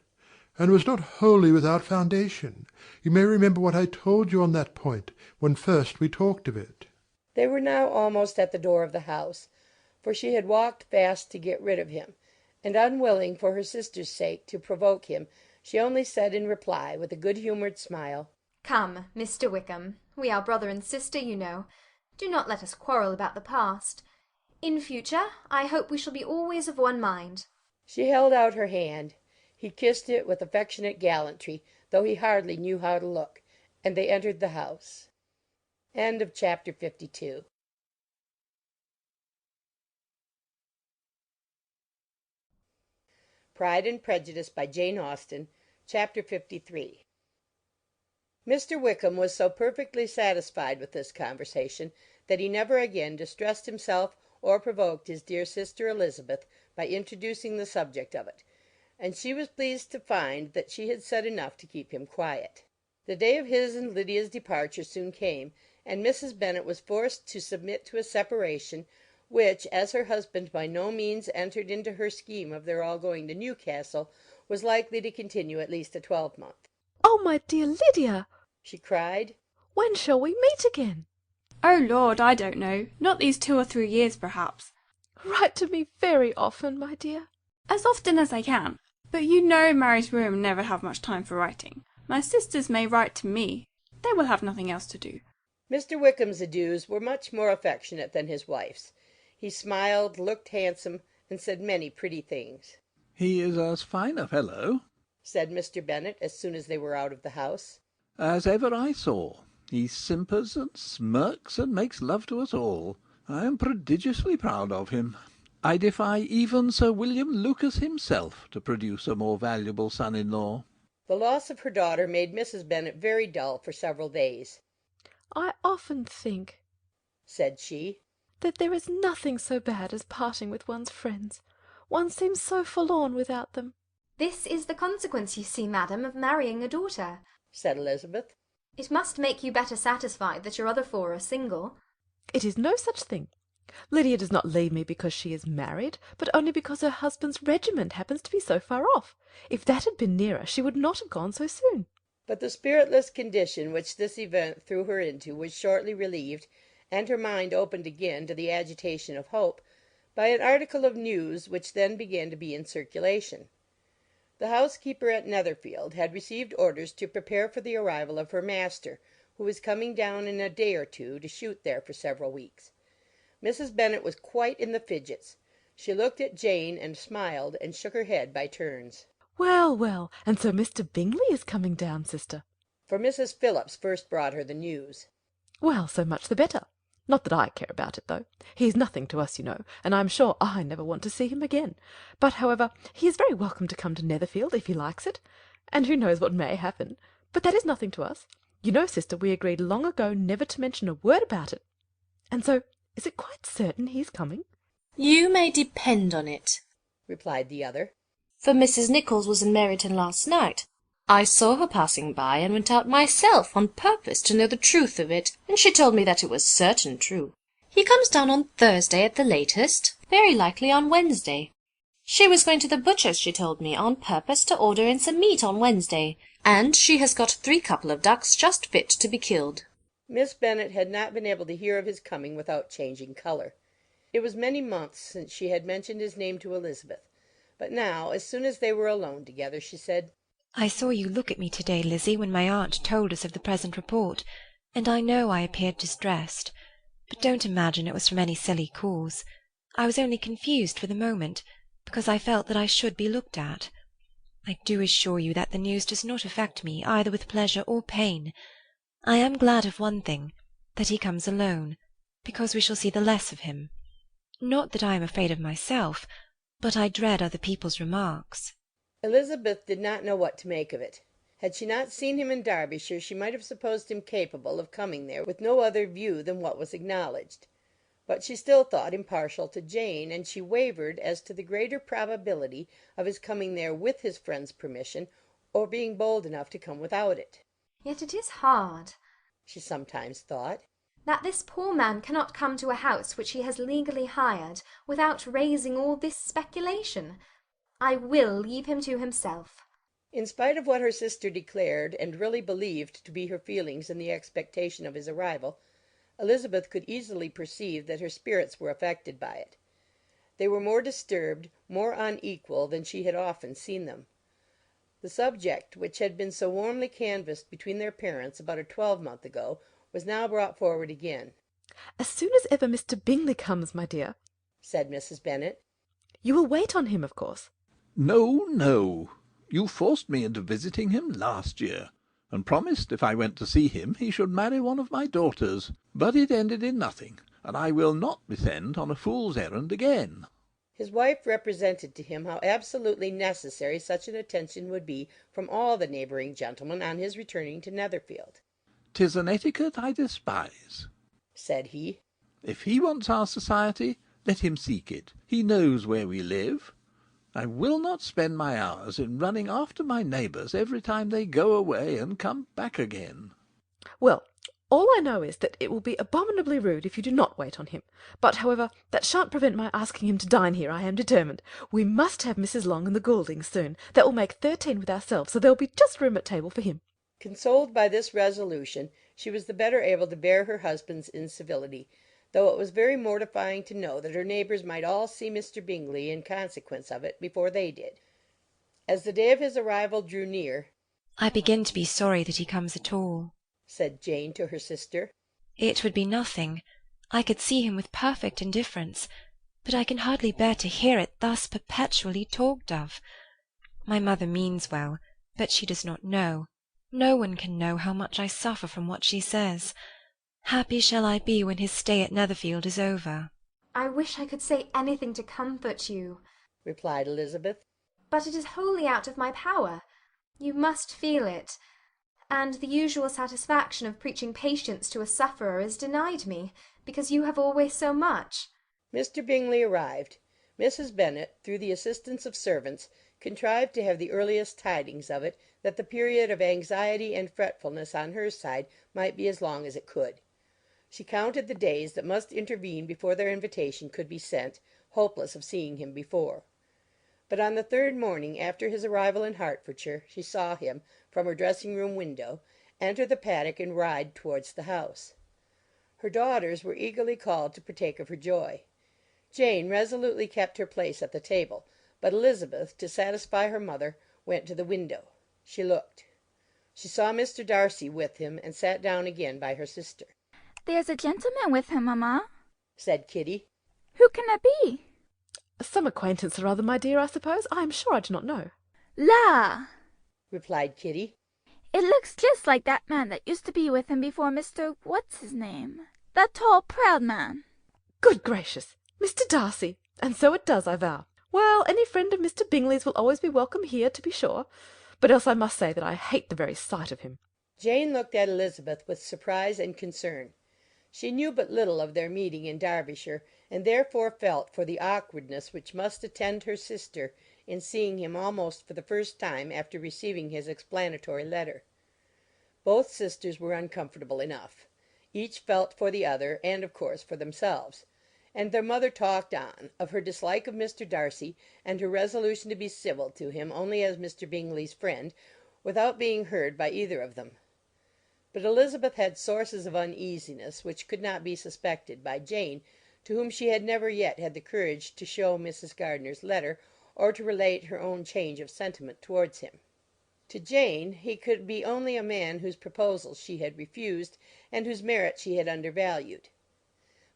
and was not wholly without foundation. You may remember what I told you on that point, when first we talked of it. They were now almost at the door of the house, for she had walked fast to get rid of him, and unwilling, for her sister's sake, to provoke him, she only said in reply, with a good-humoured smile, Come, Mr. Wickham, we are brother and sister, you know. Do not let us quarrel about the past. In future, I hope we shall be always of one mind. She held out her hand. He kissed it with affectionate gallantry, though he hardly knew how to look, and they entered the house. End of chapter 52. Pride and Prejudice by Jane Austen, Chapter 53. Mr. Wickham was so perfectly satisfied with this conversation that he never again distressed himself or provoked his dear sister Elizabeth by introducing the subject of it, and she was pleased to find that she had said enough to keep him quiet. The day of his and Lydia's departure soon came, and Mrs. Bennet was forced to submit to a separation, which, as her husband by no means entered into her scheme of their all going to Newcastle, was likely to continue at least a twelvemonth. "Oh, my dear Lydia!" she cried. "When shall we meet again?" "Oh, Lord, I don't know. Not these 2 or 3 years, perhaps." "Write to me very often, my dear." "As often as I can. But you know married women never have much time for writing. My sisters may write to me. They will have nothing else to do." Mr. Wickham's adieus were much more affectionate than his wife's. He smiled, looked handsome, and said many pretty things. "He is as fine a fellow," said Mr. Bennet, as soon as they were out of the house, "as ever I saw. He simpers and smirks and makes love to us all. I am prodigiously proud of him. I defy even Sir William Lucas himself to produce a more valuable son-in-law." The loss of her daughter made Mrs. Bennet very dull for several days. "I often think," said she. "That there is nothing so bad as parting with one's friends. One seems so forlorn without them." This is the consequence, you see, madam, of marrying a daughter, said Elizabeth. It must make you better satisfied that your other four are single. It is no such thing. Lydia does not leave me because she is married, but only because her husband's regiment happens to be so far off. If that had been nearer, she would not have gone so soon. But the spiritless condition which this event threw her into was shortly relieved, and her mind opened again to the agitation of hope, by an article of news which then began to be in circulation. The housekeeper at Netherfield had received orders to prepare for the arrival of her master, who was coming down in a day or two to shoot there for several weeks. Mrs. Bennet was quite in the fidgets. She looked at Jane and smiled and shook her head by turns. Well, well, and so Mr. Bingley is coming down, sister. For Mrs. Phillips first brought her the news. Well, so much the better. Not that I care about it, though. He is nothing to us, you know, and I am sure I never want to see him again. But, however, he is very welcome to come to Netherfield if he likes it, and who knows what may happen. But that is nothing to us. You know, sister, we agreed long ago never to mention a word about it. And so, is it quite certain he's coming? You may depend on it, replied the other. For Mrs. Nichols was in Meryton last night. I saw her passing by, and went out myself on purpose to know the truth of it, and she told me that it was certain true. He comes down on Thursday at the latest, very likely on Wednesday. She was going to the butcher's, she told me, on purpose to order in some meat on Wednesday, and she has got 3 couple of ducks just fit to be killed. Miss Bennet had not been able to hear of his coming without changing colour. It was many months since she had mentioned his name to Elizabeth, but now, as soon as they were alone together, she said, I saw you look at me to-day, Lizzie, when my aunt told us of the present report, and I know I appeared distressed. But don't imagine it was from any silly cause. I was only confused for the moment, because I felt that I should be looked at. I do assure you that the news does not affect me either with pleasure or pain. I am glad of one thing, that he comes alone, because we shall see the less of him. Not that I am afraid of myself, but I dread other people's remarks. Elizabeth did not know what to make of it. Had she not seen him in Derbyshire, she might have supposed him capable of coming there with no other view than what was acknowledged. But she still thought him partial to Jane, and she wavered as to the greater probability of his coming there with his friend's permission, or being bold enough to come without it. Yet it is hard, she sometimes thought, that this poor man cannot come to a house which he has legally hired, without raising all this speculation. I will leave him to himself. In spite of what her sister declared and really believed to be her feelings in the expectation of his arrival, Elizabeth could easily perceive that her spirits were affected by it. They were more disturbed, more unequal than she had often seen them. The subject which had been so warmly canvassed between their parents about a 12-month ago was now brought forward again. As soon as ever Mr. Bingley comes, my dear, said Mrs. Bennet. You will wait on him, of course. No, no. You forced me into visiting him last year, and promised if I went to see him he should marry one of my daughters. But it ended in nothing, and I will not be sent on a fool's errand again. His wife represented to him how absolutely necessary such an attention would be from all the neighbouring gentlemen on his returning to Netherfield. "'Tis an etiquette I despise," said he. "If he wants our society, let him seek it. He knows where we live. I will not spend my hours in running after my neighbours every time they go away and come back again." Well, all I know is that it will be abominably rude if you do not wait on him. But, however, that shan't prevent my asking him to dine here, I am determined. We must have Mrs. Long and the Gouldings soon. That will make 13 with ourselves, so there will be just room at table for him. Consoled by this resolution, she was the better able to bear her husband's incivility, though it was very mortifying to know that her neighbours might all see Mr. Bingley in consequence of it before they did. As the day of his arrival drew near, I begin to be sorry that he comes at all, said Jane to her sister. It would be nothing. I could see him with perfect indifference, but I can hardly bear to hear it thus perpetually talked of. My mother means well, but she does not know. No one can know how much I suffer from what she says. Happy shall I be when his stay at Netherfield is over. I wish I could say anything to comfort you, replied Elizabeth. But it is wholly out of my power. You must feel it, and the usual satisfaction of preaching patience to a sufferer is denied me, because you have always so much. Mr. Bingley arrived. Mrs. Bennet, through the assistance of servants, contrived to have the earliest tidings of it, that the period of anxiety and fretfulness on her side might be as long as it could. She counted the days that must intervene before their invitation could be sent, hopeless of seeing him before. But on the third morning after his arrival in Hertfordshire she saw him, from her dressing-room window, enter the paddock and ride towards the house. Her daughters were eagerly called to partake of her joy. Jane resolutely kept her place at the table, but Elizabeth, to satisfy her mother, went to the window. She looked. She saw Mr. Darcy with him, and sat down again by her sister. "There's a gentleman with him, mamma," said Kitty. "Who can it be?" "Some acquaintance or other, my dear, I suppose. I am sure I do not know." "La!" replied Kitty. "It looks just like that man that used to be with him before Mr. What's his name? That tall, proud man." "Good gracious! Mr. Darcy! And so it does, I vow. Well, any friend of Mr. Bingley's will always be welcome here, to be sure. But else I must say that I hate the very sight of him." Jane looked at Elizabeth with surprise and concern. She knew but little of their meeting in Derbyshire, and therefore felt for the awkwardness which must attend her sister in seeing him almost for the first time after receiving his explanatory letter. Both sisters were uncomfortable enough. Each felt for the other, and of course for themselves. And their mother talked on, of her dislike of Mr. Darcy, and her resolution to be civil to him only as Mr. Bingley's friend, without being heard by either of them. But Elizabeth had sources of uneasiness which could not be suspected by Jane, to whom she had never yet had the courage to show Mrs. Gardiner's letter, or to relate her own change of sentiment towards him. To Jane he could be only a man whose proposals she had refused, and whose merit she had undervalued.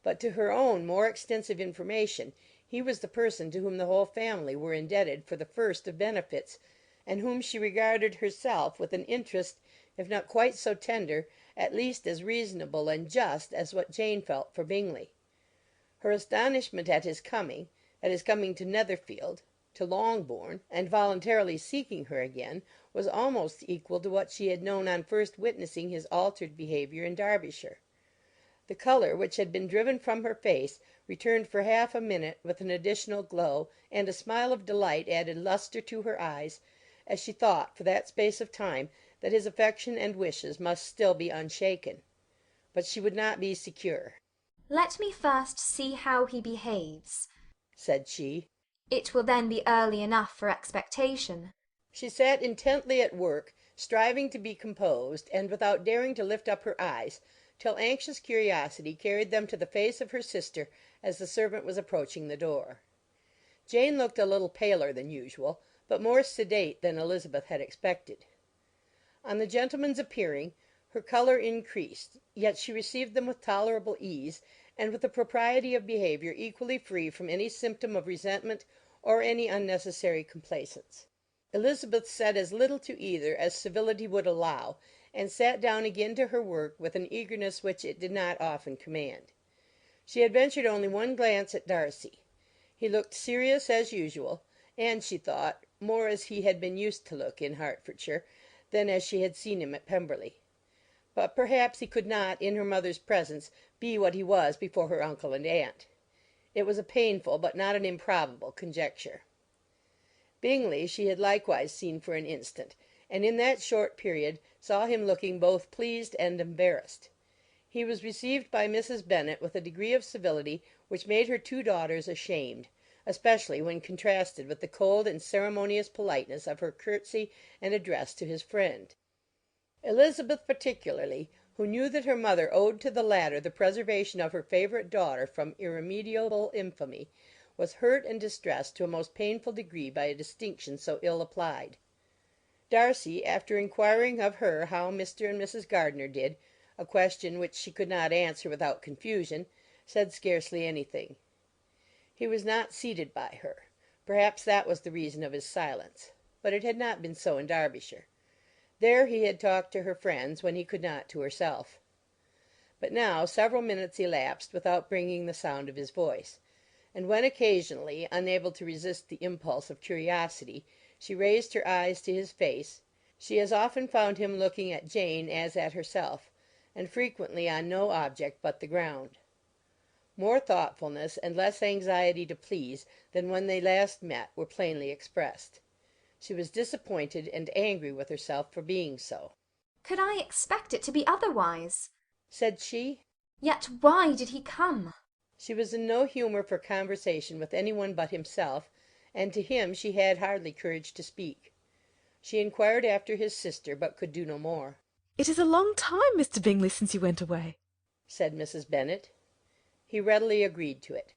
But to her own more extensive information he was the person to whom the whole family were indebted for the first of benefits, and whom she regarded herself with an interest, if not quite so tender, at least as reasonable and just as what Jane felt for Bingley. Her astonishment at his coming to Netherfield, to Longbourn, and voluntarily seeking her again, was almost equal to what she had known on first witnessing his altered behaviour in Derbyshire. The colour which had been driven from her face returned for half a minute with an additional glow, and a smile of delight added lustre to her eyes, as she thought for that space of time that his affection and wishes must still be unshaken. But she would not be secure. "Let me first see how he behaves," said she. "It will then be early enough for expectation." She sat intently at work, striving to be composed, and without daring to lift up her eyes, till anxious curiosity carried them to the face of her sister as the servant was approaching the door. Jane looked a little paler than usual, but more sedate than Elizabeth had expected. On the gentleman's appearing, her colour increased, yet she received them with tolerable ease, and with a propriety of behaviour equally free from any symptom of resentment or any unnecessary complaisance. Elizabeth said as little to either as civility would allow, and sat down again to her work with an eagerness which it did not often command. She had ventured only one glance at Darcy. He looked serious as usual, and, she thought, more as he had been used to look in Hertfordshire than as she had seen him at Pemberley. But perhaps he could not, in her mother's presence, be what he was before her uncle and aunt. It was a painful but not an improbable conjecture. Bingley she had likewise seen for an instant, and in that short period saw him looking both pleased and embarrassed. He was received by Mrs. Bennet with a degree of civility which made her two daughters ashamed, especially when contrasted with the cold and ceremonious politeness of her curtsy and address to his friend. Elizabeth particularly, who knew that her mother owed to the latter the preservation of her favourite daughter from irremediable infamy, was hurt and distressed to a most painful degree by a distinction so ill applied. Darcy, after inquiring of her how Mr. and Mrs. Gardiner did, a question which she could not answer without confusion, said scarcely anything. He was not seated by her. Perhaps that was the reason of his silence. But it had not been so in Derbyshire. There he had talked to her friends when he could not to herself. But now several minutes elapsed without bringing the sound of his voice, and when occasionally, unable to resist the impulse of curiosity, she raised her eyes to his face, she as often found him looking at Jane as at herself, and frequently on no object but the ground. More thoughtfulness and less anxiety to please than when they last met were plainly expressed. She was disappointed and angry with herself for being so. "Could I expect it to be otherwise?" said she. "Yet why did he come?" She was in no humour for conversation with any one but himself, and to him she had hardly courage to speak. She inquired after his sister, but could do no more. "It is a long time, Mr. Bingley, since you went away," said Mrs. Bennet. He readily agreed to it.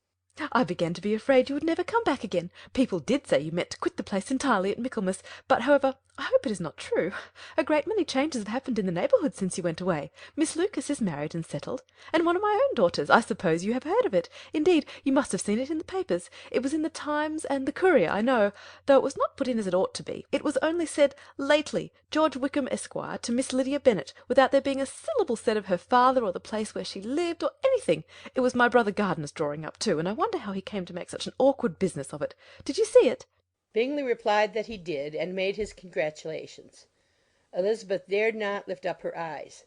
"I began to be afraid you would never come back again. People did say you meant to quit the place entirely at Michaelmas, but, however, I hope it is not true. A great many changes have happened in the neighbourhood since you went away. Miss Lucas is married and settled, and one of my own daughters. I suppose you have heard of it. Indeed, you must have seen it in the papers. It was in the Times and the Courier, I know, though it was not put in as it ought to be. It was only said, 'Lately, George Wickham, Esquire, to Miss Lydia Bennet,' without there being a syllable said of her father or the place where she lived, or anything. It was my brother Gardiner's drawing up, too, and I wonder how he came to make such an awkward business of it. Did you see it?" Bingley replied that he did, and made his congratulations. Elizabeth dared not lift up her eyes.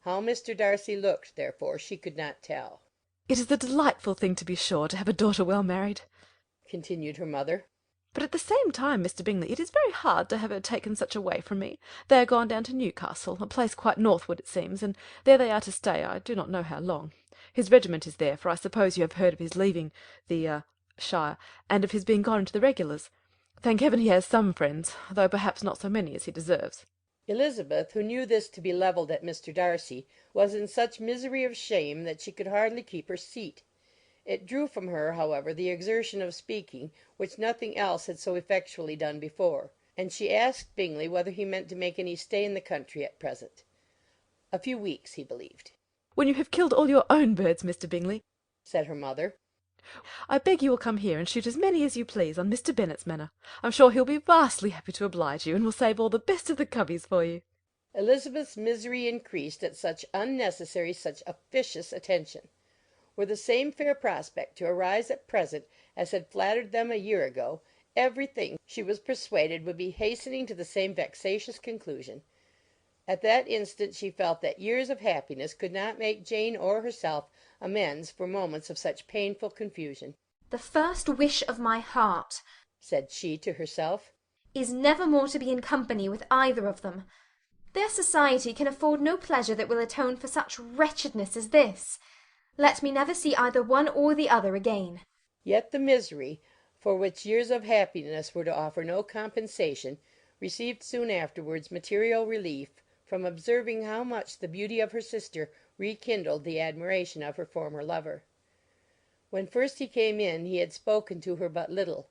How Mr. Darcy looked, therefore, she could not tell. "It is a delightful thing, to be sure, to have a daughter well married," continued her mother. "but at the same time, Mr. Bingley, it is very hard to have her taken such away from me. They are gone down to Newcastle, a place quite northward, it seems, and there they are to stay, I do not know how long. His regiment is there, for I suppose you have heard of his leaving the shire, and of his being gone into the regulars. Thank heaven he has some friends, though perhaps not so many as he deserves." Elizabeth, who knew this to be levelled at Mr. Darcy, was in such misery of shame that she could hardly keep her seat. It drew from her, however, the exertion of speaking, which nothing else had so effectually done before, and she asked Bingley whether he meant to make any stay in the country at present. A few weeks, he believed. "When you have killed all your own birds, Mr. Bingley," said her mother, "I beg you will come here and shoot as many as you please on Mr. Bennet's manor. I'm sure he'll be vastly happy to oblige you, and will save all the best of the coveys for you." Elizabeth's misery increased at such unnecessary, such officious attention. Were the same fair prospect to arise at present as had flattered them a year ago, everything, she was persuaded, would be hastening to the same vexatious conclusion. At that instant she felt that years of happiness could not make Jane or herself amends for moments of such painful confusion. "The first wish of my heart," said she to herself, "is never more to be in company with either of them. Their society can afford no pleasure that will atone for such wretchedness as this. Let me never see either one or the other again." Yet the misery, for which years of happiness were to offer no compensation, received soon afterwards material relief from observing how much the beauty of her sister rekindled the admiration of her former lover. When first he came in he had spoken to her but little,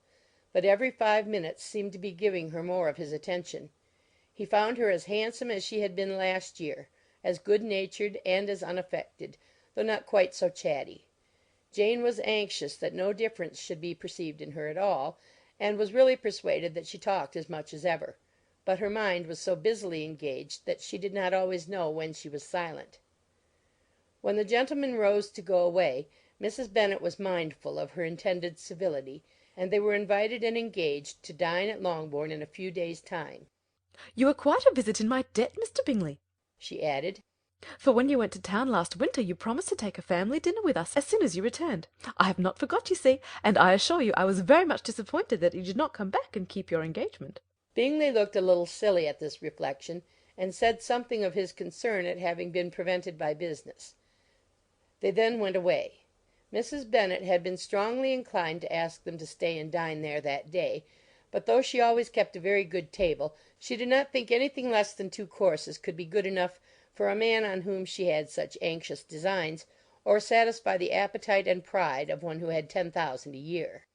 but every 5 minutes seemed to be giving her more of his attention. He found her as handsome as she had been last year, as good-natured and as unaffected, though not quite so chatty. Jane was anxious that no difference should be perceived in her at all, and was really persuaded that she talked as much as ever, but her mind was so busily engaged that she did not always know when she was silent. When the gentlemen rose to go away, Mrs. Bennet was mindful of her intended civility, and they were invited and engaged to dine at Longbourn in a few days' time. "You are quite a visit in my debt, Mr. Bingley," she added, "for when you went to town last winter you promised to take a family dinner with us as soon as you returned. I have not forgot, you see, and I assure you I was very much disappointed that you did not come back and keep your engagement." Bingley looked a little silly at this reflection, and said something of his concern at having been prevented by business. They then went away. Mrs. Bennet had been strongly inclined to ask them to stay and dine there that day, but though she always kept a very good table, she did not think anything less than 2 courses could be good enough for a man on whom she had such anxious designs, or satisfy the appetite and pride of one who had 10,000 a year.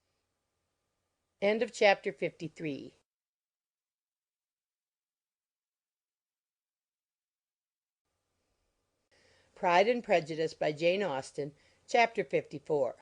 Chapter 53. Pride and Prejudice by Jane Austen, Chapter 54.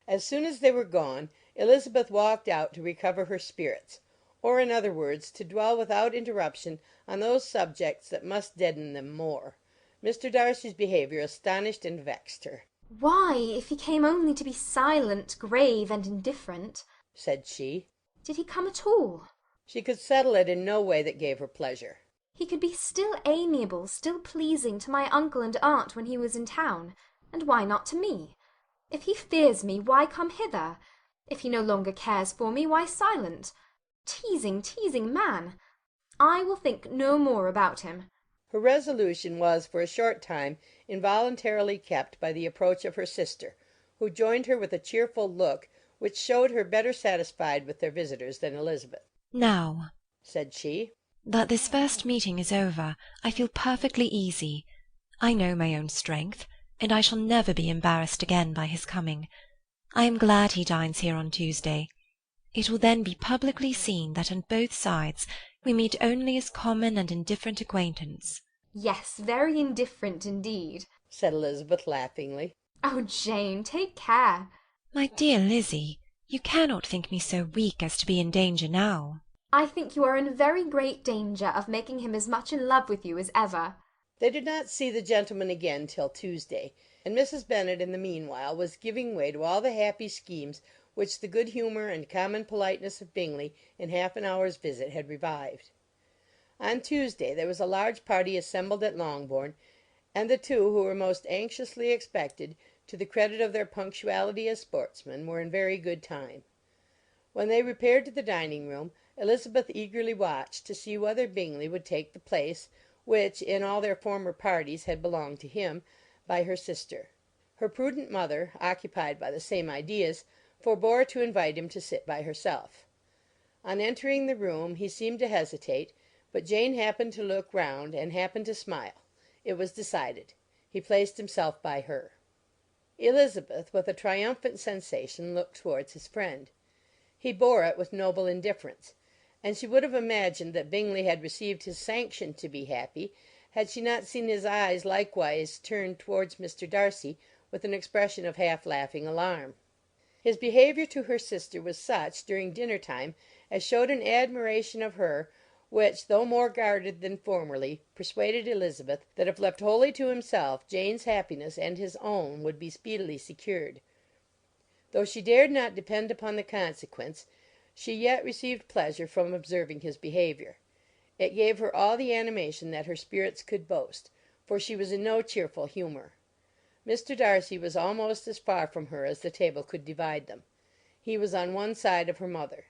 As soon as they were gone, Elizabeth walked out to recover her spirits, or, in other words, to dwell without interruption on those subjects that must deaden them more. Mr. Darcy's behaviour astonished and vexed her. "Why, if he came only to be silent, grave, and indifferent," said she, "did he come at all?" She could settle it in no way that gave her pleasure. He could be still amiable, still pleasing to my uncle and aunt when he was in town. And why not to me? If he fears me, why come hither? If he no longer cares for me, why silent? Teasing, teasing man! I will think no more about him. Her resolution was for a short time involuntarily kept by the approach of her sister, who joined her with a cheerful look which showed her better satisfied with their visitors than Elizabeth. "Now," said she, "that this first meeting is over, I feel perfectly easy. I know my own strength, and I shall never be embarrassed again by his coming. I am glad he dines here on Tuesday. It will then be publicly seen that on both sides we meet only as common and indifferent acquaintance." Yes, very indifferent indeed, said Elizabeth laughingly. Oh, Jane, take care. "My dear Lizzie, you cannot think me so weak as to be in danger now." I think you are in very great danger of making him as much in love with you as ever. They did not see the gentleman again till Tuesday, and Mrs. Bennet in the meanwhile was giving way to all the happy schemes which the good humour and common politeness of Bingley in half an hour's visit had revived. On Tuesday there was a large party assembled at Longbourn, and the two who were most anxiously expected, to the credit of their punctuality as sportsmen, were in very good time. When they repaired to the dining-room, Elizabeth eagerly watched to see whether Bingley would take the place, which in all their former parties had belonged to him, by her sister. Her prudent mother, occupied by the same ideas, forbore to invite him to sit by herself. On entering the room he seemed to hesitate, but Jane happened to look round and happened to smile. It was decided. He placed himself by her. Elizabeth, with a triumphant sensation, looked towards his friend. He bore it with noble indifference, and she would have imagined that Bingley had received his sanction to be happy, had she not seen his eyes likewise turned towards Mr. Darcy with an expression of half-laughing alarm. His behaviour to her sister was such, during dinner-time, as showed an admiration of her, which, though more guarded than formerly, persuaded Elizabeth that if left wholly to himself, Jane's happiness and his own would be speedily secured. Though she dared not depend upon the consequence, she yet received pleasure from observing his behaviour. It gave her all the animation that her spirits could boast, for she was in no cheerful humour. Mr. Darcy was almost as far from her as the table could divide them. He was on one side of her mother.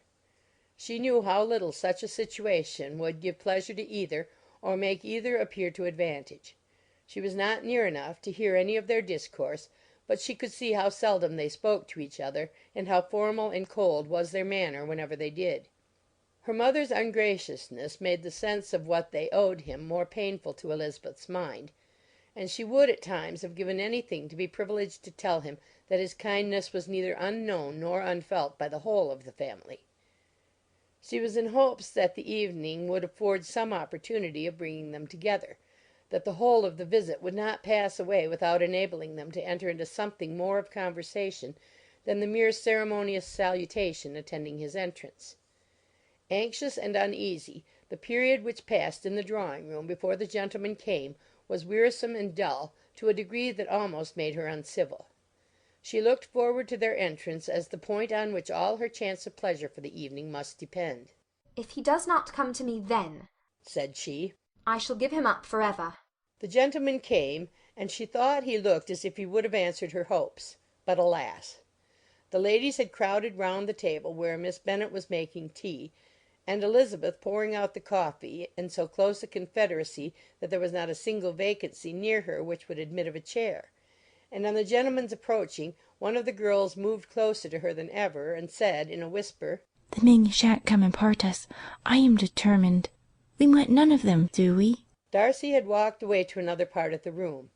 She knew how little such a situation would give pleasure to either, or make either appear to advantage. She was not near enough to hear any of their discourse, but she could see how seldom they spoke to each other, and how formal and cold was their manner whenever they did. Her mother's ungraciousness made the sense of what they owed him more painful to Elizabeth's mind, and she would at times have given anything to be privileged to tell him that his kindness was neither unknown nor unfelt by the whole of the family. She was in hopes that the evening would afford some opportunity of bringing them together, that the whole of the visit would not pass away without enabling them to enter into something more of conversation than the mere ceremonious salutation attending his entrance. Anxious and uneasy, the period which passed in the drawing-room before the gentlemen came was wearisome and dull to a degree that almost made her uncivil. She looked forward to their entrance as the point on which all her chance of pleasure for the evening must depend. If he does not come to me then, said she, I shall give him up for ever. The gentleman came, and she thought he looked as if he would have answered her hopes. But alas! The ladies had crowded round the table where Miss Bennet was making tea, and Elizabeth pouring out the coffee, in so close a confederacy that there was not a single vacancy near her which would admit of a chair. And on the gentleman's approaching, one of the girls moved closer to her than ever, and said, in a whisper, "The men shan't come and part us. I am determined. We want none of them, do we?" Darcy had walked away to another part of the room.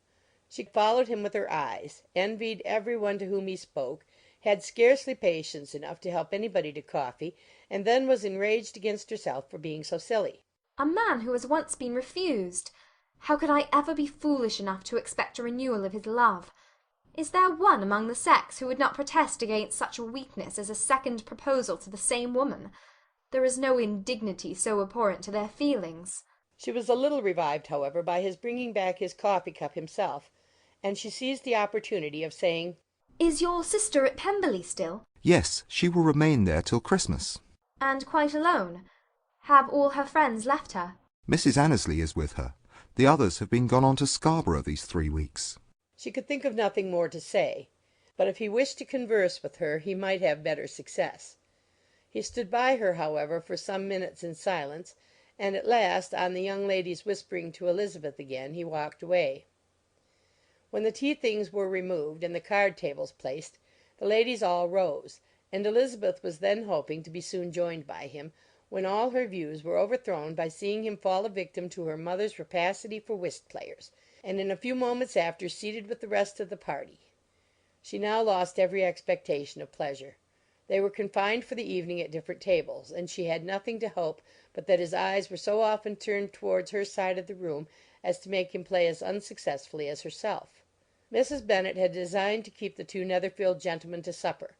She followed him with her eyes, envied every one to whom he spoke, had scarcely patience enough to help anybody to coffee, and then was enraged against herself for being so silly. A man who has once been refused! How could I ever be foolish enough to expect a renewal of his love? Is there one among the sex who would not protest against such a weakness as a second proposal to the same woman? There is no indignity so abhorrent to their feelings. She was a little revived, however, by his bringing back his coffee-cup himself, and she seized the opportunity of saying, "Is your sister at Pemberley still?" Yes, she will remain there till Christmas. "And quite alone? Have all her friends left her?" Mrs. Annesley is with her. The others have been gone on to Scarborough these 3 weeks. She could think of nothing more to say, but if he wished to converse with her he might have better success. He stood by her, however, for some minutes in silence, and at last, on the young lady's whispering to Elizabeth again, he walked away. When the tea things were removed and the card tables placed, the ladies all rose, and Elizabeth was then hoping to be soon joined by him, when all her views were overthrown by seeing him fall a victim to her mother's rapacity for whist players, and in a few moments after seated with the rest of the party. She now lost every expectation of pleasure. They were confined for the evening at different tables, and she had nothing to hope but that his eyes were so often turned towards her side of the room as to make him play as unsuccessfully as herself. Mrs. Bennet had designed to keep the two Netherfield gentlemen to supper,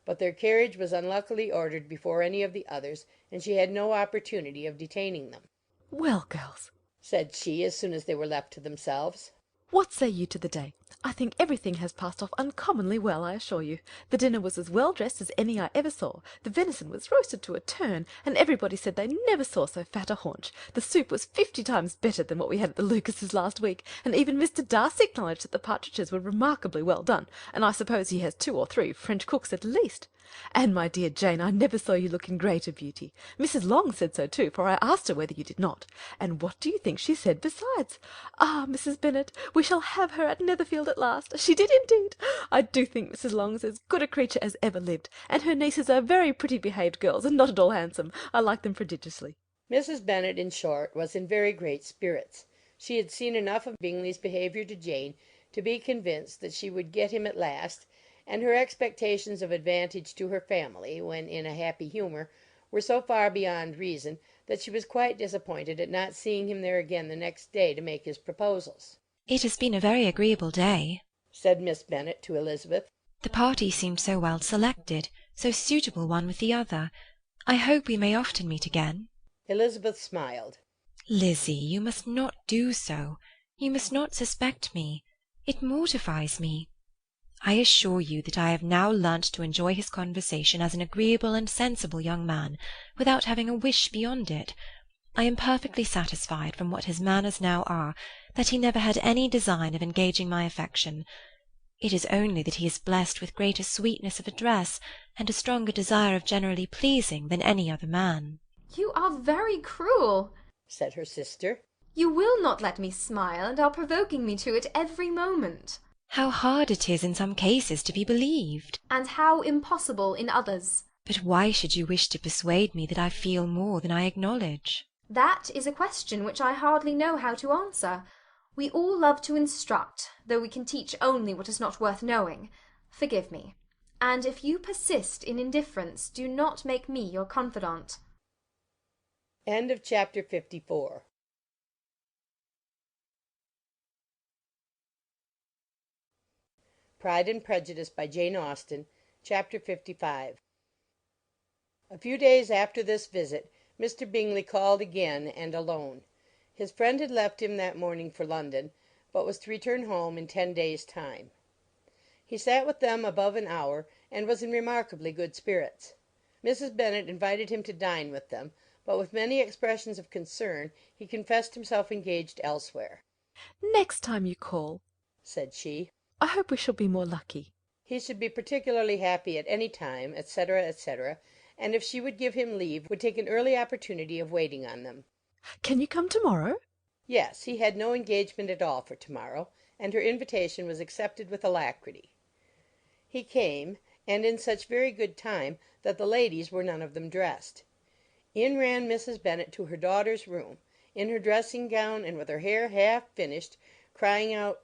but their carriage was unluckily ordered before any of the others, and she had no opportunity of detaining them. "Well, girls," said she, as soon as they were left to themselves, "what say you to the day? I think everything has passed off uncommonly well, I assure you. The dinner was as well dressed as any I ever saw. The venison was roasted to a turn, and everybody said they never saw so fat a haunch. The soup was 50 times better than what we had at the Lucases last week, and even Mr. Darcy acknowledged that the partridges were remarkably well done, and I suppose he has 2 or 3 French cooks at least. And, my dear Jane, I never saw you look in greater beauty. Mrs. Long said so too, for I asked her whether you did not. And what do you think she said besides? 'Ah, Mrs. Bennet, we shall have her at Netherfield at last.' She did indeed. I do think Mrs. Long's as good a creature as ever lived, and her nieces are very pretty behaved girls, and not at all handsome. I like them prodigiously." Mrs. Bennet, in short, was in very great spirits. She had seen enough of Bingley's behaviour to Jane to be convinced that she would get him at last, and her expectations of advantage to her family, when in a happy humour, were so far beyond reason that she was quite disappointed at not seeing him there again the next day to make his proposals. "It has been a very agreeable day," said Miss Bennet to Elizabeth. "The party seemed so well selected, so suitable one with the other. I hope we may often meet again." Elizabeth smiled. "Lizzie, you must not do so. You must not suspect me. It mortifies me. I assure you that I have now learnt to enjoy his conversation as an agreeable and sensible young man, without having a wish beyond it. I am perfectly satisfied, from what his manners now are, that he never had any design of engaging my affection. It is only that he is blessed with greater sweetness of address, and a stronger desire of generally pleasing than any other man." "You are very cruel," said her sister. "You will not let me smile, and are provoking me to it every moment." "How hard it is in some cases to be believed." "And how impossible in others." "But why should you wish to persuade me that I feel more than I acknowledge?" "That is a question which I hardly know how to answer. We all love to instruct, though we can teach only what is not worth knowing. Forgive me. And if you persist in indifference, do not make me your confidant." End of chapter 54. Pride and Prejudice by Jane Austen, Chapter 55. A few days after this visit, Mr. Bingley called again, and alone. His friend had left him that morning for London, but was to return home in 10 days' time. He sat with them above an hour, and was in remarkably good spirits. Mrs. Bennet invited him to dine with them, but with many expressions of concern he confessed himself engaged elsewhere. "Next time you call," said she, "I hope we shall be more lucky." he should be particularly happy at any time, etc., etc., and if she would give him leave, would take an early opportunity of waiting on them. "Can you come to-morrow?" Yes, he had no engagement at all for to-morrow, and her invitation was accepted with alacrity. He came, and in such very good time that the ladies were none of them dressed. In ran Mrs. Bennet to her daughter's room, in her dressing-gown and with her hair half finished, crying out,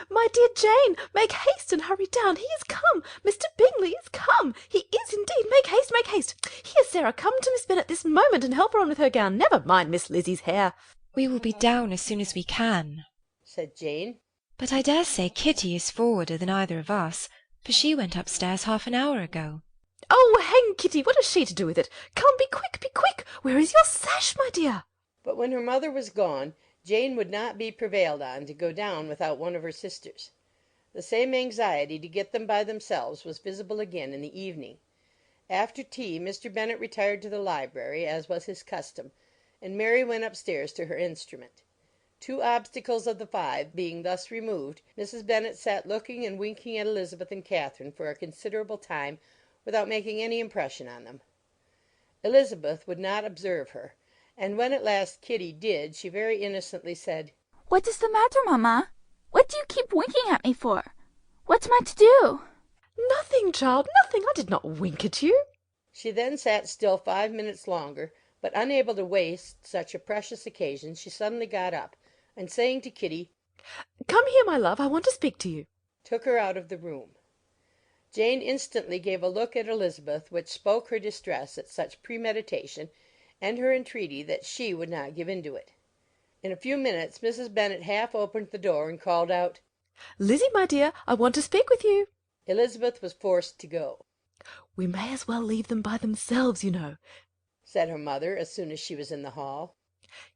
"My dear Jane, make haste and hurry down. He is come. Mr. Bingley is come. He is indeed. Make haste, make haste. Here, Sarah, come to Miss Bennet this moment and help her on with her gown. Never mind Miss Lizzie's hair." "We will be down as soon as we can," said Jane. "But I dare say Kitty is forwarder than either of us, for she went upstairs half an hour ago." "Oh, hang Kitty! What has she to do with it? Come, be quick, be quick! Where is your sash, my dear?" But when her mother was gone, Jane would not be prevailed on to go down without one of her sisters. The same anxiety to get them by themselves was visible again in the evening. After tea Mr. Bennet retired to the library, as was his custom, and Mary went upstairs to her instrument. Two obstacles of the five being thus removed, Mrs. Bennet sat looking and winking at Elizabeth and Catherine for a considerable time without making any impression on them. Elizabeth would not observe her, and when at last Kitty did, she very innocently said, "What is the matter, mamma? What do you keep winking at me for? What's am I to do?" Nothing, child, nothing. I did not wink at you. She then sat still 5 minutes longer, but unable to waste such a precious occasion, she suddenly got up, and saying to Kitty, "Come here, my love, I want to speak to you," took her out of the room. Jane instantly gave a look at Elizabeth which spoke her distress at such premeditation, and her entreaty that she would not give in to it. In a few minutes Mrs. Bennet half opened the door and called out, "Lizzie, my dear, I want to speak with you." Elizabeth was forced to go. "We may as well leave them by themselves, you know," said her mother as soon as she was in the hall.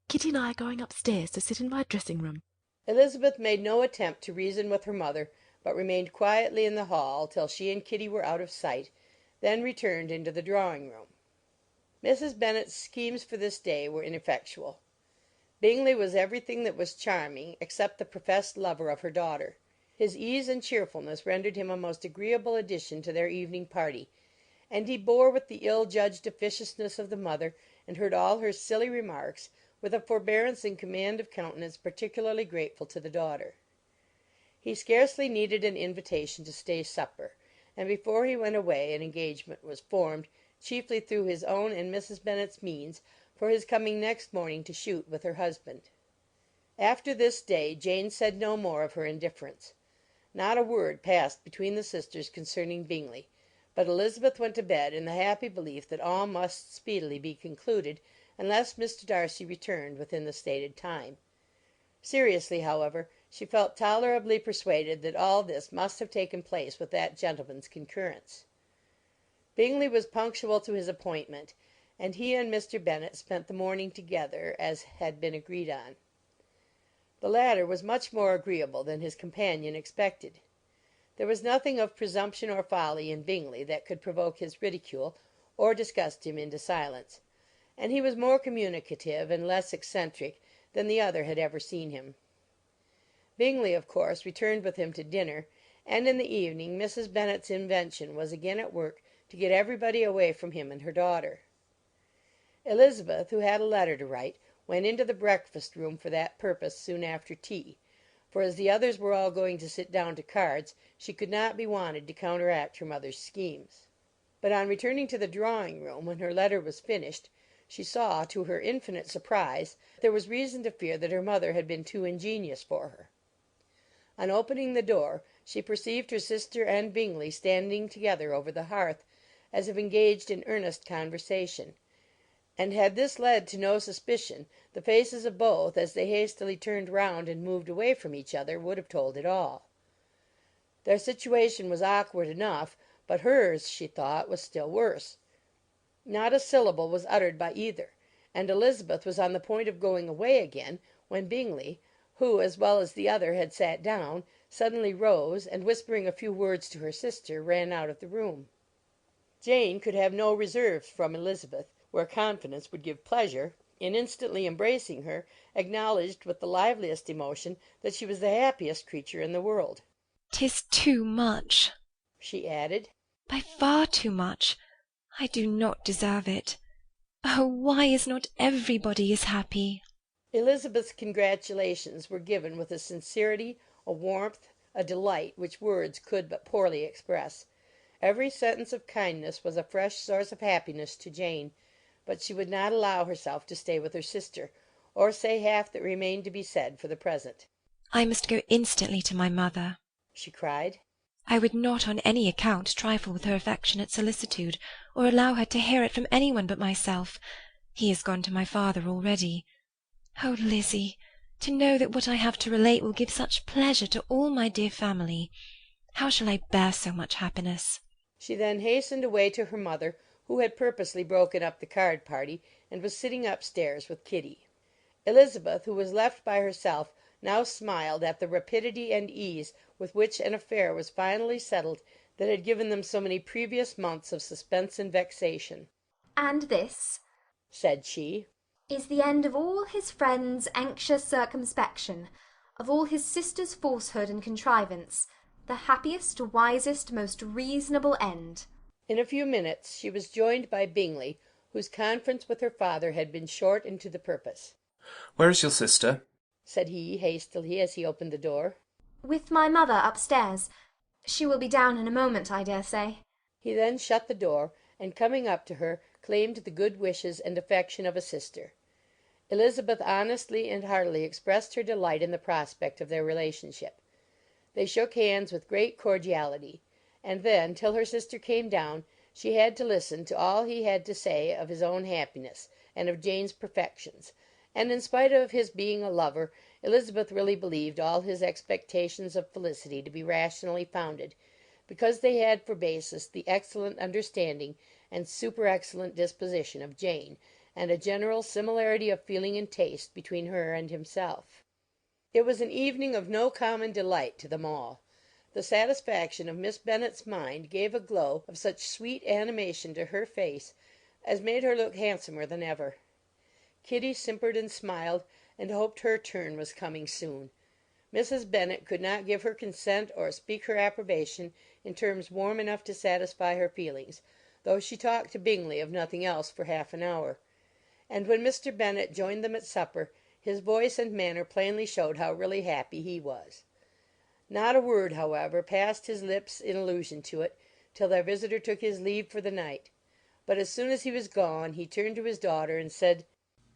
"Kitty and I are going upstairs to sit in my dressing room." Elizabeth made no attempt to reason with her mother, but remained quietly in the hall till she and Kitty were out of sight, then returned into the drawing-room. Mrs. Bennet's schemes for this day were ineffectual. Bingley was everything that was charming, except the professed lover of her daughter. His ease and cheerfulness rendered him a most agreeable addition to their evening party, and he bore with the ill-judged officiousness of the mother, and heard all her silly remarks, with a forbearance and command of countenance particularly grateful to the daughter. He scarcely needed an invitation to stay supper, and before he went away an engagement was formed, chiefly through his own and Mrs. Bennet's means, for his coming next morning to shoot with her husband. After this day Jane said no more of her indifference. Not a word passed between the sisters concerning Bingley, but Elizabeth went to bed in the happy belief that all must speedily be concluded, unless Mr. Darcy returned within the stated time. Seriously, however, she felt tolerably persuaded that all this must have taken place with that gentleman's concurrence. Bingley was punctual to his appointment, and he and Mr. Bennet spent the morning together, as had been agreed on. The latter was much more agreeable than his companion expected. There was nothing of presumption or folly in Bingley that could provoke his ridicule, or disgust him into silence, and he was more communicative and less eccentric than the other had ever seen him. Bingley, of course, returned with him to dinner, and in the evening Mrs. Bennet's invention was again at work to get everybody away from him and her daughter. Elizabeth, who had a letter to write, went into the breakfast-room for that purpose soon after tea, for as the others were all going to sit down to cards, she could not be wanted to counteract her mother's schemes. But on returning to the drawing-room, when her letter was finished, she saw, to her infinite surprise, that there was reason to fear that her mother had been too ingenious for her. On opening the door, she perceived her sister and Bingley standing together over the hearth, as if engaged in earnest conversation; and had this led to no suspicion, the faces of both, as they hastily turned round and moved away from each other, would have told it all. Their situation was awkward enough, but hers, she thought, was still worse. Not a syllable was uttered by either, and Elizabeth was on the point of going away again, when Bingley, who, as well as the other, had sat down, suddenly rose, and whispering a few words to her sister, ran out of the room. Jane could have no reserves from Elizabeth, where confidence would give pleasure, and instantly embracing her, acknowledged with the liveliest emotion that she was the happiest creature in the world. "'Tis too much," she added. "by far too much. I do not deserve it. Oh, why is not everybody as happy?" Elizabeth's congratulations were given with a sincerity, a warmth, a delight, which words could but poorly express. Every sentence of kindness was a fresh source of happiness to Jane, but she would not allow herself to stay with her sister, or say half that remained to be said for the present. "I must go instantly to my mother," she cried. "I would not on any account trifle with her affectionate solicitude, or allow her to hear it from any one but myself. He is gone to my father already. Oh, Lizzie, to know that what I have to relate will give such pleasure to all my dear family! How shall I bear so much happiness?" She then hastened away to her mother, who had purposely broken up the card party, and was sitting upstairs with Kitty. Elizabeth, who was left by herself, now smiled at the rapidity and ease with which an affair was finally settled that had given them so many previous months of suspense and vexation. "And this?" said she. is the end of all his friends' anxious circumspection, of all his sister's falsehood and contrivance, the happiest, wisest, most reasonable end. In a few minutes she was joined by Bingley, whose conference with her father had been short and to the purpose. Where is your sister? Said he hastily as he opened the door. With my mother upstairs. She will be down in a moment, I dare say. He then shut the door, and coming up to her, claimed the good wishes and affection of a sister. Elizabeth honestly and heartily expressed her delight in the prospect of their relationship. They shook hands with great cordiality, and then, till her sister came down, she had to listen to all he had to say of his own happiness, and of Jane's perfections, and in spite of his being a lover, Elizabeth really believed all his expectations of felicity to be rationally founded, because they had for basis the excellent understanding and super-excellent disposition of Jane, and a general similarity of feeling and taste between her and himself. It was an evening of no common delight to them all. The satisfaction of Miss Bennet's mind gave a glow of such sweet animation to her face as made her look handsomer than ever. Kitty simpered and smiled, and hoped her turn was coming soon. Mrs. Bennet could not give her consent or speak her approbation in terms warm enough to satisfy her feelings, though she talked to Bingley of nothing else for half an hour. And when Mr. Bennet joined them at supper, his voice and manner plainly showed how really happy he was. Not a word, however, passed his lips in allusion to it, till their visitor took his leave for the night. But as soon as he was gone, he turned to his daughter and said,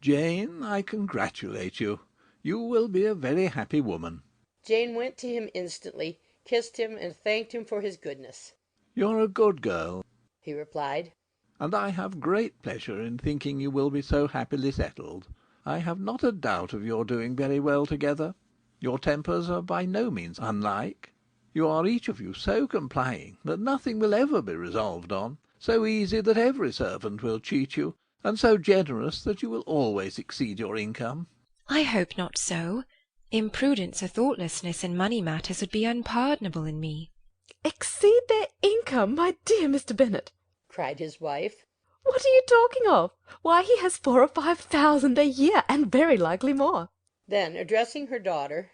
"Jane, I congratulate you. You will be a very happy woman." Jane went to him instantly, kissed him, and thanked him for his goodness. "You're a good girl," he replied, "and I have great pleasure in thinking you will be so happily settled. I have not a doubt of your doing very well together. Your tempers are by no means unlike. You are each of you so complying that nothing will ever be resolved on, so easy that every servant will cheat you, and so generous that you will always exceed your income." I hope not so. Imprudence or thoughtlessness in money matters would be unpardonable in me. Exceed their income, my dear Mr. Bennet! cried his wife. What are you talking of? Why, he has 4,000 or 5,000 a year, and very likely more. Then, addressing her daughter,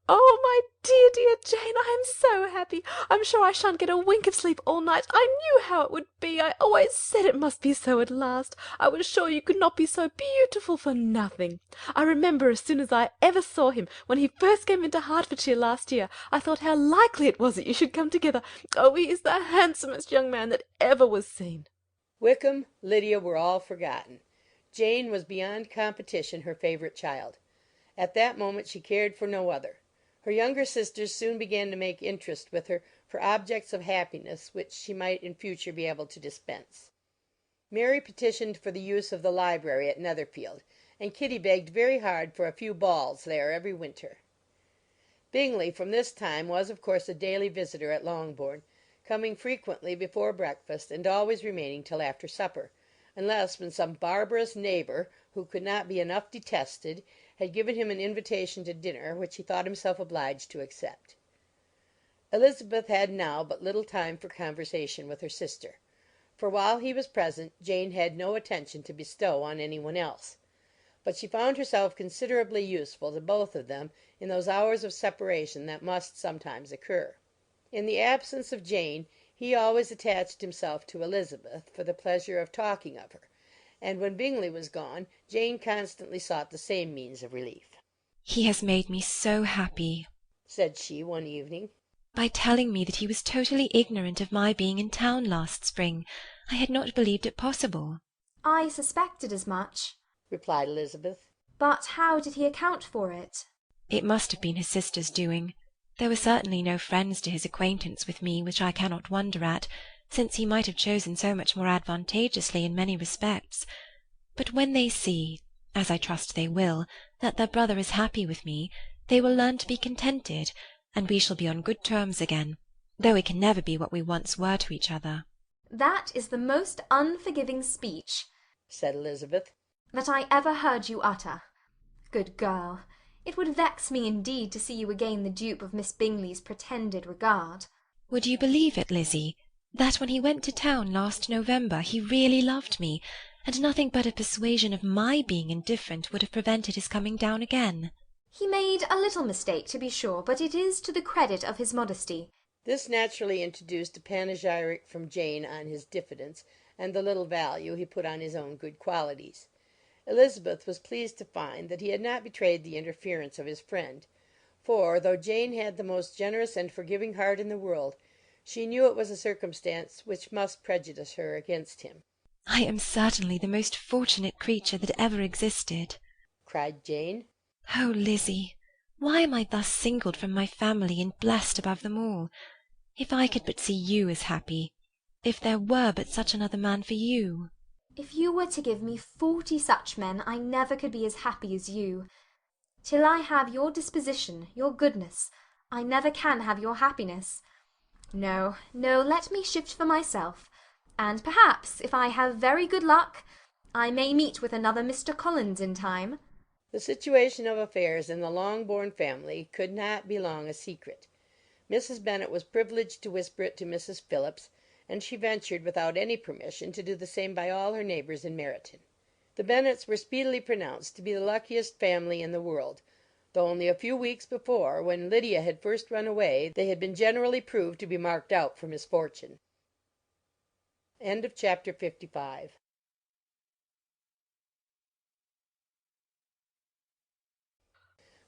"Oh, my dear, dear Jane, I am so happy. I'm sure I shan't get a wink of sleep all night. I knew how it would be. I always said it must be so at last. I was sure you could not be so beautiful for nothing. I remember as soon as I ever saw him, when he first came into Hertfordshire last year, I thought how likely it was that you should come together. Oh, he is the handsomest young man that ever was seen." Wickham, Lydia were all forgotten. Jane was beyond competition her favourite child. At that moment she cared for no other. Her younger sisters soon began to make interest with her for objects of happiness which she might in future be able to dispense. Mary petitioned for the use of the library at Netherfield, and Kitty begged very hard for a few balls there every winter. Bingley from this time was of course a daily visitor at Longbourn, coming frequently before breakfast and always remaining till after supper, unless when some barbarous neighbour, who could not be enough detested, had given him an invitation to dinner which he thought himself obliged to accept. Elizabeth had now but little time for conversation with her sister, for while he was present Jane had no attention to bestow on any one else; but she found herself considerably useful to both of them in those hours of separation that must sometimes occur. In the absence of Jane he always attached himself to Elizabeth for the pleasure of talking of her, and when Bingley was gone Jane constantly sought the same means of relief. "He has made me so happy," said she one evening, "by telling me that he was totally ignorant of my being in town last spring. I had not believed it possible." "I suspected as much," replied Elizabeth. "but how did he account for it?" "It must have been his sister's doing. There were certainly no friends to his acquaintance with me, which I cannot wonder at, since he might have chosen so much more advantageously in many respects. But when they see, as I trust they will, that their brother is happy with me, they will learn to be contented, and we shall be on good terms again, though we can never be what we once were to each other." "That is the most unforgiving speech," said Elizabeth, "that I ever heard you utter. Good girl! It would vex me indeed to see you again the dupe of Miss Bingley's pretended regard." "Would you believe it, Lizzie, that when he went to town last November he really loved me, and nothing but a persuasion of my being indifferent would have prevented his coming down again. He made a little mistake, to be sure, but it is to the credit of his modesty. This naturally introduced a panegyric from Jane on his diffidence, and the little value he put on his own good qualities. Elizabeth was pleased to find that he had not betrayed the interference of his friend, for, though Jane had the most generous and forgiving heart in the world, she knew it was a circumstance which must prejudice her against him. I am certainly the most fortunate creature that ever existed, cried Jane. Oh, Lizzie, why am I thus singled from my family and blessed above them all? If I could but see you as happy, if there were but such another man for you. If you were to give me 40 such men, I never could be as happy as you. Till I have your disposition, your goodness, I never can have your happiness. No, no, let me shift for myself, and perhaps, if I have very good luck, I may meet with another Mr. Collins in time. The situation of affairs in the Longbourn family could not be long a secret. Mrs. Bennet was privileged to whisper it to Mrs. Phillips, and she ventured, without any permission, to do the same by all her neighbours in Meryton. The Bennets were speedily pronounced to be the luckiest family in the world, though only a few weeks before, when Lydia had first run away, they had been generally proved to be marked out for misfortune. End of chapter 55.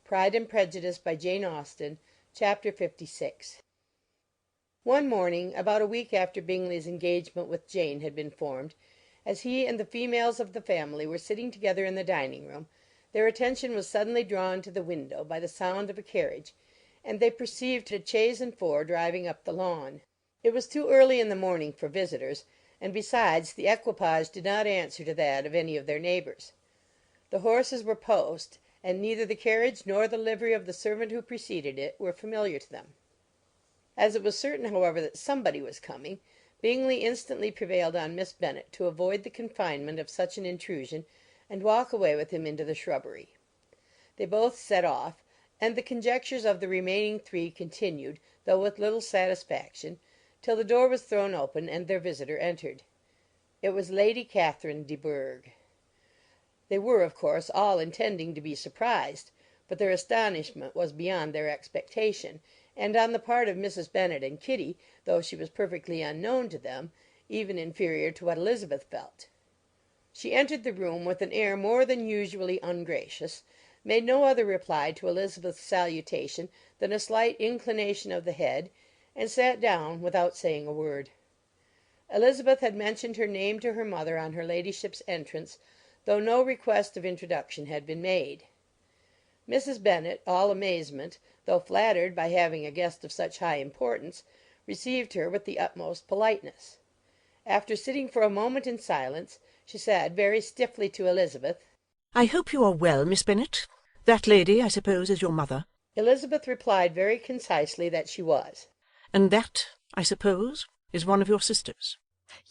Pride and Prejudice by Jane Austen, chapter 56. One morning, about a week after Bingley's engagement with Jane had been formed, as he and the females of the family were sitting together in the dining-room, their attention was suddenly drawn to the window by the sound of a carriage, and they perceived a chaise and four driving up the lawn. It was too early in the morning for visitors, and besides, the equipage did not answer to that of any of their neighbours. The horses were post, and neither the carriage nor the livery of the servant who preceded it were familiar to them. As it was certain, however, that somebody was coming, Bingley instantly prevailed on Miss Bennet to avoid the confinement of such an intrusion, and walk away with him into the shrubbery. They both set off, and the conjectures of the remaining three continued, though with little satisfaction, till the door was thrown open and their visitor entered. It was Lady Catherine de Bourgh. They were, of course, all intending to be surprised, but their astonishment was beyond their expectation, and on the part of Mrs. Bennet and Kitty, though she was perfectly unknown to them, even inferior to what Elizabeth felt. She entered the room with an air more than usually ungracious, made no other reply to Elizabeth's salutation than a slight inclination of the head, and sat down without saying a word. Elizabeth had mentioned her name to her mother on her ladyship's entrance, though no request of introduction had been made. Mrs. Bennet, all amazement, though flattered by having a guest of such high importance, received her with the utmost politeness. After sitting for a moment in silence, she said very stiffly to Elizabeth, "I hope you are well, Miss Bennet. That lady, I suppose, is your mother?" Elizabeth replied very concisely that she was. "And that, I suppose, is one of your sisters?"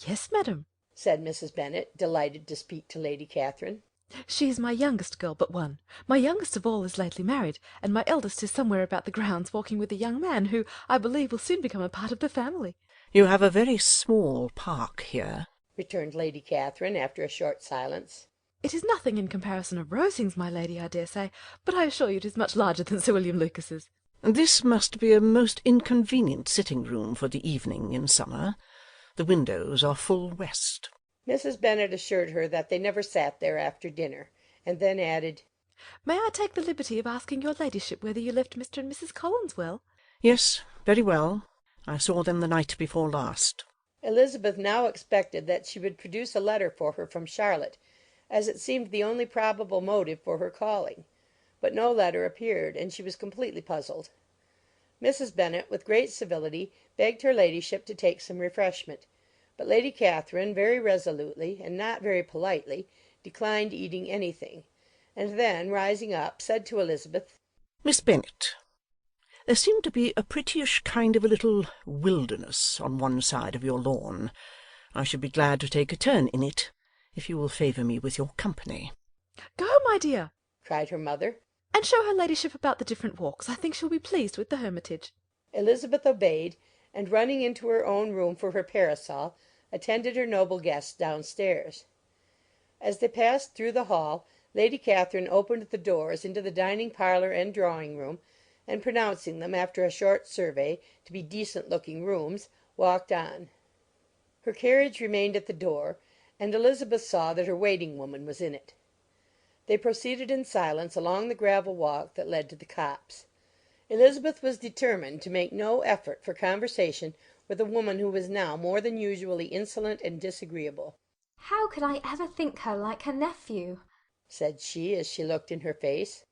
"Yes, madam," said Mrs. Bennet, delighted to speak to Lady Catherine. "She is my youngest girl but one. My youngest of all is lately married, and my eldest is somewhere about the grounds walking with a young man who, I believe, will soon become a part of the family." "You have a very small park here," returned Lady Catherine, after a short silence. "It is nothing in comparison of Rosings, my lady, I dare say, but I assure you it is much larger than Sir William Lucas's." "This must be a most inconvenient sitting-room for the evening in summer. The windows are full west." Mrs. Bennet assured her that they never sat there after dinner, and then added, "May I take the liberty of asking your ladyship whether you left Mr. and Mrs. Collins well?" "Yes, very well. I saw them the night before last." Elizabeth now expected that she would produce a letter for her from Charlotte, as it seemed the only probable motive for her calling; but no letter appeared, and she was completely puzzled. Mrs. Bennet, with great civility, begged her ladyship to take some refreshment, but Lady Catherine, very resolutely, and not very politely, declined eating anything, and then, rising up, said to Elizabeth, "Miss Bennet, there seemed to be a prettyish kind of a little wilderness on one side of your lawn. I should be glad to take a turn in it, if you will favour me with your company." "Go, my dear," cried her mother, "and show her ladyship about the different walks. I think she'll be pleased with the hermitage." Elizabeth obeyed, and running into her own room for her parasol, attended her noble guests downstairs. As they passed through the hall, Lady Catherine opened the doors into the dining parlour and drawing room, and pronouncing them, after a short survey, to be decent-looking rooms, walked on. Her carriage remained at the door, and Elizabeth saw that her waiting-woman was in it. They proceeded in silence along the gravel walk that led to the copse. Elizabeth was determined to make no effort for conversation with a woman who was now more than usually insolent and disagreeable. "How could I ever think her like her nephew?" said she, as she looked in her face.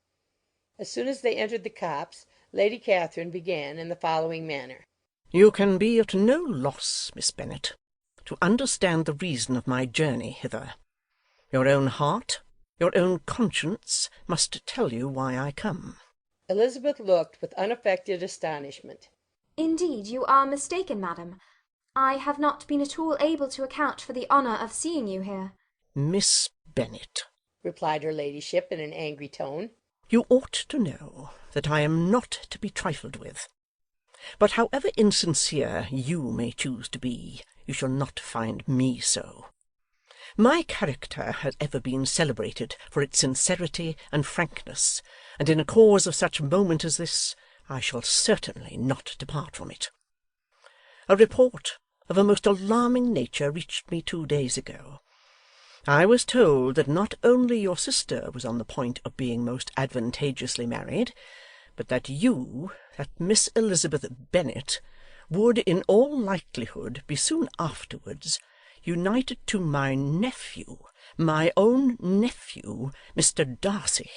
As soon as they entered the copse, Lady Catherine began in the following manner. You can be at no loss, Miss Bennet, to understand the reason of my journey hither. Your own heart, your own conscience, must tell you why I come. Elizabeth looked with unaffected astonishment. "Indeed, you are mistaken, madam. I have not been at all able to account for the honour of seeing you here." Miss Bennet, replied her ladyship in an angry tone, you ought to know that I am not to be trifled with. But however insincere you may choose to be, you shall not find me so. My character has ever been celebrated for its sincerity and frankness, and in a cause of such moment as this, I shall certainly not depart from it. A report of a most alarming nature reached me 2 days ago. I was told that not only your sister was on the point of being most advantageously married, but that you, that Miss Elizabeth Bennet, would in all likelihood be soon afterwards united to my nephew, my own nephew, Mr. Darcy.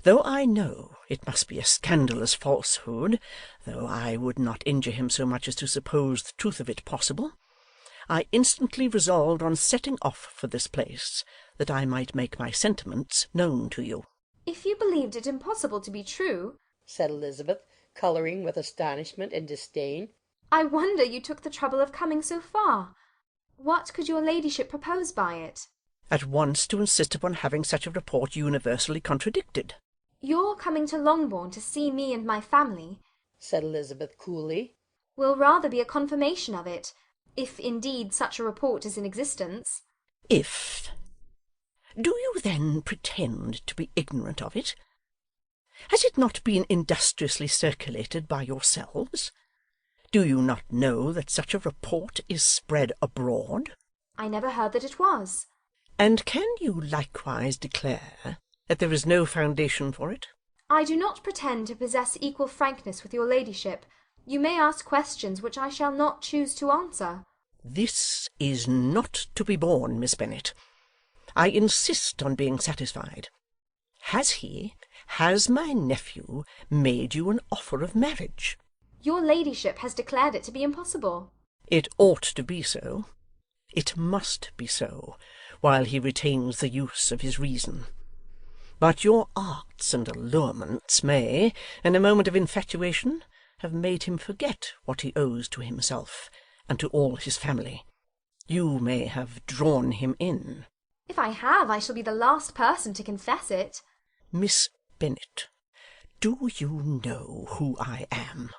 Though I know it must be a scandalous falsehood, though I would not injure him so much as to suppose the truth of it possible, I instantly resolved on setting off for this place, that I might make my sentiments known to you. "If you believed it impossible to be true," said Elizabeth, colouring with astonishment and disdain, "I wonder you took the trouble of coming so far. What could your ladyship propose by it?" At once to insist upon having such a report universally contradicted. "Your coming to Longbourn to see me and my family," said Elizabeth coolly, "will rather be a confirmation of it, if indeed such a report is in existence." If? Do you then pretend to be ignorant of it? Has it not been industriously circulated by yourselves? Do you not know that such a report is spread abroad? "I never heard that it was." And can you likewise declare that there is no foundation for it? "I do not pretend to possess equal frankness with your ladyship. You may ask questions which I shall not choose to answer." This is not to be borne, Miss Bennet. I insist on being satisfied. Has my nephew made you an offer of marriage? "Your ladyship has declared it to be impossible." It ought to be so. It must be so, while he retains the use of his reason. But your arts and allurements may, in a moment of infatuation, have made him forget what he owes to himself and to all his family. You may have drawn him in. "If I have, I shall be the last person to confess it." Miss Bennet, do you know who I am?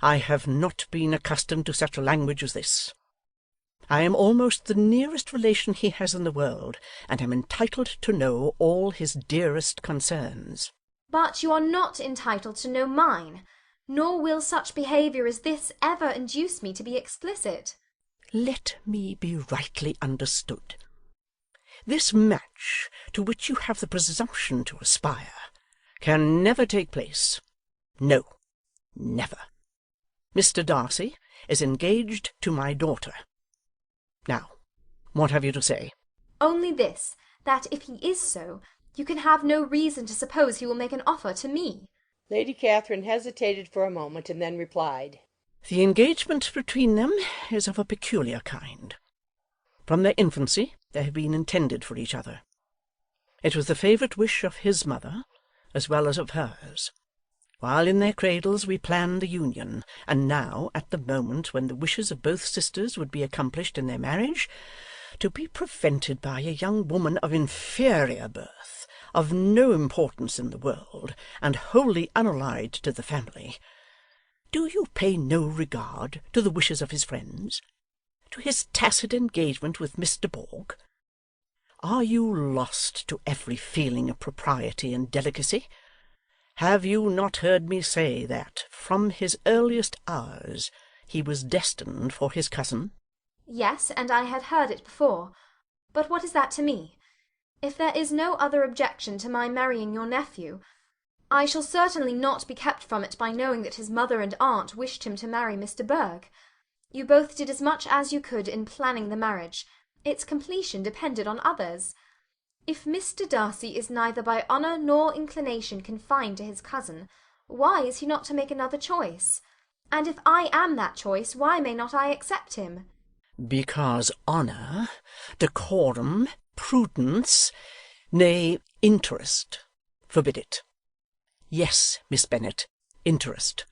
I have not been accustomed to such language as this. I am almost the nearest relation he has in the world, and am entitled to know all his dearest concerns. "But you are not entitled to know mine, nor will such behaviour as this ever induce me to be explicit." Let me be rightly understood. This match, to which you have the presumption to aspire, can never take place. No, never. Mr. Darcy is engaged to my daughter. Now, what have you to say? "Only this, that if he is so, you can have no reason to suppose he will make an offer to me." Lady Catherine hesitated for a moment, and then replied, The engagement between them is of a peculiar kind. From their infancy they have been intended for each other. It was the favourite wish of his mother, as well as of hers. While in their cradles we planned the union, and now, at the moment when the wishes of both sisters would be accomplished in their marriage, to be prevented by a young woman of inferior birth, of no importance in the world, and wholly unallied to the family. Do you pay no regard to the wishes of his friends, to his tacit engagement with Mr. Bork? Are you lost to every feeling of propriety and delicacy? Have you not heard me say that, from his earliest hours, he was destined for his cousin? Yes, and I had heard it before. But what is that to me? If there is no other objection to my marrying your nephew, I shall certainly not be kept from it by knowing that his mother and aunt wished him to marry Mr. Berg. You both did as much as you could in planning the marriage. Its completion depended on others. If Mr. Darcy is neither by honour nor inclination confined to his cousin, why is he not to make another choice? And if I am that choice, why may not I accept him? Because honour, decorum, prudence, nay, interest, forbid it. Yes, Miss Bennet, interest.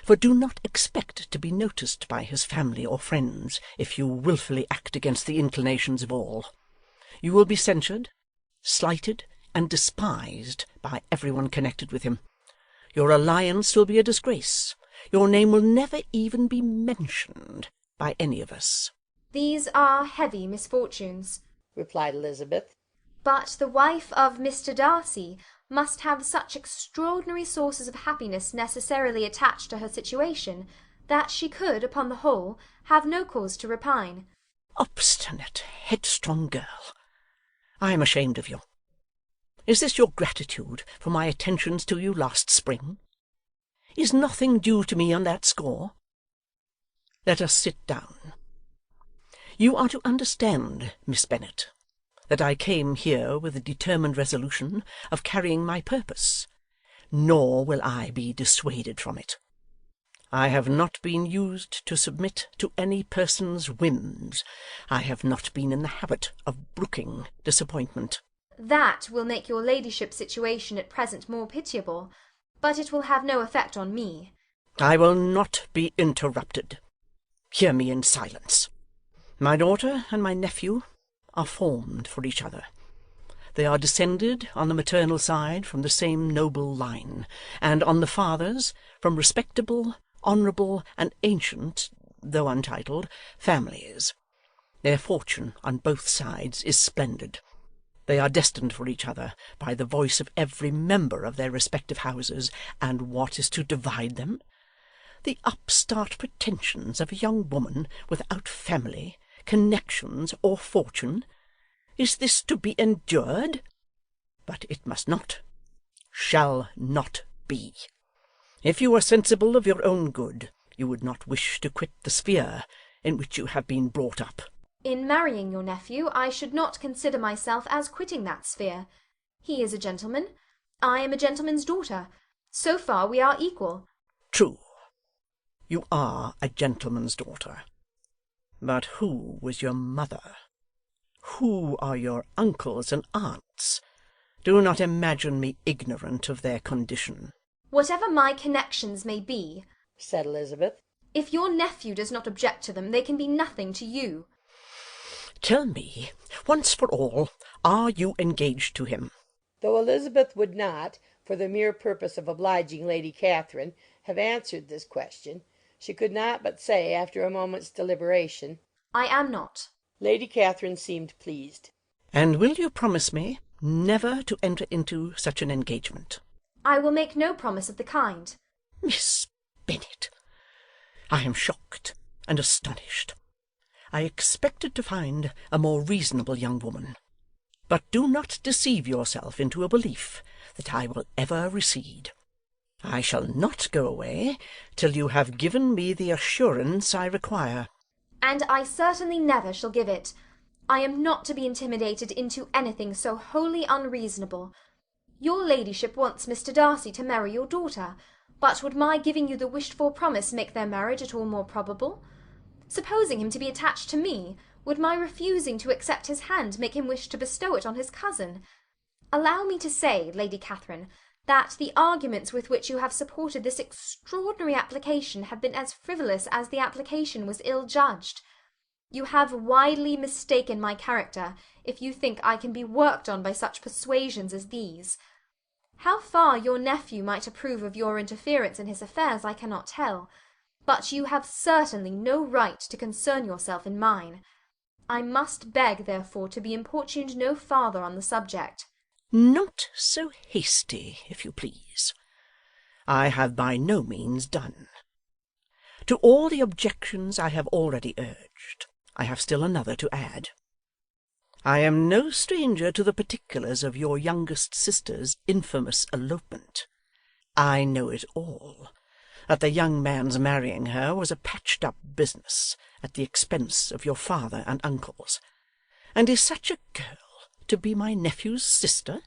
For do not expect to be noticed by his family or friends if you wilfully act against the inclinations of all. You will be censured, slighted, and despised by everyone connected with him. Your alliance will be a disgrace. Your name will never even be mentioned by any of us. These are heavy misfortunes, replied Elizabeth. But the wife of Mr. Darcy must have such extraordinary sources of happiness necessarily attached to her situation, that she could, upon the whole, have no cause to repine. Obstinate, headstrong girl! I am ashamed of you. Is this your gratitude for my attentions to you last spring? Is nothing due to me on that score? Let us sit down. You are to understand, Miss Bennet, that I came here with the determined resolution of carrying my purpose, nor will I be dissuaded from it. I have not been used to submit to any person's whims. I have not been in the habit of brooking disappointment. That will make your ladyship's situation at present more pitiable, but it will have no effect on me. I will not be interrupted. Hear me in silence. My daughter and my nephew are formed for each other. They are descended on the maternal side from the same noble line, and on the father's from respectable, honourable, and ancient, though untitled, families. Their fortune on both sides is splendid. They are destined for each other by the voice of every member of their respective houses, and what is to divide them? The upstart pretensions of a young woman without family, connections, or fortune. Is this to be endured? But it must not, shall not be. If you are sensible of your own good, you would not wish to quit the sphere in which you have been brought up. In marrying your nephew, I should not consider myself as quitting that sphere. He is a gentleman. I am a gentleman's daughter. So far we are equal. True. You are a gentleman's daughter. But who was your mother? Who are your uncles and aunts? Do not imagine me ignorant of their condition. Whatever my connections may be, said Elizabeth, if your nephew does not object to them, they can be nothing to you. Tell me, once for all, are you engaged to him? Though Elizabeth would not, for the mere purpose of obliging Lady Catherine, have answered this question, she could not but say, after a moment's deliberation, I am not. Lady Catherine seemed pleased. And will you promise me never to enter into such an engagement? I will make no promise of the kind. Miss Bennet, I am shocked and astonished. I expected to find a more reasonable young woman. But do not deceive yourself into a belief that I will ever recede. I shall not go away till you have given me the assurance I require. And I certainly never shall give it. I am not to be intimidated into anything so wholly unreasonable. Your ladyship wants Mr. Darcy to marry your daughter, but would my giving you the wished-for promise make their marriage at all more probable? Supposing him to be attached to me, would my refusing to accept his hand make him wish to bestow it on his cousin? Allow me to say, Lady Catherine, that the arguments with which you have supported this extraordinary application have been as frivolous as the application was ill-judged. You have widely mistaken my character, if you think I can be worked on by such persuasions as these. How far your nephew might approve of your interference in his affairs I cannot tell, but you have certainly no right to concern yourself in mine. I must beg, therefore, to be importuned no farther on the subject. Not so hasty, if you please. I have by no means done. To all the objections I have already urged, I have still another to add. I am no stranger to the particulars of your youngest sister's infamous elopement. I know it all, that the young man's marrying her was a patched-up business at the expense of your father and uncles. And is such a girl to be my nephew's sister?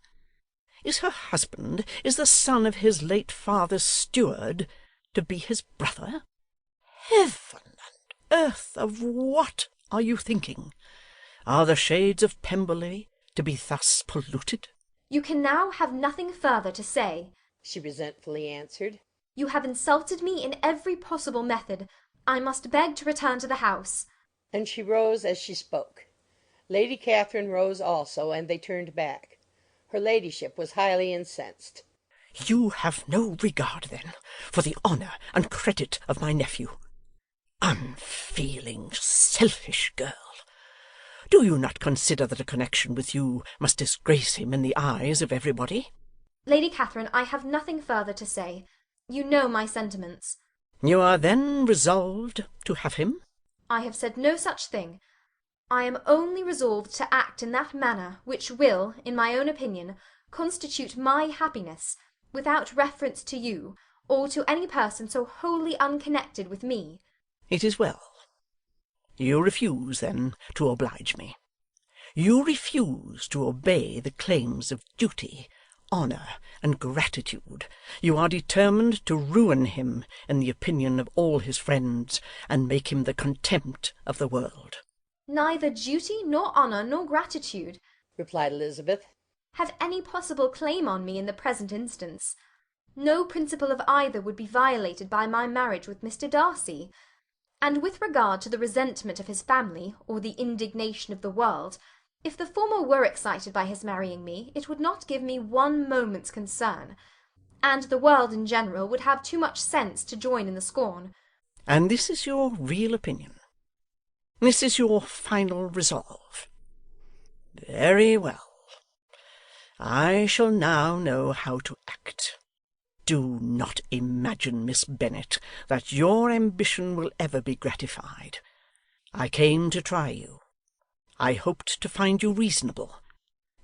Is her husband, is the son of his late father's steward, to be his brother? Heaven and earth, of what are you thinking? Are the shades of Pemberley to be thus polluted? You can now have nothing further to say, she resentfully answered. You have insulted me in every possible method. I must beg to return to the house. And she rose as she spoke. Lady Catherine rose also, and they turned back. Her ladyship was highly incensed. You have no regard, then, for the honour and credit of my nephew. Unfeeling, selfish girl! Do you not consider that a connection with you must disgrace him in the eyes of everybody? Lady Catherine, I have nothing further to say. You know my sentiments. You are then resolved to have him? I have said no such thing. I am only resolved to act in that manner which will, in my own opinion, constitute my happiness, without reference to you, or to any person so wholly unconnected with me. It is well. You refuse, then, to oblige me. You refuse to obey the claims of duty, honour, and gratitude. You are determined to ruin him in the opinion of all his friends, and make him the contempt of the world. Neither duty, nor honour, nor gratitude, replied Elizabeth, have any possible claim on me in the present instance. No principle of either would be violated by my marriage with Mr. Darcy. And with regard to the resentment of his family, or the indignation of the world, if the former were excited by his marrying me, it would not give me one moment's concern, and the world in general would have too much sense to join in the scorn. And this is your real opinion? This is your final resolve? Very well. I shall now know how to act. Do not imagine, Miss Bennet, that your ambition will ever be gratified. I came to try you. I hoped to find you reasonable.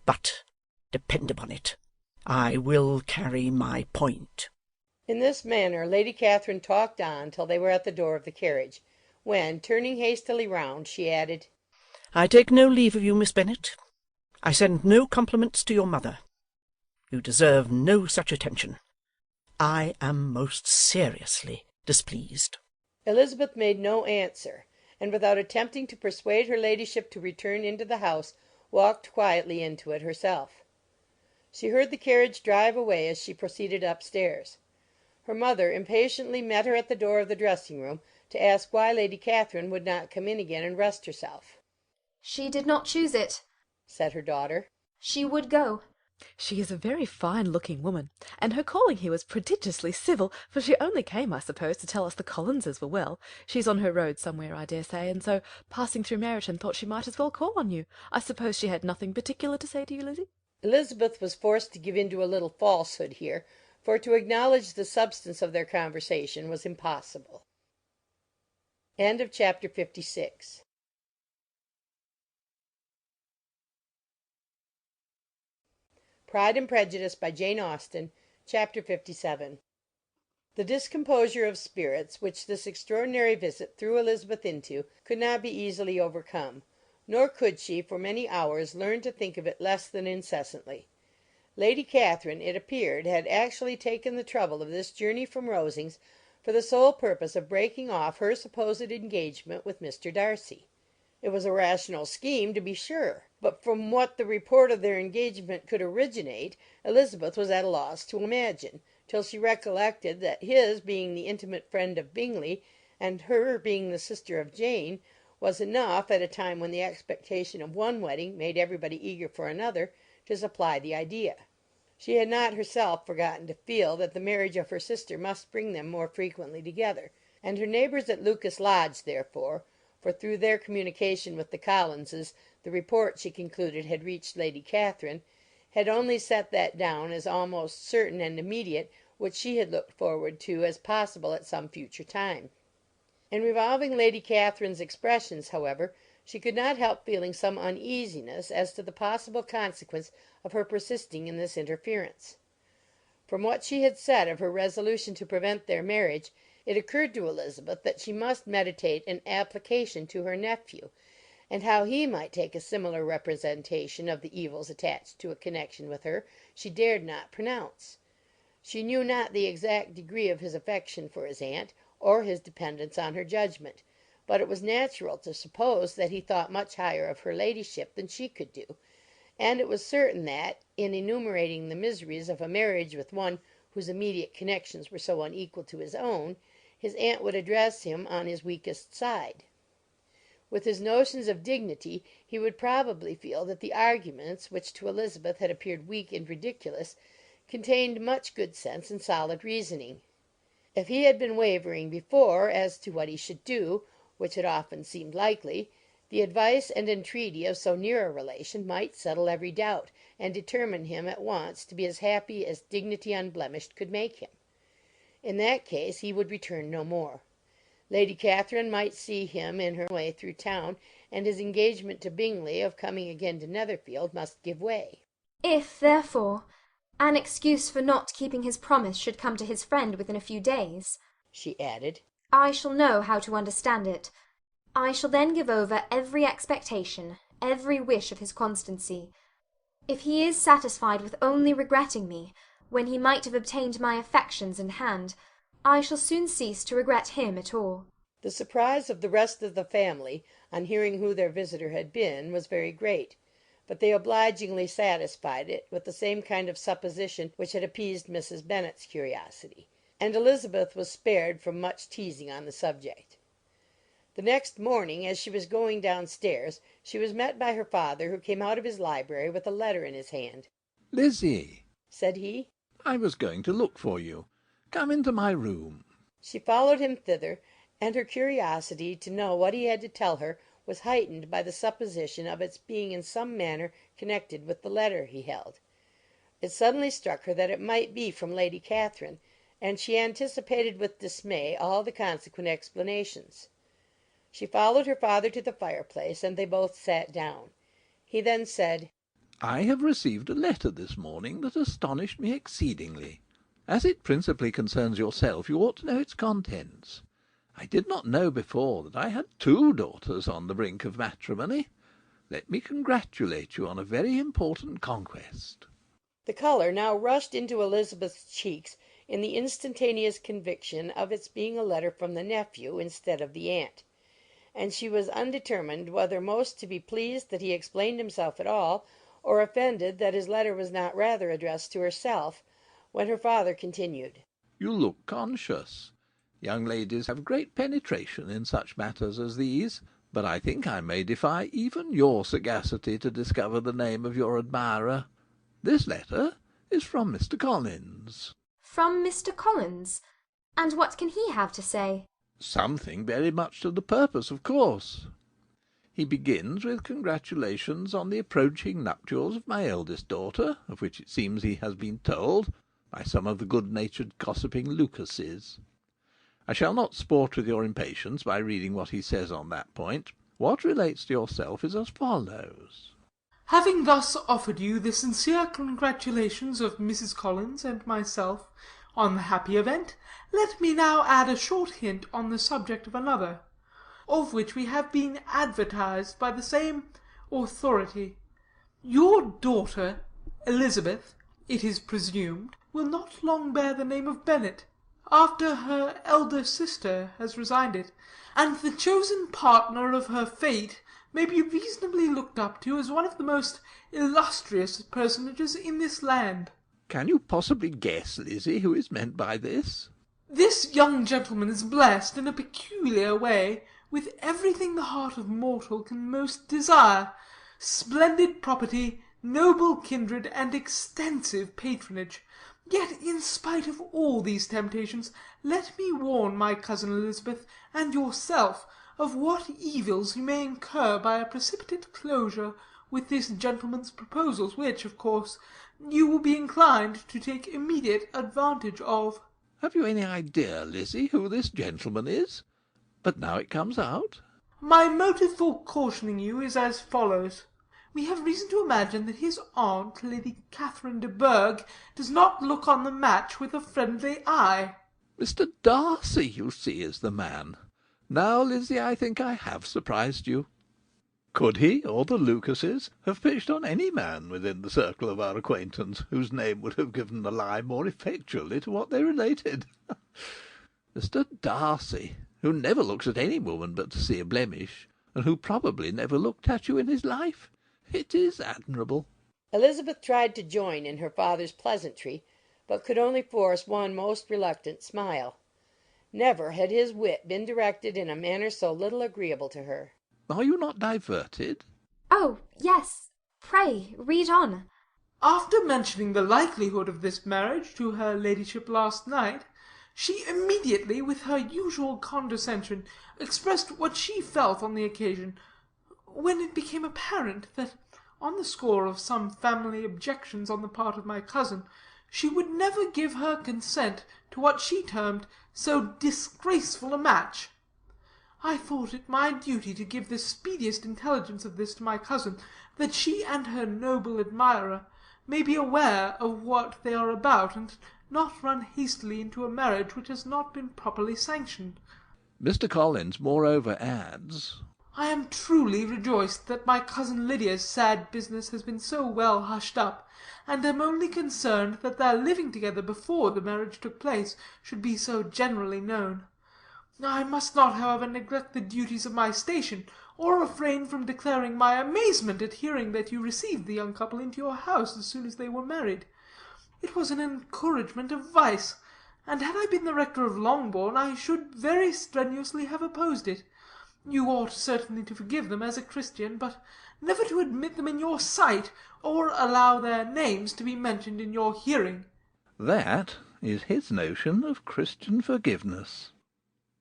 But, depend upon it, I will carry my point. In this manner Lady Catherine talked on till they were at the door of the carriage, when, turning hastily round, she added, I take no leave of you, Miss Bennet. I send no compliments to your mother. You deserve no such attention. I am most seriously displeased. Elizabeth made no answer, and without attempting to persuade her ladyship to return into the house, walked quietly into it herself. She heard the carriage drive away as she proceeded upstairs. Her mother impatiently met her at the door of the dressing-room to ask why Lady Catherine would not come in again and rest herself. She did not choose it, said her daughter. She would go. She is a very fine-looking woman, and her calling here was prodigiously civil, for she only came, I suppose, to tell us the Collinses were well. She's on her road somewhere, I dare say, and so, passing through Meryton, thought she might as well call on you. I suppose she had nothing particular to say to you, Lizzie? Elizabeth was forced to give in to a little falsehood here, for to acknowledge the substance of their conversation was impossible. End of chapter 56. Pride and Prejudice by Jane Austen, chapter 57. The discomposure of spirits which this extraordinary visit threw Elizabeth into could not be easily overcome, nor could she for many hours learn to think of it less than incessantly. Lady Catherine, it appeared, had actually taken the trouble of this journey from Rosings for the sole purpose of breaking off her supposed engagement with Mr. Darcy. It was a rational scheme, to be sure, but from what the report of their engagement could originate, Elizabeth was at a loss to imagine, till she recollected that his being the intimate friend of Bingley, and her being the sister of Jane, was enough, at a time when the expectation of one wedding made everybody eager for another, to supply the idea. She had not herself forgotten to feel that the marriage of her sister must bring them more frequently together, and her neighbours at Lucas Lodge, therefore, for through their communication with the Collinses the report, she concluded, had reached Lady Catherine, had only set that down as almost certain and immediate which she had looked forward to as possible at some future time. In revolving Lady Catherine's expressions, however, she could not help feeling some uneasiness as to the possible consequence of her persisting in this interference. From what she had said of her resolution to prevent their marriage, it occurred to Elizabeth that she must meditate an application to her nephew, and how he might take a similar representation of the evils attached to a connection with her she dared not pronounce. She knew not the exact degree of his affection for his aunt, or his dependence on her judgment, but it was natural to suppose that he thought much higher of her ladyship than she could do, and it was certain that, in enumerating the miseries of a marriage with one whose immediate connections were so unequal to his own, his aunt would address him on his weakest side. With his notions of dignity, he would probably feel that the arguments, which to Elizabeth had appeared weak and ridiculous, contained much good sense and solid reasoning. If he had been wavering before as to what he should do, which had often seemed likely, the advice and entreaty of so near a relation might settle every doubt, and determine him at once to be as happy as dignity unblemished could make him. In that case he would return no more. Lady Catherine might see him in her way through town, and his engagement to Bingley of coming again to Netherfield must give way. If, therefore, an excuse for not keeping his promise should come to his friend within a few days, she added, I shall know how to understand it. I shall then give over every expectation, every wish of his constancy. If he is satisfied with only regretting me, when he might have obtained my affections in hand, I shall soon cease to regret him at all. The surprise of the rest of the family, on hearing who their visitor had been, was very great, but they obligingly satisfied it with the same kind of supposition which had appeased Mrs. Bennet's curiosity, and Elizabeth was spared from much teasing on the subject. The next morning, as she was going downstairs, she was met by her father, who came out of his library with a letter in his hand. "Lizzie," said he, "I was going to look for you. Come into my room." She followed him thither, and her curiosity to know what he had to tell her was heightened by the supposition of its being in some manner connected with the letter he held. It suddenly struck her that it might be from Lady Catherine, and she anticipated with dismay all the consequent explanations. She followed her father to the fireplace, and they both sat down. He then said, "I have received a letter this morning that astonished me exceedingly. As it principally concerns yourself, you ought to know its contents. I did not know before that I had two daughters on the brink of matrimony. Let me congratulate you on a very important conquest." The colour now rushed into Elizabeth's cheeks in the instantaneous conviction of its being a letter from the nephew instead of the aunt, and she was undetermined whether most to be pleased that he explained himself at all, or offended that his letter was not rather addressed to herself, when her father continued, "You look conscious. Young ladies have great penetration in such matters as these, but I think I may defy even your sagacity to discover the name of your admirer. This letter is from Mr. Collins." From Mr. Collins? And what can he have to say? "Something very much to the purpose, of course. He begins with congratulations on the approaching nuptials of my eldest daughter, of which it seems he has been told by some of the good-natured gossiping Lucases. I shall not sport with your impatience by reading what he says on that point. What relates to yourself is as follows. Having thus offered you the sincere congratulations of Mrs. Collins and myself on the happy event, let me now add a short hint on the subject of another, of which we have been advertised by the same authority. Your daughter, Elizabeth, it is presumed, will not long bear the name of Bennet, after her elder sister has resigned it, and the chosen partner of her fate may be reasonably looked up to as one of the most illustrious personages in this land. Can you possibly guess, Lizzie, who is meant by this? This young gentleman is blessed, in a peculiar way, with everything the heart of mortal can most desire: splendid property, noble kindred, and extensive patronage. Yet, in spite of all these temptations, let me warn my cousin Elizabeth, and yourself, of what evils you may incur by a precipitate closure with this gentleman's proposals, which, of course, you will be inclined to take immediate advantage of." Have you any idea, Lizzie, who this gentleman is? But now it comes out. My motive for cautioning you is as follows. We have reason to imagine that his aunt, Lady Catherine de Bourgh, does not look on the match with a friendly eye. Mr. Darcy, you see, is the man. Now, Lizzie, I think I have surprised you. Could he, or the Lucases, have pitched on any man within the circle of our acquaintance, whose name would have given the lie more effectually to what they related? Mr. Darcy, who never looks at any woman but to see a blemish, and who probably never looked at you in his life. It is admirable. Elizabeth tried to join in her father's pleasantry, but could only force one most reluctant smile. Never had his wit been directed in a manner so little agreeable to her. Are you not diverted? Oh, yes. Pray, read on. After mentioning the likelihood of this marriage to her ladyship last night, she immediately, with her usual condescension, expressed what she felt on the occasion, when it became apparent that, on the score of some family objections on the part of my cousin, she would never give her consent to what she termed so disgraceful a match. I thought it my duty to give the speediest intelligence of this to my cousin, that she and her noble admirer may be aware of what they are about, and not run hastily into a marriage which has not been properly sanctioned. Mr. Collins moreover adds, I am truly rejoiced that my cousin Lydia's sad business has been so well hushed up, and am only concerned that their living together before the marriage took place should be so generally known. I must not, however, neglect the duties of my station, or refrain from declaring my amazement at hearing that you received the young couple into your house as soon as they were married. It was an encouragement of vice, and had I been the rector of Longbourn, I should very strenuously have opposed it. You ought certainly to forgive them as a Christian, but never to admit them in your sight, or allow their names to be mentioned in your hearing. That is his notion of Christian forgiveness.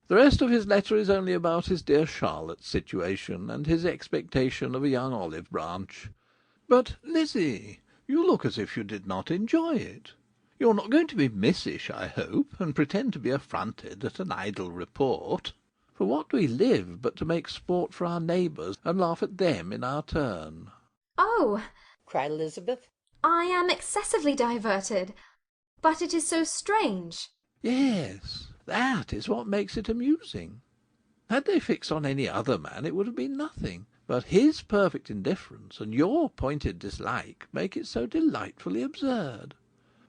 The rest of his letter is only about his dear Charlotte's situation, and his expectation of a young olive branch. But, Lizzie, you look as if you did not enjoy it. You're not going to be missish, I hope, and pretend to be affronted at an idle report. For what do we live but to make sport for our neighbours, and laugh at them in our turn? Oh, cried Elizabeth, I am excessively diverted. But it is so strange. Yes, that is what makes it amusing. Had they fixed on any other man, it would have been nothing. But his perfect indifference and your pointed dislike make it so delightfully absurd.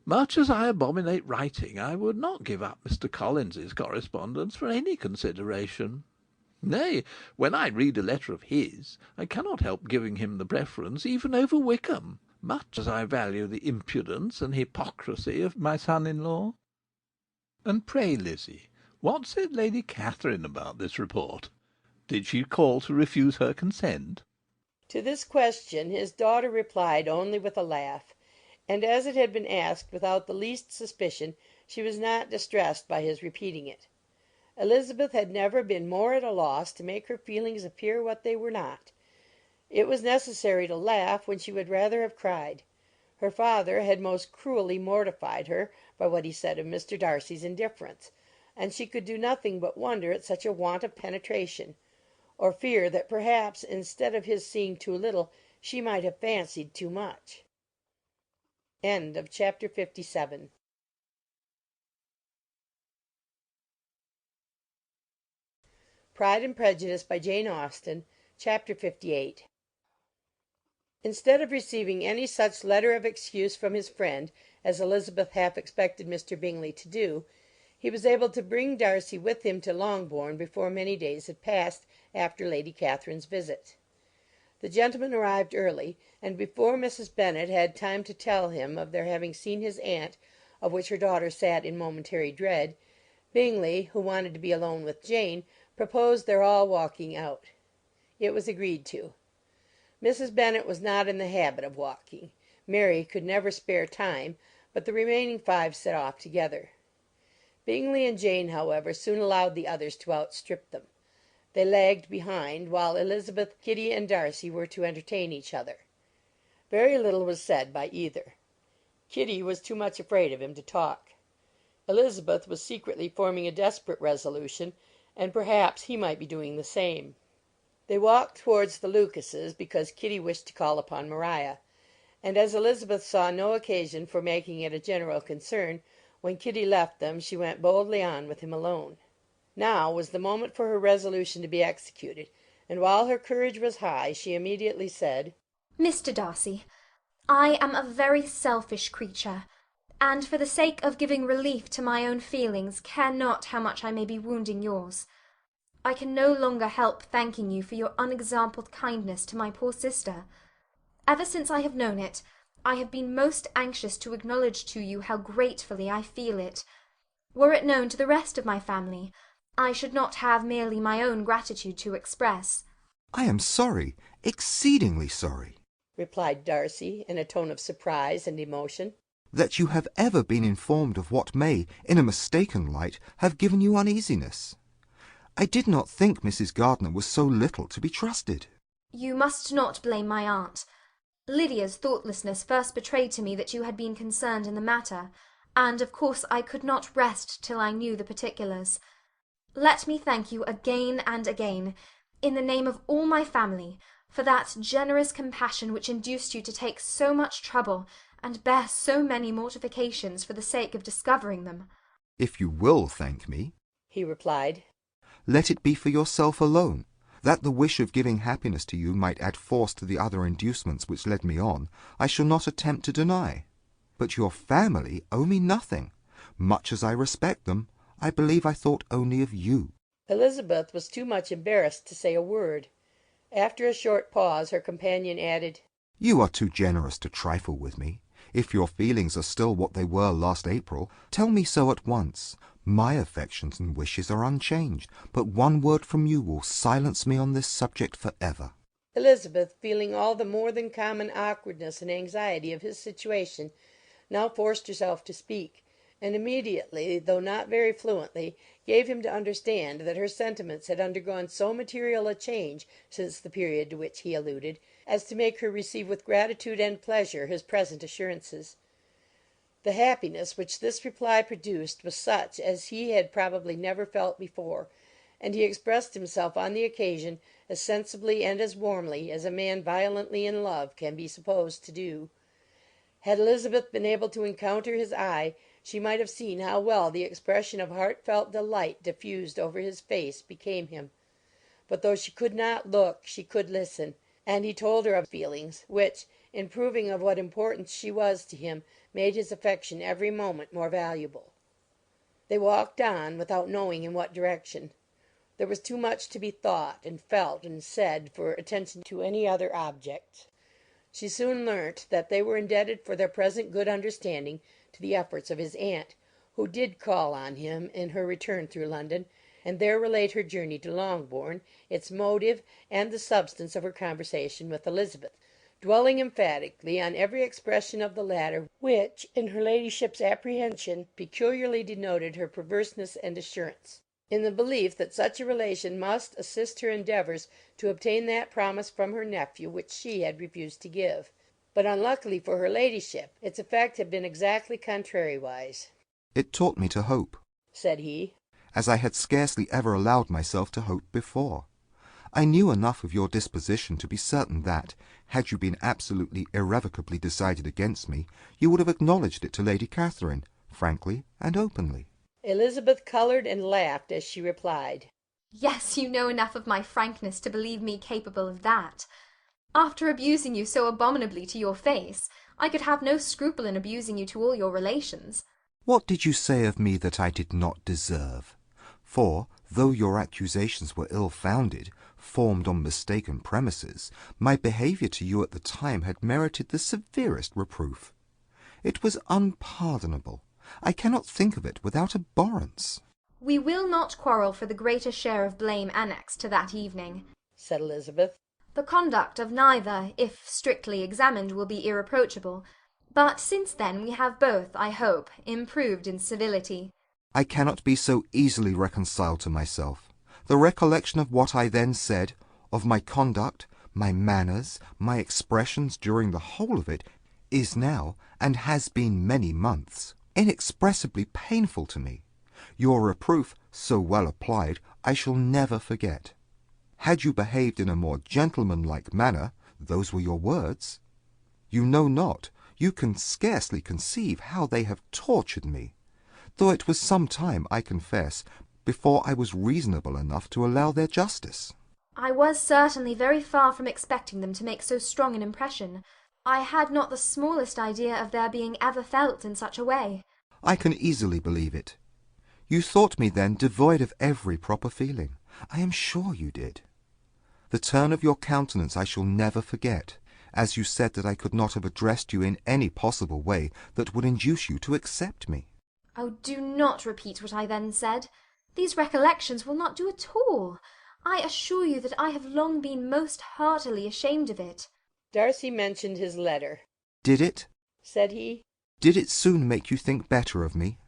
Much as I abominate writing, I would not give up Mr. Collins's correspondence for any consideration. Nay, when I read a letter of his, I cannot help giving him the preference even over Wickham, much as I value the impudence and hypocrisy of my son-in-law. And pray, Lizzie, what said Lady Catherine about this report? Did she call to refuse her consent? To this question his daughter replied only with a laugh, and as it had been asked without the least suspicion, she was not distressed by his repeating it. Elizabeth had never been more at a loss to make her feelings appear what they were not. It was necessary to laugh when she would rather have cried. Her father had most cruelly mortified her by what he said of Mr. Darcy's indifference, and she could do nothing but wonder at such a want of penetration, or fear that perhaps instead of his seeing too little, she might have fancied too much. End of chapter 57. Pride and Prejudice by Jane Austen, chapter 58. Instead of receiving any such letter of excuse from his friend as Elizabeth half expected Mr. Bingley to do, he was able to bring Darcy with him to Longbourn before many days had passed after Lady Catherine's visit. The gentleman arrived early, and before Mrs. Bennet had time to tell him of their having seen his aunt, of which her daughter sat in momentary dread, Bingley, who wanted to be alone with Jane, proposed their all walking out. It was agreed to. Mrs. Bennet was not in the habit of walking. Mary could never spare time, but the remaining 5 set off together. Bingley and Jane, however, soon allowed the others to outstrip them. They lagged behind, while Elizabeth, Kitty, and Darcy were to entertain each other. Very little was said by either. Kitty was too much afraid of him to talk. Elizabeth was secretly forming a desperate resolution, and perhaps he might be doing the same. They walked towards the Lucases because Kitty wished to call upon Maria, and as Elizabeth saw no occasion for making it a general concern, when Kitty left them she went boldly on with him alone. Now was the moment for her resolution to be executed, and while her courage was high, she immediately said— Mr. Darcy, I am a very selfish creature, and for the sake of giving relief to my own feelings care not how much I may be wounding yours. I can no longer help thanking you for your unexampled kindness to my poor sister. Ever since I have known it, I have been most anxious to acknowledge to you how gratefully I feel it. Were it known to the rest of my family, I should not have merely my own gratitude to express. I am sorry, exceedingly sorry, replied Darcy, in a tone of surprise and emotion, that you have ever been informed of what may, in a mistaken light, have given you uneasiness. I did not think Mrs. Gardiner was so little to be trusted. You must not blame my aunt. Lydia's thoughtlessness first betrayed to me that you had been concerned in the matter, and of course I could not rest till I knew the particulars. Let me thank you again and again, in the name of all my family, for that generous compassion which induced you to take so much trouble and bear so many mortifications for the sake of discovering them. If you will thank me, he replied, let it be for yourself alone. That the wish of giving happiness to you might add force to the other inducements which led me on, I shall not attempt to deny. But your family owe me nothing. Much as I respect them, I believe I thought only of you. Elizabeth was too much embarrassed to say a word. After a short pause, her companion added, You are too generous to trifle with me. If your feelings are still what they were last April, tell me so at once. My affections and wishes are unchanged, but one word from you will silence me on this subject for ever. Elizabeth, feeling all the more than common awkwardness and anxiety of his situation, now forced herself to speak, and immediately, though not very fluently, gave him to understand that her sentiments had undergone so material a change since the period to which he alluded, as to make her receive with gratitude and pleasure his present assurances. The happiness which this reply produced was such as he had probably never felt before, and he expressed himself on the occasion as sensibly and as warmly as a man violently in love can be supposed to do. Had Elizabeth been able to encounter his eye, she might have seen how well the expression of heartfelt delight diffused over his face became him. But though she could not look, she could listen, and he told her of feelings which, in proving of what importance she was to him, made his affection every moment more valuable. They walked on, without knowing in what direction. There was too much to be thought and felt and said for attention to any other object. She soon learnt that they were indebted for their present good understanding to the efforts of his aunt, who did call on him in her return through London, and there relate her journey to Longbourn, its motive, and the substance of her conversation with Elizabeth, dwelling emphatically on every expression of the latter which, in her ladyship's apprehension, peculiarly denoted her perverseness and assurance, in the belief that such a relation must assist her endeavours to obtain that promise from her nephew which she had refused to give. But unluckily for her ladyship, its effect had been exactly contrariwise. It taught me to hope, said he, as I had scarcely ever allowed myself to hope before. I knew enough of your disposition to be certain that, had you been absolutely irrevocably decided against me, you would have acknowledged it to Lady Catherine, frankly and openly. Elizabeth coloured and laughed as she replied, Yes, you know enough of my frankness to believe me capable of that. After abusing you so abominably to your face, I could have no scruple in abusing you to all your relations. What did you say of me that I did not deserve? For, though your accusations were ill-founded, formed on mistaken premises, my behaviour to you at the time had merited the severest reproof. It was unpardonable. I cannot think of it without abhorrence. We will not quarrel for the greater share of blame annexed to that evening, said Elizabeth. The conduct of neither, if strictly examined, will be irreproachable. But since then we have both, I hope, improved in civility. I cannot be so easily reconciled to myself. The recollection of what I then said, of my conduct, my manners, my expressions during the whole of it, is now, and has been many months, inexpressibly painful to me. Your reproof, so well applied, I shall never forget. Had you behaved in a more gentlemanlike manner, those were your words. You know not, you can scarcely conceive how they have tortured me, though it was some time, I confess, before I was reasonable enough to allow their justice. I was certainly very far from expecting them to make so strong an impression. I had not the smallest idea of their being ever felt in such a way. I can easily believe it. You thought me then devoid of every proper feeling. I am sure you did. The turn of your countenance I shall never forget, as you said that I could not have addressed you in any possible way that would induce you to accept me. Oh, do not repeat what I then said. These recollections will not do at all. I assure you that I have long been most heartily ashamed of it. Darcy mentioned his letter. Did it? Said he. Did it soon make you think better of me?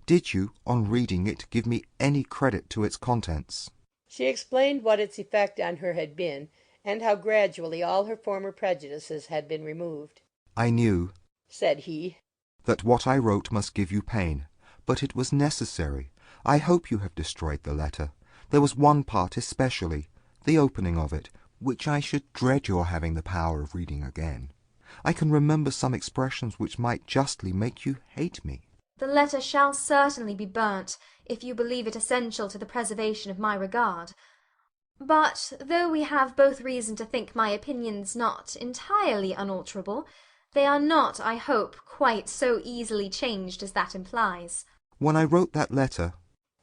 Did you, on reading it, give me any credit to its contents? She explained what its effect on her had been, and how gradually all her former prejudices had been removed. I knew, said he, that what I wrote must give you pain, but it was necessary. I hope you have destroyed the letter. There was one part especially, the opening of it, which I should dread your having the power of reading again. I can remember some expressions which might justly make you hate me. The letter shall certainly be burnt, if you believe it essential to the preservation of my regard. But, though we have both reason to think my opinions not entirely unalterable, they are not, I hope, quite so easily changed as that implies. When I wrote that letter,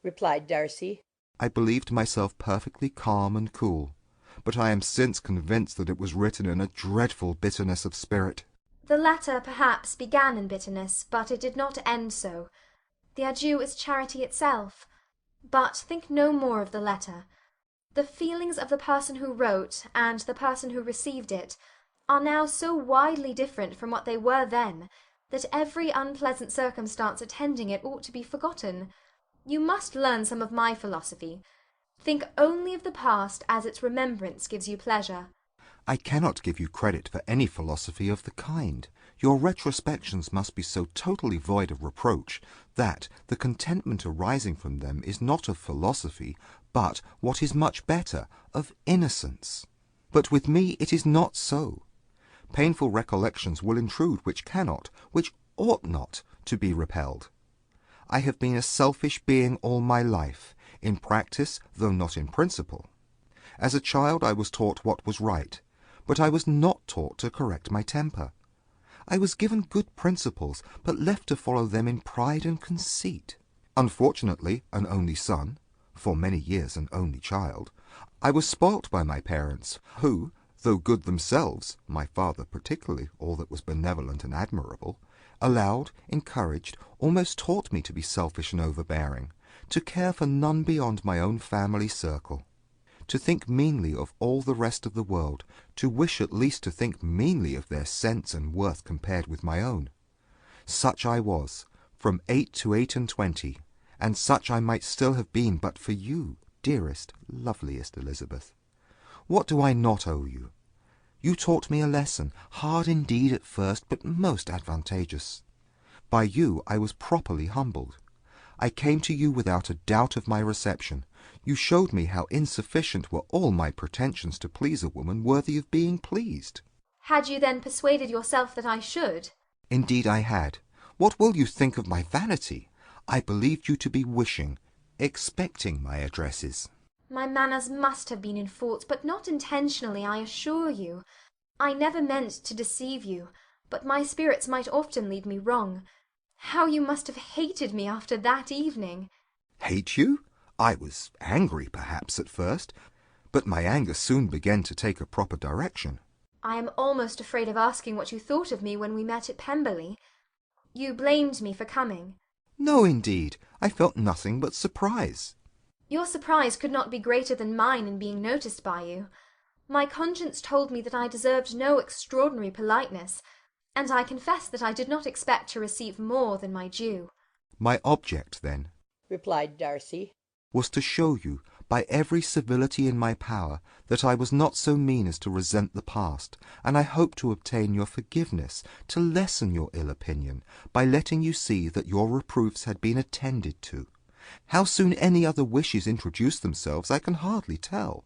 replied Darcy, I believed myself perfectly calm and cool, but I am since convinced that it was written in a dreadful bitterness of spirit. The letter, perhaps, began in bitterness, but it did not end so. The adieu is charity itself. But think no more of the letter. The feelings of the person who wrote, and the person who received it, are now so widely different from what they were then, that every unpleasant circumstance attending it ought to be forgotten. You must learn some of my philosophy. Think only of the past as its remembrance gives you pleasure. I cannot give you credit for any philosophy of the kind. Your retrospections must be so totally void of reproach that the contentment arising from them is not of philosophy, but, what is much better, of innocence. But with me it is not so. Painful recollections will intrude which cannot, which ought not, to be repelled. I have been a selfish being all my life, in practice, though not in principle. As a child I was taught what was right, but I was not taught to correct my temper. I was given good principles, but left to follow them in pride and conceit. Unfortunately, an only son, for many years an only child, I was spoilt by my parents, who, though good themselves, my father particularly, all that was benevolent and admirable, allowed, encouraged, almost taught me to be selfish and overbearing, to care for none beyond my own family circle, to think meanly of all the rest of the world, to wish at least to think meanly of their sense and worth compared with my own. Such I was, from 8 to 28, and such I might still have been but for you, dearest, loveliest Elizabeth. What do I not owe you? You taught me a lesson, hard indeed at first, but most advantageous. By you I was properly humbled. I came to you without a doubt of my reception. You showed me how insufficient were all my pretensions to please a woman worthy of being pleased. Had you then persuaded yourself that I should? Indeed I had. What will you think of my vanity? I believed you to be wishing, expecting my addresses. My manners must have been in fault, but not intentionally, I assure you. I never meant to deceive you, but my spirits might often lead me wrong. How you must have hated me after that evening! Hate you? I was angry, perhaps, at first, but my anger soon began to take a proper direction. I am almost afraid of asking what you thought of me when we met at Pemberley. You blamed me for coming. No, indeed. I felt nothing but surprise. Your surprise could not be greater than mine in being noticed by you. My conscience told me that I deserved no extraordinary politeness, and I confess that I did not expect to receive more than my due. My object, then, replied Darcy, was to show you, by every civility in my power that I was not so mean as to resent the past, and I hope to obtain your forgiveness, to lessen your ill opinion, by letting you see that your reproofs had been attended to. How soon any other wishes introduced themselves I can hardly tell,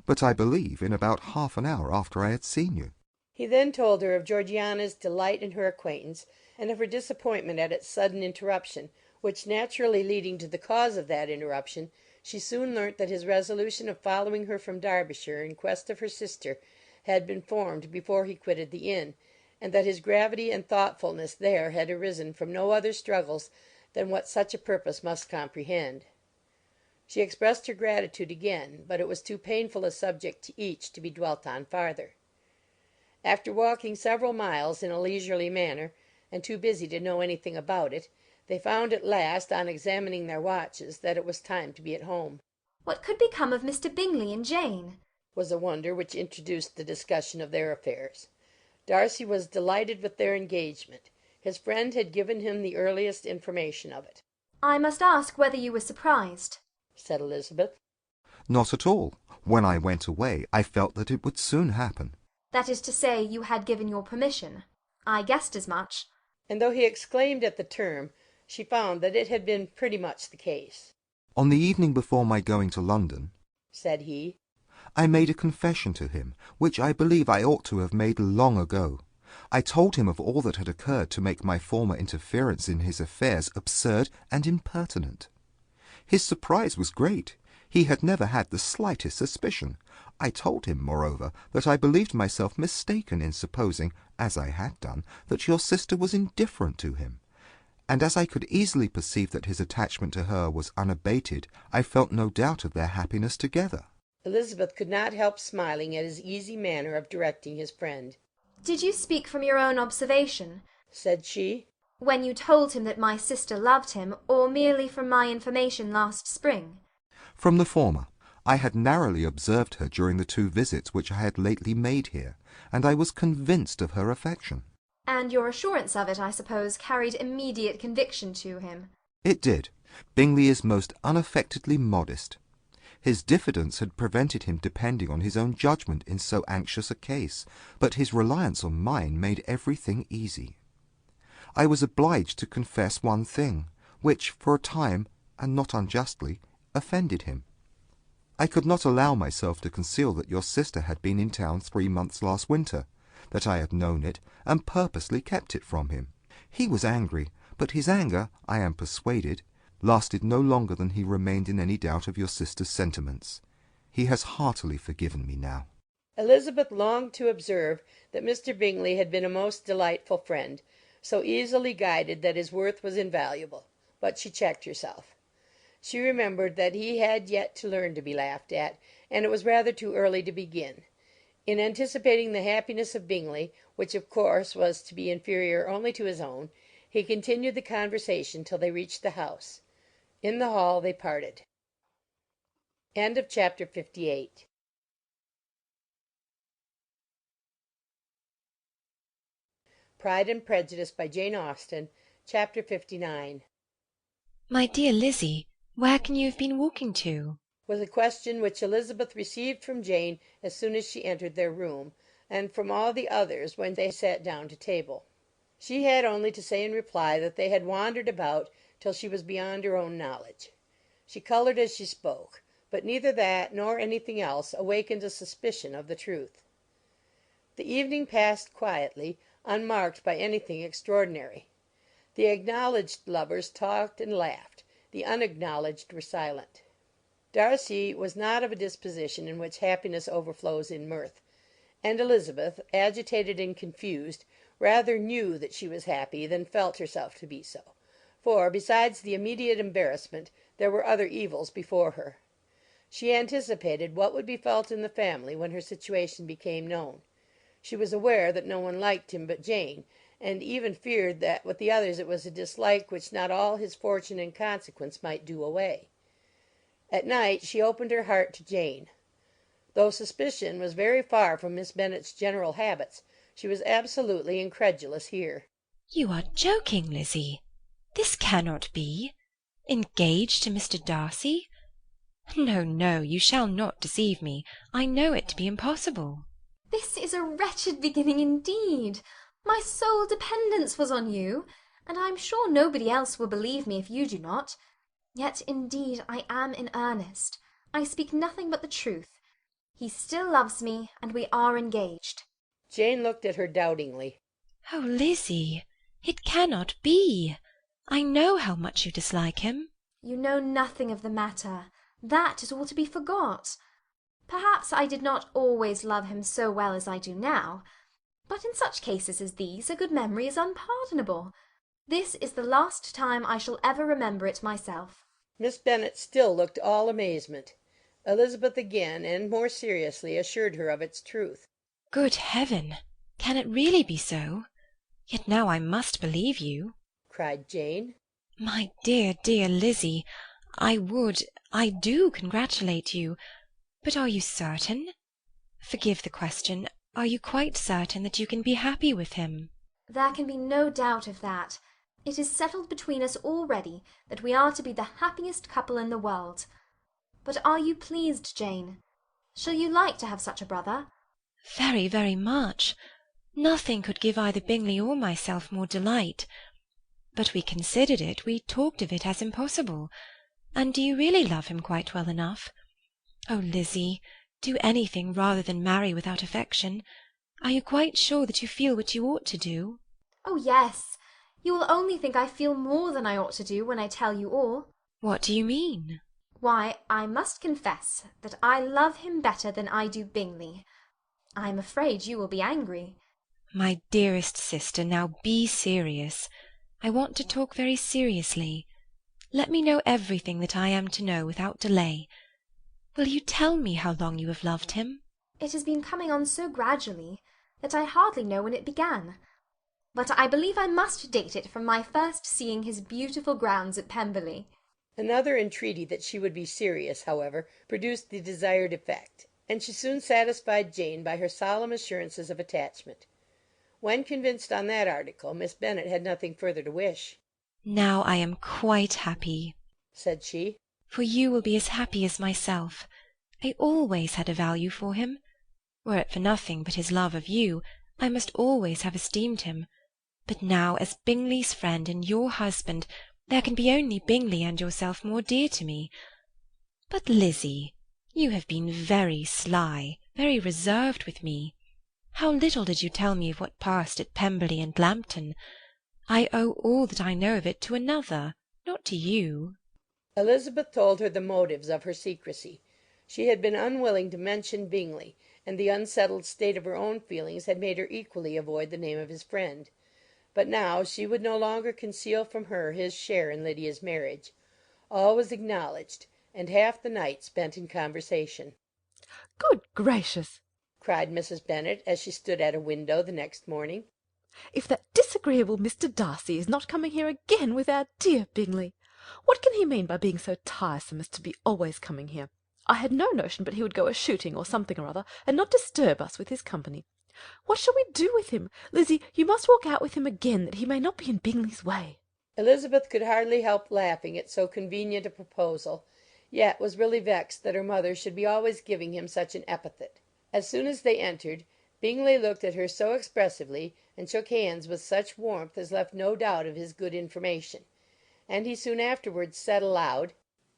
but I believe in about half an hour after I had seen you. He then told her of Georgiana's delight in her acquaintance, and of her disappointment at its sudden interruption, which naturally leading to the cause of that interruption, she soon learnt that his resolution of following her from Derbyshire in quest of her sister had been formed before he quitted the inn, and that his gravity and thoughtfulness there had arisen from no other struggles than what such a purpose must comprehend. She expressed her gratitude again, but it was too painful a subject to each to be dwelt on farther. After walking several miles in a leisurely manner, and too busy to know anything about it, they found at last, on examining their watches, that it was time to be at home. What could become of Mr. Bingley and Jane? Was a wonder which introduced the discussion of their affairs. Darcy was delighted with their engagement. His friend had given him the earliest information of it. I must ask whether you were surprised, said Elizabeth. Not at all. When I went away, I felt that it would soon happen. That is to say, you had given your permission. I guessed as much. And though he exclaimed at the term, she found that it had been pretty much the case. On the evening before my going to London, said he, I made a confession to him, which I believe I ought to have made long ago. I told him of all that had occurred to make my former interference in his affairs absurd and impertinent. His surprise was great. He had never had the slightest suspicion. I told him, moreover, that I believed myself mistaken in supposing, as I had done, that your sister was indifferent to him. And as I could easily perceive that his attachment to her was unabated, I felt no doubt of their happiness together. Elizabeth could not help smiling at his easy manner of directing his friend. Did you speak from your own observation, said she, when you told him that my sister loved him, or merely from my information last spring? From the former. I had narrowly observed her during the 2 visits which I had lately made here, and I was convinced of her affection. And your assurance of it, I suppose, carried immediate conviction to him? It did. Bingley is most unaffectedly modest. His diffidence had prevented him depending on his own judgment in so anxious a case, but his reliance on mine made everything easy. I was obliged to confess one thing, which, for a time, and not unjustly, offended him. I could not allow myself to conceal that your sister had been in town 3 months last winter, that I had known it, and purposely kept it from him. He was angry, but his anger, I am persuaded, lasted no longer than he remained in any doubt of your sister's sentiments. He has heartily forgiven me now. Elizabeth longed to observe that Mr. Bingley had been a most delightful friend, so easily guided that his worth was invaluable, but she checked herself. She remembered that he had yet to learn to be laughed at, and it was rather too early to begin. In anticipating the happiness of Bingley, which of course was to be inferior only to his own, he continued the conversation till they reached the house. In the hall they parted. End of Chapter 58. Pride and Prejudice by Jane Austen, Chapter 59. My dear Lizzie, where can you have been walking to? Was a question which Elizabeth received from Jane as soon as she entered their room, and from all the others when they sat down to table. She had only to say in reply that they had wandered about till she was beyond her own knowledge. She coloured as she spoke, but neither that nor anything else awakened a suspicion of the truth. The evening passed quietly, unmarked by anything extraordinary. The acknowledged lovers talked and laughed, the unacknowledged were silent. Darcy was not of a disposition in which happiness overflows in mirth, and Elizabeth, agitated and confused, rather knew that she was happy than felt herself to be so, for, besides the immediate embarrassment, there were other evils before her. She anticipated what would be felt in the family when her situation became known. She was aware that no one liked him but Jane, and even feared that with the others it was a dislike which not all his fortune and consequence might do away. At night she opened her heart to Jane. Though suspicion was very far from Miss Bennet's general habits, she was absolutely incredulous here. You are joking, Lizzie. This cannot be. Engaged to Mr. Darcy? No, no, you shall not deceive me. I know it to be impossible. This is a wretched beginning indeed. My sole dependence was on you, and I am sure nobody else will believe me if you do not. Yet indeed I am in earnest. I speak nothing but the truth. He still loves me, and we are engaged. Jane looked at her doubtingly. Oh, Lizzie, it cannot be. I know how much you dislike him. You know nothing of the matter. That is all to be forgot. Perhaps I did not always love him so well as I do now, but in such cases as these a good memory is unpardonable. This is the last time I shall ever remember it myself. Miss Bennet still looked all amazement. Elizabeth again, and more seriously, assured her of its truth. Good heaven! Can it really be so? Yet now I must believe you, cried Jane. My dear, dear Lizzie, I do congratulate you. But are you certain? Forgive the question. Are you quite certain that you can be happy with him? There can be no doubt of that. It is settled between us already that we are to be the happiest couple in the world. But are you pleased, Jane? Shall you like to have such a brother? Very, very much. Nothing could give either Bingley or myself more delight. But we considered it, we talked of it as impossible. And do you really love him quite well enough? Oh, Lizzie, do anything rather than marry without affection. Are you quite sure that you feel what you ought to do? Oh, yes. You will only think I feel more than I ought to do when I tell you all. What do you mean? Why, I must confess that I love him better than I do Bingley. I am afraid you will be angry. My dearest sister, now be serious. I want to talk very seriously. Let me know everything that I am to know without delay. Will you tell me how long you have loved him? It has been coming on so gradually that I hardly know when it began. But I believe I must date it from my first seeing his beautiful grounds at Pemberley. Another entreaty that she would be serious, however, produced the desired effect, and she soon satisfied Jane by her solemn assurances of attachment. When convinced on that article, Miss Bennet had nothing further to wish. Now I am quite happy, said she. For you will be as happy as myself. I always had a value for him. Were it for nothing but his love of you, I must always have esteemed him. But now, as Bingley's friend and your husband, there can be only Bingley and yourself more dear to me. But, Lizzie, you have been very sly, very reserved with me. How little did you tell me of what passed at Pemberley and Lambton? I owe all that I know of it to another, not to you. Elizabeth told her the motives of her secrecy. She had been unwilling to mention Bingley, and the unsettled state of her own feelings had made her equally avoid the name of his friend. But now she would no longer conceal from her his share in Lydia's marriage. All was acknowledged, and half the night spent in conversation. Good gracious! cried Mrs. Bennet, as she stood at a window the next morning. If that disagreeable Mr. Darcy is not coming here again with our dear Bingley! What can he mean by being so tiresome as to be always coming here? I had no notion but he would go a-shooting or something or other, and not disturb us with his company. What shall we do with him? Lizzie, you must walk out with him again, that he may not be in Bingley's way. Elizabeth could hardly help laughing at so convenient a proposal, yet was really vexed that her mother should be always giving him such an epithet. As soon as they entered, Bingley looked at her so expressively, and shook hands with such warmth as left no doubt of his good information, and he soon afterwards said aloud,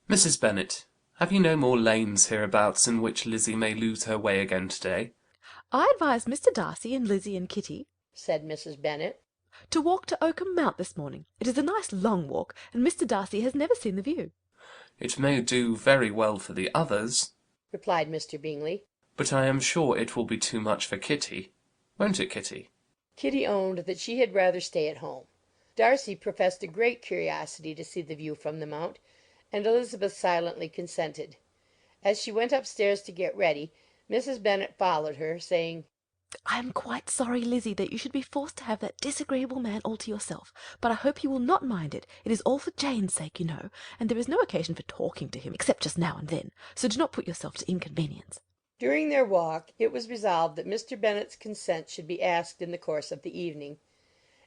"Mrs. Bennet, have you no more lanes hereabouts in which Lizzie may lose her way again to-day?" I advised Mr. Darcy and Lizzie and Kitty, said Mrs. Bennet, to walk to Oakham Mount this morning. It is a nice long walk, and Mr. Darcy has never seen the view. "It may do very well for the others," replied Mr. Bingley, "but I am sure it will be too much for Kitty. Won't it, Kitty?" Kitty owned that she had rather stay at home. Darcy professed a great curiosity to see the view from the Mount, and Elizabeth silently consented. As she went upstairs to get ready, Mrs. Bennet followed her, saying, I am quite sorry, Lizzie, that you should be forced to have that disagreeable man all to yourself, but I hope you will not mind it. It is all for Jane's sake, you know, and there is no occasion for talking to him, except just now and then, so do not put yourself to inconvenience. During their walk it was resolved that Mr. Bennet's consent should be asked in the course of the evening.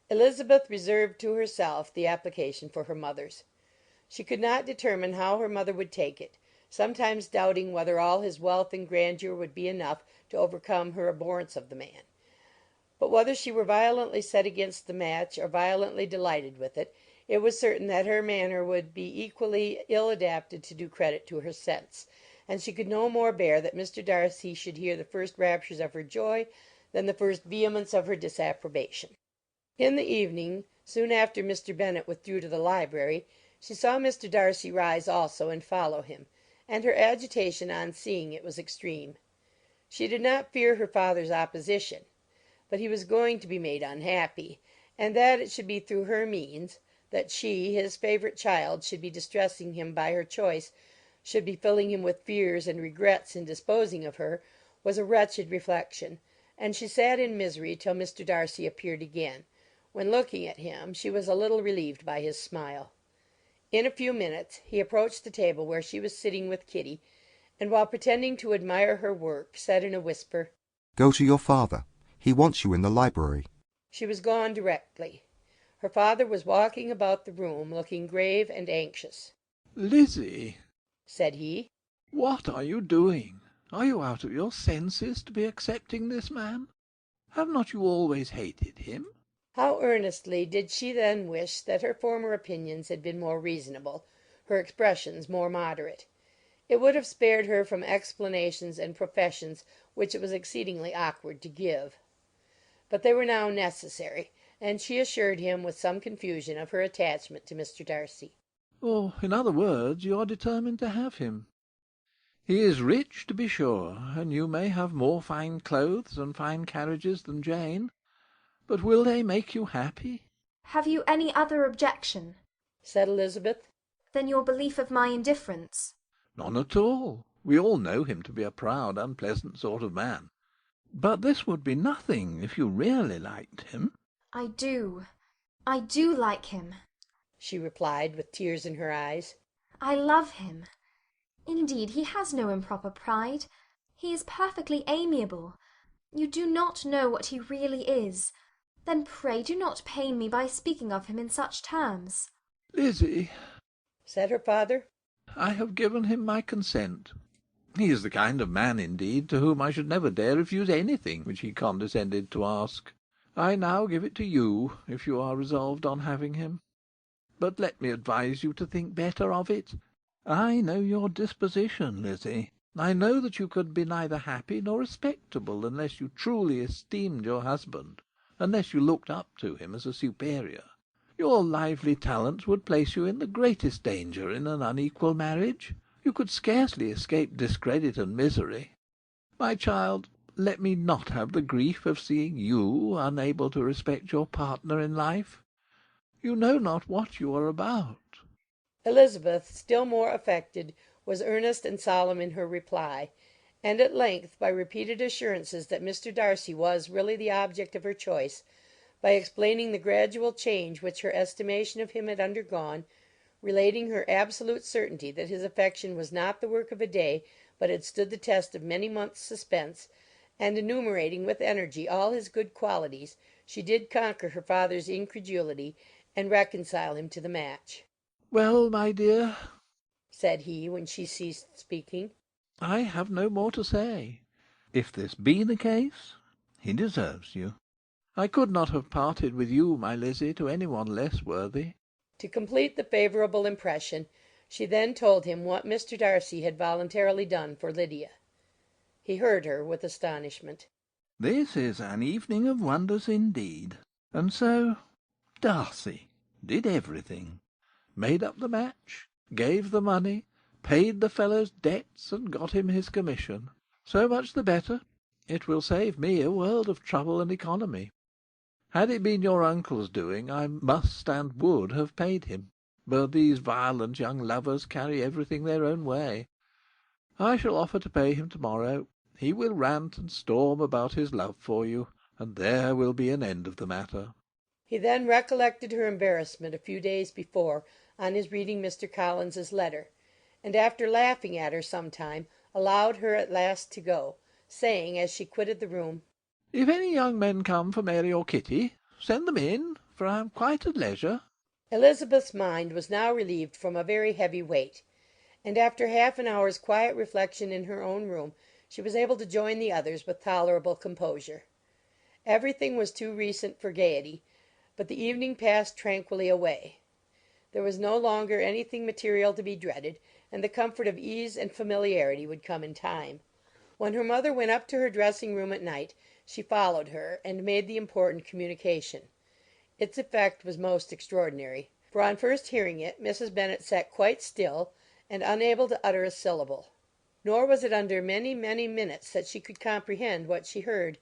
Elizabeth reserved to herself the application for her mother's. She could not determine how her mother would take it, sometimes doubting whether all his wealth and grandeur would be enough to overcome her abhorrence of the man. But whether she were violently set against the match or violently delighted with it, it was certain that her manner would be equally ill adapted to do credit to her sense, and she could no more bear that Mr. Darcy should hear the first raptures of her joy than the first vehemence of her disapprobation. In the evening, soon after Mr. Bennet withdrew to the library, she saw Mr. Darcy rise also and follow him, and her agitation on seeing it was extreme. She did not fear her father's opposition, but he was going to be made unhappy, and that it should be through her means, that she, his favourite child, should be distressing him by her choice, should be filling him with fears and regrets in disposing of her, was a wretched reflection, and she sat in misery till Mr. Darcy appeared again, when, looking at him, she was a little relieved by his smile. In a few minutes he approached the table where she was sitting with Kitty, and while pretending to admire her work, said in a whisper, "Go to your father. He wants you in the library." She was gone directly. Her father was walking about the room, looking grave and anxious. "Lizzie," said he, "what are you doing? Are you out of your senses to be accepting this man? Have not you always hated him?" How earnestly did she then wish that her former opinions had been more reasonable, her expressions more moderate. It would have spared her from explanations and professions which it was exceedingly awkward to give. But they were now necessary, and she assured him with some confusion of her attachment to Mr. Darcy. "Oh, in other words, you are determined to have him. He is rich, to be sure, and you may have more fine clothes and fine carriages than Jane, but will they make you happy?" Have you any other objection, said Elizabeth, than your belief of my indifference? "None at all. We all know him to be a proud, unpleasant sort of man. But this would be nothing if you really liked him." I do like him," she replied, with tears in her eyes. "I love him. Indeed, he has no improper pride. He is perfectly amiable. You do not know what he really is. Then pray do not pain me by speaking of him in such terms." "Lizzie," said her father, "I have given him my consent. He is the kind of man, indeed, to whom I should never dare refuse anything which he condescended to ask. I now give it to you, if you are resolved on having him. But let me advise you to think better of it. I know your disposition, Lizzie. I know that you could be neither happy nor respectable unless you truly esteemed your husband, unless you looked up to him as a superior. Your lively talents would place you in the greatest danger in an unequal marriage. You could scarcely escape discredit and misery. My child, let me not have the grief of seeing you unable to respect your partner in life. You know not what you are about." Elizabeth, still more affected, was earnest and solemn in her reply, and at length, by repeated assurances that Mr. Darcy was really the object of her choice, by explaining the gradual change which her estimation of him had undergone, relating her absolute certainty that his affection was not the work of a day, but had stood the test of many months' suspense, and enumerating with energy all his good qualities, she did conquer her father's incredulity, and reconcile him to the match. "Well, my dear," said he, when she ceased speaking, "I have no more to say. If this be the case, he deserves you. I could not have parted with you, my Lizzie, to any one less worthy." To complete the favourable impression, she then told him what Mr. Darcy had voluntarily done for Lydia. He heard her with astonishment. "This is an evening of wonders indeed. And so Darcy did everything. Made up the match, gave the money, paid the fellow's debts, and got him his commission. So much the better. It will save me a world of trouble and economy. Had it been your uncle's doing, I must and would have paid him. But these violent young lovers carry everything their own way. I shall offer to pay him to-morrow. He will rant and storm about his love for you, and there will be an end of the matter." He then recollected her embarrassment a few days before on his reading Mr. Collins's letter, and after laughing at her some time, allowed her at last to go, saying, as she quitted the room, "If any young men come for Mary or Kitty, send them in, for I am quite at leisure." Elizabeth's mind was now relieved from a very heavy weight, and after half an hour's quiet reflection in her own room, she was able to join the others with tolerable composure. Everything was too recent for gaiety, but the evening passed tranquilly away. There was no longer anything material to be dreaded, and the comfort of ease and familiarity would come in time. When her mother went up to her dressing room at night, she followed her, and made the important communication. Its effect was most extraordinary, for on first hearing it Mrs. Bennet sat quite still, and unable to utter a syllable. Nor was it under many, many minutes that she could comprehend what she heard,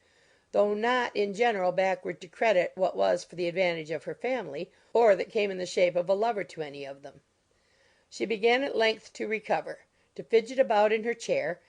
though not in general backward to credit what was for the advantage of her family, or that came in the shape of a lover to any of them. She began at length to recover, to fidget about in her chair,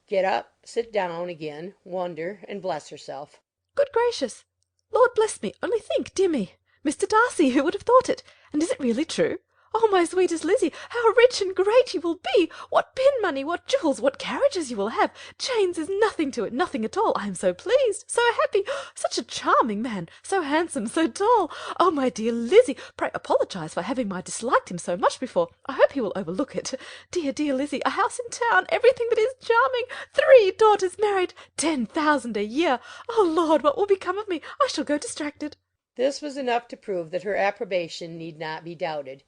get up, sit down again, wonder, and bless herself. Good gracious! Lord bless me! Only think, dear me! Mr. Darcy, who would have thought it? And is it really true? Oh, my sweetest Lizzie, how rich and great you will be! What pin money, what jewels, what carriages you will have! Jane's is nothing to it, nothing at all. I am so pleased, so happy! Such a charming man, so handsome, so tall! Oh, my dear Lizzie, pray apologise for having disliked him so much before. I hope he will overlook it. Dear, dear Lizzie, a house in town, everything that is charming, 3 daughters married, 10,000 a year. Oh, Lord, what will become of me? I shall go distracted. This was enough to prove that her approbation need not be doubted,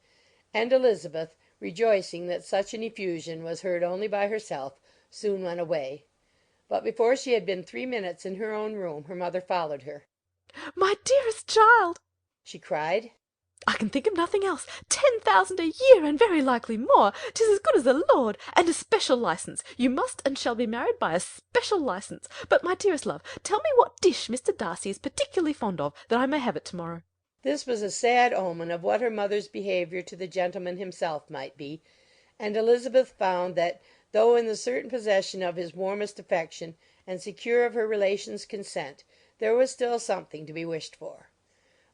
and Elizabeth, rejoicing that such an effusion was heard only by herself, soon went away. But before she had been 3 minutes in her own room her mother followed her. My dearest child, she cried, I can think of nothing else. 10,000 a year, and very likely more. 'Tis as good as a lord, and a special licence. You must and shall be married by a special licence. But, my dearest love, tell me what dish Mr. Darcy is particularly fond of, that I may have it to-morrow. This was a sad omen of what her mother's behaviour to the gentleman himself might be, and Elizabeth found that, though in the certain possession of his warmest affection, and secure of her relations' consent, there was still something to be wished for.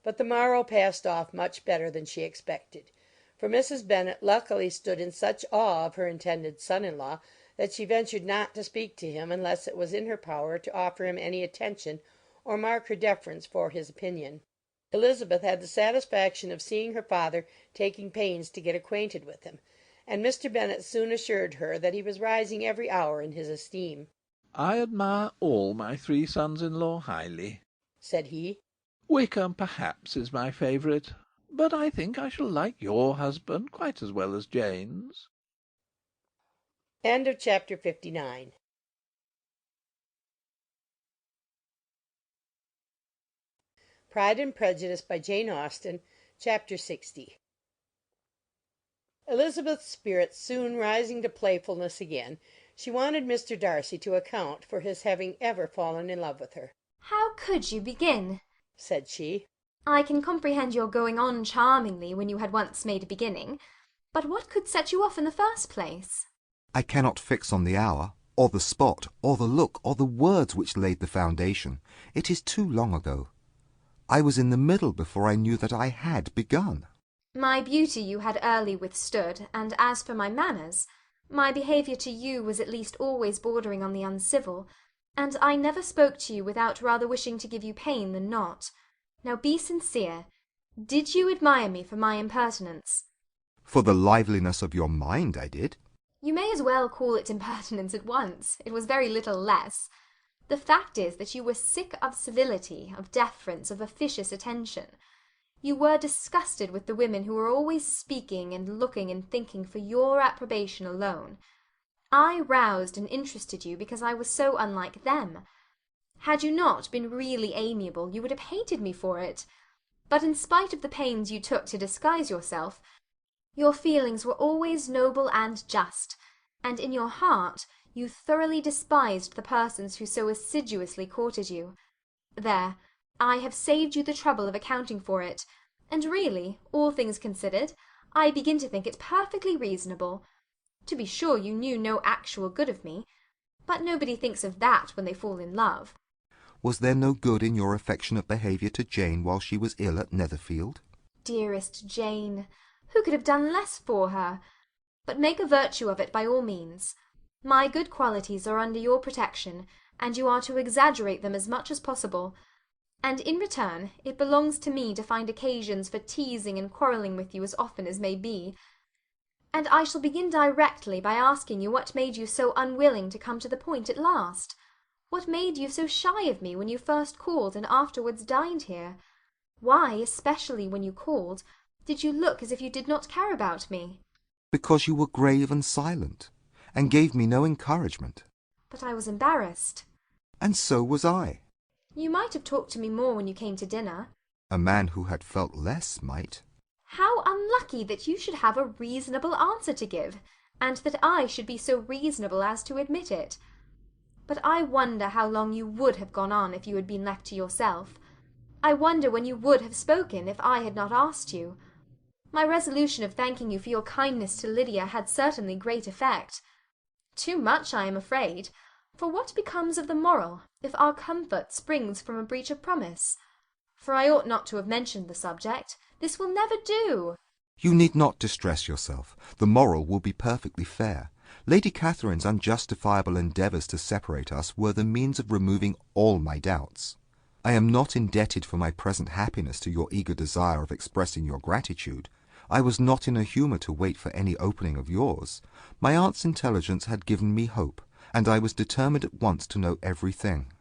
But the morrow passed off much better than she expected, for Mrs. Bennet luckily stood in such awe of her intended son-in-law that she ventured not to speak to him unless it was in her power to offer him any attention or mark her deference for his opinion. Elizabeth had the satisfaction of seeing her father taking pains to get acquainted with him, and Mr. Bennet soon assured her that he was rising every hour in his esteem. I admire all my 3 sons-in-law highly, said he. Wickham, perhaps, is my favourite, but I think I shall like your husband quite as well as Jane's. End of chapter 59. Pride and Prejudice by Jane Austen, chapter 60. Elizabeth's spirits soon rising to playfulness again, she wanted Mr. Darcy to account for his having ever fallen in love with her. How could you begin? said she. I can comprehend your going on charmingly when you had once made a beginning, but what could set you off in the first place? I cannot fix on the hour, or the spot, or the look, or the words which laid the foundation. It is too long ago. I was in the middle before I knew that I had begun. My beauty you had early withstood, and as for my manners, my behaviour to you was at least always bordering on the uncivil, and I never spoke to you without rather wishing to give you pain than not. Now be sincere. Did you admire me for my impertinence? For the liveliness of your mind, I did. You may as well call it impertinence at once. It was very little less. The fact is that you were sick of civility, of deference, of officious attention. You were disgusted with the women who were always speaking and looking and thinking for your approbation alone. I roused and interested you because I was so unlike them. Had you not been really amiable, you would have hated me for it. But in spite of the pains you took to disguise yourself, your feelings were always noble and just, and in your heart you thoroughly despised the persons who so assiduously courted you. There, I have saved you the trouble of accounting for it, and really, all things considered, I begin to think it perfectly reasonable. To be sure, you knew no actual good of me, but nobody thinks of that when they fall in love. Was there no good in your affectionate behaviour to Jane while she was ill at Netherfield? Dearest Jane, who could have done less for her? But make a virtue of it by all means. My good qualities are under your protection, and you are to exaggerate them as much as possible. And in return, it belongs to me to find occasions for teasing and quarrelling with you as often as may be. And I shall begin directly by asking you what made you so unwilling to come to the point at last? What made you so shy of me when you first called and afterwards dined here? Why, especially when you called, did you look as if you did not care about me? Because you were grave and silent, and gave me no encouragement. But I was embarrassed. And so was I. You might have talked to me more when you came to dinner. A man who had felt less might. How unlucky that you should have a reasonable answer to give, and that I should be so reasonable as to admit it. But I wonder how long you would have gone on if you had been left to yourself. I wonder when you would have spoken if I had not asked you. My resolution of thanking you for your kindness to Lydia had certainly great effect. Too much, I am afraid, for what becomes of the moral if our comfort springs from a breach of promise? For I ought not to have mentioned the subject. This will never do. You need not distress yourself. The moral will be perfectly fair. Lady Catherine's unjustifiable endeavours to separate us were the means of removing all my doubts. I am not indebted for my present happiness to your eager desire of expressing your gratitude. I was not in a humour to wait for any opening of yours. My aunt's intelligence had given me hope, and I was determined at once to know everything.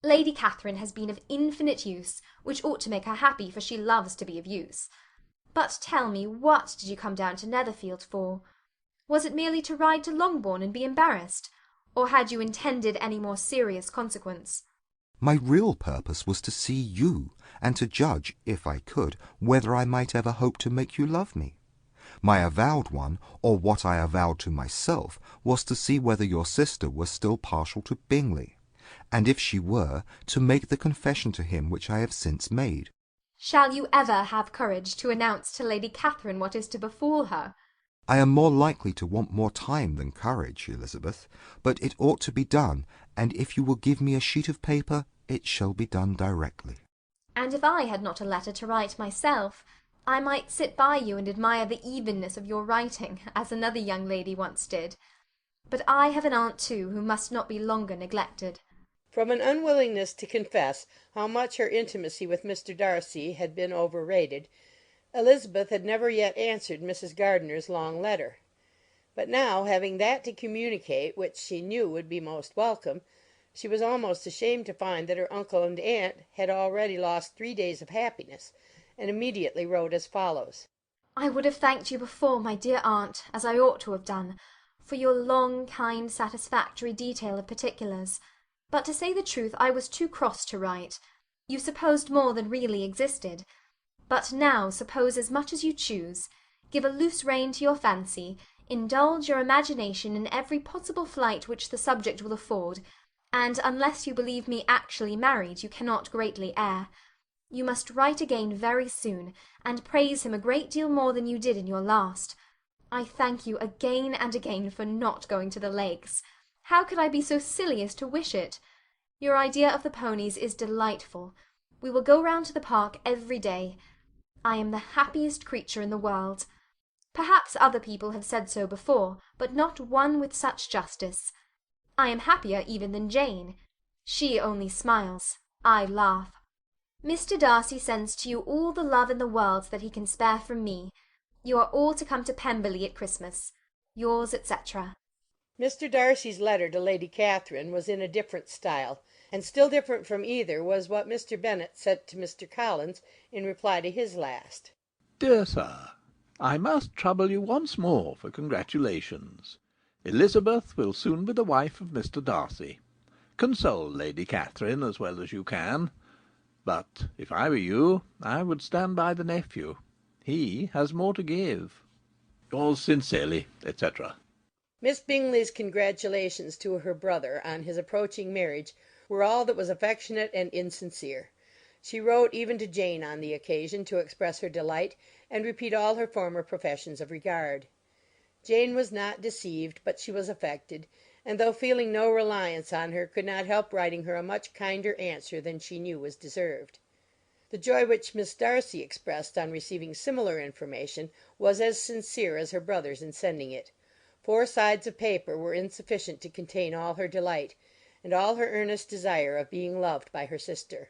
Lady Catherine has been of infinite use, which ought to make her happy, for she loves to be of use. But tell me, what did you come down to Netherfield for? Was it merely to ride to Longbourn and be embarrassed, or had you intended any more serious consequence? My real purpose was to see you, and to judge, if I could, whether I might ever hope to make you love me. My avowed one, or what I avowed to myself, was to see whether your sister was still partial to Bingley, and if she were, to make the confession to him which I have since made. Shall you ever have courage to announce to Lady Catherine what is to befall her? I am more likely to want more time than courage, Elizabeth, but it ought to be done, and if you will give me a sheet of paper, it shall be done directly. And if I had not a letter to write myself, I might sit by you and admire the evenness of your writing, as another young lady once did. But I have an aunt too, who must not be longer neglected. From an unwillingness to confess how much her intimacy with Mr. Darcy had been overrated, Elizabeth had never yet answered Mrs. Gardiner's long letter. But now, having that to communicate which she knew would be most welcome, she was almost ashamed to find that her uncle and aunt had already lost 3 days of happiness, and immediately wrote as follows. I would have thanked you before, my dear aunt, as I ought to have done, for your long, kind, satisfactory detail of particulars. But to say the truth, I was too cross to write. You supposed more than really existed. But now suppose as much as you choose. Give a loose rein to your fancy, indulge your imagination in every possible flight which the subject will afford, and unless you believe me actually married, you cannot greatly err. You must write again very soon, and praise him a great deal more than you did in your last. I thank you again and again for not going to the Lakes. How could I be so silly as to wish it? Your idea of the ponies is delightful. We will go round to the park every day. I am the happiest creature in the world. Perhaps other people have said so before, but not one with such justice. I am happier even than Jane. She only smiles. I laugh. Mr. Darcy sends to you all the love in the world that he can spare from me. You are all to come to Pemberley at Christmas. Yours, etc. Mr. Darcy's letter to Lady Catherine was in a different style, and still different from either was what Mr. Bennet sent to Mr. Collins in reply to his last. Dear Sir, I must trouble you once more for congratulations. Elizabeth will soon be the wife of Mr. Darcy. Console Lady Catherine as well as you can. But if I were you, I would stand by the nephew. He has more to give. Yours sincerely, etc. Miss Bingley's congratulations to her brother on his approaching marriage were all that was affectionate and insincere. She wrote even to Jane on the occasion to express her delight and repeat all her former professions of regard. Jane was not deceived, but she was affected, and though feeling no reliance on her, could not help writing her a much kinder answer than she knew was deserved. The joy which Miss Darcy expressed on receiving similar information was as sincere as her brother's in sending it. 4 sides of paper were insufficient to contain all her delight, and all her earnest desire of being loved by her sister.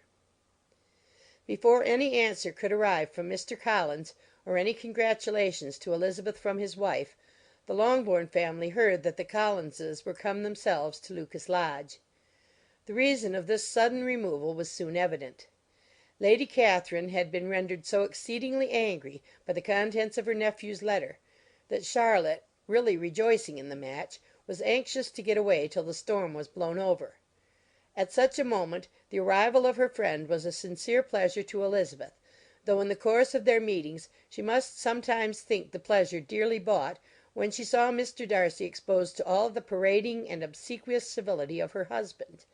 Before any answer could arrive from Mr. Collins, or any congratulations to Elizabeth from his wife, the Longbourn family heard that the Collinses were come themselves to Lucas Lodge. The reason of this sudden removal was soon evident. Lady Catherine had been rendered so exceedingly angry by the contents of her nephew's letter, that Charlotte, really rejoicing in the match, was anxious to get away till the storm was blown over. At such a moment the arrival of her friend was a sincere pleasure to Elizabeth, though in the course of their meetings she must sometimes think the pleasure dearly bought when she saw Mr. Darcy exposed to all the parading and obsequious civility of her husband.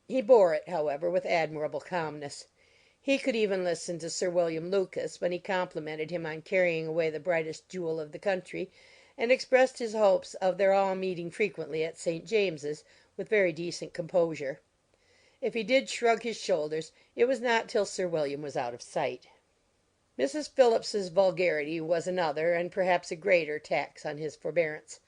He bore it, however, with admirable calmness. He could even listen to Sir William Lucas when he complimented him on carrying away the brightest jewel of the country, and expressed his hopes of their all meeting frequently at St. James's, with very decent composure. If he did shrug his shoulders, it was not till Sir William was out of sight. Mrs. Phillips's vulgarity was another, and perhaps a greater, tax on his forbearance;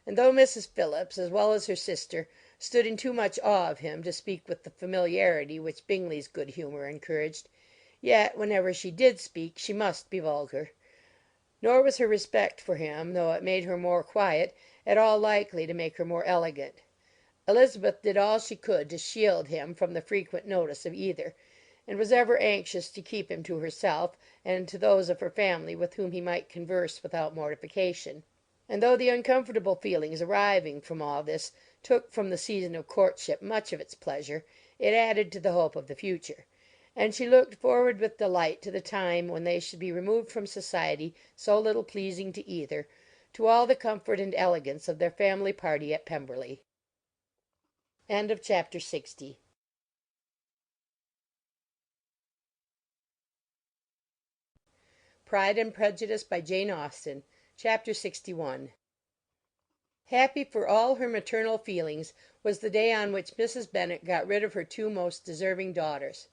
and though Mrs. Phillips, as well as her sister, stood in too much awe of him to speak with the familiarity which Bingley's good humour encouraged, yet, whenever she did speak, she must be vulgar. Nor was her respect for him, though it made her more quiet, at all likely to make her more elegant. Elizabeth did all she could to shield him from the frequent notice of either, and was ever anxious to keep him to herself and to those of her family with whom he might converse without mortification. And though the uncomfortable feelings arising from all this took from the season of courtship much of its pleasure, it added to the hope of the future, and she looked forward with delight to the time when they should be removed from society so little pleasing to either, to all the comfort and elegance of their family party at Pemberley. Chapter 60. Pride and Prejudice by Jane Austen. Chapter 61. Happy for all her maternal feelings was the day on which Mrs. Bennet got rid of her two most deserving daughters.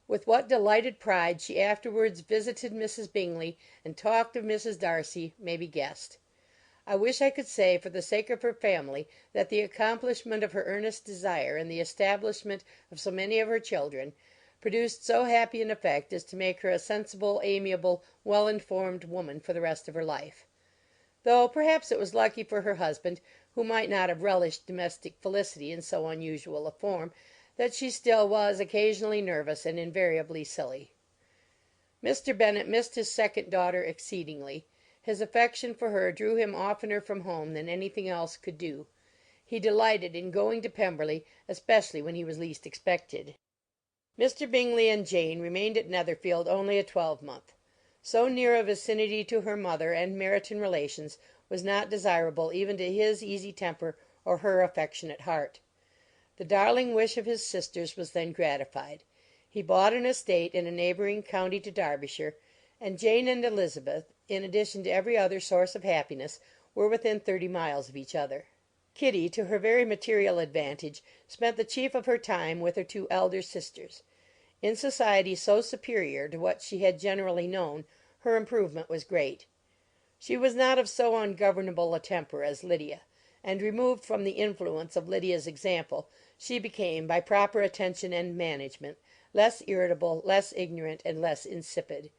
With what delighted pride she afterwards visited Mrs. Bingley and talked of Mrs. Darcy may be guessed. I wish I could say, for the sake of her family, that the accomplishment of her earnest desire and the establishment of so many of her children produced so happy an effect as to make her a sensible, amiable, well-informed woman for the rest of her life; though perhaps it was lucky for her husband, who might not have relished domestic felicity in so unusual a form, that she still was occasionally nervous and invariably silly. Mr. Bennet missed his second daughter exceedingly. His affection for her drew him oftener from home than anything else could do. He delighted in going to Pemberley, especially when he was least expected. Mr. Bingley and Jane remained at Netherfield only a twelvemonth. So near a vicinity to her mother and Meryton relations was not desirable even to his easy temper or her affectionate heart. The darling wish of his sisters was then gratified. He bought an estate in a neighbouring county to Derbyshire, and Jane and Elizabeth, in addition to every other source of happiness, were within 30 miles of each other. Kitty, to her very material advantage, spent the chief of her time with her two elder sisters. In society so superior to what she had generally known, her improvement was great. She was not of so ungovernable a temper as Lydia, and removed from the influence of Lydia's example, she became, by proper attention and management, less irritable, less ignorant, and less insipid.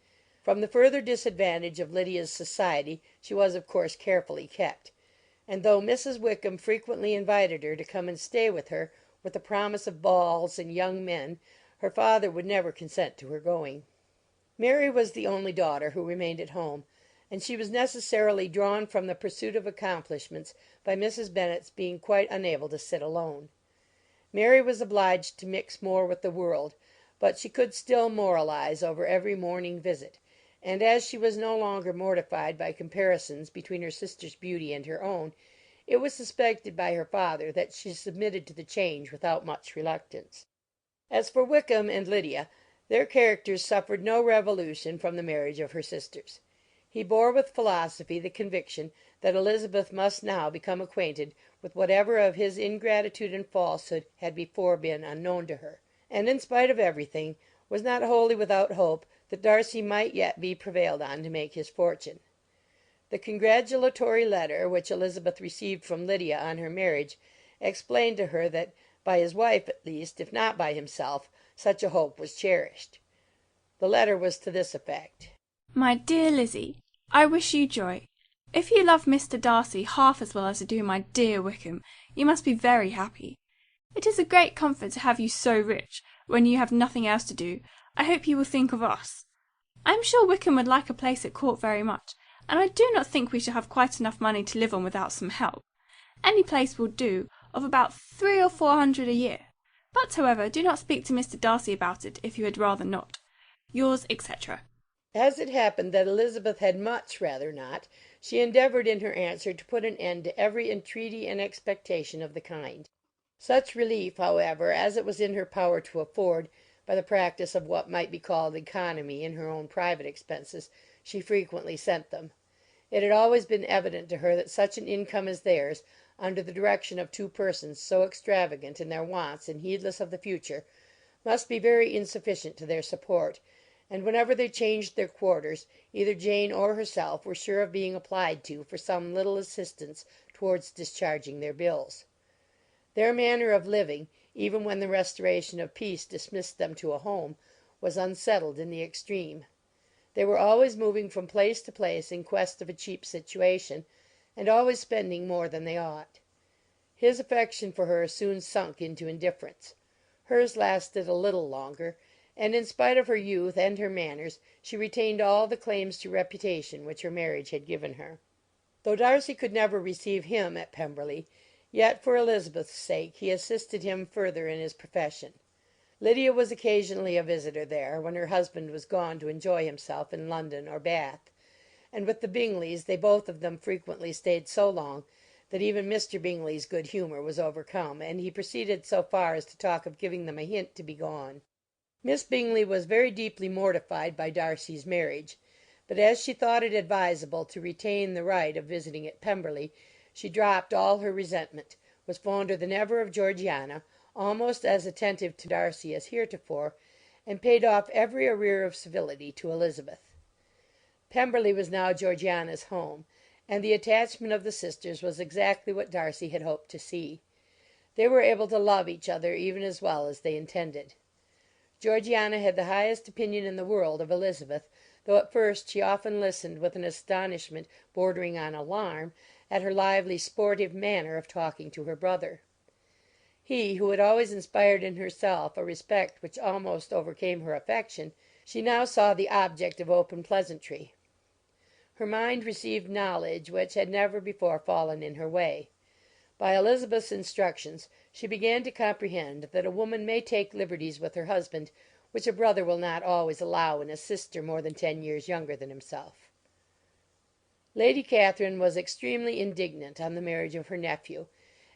From the further disadvantage of Lydia's society she was of course carefully kept; and though Mrs. Wickham frequently invited her to come and stay with her, with the promise of balls and young men, her father would never consent to her going. Mary was the only daughter who remained at home, and she was necessarily drawn from the pursuit of accomplishments by Mrs. Bennet's being quite unable to sit alone. Mary was obliged to mix more with the world, but she could still moralize over every morning visit, and as she was no longer mortified by comparisons between her sister's beauty and her own, it was suspected by her father that she submitted to the change without much reluctance. As for Wickham and Lydia, their characters suffered no revolution from the marriage of her sisters. He bore with philosophy the conviction that Elizabeth must now become acquainted with whatever of his ingratitude and falsehood had before been unknown to her, and in spite of everything, was not wholly without hope that Darcy might yet be prevailed on to make his fortune. The congratulatory letter which Elizabeth received from Lydia on her marriage explained to her that, by his wife at least, if not by himself, such a hope was cherished. The letter was to this effect: My dear Lizzie, I wish you joy. If you love Mr. Darcy half as well as I do my dear Wickham, you must be very happy. It is a great comfort to have you so rich, when you have nothing else to do. I hope you will think of us. I am sure Wickham would like a place at court very much, and I do not think we shall have quite enough money to live on without some help. Any place will do, of about 300 or 400 a year. But, however, do not speak to Mr. Darcy about it, if you had rather not. Yours, etc. As it happened that Elizabeth had much rather not, she endeavoured in her answer to put an end to every entreaty and expectation of the kind. Such relief, however, as it was in her power to afford, by the practice of what might be called economy in her own private expenses, she frequently sent them. It had always been evident to her that such an income as theirs, under the direction of two persons so extravagant in their wants and heedless of the future, must be very insufficient to their support, and whenever they changed their quarters, either Jane or herself were sure of being applied to for some little assistance towards discharging their bills. Their manner of living, even when the restoration of peace dismissed them to a home, was unsettled in the extreme. They were always moving from place to place in quest of a cheap situation, and always spending more than they ought. His affection for her soon sunk into indifference. Hers lasted a little longer, and in spite of her youth and her manners, she retained all the claims to reputation which her marriage had given her. Though Darcy could never receive him at Pemberley, yet for Elizabeth's sake he assisted him further in his profession. Lydia was occasionally a visitor there, when her husband was gone to enjoy himself in London or Bath, and with the Bingleys they both of them frequently stayed so long that even Mr. Bingley's good humour was overcome, and he proceeded so far as to talk of giving them a hint to be gone. Miss Bingley was very deeply mortified by Darcy's marriage, but as she thought it advisable to retain the right of visiting at Pemberley, she dropped all her resentment, was fonder than ever of Georgiana, almost as attentive to Darcy as heretofore, and paid off every arrear of civility to Elizabeth. Pemberley was now Georgiana's home, and the attachment of the sisters was exactly what Darcy had hoped to see. They were able to love each other even as well as they intended. Georgiana had the highest opinion in the world of Elizabeth, though at first she often listened with an astonishment bordering on alarm at her lively, sportive manner of talking to her brother. He, who had always inspired in herself a respect which almost overcame her affection, she now saw the object of open pleasantry. Her mind received knowledge which had never before fallen in her way. By Elizabeth's instructions she began to comprehend that a woman may take liberties with her husband which a brother will not always allow in a sister more than 10 years younger than himself. Lady Catherine was extremely indignant on the marriage of her nephew,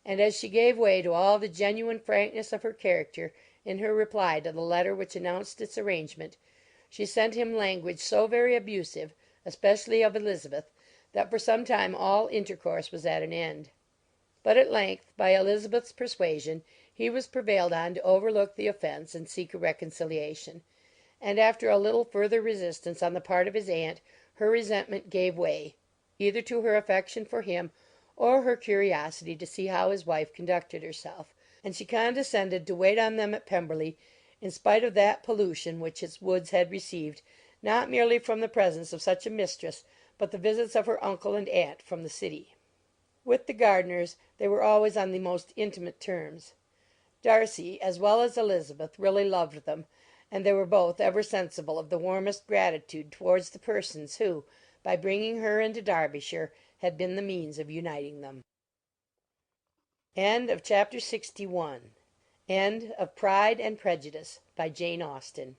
and as she gave way to all the genuine frankness of her character in her reply to the letter which announced its arrangement, she sent him language so very abusive, especially of Elizabeth, that for some time all intercourse was at an end. But at length, by Elizabeth's persuasion, he was prevailed on to overlook the offence and seek a reconciliation; and after a little further resistance on the part of his aunt, her resentment gave way, either to her affection for him or her curiosity to see how his wife conducted herself, and she condescended to wait on them at Pemberley, in spite of that pollution which its woods had received, not merely from the presence of such a mistress, but the visits of her uncle and aunt from the city. With the Gardiners they were always on the most intimate terms. Darcy, as well as Elizabeth, really loved them, and they were both ever sensible of the warmest gratitude towards the persons who, by bringing her into Derbyshire, had been the means of uniting them. End of Chapter 61. End of Pride and Prejudice, by Jane Austen.